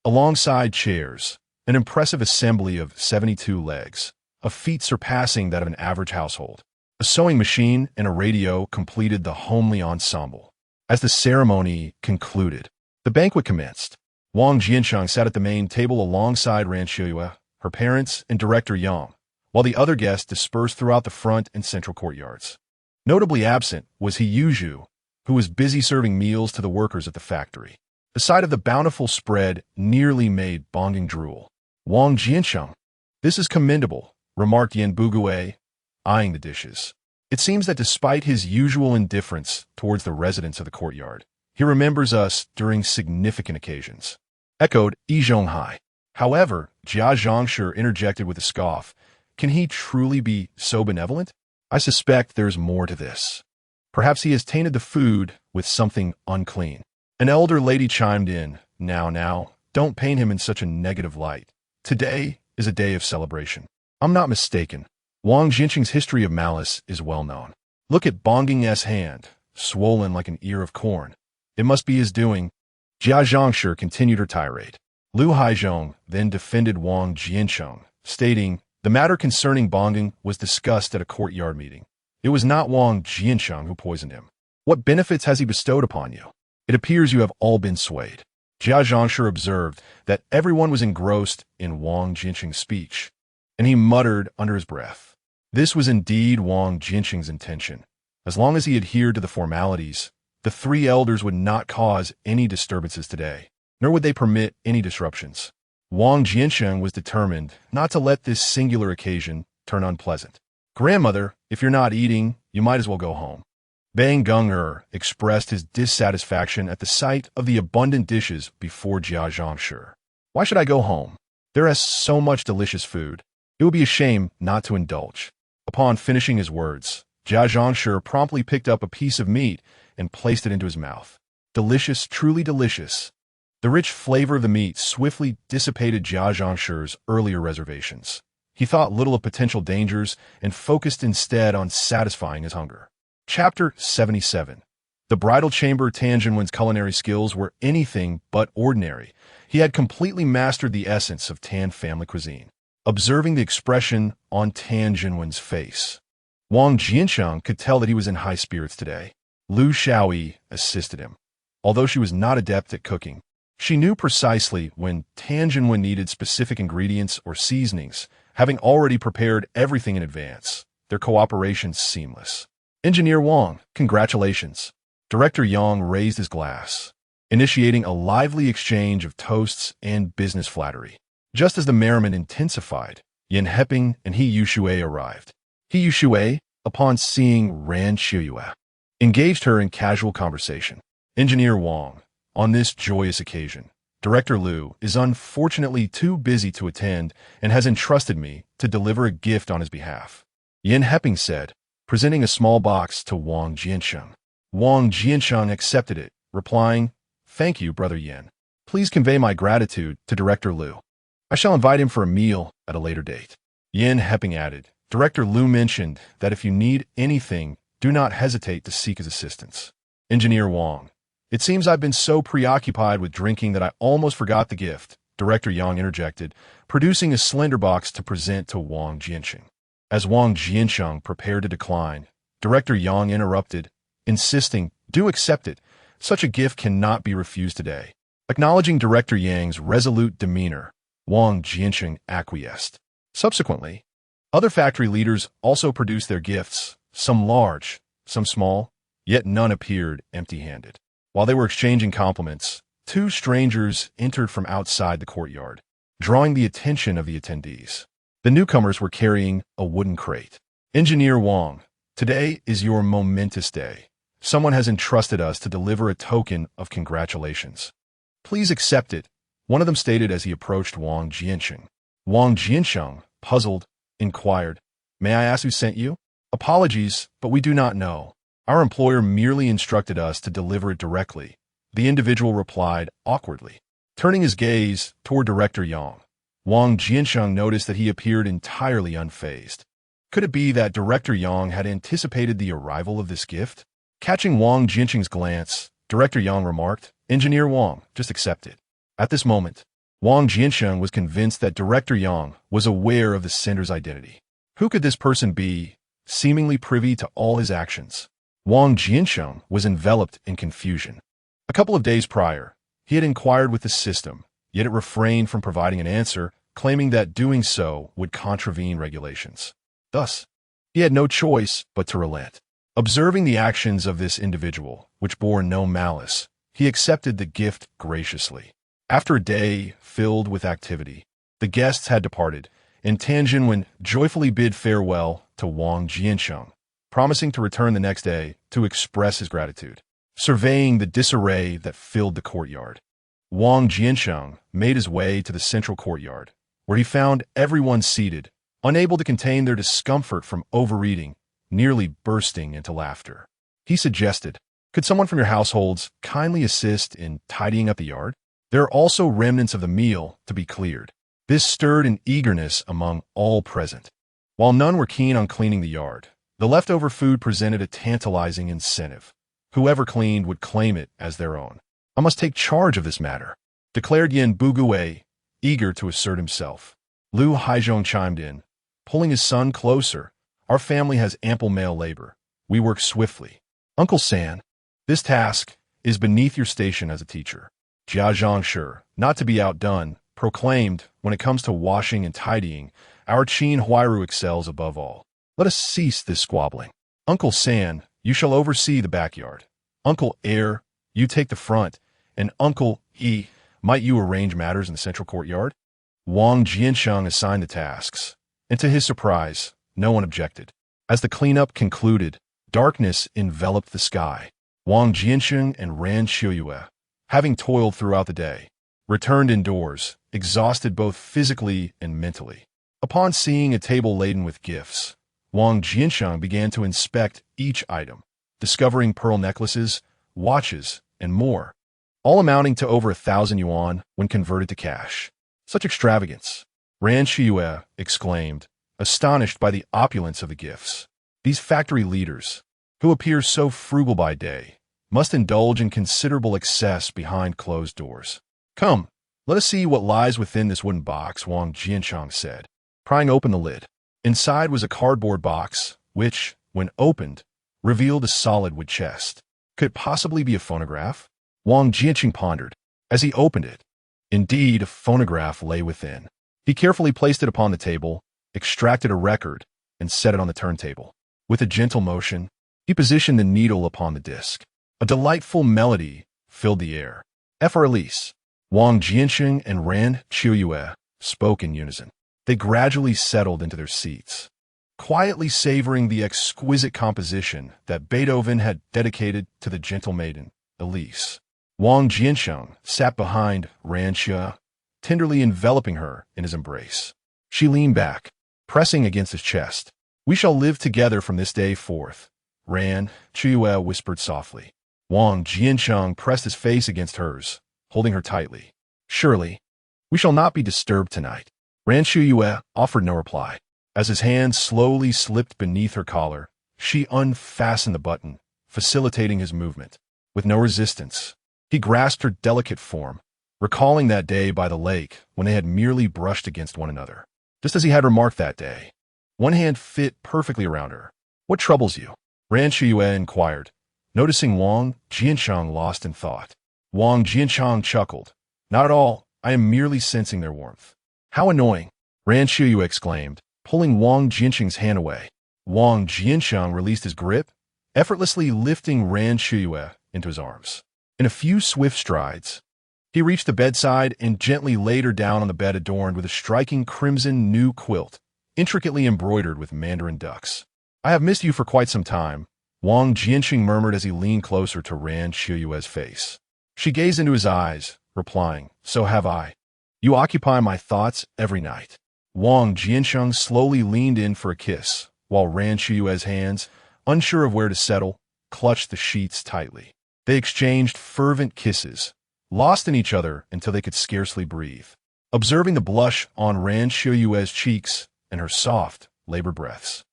Alongside chairs, an impressive assembly of 72 legs, a feat surpassing that of an average household. A sewing machine and a radio completed the homely ensemble. As the ceremony concluded, the banquet commenced. Wang Jiancheng sat at the main table alongside Ran Qiuye, her parents, and Director Yang, while the other guests dispersed throughout the front and central courtyards. Notably absent was Siheyuan, who was busy serving meals to the workers at the factory. The sight of the bountiful spread nearly made Bongging drool. Wang Jiancheng, "This is commendable," remarked Yan Buguay, eyeing the dishes. It seems that despite his usual indifference towards the residents of the courtyard, he remembers us during significant occasions. Echoed Yi Zhonghai. However, Jia Zhongshi interjected with a scoff. Can he truly be so benevolent? I suspect there's more to this. Perhaps he has tainted the food with something unclean. An elder lady chimed in. Now, don't paint him in such a negative light. Today is a day of celebration. I'm not mistaken. Wang Jiancheng's history of malice is well known. Look at Bongging's hand, swollen like an ear of corn. It must be his doing. Jia Zhongshi continued her tirade. Lu Haizhong then defended Wang Jiancheng, stating, "The matter concerning Bongging was discussed at a courtyard meeting. It was not Wang Jiancheng who poisoned him. What benefits has he bestowed upon you? It appears you have all been swayed." Jia Zhongshi observed that everyone was engrossed in Wang Jiancheng's speech, and he muttered under his breath. This was indeed Wang Jiancheng's intention. As long as he adhered to the formalities, the three elders would not cause any disturbances today, nor would they permit any disruptions. Wang Jiancheng was determined not to let this singular occasion turn unpleasant. "Grandmother, if you're not eating, you might as well go home." Bang Geng expressed his dissatisfaction at the sight of the abundant dishes before Jia Zhongshi. "Why should I go home? There is so much delicious food. It would be a shame not to indulge." Upon finishing his words, Jia Zhongshi promptly picked up a piece of meat and placed it into his mouth. Delicious, truly delicious. The rich flavor of the meat swiftly dissipated Jia Zhongshi's earlier reservations. He thought little of potential dangers and focused instead on satisfying his hunger. Chapter 77. The bridal chamber Tan Jinwen's culinary skills were anything but ordinary. He had completely mastered the essence of Tan family cuisine. Observing the expression on Tan Jinwen's face, Wang Jiancheng could tell that he was in high spirits today. Lu Xiaoyi assisted him. Although she was not adept at cooking, she knew precisely when Tan Jinwen needed specific ingredients or seasonings, having already prepared everything in advance. Their cooperation seamless. "Engineer Wang, congratulations." Director Yang raised his glass, initiating a lively exchange of toasts and business flattery. Just as the merriment intensified, Yan Heping and He Yushui arrived. He Yushui, upon seeing Ran Qiuye, engaged her in casual conversation. "Engineer Wang, on this joyous occasion, Director Liu is unfortunately too busy to attend and has entrusted me to deliver a gift on his behalf," Yan Heping said, presenting a small box to Wang Jiancheng. Wang Jiancheng accepted it, replying, "Thank you, Brother Yan. Please convey my gratitude to Director Liu. I shall invite him for a meal at a later date." Yan Heping added, "Director Liu mentioned that if you need anything, do not hesitate to seek his assistance." Engineer Wang, "It seems I've been so preoccupied with drinking that I almost forgot the gift," Director Yang interjected, producing a slender box to present to Wang Jiancheng. As Wang Jiancheng prepared to decline, Director Yang interrupted, insisting, "Do accept it. Such a gift cannot be refused today." Acknowledging Director Yang's resolute demeanor, Wang Jiancheng acquiesced. Subsequently, other factory leaders also produced their gifts, some large, some small, yet none appeared empty-handed. While they were exchanging compliments, Two strangers entered from outside the courtyard, drawing the attention of the attendees. The newcomers were carrying a wooden crate. Engineer Wang, today is your momentous day. Someone has entrusted us to deliver a token of congratulations. Please accept it, one of them stated as he approached Wang Jiancheng. Wang Jiancheng, puzzled, inquired, "May I ask who sent you?" "Apologies, but we do not know. Our employer merely instructed us to deliver it directly," the individual replied awkwardly. Turning his gaze toward Director Yang, Wang Jiancheng noticed that he appeared entirely unfazed. Could it be that Director Yang had anticipated the arrival of this gift? Catching Wang Jiancheng's glance, Director Yang remarked, "Engineer Wang, just accept it." At this moment, Wang Jiancheng was convinced that Director Yang was aware of the sender's identity. Who could this person be, seemingly privy to all his actions? Wang Jiancheng was enveloped in confusion. A couple of days prior, he had inquired with the system, yet it refrained from providing an answer, claiming that doing so would contravene regulations. Thus, he had no choice but to relent. Observing the actions of this individual, which bore no malice, he accepted the gift graciously. After a day filled with activity, the guests had departed, and Tianjin joyfully bid farewell to Wang Jiancheng, promising to return the next day to express his gratitude. Surveying the disarray that filled the courtyard, Wang Jiancheng made his way to the central courtyard, where he found everyone seated, unable to contain their discomfort from overeating, nearly bursting into laughter. He suggested, "Could someone from your households kindly assist in tidying up the yard? There are also remnants of the meal to be cleared." This stirred an eagerness among all present. While none were keen on cleaning the yard, the leftover food presented a tantalizing incentive. Whoever cleaned would claim it as their own. "I must take charge of this matter," declared Yan Buguwei, eager to assert himself. Liu Haizhong chimed in, pulling his son closer. "Our family has ample male labor. We work swiftly. Uncle San, this task is beneath your station as a teacher." Jia Zhangshi, not to be outdone, proclaimed, "When it comes to washing and tidying, our Qin Huairu excels above all. Let us cease this squabbling. Uncle San, you shall oversee the backyard. Uncle Air, you take the front, and Uncle E, might you arrange matters in the central courtyard?" Wang Jiancheng assigned the tasks, and to his surprise, no one objected. As the cleanup concluded, darkness enveloped the sky. Wang Jiancheng and Ran Qiuye, having toiled throughout the day, returned indoors, exhausted both physically and mentally. Upon seeing a table laden with gifts, Wang Jiancheng began to inspect each item, discovering pearl necklaces, watches, and more, all amounting to over 1,000 yuan when converted to cash. Such extravagance! Ran Qiuye exclaimed, astonished by the opulence of the gifts. These factory leaders, who appear so frugal by day, must indulge in considerable excess behind closed doors. "Come, let us see what lies within this wooden box," Wang Jiancheng said, prying open the lid. Inside was a cardboard box, which, when opened, revealed a solid wood chest. Could it possibly be a phonograph? Wang Jiancheng pondered. As he opened it, indeed, a phonograph lay within. He carefully placed it upon the table, extracted a record, and set it on the turntable. With a gentle motion, he positioned the needle upon the disc. A delightful melody filled the air. "Effortless." Wang Jiancheng and Ran Qiuye spoke in unison. They gradually settled into their seats, quietly savoring the exquisite composition that Beethoven had dedicated to the gentle maiden, Elise. Wang Jiancheng sat behind Ran Qiuye, tenderly enveloping her in his embrace. She leaned back, pressing against his chest. "We shall live together from this day forth," Ran Qiuye whispered softly. Wang Jiancheng pressed his face against hers, holding her tightly. "Surely, we shall not be disturbed tonight." Ran Qiuye offered no reply. As his hand slowly slipped beneath her collar, she unfastened the button, facilitating his movement. With no resistance, he grasped her delicate form, recalling that day by the lake when they had merely brushed against one another. Just as he had remarked that day, one hand fit perfectly around her. "What troubles you?" Ran Qiuye inquired, noticing Wang Jiancheng lost in thought. Wang Jiancheng chuckled. "Not at all. I am merely sensing their warmth." "How annoying!" Ran Qiuye exclaimed, pulling Wang Jiancheng's hand away. Wang Jiancheng released his grip, effortlessly lifting Ran Qiuye into his arms. In a few swift strides, He reached the bedside and gently laid her down on the bed adorned with a striking crimson new quilt, intricately embroidered with mandarin ducks. "I have missed you for quite some time," Wang Jiancheng murmured as he leaned closer to Ran Qiuye's face. She gazed into his eyes, replying, "So have I. You occupy my thoughts every night." Wang Jiancheng slowly leaned in for a kiss, while Ran Qiuye's hands, unsure of where to settle, clutched the sheets tightly. They exchanged fervent kisses, lost in each other until they could scarcely breathe. Observing the blush on Ran Qiuye's cheeks and her soft, labored breaths,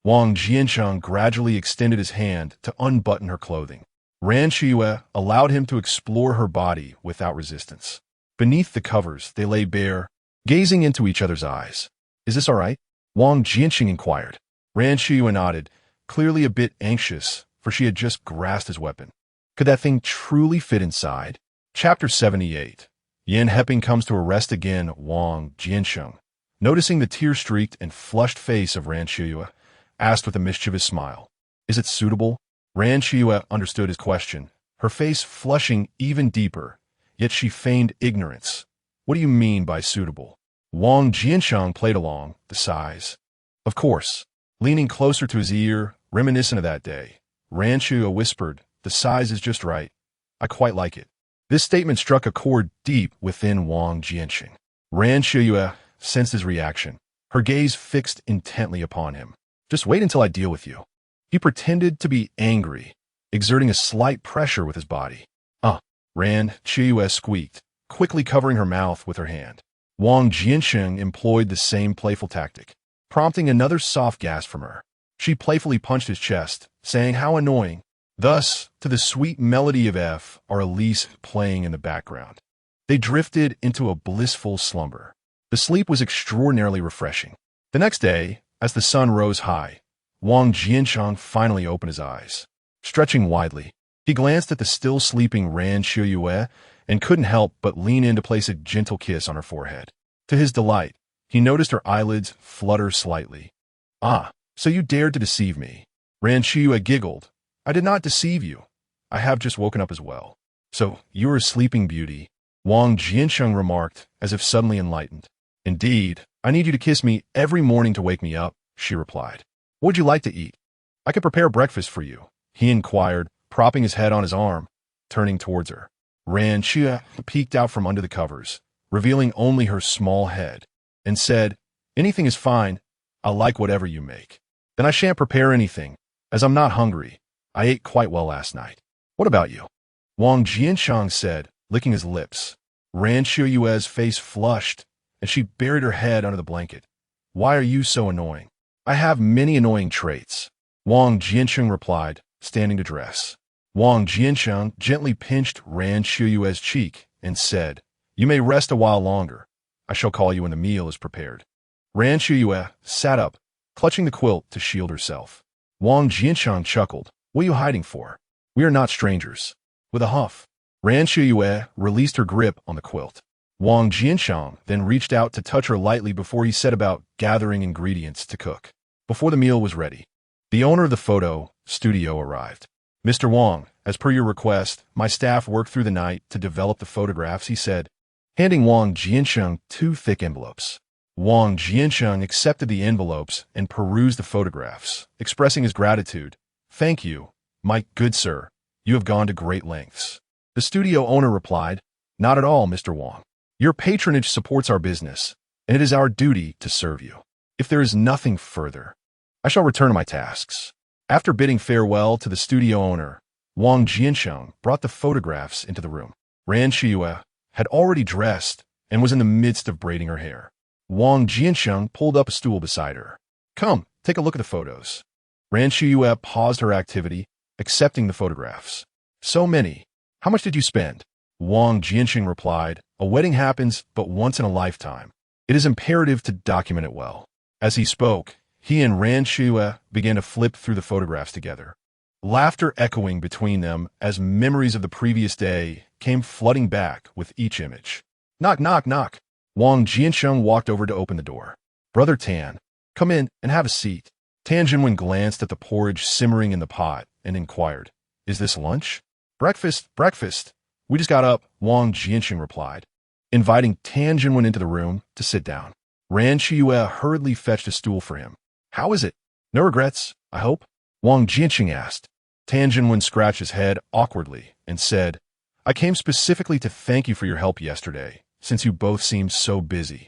Wang Jiancheng gradually extended his hand to unbutton her clothing. Ran Qiuye allowed him to explore her body without resistance. Beneath the covers, they lay bare, gazing into each other's eyes. "Is this all right?" Wang Jiancheng inquired. Ran Qiuye nodded, clearly a bit anxious, for she had just grasped his weapon. Could that thing truly fit inside? Chapter 78. Yan Heping comes to arrest again Wang Jiancheng. Noticing the tear-streaked and flushed face of Ran Qiuye, asked with a mischievous smile, "Is it suitable?" Ran Qiuye understood his question, her face flushing even deeper, yet she feigned ignorance. "What do you mean by suitable?" Wang Jiancheng played along, the size. "Of course." Leaning closer to his ear, reminiscent of that day, Ran Qiuye whispered, "The size is just right. I quite like it." This statement struck a chord deep within Wang Jiancheng. Ran Qiuye sensed his reaction, her gaze fixed intently upon him. "Just wait until I deal with you." He pretended to be angry, exerting a slight pressure with his body. Ran Qiuye squeaked, quickly covering her mouth with her hand. Wang Jiancheng employed the same playful tactic, prompting another soft gasp from her. She playfully punched his chest, saying how annoying. Thus, to the sweet melody of F. R. Elise playing in the background, they drifted into a blissful slumber. The sleep was extraordinarily refreshing. The next day, as the sun rose high, Wang Jiancheng finally opened his eyes. Stretching widely, he glanced at the still sleeping Ran Qiuye and couldn't help but lean in to place a gentle kiss on her forehead. To his delight, he noticed her eyelids flutter slightly. "Ah, so you dared to deceive me." Ran Qiuye giggled. "I did not deceive you. I have just woken up as well." "So, you are a sleeping beauty," Wang Jiancheng remarked, as if suddenly enlightened. "Indeed, I need you to kiss me every morning to wake me up," she replied. "What would you like to eat?" "I could prepare breakfast for you," he inquired, propping his head on his arm, turning towards her. Ran Qiuye peeked out from under the covers, revealing only her small head, and said, "Anything is fine. I'll like whatever you make." "Then I shan't prepare anything, as I'm not hungry. I ate quite well last night." "What about you?" Wang Jiancheng said, licking his lips. Ran Qiuye's face flushed, and she buried her head under the blanket. "Why are you so annoying?" "I have many annoying traits," Wang Jiancheng replied, standing to dress. Wang Jiancheng gently pinched Ran Qiuye's cheek and said, "You may rest a while longer. I shall call you when the meal is prepared." Ran Qiuye sat up, clutching the quilt to shield herself. Wang Jiancheng chuckled. "What are you hiding for? We are not strangers." With a huff, Ran Qiuye released her grip on the quilt. Wang Jiancheng then reached out to touch her lightly before he set about gathering ingredients to cook. Before the meal was ready, the owner of the photo studio arrived. "Mr. Wang, as per your request, my staff worked through the night to develop the photographs," he said, handing Wang Jiancheng 2 thick envelopes. Wang Jiancheng accepted the envelopes and perused the photographs, expressing his gratitude. "Thank you, my good sir. You have gone to great lengths." The studio owner replied, "Not at all, Mr. Wang. Your patronage supports our business, and it is our duty to serve you. If there is nothing further, I shall return to my tasks." After bidding farewell to the studio owner, Wang Jiancheng brought the photographs into the room. Ran Qiuye had already dressed and was in the midst of braiding her hair. Wang Jiancheng pulled up a stool beside her. "Come, take a look at the photos." Ran Qiuye paused her activity, accepting the photographs. "So many. How much did you spend?" Wang Jiancheng replied, "A wedding happens but once in a lifetime. It is imperative to document it well." As he spoke, he and Ran Qiuye began to flip through the photographs together, laughter echoing between them as memories of the previous day came flooding back with each image. "Knock, knock, knock." Wang Jiancheng walked over to open the door. "Brother Tan, come in and have a seat." Tan Jinwen glanced at the porridge simmering in the pot and inquired, "Is this lunch?" "Breakfast, breakfast." We just got up, Wang Jiancheng replied, inviting Tan Jinwen into the room to sit down. Ran Qiuye hurriedly fetched a stool for him. How is it? No regrets, I hope? Wang Jiancheng asked. Tan Jinwen scratched his head awkwardly and said, I came specifically to thank you for your help yesterday, since you both seemed so busy.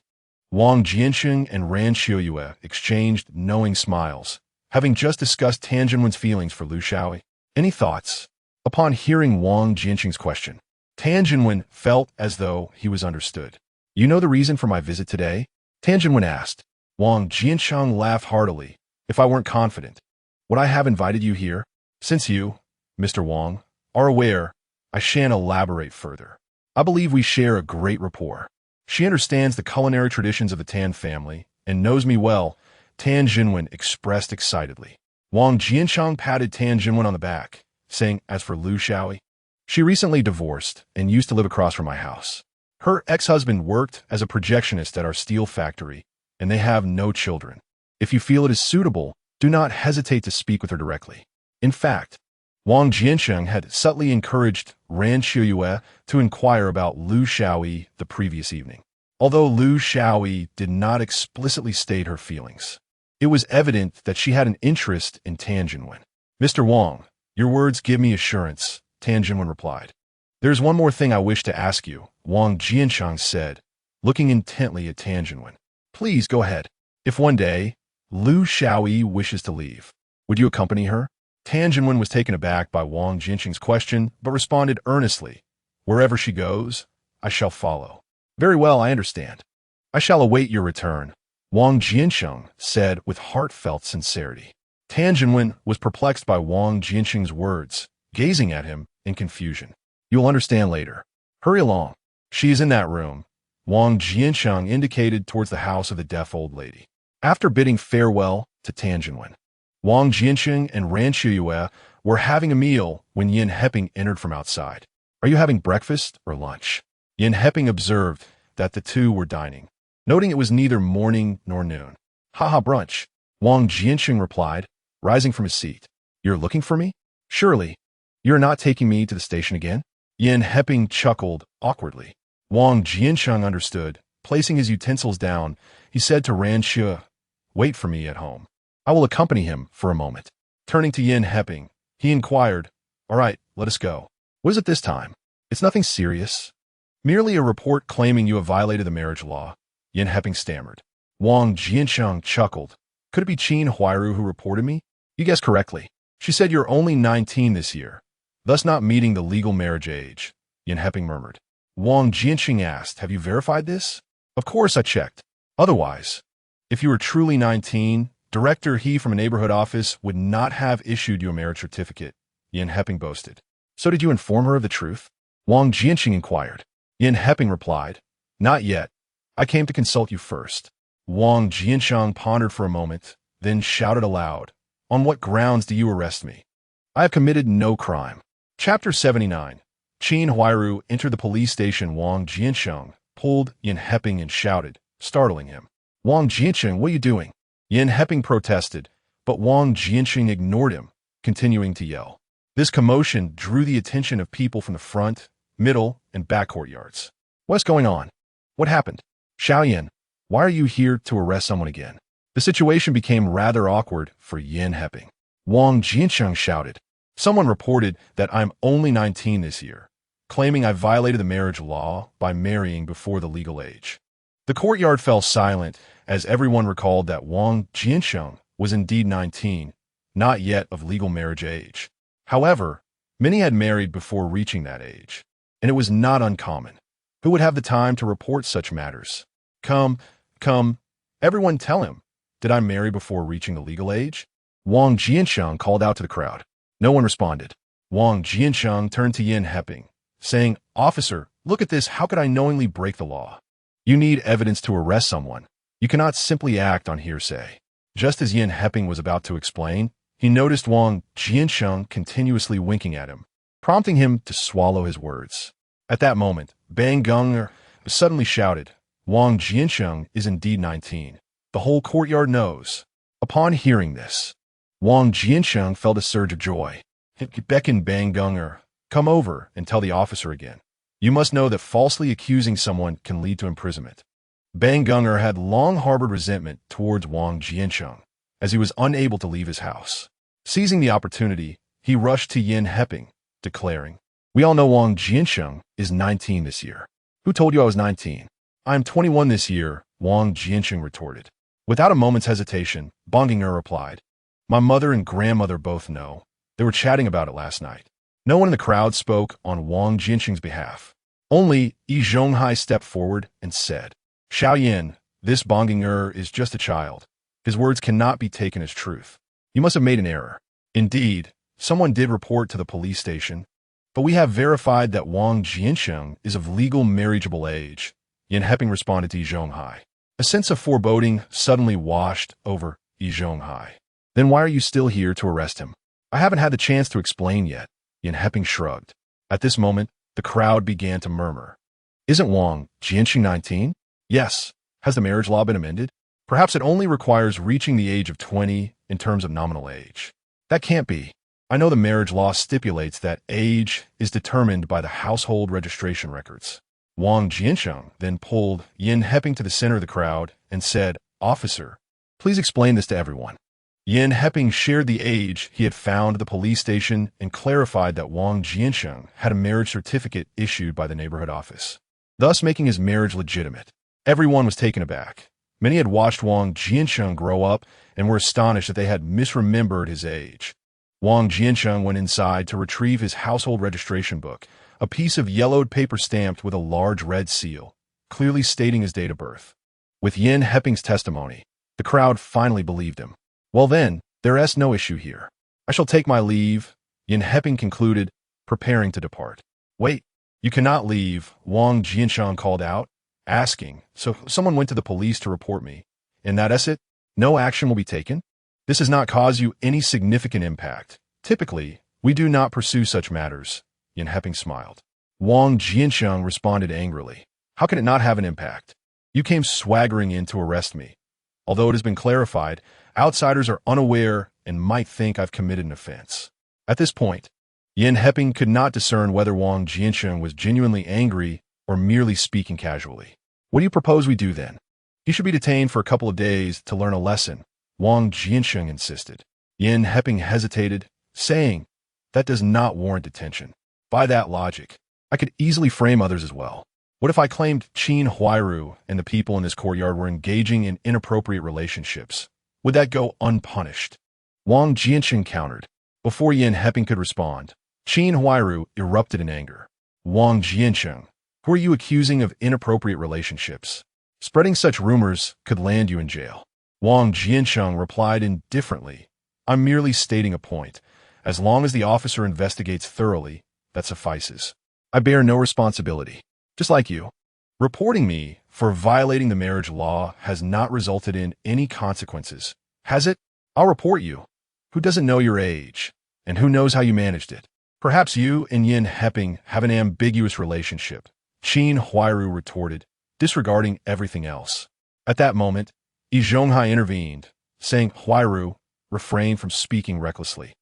Wang Jiancheng and Ran Qiuye exchanged knowing smiles, having just discussed Tan Jinwen's feelings for Lu Xiaoyi. Any thoughts? Upon hearing Wang Jiancheng's question, Tan Jinwen felt as though he was understood. You know the reason for my visit today? Tan Jinwen asked. Wang Jiancheng laughed heartily. If I weren't confident, would I have invited you here? Since you, Mr. Wang, are aware, I shan't elaborate further. I believe we share a great rapport. She understands the culinary traditions of the Tan family and knows me well, Tan Jinwen expressed excitedly. Wang Jiancheng patted Tan Jinwen on the back, saying, as for Lu Xiaoyi, she recently divorced and used to live across from my house. Her ex-husband worked as a projectionist at our steel factory, and they have no children. If you feel it is suitable, do not hesitate to speak with her directly. In fact, Wang Jiancheng had subtly encouraged Ran Qiuye to inquire about Lu Xiaoyi the previous evening. Although Lu Xiaoyi did not explicitly state her feelings, it was evident that she had an interest in Tan Jinwen. Mr. Wang, your words give me assurance, Tan Jinwen replied. There's one more thing I wish to ask you, Wang Jiancheng said, looking intently at Tan Jinwen. Please go ahead. If one day, Lu Xiaoyi wishes to leave, would you accompany her? Tan Jinwen was taken aback by Wang Jiancheng's question, but responded earnestly. Wherever she goes, I shall follow. Very well, I understand. I shall await your return, Wang Jiancheng said with heartfelt sincerity. Tan Jinwen was perplexed by Wang Jiancheng's words, gazing at him in confusion. You'll understand later. Hurry along. She is in that room, Wang Jiancheng indicated towards the house of the deaf old lady. After bidding farewell to Tan Jinwen, Wang Jiancheng and Ran Qiuye were having a meal when Yin Heping entered from outside. Are you having breakfast or lunch? Yin Heping observed that the two were dining, noting it was neither morning nor noon. Haha, brunch, Wang Jiancheng replied, rising from his seat. You're looking for me? Surely. You're not taking me to the station again? Yin Heping chuckled awkwardly. Wang Jiancheng understood. Placing his utensils down, he said to Ran Qiuye, wait for me at home. I will accompany him for a moment. Turning to Yin Heping, he inquired, all right, let us go. What is it this time? It's nothing serious. Merely a report claiming you have violated the marriage law, Yin Heping stammered. Wang Jiancheng chuckled. Could it be Qin Huairu who reported me? You guessed correctly. She said you're only 19 this year, thus not meeting the legal marriage age, Yin Heping murmured. Wang Jiancheng asked, have you verified this? Of course I checked. Otherwise, if you were truly 19, Director He from a neighborhood office would not have issued you a marriage certificate, Yin Heping boasted. So did you inform her of the truth? Wang Jiancheng inquired. Yin Heping replied, not yet. I came to consult you first. Wang Jiancheng pondered for a moment, then shouted aloud, on what grounds do you arrest me? I have committed no crime. Chapter 79. Qin Huairu entered the police station. Wang Jiancheng pulled Yin Heping and shouted, startling him. Wang Jiancheng, what are you doing? Yin Heping protested, but Wang Jiancheng ignored him, continuing to yell. This commotion drew the attention of people from the front, middle, and back courtyards. What's going on? What happened? Xiaoyan, why are you here to arrest someone again? The situation became rather awkward for Yin Heping. Wang Jiancheng shouted. Someone reported that I'm only 19 this year, claiming I violated the marriage law by marrying before the legal age. The courtyard fell silent as everyone recalled that Wang Jiancheng was indeed 19, not yet of legal marriage age. However, many had married before reaching that age, and it was not uncommon. Who would have the time to report such matters? Come, everyone tell him. Did I marry before reaching the legal age? Wang Jiancheng called out to the crowd. No one responded. Wang Jiancheng turned to Yin Heping, saying, Officer, look at this. How could I knowingly break the law? You need evidence to arrest someone. You cannot simply act on hearsay. Just as Yin Heping was about to explain, he noticed Wang Jiancheng continuously winking at him, prompting him to swallow his words. At that moment, Bang Gunger suddenly shouted, Wang Jiancheng is indeed 19. The whole courtyard knows. Upon hearing this, Wang Jiancheng felt a surge of joy. He beckoned Bang Gunger, come over and tell the officer again. You must know that falsely accusing someone can lead to imprisonment. Bang Gunger had long harbored resentment towards Wang Jiancheng, as he was unable to leave his house. Seizing the opportunity, he rushed to Yin Heping, declaring, "We all know Wang Jiancheng is 19 this year." "Who told you I was 19? I am 21 this year," Wang Jiancheng retorted. Without a moment's hesitation, Bang Gunger replied, "My mother and grandmother both know. They were chatting about it last night." No one in the crowd spoke on Wang Jiancheng's behalf. Only Yi Zhonghai stepped forward and said, "Xiaoyan, this Bang Gunger is just a child. His words cannot be taken as truth. You must have made an error. Indeed, someone did report to the police station, but we have verified that Wang Jiancheng is of legal marriageable age." Yin Heping responded to Yi Zhonghai. A sense of foreboding suddenly washed over Yi Zhonghai. "Then why are you still here to arrest him?" "I haven't had the chance to explain yet," Yin Heping shrugged. At this moment, the crowd began to murmur. "Isn't Wang Jiancheng 19? Yes. Has the marriage law been amended? Perhaps it only requires reaching the age of 20 in terms of nominal age." "That can't be. I know the marriage law stipulates that age is determined by the household registration records." Wang Jiancheng then pulled Yin Heping to the center of the crowd and said, "Officer, please explain this to everyone." Yin Heping shared the age he had found at the police station and clarified that Wang Jiancheng had a marriage certificate issued by the neighborhood office, thus making his marriage legitimate. Everyone was taken aback. Many had watched Wang Jiancheng grow up and were astonished that they had misremembered his age. Wang Jiancheng went inside to retrieve his household registration book, a piece of yellowed paper stamped with a large red seal, clearly stating his date of birth. With Yin Heping's testimony, the crowd finally believed him. "Well then, there is no issue here. I shall take my leave," Yin Heping concluded, preparing to depart. "Wait, you cannot leave," Wang Jiancheng called out, asking, "So someone went to the police to report me, and that is it? No action will be taken? This has not caused you any significant impact. Typically, we do not pursue such matters." Yin Heping smiled. Wang Jiancheng responded angrily, "How can it not have an impact? You came swaggering in to arrest me. Although it has been clarified, outsiders are unaware and might think I've committed an offense." At this point, Yin Heping could not discern whether Wang Jiancheng was genuinely angry or merely speaking casually. "What do you propose we do then?" "He should be detained for a couple of days to learn a lesson," Wang Jiancheng insisted. Yin Heping hesitated, saying, "That does not warrant detention. By that logic, I could easily frame others as well. What if I claimed Qin Huairu and the people in this courtyard were engaging in inappropriate relationships? Would that go unpunished?" Wang Jiancheng countered. Before Yin Heping could respond, Qin Huairu erupted in anger. "Wang Jiancheng, who are you accusing of inappropriate relationships? Spreading such rumors could land you in jail." Wang Jiancheng replied indifferently, "I'm merely stating a point. As long as the officer investigates thoroughly, that suffices. I bear no responsibility. Just like you. Reporting me for violating the marriage law has not resulted in any consequences, has it? I'll report you. Who doesn't know your age? And who knows how you managed it? Perhaps you and Yin Heping have an ambiguous relationship," Qin Huairu retorted, disregarding everything else. At that moment, Yi Zhonghai intervened, saying, "Huairu, refrain from speaking recklessly.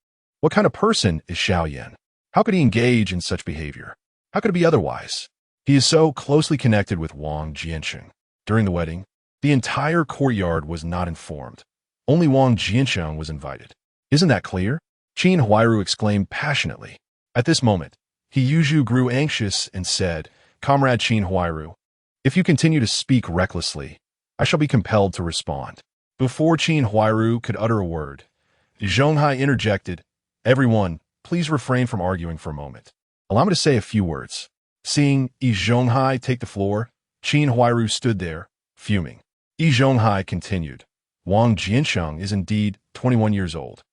What kind of person is Xiaoyan? How could he engage in such behavior? How could it be otherwise? He is so closely connected with Wang Jiancheng." During the wedding, the entire courtyard was not informed. Only Wang Jiancheng was invited. "Isn't that clear?" Qin Huairu exclaimed passionately. At this moment, He Yuzhu grew anxious and said, "Comrade Qin Huairu, if you continue to speak recklessly, I shall be compelled to respond." Before Qin Huairu could utter a word, Zhonghai interjected, "Everyone, please refrain from arguing for a moment. Allow me to say a few words." Seeing Yi Zhonghai take the floor, Qin Huairu stood there, fuming. Yi Zhonghai continued, "Wang Jiancheng is indeed 21 years old.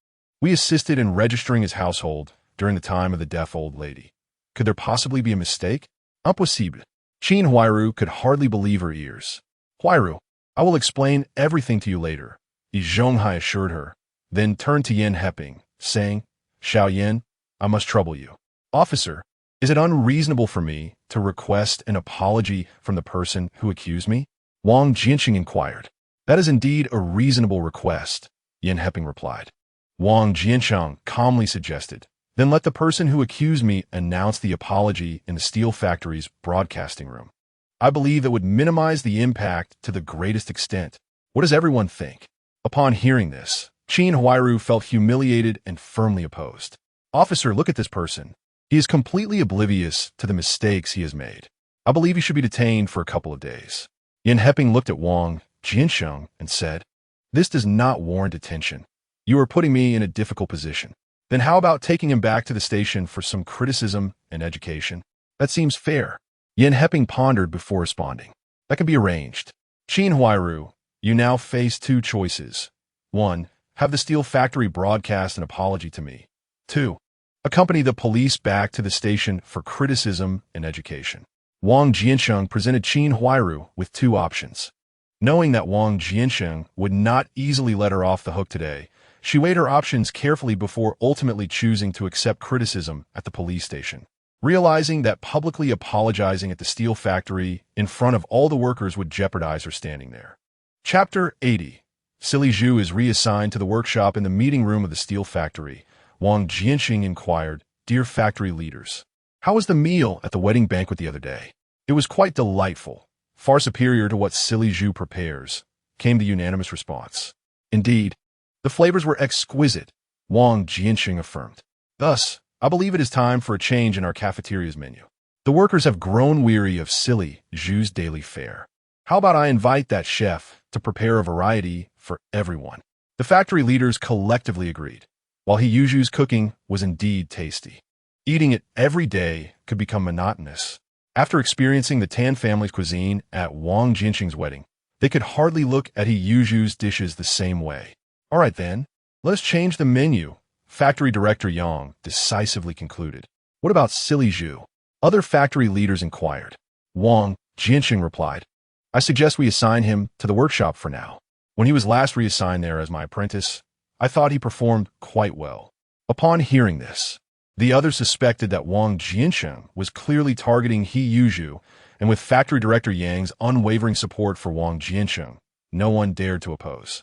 We assisted in registering his household during the time of the deaf old lady. Could there possibly be a mistake? Impossible." Qin Huairu could hardly believe her ears. "Huairu, I will explain everything to you later," Yi Zhonghai assured her, then turned to Yin Heping, saying, "Xiaoyan, I must trouble you. Officer, is it unreasonable for me to request an apology from the person who accused me?" Wang Jiancheng inquired. "That is indeed a reasonable request," Yin Heping replied. Wang Jiancheng calmly suggested, Then let the person who accused me announce the apology in the steel factory's broadcasting room. I believe it would minimize the impact to the greatest extent. What does everyone think? Upon hearing this, Qin Huairu felt humiliated and firmly opposed. Officer, look at this person. He is completely oblivious to the mistakes he has made. I believe he should be detained for a couple of days. Yan Heping looked at Wang Jiancheng and said, "This does not warrant detention. You are putting me in a difficult position. Then how about taking him back to the station for some criticism and education? That seems fair." Yan Heping pondered before responding. "That can be arranged. Qin Huairu, you now face two choices. 1. Have the steel factory broadcast an apology to me. 2. Accompany the police back to the station for criticism and education." Wang Jiancheng presented Qin Huairu with two options. Knowing that Wang Jiancheng would not easily let her off the hook today, she weighed her options carefully before ultimately choosing to accept criticism at the police station. Realizing that publicly apologizing at the steel factory in front of all the workers would jeopardize her standing there. Chapter 80. Silly Zhu is reassigned to the workshop in the meeting room of the steel factory. Wang Jiancheng inquired, "Dear factory leaders, how was the meal at the wedding banquet the other day?" "It was quite delightful, far superior to what Silly Zhu prepares," came the unanimous response. "Indeed, the flavors were exquisite," Wang Jiancheng affirmed. "Thus, I believe it is time for a change in our cafeteria's menu. The workers have grown weary of Silly Zhu's daily fare. How about I invite that chef to prepare a variety for everyone?" The factory leaders collectively agreed. While Zhu's cooking was indeed tasty, eating it every day could become monotonous. After experiencing the Tan family's cuisine at Wang Jiancheng's wedding, they could hardly look at Zhu's dishes the same way. "All right then, let's change the menu," Factory Director Yang decisively concluded. "What about Silly Zhu?" Other factory leaders inquired. Wang Jiancheng replied, "I suggest we assign him to the workshop for now. When he was last reassigned there as my apprentice, I thought he performed quite well." Upon hearing this, the others suspected that Wang Jiancheng was clearly targeting Zhu, and with Factory Director Yang's unwavering support for Wang Jiancheng, no one dared to oppose.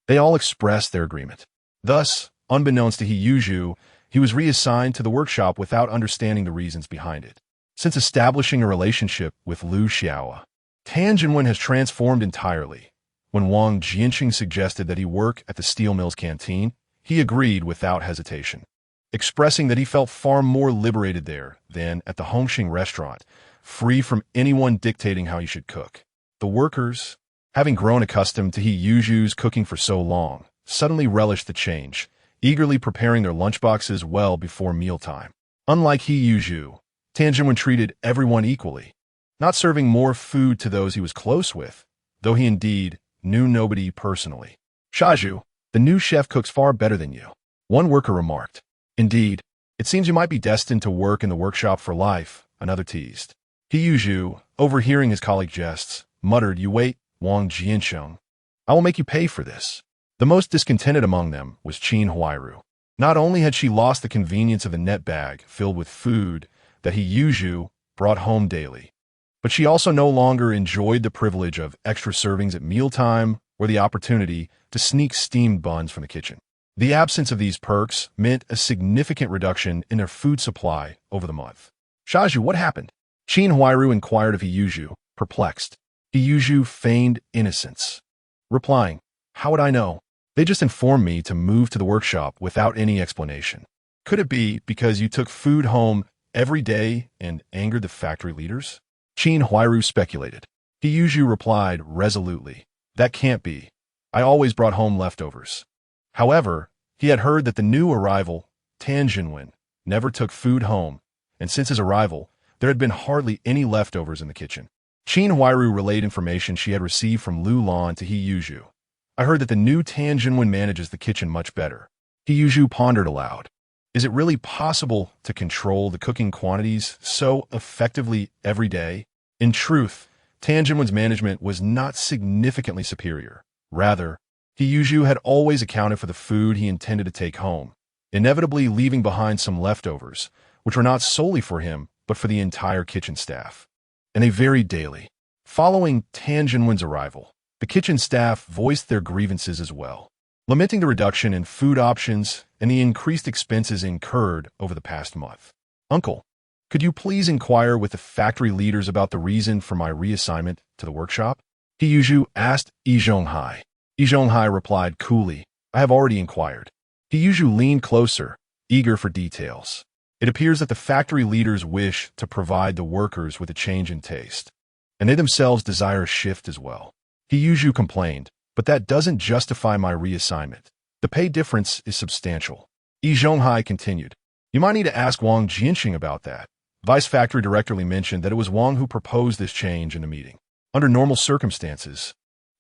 They all expressed their agreement. Thus, unbeknownst to Zhu, he was reassigned to the workshop without understanding the reasons behind it. Since establishing a relationship with Liu Xiao, Tan Jinwen has transformed entirely. When Wang Jiancheng suggested that he work at the steel mill's canteen, he agreed without hesitation, expressing that he felt far more liberated there than at the Hongxing restaurant, free from anyone dictating how he should cook. The workers, having grown accustomed to Zhu's cooking for so long, suddenly relished the change, eagerly preparing their lunchboxes well before mealtime. Unlike Zhu, Tan Jinwen treated everyone equally, not serving more food to those he was close with, though he indeed knew nobody personally. "Shaju, the new chef cooks far better than you," one worker remarked. "Indeed, it seems you might be destined to work in the workshop for life," another teased. Zhu, overhearing his colleague's jests, muttered, "You wait, Wang Jiancheng. I will make you pay for this." The most discontented among them was Qin Huairu. Not only had she lost the convenience of the net bag filled with food that Zhu brought home daily, but she also no longer enjoyed the privilege of extra servings at mealtime or the opportunity to sneak steamed buns from the kitchen. The absence of these perks meant a significant reduction in their food supply over the month. "Shaju, what happened?" Qin Huairu inquired of Zhu, perplexed. Zhu feigned innocence, replying, "How would I know? They just informed me to move to the workshop without any explanation." "Could it be because you took food home every day and angered the factory leaders?" Qin Huairu speculated. Zhu replied resolutely, "That can't be. I always brought home leftovers." However, he had heard that the new arrival, Tan Jinwen, never took food home, and since his arrival, there had been hardly any leftovers in the kitchen. Qin Huairu relayed information she had received from Lu Lan to Zhu. "I heard that the new Tan Jinwen manages the kitchen much better." Zhu pondered aloud. Is it really possible to control the cooking quantities so effectively every day? In truth, Tan Jinwen's management was not significantly superior. Rather, Zhu had always accounted for the food he intended to take home, inevitably leaving behind some leftovers, which were not solely for him, but for the entire kitchen staff. And they varied daily. Following Tan Jinwen's arrival, the kitchen staff voiced their grievances as well, lamenting the reduction in food options and the increased expenses incurred over the past month. Uncle, could you please inquire with the factory leaders about the reason for my reassignment to the workshop? Siheyuan asked Zhonghai. Zhonghai replied coolly, I have already inquired. Siheyuan leaned closer, eager for details. It appears that the factory leaders wish to provide the workers with a change in taste, and they themselves desire a shift as well. Siheyuan complained, but that doesn't justify my reassignment. The pay difference is substantial. Zhonghai continued, you might need to ask Wang Jiancheng about that. Vice Factory Director Li mentioned that it was Wang who proposed this change in the meeting. Under normal circumstances,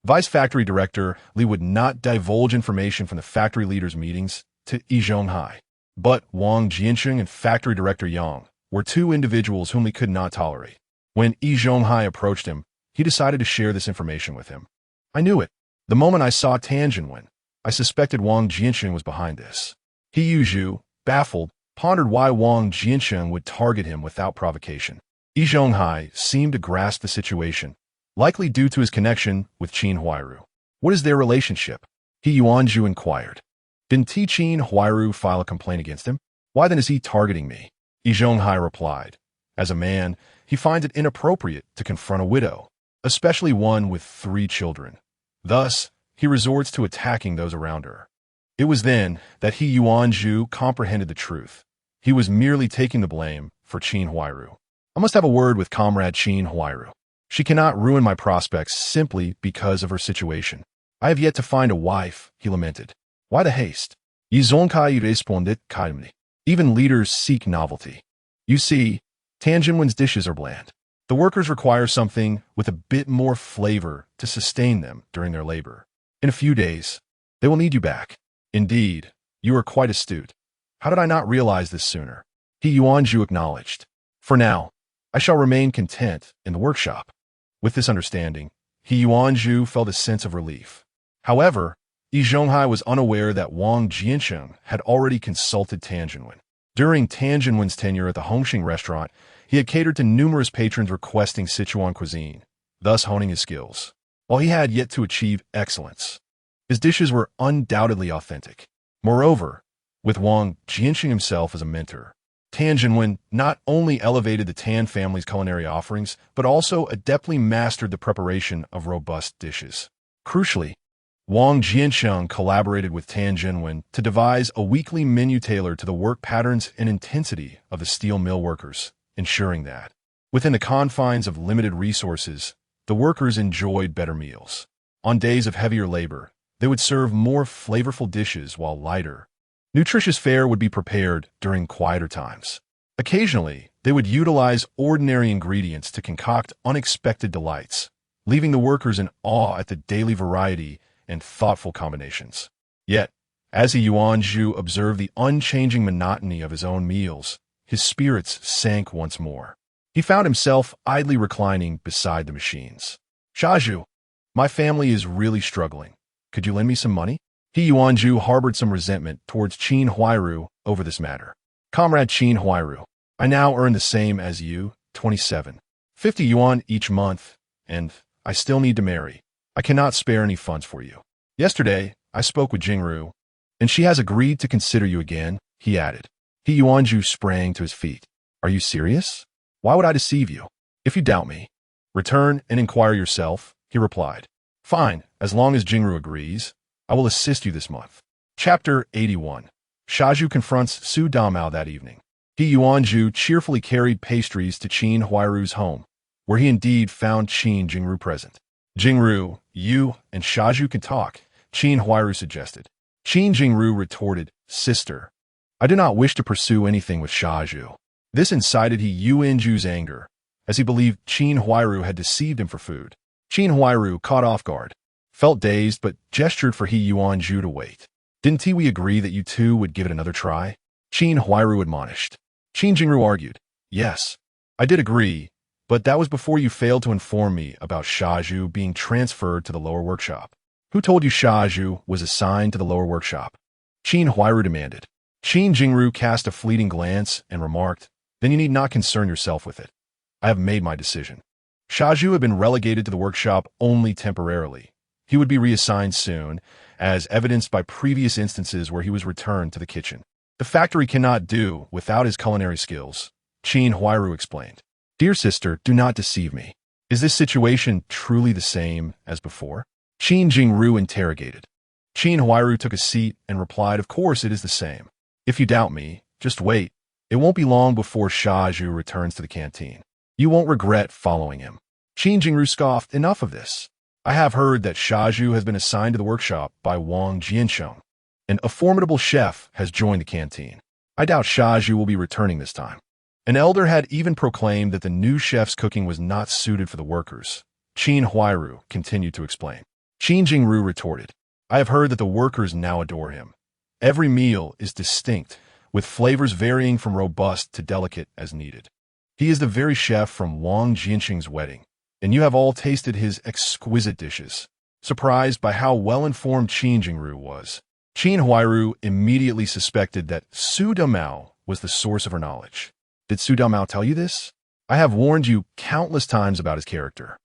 Vice Factory Director Li would not divulge information from the factory leaders' meetings to Zhonghai. But Wang Jiancheng and Factory Director Yang were two individuals whom he could not tolerate. When Zhonghai approached him, he decided to share this information with him. I knew it. The moment I saw Tianjinwen, I suspected Wang Jiancheng was behind this. Siheyuan, baffled, pondered why Wang Jiancheng would target him without provocation. Zhonghai seemed to grasp the situation, likely due to his connection with Qin Huairu. What is their relationship? Siheyuan inquired. Didn't Qin Huairu file a complaint against him? Why then is he targeting me? Zhonghai replied. As a man, he finds it inappropriate to confront a widow, especially one with 3 children. Thus, he resorts to attacking those around her. It was then that Siheyuan comprehended the truth. He was merely taking the blame for Qin Huairu. I must have a word with Comrade Qin Huairu. She cannot ruin my prospects simply because of her situation. I have yet to find a wife, he lamented. Why the haste? Zhonghai responded calmly. Even leaders seek novelty. You see, Tianjinwen's dishes are bland. The workers require something with a bit more flavor to sustain them during their labor. In a few days, they will need you back. Indeed, you are quite astute. How did I not realize this sooner? Siheyuan acknowledged. For now, I shall remain content in the workshop. With this understanding, Siheyuan felt a sense of relief. However, Zhonghai was unaware that Wang Jiancheng had already consulted Tianjinwen. During Tianjinwen's tenure at the Hongxing restaurant, he had catered to numerous patrons requesting Sichuan cuisine, thus honing his skills. While he had yet to achieve excellence, his dishes were undoubtedly authentic. Moreover, with Wang Jiancheng himself as a mentor, Tianjinwen not only elevated the Tan family's culinary offerings, but also adeptly mastered the preparation of robust dishes. Crucially, Wang Jiancheng collaborated with Tianjinwen to devise a weekly menu tailored to the work patterns and intensity of the steel mill workers, ensuring that, within the confines of limited resources, the workers enjoyed better meals. On days of heavier labor, they would serve more flavorful dishes, while lighter, nutritious fare would be prepared during quieter times. Occasionally, they would utilize ordinary ingredients to concoct unexpected delights, leaving the workers in awe at the daily variety and thoughtful combinations. Yet, as Siheyuan observed the unchanging monotony of his own meals, his spirits sank once more. He found himself idly reclining beside the machines. Shaju, my family is really struggling. Could you lend me some money? Siheyuan harbored some resentment towards Qin Huairu over this matter. Comrade Qin Huairu, I now earn the same as you, 27. 50 yuan each month, and I still need to marry. I cannot spare any funds for you. Yesterday, I spoke with Jingru, and she has agreed to consider you again, he added. Siheyuan sprang to his feet. Are you serious? Why would I deceive you? If you doubt me, return and inquire yourself, he replied. Fine, as long as Jingru agrees, I will assist you this month. Chapter 81. Shaju confronts Su Damao that evening. Siheyuan cheerfully carried pastries to Qin Huairu's home, where he indeed found Qin Jingru present. Jingru, you and Shaju can talk, Qin Huairu suggested. Qin Jingru retorted, Sister, I do not wish to pursue anything with Shaju. This incited Siheyuan's anger, as he believed Qin Huairu had deceived him for food. Qin Huairu, caught off guard, felt dazed but gestured for Siheyuan to wait. Didn't we agree that you two would give it another try? Qin Huairu admonished. Qin Jingru argued, Yes, I did agree, but that was before you failed to inform me about Shaju being transferred to the lower workshop. Who told you Shaju was assigned to the lower workshop? Qin Huairu demanded. Qin Jingru cast a fleeting glance and remarked, Then you need not concern yourself with it. I have made my decision. Shaju had been relegated to the workshop only temporarily, He would be reassigned soon, as evidenced by previous instances where he was returned to the kitchen. The factory cannot do without his culinary skills, Qin Huairu explained. Dear sister, do not deceive me. Is this situation truly the same as before? Qin Jingru interrogated. Qin Huairu took a seat and replied, of course it is the same. If you doubt me, just wait. It won't be long before Sha Zhu returns to the canteen. You won't regret following him. Qin Jingru scoffed, enough of this. I have heard that Sha Zhu has been assigned to the workshop by Wang Jiancheng, and a formidable chef has joined the canteen. I doubt Sha Zhu will be returning this time. An elder had even proclaimed that the new chef's cooking was not suited for the workers. Qin Huairu continued to explain. Qin Jingru retorted, I have heard that the workers now adore him. Every meal is distinct, with flavors varying from robust to delicate as needed. He is the very chef from Wang Jiancheng's wedding, and you have all tasted his exquisite dishes. Surprised by how well-informed Qin Jingru was, Qin Huairu immediately suspected that Su Damao was the source of her knowledge. Did Su Damao tell you this? I have warned you countless times about his character.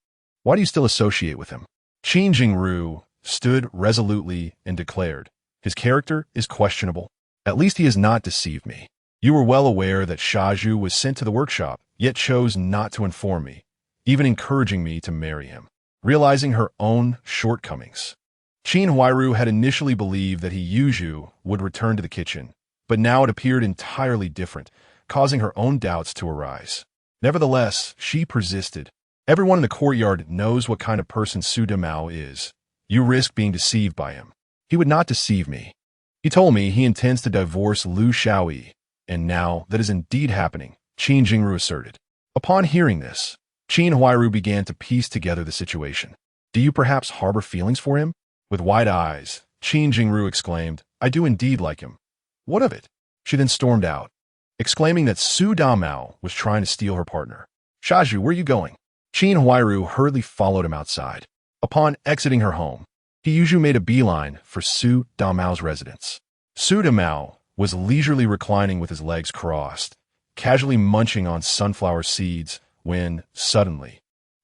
Why do you still associate with him? Qin Jingru stood resolutely and declared, his character is questionable. At least he has not deceived me. You were well aware that Sha Zhu was sent to the workshop, yet chose not to inform me, even encouraging me to marry him. Realizing her own shortcomings, Qin Huairu had initially believed that Siheyuan would return to the kitchen, but now it appeared entirely different, causing her own doubts to arise. Nevertheless, she persisted. Everyone in the courtyard knows what kind of person Su Damao is. You risk being deceived by him. He would not deceive me. He told me he intends to divorce Liu Xiaoyi, and now that is indeed happening, Qin Jingru asserted. Upon hearing this, Qin Huairu began to piece together the situation. Do you perhaps harbor feelings for him? With wide eyes, Qin Jingru exclaimed, I do indeed like him. What of it? She then stormed out, exclaiming that Su Damao was trying to steal her partner. Sha Zhu, where are you going? Qin Huairu hurriedly followed him outside. Upon exiting her home, Siheyuan made a beeline for Su Damao's residence. Su Damao was leisurely reclining with his legs crossed, casually munching on sunflower seeds, when, suddenly,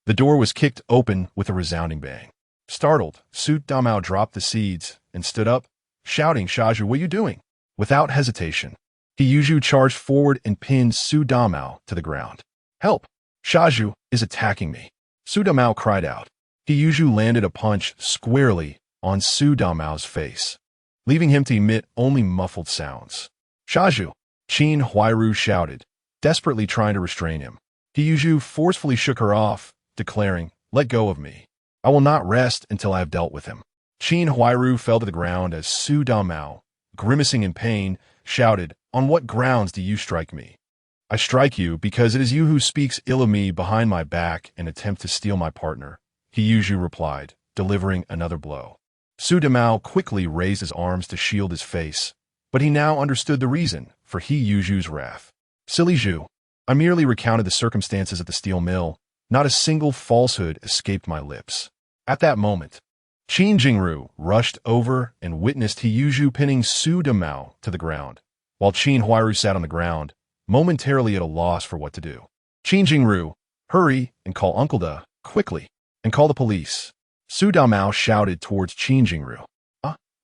the door was kicked open with a resounding bang. Startled, Su Damao dropped the seeds and stood up, shouting, Sha Zhu, what are you doing? Without hesitation, Siheyuan charged forward and pinned Su Damao to the ground. Help! Sha Zhu is attacking me. Su Damao cried out. Siheyuan landed a punch squarely on Su Damao's face, leaving him to emit only muffled sounds. Sha Zhu! Qin Huairu shouted, desperately trying to restrain him. Siheyuan forcefully shook her off, declaring, let go of me. I will not rest until I have dealt with him. Qin Huairu fell to the ground as Su Damao, grimacing in pain, shouted, on what grounds do you strike me? I strike you because it is you who speaks ill of me behind my back and attempt to steal my partner, Siheyuan replied, delivering another blow. Su Damao quickly raised his arms to shield his face, but he now understood the reason for Siheyuan's wrath. Silly Zhu, I merely recounted the circumstances at the steel mill. Not a single falsehood escaped my lips. At that moment, Qin Jingru rushed over and witnessed Siheyuan pinning Su Damao to the ground, while Qin Huairu sat on the ground, momentarily at a loss for what to do. Qin Jingru, hurry and call Uncle Da, quickly, and call the police. Su Damao shouted towards Qin Jingru.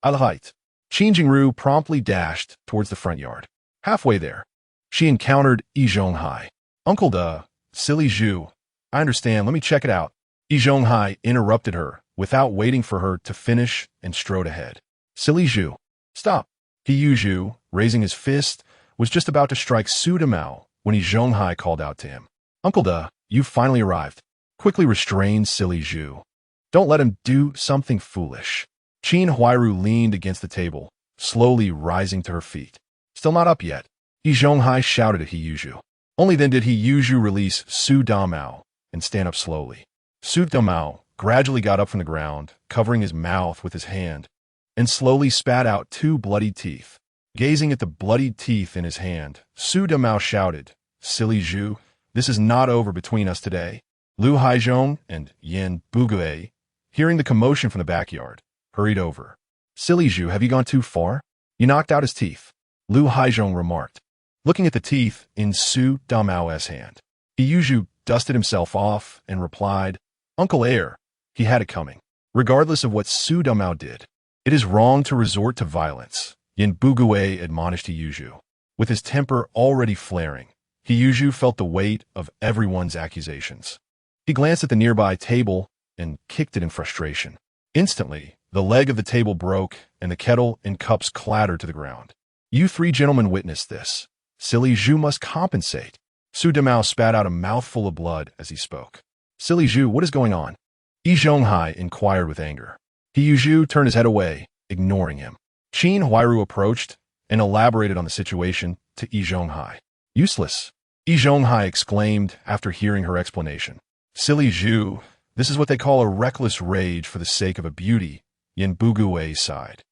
Alahite. Qin Jingru promptly dashed towards the front yard. Halfway there, she encountered Yi Zhonghai. Uncle Da, silly Zhu, I understand, let me check it out. Yi Zhonghai interrupted her, without waiting for her to finish, and strode ahead. Silly Zhu, stop. Siheyuan, raising his fist, was just about to strike Su Damao when Yi Zhonghai called out to him. Uncle Da, you've finally arrived. Quickly restrain silly Zhu. Don't let him do something foolish. Qin Huairu leaned against the table, slowly rising to her feet. Still not up yet. Yi Zhonghai shouted at Siheyuan. Only then did Siheyuan release Su Damao and stand up slowly. Su Damao gradually got up from the ground, covering his mouth with his hand, and slowly spat out 2 bloodied teeth. Gazing at the bloodied teeth in his hand, Su Damao shouted, Silly Zhu, this is not over between us today. Liu Haizhong and Yan Bugue, hearing the commotion from the backyard, hurried over. Silly Zhu, have you gone too far? You knocked out his teeth, Liu Haizhong remarked, looking at the teeth in Su Damao's hand. Siheyuan dusted himself off and replied, Uncle Air, he had it coming. regardless of what Su Dumao did. It is wrong to resort to violence, Yin Bugue admonished Heyuju. With his temper already flaring, Heyuju felt the weight of everyone's accusations. He glanced at the nearby table and kicked it in frustration. Instantly, the leg of the table broke and the kettle and cups clattered to the ground. You three gentlemen witnessed this. Silly Zhu must compensate. Su Dumao spat out a mouthful of blood as he spoke. Silly Zhu, what is going on? Yi Zhonghai inquired with anger. Heyuju turned his head away, ignoring him. Qin Huairu approached and elaborated on the situation to Yi Zhonghai. Useless, Yi Zhonghai exclaimed after hearing her explanation. Silly Zhu, this is what they call a reckless rage for the sake of a beauty, Yin Bugue sighed.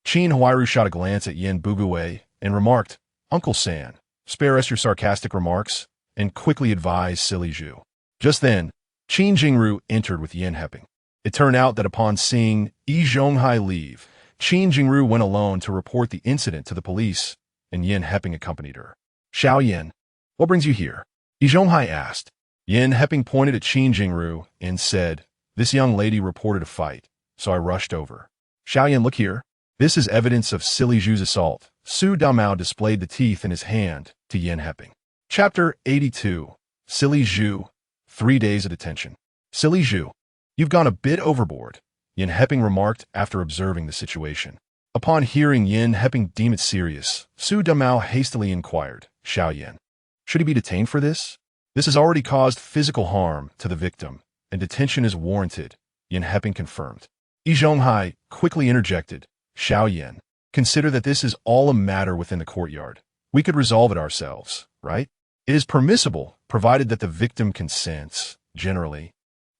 Qin Huairu shot a glance at Yin Bugue and remarked, Uncle San, spare us your sarcastic remarks, and quickly advised Silly Zhu. Just then, Qin Jingru entered with Yin Heping. It turned out that upon seeing Yi Zhonghai leave, Qin Jingru went alone to report the incident to the police, and Yin Heping accompanied her. Xiao Yin, what brings you here? Yi Zhonghai asked. Yin Heping pointed at Qin Jingru and said, This young lady reported a fight, so I rushed over. Xiao Yin, look here. This is evidence of Silly Zhu's assault. Su Dumao displayed the teeth in his hand to Yin Heping. Chapter 82. Silly Zhu. 3 days of detention. Silly Zhu, you've gone a bit overboard, Yin Heping remarked after observing the situation. Upon hearing Yin Heping deem it serious, Su Dumao hastily inquired, Xiao Yin, should he be detained for this? This has already caused physical harm to the victim, and detention is warranted, Yin Heping confirmed. Yi Zhonghai quickly interjected, Xiao Yin, consider that this is all a matter within the courtyard. We could resolve it ourselves, right? It is permissible, provided that the victim consents. Generally,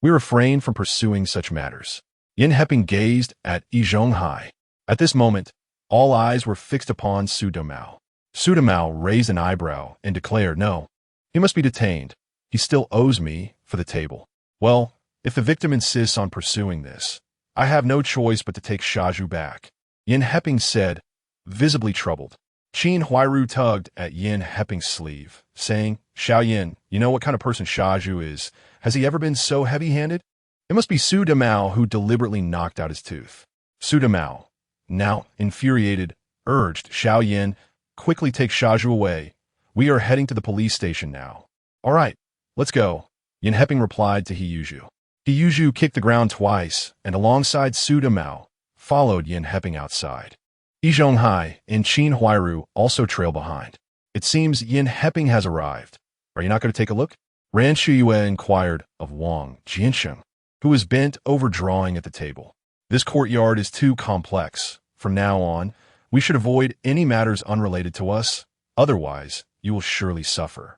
we refrain from pursuing such matters. Yin Heping gazed at Yi Zhonghai. At this moment, all eyes were fixed upon Su Dumao. Su Dumao raised an eyebrow and declared, No, he must be detained. He still owes me for the table. Well, if the victim insists on pursuing this, I have no choice but to take Shaju back, Yin Heping said, visibly troubled. Qin Huairu tugged at Yin Heping's sleeve, saying, Xiao Yin, you know what kind of person Shaju is. Has he ever been so heavy-handed? It must be Su Dumao who deliberately knocked out his tooth. Su Dumao, now infuriated, urged Xiao Yin, quickly take Shaju away. We are heading to the police station now. All right, let's go, Yin Heping replied to Heyuju. Heyuju kicked the ground twice, and alongside Su Dumao, followed Yin Heping outside. Yi Zhonghai and Qin Huairu also trail behind. It seems Yin Heping has arrived. Are you not going to take a look? Ran Qiuye inquired of Wang Jiancheng, who was bent over drawing at the table. This courtyard is too complex. From now on, we should avoid any matters unrelated to us. Otherwise, you will surely suffer.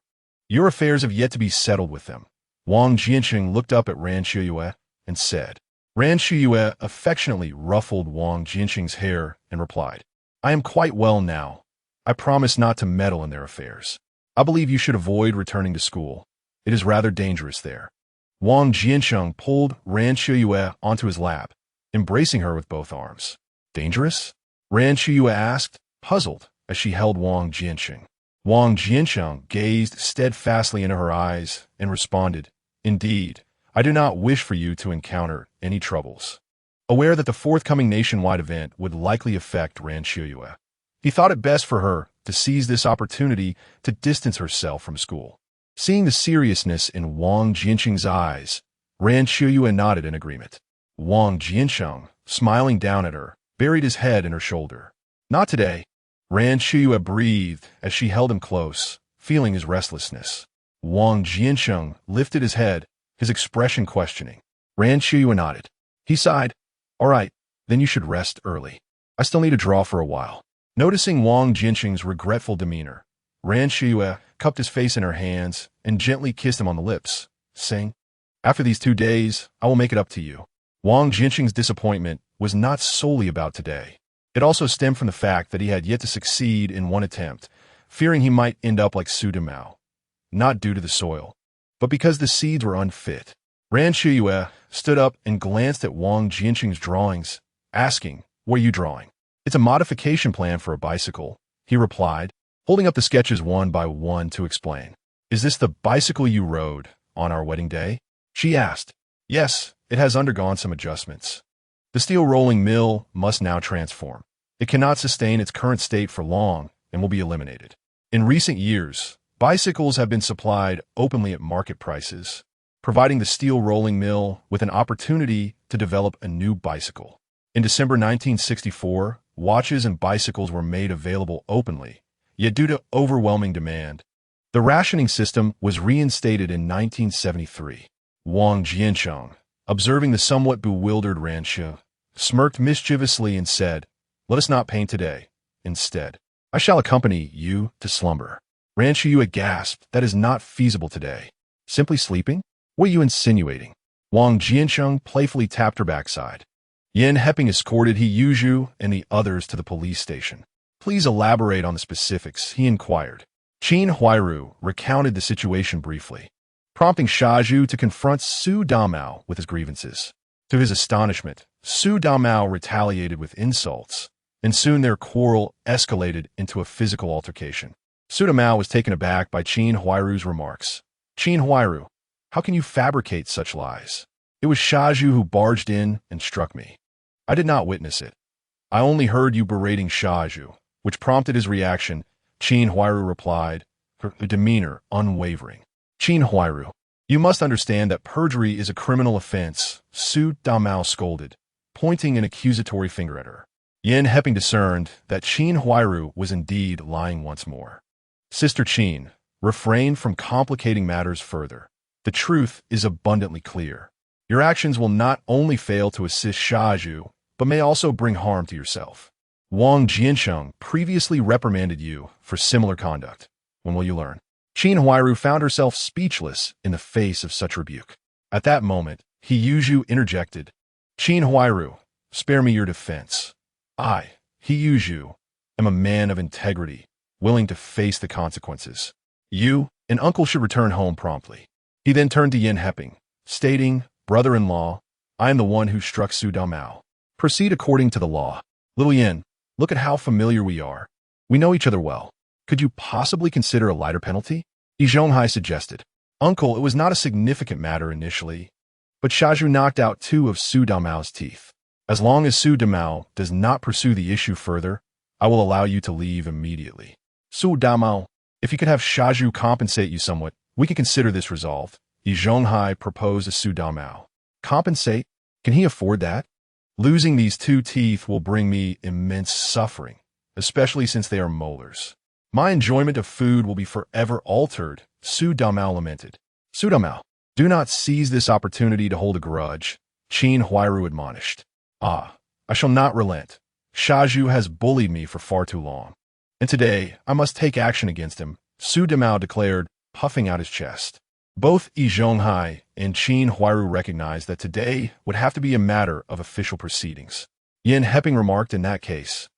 Your affairs have yet to be settled with them. Wang Jiancheng looked up at Ran Qiuye and said. Ran Qiuye affectionately ruffled Wang Jiancheng's hair and replied, I am quite well now. I promise not to meddle in their affairs. I believe you should avoid returning to school. It is rather dangerous there. Wang Jiancheng pulled Ran Qiuye onto his lap, embracing her with both arms. Dangerous? Ran Qiuye asked, puzzled, as she held Wang Jiancheng. Wang Jiancheng gazed steadfastly into her eyes and responded, Indeed, I do not wish for you to encounter any troubles. Aware that the forthcoming nationwide event would likely affect Ran Qiuye, he thought it best for her to seize this opportunity to distance herself from school. Seeing the seriousness in Wang Jiancheng's eyes, Ran Qiuye nodded in agreement. Wang Jiancheng, smiling down at her, buried his head in her shoulder. Not today. Ran Qiuye breathed as she held him close, feeling his restlessness. Wang Jiancheng lifted his head, his expression questioning. Ran Qiuye nodded. He sighed. All right, then you should rest early. I still need to draw for a while. Noticing Wang Jiancheng's regretful demeanor, Ran Qiuye cupped his face in her hands and gently kissed him on the lips, saying, After these 2 days, I will make it up to you. Wang Jiancheng's disappointment was not solely about today. It also stemmed from the fact that he had yet to succeed in one attempt, fearing he might end up like Su Dumao. Not due to the soil, but because the seeds were unfit. Ran Qiuye stood up and glanced at Wang Jiancheng's drawings, asking, What are you drawing? It's a modification plan for a bicycle, he replied, holding up the sketches one by one to explain. Is this the bicycle you rode on our wedding day? She asked. Yes, it has undergone some adjustments. The steel rolling mill must now transform. It cannot sustain its current state for long and will be eliminated. In recent years, bicycles have been supplied openly at market prices, providing the steel rolling mill with an opportunity to develop a new bicycle. In December 1964, watches and bicycles were made available openly, yet due to overwhelming demand, the rationing system was reinstated in 1973. Wang Jiancheng, observing the somewhat bewildered Ran Qiuye, smirked mischievously and said, "Let us not paint today. Instead, I shall accompany you to slumber." Ran Qiuye gasped, "That is not feasible today. Simply sleeping? What are you insinuating?" Wang Jiancheng playfully tapped her backside. Yan Heping escorted Heyuju and the others to the police station. "Please elaborate on the specifics," he inquired. Qin Huairu recounted the situation briefly, prompting Shaju to confront Su Damao with his grievances. To his astonishment, Su Damao retaliated with insults, and soon their quarrel escalated into a physical altercation. Su Damao was taken aback by Qin Huairu's remarks. "Qin Huairu, how can you fabricate such lies? It was Shaju who barged in and struck me. I did not witness it. I only heard you berating Shaju," which prompted his reaction. Qin Huairu replied, her demeanor unwavering. "Qin Huairu, you must understand that perjury is a criminal offense," Su Damao scolded, pointing an accusatory finger at her. Yan Heping discerned that Qin Huairu was indeed lying once more. "Sister Qin, refrain from complicating matters further. The truth is abundantly clear. Your actions will not only fail to assist Shaju, but may also bring harm to yourself. Wang Jiancheng previously reprimanded you for similar conduct. When will you learn?" Qin Huairu found herself speechless in the face of such rebuke. At that moment, Heyuju interjected, "Qin Huairu, spare me your defense. I, Heyuju, am a man of integrity, willing to face the consequences. You and uncle should return home promptly." He then turned to Yan Heping, stating, "Brother-in-law, I am the one who struck Su Damao. Proceed according to the law. Little Yan, look at how familiar we are. We know each other well. Could you possibly consider a lighter penalty?" Yi Zhonghai suggested. "Uncle, it was not a significant matter initially, but Shaju knocked out 2 of Su Damao's teeth. As long as Su Damao does not pursue the issue further, I will allow you to leave immediately. Su Damao, if you could have Shaju compensate you somewhat, we can consider this resolved." Yi Zhonghai proposed to Su Damao. "Compensate? Can he afford that? Losing these 2 teeth will bring me immense suffering, especially since they are molars. My enjoyment of food will be forever altered," Su Damao lamented. "Su Damao, do not seize this opportunity to hold a grudge," Qin Huairu admonished. "I shall not relent. Shaju has bullied me for far too long, and today I must take action against him," Su Damao declared, puffing out his chest. Both Yi Zhonghai and Qin Huairu recognized that today would have to be a matter of official proceedings. Yan Heping remarked, "In that case,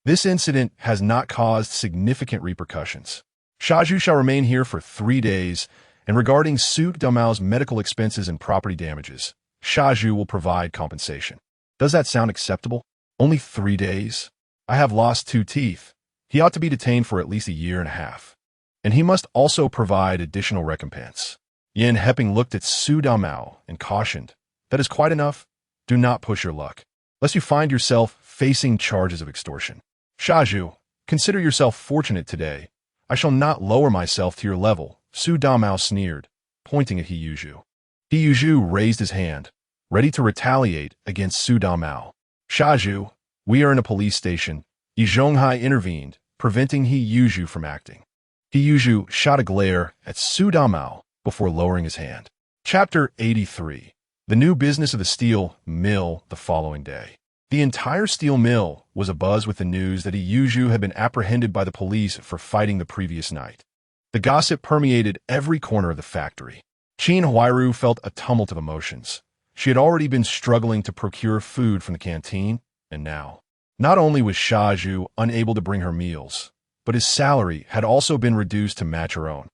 this incident has not caused significant repercussions. Shaju shall remain here for 3 days, and regarding Su Damao's medical expenses and property damages, Shaju will provide compensation." Does that sound acceptable? Only 3 days? I have lost 2 teeth. He ought to be detained for at least a year and a half. And he must also provide additional recompense. Yan Heping looked at Su Damao and cautioned, "That is quite enough. Do not push your luck, lest you find yourself facing charges of extortion. Shaju, consider yourself fortunate today. I shall not lower myself to your level," Su Damao sneered, pointing at Heyuju. Heyuju raised his hand, ready to retaliate against Su Damao. "Shaju, we are in a police station." Yi Zhonghai intervened, preventing Heyuju from acting. Heyuju shot a glare at Su Damao before lowering his hand. Chapter 83. The new business of the steel mill the following day. The entire steel mill was abuzz with the news that Heyuju had been apprehended by the police for fighting the previous night. The gossip permeated every corner of the factory. Qin Huairu felt a tumult of emotions. She had already been struggling to procure food from the canteen, and now, not only was Shaju unable to bring her meals, but his salary had also been reduced to match her own.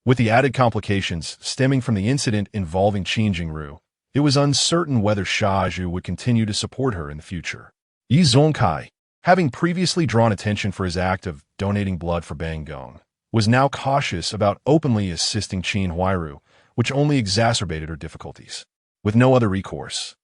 With the added complications stemming from the incident involving Qin Jingru, it was uncertain whether Shaju would continue to support her in the future. Yi Zhonghai, having previously drawn attention for his act of donating blood for Bangong, was now cautious about openly assisting Qin Huairu, which only exacerbated her difficulties. With no other recourse,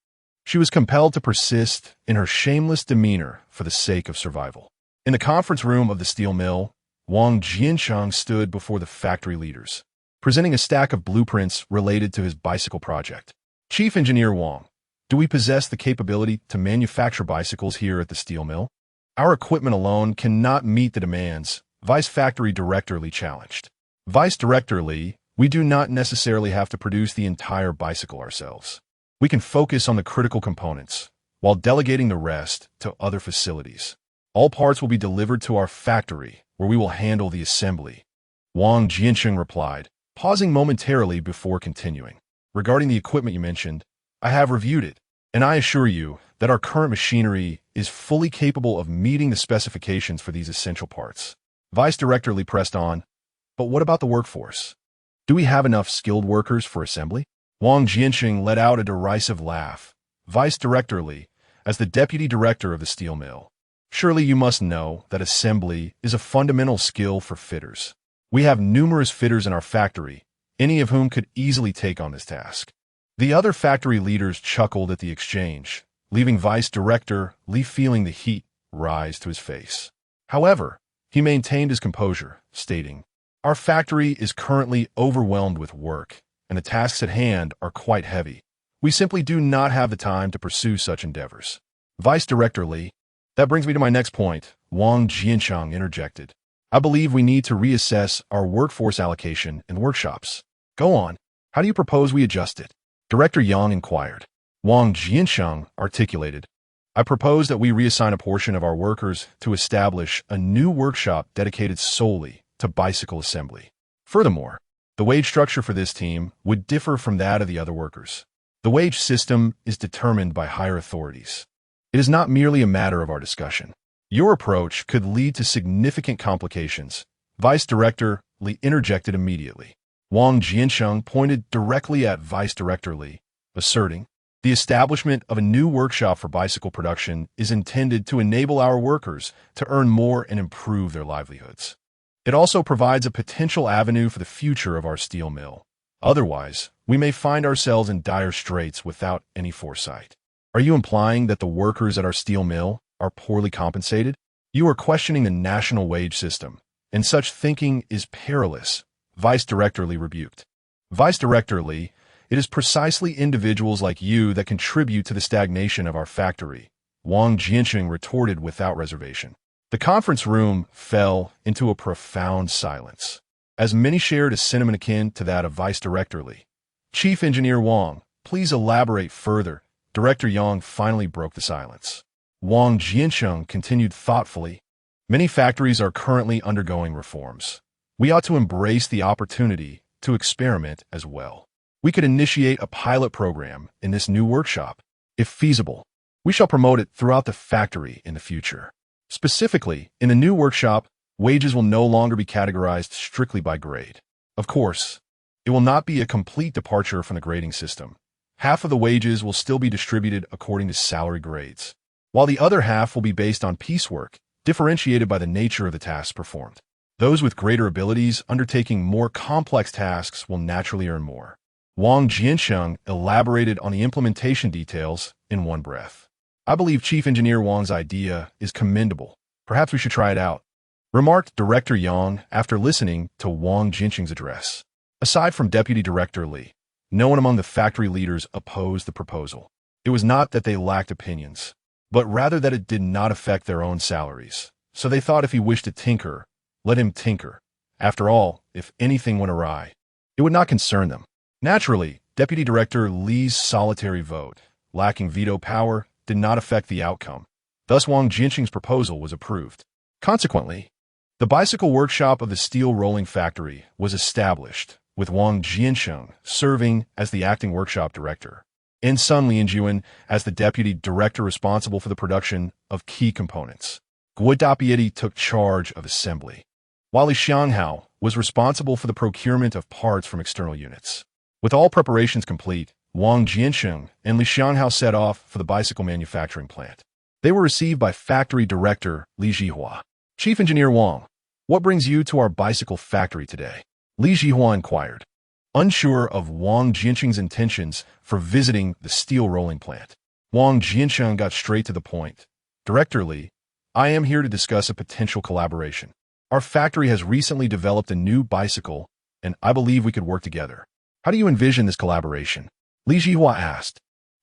She was compelled to persist in her shameless demeanor for the sake of survival. In the conference room of the steel mill, Wang Jiancheng stood before the factory leaders, presenting a stack of blueprints related to his bicycle project. Chief Engineer Wang, do we possess the capability to manufacture bicycles here at the steel mill? Our equipment alone cannot meet the demands, Vice Factory Director Li challenged. Vice Director Li, we do not necessarily have to produce the entire bicycle ourselves. We can focus on the critical components, while delegating the rest to other facilities. All parts will be delivered to our factory, where we will handle the assembly. Wang Jiancheng replied, pausing momentarily before continuing. Regarding the equipment you mentioned, I have reviewed it, and I assure you that our current machinery is fully capable of meeting the specifications for these essential parts. Vice Director Li pressed on, but what about the workforce? Do we have enough skilled workers for assembly? Wang Jiancheng let out a derisive laugh. Vice Director Li, as the Deputy Director of the steel mill, surely you must know that assembly is a fundamental skill for fitters. We have numerous fitters in our factory, any of whom could easily take on this task. The other factory leaders chuckled at the exchange, leaving Vice Director Li feeling the heat rise to his face. However, he maintained his composure, stating, our factory is currently overwhelmed with work, and the tasks at hand are quite heavy. We simply do not have the time to pursue such endeavors. Vice Director Li, that brings me to my next point, Wang Jiancheng interjected. I believe we need to reassess our workforce allocation in workshops. Go on. How do you propose we adjust it? Director Yang inquired. Wang Jiancheng articulated. I propose that we reassign a portion of our workers to establish a new workshop dedicated solely to bicycle assembly. Furthermore, the wage structure for this team would differ from that of the other workers. The wage system is determined by higher authorities. It is not merely a matter of our discussion. Your approach could lead to significant complications. Vice Director Li interjected immediately. Wang Jiancheng pointed directly at Vice Director Li, asserting, the establishment of a new workshop for bicycle production is intended to enable our workers to earn more and improve their livelihoods. It also provides a potential avenue for the future of our steel mill. Otherwise, we may find ourselves in dire straits without any foresight. Are you implying that the workers at our steel mill are poorly compensated? You are questioning the national wage system, and such thinking is perilous, Vice Director Li rebuked. Vice Director Li, it is precisely individuals like you that contribute to the stagnation of our factory, Wang Jiancheng retorted without reservation. The conference room fell into a profound silence, as many shared a sentiment akin to that of Vice Director Li. Chief Engineer Wang, please elaborate further. Director Yang finally broke the silence. Wang Jiancheng continued thoughtfully. Many factories are currently undergoing reforms. We ought to embrace the opportunity to experiment as well. We could initiate a pilot program in this new workshop. If feasible, we shall promote it throughout the factory in the future. Specifically, in the new workshop, wages will no longer be categorized strictly by grade. Of course, it will not be a complete departure from the grading system. Half of the wages will still be distributed according to salary grades, while the other half will be based on piecework, differentiated by the nature of the tasks performed. Those with greater abilities undertaking more complex tasks will naturally earn more. Wang Jiancheng elaborated on the implementation details in one breath. I believe Chief Engineer Wang's idea is commendable. Perhaps we should try it out, remarked Director Yang after listening to Wang Jiancheng's address. Aside from Deputy Director Li, no one among the factory leaders opposed the proposal. It was not that they lacked opinions, but rather that it did not affect their own salaries. So they thought if he wished to tinker, let him tinker. After all, if anything went awry, it would not concern them. Naturally, Deputy Director Li's solitary vote, lacking veto power, did not affect the outcome. Thus Wang Jiancheng's proposal was approved. Consequently, the bicycle workshop of the steel rolling factory was established, with Wang Jiancheng serving as the acting workshop director, and Sun Lianjuan as the deputy director responsible for the production of key components. Guo Dapieti took charge of assembly, while Li Xianghao was responsible for the procurement of parts from external units. With all preparations complete, Wang Jiancheng and Li Xianghao set off for the bicycle manufacturing plant. They were received by factory director Li Zhihua. Chief Engineer Wang, what brings you to our bicycle factory today? Li Zhihua inquired, unsure of Wang Jiancheng's intentions for visiting the steel rolling plant. Wang Jiancheng got straight to the point. Director Li, I am here to discuss a potential collaboration. Our factory has recently developed a new bicycle, and I believe we could work together. How do you envision this collaboration? Li Jihua asked.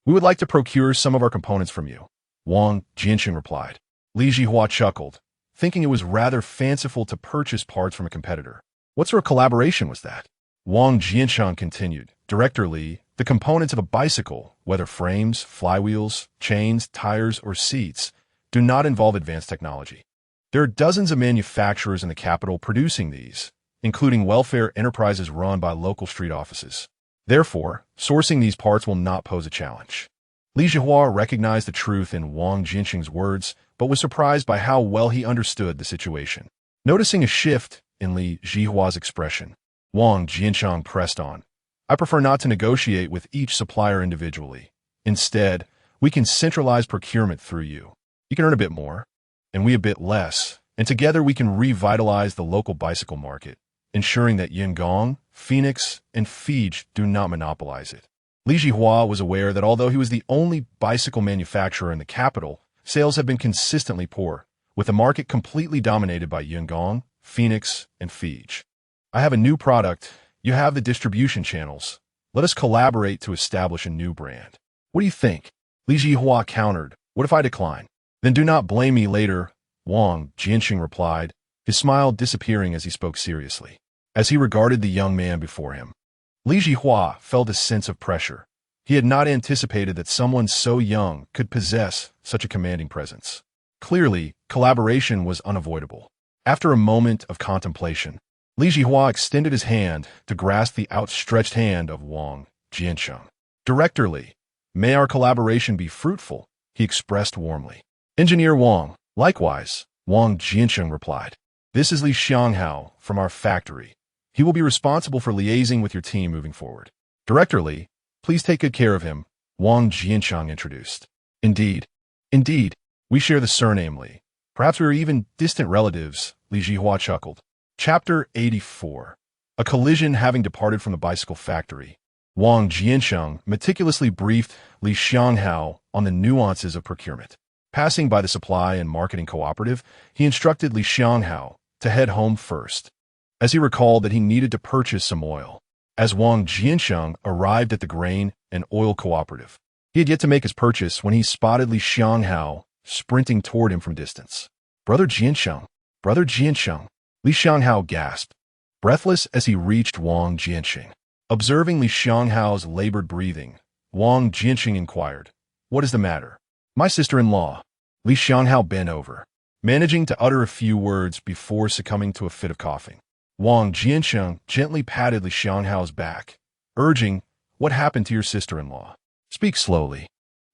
We would like to procure some of our components from you. Wang Jiancheng replied. Li Jihua chuckled, thinking it was rather fanciful to purchase parts from a competitor. What sort of collaboration was that? Wang Jiancheng continued. Director Li, the components of a bicycle, whether frames, flywheels, chains, tires, or seats, do not involve advanced technology. There are dozens of manufacturers in the capital producing these, including welfare enterprises run by local street offices. Therefore, sourcing these parts will not pose a challenge. Li Jihua recognized the truth in Wang Jiancheng's words, but was surprised by how well he understood the situation. Noticing a shift in Li Jihua's expression, Wang Jiancheng pressed on. I prefer not to negotiate with each supplier individually. Instead, we can centralize procurement through you. You can earn a bit more, and we a bit less, and together we can revitalize the local bicycle market, ensuring that Yingong, Phoenix, and Fiji do not monopolize it. Li Jihua was aware that although he was the only bicycle manufacturer in the capital, sales have been consistently poor, with the market completely dominated by Yingong, Phoenix, and Fiji. I have a new product. You have the distribution channels. Let us collaborate to establish a new brand. What do you think? Li Jihua countered. What if I decline? Then do not blame me later, Wang Jiancheng replied, his smile disappearing as he spoke seriously. As he regarded the young man before him, Li Jihua felt a sense of pressure. He had not anticipated that someone so young could possess such a commanding presence. Clearly, collaboration was unavoidable. After a moment of contemplation, Li Jihua extended his hand to grasp the outstretched hand of Wang Jiancheng. Director Li, may our collaboration be fruitful, he expressed warmly. Engineer Wang, likewise, Wang Jiancheng replied. This is Li Xianghao from our factory. He will be responsible for liaising with your team moving forward. Director Li, please take good care of him, Wang Jiancheng introduced. Indeed, we share the surname Li. Perhaps we are even distant relatives, Li Jihua chuckled. Chapter 84. A collision having departed from the bicycle factory. Wang Jiancheng meticulously briefed Li Xianghao on the nuances of procurement. Passing by the supply and marketing cooperative, he instructed Li Xianghao to head home first, as he recalled that he needed to purchase some oil. As Wang Jiancheng arrived at the grain and oil cooperative, he had yet to make his purchase when he spotted Li Xianghao sprinting toward him from distance. Brother Jiancheng, Li Xianghao gasped, breathless as he reached Wang Jiancheng. Observing Li Xianghao's labored breathing, Wang Jiancheng inquired, What is the matter? My sister-in-law. Li Xianghao bent over, managing to utter a few words before succumbing to a fit of coughing. Wang Jiancheng gently patted Li Xianghao's back, urging, What happened to your sister-in-law? Speak slowly.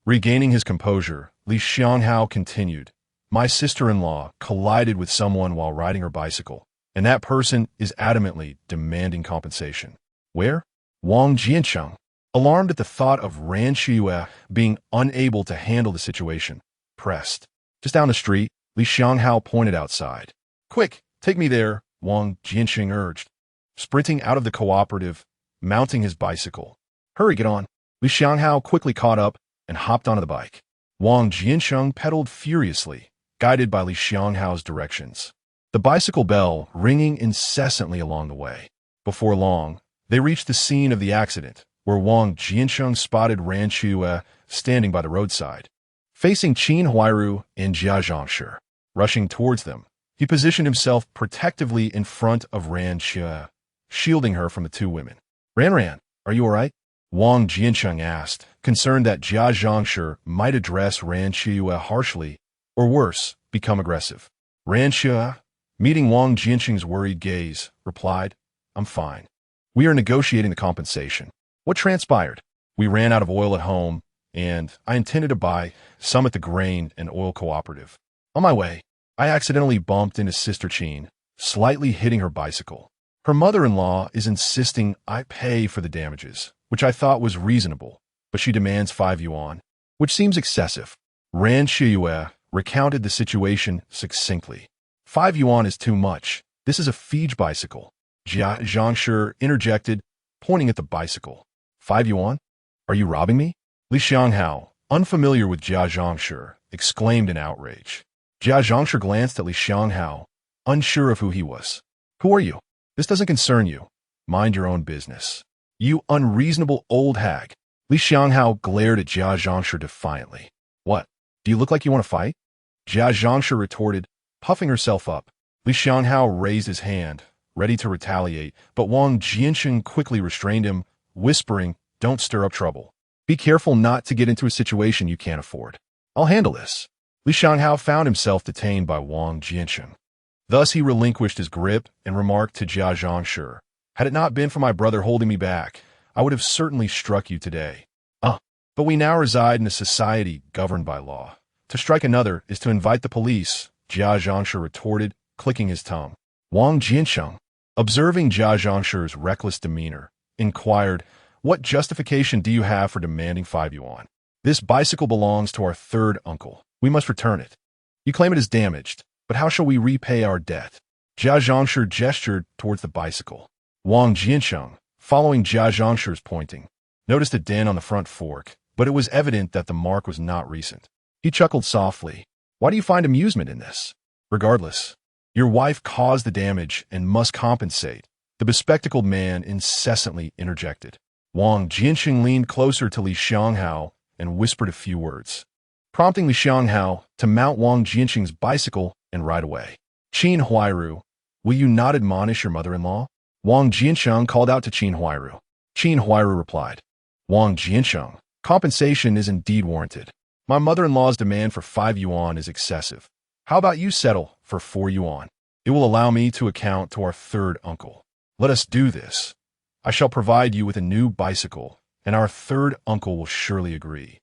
Regaining his composure, Li Xianghao continued, My sister-in-law collided with someone while riding her bicycle, and that person is adamantly demanding compensation. Where? Wang Jiancheng, alarmed at the thought of Ran Qiuye being unable to handle the situation, pressed. Just down the street, Li Xianghao pointed outside. Quick, take me there, Wang Jiancheng urged, sprinting out of the cooperative, mounting his bicycle. Hurry, get on. Li Xianghao quickly caught up and hopped onto the bike. Wang Jiancheng pedaled furiously, guided by Li Xianghao's directions, the bicycle bell ringing incessantly along the way. Before long, they reached the scene of the accident, where Wang Jiancheng spotted Ran Qiuye standing by the roadside. Facing Qin Huairu and Jia Zhangshi, rushing towards them, he positioned himself protectively in front of Ran Qiuye, shielding her from the two women. Ran, are you all right? Wang Jiancheng asked, concerned that Jia Zhangshi might address Ran Qiuye harshly, or worse, become aggressive. Ran Qiuye, meeting Wang Jiancheng's worried gaze, replied, I'm fine. We are negotiating the compensation. What transpired? We ran out of oil at home, and I intended to buy some at the grain and oil cooperative. On my way, I accidentally bumped into Sister Qin, slightly hitting her bicycle. Her mother-in-law is insisting I pay for the damages, which I thought was reasonable, but she demands 5 yuan, which seems excessive. Ran Qiuye recounted the situation succinctly. 5 yuan is too much. This is a Fiji bicycle. Jia Zhangshi interjected, pointing at the bicycle. 5 yuan? Are you robbing me? Li Xianghao, unfamiliar with Jia Zhangshi, exclaimed in outrage. Jia Zhangshi glanced at Li Xianghao, unsure of who he was. Who are you? This doesn't concern you. Mind your own business. You unreasonable old hag. Li Xianghao glared at Jia Zhangshi defiantly. What? Do you look like you want to fight? Jia Zhangshi retorted, puffing herself up. Li Xianghao raised his hand, ready to retaliate, but Wang Jiancheng quickly restrained him, whispering, Don't stir up trouble. Be careful not to get into a situation you can't afford. I'll handle this. Li Xianghao found himself detained by Wang Jiancheng. Thus he relinquished his grip and remarked to Jia Zhangshi, Had it not been for my brother holding me back, I would have certainly struck you today. But we now reside in a society governed by law. To strike another is to invite the police, Jia Zhangshi retorted, clicking his tongue. Wang Jiancheng, observing Jia Zhangshi's reckless demeanor, inquired, What justification do you have for demanding 5 yuan? This bicycle belongs to our third uncle. We must return it. You claim it is damaged, but how shall we repay our debt? Jia Zhangshi gestured towards the bicycle. Wang Jiancheng, following Jia Zhangshi's pointing, noticed a dent on the front fork, but it was evident that the mark was not recent. He chuckled softly. Why do you find amusement in this? Regardless, your wife caused the damage and must compensate, the bespectacled man incessantly interjected. Wang Jiancheng leaned closer to Li Xianghao and whispered a few words, prompting Li Xianghao to mount Wang Jiancheng's bicycle and ride away. Qin Huairu, will you not admonish your mother-in-law? Wang Jiancheng called out to Qin Huairu. Qin Huairu replied, Wang Jiancheng, compensation is indeed warranted. My mother-in-law's demand for 5 yuan is excessive. How about you settle for 4 yuan? It will allow me to account to our third uncle. Let us do this. I shall provide you with a new bicycle, and our third uncle will surely agree.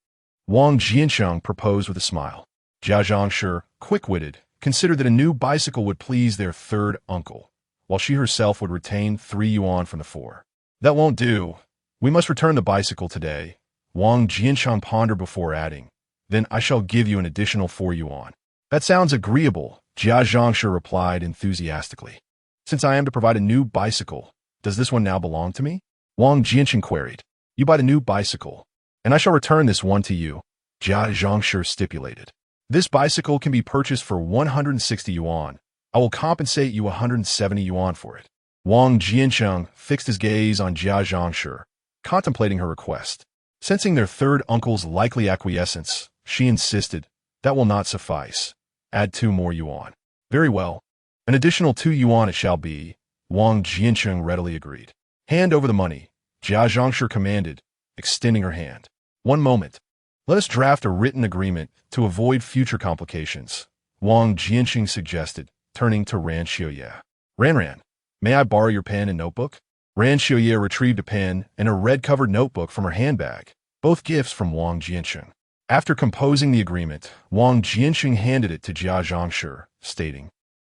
Wang Jiancheng proposed with a smile. Jia Zhangshi, quick-witted, considered that a new bicycle would please their third uncle, while she herself would retain 3 yuan from the 4. That won't do. We must return the bicycle today. Wang Jiancheng pondered before adding, Then I shall give you an additional 4 yuan. That sounds agreeable, Jia Zhangshi replied enthusiastically. Since I am to provide a new bicycle, does this one now belong to me? Wang Jiancheng queried. You buy the new bicycle, and I shall return this one to you, Jia Zhangshi stipulated. This bicycle can be purchased for 160 yuan. I will compensate you 170 yuan for it. Wang Jiancheng fixed his gaze on Jia Zhangshi, contemplating her request. Sensing their third uncle's likely acquiescence, she insisted, That will not suffice. Add 2 more yuan. Very well. An additional 2 yuan it shall be, Wang Jiancheng readily agreed. Hand over the money, Jia Zhangshi commanded, extending her hand. One moment. Let us draft a written agreement to avoid future complications, Wang Jiancheng suggested, turning to Ran Qiuye. Ran, may I borrow your pen and notebook? Ran Qiuye retrieved a pen and a red-covered notebook from her handbag, both gifts from Wang Jiancheng. After composing the agreement, Wang Jiancheng handed it to Jia Zhangshi, stating,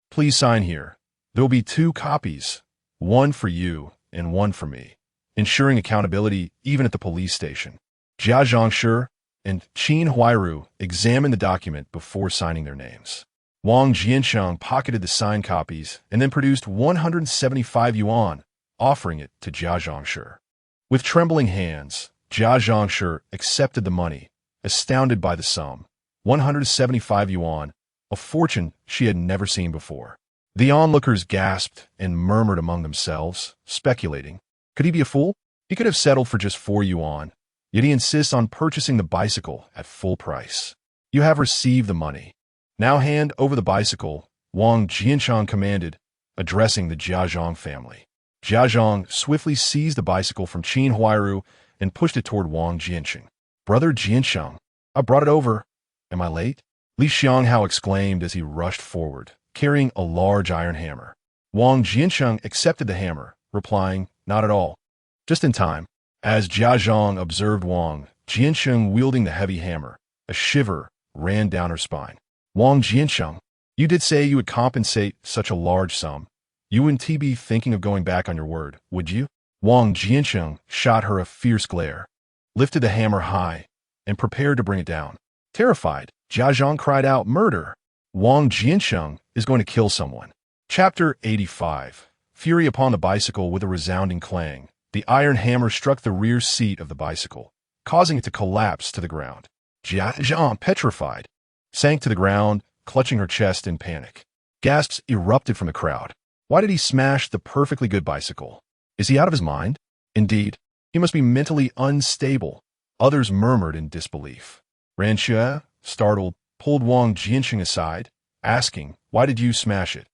Please sign here. There will be 2 copies, one for you and one for me, ensuring accountability even at the police station. Jia Zhangshi and Qin Huairu examined the document before signing their names. Wang Jiancheng pocketed the signed copies and then produced 175 yuan, offering it to Jia Zhangshi. With trembling hands, Jia Zhangshi accepted the money, astounded by the sum, 175 yuan, a fortune she had never seen before. The onlookers gasped and murmured among themselves, speculating. Could he be a fool? He could have settled for just 4 yuan, yet he insists on purchasing the bicycle at full price. You have received the money. Now hand over the bicycle, Wang Jiancheng commanded, addressing the Jiazhong family. Jiazhong swiftly seized the bicycle from Qin Huairu and pushed it toward Wang Jiancheng. Brother Jiancheng, I brought it over. Am I late? Li Xianghao exclaimed as he rushed forward, carrying a large iron hammer. Wang Jiancheng accepted the hammer, replying, Not at all. Just in time. As Jiazhong observed Wang Jiancheng wielding the heavy hammer, a shiver ran down her spine. Wang Jiancheng, you did say you would compensate such a large sum. You wouldn't be thinking of going back on your word, would you? Wang Jiancheng shot her a fierce glare, lifted the hammer high, and prepared to bring it down. Terrified, Jiazhong cried out, Murder! Wang Jiancheng is going to kill someone. Chapter 85. Fury upon the bicycle with a resounding clang. The iron hammer struck the rear seat of the bicycle, causing it to collapse to the ground. Jiancheng, petrified, sank to the ground, clutching her chest in panic. Gasps erupted from the crowd. Why did he smash the perfectly good bicycle? Is he out of his mind? Indeed, he must be mentally unstable. Others murmured in disbelief. Ran Qiuye, startled, pulled Wang Jiancheng aside, asking, "Why did you smash it?"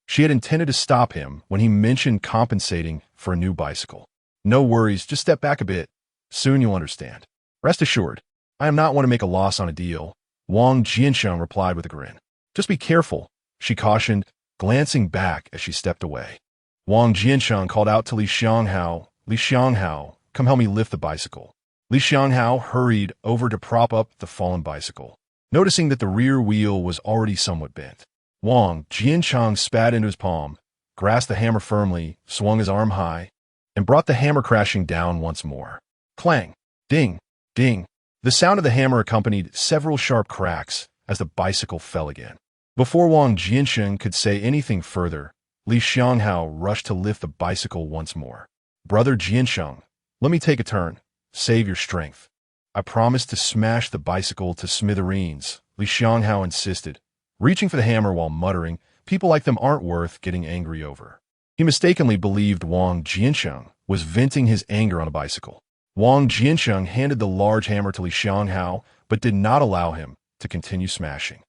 She had intended to stop him when he mentioned compensating for a new bicycle. "No worries, just step back a bit. Soon you'll understand. Rest assured, I am not one to make a loss on a deal," Wang Jiancheng replied with a grin. "Just be careful," she cautioned, glancing back as she stepped away. Wang Jiancheng called out to Li Xianghao, "Li Xianghao, come help me lift the bicycle." Li Xianghao hurried over to prop up the fallen bicycle. Noticing that the rear wheel was already somewhat bent, Wang Jiancheng spat into his palm, grasped the hammer firmly, swung his arm high, and brought the hammer crashing down once more. Clang! Ding! Ding! The sound of the hammer accompanied several sharp cracks as the bicycle fell again. Before Wang Jiancheng could say anything further, Li Xianghao rushed to lift the bicycle once more. "Brother Jiancheng, let me take a turn. Save your strength." "I promised to smash the bicycle to smithereens," Li Xianghao insisted, reaching for the hammer while muttering, "People like them aren't worth getting angry over." He mistakenly believed Wang Jiancheng was venting his anger on a bicycle. Wang Jiancheng handed the large hammer to Li Xianghao, but did not allow him to continue smashing.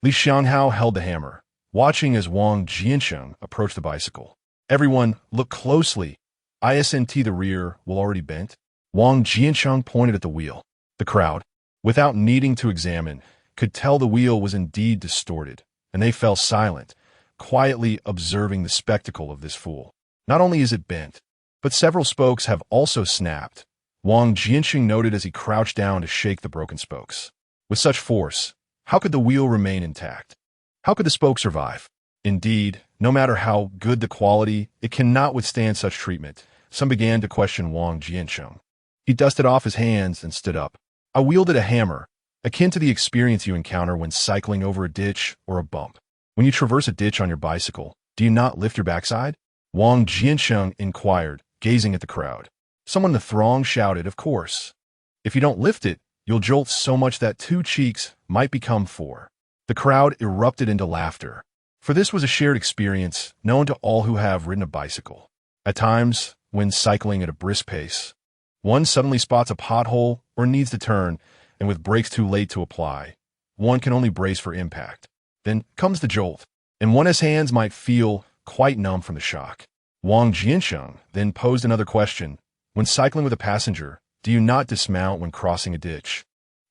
Li Xianghao held the hammer, watching as Wang Jiancheng approached the bicycle. "Everyone, look closely. Isn't the rear will already bent?" Wang Jiancheng pointed at the wheel. The crowd, without needing to examine, could tell the wheel was indeed distorted, and they fell silent, quietly observing the spectacle of this fool. "Not only is it bent, but several spokes have also snapped," Wang Jiancheng noted as he crouched down to shake the broken spokes. "With such force, how could the wheel remain intact? How could the spoke survive? Indeed, no matter how good the quality, it cannot withstand such treatment." Some began to question Wang Jiancheng. He dusted off his hands and stood up. "I wielded a hammer, akin to the experience you encounter when cycling over a ditch or a bump. When you traverse a ditch on your bicycle, do you not lift your backside?" Wang Jiancheng inquired, gazing at the crowd. Someone in the throng shouted, "Of course. If you don't lift it, you'll jolt so much that 2 cheeks might become 4. The crowd erupted into laughter, for this was a shared experience known to all who have ridden a bicycle. At times, when cycling at a brisk pace, one suddenly spots a pothole or needs to turn, and with brakes too late to apply, one can only brace for impact. Then comes the jolt, and one's hands might feel quite numb from the shock. Wang Jiancheng then posed another question. "When cycling with a passenger, do you not dismount when crossing a ditch,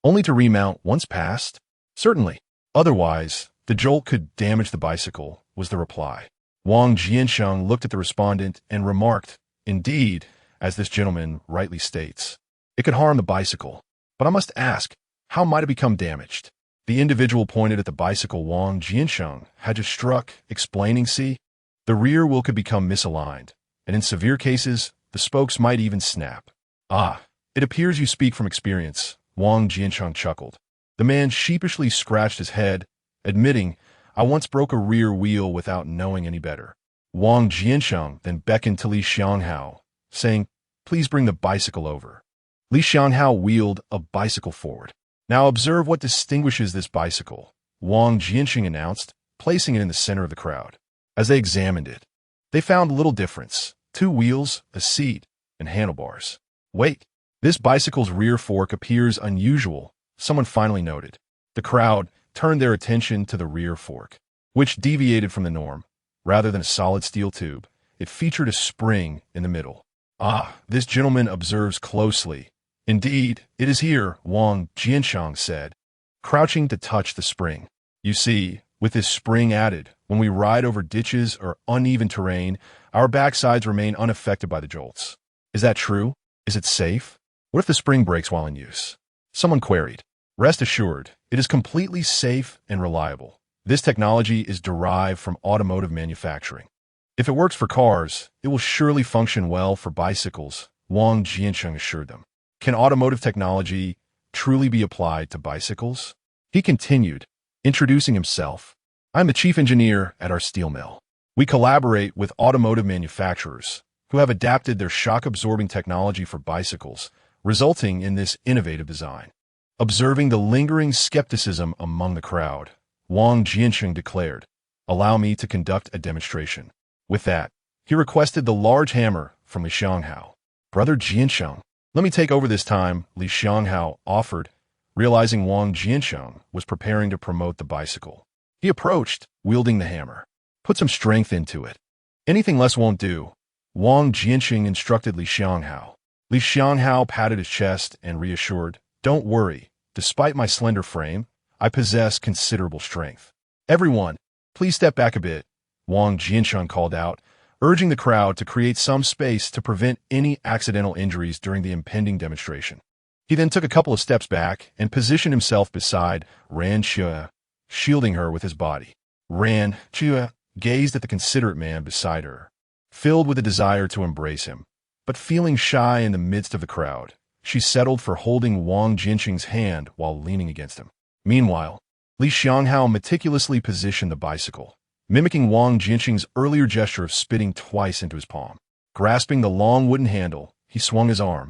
only to remount once passed?" "Certainly. Otherwise, the jolt could damage the bicycle," was the reply. Wang Jiancheng looked at the respondent and remarked, "Indeed, as this gentleman rightly states, it could harm the bicycle. But I must ask, how might it become damaged?" The individual pointed at the bicycle Wang Jiancheng had just struck, explaining, "See, the rear wheel could become misaligned, and in severe cases, the spokes might even snap." "Ah, it appears you speak from experience," Wang Jiancheng chuckled. The man sheepishly scratched his head, admitting, "I once broke a rear wheel without knowing any better." Wang Jiancheng then beckoned to Li Xianghao, saying, "Please bring the bicycle over." Li Xianghao wheeled a bicycle forward. "Now observe what distinguishes this bicycle," Wang Jiancheng announced, placing it in the center of the crowd. As they examined it, they found little difference: 2 wheels, a seat, and handlebars. "Wait, this bicycle's rear fork appears unusual," someone finally noted. The crowd turned their attention to the rear fork, which deviated from the norm. Rather than a solid steel tube, it featured a spring in the middle. "Ah, this gentleman observes closely. Indeed, it is here," Wang Jiancheng said, crouching to touch the spring. "You see, with this spring added, when we ride over ditches or uneven terrain, our backsides remain unaffected by the jolts." "Is that true? Is it safe? What if the spring breaks while in use?" someone queried. "Rest assured, it is completely safe and reliable. This technology is derived from automotive manufacturing. If it works for cars, it will surely function well for bicycles," Wang Jiancheng assured them. "Can automotive technology truly be applied to bicycles?" He continued, introducing himself. "I'm the chief engineer at our steel mill. We collaborate with automotive manufacturers who have adapted their shock-absorbing technology for bicycles, resulting in this innovative design. Observing the lingering skepticism among the crowd, Wang Jiancheng declared, "Allow me to conduct a demonstration." With that, he requested the large hammer from Li Xianghao. "Brother Jiancheng, let me take over this time," Li Xianghao offered, realizing Wang Jiancheng was preparing to promote the bicycle. He approached, wielding the hammer. "Put some strength into it. Anything less won't do," Wang Jiancheng instructed Li Xianghao. Li Xianghao patted his chest and reassured, "Don't worry. Despite my slender frame, I possess considerable strength." "Everyone, please step back a bit," Wang Jiancheng called out, urging the crowd to create some space to prevent any accidental injuries during the impending demonstration. He then took a couple of steps back and positioned himself beside Ran Qiuye, shielding her with his body. Ran Qiuye gazed at the considerate man beside her, filled with a desire to embrace him, but feeling shy in the midst of the crowd. She settled for holding Wang Jiancheng's hand while leaning against him. Meanwhile, Li Xianghao meticulously positioned the bicycle, mimicking Wang Jiancheng's earlier gesture of spitting twice into his palm. Grasping the long wooden handle, he swung his arm,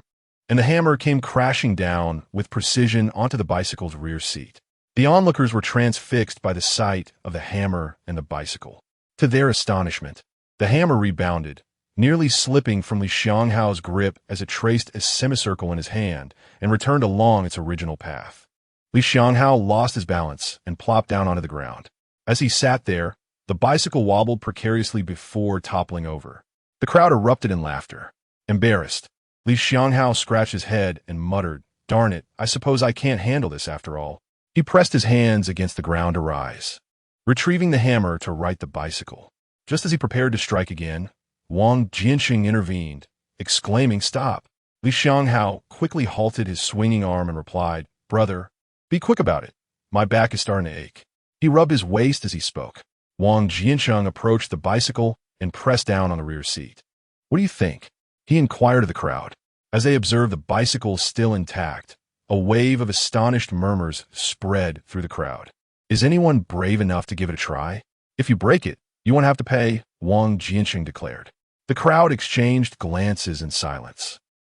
and the hammer came crashing down with precision onto the bicycle's rear seat. The onlookers were transfixed by the sight of the hammer and the bicycle. To their astonishment, the hammer rebounded, nearly slipping from Li Xianghao's grip as it traced a semicircle in his hand and returned along its original path. Li Xianghao lost his balance and plopped down onto the ground. As he sat there, the bicycle wobbled precariously before toppling over. The crowd erupted in laughter. Embarrassed, Li Xianghao scratched his head and muttered, "Darn it, I suppose I can't handle this after all." He pressed his hands against the ground to rise, retrieving the hammer to right the bicycle. Just as he prepared to strike again, Wang Jiancheng intervened, exclaiming, "Stop!" Li Xianghao quickly halted his swinging arm and replied, "Brother, be quick about it. My back is starting to ache." He rubbed his waist as he spoke. Wang Jiancheng approached the bicycle and pressed down on the rear seat. "What do you think?" he inquired of the crowd. As they observed the bicycle still intact, a wave of astonished murmurs spread through the crowd. "Is anyone brave enough to give it a try? If you break it, you won't have to pay," Wang Jiancheng declared. The crowd exchanged glances in silence.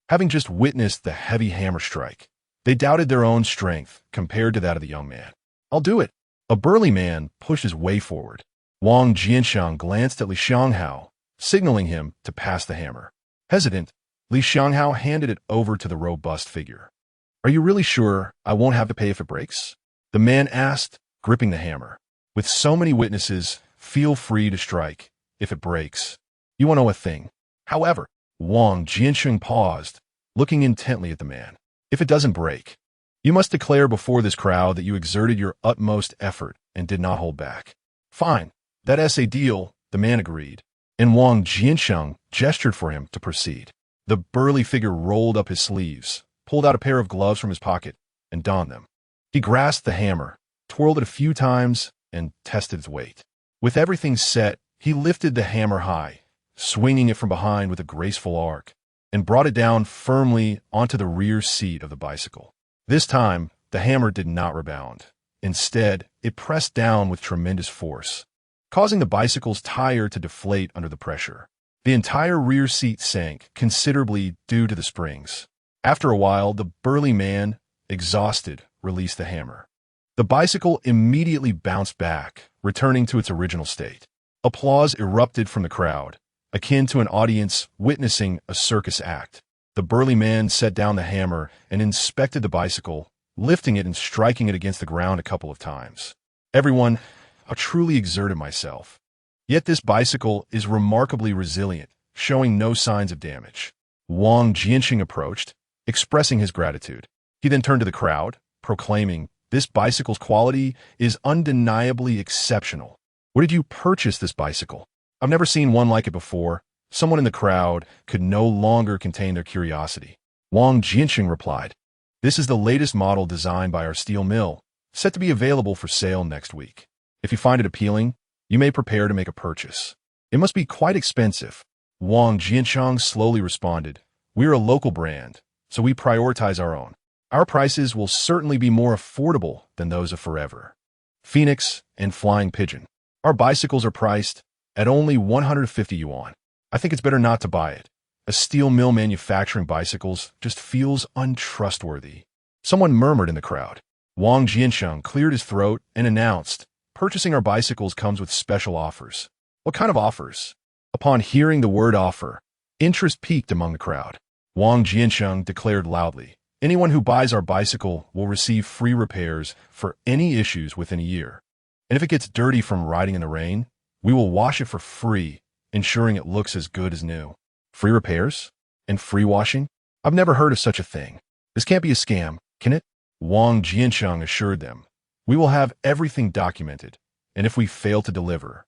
Having just witnessed the heavy hammer strike, they doubted their own strength compared to that of the young man. "I'll do it." A burly man pushed his way forward. Wang Jiancheng glanced at Li Xianghao, signaling him to pass the hammer. Hesitant, Li Xianghao handed it over to the robust figure. "Are you really sure I won't have to pay if it breaks?" the man asked, gripping the hammer. "With so many witnesses, feel free to strike. If it breaks, you won't know a thing." However, Wang Jiancheng paused, looking intently at the man. "If it doesn't break, you must declare before this crowd that you exerted your utmost effort and did not hold back." "Fine, that's a deal," the man agreed, and Wang Jiancheng gestured for him to proceed. The burly figure rolled up his sleeves, pulled out a pair of gloves from his pocket, and donned them. He grasped the hammer, twirled it a few times, and tested its weight. With everything set, he lifted the hammer high, swinging it from behind with a graceful arc, and brought it down firmly onto the rear seat of the bicycle. This time, the hammer did not rebound. Instead, it pressed down with tremendous force, causing the bicycle's tire to deflate under the pressure. The entire rear seat sank considerably due to the springs. After a while, the burly man, exhausted, released the hammer. The bicycle immediately bounced back, returning to its original state. Applause erupted from the crowd, akin to an audience witnessing a circus act. The burly man set down the hammer and inspected the bicycle, lifting it and striking it against the ground a couple of times. "Everyone, I truly exerted myself. Yet this bicycle is remarkably resilient, showing no signs of damage." Wang Jiancheng approached, expressing his gratitude. He then turned to the crowd, proclaiming, "This bicycle's quality is undeniably exceptional. Where did you purchase this bicycle? I've never seen one like it before." Someone in the crowd could no longer contain their curiosity. Wang Jiancheng replied, "This is the latest model designed by our steel mill, set to be available for sale next week. If you find it appealing, you may prepare to make a purchase. It must be quite expensive." Wang Jiancheng slowly responded, "We are a local brand, so we prioritize our own. Our prices will certainly be more affordable than those of Forever, Phoenix, and Flying Pigeon. Our bicycles are priced at only 150 yuan. I think it's better not to buy it. A steel mill manufacturing bicycles just feels untrustworthy." Someone murmured in the crowd. Wang Jiancheng cleared his throat and announced, "Purchasing our bicycles comes with special offers." "What kind of offers?" Upon hearing the word offer, interest peaked among the crowd. Wang Jiancheng declared loudly, "Anyone who buys our bicycle will receive free repairs for any issues within a year. And if it gets dirty from riding in the rain, we will wash it for free, ensuring it looks as good as new." Free repairs? And free washing? I've never heard of such a thing. This can't be a scam, can it? Wang Jiancheng assured them, "We will have everything documented, and if we fail to deliver,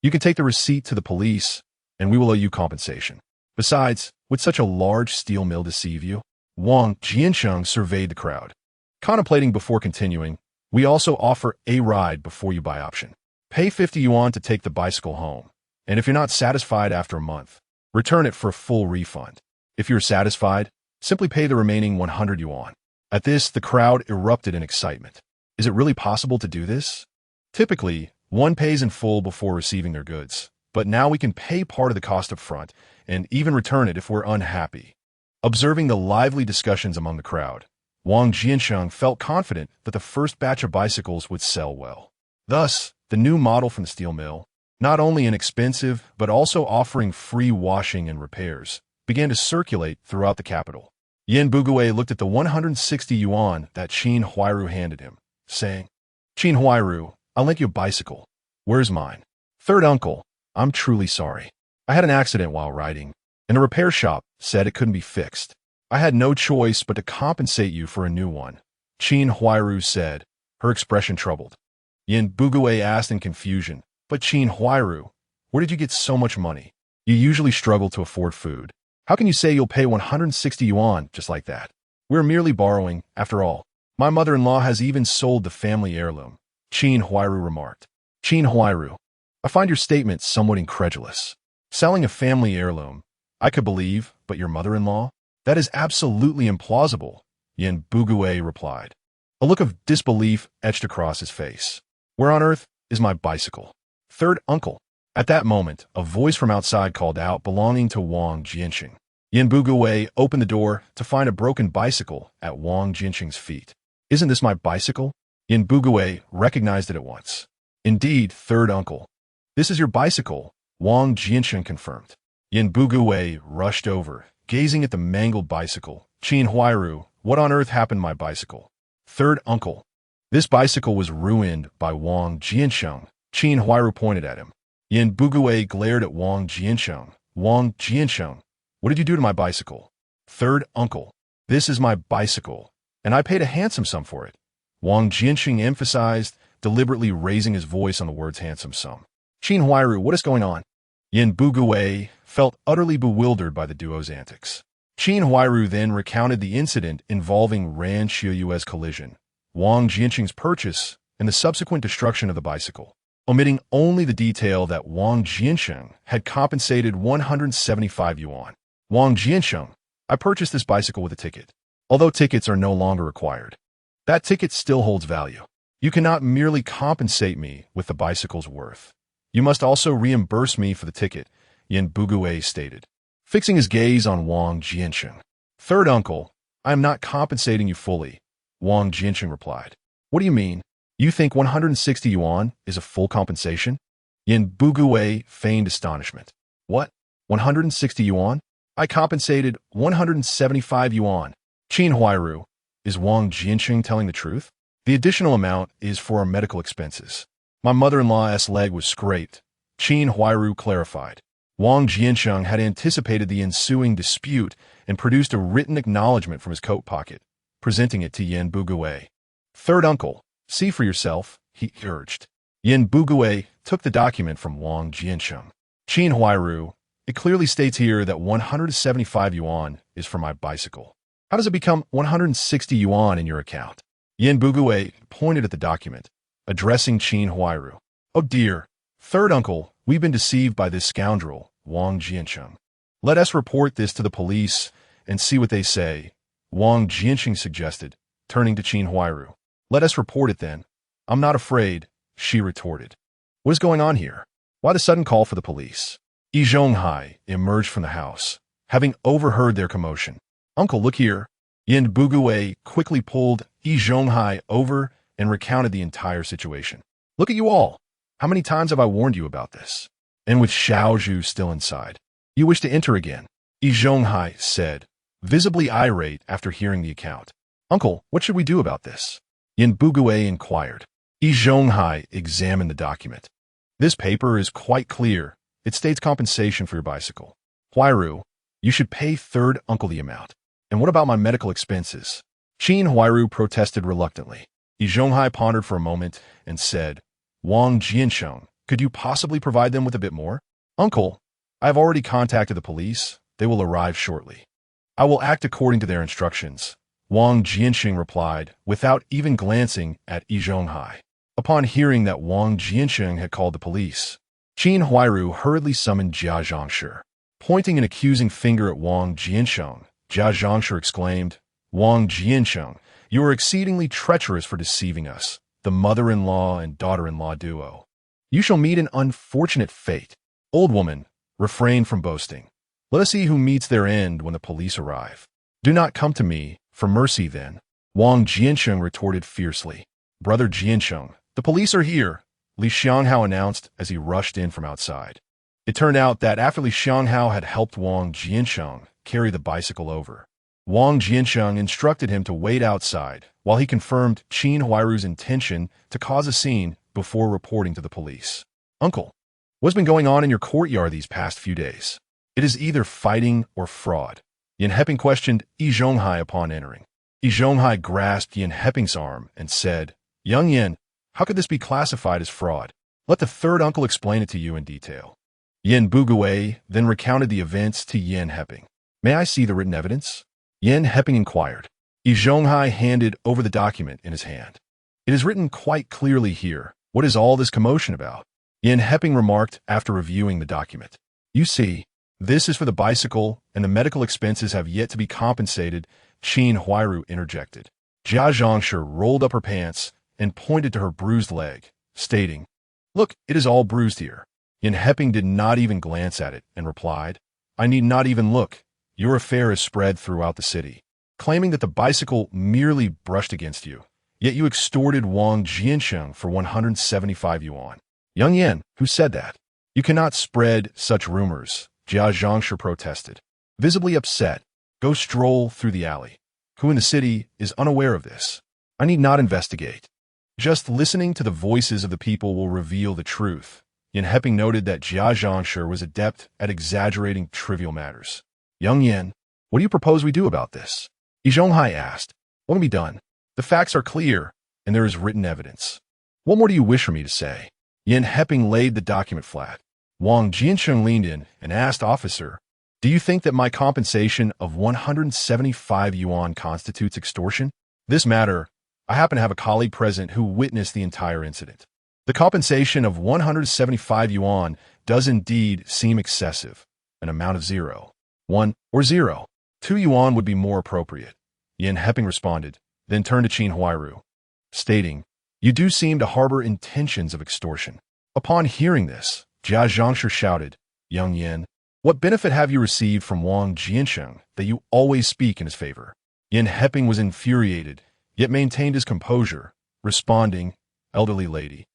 you can take the receipt to the police, and we will owe you compensation. Besides, would such a large steel mill deceive you?" Wang Jiancheng surveyed the crowd. Contemplating before continuing, "We also offer a ride before you buy option. Pay 50 yuan to take the bicycle home, and if you're not satisfied after a month, return it for a full refund. If you're satisfied, simply pay the remaining 100 yuan. At this, the crowd erupted in excitement. Is it really possible to do this? Typically, one pays in full before receiving their goods, but now we can pay part of the cost up front and even return it if we're unhappy. Observing the lively discussions among the crowd, Wang Jiancheng felt confident that the first batch of bicycles would sell well. Thus, the new model from the steel mill, not only inexpensive but also offering free washing and repairs, began to circulate throughout the capital. Yin Buguay looked at the 160 yuan that Qin Huairu handed him, saying, "Qin Huairu, I'll lend you a bicycle. Where's mine?" "Third uncle, I'm truly sorry. I had an accident while riding, and a repair shop said it couldn't be fixed. I had no choice but to compensate you for a new one," Qin Huairu said, her expression troubled. Yin Buguay asked in confusion, "But Qin Huairu, where did you get so much money? You usually struggle to afford food. How can you say you'll pay 160 yuan just like that? We're merely borrowing, after all. My mother-in-law has even sold the family heirloom," Qin Huairu remarked. "Qin Huairu, I find your statement somewhat incredulous. Selling a family heirloom, I could believe, but your mother-in-law? That is absolutely implausible," Yin Buguay replied. A look of disbelief etched across his face. "Where on earth is my bicycle?" "Third uncle." At that moment, a voice from outside called out, belonging to Wang Jiancheng. Yin Buguay opened the door to find a broken bicycle at Wang Jiancheng's feet. "Isn't this my bicycle?" Yin Buguay recognized it at once. "Indeed, third uncle. This is your bicycle," Wang Jiancheng confirmed. Yin Buguay rushed over, gazing at the mangled bicycle. "Qin Huairu, what on earth happened to my bicycle?" "Third uncle. This bicycle was ruined by Wang Jiancheng." Qin Huairu pointed at him. Yin Buguay glared at Wang Jiancheng. "Wang Jiancheng, what did you do to my bicycle?" "Third uncle. This is my bicycle, and I paid a handsome sum for it," Wang Jiancheng emphasized, deliberately raising his voice on the words handsome sum. "Qin Huairu, what is going on?" Yin Buguay felt utterly bewildered by the duo's antics. Qin Huairu then recounted the incident involving Ran Qiuye's collision, Wang Jiancheng's purchase, and the subsequent destruction of the bicycle, omitting only the detail that Wang Jiancheng had compensated 175 yuan. "Wang Jiancheng, I purchased this bicycle with a ticket. Although tickets are no longer required, that ticket still holds value. You cannot merely compensate me with the bicycle's worth. You must also reimburse me for the ticket," Yin Buguay stated, fixing his gaze on Wang Jiancheng. "Third uncle, I am not compensating you fully," Wang Jiancheng replied. "What do you mean? You think 160 yuan is a full compensation?" Yin Buguay feigned astonishment. "What? 160 yuan? I compensated 175 yuan. Qin Huairu, is Wang Jiancheng telling the truth? The additional amount is for our medical expenses. My mother-in-law's leg was scraped," Qin Huairu clarified. Wang Jiancheng had anticipated the ensuing dispute and produced a written acknowledgement from his coat pocket, presenting it to Yin Buguay. "Third uncle, see for yourself," he urged. Yin Buguay took the document from Wang Jiancheng. "Qin Huairu, it clearly states here that 175 yuan is for my bicycle. How does it become 160 yuan in your account?" Yin Buguay pointed at the document, addressing Qin Huairu. "Oh dear, third uncle, we've been deceived by this scoundrel, Wang Jiancheng. Let us report this to the police and see what they say," Wang Jiancheng suggested, turning to Qin Huairu. "Let us report it then." "I'm not afraid," she retorted. "What is going on here? Why the sudden call for the police?" Yi Zhonghai emerged from the house, having overheard their commotion. "Uncle, look here." Yin Buguwei quickly pulled Yi Zhonghai over and recounted the entire situation. Look at you all. How many times have I warned you about this? And with Xiaozhu still inside, you wish to enter again, Yi Zhonghai said, visibly irate after hearing the account. Uncle, what should we do about this? Yin Buguwei inquired. Yi Zhonghai examined the document. This paper is quite clear. It states compensation for your bicycle. Huairu, you should pay third uncle the amount. And what about my medical expenses? Qin Huairu protested reluctantly. Yi Zhonghai pondered for a moment and said, Wang Jiancheng, could you possibly provide them with a bit more? Uncle, I have already contacted the police. They will arrive shortly. I will act according to their instructions, Wang Jiancheng replied, without even glancing at Yi Zhonghai. Upon hearing that Wang Jiancheng had called the police, Qin Huairu hurriedly summoned Jia Zhangshi. Pointing an accusing finger at Wang Jiancheng, Jia Zhangshi exclaimed, Wang Jiancheng, you are exceedingly treacherous for deceiving us, the mother-in-law and daughter-in-law duo. You shall meet an unfortunate fate. Old woman, refrain from boasting. Let us see who meets their end when the police arrive. Do not come to me for mercy then, Wang Jiancheng retorted fiercely. Brother Jiancheng, the police are here, Li Xianghao announced as he rushed in from outside. It turned out that after Li Xianghao had helped Wang Jiancheng carry the bicycle over, Wang Jiancheng instructed him to wait outside while he confirmed Qin Huairu's intention to cause a scene before reporting to the police. Uncle, what's been going on in your courtyard these past few days? It is either fighting or fraud. Yin Heping questioned Yi Zhonghai upon entering. Yi Zhonghai grasped Yin Heping's arm and said, Young Yin, how could this be classified as fraud? Let the third uncle explain it to you in detail. Yin Buguwei then recounted the events to Yin Heping. May I see the written evidence? Yin Heping inquired. Yi Zhonghai handed over the document in his hand. It is written quite clearly here. What is all this commotion about? Yin Heping remarked after reviewing the document. You see, this is for the bicycle, and the medical expenses have yet to be compensated, Qin Huairu interjected. Jia Zhangshi rolled up her pants and pointed to her bruised leg, stating, Look, it is all bruised here. Yin Heping did not even glance at it and replied, I need not even look. Your affair is spread throughout the city, claiming that the bicycle merely brushed against you, yet you extorted Wang Jiancheng for 175 yuan. Young Yan, who said that? You cannot spread such rumors, Jia Zhangshi protested. Visibly upset, go stroll through the alley. Who in the city is unaware of this? I need not investigate. Just listening to the voices of the people will reveal the truth. Yin Heping noted that Jia Zhangshi was adept at exaggerating trivial matters. Young Yin, what do you propose we do about this? Yi Zhonghai asked. What can be done? The facts are clear, and there is written evidence. What more do you wish for me to say? Yin Heping laid the document flat. Wang Jiancheng leaned in and asked Officer, do you think that my compensation of 175 yuan constitutes extortion? This matter, I happen to have a colleague present who witnessed the entire incident. The compensation of 175 yuan does indeed seem excessive, an amount of 0, 1, or 0. 2 yuan would be more appropriate. Yin Heping responded, then turned to Qin Huairu, stating, You do seem to harbor intentions of extortion. Upon hearing this, Jia Zhangshi shouted, Young Yin, what benefit have you received from Wang Jiancheng that you always speak in his favor? Yin Heping was infuriated, yet maintained his composure, responding, Elderly lady,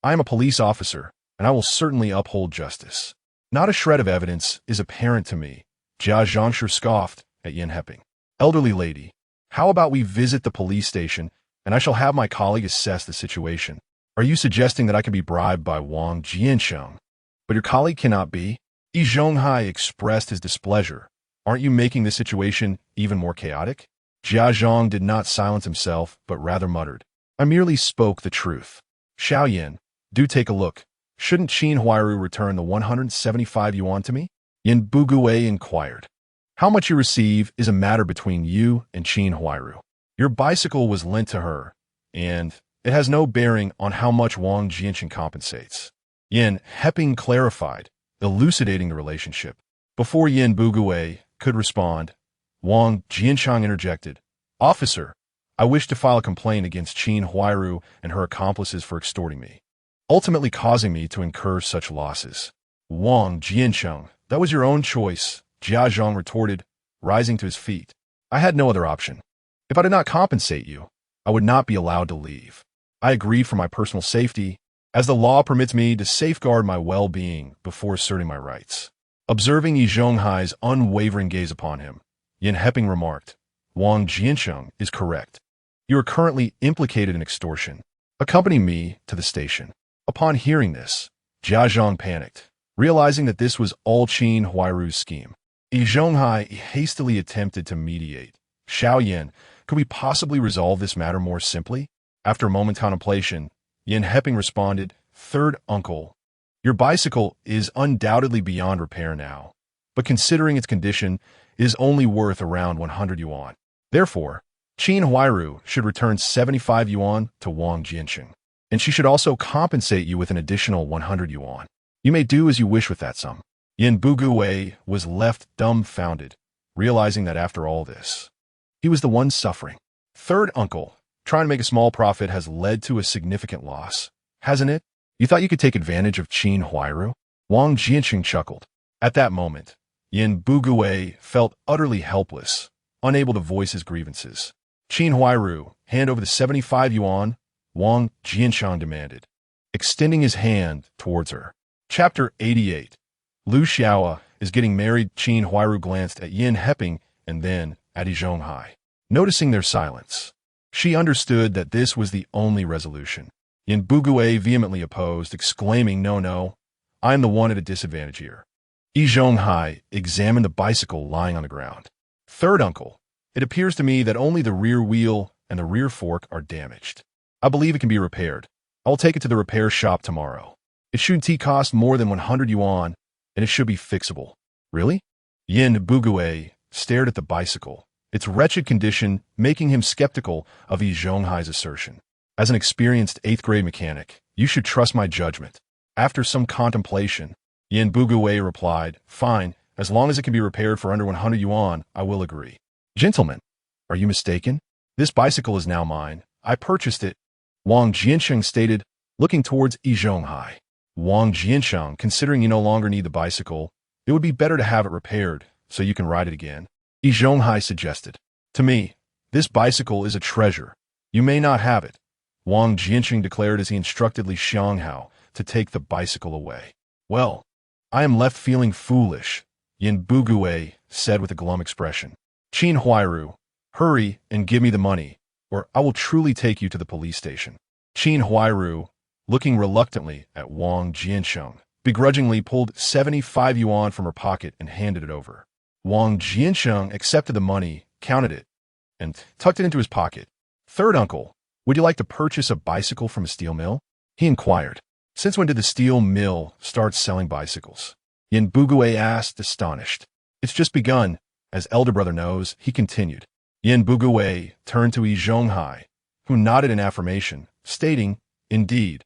I am a police officer, and I will certainly uphold justice. Not a shred of evidence is apparent to me. Jia Zhangshi scoffed at Yin Heping. Elderly lady, how about we visit the police station, and I shall have my colleague assess the situation? Are you suggesting that I can be bribed by Wang Jiancheng? But your colleague cannot be. Yi Zhonghai expressed his displeasure. Aren't you making this situation even more chaotic? Jia Zhang did not silence himself, but rather muttered, I merely spoke the truth. Xiaoyan, do take a look. Shouldn't Qin Huairu return the 175 yuan to me? Yin Buguwei inquired. How much you receive is a matter between you and Qin Huairu. Your bicycle was lent to her, and it has no bearing on how much Wang Jiancheng compensates. Yin Heping clarified, elucidating the relationship. Before Yin Buguwei could respond, Wang Jiancheng interjected, Officer, I wish to file a complaint against Qin Huairu and her accomplices for extorting me, ultimately causing me to incur such losses. Wang Jiancheng, that was your own choice, Jia Zhang retorted, rising to his feet. I had no other option. If I did not compensate you, I would not be allowed to leave. I agreed for my personal safety, as the law permits me to safeguard my well-being before asserting my rights. Observing Yi Zhonghai's unwavering gaze upon him, Yin Heping remarked, Wang Jiancheng is correct. You are currently implicated in extortion. Accompany me to the station. Upon hearing this, Jia Zhang panicked, realizing that this was all Qin Huairu's scheme. Yi Zhonghai hastily attempted to mediate. Xiao Yin, could we possibly resolve this matter more simply? After a moment's contemplation, Yin Heping responded, Third uncle, your bicycle is undoubtedly beyond repair now, but considering its condition, it is only worth around 100 yuan. Therefore, Qin Huairu should return 75 yuan to Wang Jiancheng, and she should also compensate you with an additional 100 yuan. You may do as you wish with that sum. Yin Buguwei was left dumbfounded, realizing that after all this, he was the one suffering. Third uncle, trying to make a small profit has led to a significant loss, hasn't it? You thought you could take advantage of Qin Huairu? Wang Jiancheng chuckled. At that moment, Yin Buguwei felt utterly helpless, unable to voice his grievances. Qin Huairu, hand over the 75 yuan, Wang Jiancheng demanded, extending his hand towards her. Chapter 88. Lu Xiaoa is getting married. Qin Huairu glanced at Yin Heping and then at Yi Zhonghai. Noticing their silence, she understood that this was the only resolution. Yin Buguwei vehemently opposed, exclaiming, No, I am the one at a disadvantage here. Yi Zhonghai examined the bicycle lying on the ground. Third uncle, it appears to me that only the rear wheel and the rear fork are damaged. I believe it can be repaired. I will take it to the repair shop tomorrow. It shouldn't cost more than 100 yuan, and it should be fixable. Really? Yin Buguwei stared at the bicycle, its wretched condition making him skeptical of Yi Zhonghai's assertion. As an experienced 8th-grade mechanic, you should trust my judgment. After some contemplation, Yin Buguwei replied, Fine, as long as it can be repaired for under 100 yuan, I will agree. Gentlemen, are you mistaken? This bicycle is now mine. I purchased it. Wang Jiancheng stated, looking towards Yi Zhonghai. Wang Jiancheng, considering you no longer need the bicycle, it would be better to have it repaired so you can ride it again. Yi Zhonghai suggested. To me, this bicycle is a treasure. You may not have it. Wang Jiancheng declared as he instructed Li Xianghao to take the bicycle away. Well, I am left feeling foolish, Yin Buguwei said with a glum expression. Qin Huairu, hurry and give me the money, or I will truly take you to the police station. Qin Huairu, looking reluctantly at Wang Jiancheng, begrudgingly pulled 75 yuan from her pocket and handed it over. Wang Jiancheng accepted the money, counted it, and tucked it into his pocket. Third uncle, would you like to purchase a bicycle from a steel mill? He inquired. Since when did the steel mill start selling bicycles? Yin Buguwei asked, astonished. It's just begun, as elder brother knows, he continued. Yin Buguwei turned to Yi Zhonghai, who nodded in affirmation, stating, Indeed,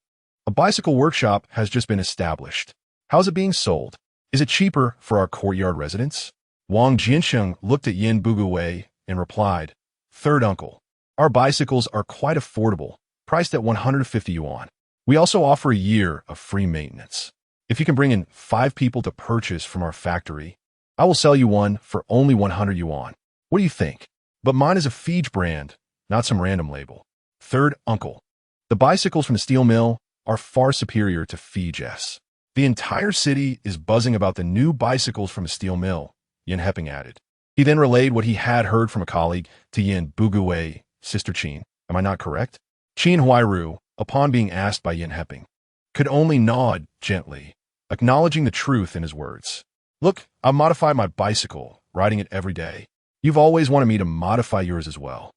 a bicycle workshop has just been established. How's it being sold? Is it cheaper for our courtyard residents? Wang Jiancheng looked at Yin Buguwei and replied, Third uncle, our bicycles are quite affordable, priced at 150 yuan. We also offer a year of free maintenance. If you can bring in 5 people to purchase from our factory, I will sell you one for only 100 yuan. What do you think? But mine is a Fij brand, not some random label. Third uncle, the bicycles from the steel mill are far superior to Fij's. The entire city is buzzing about the new bicycles from the steel mill, Yin Heping added. He then relayed what he had heard from a colleague to Yin Buguwei, Sister Qin. Am I not correct? Qin Huairu, upon being asked by Yin Heping, could only nod gently, acknowledging the truth in his words. Look, I've modified my bicycle, riding it every day. You've always wanted me to modify yours as well.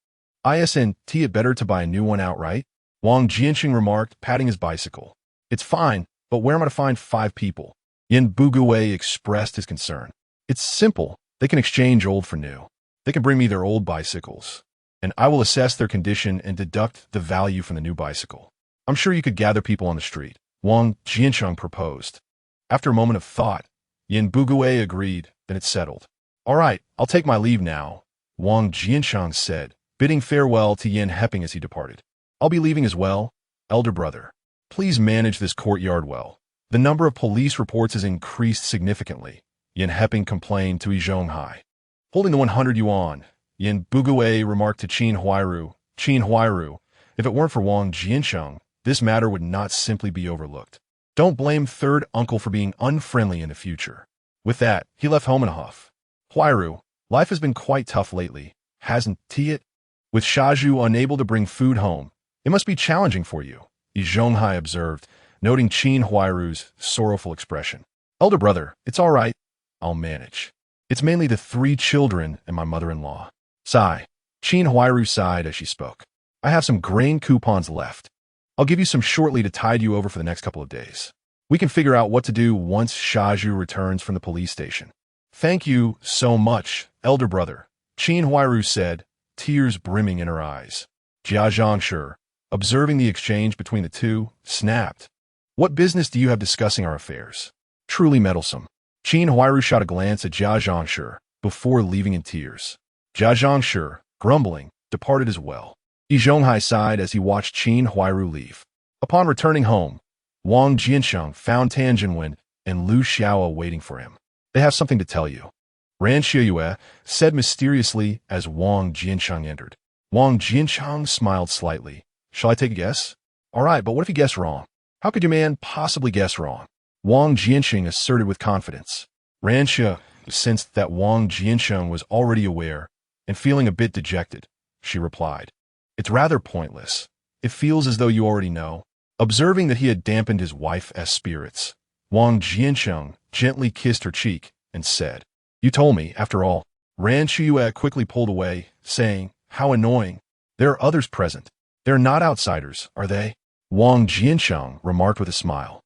Isn't it better to buy a new one outright? Wang Jiancheng remarked, patting his bicycle. It's fine, but where am I to find 5 people? Yin Buguwei expressed his concern. It's simple. They can exchange old for new. They can bring me their old bicycles, and I will assess their condition and deduct the value from the new bicycle. I'm sure you could gather people on the street, Wang Jiancheng proposed. After a moment of thought, Yin Buguwei agreed, then it settled. All right, I'll take my leave now, Wang Jiancheng said, bidding farewell to Yin Heping as he departed. I'll be leaving as well, elder brother. Please manage this courtyard well. The number of police reports has increased significantly, Yin Heping complained to Yi Zhonghai. Holding the 100 yuan, Yin Buguei remarked to Qin Huairu. Qin Huairu, if it weren't for Wang Jiancheng, this matter would not simply be overlooked. Don't blame third uncle for being unfriendly in the future. With that, he left home in a huff. Huairu, life has been quite tough lately, hasn't it? With Shaju unable to bring food home, it must be challenging for you, Yi Zhonghai observed, noting Qin Huairu's sorrowful expression. Elder brother, it's all right. I'll manage. It's mainly the 3 children and my mother-in-law. Sigh. Qin Huairu sighed as she spoke. I have some grain coupons left. I'll give you some shortly to tide you over for the next couple of days. We can figure out what to do once Shaju returns from the police station. Thank you so much, elder brother, Qin Huairu said, tears brimming in her eyes. Jia Zhangshi, observing the exchange between the two, snapped. What business do you have discussing our affairs? Truly meddlesome. Qin Huairu shot a glance at Jia Zhangshi before leaving in tears. Jia Zhangshi, grumbling, departed as well. Yi Zhonghai sighed as he watched Qin Huairu leave. Upon returning home, Wang Jiancheng found Tan Jinwen and Lu Xiao waiting for him. They have something to tell you, Ran Qiuye said mysteriously as Wang Jiancheng entered. Wang Jiancheng smiled slightly. Shall I take a guess? All right, but what if you guess wrong? How could your man possibly guess wrong? Wang Jiancheng asserted with confidence. Ran Qiuye sensed that Wang Jiancheng was already aware and feeling a bit dejected. She replied, It's rather pointless. It feels as though you already know. Observing that he had dampened his wife's spirits, Wang Jiancheng gently kissed her cheek and said, You told me, after all. Ran Qiuye quickly pulled away, saying, How annoying. There are others present. They're not outsiders, are they? Wang Jiancheng remarked with a smile.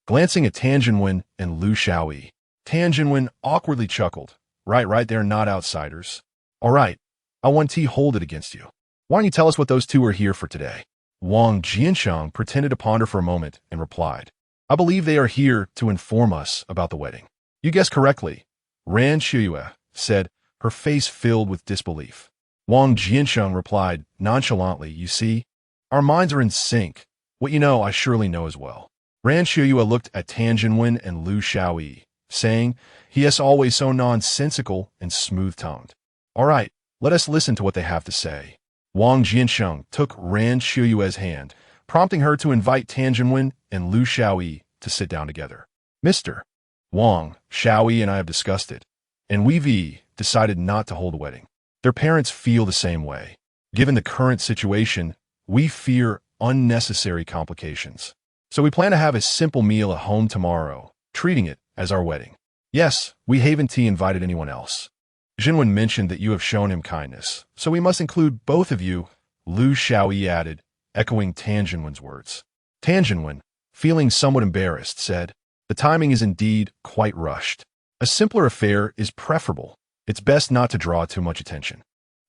Glancing at Tan Jinwen and Lu Xiaoyi, Tan Jinwen awkwardly chuckled. Right, they're not outsiders. All right, I want to hold it against you. Why don't you tell us what those two are here for today? Wang Jiancheng pretended to ponder for a moment and replied, I believe they are here to inform us about the wedding. You guessed correctly, Ran Qiuye said, her face filled with disbelief. Wang Jiancheng replied nonchalantly, You see, our minds are in sync. What you know, I surely know as well. Ran Qiuye looked at Tan Jinwen and Lu Xiaoyi, saying, He is always so nonsensical and smooth-tongued. All right, let us listen to what they have to say. Wang Jiancheng took Ran Qiuye's hand, prompting her to invite Tan Jinwen and Lu Xiaoyi to sit down together. Mr. Wang, Xiaoyi and I have discussed it, and we've decided not to hold a wedding. Their parents feel the same way. Given the current situation, we fear unnecessary complications. So we plan to have a simple meal at home tomorrow, treating it as our wedding. Yes, we haven't invited anyone else. Jinwen mentioned that you have shown him kindness, so we must include both of you, Lu Xiaoyi added, echoing Tan Jinwen's words. Tan Jinwen, feeling somewhat embarrassed, said, The timing is indeed quite rushed. A simpler affair is preferable. It's best not to draw too much attention.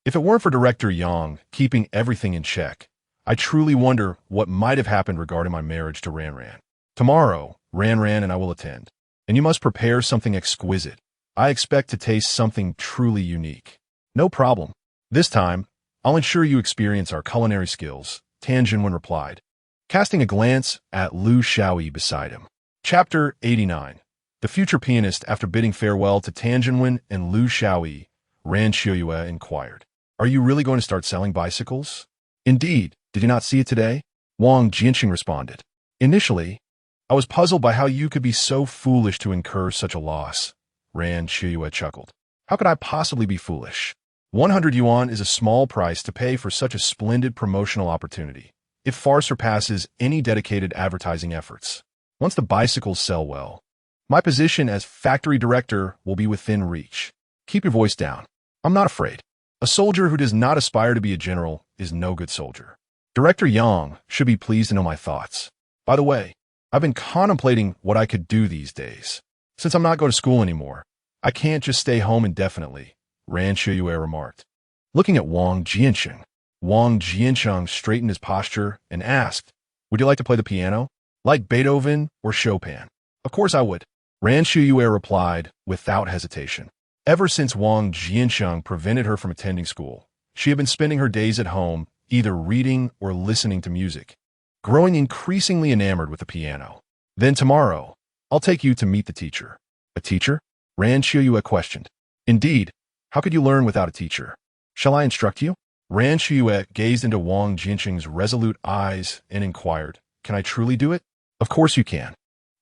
If it weren't for Director Yang keeping everything in check, I truly wonder what might have happened regarding my marriage to Ran Ran. Tomorrow, Ran Ran and I will attend, and you must prepare something exquisite. I expect to taste something truly unique. No problem. This time, I'll ensure you experience our culinary skills, Tan Jinwen replied, casting a glance at Lu Xiaoyi beside him. Chapter 89. The future pianist, after bidding farewell to Tan Jinwen and Lu Xiaoyi, Ran Qiuye inquired, Are you really going to start selling bicycles? Indeed. Did you not see it today? Wang Jiancheng responded. Initially, I was puzzled by how you could be so foolish to incur such a loss. Ran Qiuye chuckled. How could I possibly be foolish? 100 yuan is a small price to pay for such a splendid promotional opportunity. It far surpasses any dedicated advertising efforts. Once the bicycles sell well, my position as factory director will be within reach. Keep your voice down. I'm not afraid. A soldier who does not aspire to be a general is no good soldier. Director Yang should be pleased to know my thoughts. By the way, I've been contemplating what I could do these days. Since I'm not going to school anymore, I can't just stay home indefinitely, Ran Qiuye remarked. Looking at Wang Jiancheng, Wang Jiancheng straightened his posture and asked, Would you like to play the piano? Like Beethoven or Chopin? Of course I would. Ran Qiuye replied without hesitation. Ever since Wang Jiancheng prevented her from attending school, she had been spending her days at home, either reading or listening to music, growing increasingly enamored with the piano. Then tomorrow, I'll take you to meet the teacher. A teacher? Ran Qiuye questioned. Indeed, how could you learn without a teacher? Shall I instruct you? Ran Qiuye gazed into Wang Jiancheng's resolute eyes and inquired, Can I truly do it? Of course you can.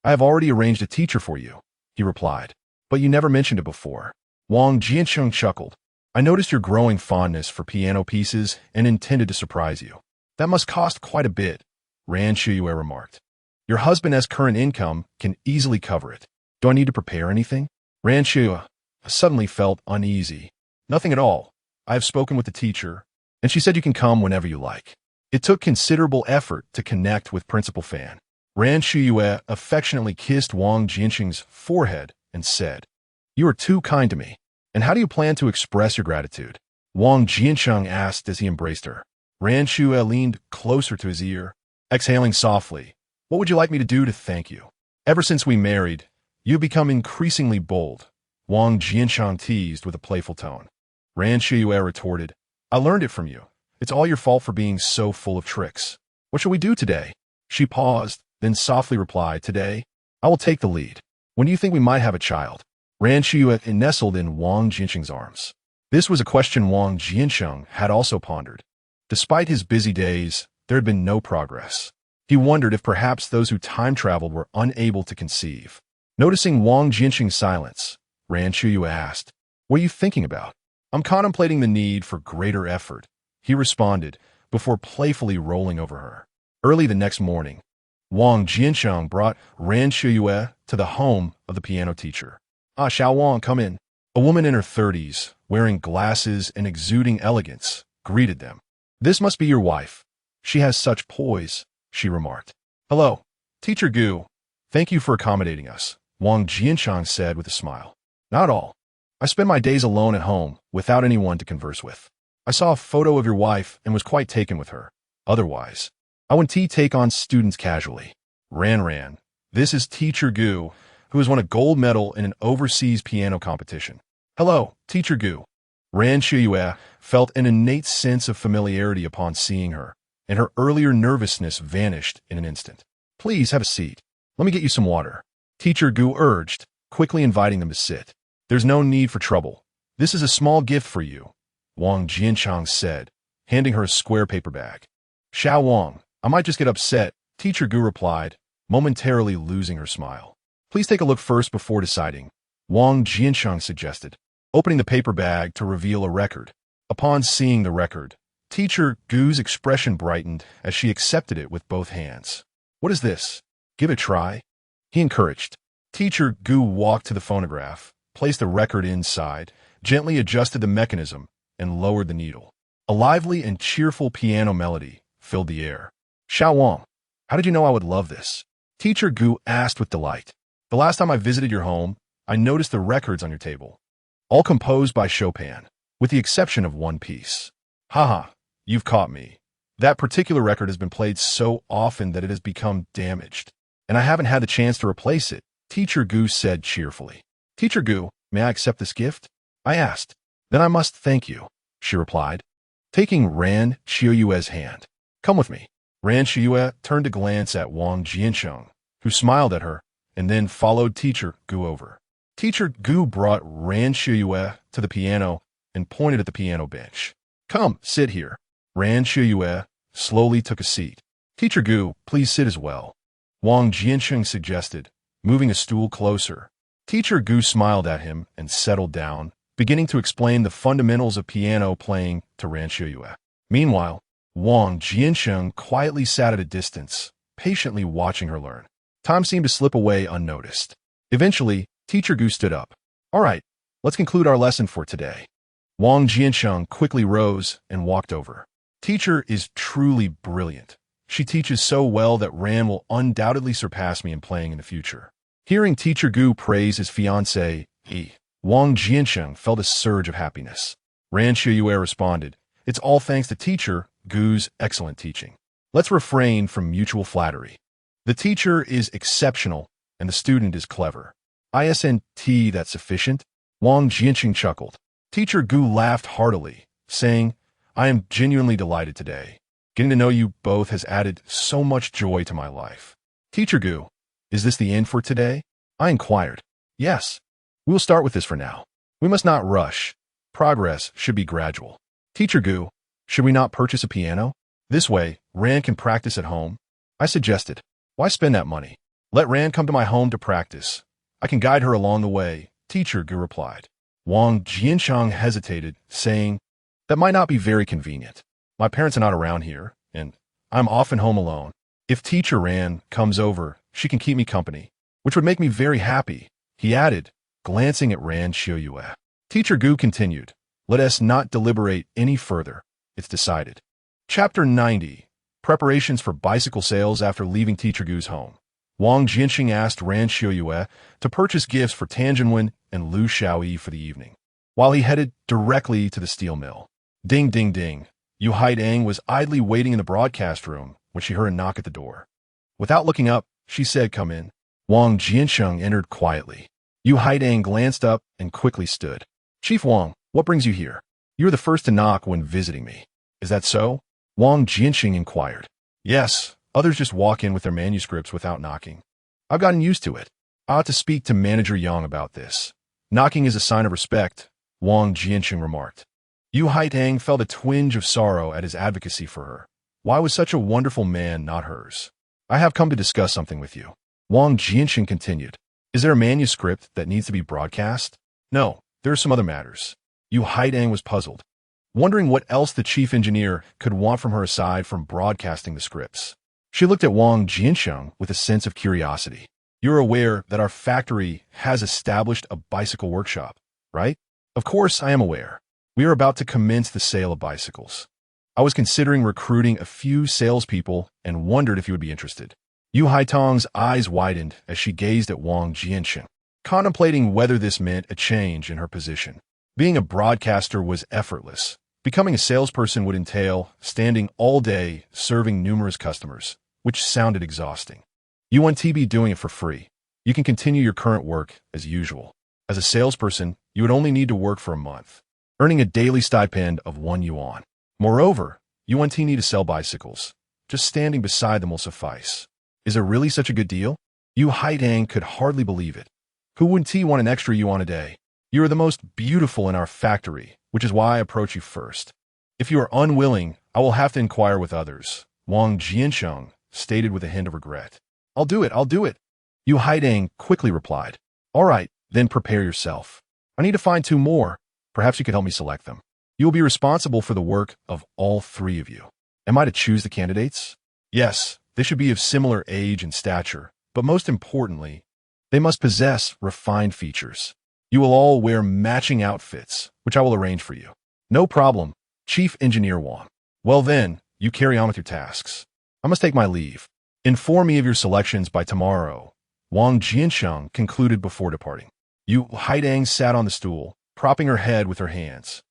I have already arranged a teacher for you, he replied. But you never mentioned it before. Wang Jiancheng chuckled. I noticed your growing fondness for piano pieces and intended to surprise you. That must cost quite a bit, Ran Qiuye remarked. Your husband's current income can easily cover it. Do I need to prepare anything? Ran Qiuye suddenly felt uneasy. Nothing at all. I have spoken with the teacher, and she said you can come whenever you like. It took considerable effort to connect with Principal Fan. Ran Qiuye affectionately kissed Wang Jiancheng's forehead and said, You are too kind to me. And how do you plan to express your gratitude? Wang Jiancheng asked as he embraced her. Ran Qiuye leaned closer to his ear, exhaling softly. What would you like me to do to thank you? Ever since we married, you've become increasingly bold, Wang Jiancheng teased with a playful tone. Ran Qiuye retorted, I learned it from you. It's all your fault for being so full of tricks. What shall we do today? She paused, then softly replied, Today, I will take the lead. When do you think we might have a child? Ran Qiuye nestled in Wang Jiancheng's arms. This was a question Wang Jiancheng had also pondered. Despite his busy days, there had been no progress. He wondered if perhaps those who time-traveled were unable to conceive. Noticing Wang Jiancheng's silence, Ran Qiuye asked, What are you thinking about? I'm contemplating the need for greater effort, he responded, before playfully rolling over her. Early the next morning, Wang Jiancheng brought Ran Qiuye to the home of the piano teacher. Xiao Wang, come in. A woman in her 30s, wearing glasses and exuding elegance, greeted them. This must be your wife. She has such poise, she remarked. Hello, Teacher Gu. Thank you for accommodating us, Wang Jiancheng said with a smile. Not all. I spend my days alone at home, without anyone to converse with. I saw a photo of your wife and was quite taken with her. Otherwise, I wouldn't take on students casually. Ran. This is Teacher Gu, who has won a gold medal in an overseas piano competition. Hello, Teacher Gu. Ran Qiuye felt an innate sense of familiarity upon seeing her, and her earlier nervousness vanished in an instant. Please have a seat. Let me get you some water. Teacher Gu urged, quickly inviting them to sit. There's no need for trouble. This is a small gift for you, Wang Jiancheng said, handing her a square paper bag. Xiao Wang, I might just get upset, Teacher Gu replied, momentarily losing her smile. Please take a look first before deciding, Wang Jiancheng suggested, opening the paper bag to reveal a record. Upon seeing the record, Teacher Gu's expression brightened as she accepted it with both hands. What is this? Give it a try, he encouraged. Teacher Gu walked to the phonograph, placed the record inside, gently adjusted the mechanism, and lowered the needle. A lively and cheerful piano melody filled the air. Xiao Wang, how did you know I would love this? Teacher Gu asked with delight. The last time I visited your home, I noticed the records on your table. All composed by Chopin, with the exception of one piece. Haha, you've caught me. That particular record has been played so often that it has become damaged, and I haven't had the chance to replace it, Teacher Gu said cheerfully. Teacher Gu, may I accept this gift? I asked. Then I must thank you, she replied, taking Ran Qiuye's hand. Come with me. Ran Qiuye turned to glance at Wang Jiancheng, who smiled at her, and then followed Teacher Gu over. Teacher Gu brought Ran Qiuye to the piano and pointed at the piano bench. Come, sit here. Ran Qiuye slowly took a seat. Teacher Gu, please sit as well, Wang Jiancheng suggested, moving a stool closer. Teacher Gu smiled at him and settled down, beginning to explain the fundamentals of piano playing to Ran Qiuye. Meanwhile, Wang Jiancheng quietly sat at a distance, patiently watching her learn. Time seemed to slip away unnoticed. Eventually, Teacher Gu stood up. All right, let's conclude our lesson for today. Wang Jiancheng quickly rose and walked over. Teacher is truly brilliant. She teaches so well that Ran will undoubtedly surpass me in playing in the future. Hearing Teacher Gu praise his fiancée, Wang Jiancheng felt a surge of happiness. Ran Qiuye responded, It's all thanks to Teacher Gu's excellent teaching. Let's refrain from mutual flattery. The teacher is exceptional, and the student is clever. Isn't that sufficient? Wang Jiancheng chuckled. Teacher Gu laughed heartily, saying, I am genuinely delighted today. Getting to know you both has added so much joy to my life. Teacher Gu, is this the end for today? I inquired. Yes. We will start with this for now. We must not rush. Progress should be gradual. Teacher Gu, should we not purchase a piano? This way, Ran can practice at home. I suggested. Why spend that money? Let Ran come to my home to practice. I can guide her along the way, Teacher Gu replied. Wang Jiancheng hesitated, saying, that might not be very convenient. My parents are not around here, and I'm often home alone. If Teacher Ran comes over, she can keep me company, which would make me very happy, he added, glancing at Ran Qiuye. Teacher Gu continued, let us not deliberate any further. It's decided. Chapter 90. Preparations for bicycle sales after leaving Teacher Gu's home. Wang Jiancheng asked Ran Qiuye to purchase gifts for Tianjinwen and Lu Xiaoyi for the evening, while he headed directly to the steel mill. Ding, ding, ding. Yu Haidang was idly waiting in the broadcast room when she heard a knock at the door. Without looking up, she said, come in. Wang Jiancheng entered quietly. Yu Haidang glanced up and quickly stood. Chief Wang, what brings you here? You were the first to knock when visiting me. Is that so? Wang Jiancheng inquired. Yes, others just walk in with their manuscripts without knocking. I've gotten used to it. I ought to speak to Manager Yang about this. Knocking is a sign of respect, Wang Jiancheng remarked. Yu Haidang felt a twinge of sorrow at his advocacy for her. Why was such a wonderful man not hers? I have come to discuss something with you. Wang Jiancheng continued. Is there a manuscript that needs to be broadcast? No, there are some other matters. Yu Haidang was puzzled, wondering what else the chief engineer could want from her aside from broadcasting the scripts. She looked at Wang Jiancheng with a sense of curiosity. You're aware that our factory has established a bicycle workshop, right? Of course I am aware. We are about to commence the sale of bicycles. I was considering recruiting a few salespeople and wondered if you would be interested. Yu Haitong's eyes widened as she gazed at Wang Jiancheng, contemplating whether this meant a change in her position. Being a broadcaster was effortless. Becoming a salesperson would entail standing all day serving numerous customers, which sounded exhausting. You want to be doing it for free. You can continue your current work as usual. As a salesperson, you would only need to work for a month, earning a daily stipend of 1 yuan. Moreover, you want to need to sell bicycles. Just standing beside them will suffice. Is it really such a good deal? Yu Haidang could hardly believe it. Who wouldn't want an extra yuan a day? You are the most beautiful in our factory, which is why I approach you first. If you are unwilling, I will have to inquire with others, Wang Jiancheng stated with a hint of regret. I'll do it. Yu Haidang quickly replied. All right, then prepare yourself. I need to find 2 more. Perhaps you could help me select them. You will be responsible for the work of all 3 of you. Am I to choose the candidates? Yes, they should be of similar age and stature, but most importantly, they must possess refined features. You will all wear matching outfits, which I will arrange for you. No problem, Chief Engineer Wang. Well then, you carry on with your tasks. I must take my leave. Inform me of your selections by tomorrow, Wang Jiancheng concluded before departing. Yu Haidang sat on the stool, propping her head with her hands,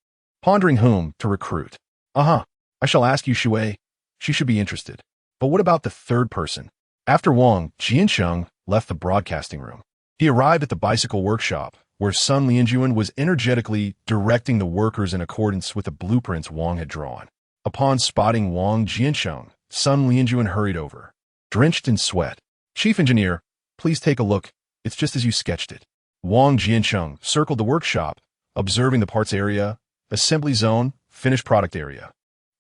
pondering whom to recruit. I shall ask Yu Shui. She should be interested. But what about the 3rd person? After Wang Jiancheng left the broadcasting room, he arrived at the bicycle workshop, where Sun Lianjuan was energetically directing the workers in accordance with the blueprints Wang had drawn. Upon spotting Wang Jiancheng, Sun Lianjuan hurried over, drenched in sweat. Chief Engineer, please take a look. It's just as you sketched it. Wang Jiancheng circled the workshop, observing the parts area, assembly zone, finished product area,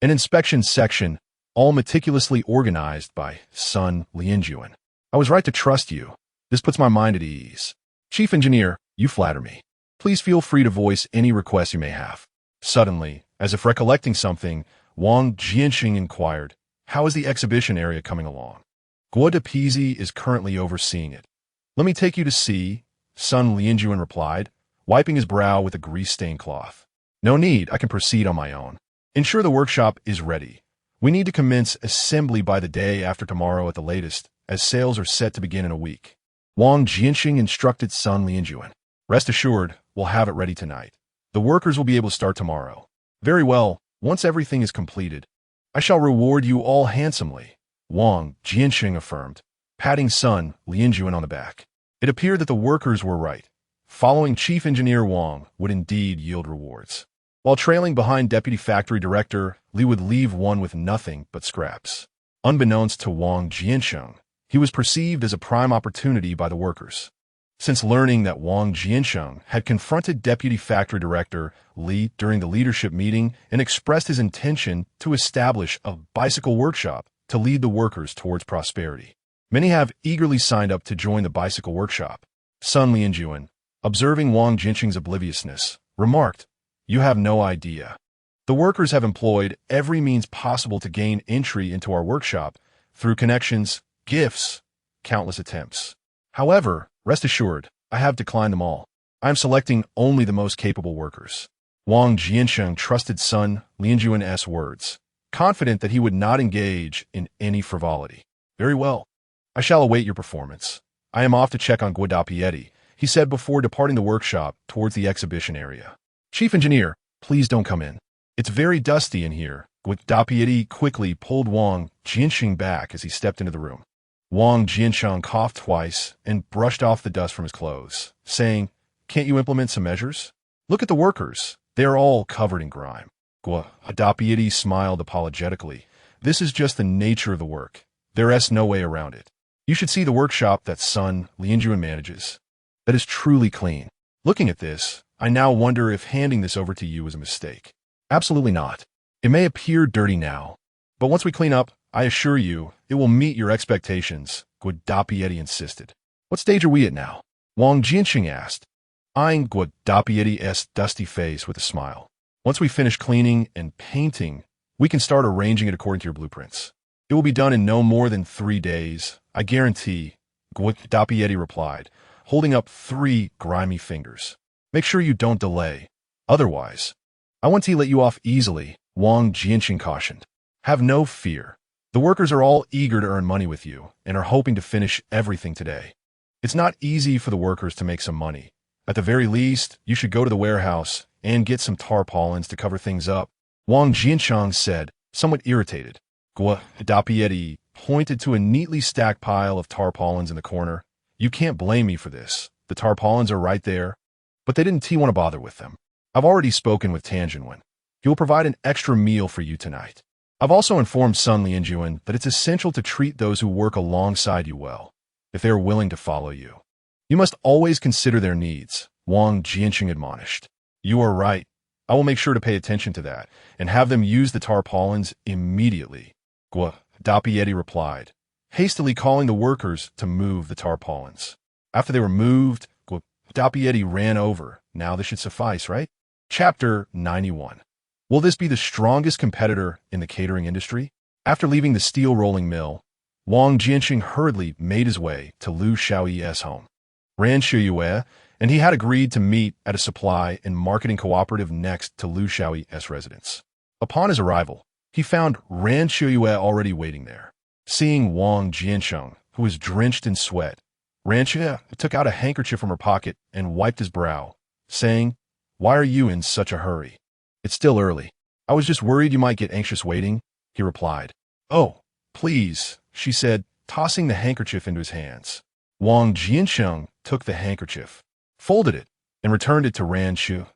an inspection section, all meticulously organized by Sun Lianjuan. I was right to trust you. This puts my mind at ease. Chief Engineer, you flatter me. Please feel free to voice any requests you may have. Suddenly, as if recollecting something, Wang Jiancheng inquired, how is the exhibition area coming along? Guo de Pizi is currently overseeing it. Let me take you to see, Sun Lianjuan replied, wiping his brow with a grease-stained cloth. No need, I can proceed on my own. Ensure the workshop is ready. We need to commence assembly by the day after tomorrow at the latest, as sales are set to begin in a week. Wang Jiancheng instructed Sun Lianjuan. Rest assured, we'll have it ready tonight. The workers will be able to start tomorrow. Very well, once everything is completed, I shall reward you all handsomely, Wang Jiancheng affirmed, patting Sun Lianjuan on the back. It appeared that the workers were right. Following Chief Engineer Wang would indeed yield rewards. While trailing behind Deputy Factory Director, Li would leave one with nothing but scraps. Unbeknownst to Wang Jiancheng, he was perceived as a prime opportunity by the workers. Since learning that Wang Jiancheng had confronted Deputy Factory Director Li during the leadership meeting and expressed his intention to establish a bicycle workshop to lead the workers towards prosperity. Many have eagerly signed up to join the bicycle workshop. Sun Lianjuan, observing Wang Jiancheng's obliviousness, remarked, "You have no idea. The workers have employed every means possible to gain entry into our workshop through connections, gifts, countless attempts. However, rest assured, I have declined them all. I am selecting only the most capable workers." Wang Jiancheng trusted Sun Lianjuan's words, confident that he would not engage in any frivolity. "Very well. I shall await your performance. I am off to check on Guadapieti," he said before departing the workshop towards the exhibition area. "Chief Engineer, please don't come in. It's very dusty in here." Guadapieti quickly pulled Wang Jiancheng back as he stepped into the room. Wang Jiancheng coughed twice and brushed off the dust from his clothes, saying, "Can't you implement some measures? Look at the workers. They are all covered in grime." Guadapieti smiled apologetically. "This is just the nature of the work. There's no way around it. You should see the workshop that Sun Lianjuan manages. That is truly clean. Looking at this, I now wonder if handing this over to you was a mistake." "Absolutely not. It may appear dirty now, but once we clean up, I assure you, it will meet your expectations," Guadapieti insisted. "What stage are we at now?" Wang Jiancheng asked, eyeing Guadapieti's dusty face with a smile. "Once we finish cleaning and painting, we can start arranging it according to your blueprints. It will be done in no more than 3 days, I guarantee," Guadapieti replied, holding up 3 grimy fingers. "Make sure you don't delay. Otherwise, I won't let you off easily," Wang Jiancheng cautioned. "Have no fear. The workers are all eager to earn money with you and are hoping to finish everything today. It's not easy for the workers to make some money. At the very least, you should go to the warehouse and get some tarpaulins to cover things up," Wang Jiancheng said, somewhat irritated. Guadapieti pointed to a neatly stacked pile of tarpaulins in the corner. "You can't blame me for this. The tarpaulins are right there." But they didn't want to bother with them. "I've already spoken with Tanjuan. He will provide an extra meal for you tonight. I've also informed Sun Lianjuan that it's essential to treat those who work alongside you well, if they are willing to follow you. You must always consider their needs," Wang Jiancheng admonished. "You are right. I will make sure to pay attention to that and have them use the tarpaulins immediately," Guadapieti replied, hastily calling the workers to move the tarpaulins. After they were moved, Guadapieti ran over. Now this should suffice, right? Chapter 91. Will this be the strongest competitor in the catering industry? After leaving the steel rolling mill, Wang Jiancheng hurriedly made his way to Liu Xiaoyi's home. Ran Qiuye and he had agreed to meet at a supply and marketing cooperative next to Liu Xiaoyi's residence. Upon his arrival, he found Ran Qiuye already waiting there. Seeing Wang Jiancheng, who was drenched in sweat, Ran Qiuye took out a handkerchief from her pocket and wiped his brow, saying, "Why are you in such a hurry?" "It's still early. I was just worried you might get anxious waiting," he replied. "Oh, please," she said, tossing the handkerchief into his hands. Wang Jiancheng took the handkerchief, folded it, and returned it to Ran Qiuye.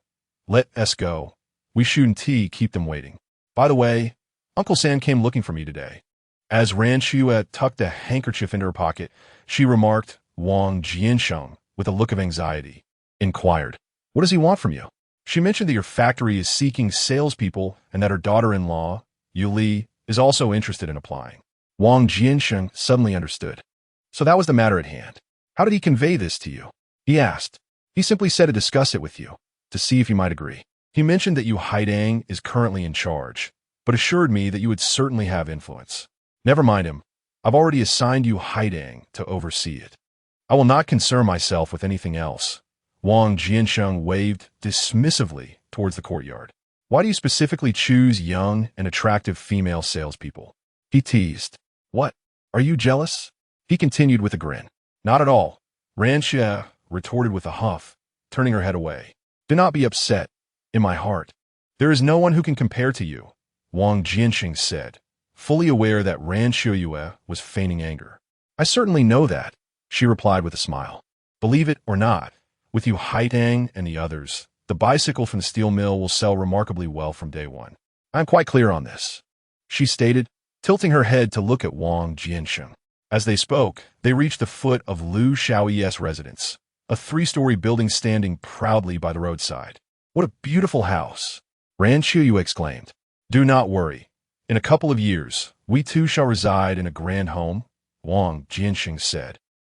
"Let us go. We shouldn't keep them waiting. By the way, Uncle San came looking for me today." As Ran Qiuye tucked the handkerchief into her pocket, she remarked, Wang Jiancheng, with a look of anxiety, inquired, "What does he want from you?" "She mentioned that your factory is seeking salespeople and that her daughter-in-law, Yuli, is also interested in applying." Wang Jiancheng suddenly understood. So that was the matter at hand. "How did he convey this to you?" he asked. "He simply said to discuss it with you, to see if you might agree. He mentioned that Yu Haidang is currently in charge, but assured me that you would certainly have influence." "Never mind him. I've already assigned Yu Haidang to oversee it. I will not concern myself with anything else." Wang Jiancheng waved dismissively towards the courtyard. "Why do you specifically choose young and attractive female salespeople?" he teased. "What? Are you jealous?" he continued with a grin. "Not at all," Ran Qiuye retorted with a huff, turning her head away. "Do not be upset. In my heart, there is no one who can compare to you," Wang Jiancheng said, fully aware that Ran Qiuye was feigning anger. "I certainly know that," she replied with a smile. "Believe it or not, with Yu Haidang and the others, the bicycle from the steel mill will sell remarkably well from day one. I am quite clear on this," she stated, tilting her head to look at Wang Jiancheng. As they spoke, they reached the foot of Liu Xiaoyi's residence. a three-story building standing proudly by the roadside. What a beautiful house! Ran Qiuye exclaimed. Do not worry. In a couple of years, we too shall reside in a grand home, Wang Jiancheng said,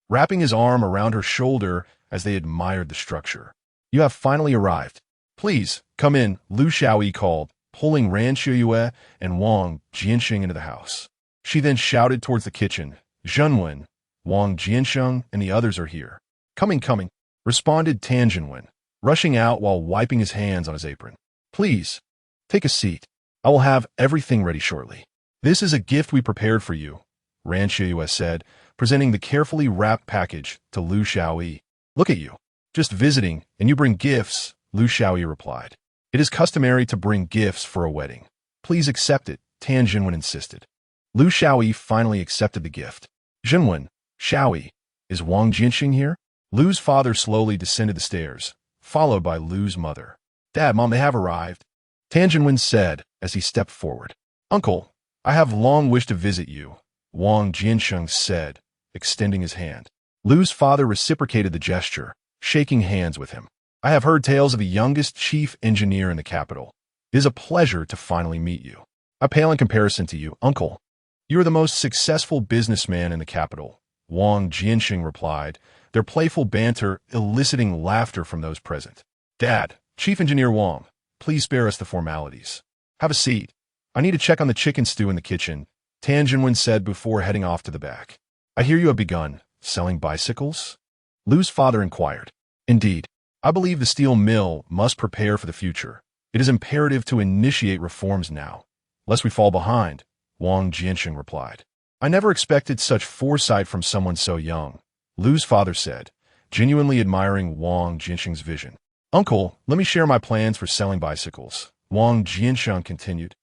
wrapping his arm around her shoulder as they admired the structure. You have finally arrived. Please, come in, Lu Xiaoyi called, pulling Ran Qiuye and Wang Jiancheng into the house. She then shouted towards the kitchen, Zhenwen, Wang Jiancheng and the others are here. Coming, responded Tan Zhenwen, rushing out while wiping his hands on his apron. Please, take a seat. I will have everything ready shortly. This is a gift we prepared for you, Ran Qiuye said, presenting the carefully wrapped package to Lu Xiaoyi. Look at you. Just visiting, and you bring gifts, Lu Xiaoyi replied. It is customary to bring gifts for a wedding. Please accept it, Tan Zhenwen insisted. Lu Xiaoyi finally accepted the gift. Zhenwen, Xiaoyi, is Wang Jiancheng here? Lu's father slowly descended the stairs, followed by Lu's mother. Dad, Mom, they have arrived, Tan Zhenwen said as he stepped forward. Uncle, I have long wished to visit you, Wang Jiancheng said, extending his hand. Lu's father reciprocated the gesture, shaking hands with him. I have heard tales of the youngest chief engineer in the capital. It is a pleasure to finally meet you. I pale in comparison to you, Uncle. You are the most successful businessman in the capital, Wang Jiancheng replied, their playful banter eliciting laughter from those present. Dad, Chief Engineer Wang, please spare us the formalities. Have a seat. I need to check on the chicken stew in the kitchen, Tan Zhenwen said before heading off to the back. I hear you have begun selling bicycles? Lu's father inquired. Indeed. I believe the steel mill must prepare for the future. It is imperative to initiate reforms now, lest we fall behind, Wang Jiancheng replied. I never expected such foresight from someone so young, Lu's father said, genuinely admiring Wang Jiancheng's vision. Uncle, let me share my plans for selling bicycles, Wang Jiancheng continued,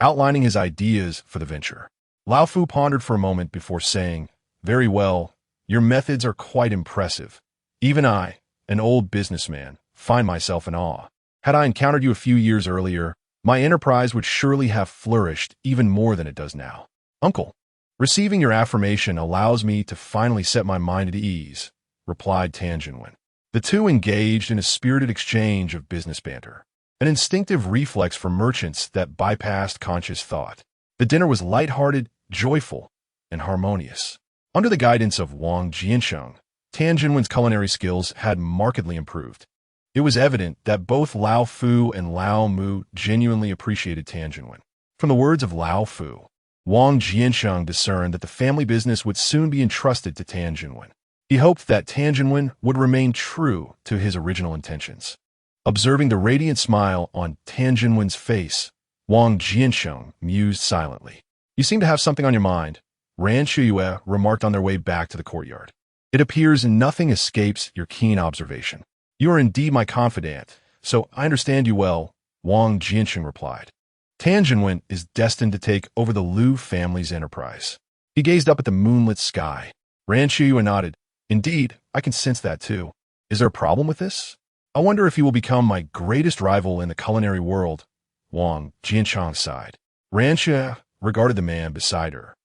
outlining his ideas for the venture. Lao Fu pondered for a moment before saying, Very well, your methods are quite impressive. Even I, an old businessman, find myself in awe. Had I encountered you a few years earlier, my enterprise would surely have flourished even more than it does now. Uncle, receiving your affirmation allows me to finally set my mind at ease, replied Tan Zhenwen. The two engaged in a spirited exchange of business banter, an instinctive reflex for merchants that bypassed conscious thought. The dinner was light-hearted, joyful, and harmonious. Under the guidance of Wang Jiancheng, Tan Zhenwen's culinary skills had markedly improved. It was evident that both Lao Fu and Lao Mu genuinely appreciated Tan Zhenwen. From the words of Lao Fu, Wang Jiancheng discerned that the family business would soon be entrusted to Tan Zhenwen. He hoped that Tan Zhenwen would remain true to his original intentions. Observing the radiant smile on Tan Zhenwen's face, Wang Jiancheng mused silently. You seem to have something on your mind, Ran Qiuye remarked on their way back to the courtyard. It appears nothing escapes your keen observation. You are indeed my confidant, so I understand you well, Wang Jiancheng replied. Tan Zhenwen is destined to take over the Lu family's enterprise. He gazed up at the moonlit sky. Ran Qiuye nodded. Indeed, I can sense that too. Is there a problem with this? I wonder if he will become my greatest rival in the culinary world, Wang Jiancheng sighed. Ran Qiuye regarded the man beside her,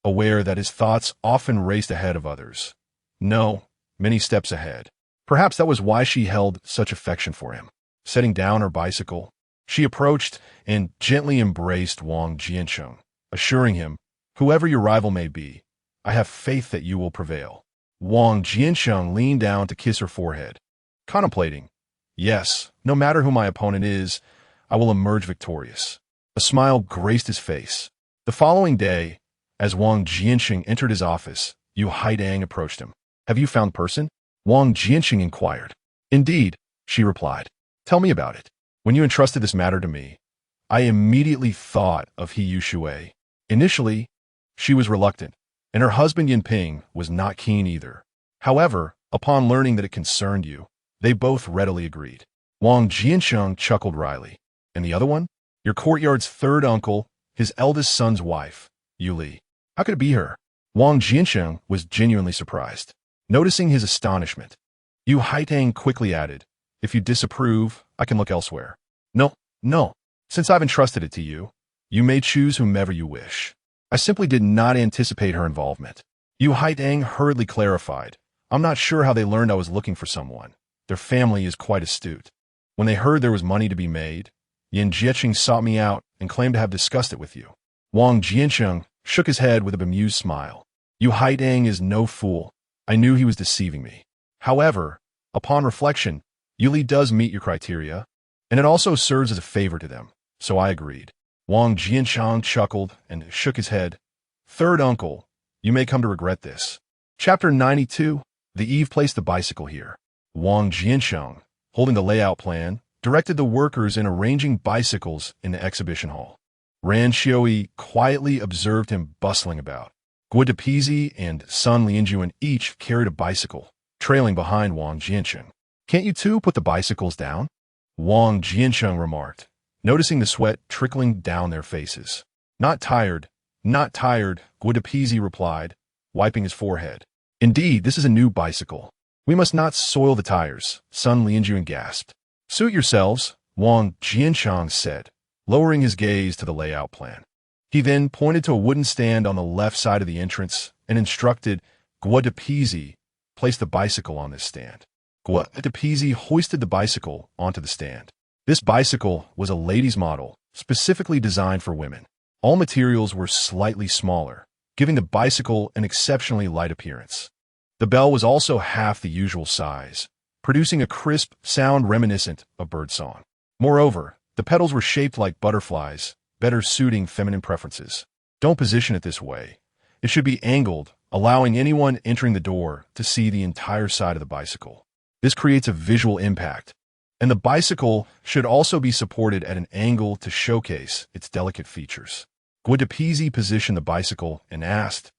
aware that his thoughts often raced ahead of others. No, many steps ahead. Perhaps that was why she held such affection for him. Setting down her bicycle, she approached and gently embraced Wang Jiancheng, assuring him, whoever your rival may be, I have faith that you will prevail. Wang Jiancheng leaned down to kiss her forehead, contemplating, yes, no matter who my opponent is, I will emerge victorious. A smile graced his face. The following day, as Wang Jiancheng entered his office, Yu Haidang approached him. Have you found person? Wang Jiancheng inquired. Indeed, she replied. Tell me about it. When you entrusted this matter to me, I immediately thought of He Shui. Initially, she was reluctant, and her husband Yinping was not keen either. However, upon learning that it concerned you, they both readily agreed. Wang Jiancheng chuckled wryly. And the other one? Your courtyard's third uncle, his eldest son's wife, Yu Li. How could it be her? Wang Jiancheng was genuinely surprised. Noticing his astonishment, Yu Haitang quickly added, if you disapprove, I can look elsewhere. No. Since I've entrusted it to you, you may choose whomever you wish. I simply did not anticipate her involvement. Yu Haitang hurriedly clarified, I'm not sure how they learned I was looking for someone. Their family is quite astute. When they heard there was money to be made, Ran Qiuye sought me out and claimed to have discussed it with you. Wang Jiancheng shook his head with a bemused smile. Yu Haidang is no fool. I knew he was deceiving me. However, upon reflection, Yuli does meet your criteria, and it also serves as a favor to them, so I agreed. Wang Jiancheng chuckled and shook his head. Third uncle, you may come to regret this. Chapter 92. The Eve placed the bicycle here. Wang Jiancheng, holding the layout plan, directed the workers in arranging bicycles in the exhibition hall. Ran Qiuye quietly observed him bustling about. Guo Depizi and Sun Lianjuan each carried a bicycle, trailing behind Wang Jiancheng. Can't you two put the bicycles down? Wang Jiancheng remarked, noticing the sweat trickling down their faces. Not tired, not tired, Guo Depizi replied, wiping his forehead. Indeed, this is a new bicycle. We must not soil the tires, Sun Lianjuan gasped. Suit yourselves, Wang Jiancheng said, lowering his gaze to the layout plan. He then pointed to a wooden stand on the left side of the entrance and instructed Guo Depizi, place the bicycle on this stand. Guo Depizi hoisted the bicycle onto the stand. This bicycle was a ladies' model, specifically designed for women. All materials were slightly smaller, giving the bicycle an exceptionally light appearance. The bell was also half the usual size, producing a crisp sound reminiscent of birdsong. Moreover, the pedals were shaped like butterflies, better suiting feminine preferences. Don't position it this way. It should be angled, allowing anyone entering the door to see the entire side of the bicycle. This creates a visual impact, and the bicycle should also be supported at an angle to showcase its delicate features. Guo Depizi positioned the bicycle and asked,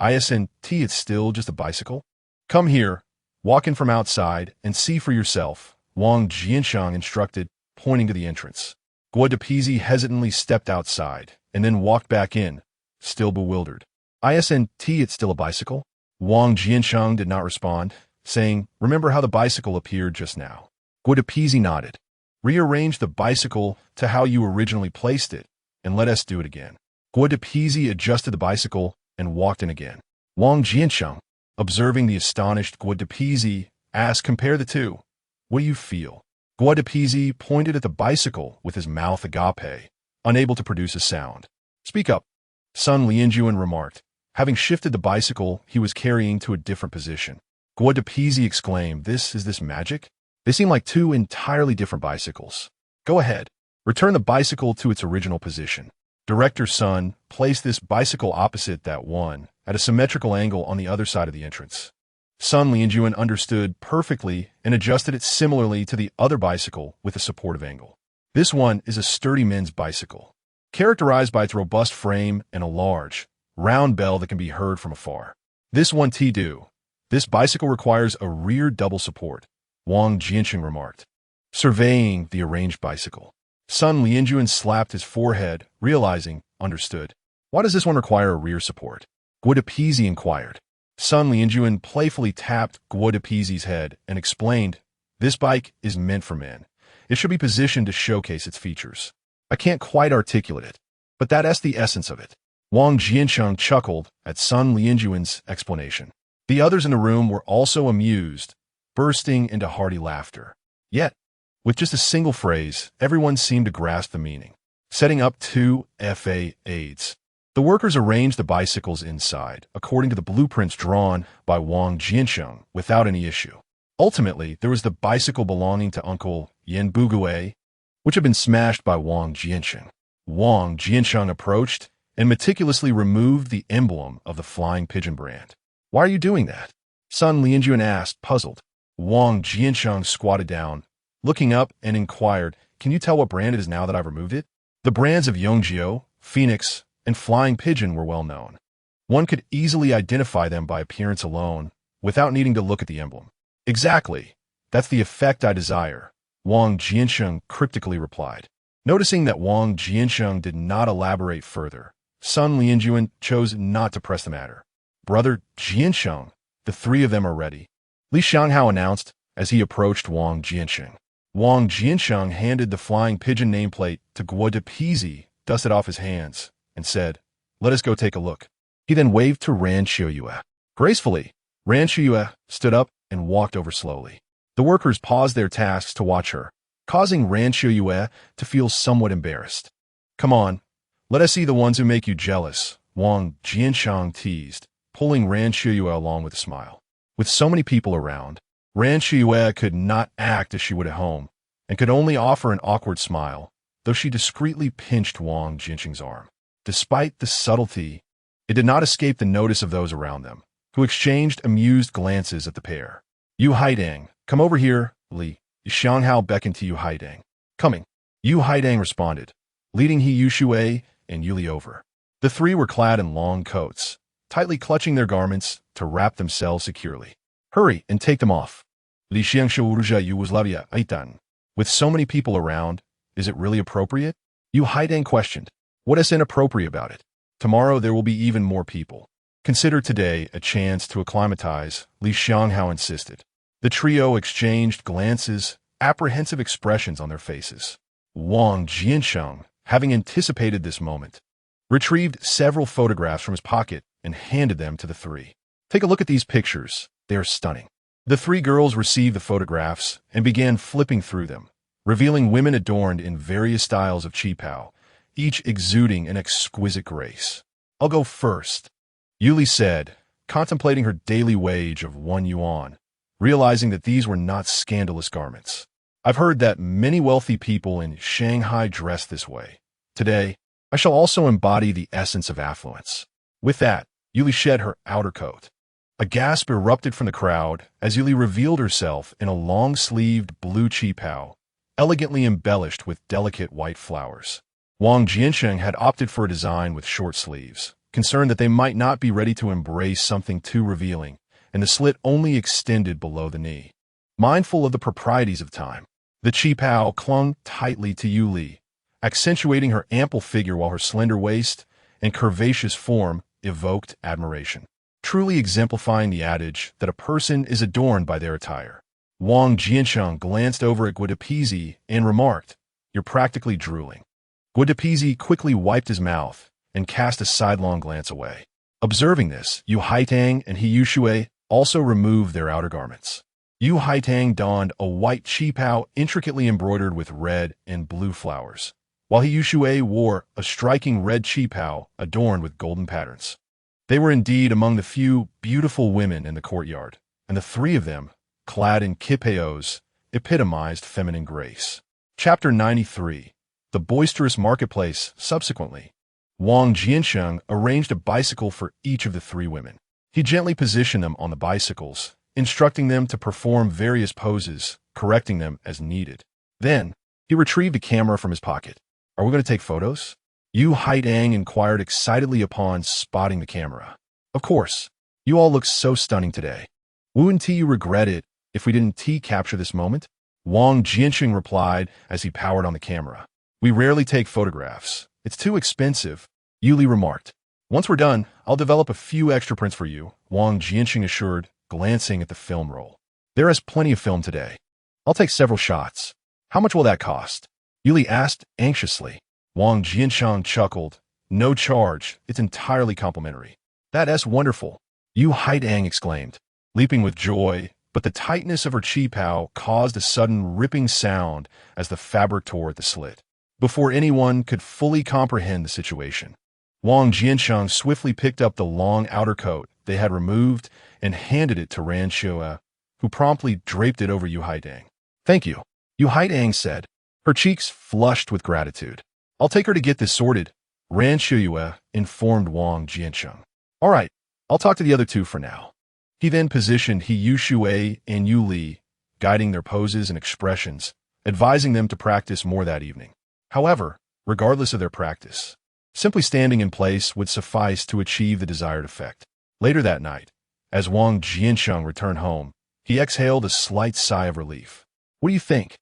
"Isn't it's still just a bicycle? Come here, walk in from outside, and see for yourself," Wang Jiancheng instructed, pointing to the entrance. Guo Depizi hesitantly stepped outside and then walked back in, still bewildered. "Isn't it's still a bicycle?" Wang Jiancheng did not respond, saying, "Remember how the bicycle appeared just now?" Guo Depizi nodded. "Rearrange the bicycle to how you originally placed it, and let us do it again." Guo Depizi adjusted the bicycle and walked in again. Wang Jiancheng, observing the astonished Guo Depizi, asked, "Compare the two. What do you feel?" Guo Depizi pointed at the bicycle with his mouth agape, unable to produce a sound. "Speak up," Sun Lianjuan remarked, having shifted the bicycle he was carrying to a different position. Guo Depizi exclaimed, "Is this magic? They seem like two entirely different bicycles." "Go ahead. Return the bicycle to its original position." Director Sun placed this bicycle opposite that one, at a symmetrical angle on the other side of the entrance. Sun Lianjuan understood perfectly and adjusted it similarly to the other bicycle with a supportive angle. This one is a sturdy men's bicycle, characterized by its robust frame and a large, round bell that can be heard from afar. This one do. This bicycle requires a rear double support, Wang Jiancheng remarked, surveying the arranged bicycle. Sun Lianjuan slapped his forehead, realizing, understood. "Why does this one require a rear support?" Guo Depizi inquired. Sun Lianjuan playfully tapped Guo Depizi's head and explained, "This bike is meant for men. It should be positioned to showcase its features. I can't quite articulate it, but that's the essence of it." Wang Jiancheng chuckled at Sun Lianjuan's explanation. The others in the room were also amused, bursting into hearty laughter. Yet, with just a single phrase, everyone seemed to grasp the meaning. Setting up two FA-aids. The workers arranged the bicycles inside, according to the blueprints drawn by Wang Jiancheng, without any issue. Ultimately, there was the bicycle belonging to Uncle Yin Bugue, which had been smashed by Wang Jiancheng. Wang Jiancheng approached and meticulously removed the emblem of the Flying Pigeon brand. "Why are you doing that?" Sun Lianjuan asked, puzzled. Wang Jiancheng squatted down, looking up, and inquired, "Can you tell what brand it is now that I've removed it?" The brands of Yongjio, Phoenix, and Flying Pigeon were well known. One could easily identify them by appearance alone, without needing to look at the emblem. "Exactly. That's the effect I desire," Wang Jiancheng cryptically replied. Noticing that Wang Jiancheng did not elaborate further, Sun Lianjuan chose not to press the matter. "Brother Jiancheng, the three of them are ready," Li Xianghao announced as he approached Wang Jiancheng. Wang Jiancheng handed the Flying Pigeon nameplate to Guo Depizi, dusted off his hands, and said, "Let us go take a look." He then waved to Ran Qiuye. Gracefully, Ran Qiuye stood up and walked over slowly. The workers paused their tasks to watch her, causing Ran Qiuye to feel somewhat embarrassed. Come on, let us see the ones who make you jealous, Wang Jiancheng teased, pulling Ran Qiuye along with a smile. With so many people around, Ran Qiuye could not act as she would at home, and could only offer an awkward smile, though she discreetly pinched Wang Jiancheng's arm. Despite the subtlety, it did not escape the notice of those around them, who exchanged amused glances at the pair. Yu Haidang, come over here, Li. Xianghao beckoned to Yu Haidang. Coming. Yu Haidang responded, leading He Yushui and Yuli over. The three were clad in long coats, tightly clutching their garments to wrap themselves securely. Hurry and take them off. Li Xiangshu Yu Wuzlavia Aitan. With so many people around, is it really appropriate? Yu Haidang questioned. What is inappropriate about it? Tomorrow there will be even more people. Consider today a chance to acclimatize, Li Xianghao insisted. The trio exchanged glances, apprehensive expressions on their faces. Wang Jiancheng, having anticipated this moment, retrieved several photographs from his pocket and handed them to the three. Take a look at these pictures. They are stunning. The three girls received the photographs and began flipping through them, revealing women adorned in various styles of qipao, each exuding an exquisite grace. I'll go first, Yuli said, contemplating her daily wage of 1 yuan, realizing that these were not scandalous garments. I've heard that many wealthy people in Shanghai dress this way. Today, I shall also embody the essence of affluence. With that, Yuli shed her outer coat. A gasp erupted from the crowd as Yuli revealed herself in a long-sleeved blue qipao, elegantly embellished with delicate white flowers. Wang Jiancheng had opted for a design with short sleeves, concerned that they might not be ready to embrace something too revealing, and the slit only extended below the knee. Mindful of the proprieties of time, the qipao clung tightly to Yuli, accentuating her ample figure while her slender waist and curvaceous form evoked admiration, truly exemplifying the adage that a person is adorned by their attire. Wang Jiancheng glanced over at Guadapisi and remarked, "You're practically drooling." Guadapisi quickly wiped his mouth and cast a sidelong glance away. Observing this, Yu Haitang and He Yushui also removed their outer garments. Yu Haitang donned a white qipao intricately embroidered with red and blue flowers, while He Yushui wore a striking red qipao adorned with golden patterns. They were indeed among the few beautiful women in the courtyard, and the three of them, clad in qipaos, epitomized feminine grace. Chapter 93. The Boisterous Marketplace. Subsequently, Wang Jiancheng arranged a bicycle for each of the three women. He gently positioned them on the bicycles, instructing them to perform various poses, correcting them as needed. Then, he retrieved a camera from his pocket. Are we going to take photos? Yu Haidang inquired excitedly upon spotting the camera. Of course. You all look so stunning today. Wouldn't you regret it if we didn't capture this moment? Wang Jiancheng replied as he powered on the camera. We rarely take photographs. It's too expensive, Yuli remarked. Once we're done, I'll develop a few extra prints for you, Wang Jiancheng assured, glancing at the film roll. There is plenty of film today. I'll take several shots. How much will that cost? Yuli asked anxiously. Wang Jiancheng chuckled. No charge. It's entirely complimentary. That's wonderful, Yu Haidang exclaimed, leaping with joy, but the tightness of her qipao caused a sudden ripping sound as the fabric tore at the slit. Before anyone could fully comprehend the situation, Wang Jiancheng swiftly picked up the long outer coat they had removed and handed it to Ran Qiuye, who promptly draped it over Yu Haidang. Thank you, Yu Haidang said, her cheeks flushed with gratitude. I'll take her to get this sorted, Ran Qiuye informed Wang Jiancheng. All right, I'll talk to the other two for now. He then positioned He Yushui and Yu Li, guiding their poses and expressions, advising them to practice more that evening. However, regardless of their practice, simply standing in place would suffice to achieve the desired effect. Later that night, as Wang Jiancheng returned home, he exhaled a slight sigh of relief. What do you think?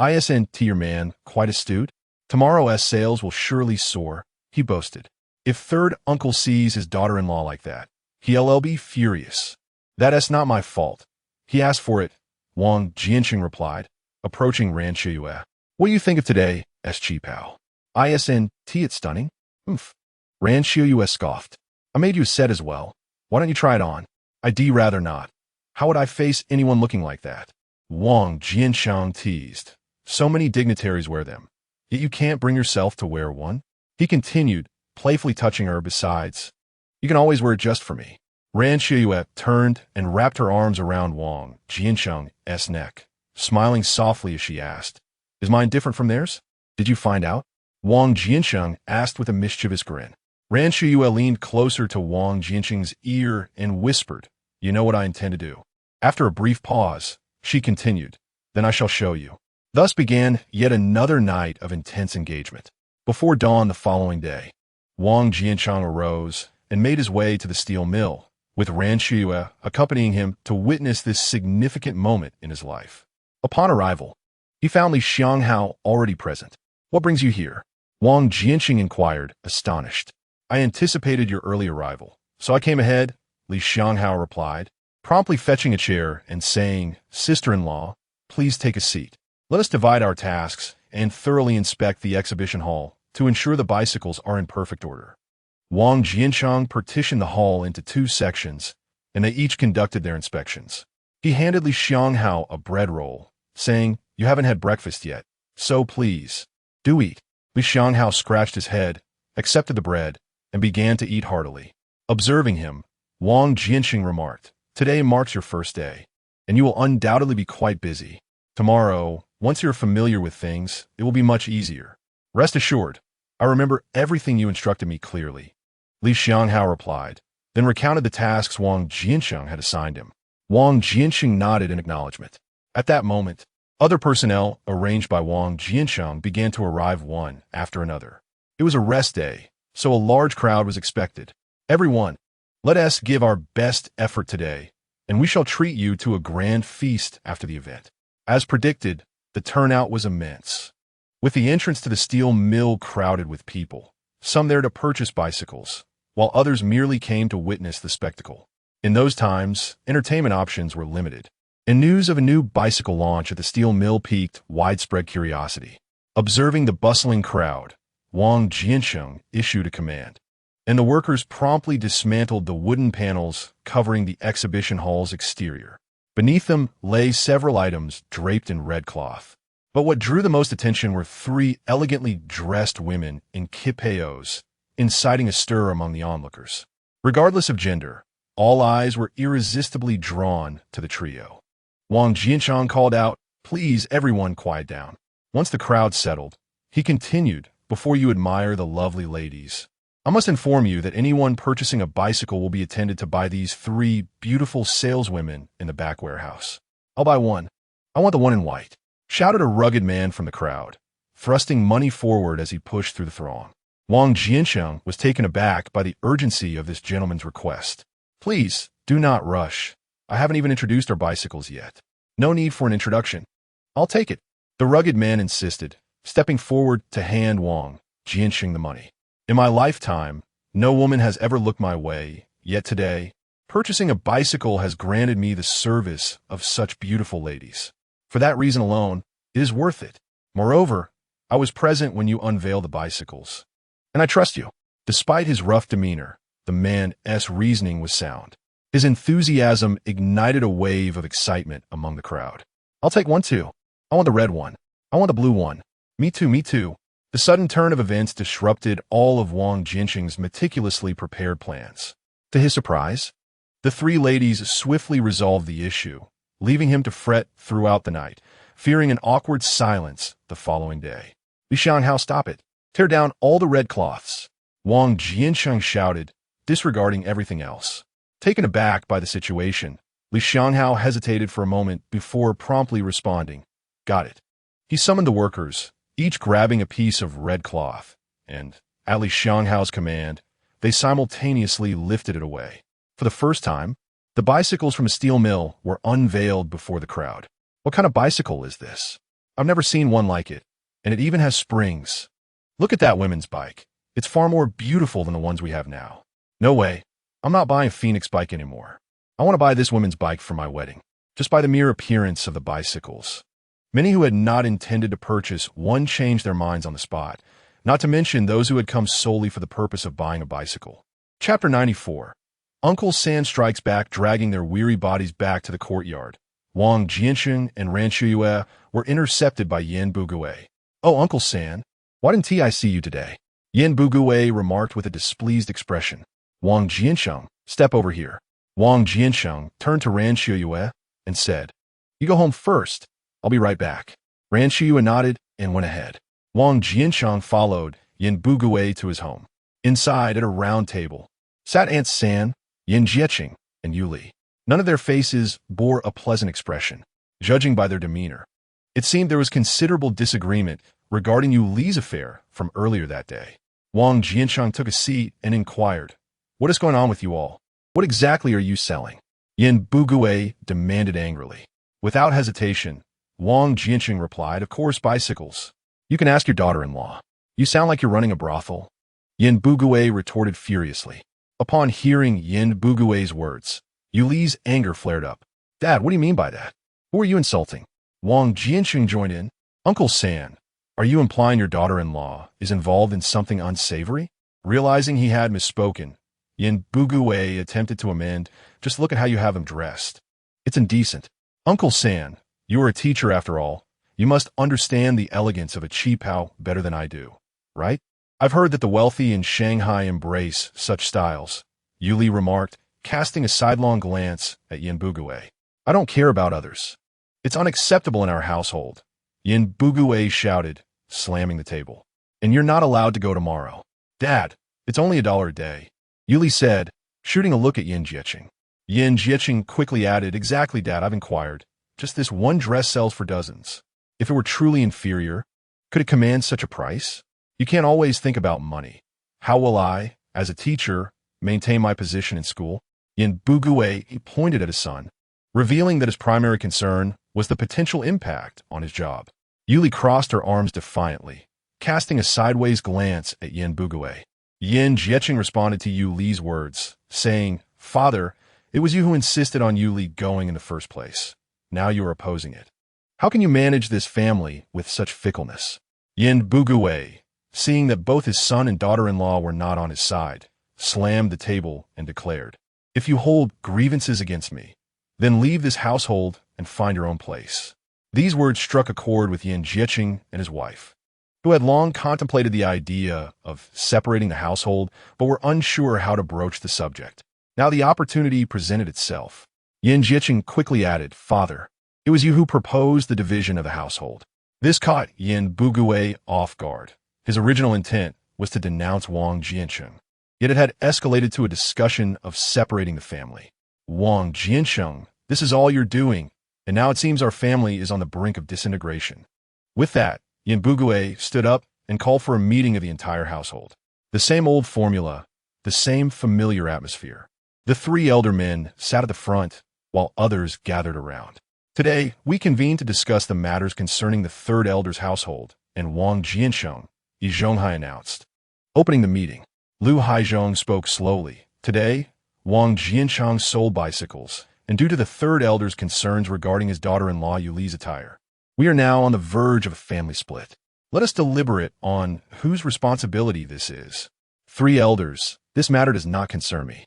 Isn't your man quite astute? Tomorrow's sales will surely soar, he boasted. If third uncle sees his daughter-in-law like that, he'll be furious. That's not my fault. He asked for it, Wang Jiancheng replied, approaching Ran Qiuye. What do you think of today, qipao? Isn't it stunning? Ran Qiuye scoffed. I made you a set as well. Why don't you try it on? I'd rather not. How would I face anyone looking like that? Wang Jiancheng teased. So many dignitaries wear them, yet you can't bring yourself to wear one? He continued, playfully touching her. Besides, you can always wear it just for me. Ran Qiuye turned and wrapped her arms around Wang Jiancheng's neck, smiling softly as she asked, "Is mine different from theirs? Did you find out?" Wang Jiancheng asked with a mischievous grin. Ran Qiuye leaned closer to Wang Jiancheng's ear and whispered, "You know what I intend to do." After a brief pause, she continued, "Then I shall show you." Thus began yet another night of intense engagement. Before dawn the following day, Wang Jiancheng arose and made his way to the steel mill, with Ran Qiuye accompanying him to witness this significant moment in his life. Upon arrival, he found Li Xianghao already present. "What brings you here?" Wang Jiancheng inquired, astonished. "I anticipated your early arrival, so I came ahead," Li Xianghao replied, promptly fetching a chair and saying, "Sister-in-law, please take a seat. Let us divide our tasks and thoroughly inspect the exhibition hall to ensure the bicycles are in perfect order." Wang Jiancheng partitioned the hall into 2 sections, and they each conducted their inspections. He handed Li Xianghao a bread roll, saying, "You haven't had breakfast yet, so please, do eat." Li Xianghao scratched his head, accepted the bread, and began to eat heartily. Observing him, Wang Jiancheng remarked, "Today marks your first day, and you will undoubtedly be quite busy. Tomorrow, once you're familiar with things, it will be much easier. Rest assured, I remember everything you instructed me clearly." Li Xianghao replied, then recounted the tasks Wang Jiancheng had assigned him. Wang Jiancheng nodded in acknowledgement. At that moment, other personnel arranged by Wang Jiancheng began to arrive one after another. It was a rest day, so a large crowd was expected. "Everyone, let us give our best effort today, and we shall treat you to a grand feast after the event." As predicted, the turnout was immense, with the entrance to the steel mill crowded with people, some there to purchase bicycles, while others merely came to witness the spectacle. In those times, entertainment options were limited, and news of a new bicycle launch at the steel mill piqued widespread curiosity. Observing the bustling crowd, Wang Jiancheng issued a command, and the workers promptly dismantled the wooden panels covering the exhibition hall's exterior. Beneath them lay several items draped in red cloth. But what drew the most attention were 3 elegantly dressed women in kipeos, inciting a stir among the onlookers. Regardless of gender, all eyes were irresistibly drawn to the trio. Wang Jiancheng called out, "Please, everyone, quiet down." Once the crowd settled, he continued, "Before you admire the lovely ladies, I must inform you that anyone purchasing a bicycle will be attended to by these 3 beautiful saleswomen in the back warehouse." "I'll buy one. I want the one in white," shouted a rugged man from the crowd, thrusting money forward as he pushed through the throng. Wang Jiancheng was taken aback by the urgency of this gentleman's request. "Please, do not rush. I haven't even introduced our bicycles yet. No need for an introduction. I'll take it," the rugged man insisted, stepping forward to hand Wang Jiancheng the money. "In my lifetime, no woman has ever looked my way, yet today, purchasing a bicycle has granted me the service of such beautiful ladies. For that reason alone, it is worth it. Moreover, I was present when you unveiled the bicycles, and I trust you." Despite his rough demeanor, the man's reasoning was sound. His enthusiasm ignited a wave of excitement among the crowd. "I'll take one too. I want the red one. I want the blue one. Me too, me too." The sudden turn of events disrupted all of Wang Jiancheng's meticulously prepared plans. To his surprise, the 3 ladies swiftly resolved the issue, leaving him to fret throughout the night, fearing an awkward silence the following day. "Li Xianghao, stop it. Tear down all the red cloths," Wang Jiancheng shouted, disregarding everything else. Taken aback by the situation, Li Xianghao hesitated for a moment before promptly responding, "Got it." He summoned the workers, each grabbing a piece of red cloth, and, at Li Xianghao's command, they simultaneously lifted it away. For the first time, the bicycles from a steel mill were unveiled before the crowd. "What kind of bicycle is this? I've never seen one like it, and it even has springs. Look at that women's bike. It's far more beautiful than the ones we have now. No way. I'm not buying a Phoenix bike anymore. I want to buy this women's bike for my wedding." Just by the mere appearance of the bicycles, many who had not intended to purchase one changed their minds on the spot, not to mention those who had come solely for the purpose of buying a bicycle. Chapter 94. Uncle San strikes back, dragging their weary bodies back to the courtyard. Wang Jiancheng and Ran Qiuye were intercepted by Yin Buguye. "Oh, Uncle San, why didn't I see you today?" Yin Buguye remarked with a displeased expression. "Wang Jiancheng, step over here." Wang Jiancheng turned to Ran Qiuye and said, "You go home first. I'll be right back." Ran Qiuye nodded and went ahead. Wang Jiancheng followed Yin Buguye to his home. Inside, at a round table, sat Aunt San, Yin Jiancheng, and Yuli. None of their faces bore a pleasant expression, judging by their demeanor. It seemed there was considerable disagreement regarding Yuli's affair from earlier that day. Wang Jiancheng took a seat and inquired, "What is going on with you all? What exactly are you selling?" Yin Buguye demanded angrily. Without hesitation, Wang Jiancheng replied, "Of course, bicycles. You can ask your daughter-in-law. You sound like you're running a brothel." Yin Buguye retorted furiously. Upon hearing Yin Buguye's words, Yuli's anger flared up. "Dad, what do you mean by that? Who are you insulting?" Wang Jiancheng joined in. "Uncle San, are you implying your daughter-in-law is involved in something unsavory?" Realizing he had misspoken, Yin Buguye attempted to amend. "Just look at how you have him dressed. It's indecent." "Uncle San, you are a teacher after all. You must understand the elegance of a cheap how better than I do, right? I've heard that the wealthy in Shanghai embrace such styles," Yuli remarked, casting a sidelong glance at Yin Buguye. "I don't care about others. It's unacceptable in our household," Yin Buguye shouted, slamming the table. "And you're not allowed to go tomorrow." "Dad, it's only $1 a day," Yuli said, shooting a look at Yin Jiancheng. Yin Jiancheng quickly added, "Exactly, Dad, I've inquired. Just this one dress sells for dozens. If it were truly inferior, could it command such a price? You can't always think about money. How will I, as a teacher, maintain my position in school?" Yin Buguye pointed at his son, revealing that his primary concern was the potential impact on his job. Yuli crossed her arms defiantly, casting a sideways glance at Yin Buguye. Yin Jiancheng responded to Yuli's words, saying, "Father, it was you who insisted on Yuli going in the first place. Now you are opposing it. How can you manage this family with such fickleness?" Yin Buguye, seeing that both his son and daughter-in-law were not on his side, slammed the table and declared, "If you hold grievances against me, then leave this household and find your own place." These words struck a chord with Yin Jiancheng and his wife, who had long contemplated the idea of separating the household but were unsure how to broach the subject. Now the opportunity presented itself. Yin Jiancheng quickly added, "Father, it was you who proposed the division of the household." This caught Yin Buguye off guard. His original intent was to denounce Wang Jiancheng, yet it had escalated to a discussion of separating the family. "Wang Jiancheng, this is all you're doing, and now it seems our family is on the brink of disintegration." With that, Yin Buguye stood up and called for a meeting of the entire household. The same old formula, the same familiar atmosphere. The three elder men sat at the front, while others gathered around. "Today, we convene to discuss the matters concerning the third elder's household, and Wang Jiancheng," Yi Zhonghai announced. Opening the meeting, Lu Haizhong spoke slowly. "Today, Wang Jiancheng sold bicycles, and due to the third elder's concerns regarding his daughter-in-law Yuli's attire, we are now on the verge of a family split. Let us deliberate on whose responsibility this is." "Three elders, this matter does not concern me.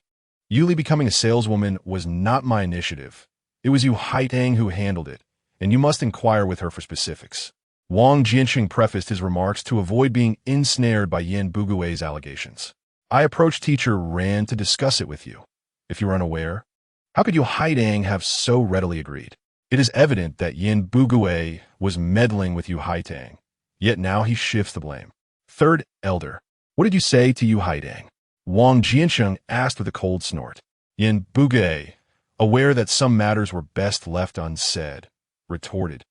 Yuli becoming a saleswoman was not my initiative. It was Yu Haitang who handled it, and you must inquire with her for specifics." Wang Jiancheng prefaced his remarks to avoid being ensnared by Yin Buguye's allegations. "I approached teacher Ran to discuss it with you. If you are unaware, how could Yu Haitang have so readily agreed?" It is evident that Yin Buguye was meddling with Yu Haitang, yet now he shifts the blame. "Third elder, what did you say to Yu Haitang?" Wang Jiancheng asked with a cold snort. Yin Buguye, aware that some matters were best left unsaid, retorted,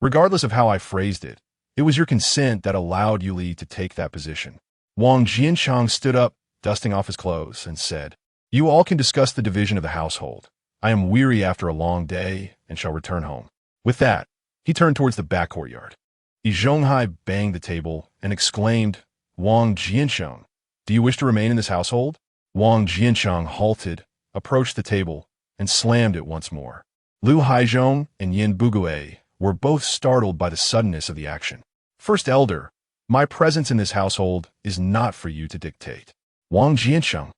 "Regardless of how I phrased it, it was your consent that allowed Yuli to take that position." Wang Jiancheng stood up, dusting off his clothes, and said, "You all can discuss the division of the household. I am weary after a long day and shall return home." With that, he turned towards the back courtyard. Yi Zhonghai banged the table and exclaimed, "Wang Jiancheng, do you wish to remain in this household?" Wang Jiancheng halted, approached the table, and slammed it once more. Lu Haizhong and Yin Buguye were both startled by the suddenness of the action. "First elder, my presence in this household is not for you to dictate." "Wang Jiancheng,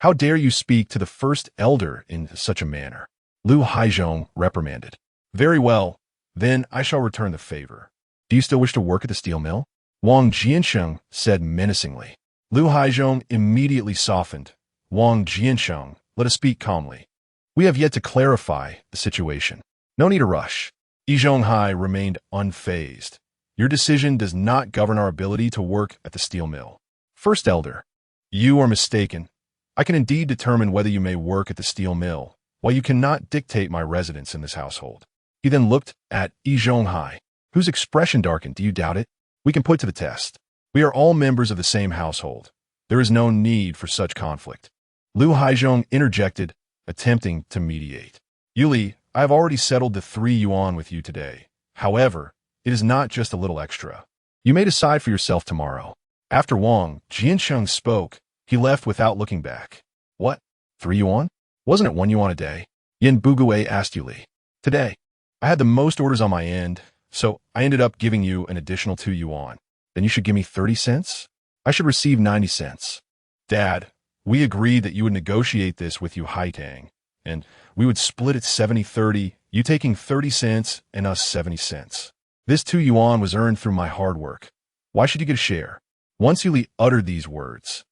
How dare you speak to the first elder in such a manner? Lu Haizhong reprimanded. Very well, then I shall return the favor. Do you still wish to work at the steel mill? Wang Jiancheng said menacingly. Lu Haizhong immediately softened. Wang Jiancheng, let us speak calmly. We have yet to clarify the situation. No need to rush. Yi Zhonghai remained unfazed. Your decision does not govern our ability to work at the steel mill. First elder, you are mistaken. I can indeed determine whether you may work at the steel mill, while you cannot dictate my residence in this household. He then looked at Yi Zhonghai, whose expression darkened. Do you doubt it? We can put to the test. We are all members of the same household. There is no need for such conflict. Lu Haizhong interjected, attempting to mediate. Yuli, I have already settled the 3 yuan with you today. However, it is not just a little extra. You may decide for yourself tomorrow. After Wang Jiancheng spoke, he left without looking back. What? 3 yuan? Wasn't it 1 yuan a day? Yin Bugui asked Yuli. Today, I had the most orders on my end, so I ended up giving you an additional 2 yuan. Then you should give me 30 cents? I should receive 90 cents. Dad, we agreed that you would negotiate this with Yu Haitang, and we would split it 70-30, you taking 30 cents and us 70 cents. This 2 yuan was earned through my hard work. Why should you get a share? Once Yuli uttered these words,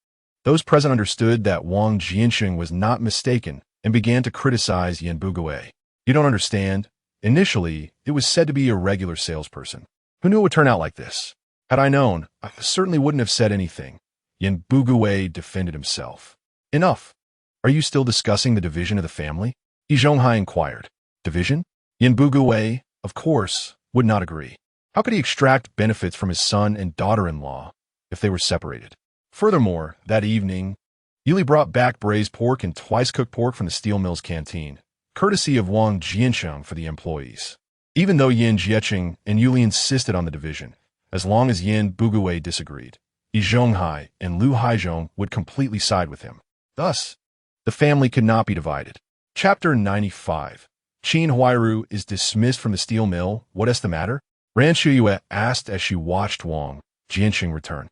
those present understood that Wang Jiancheng was not mistaken and began to criticize Yin Bugui. You don't understand. Initially, it was said to be a regular salesperson. Who knew it would turn out like this? Had I known, I certainly wouldn't have said anything. Yin Bugui defended himself. Enough. Are you still discussing the division of the family? Yi Zhonghai inquired. Division? Yin Bugui, of course, would not agree. How could he extract benefits from his son and daughter-in-law if they were separated? Furthermore, that evening, Yuli brought back braised pork and twice-cooked pork from the steel mill's canteen, courtesy of Wang Jiancheng for the employees. Even though Yin Jiancheng and Yuli insisted on the division, as long as Yin Bugui disagreed, Yi Zhonghai and Lu Haizhong would completely side with him. Thus, the family could not be divided. Chapter 95. Qin Huairu is dismissed from the steel mill. What is the matter? Ran Qiuye asked as she watched Wang Jiancheng return.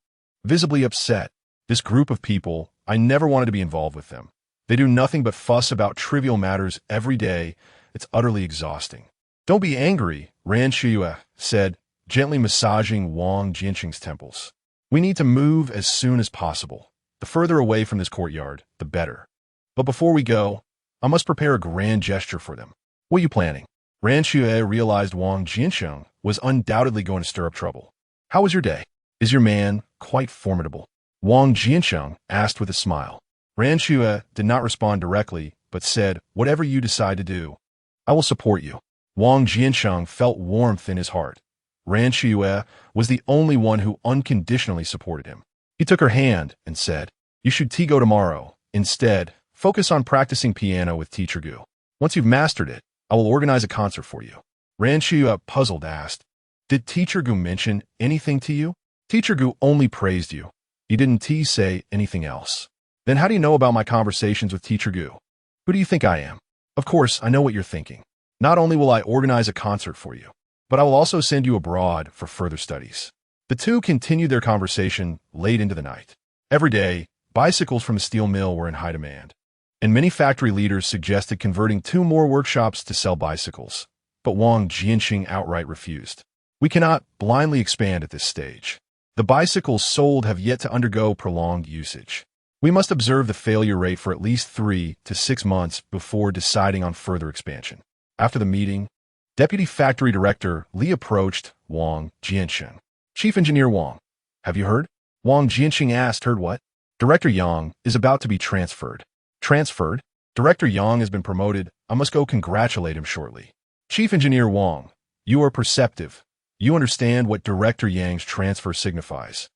Visibly upset, this group of people, I never wanted to be involved with them. They do nothing but fuss about trivial matters every day. It's utterly exhausting. Don't be angry, Ran Qiuye said, gently massaging Wang Jiancheng's temples. We need to move as soon as possible. The further away from this courtyard, the better. But before we go, I must prepare a grand gesture for them. What are you planning? Ran Qiuye realized Wang Jiancheng was undoubtedly going to stir up trouble. How was your day? Is your man quite formidable? Wang Jiancheng asked with a smile. Ran Qiuye did not respond directly, but said, whatever you decide to do, I will support you. Wang Jiancheng felt warmth in his heart. Ran Qiuye was the only one who unconditionally supported him. He took her hand and said, you should go tomorrow. Instead, focus on practicing piano with Teacher Gu. Once you've mastered it, I will organize a concert for you. Ran Qiuye, puzzled, asked, did Teacher Gu mention anything to you? Teacher Gu only praised you. He didn't say anything else. Then how do you know about my conversations with Teacher Gu? Who do you think I am? Of course, I know what you're thinking. Not only will I organize a concert for you, but I will also send you abroad for further studies. The two continued their conversation late into the night. Every day, bicycles from the steel mill were in high demand, and many factory leaders suggested converting 2 more workshops to sell bicycles. But Wang Jiancheng outright refused. We cannot blindly expand at this stage. The bicycles sold have yet to undergo prolonged usage. We must observe the failure rate for at least 3 to 6 months before deciding on further expansion. After the meeting, Deputy Factory Director Li approached Wang Jiancheng. Chief Engineer Wang, have you heard? Wang Jiancheng asked. Heard what? Director Yang is about to be transferred. Transferred? Director Yang has been promoted. I must go congratulate him shortly. Chief Engineer Wang, you are perceptive. You understand what Director Yang's transfer signifies.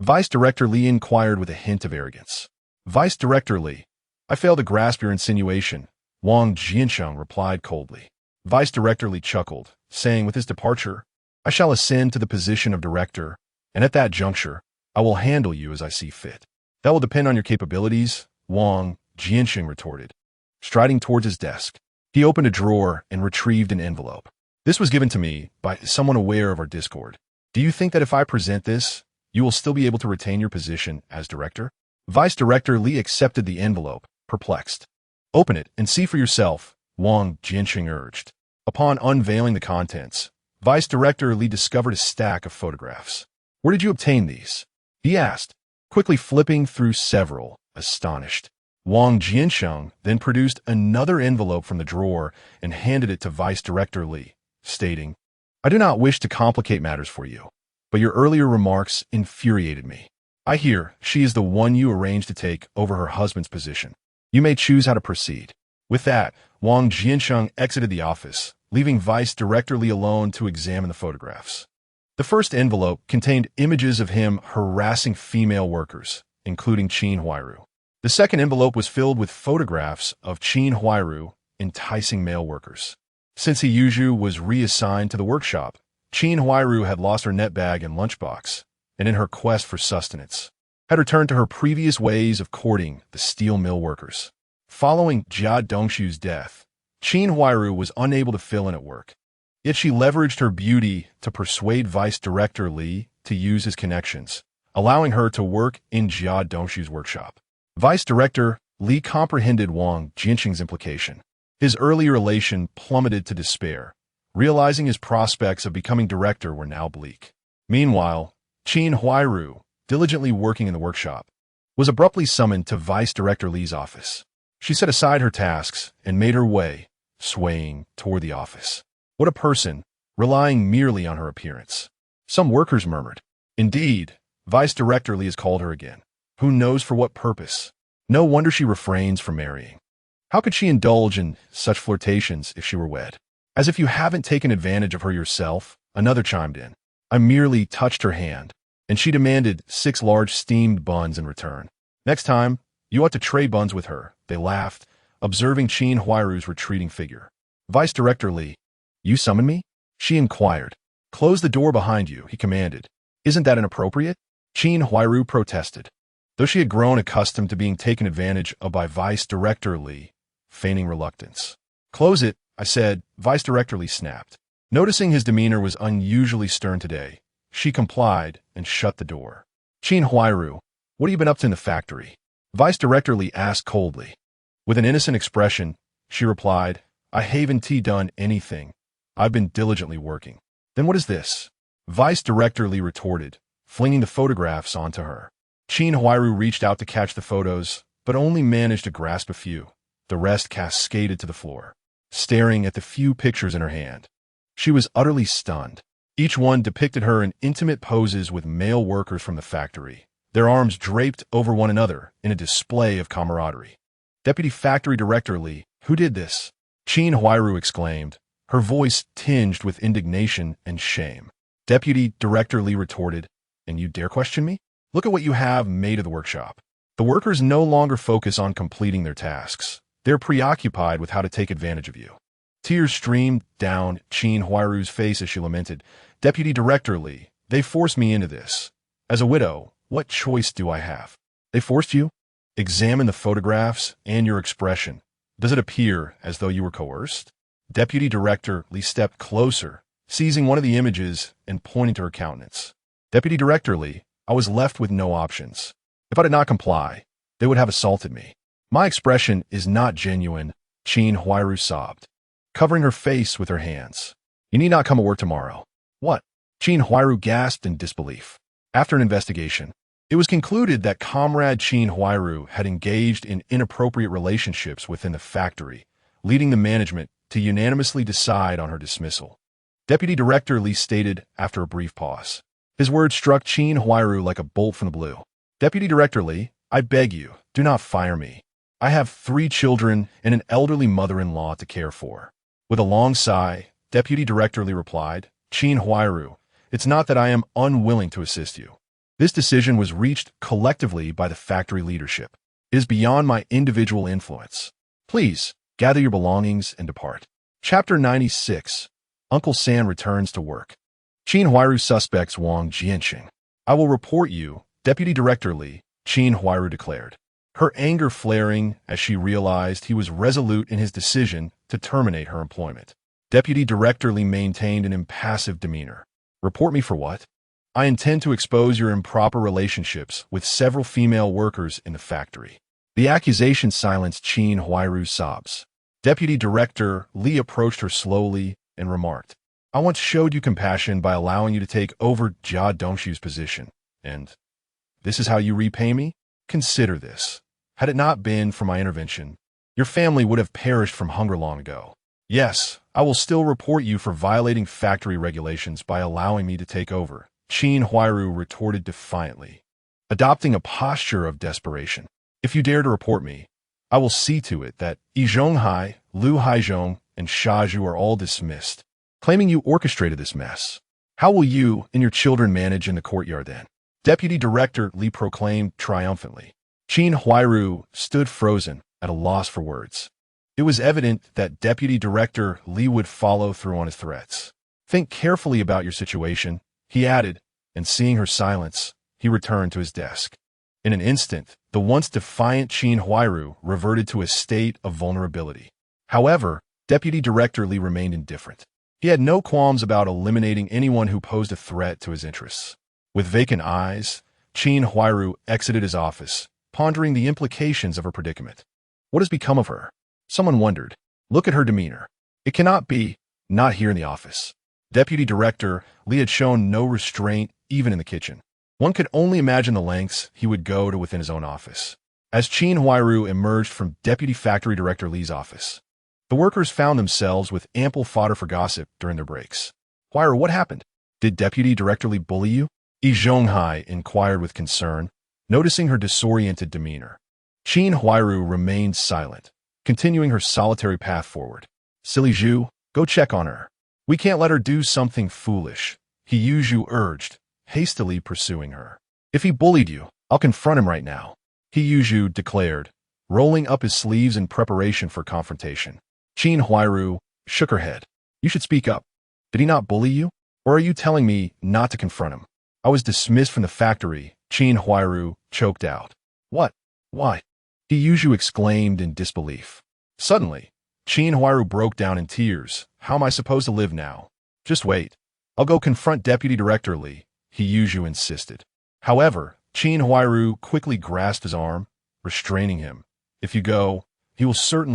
Vice Director Li inquired with a hint of arrogance. Vice Director Li, I fail to grasp your insinuation, Wang Jiancheng replied coldly. Vice Director Li chuckled, saying with his departure, I shall ascend to the position of director, and at that juncture, I will handle you as I see fit. That will depend on your capabilities, Wang Jiancheng retorted. Striding towards his desk, he opened a drawer and retrieved an envelope. This was given to me by someone aware of our discord. Do you think that if I present this, you will still be able to retain your position as director? Vice Director Li accepted the envelope perplexed. Open it and see for yourself, Wang Jiancheng urged. Upon unveiling the contents, Vice Director Li discovered a stack of photographs. Where did you obtain these? He asked, quickly flipping through several, astonished. Wang Jiancheng then produced another envelope from the drawer and handed it to Vice Director Li, stating, I do not wish to complicate matters for you, but your earlier remarks infuriated me. I hear she is the one you arranged to take over her husband's position. You may choose how to proceed. With that, Wang Jiancheng exited the office, leaving Vice Director Li alone to examine the photographs. The first envelope contained images of him harassing female workers, including Qin Huairu. The second envelope was filled with photographs of Qin Huairu enticing male workers. Since Siheyuan was reassigned to the workshop, Qin Huairu had lost her net bag and lunchbox, and in her quest for sustenance, had returned to her previous ways of courting the steel mill workers. Following Jia Dongshu's death, Qin Huairu was unable to fill in at work. Yet she leveraged her beauty to persuade Vice Director Li to use his connections, allowing her to work in Jia Dongshu's workshop. Vice Director Li comprehended Wang Jiancheng's implication. His earlier elation plummeted to despair, realizing his prospects of becoming director were now bleak. Meanwhile, Qin Huairu, diligently working in the workshop, was abruptly summoned to Vice Director Li's office. She set aside her tasks and made her way, swaying toward the office. What a person, relying merely on her appearance. Some workers murmured. Indeed, Vice Director Li has called her again. Who knows for what purpose? No wonder she refrains from marrying. How could she indulge in such flirtations if she were wed? As if you haven't taken advantage of her yourself, another chimed in. I merely touched her hand, and she demanded 6 large steamed buns in return. Next time, you ought to trade buns with her, they laughed, observing Qin Huairu's retreating figure. Vice Director Li, you summon me? She inquired. Close the door behind you, he commanded. Isn't that inappropriate? Qin Huairu protested. Though she had grown accustomed to being taken advantage of by Vice Director Li, feigning reluctance. Close it, I said, Vice Director Li snapped. Noticing his demeanor was unusually stern today, she complied and shut the door. Qin Huairu, what have you been up to in the factory? Vice Director Li asked coldly. With an innocent expression, she replied, I haven't done anything. I've been diligently working. Then what is this? Vice Director Li retorted, flinging the photographs onto her. Qin Huairu reached out to catch the photos, but only managed to grasp a few. The rest cascaded to the floor. Staring at the few pictures in her hand, she was utterly stunned. Each one depicted her in intimate poses with male workers from the factory, their arms draped over one another in a display of camaraderie. Deputy Factory Director Li, who did this? Qin Huairu exclaimed, her voice tinged with indignation and shame. Deputy Director Li retorted, and you dare question me? Look at what you have made of the workshop. The workers no longer focus on completing their tasks. They're preoccupied with how to take advantage of you. Tears streamed down Qin Huairu's face as she lamented, Deputy Director Li, they forced me into this. As a widow, what choice do I have? They forced you? Examine the photographs and your expression. Does it appear as though you were coerced? Deputy Director Li stepped closer, seizing one of the images and pointing to her countenance. Deputy Director Li, I was left with no options. If I did not comply, they would have assaulted me. My expression is not genuine, Qin Huairu sobbed, covering her face with her hands. You need not come to work tomorrow. What? Qin Huairu gasped in disbelief. After an investigation, it was concluded that Comrade Qin Huairu had engaged in inappropriate relationships within the factory, leading the management to unanimously decide on her dismissal. Deputy Director Li stated after a brief pause. His words struck Qin Huairu like a bolt from the blue. Deputy Director Li, I beg you, do not fire me. I have 3 children and an elderly mother-in-law to care for. With a long sigh, Deputy Director Li replied, Qin Huairu, it's not that I am unwilling to assist you. This decision was reached collectively by the factory leadership. It is beyond my individual influence. Please, gather your belongings and depart. Chapter 96. Uncle San returns to work. Qin Huairu suspects Wang Jiancheng. I will report you, Deputy Director Li, Qin Huairu declared, her anger flaring as she realized he was resolute in his decision to terminate her employment. Deputy Director Li maintained an impassive demeanor. Report me for what? I intend to expose your improper relationships with several female workers in the factory. The accusation silenced Qin Huairu's sobs. Deputy Director Li approached her slowly and remarked, I once showed you compassion by allowing you to take over Jia Dongshu's position, and this is how you repay me? Consider this. Had it not been for my intervention, your family would have perished from hunger long ago. Yes, I will still report you for violating factory regulations by allowing me to take over, Qin Huairu retorted defiantly, adopting a posture of desperation. If you dare to report me, I will see to it that Yi Zhonghai, Lu Haizhong, and Sha Zhu are all dismissed, claiming you orchestrated this mess. How will you and your children manage in the courtyard then? Deputy Director Li proclaimed triumphantly. Qin Huairu stood frozen, at a loss for words. It was evident that Deputy Director Li would follow through on his threats. Think carefully about your situation, he added, and seeing her silence, he returned to his desk. In an instant, the once defiant Qin Huairu reverted to a state of vulnerability. However, Deputy Director Li remained indifferent. He had no qualms about eliminating anyone who posed a threat to his interests. With vacant eyes, Qin Huairu exited his office, pondering the implications of her predicament. What has become of her? Someone wondered. Look at her demeanor. It cannot be, not here in the office. Deputy Director Li had shown no restraint even in the kitchen. One could only imagine the lengths he would go to within his own office. As Qin Huairu emerged from Deputy Factory Director Li's office, the workers found themselves with ample fodder for gossip during their breaks. Huairu, what happened? Did Deputy Director Li bully you? Yi Zhonghai inquired with concern, noticing her disoriented demeanor. Qin Huairu remained silent, continuing her solitary path forward. Silly Zhu, go check on her. We can't let her do something foolish, He Zhu urged, hastily pursuing her. If he bullied you, I'll confront him right now, He Zhu declared, rolling up his sleeves in preparation for confrontation. Qin Huairu shook her head. You should speak up. Did he not bully you? Or are you telling me not to confront him? I was dismissed from the factory, Qin Huairu choked out. What? Why? He Zhu exclaimed in disbelief. Suddenly, Qin Huairu broke down in tears. How am I supposed to live now? Just wait. I'll go confront Deputy Director Li, He Zhu insisted. However, Qin Huairu quickly grasped his arm, restraining him. If you go, he will certainly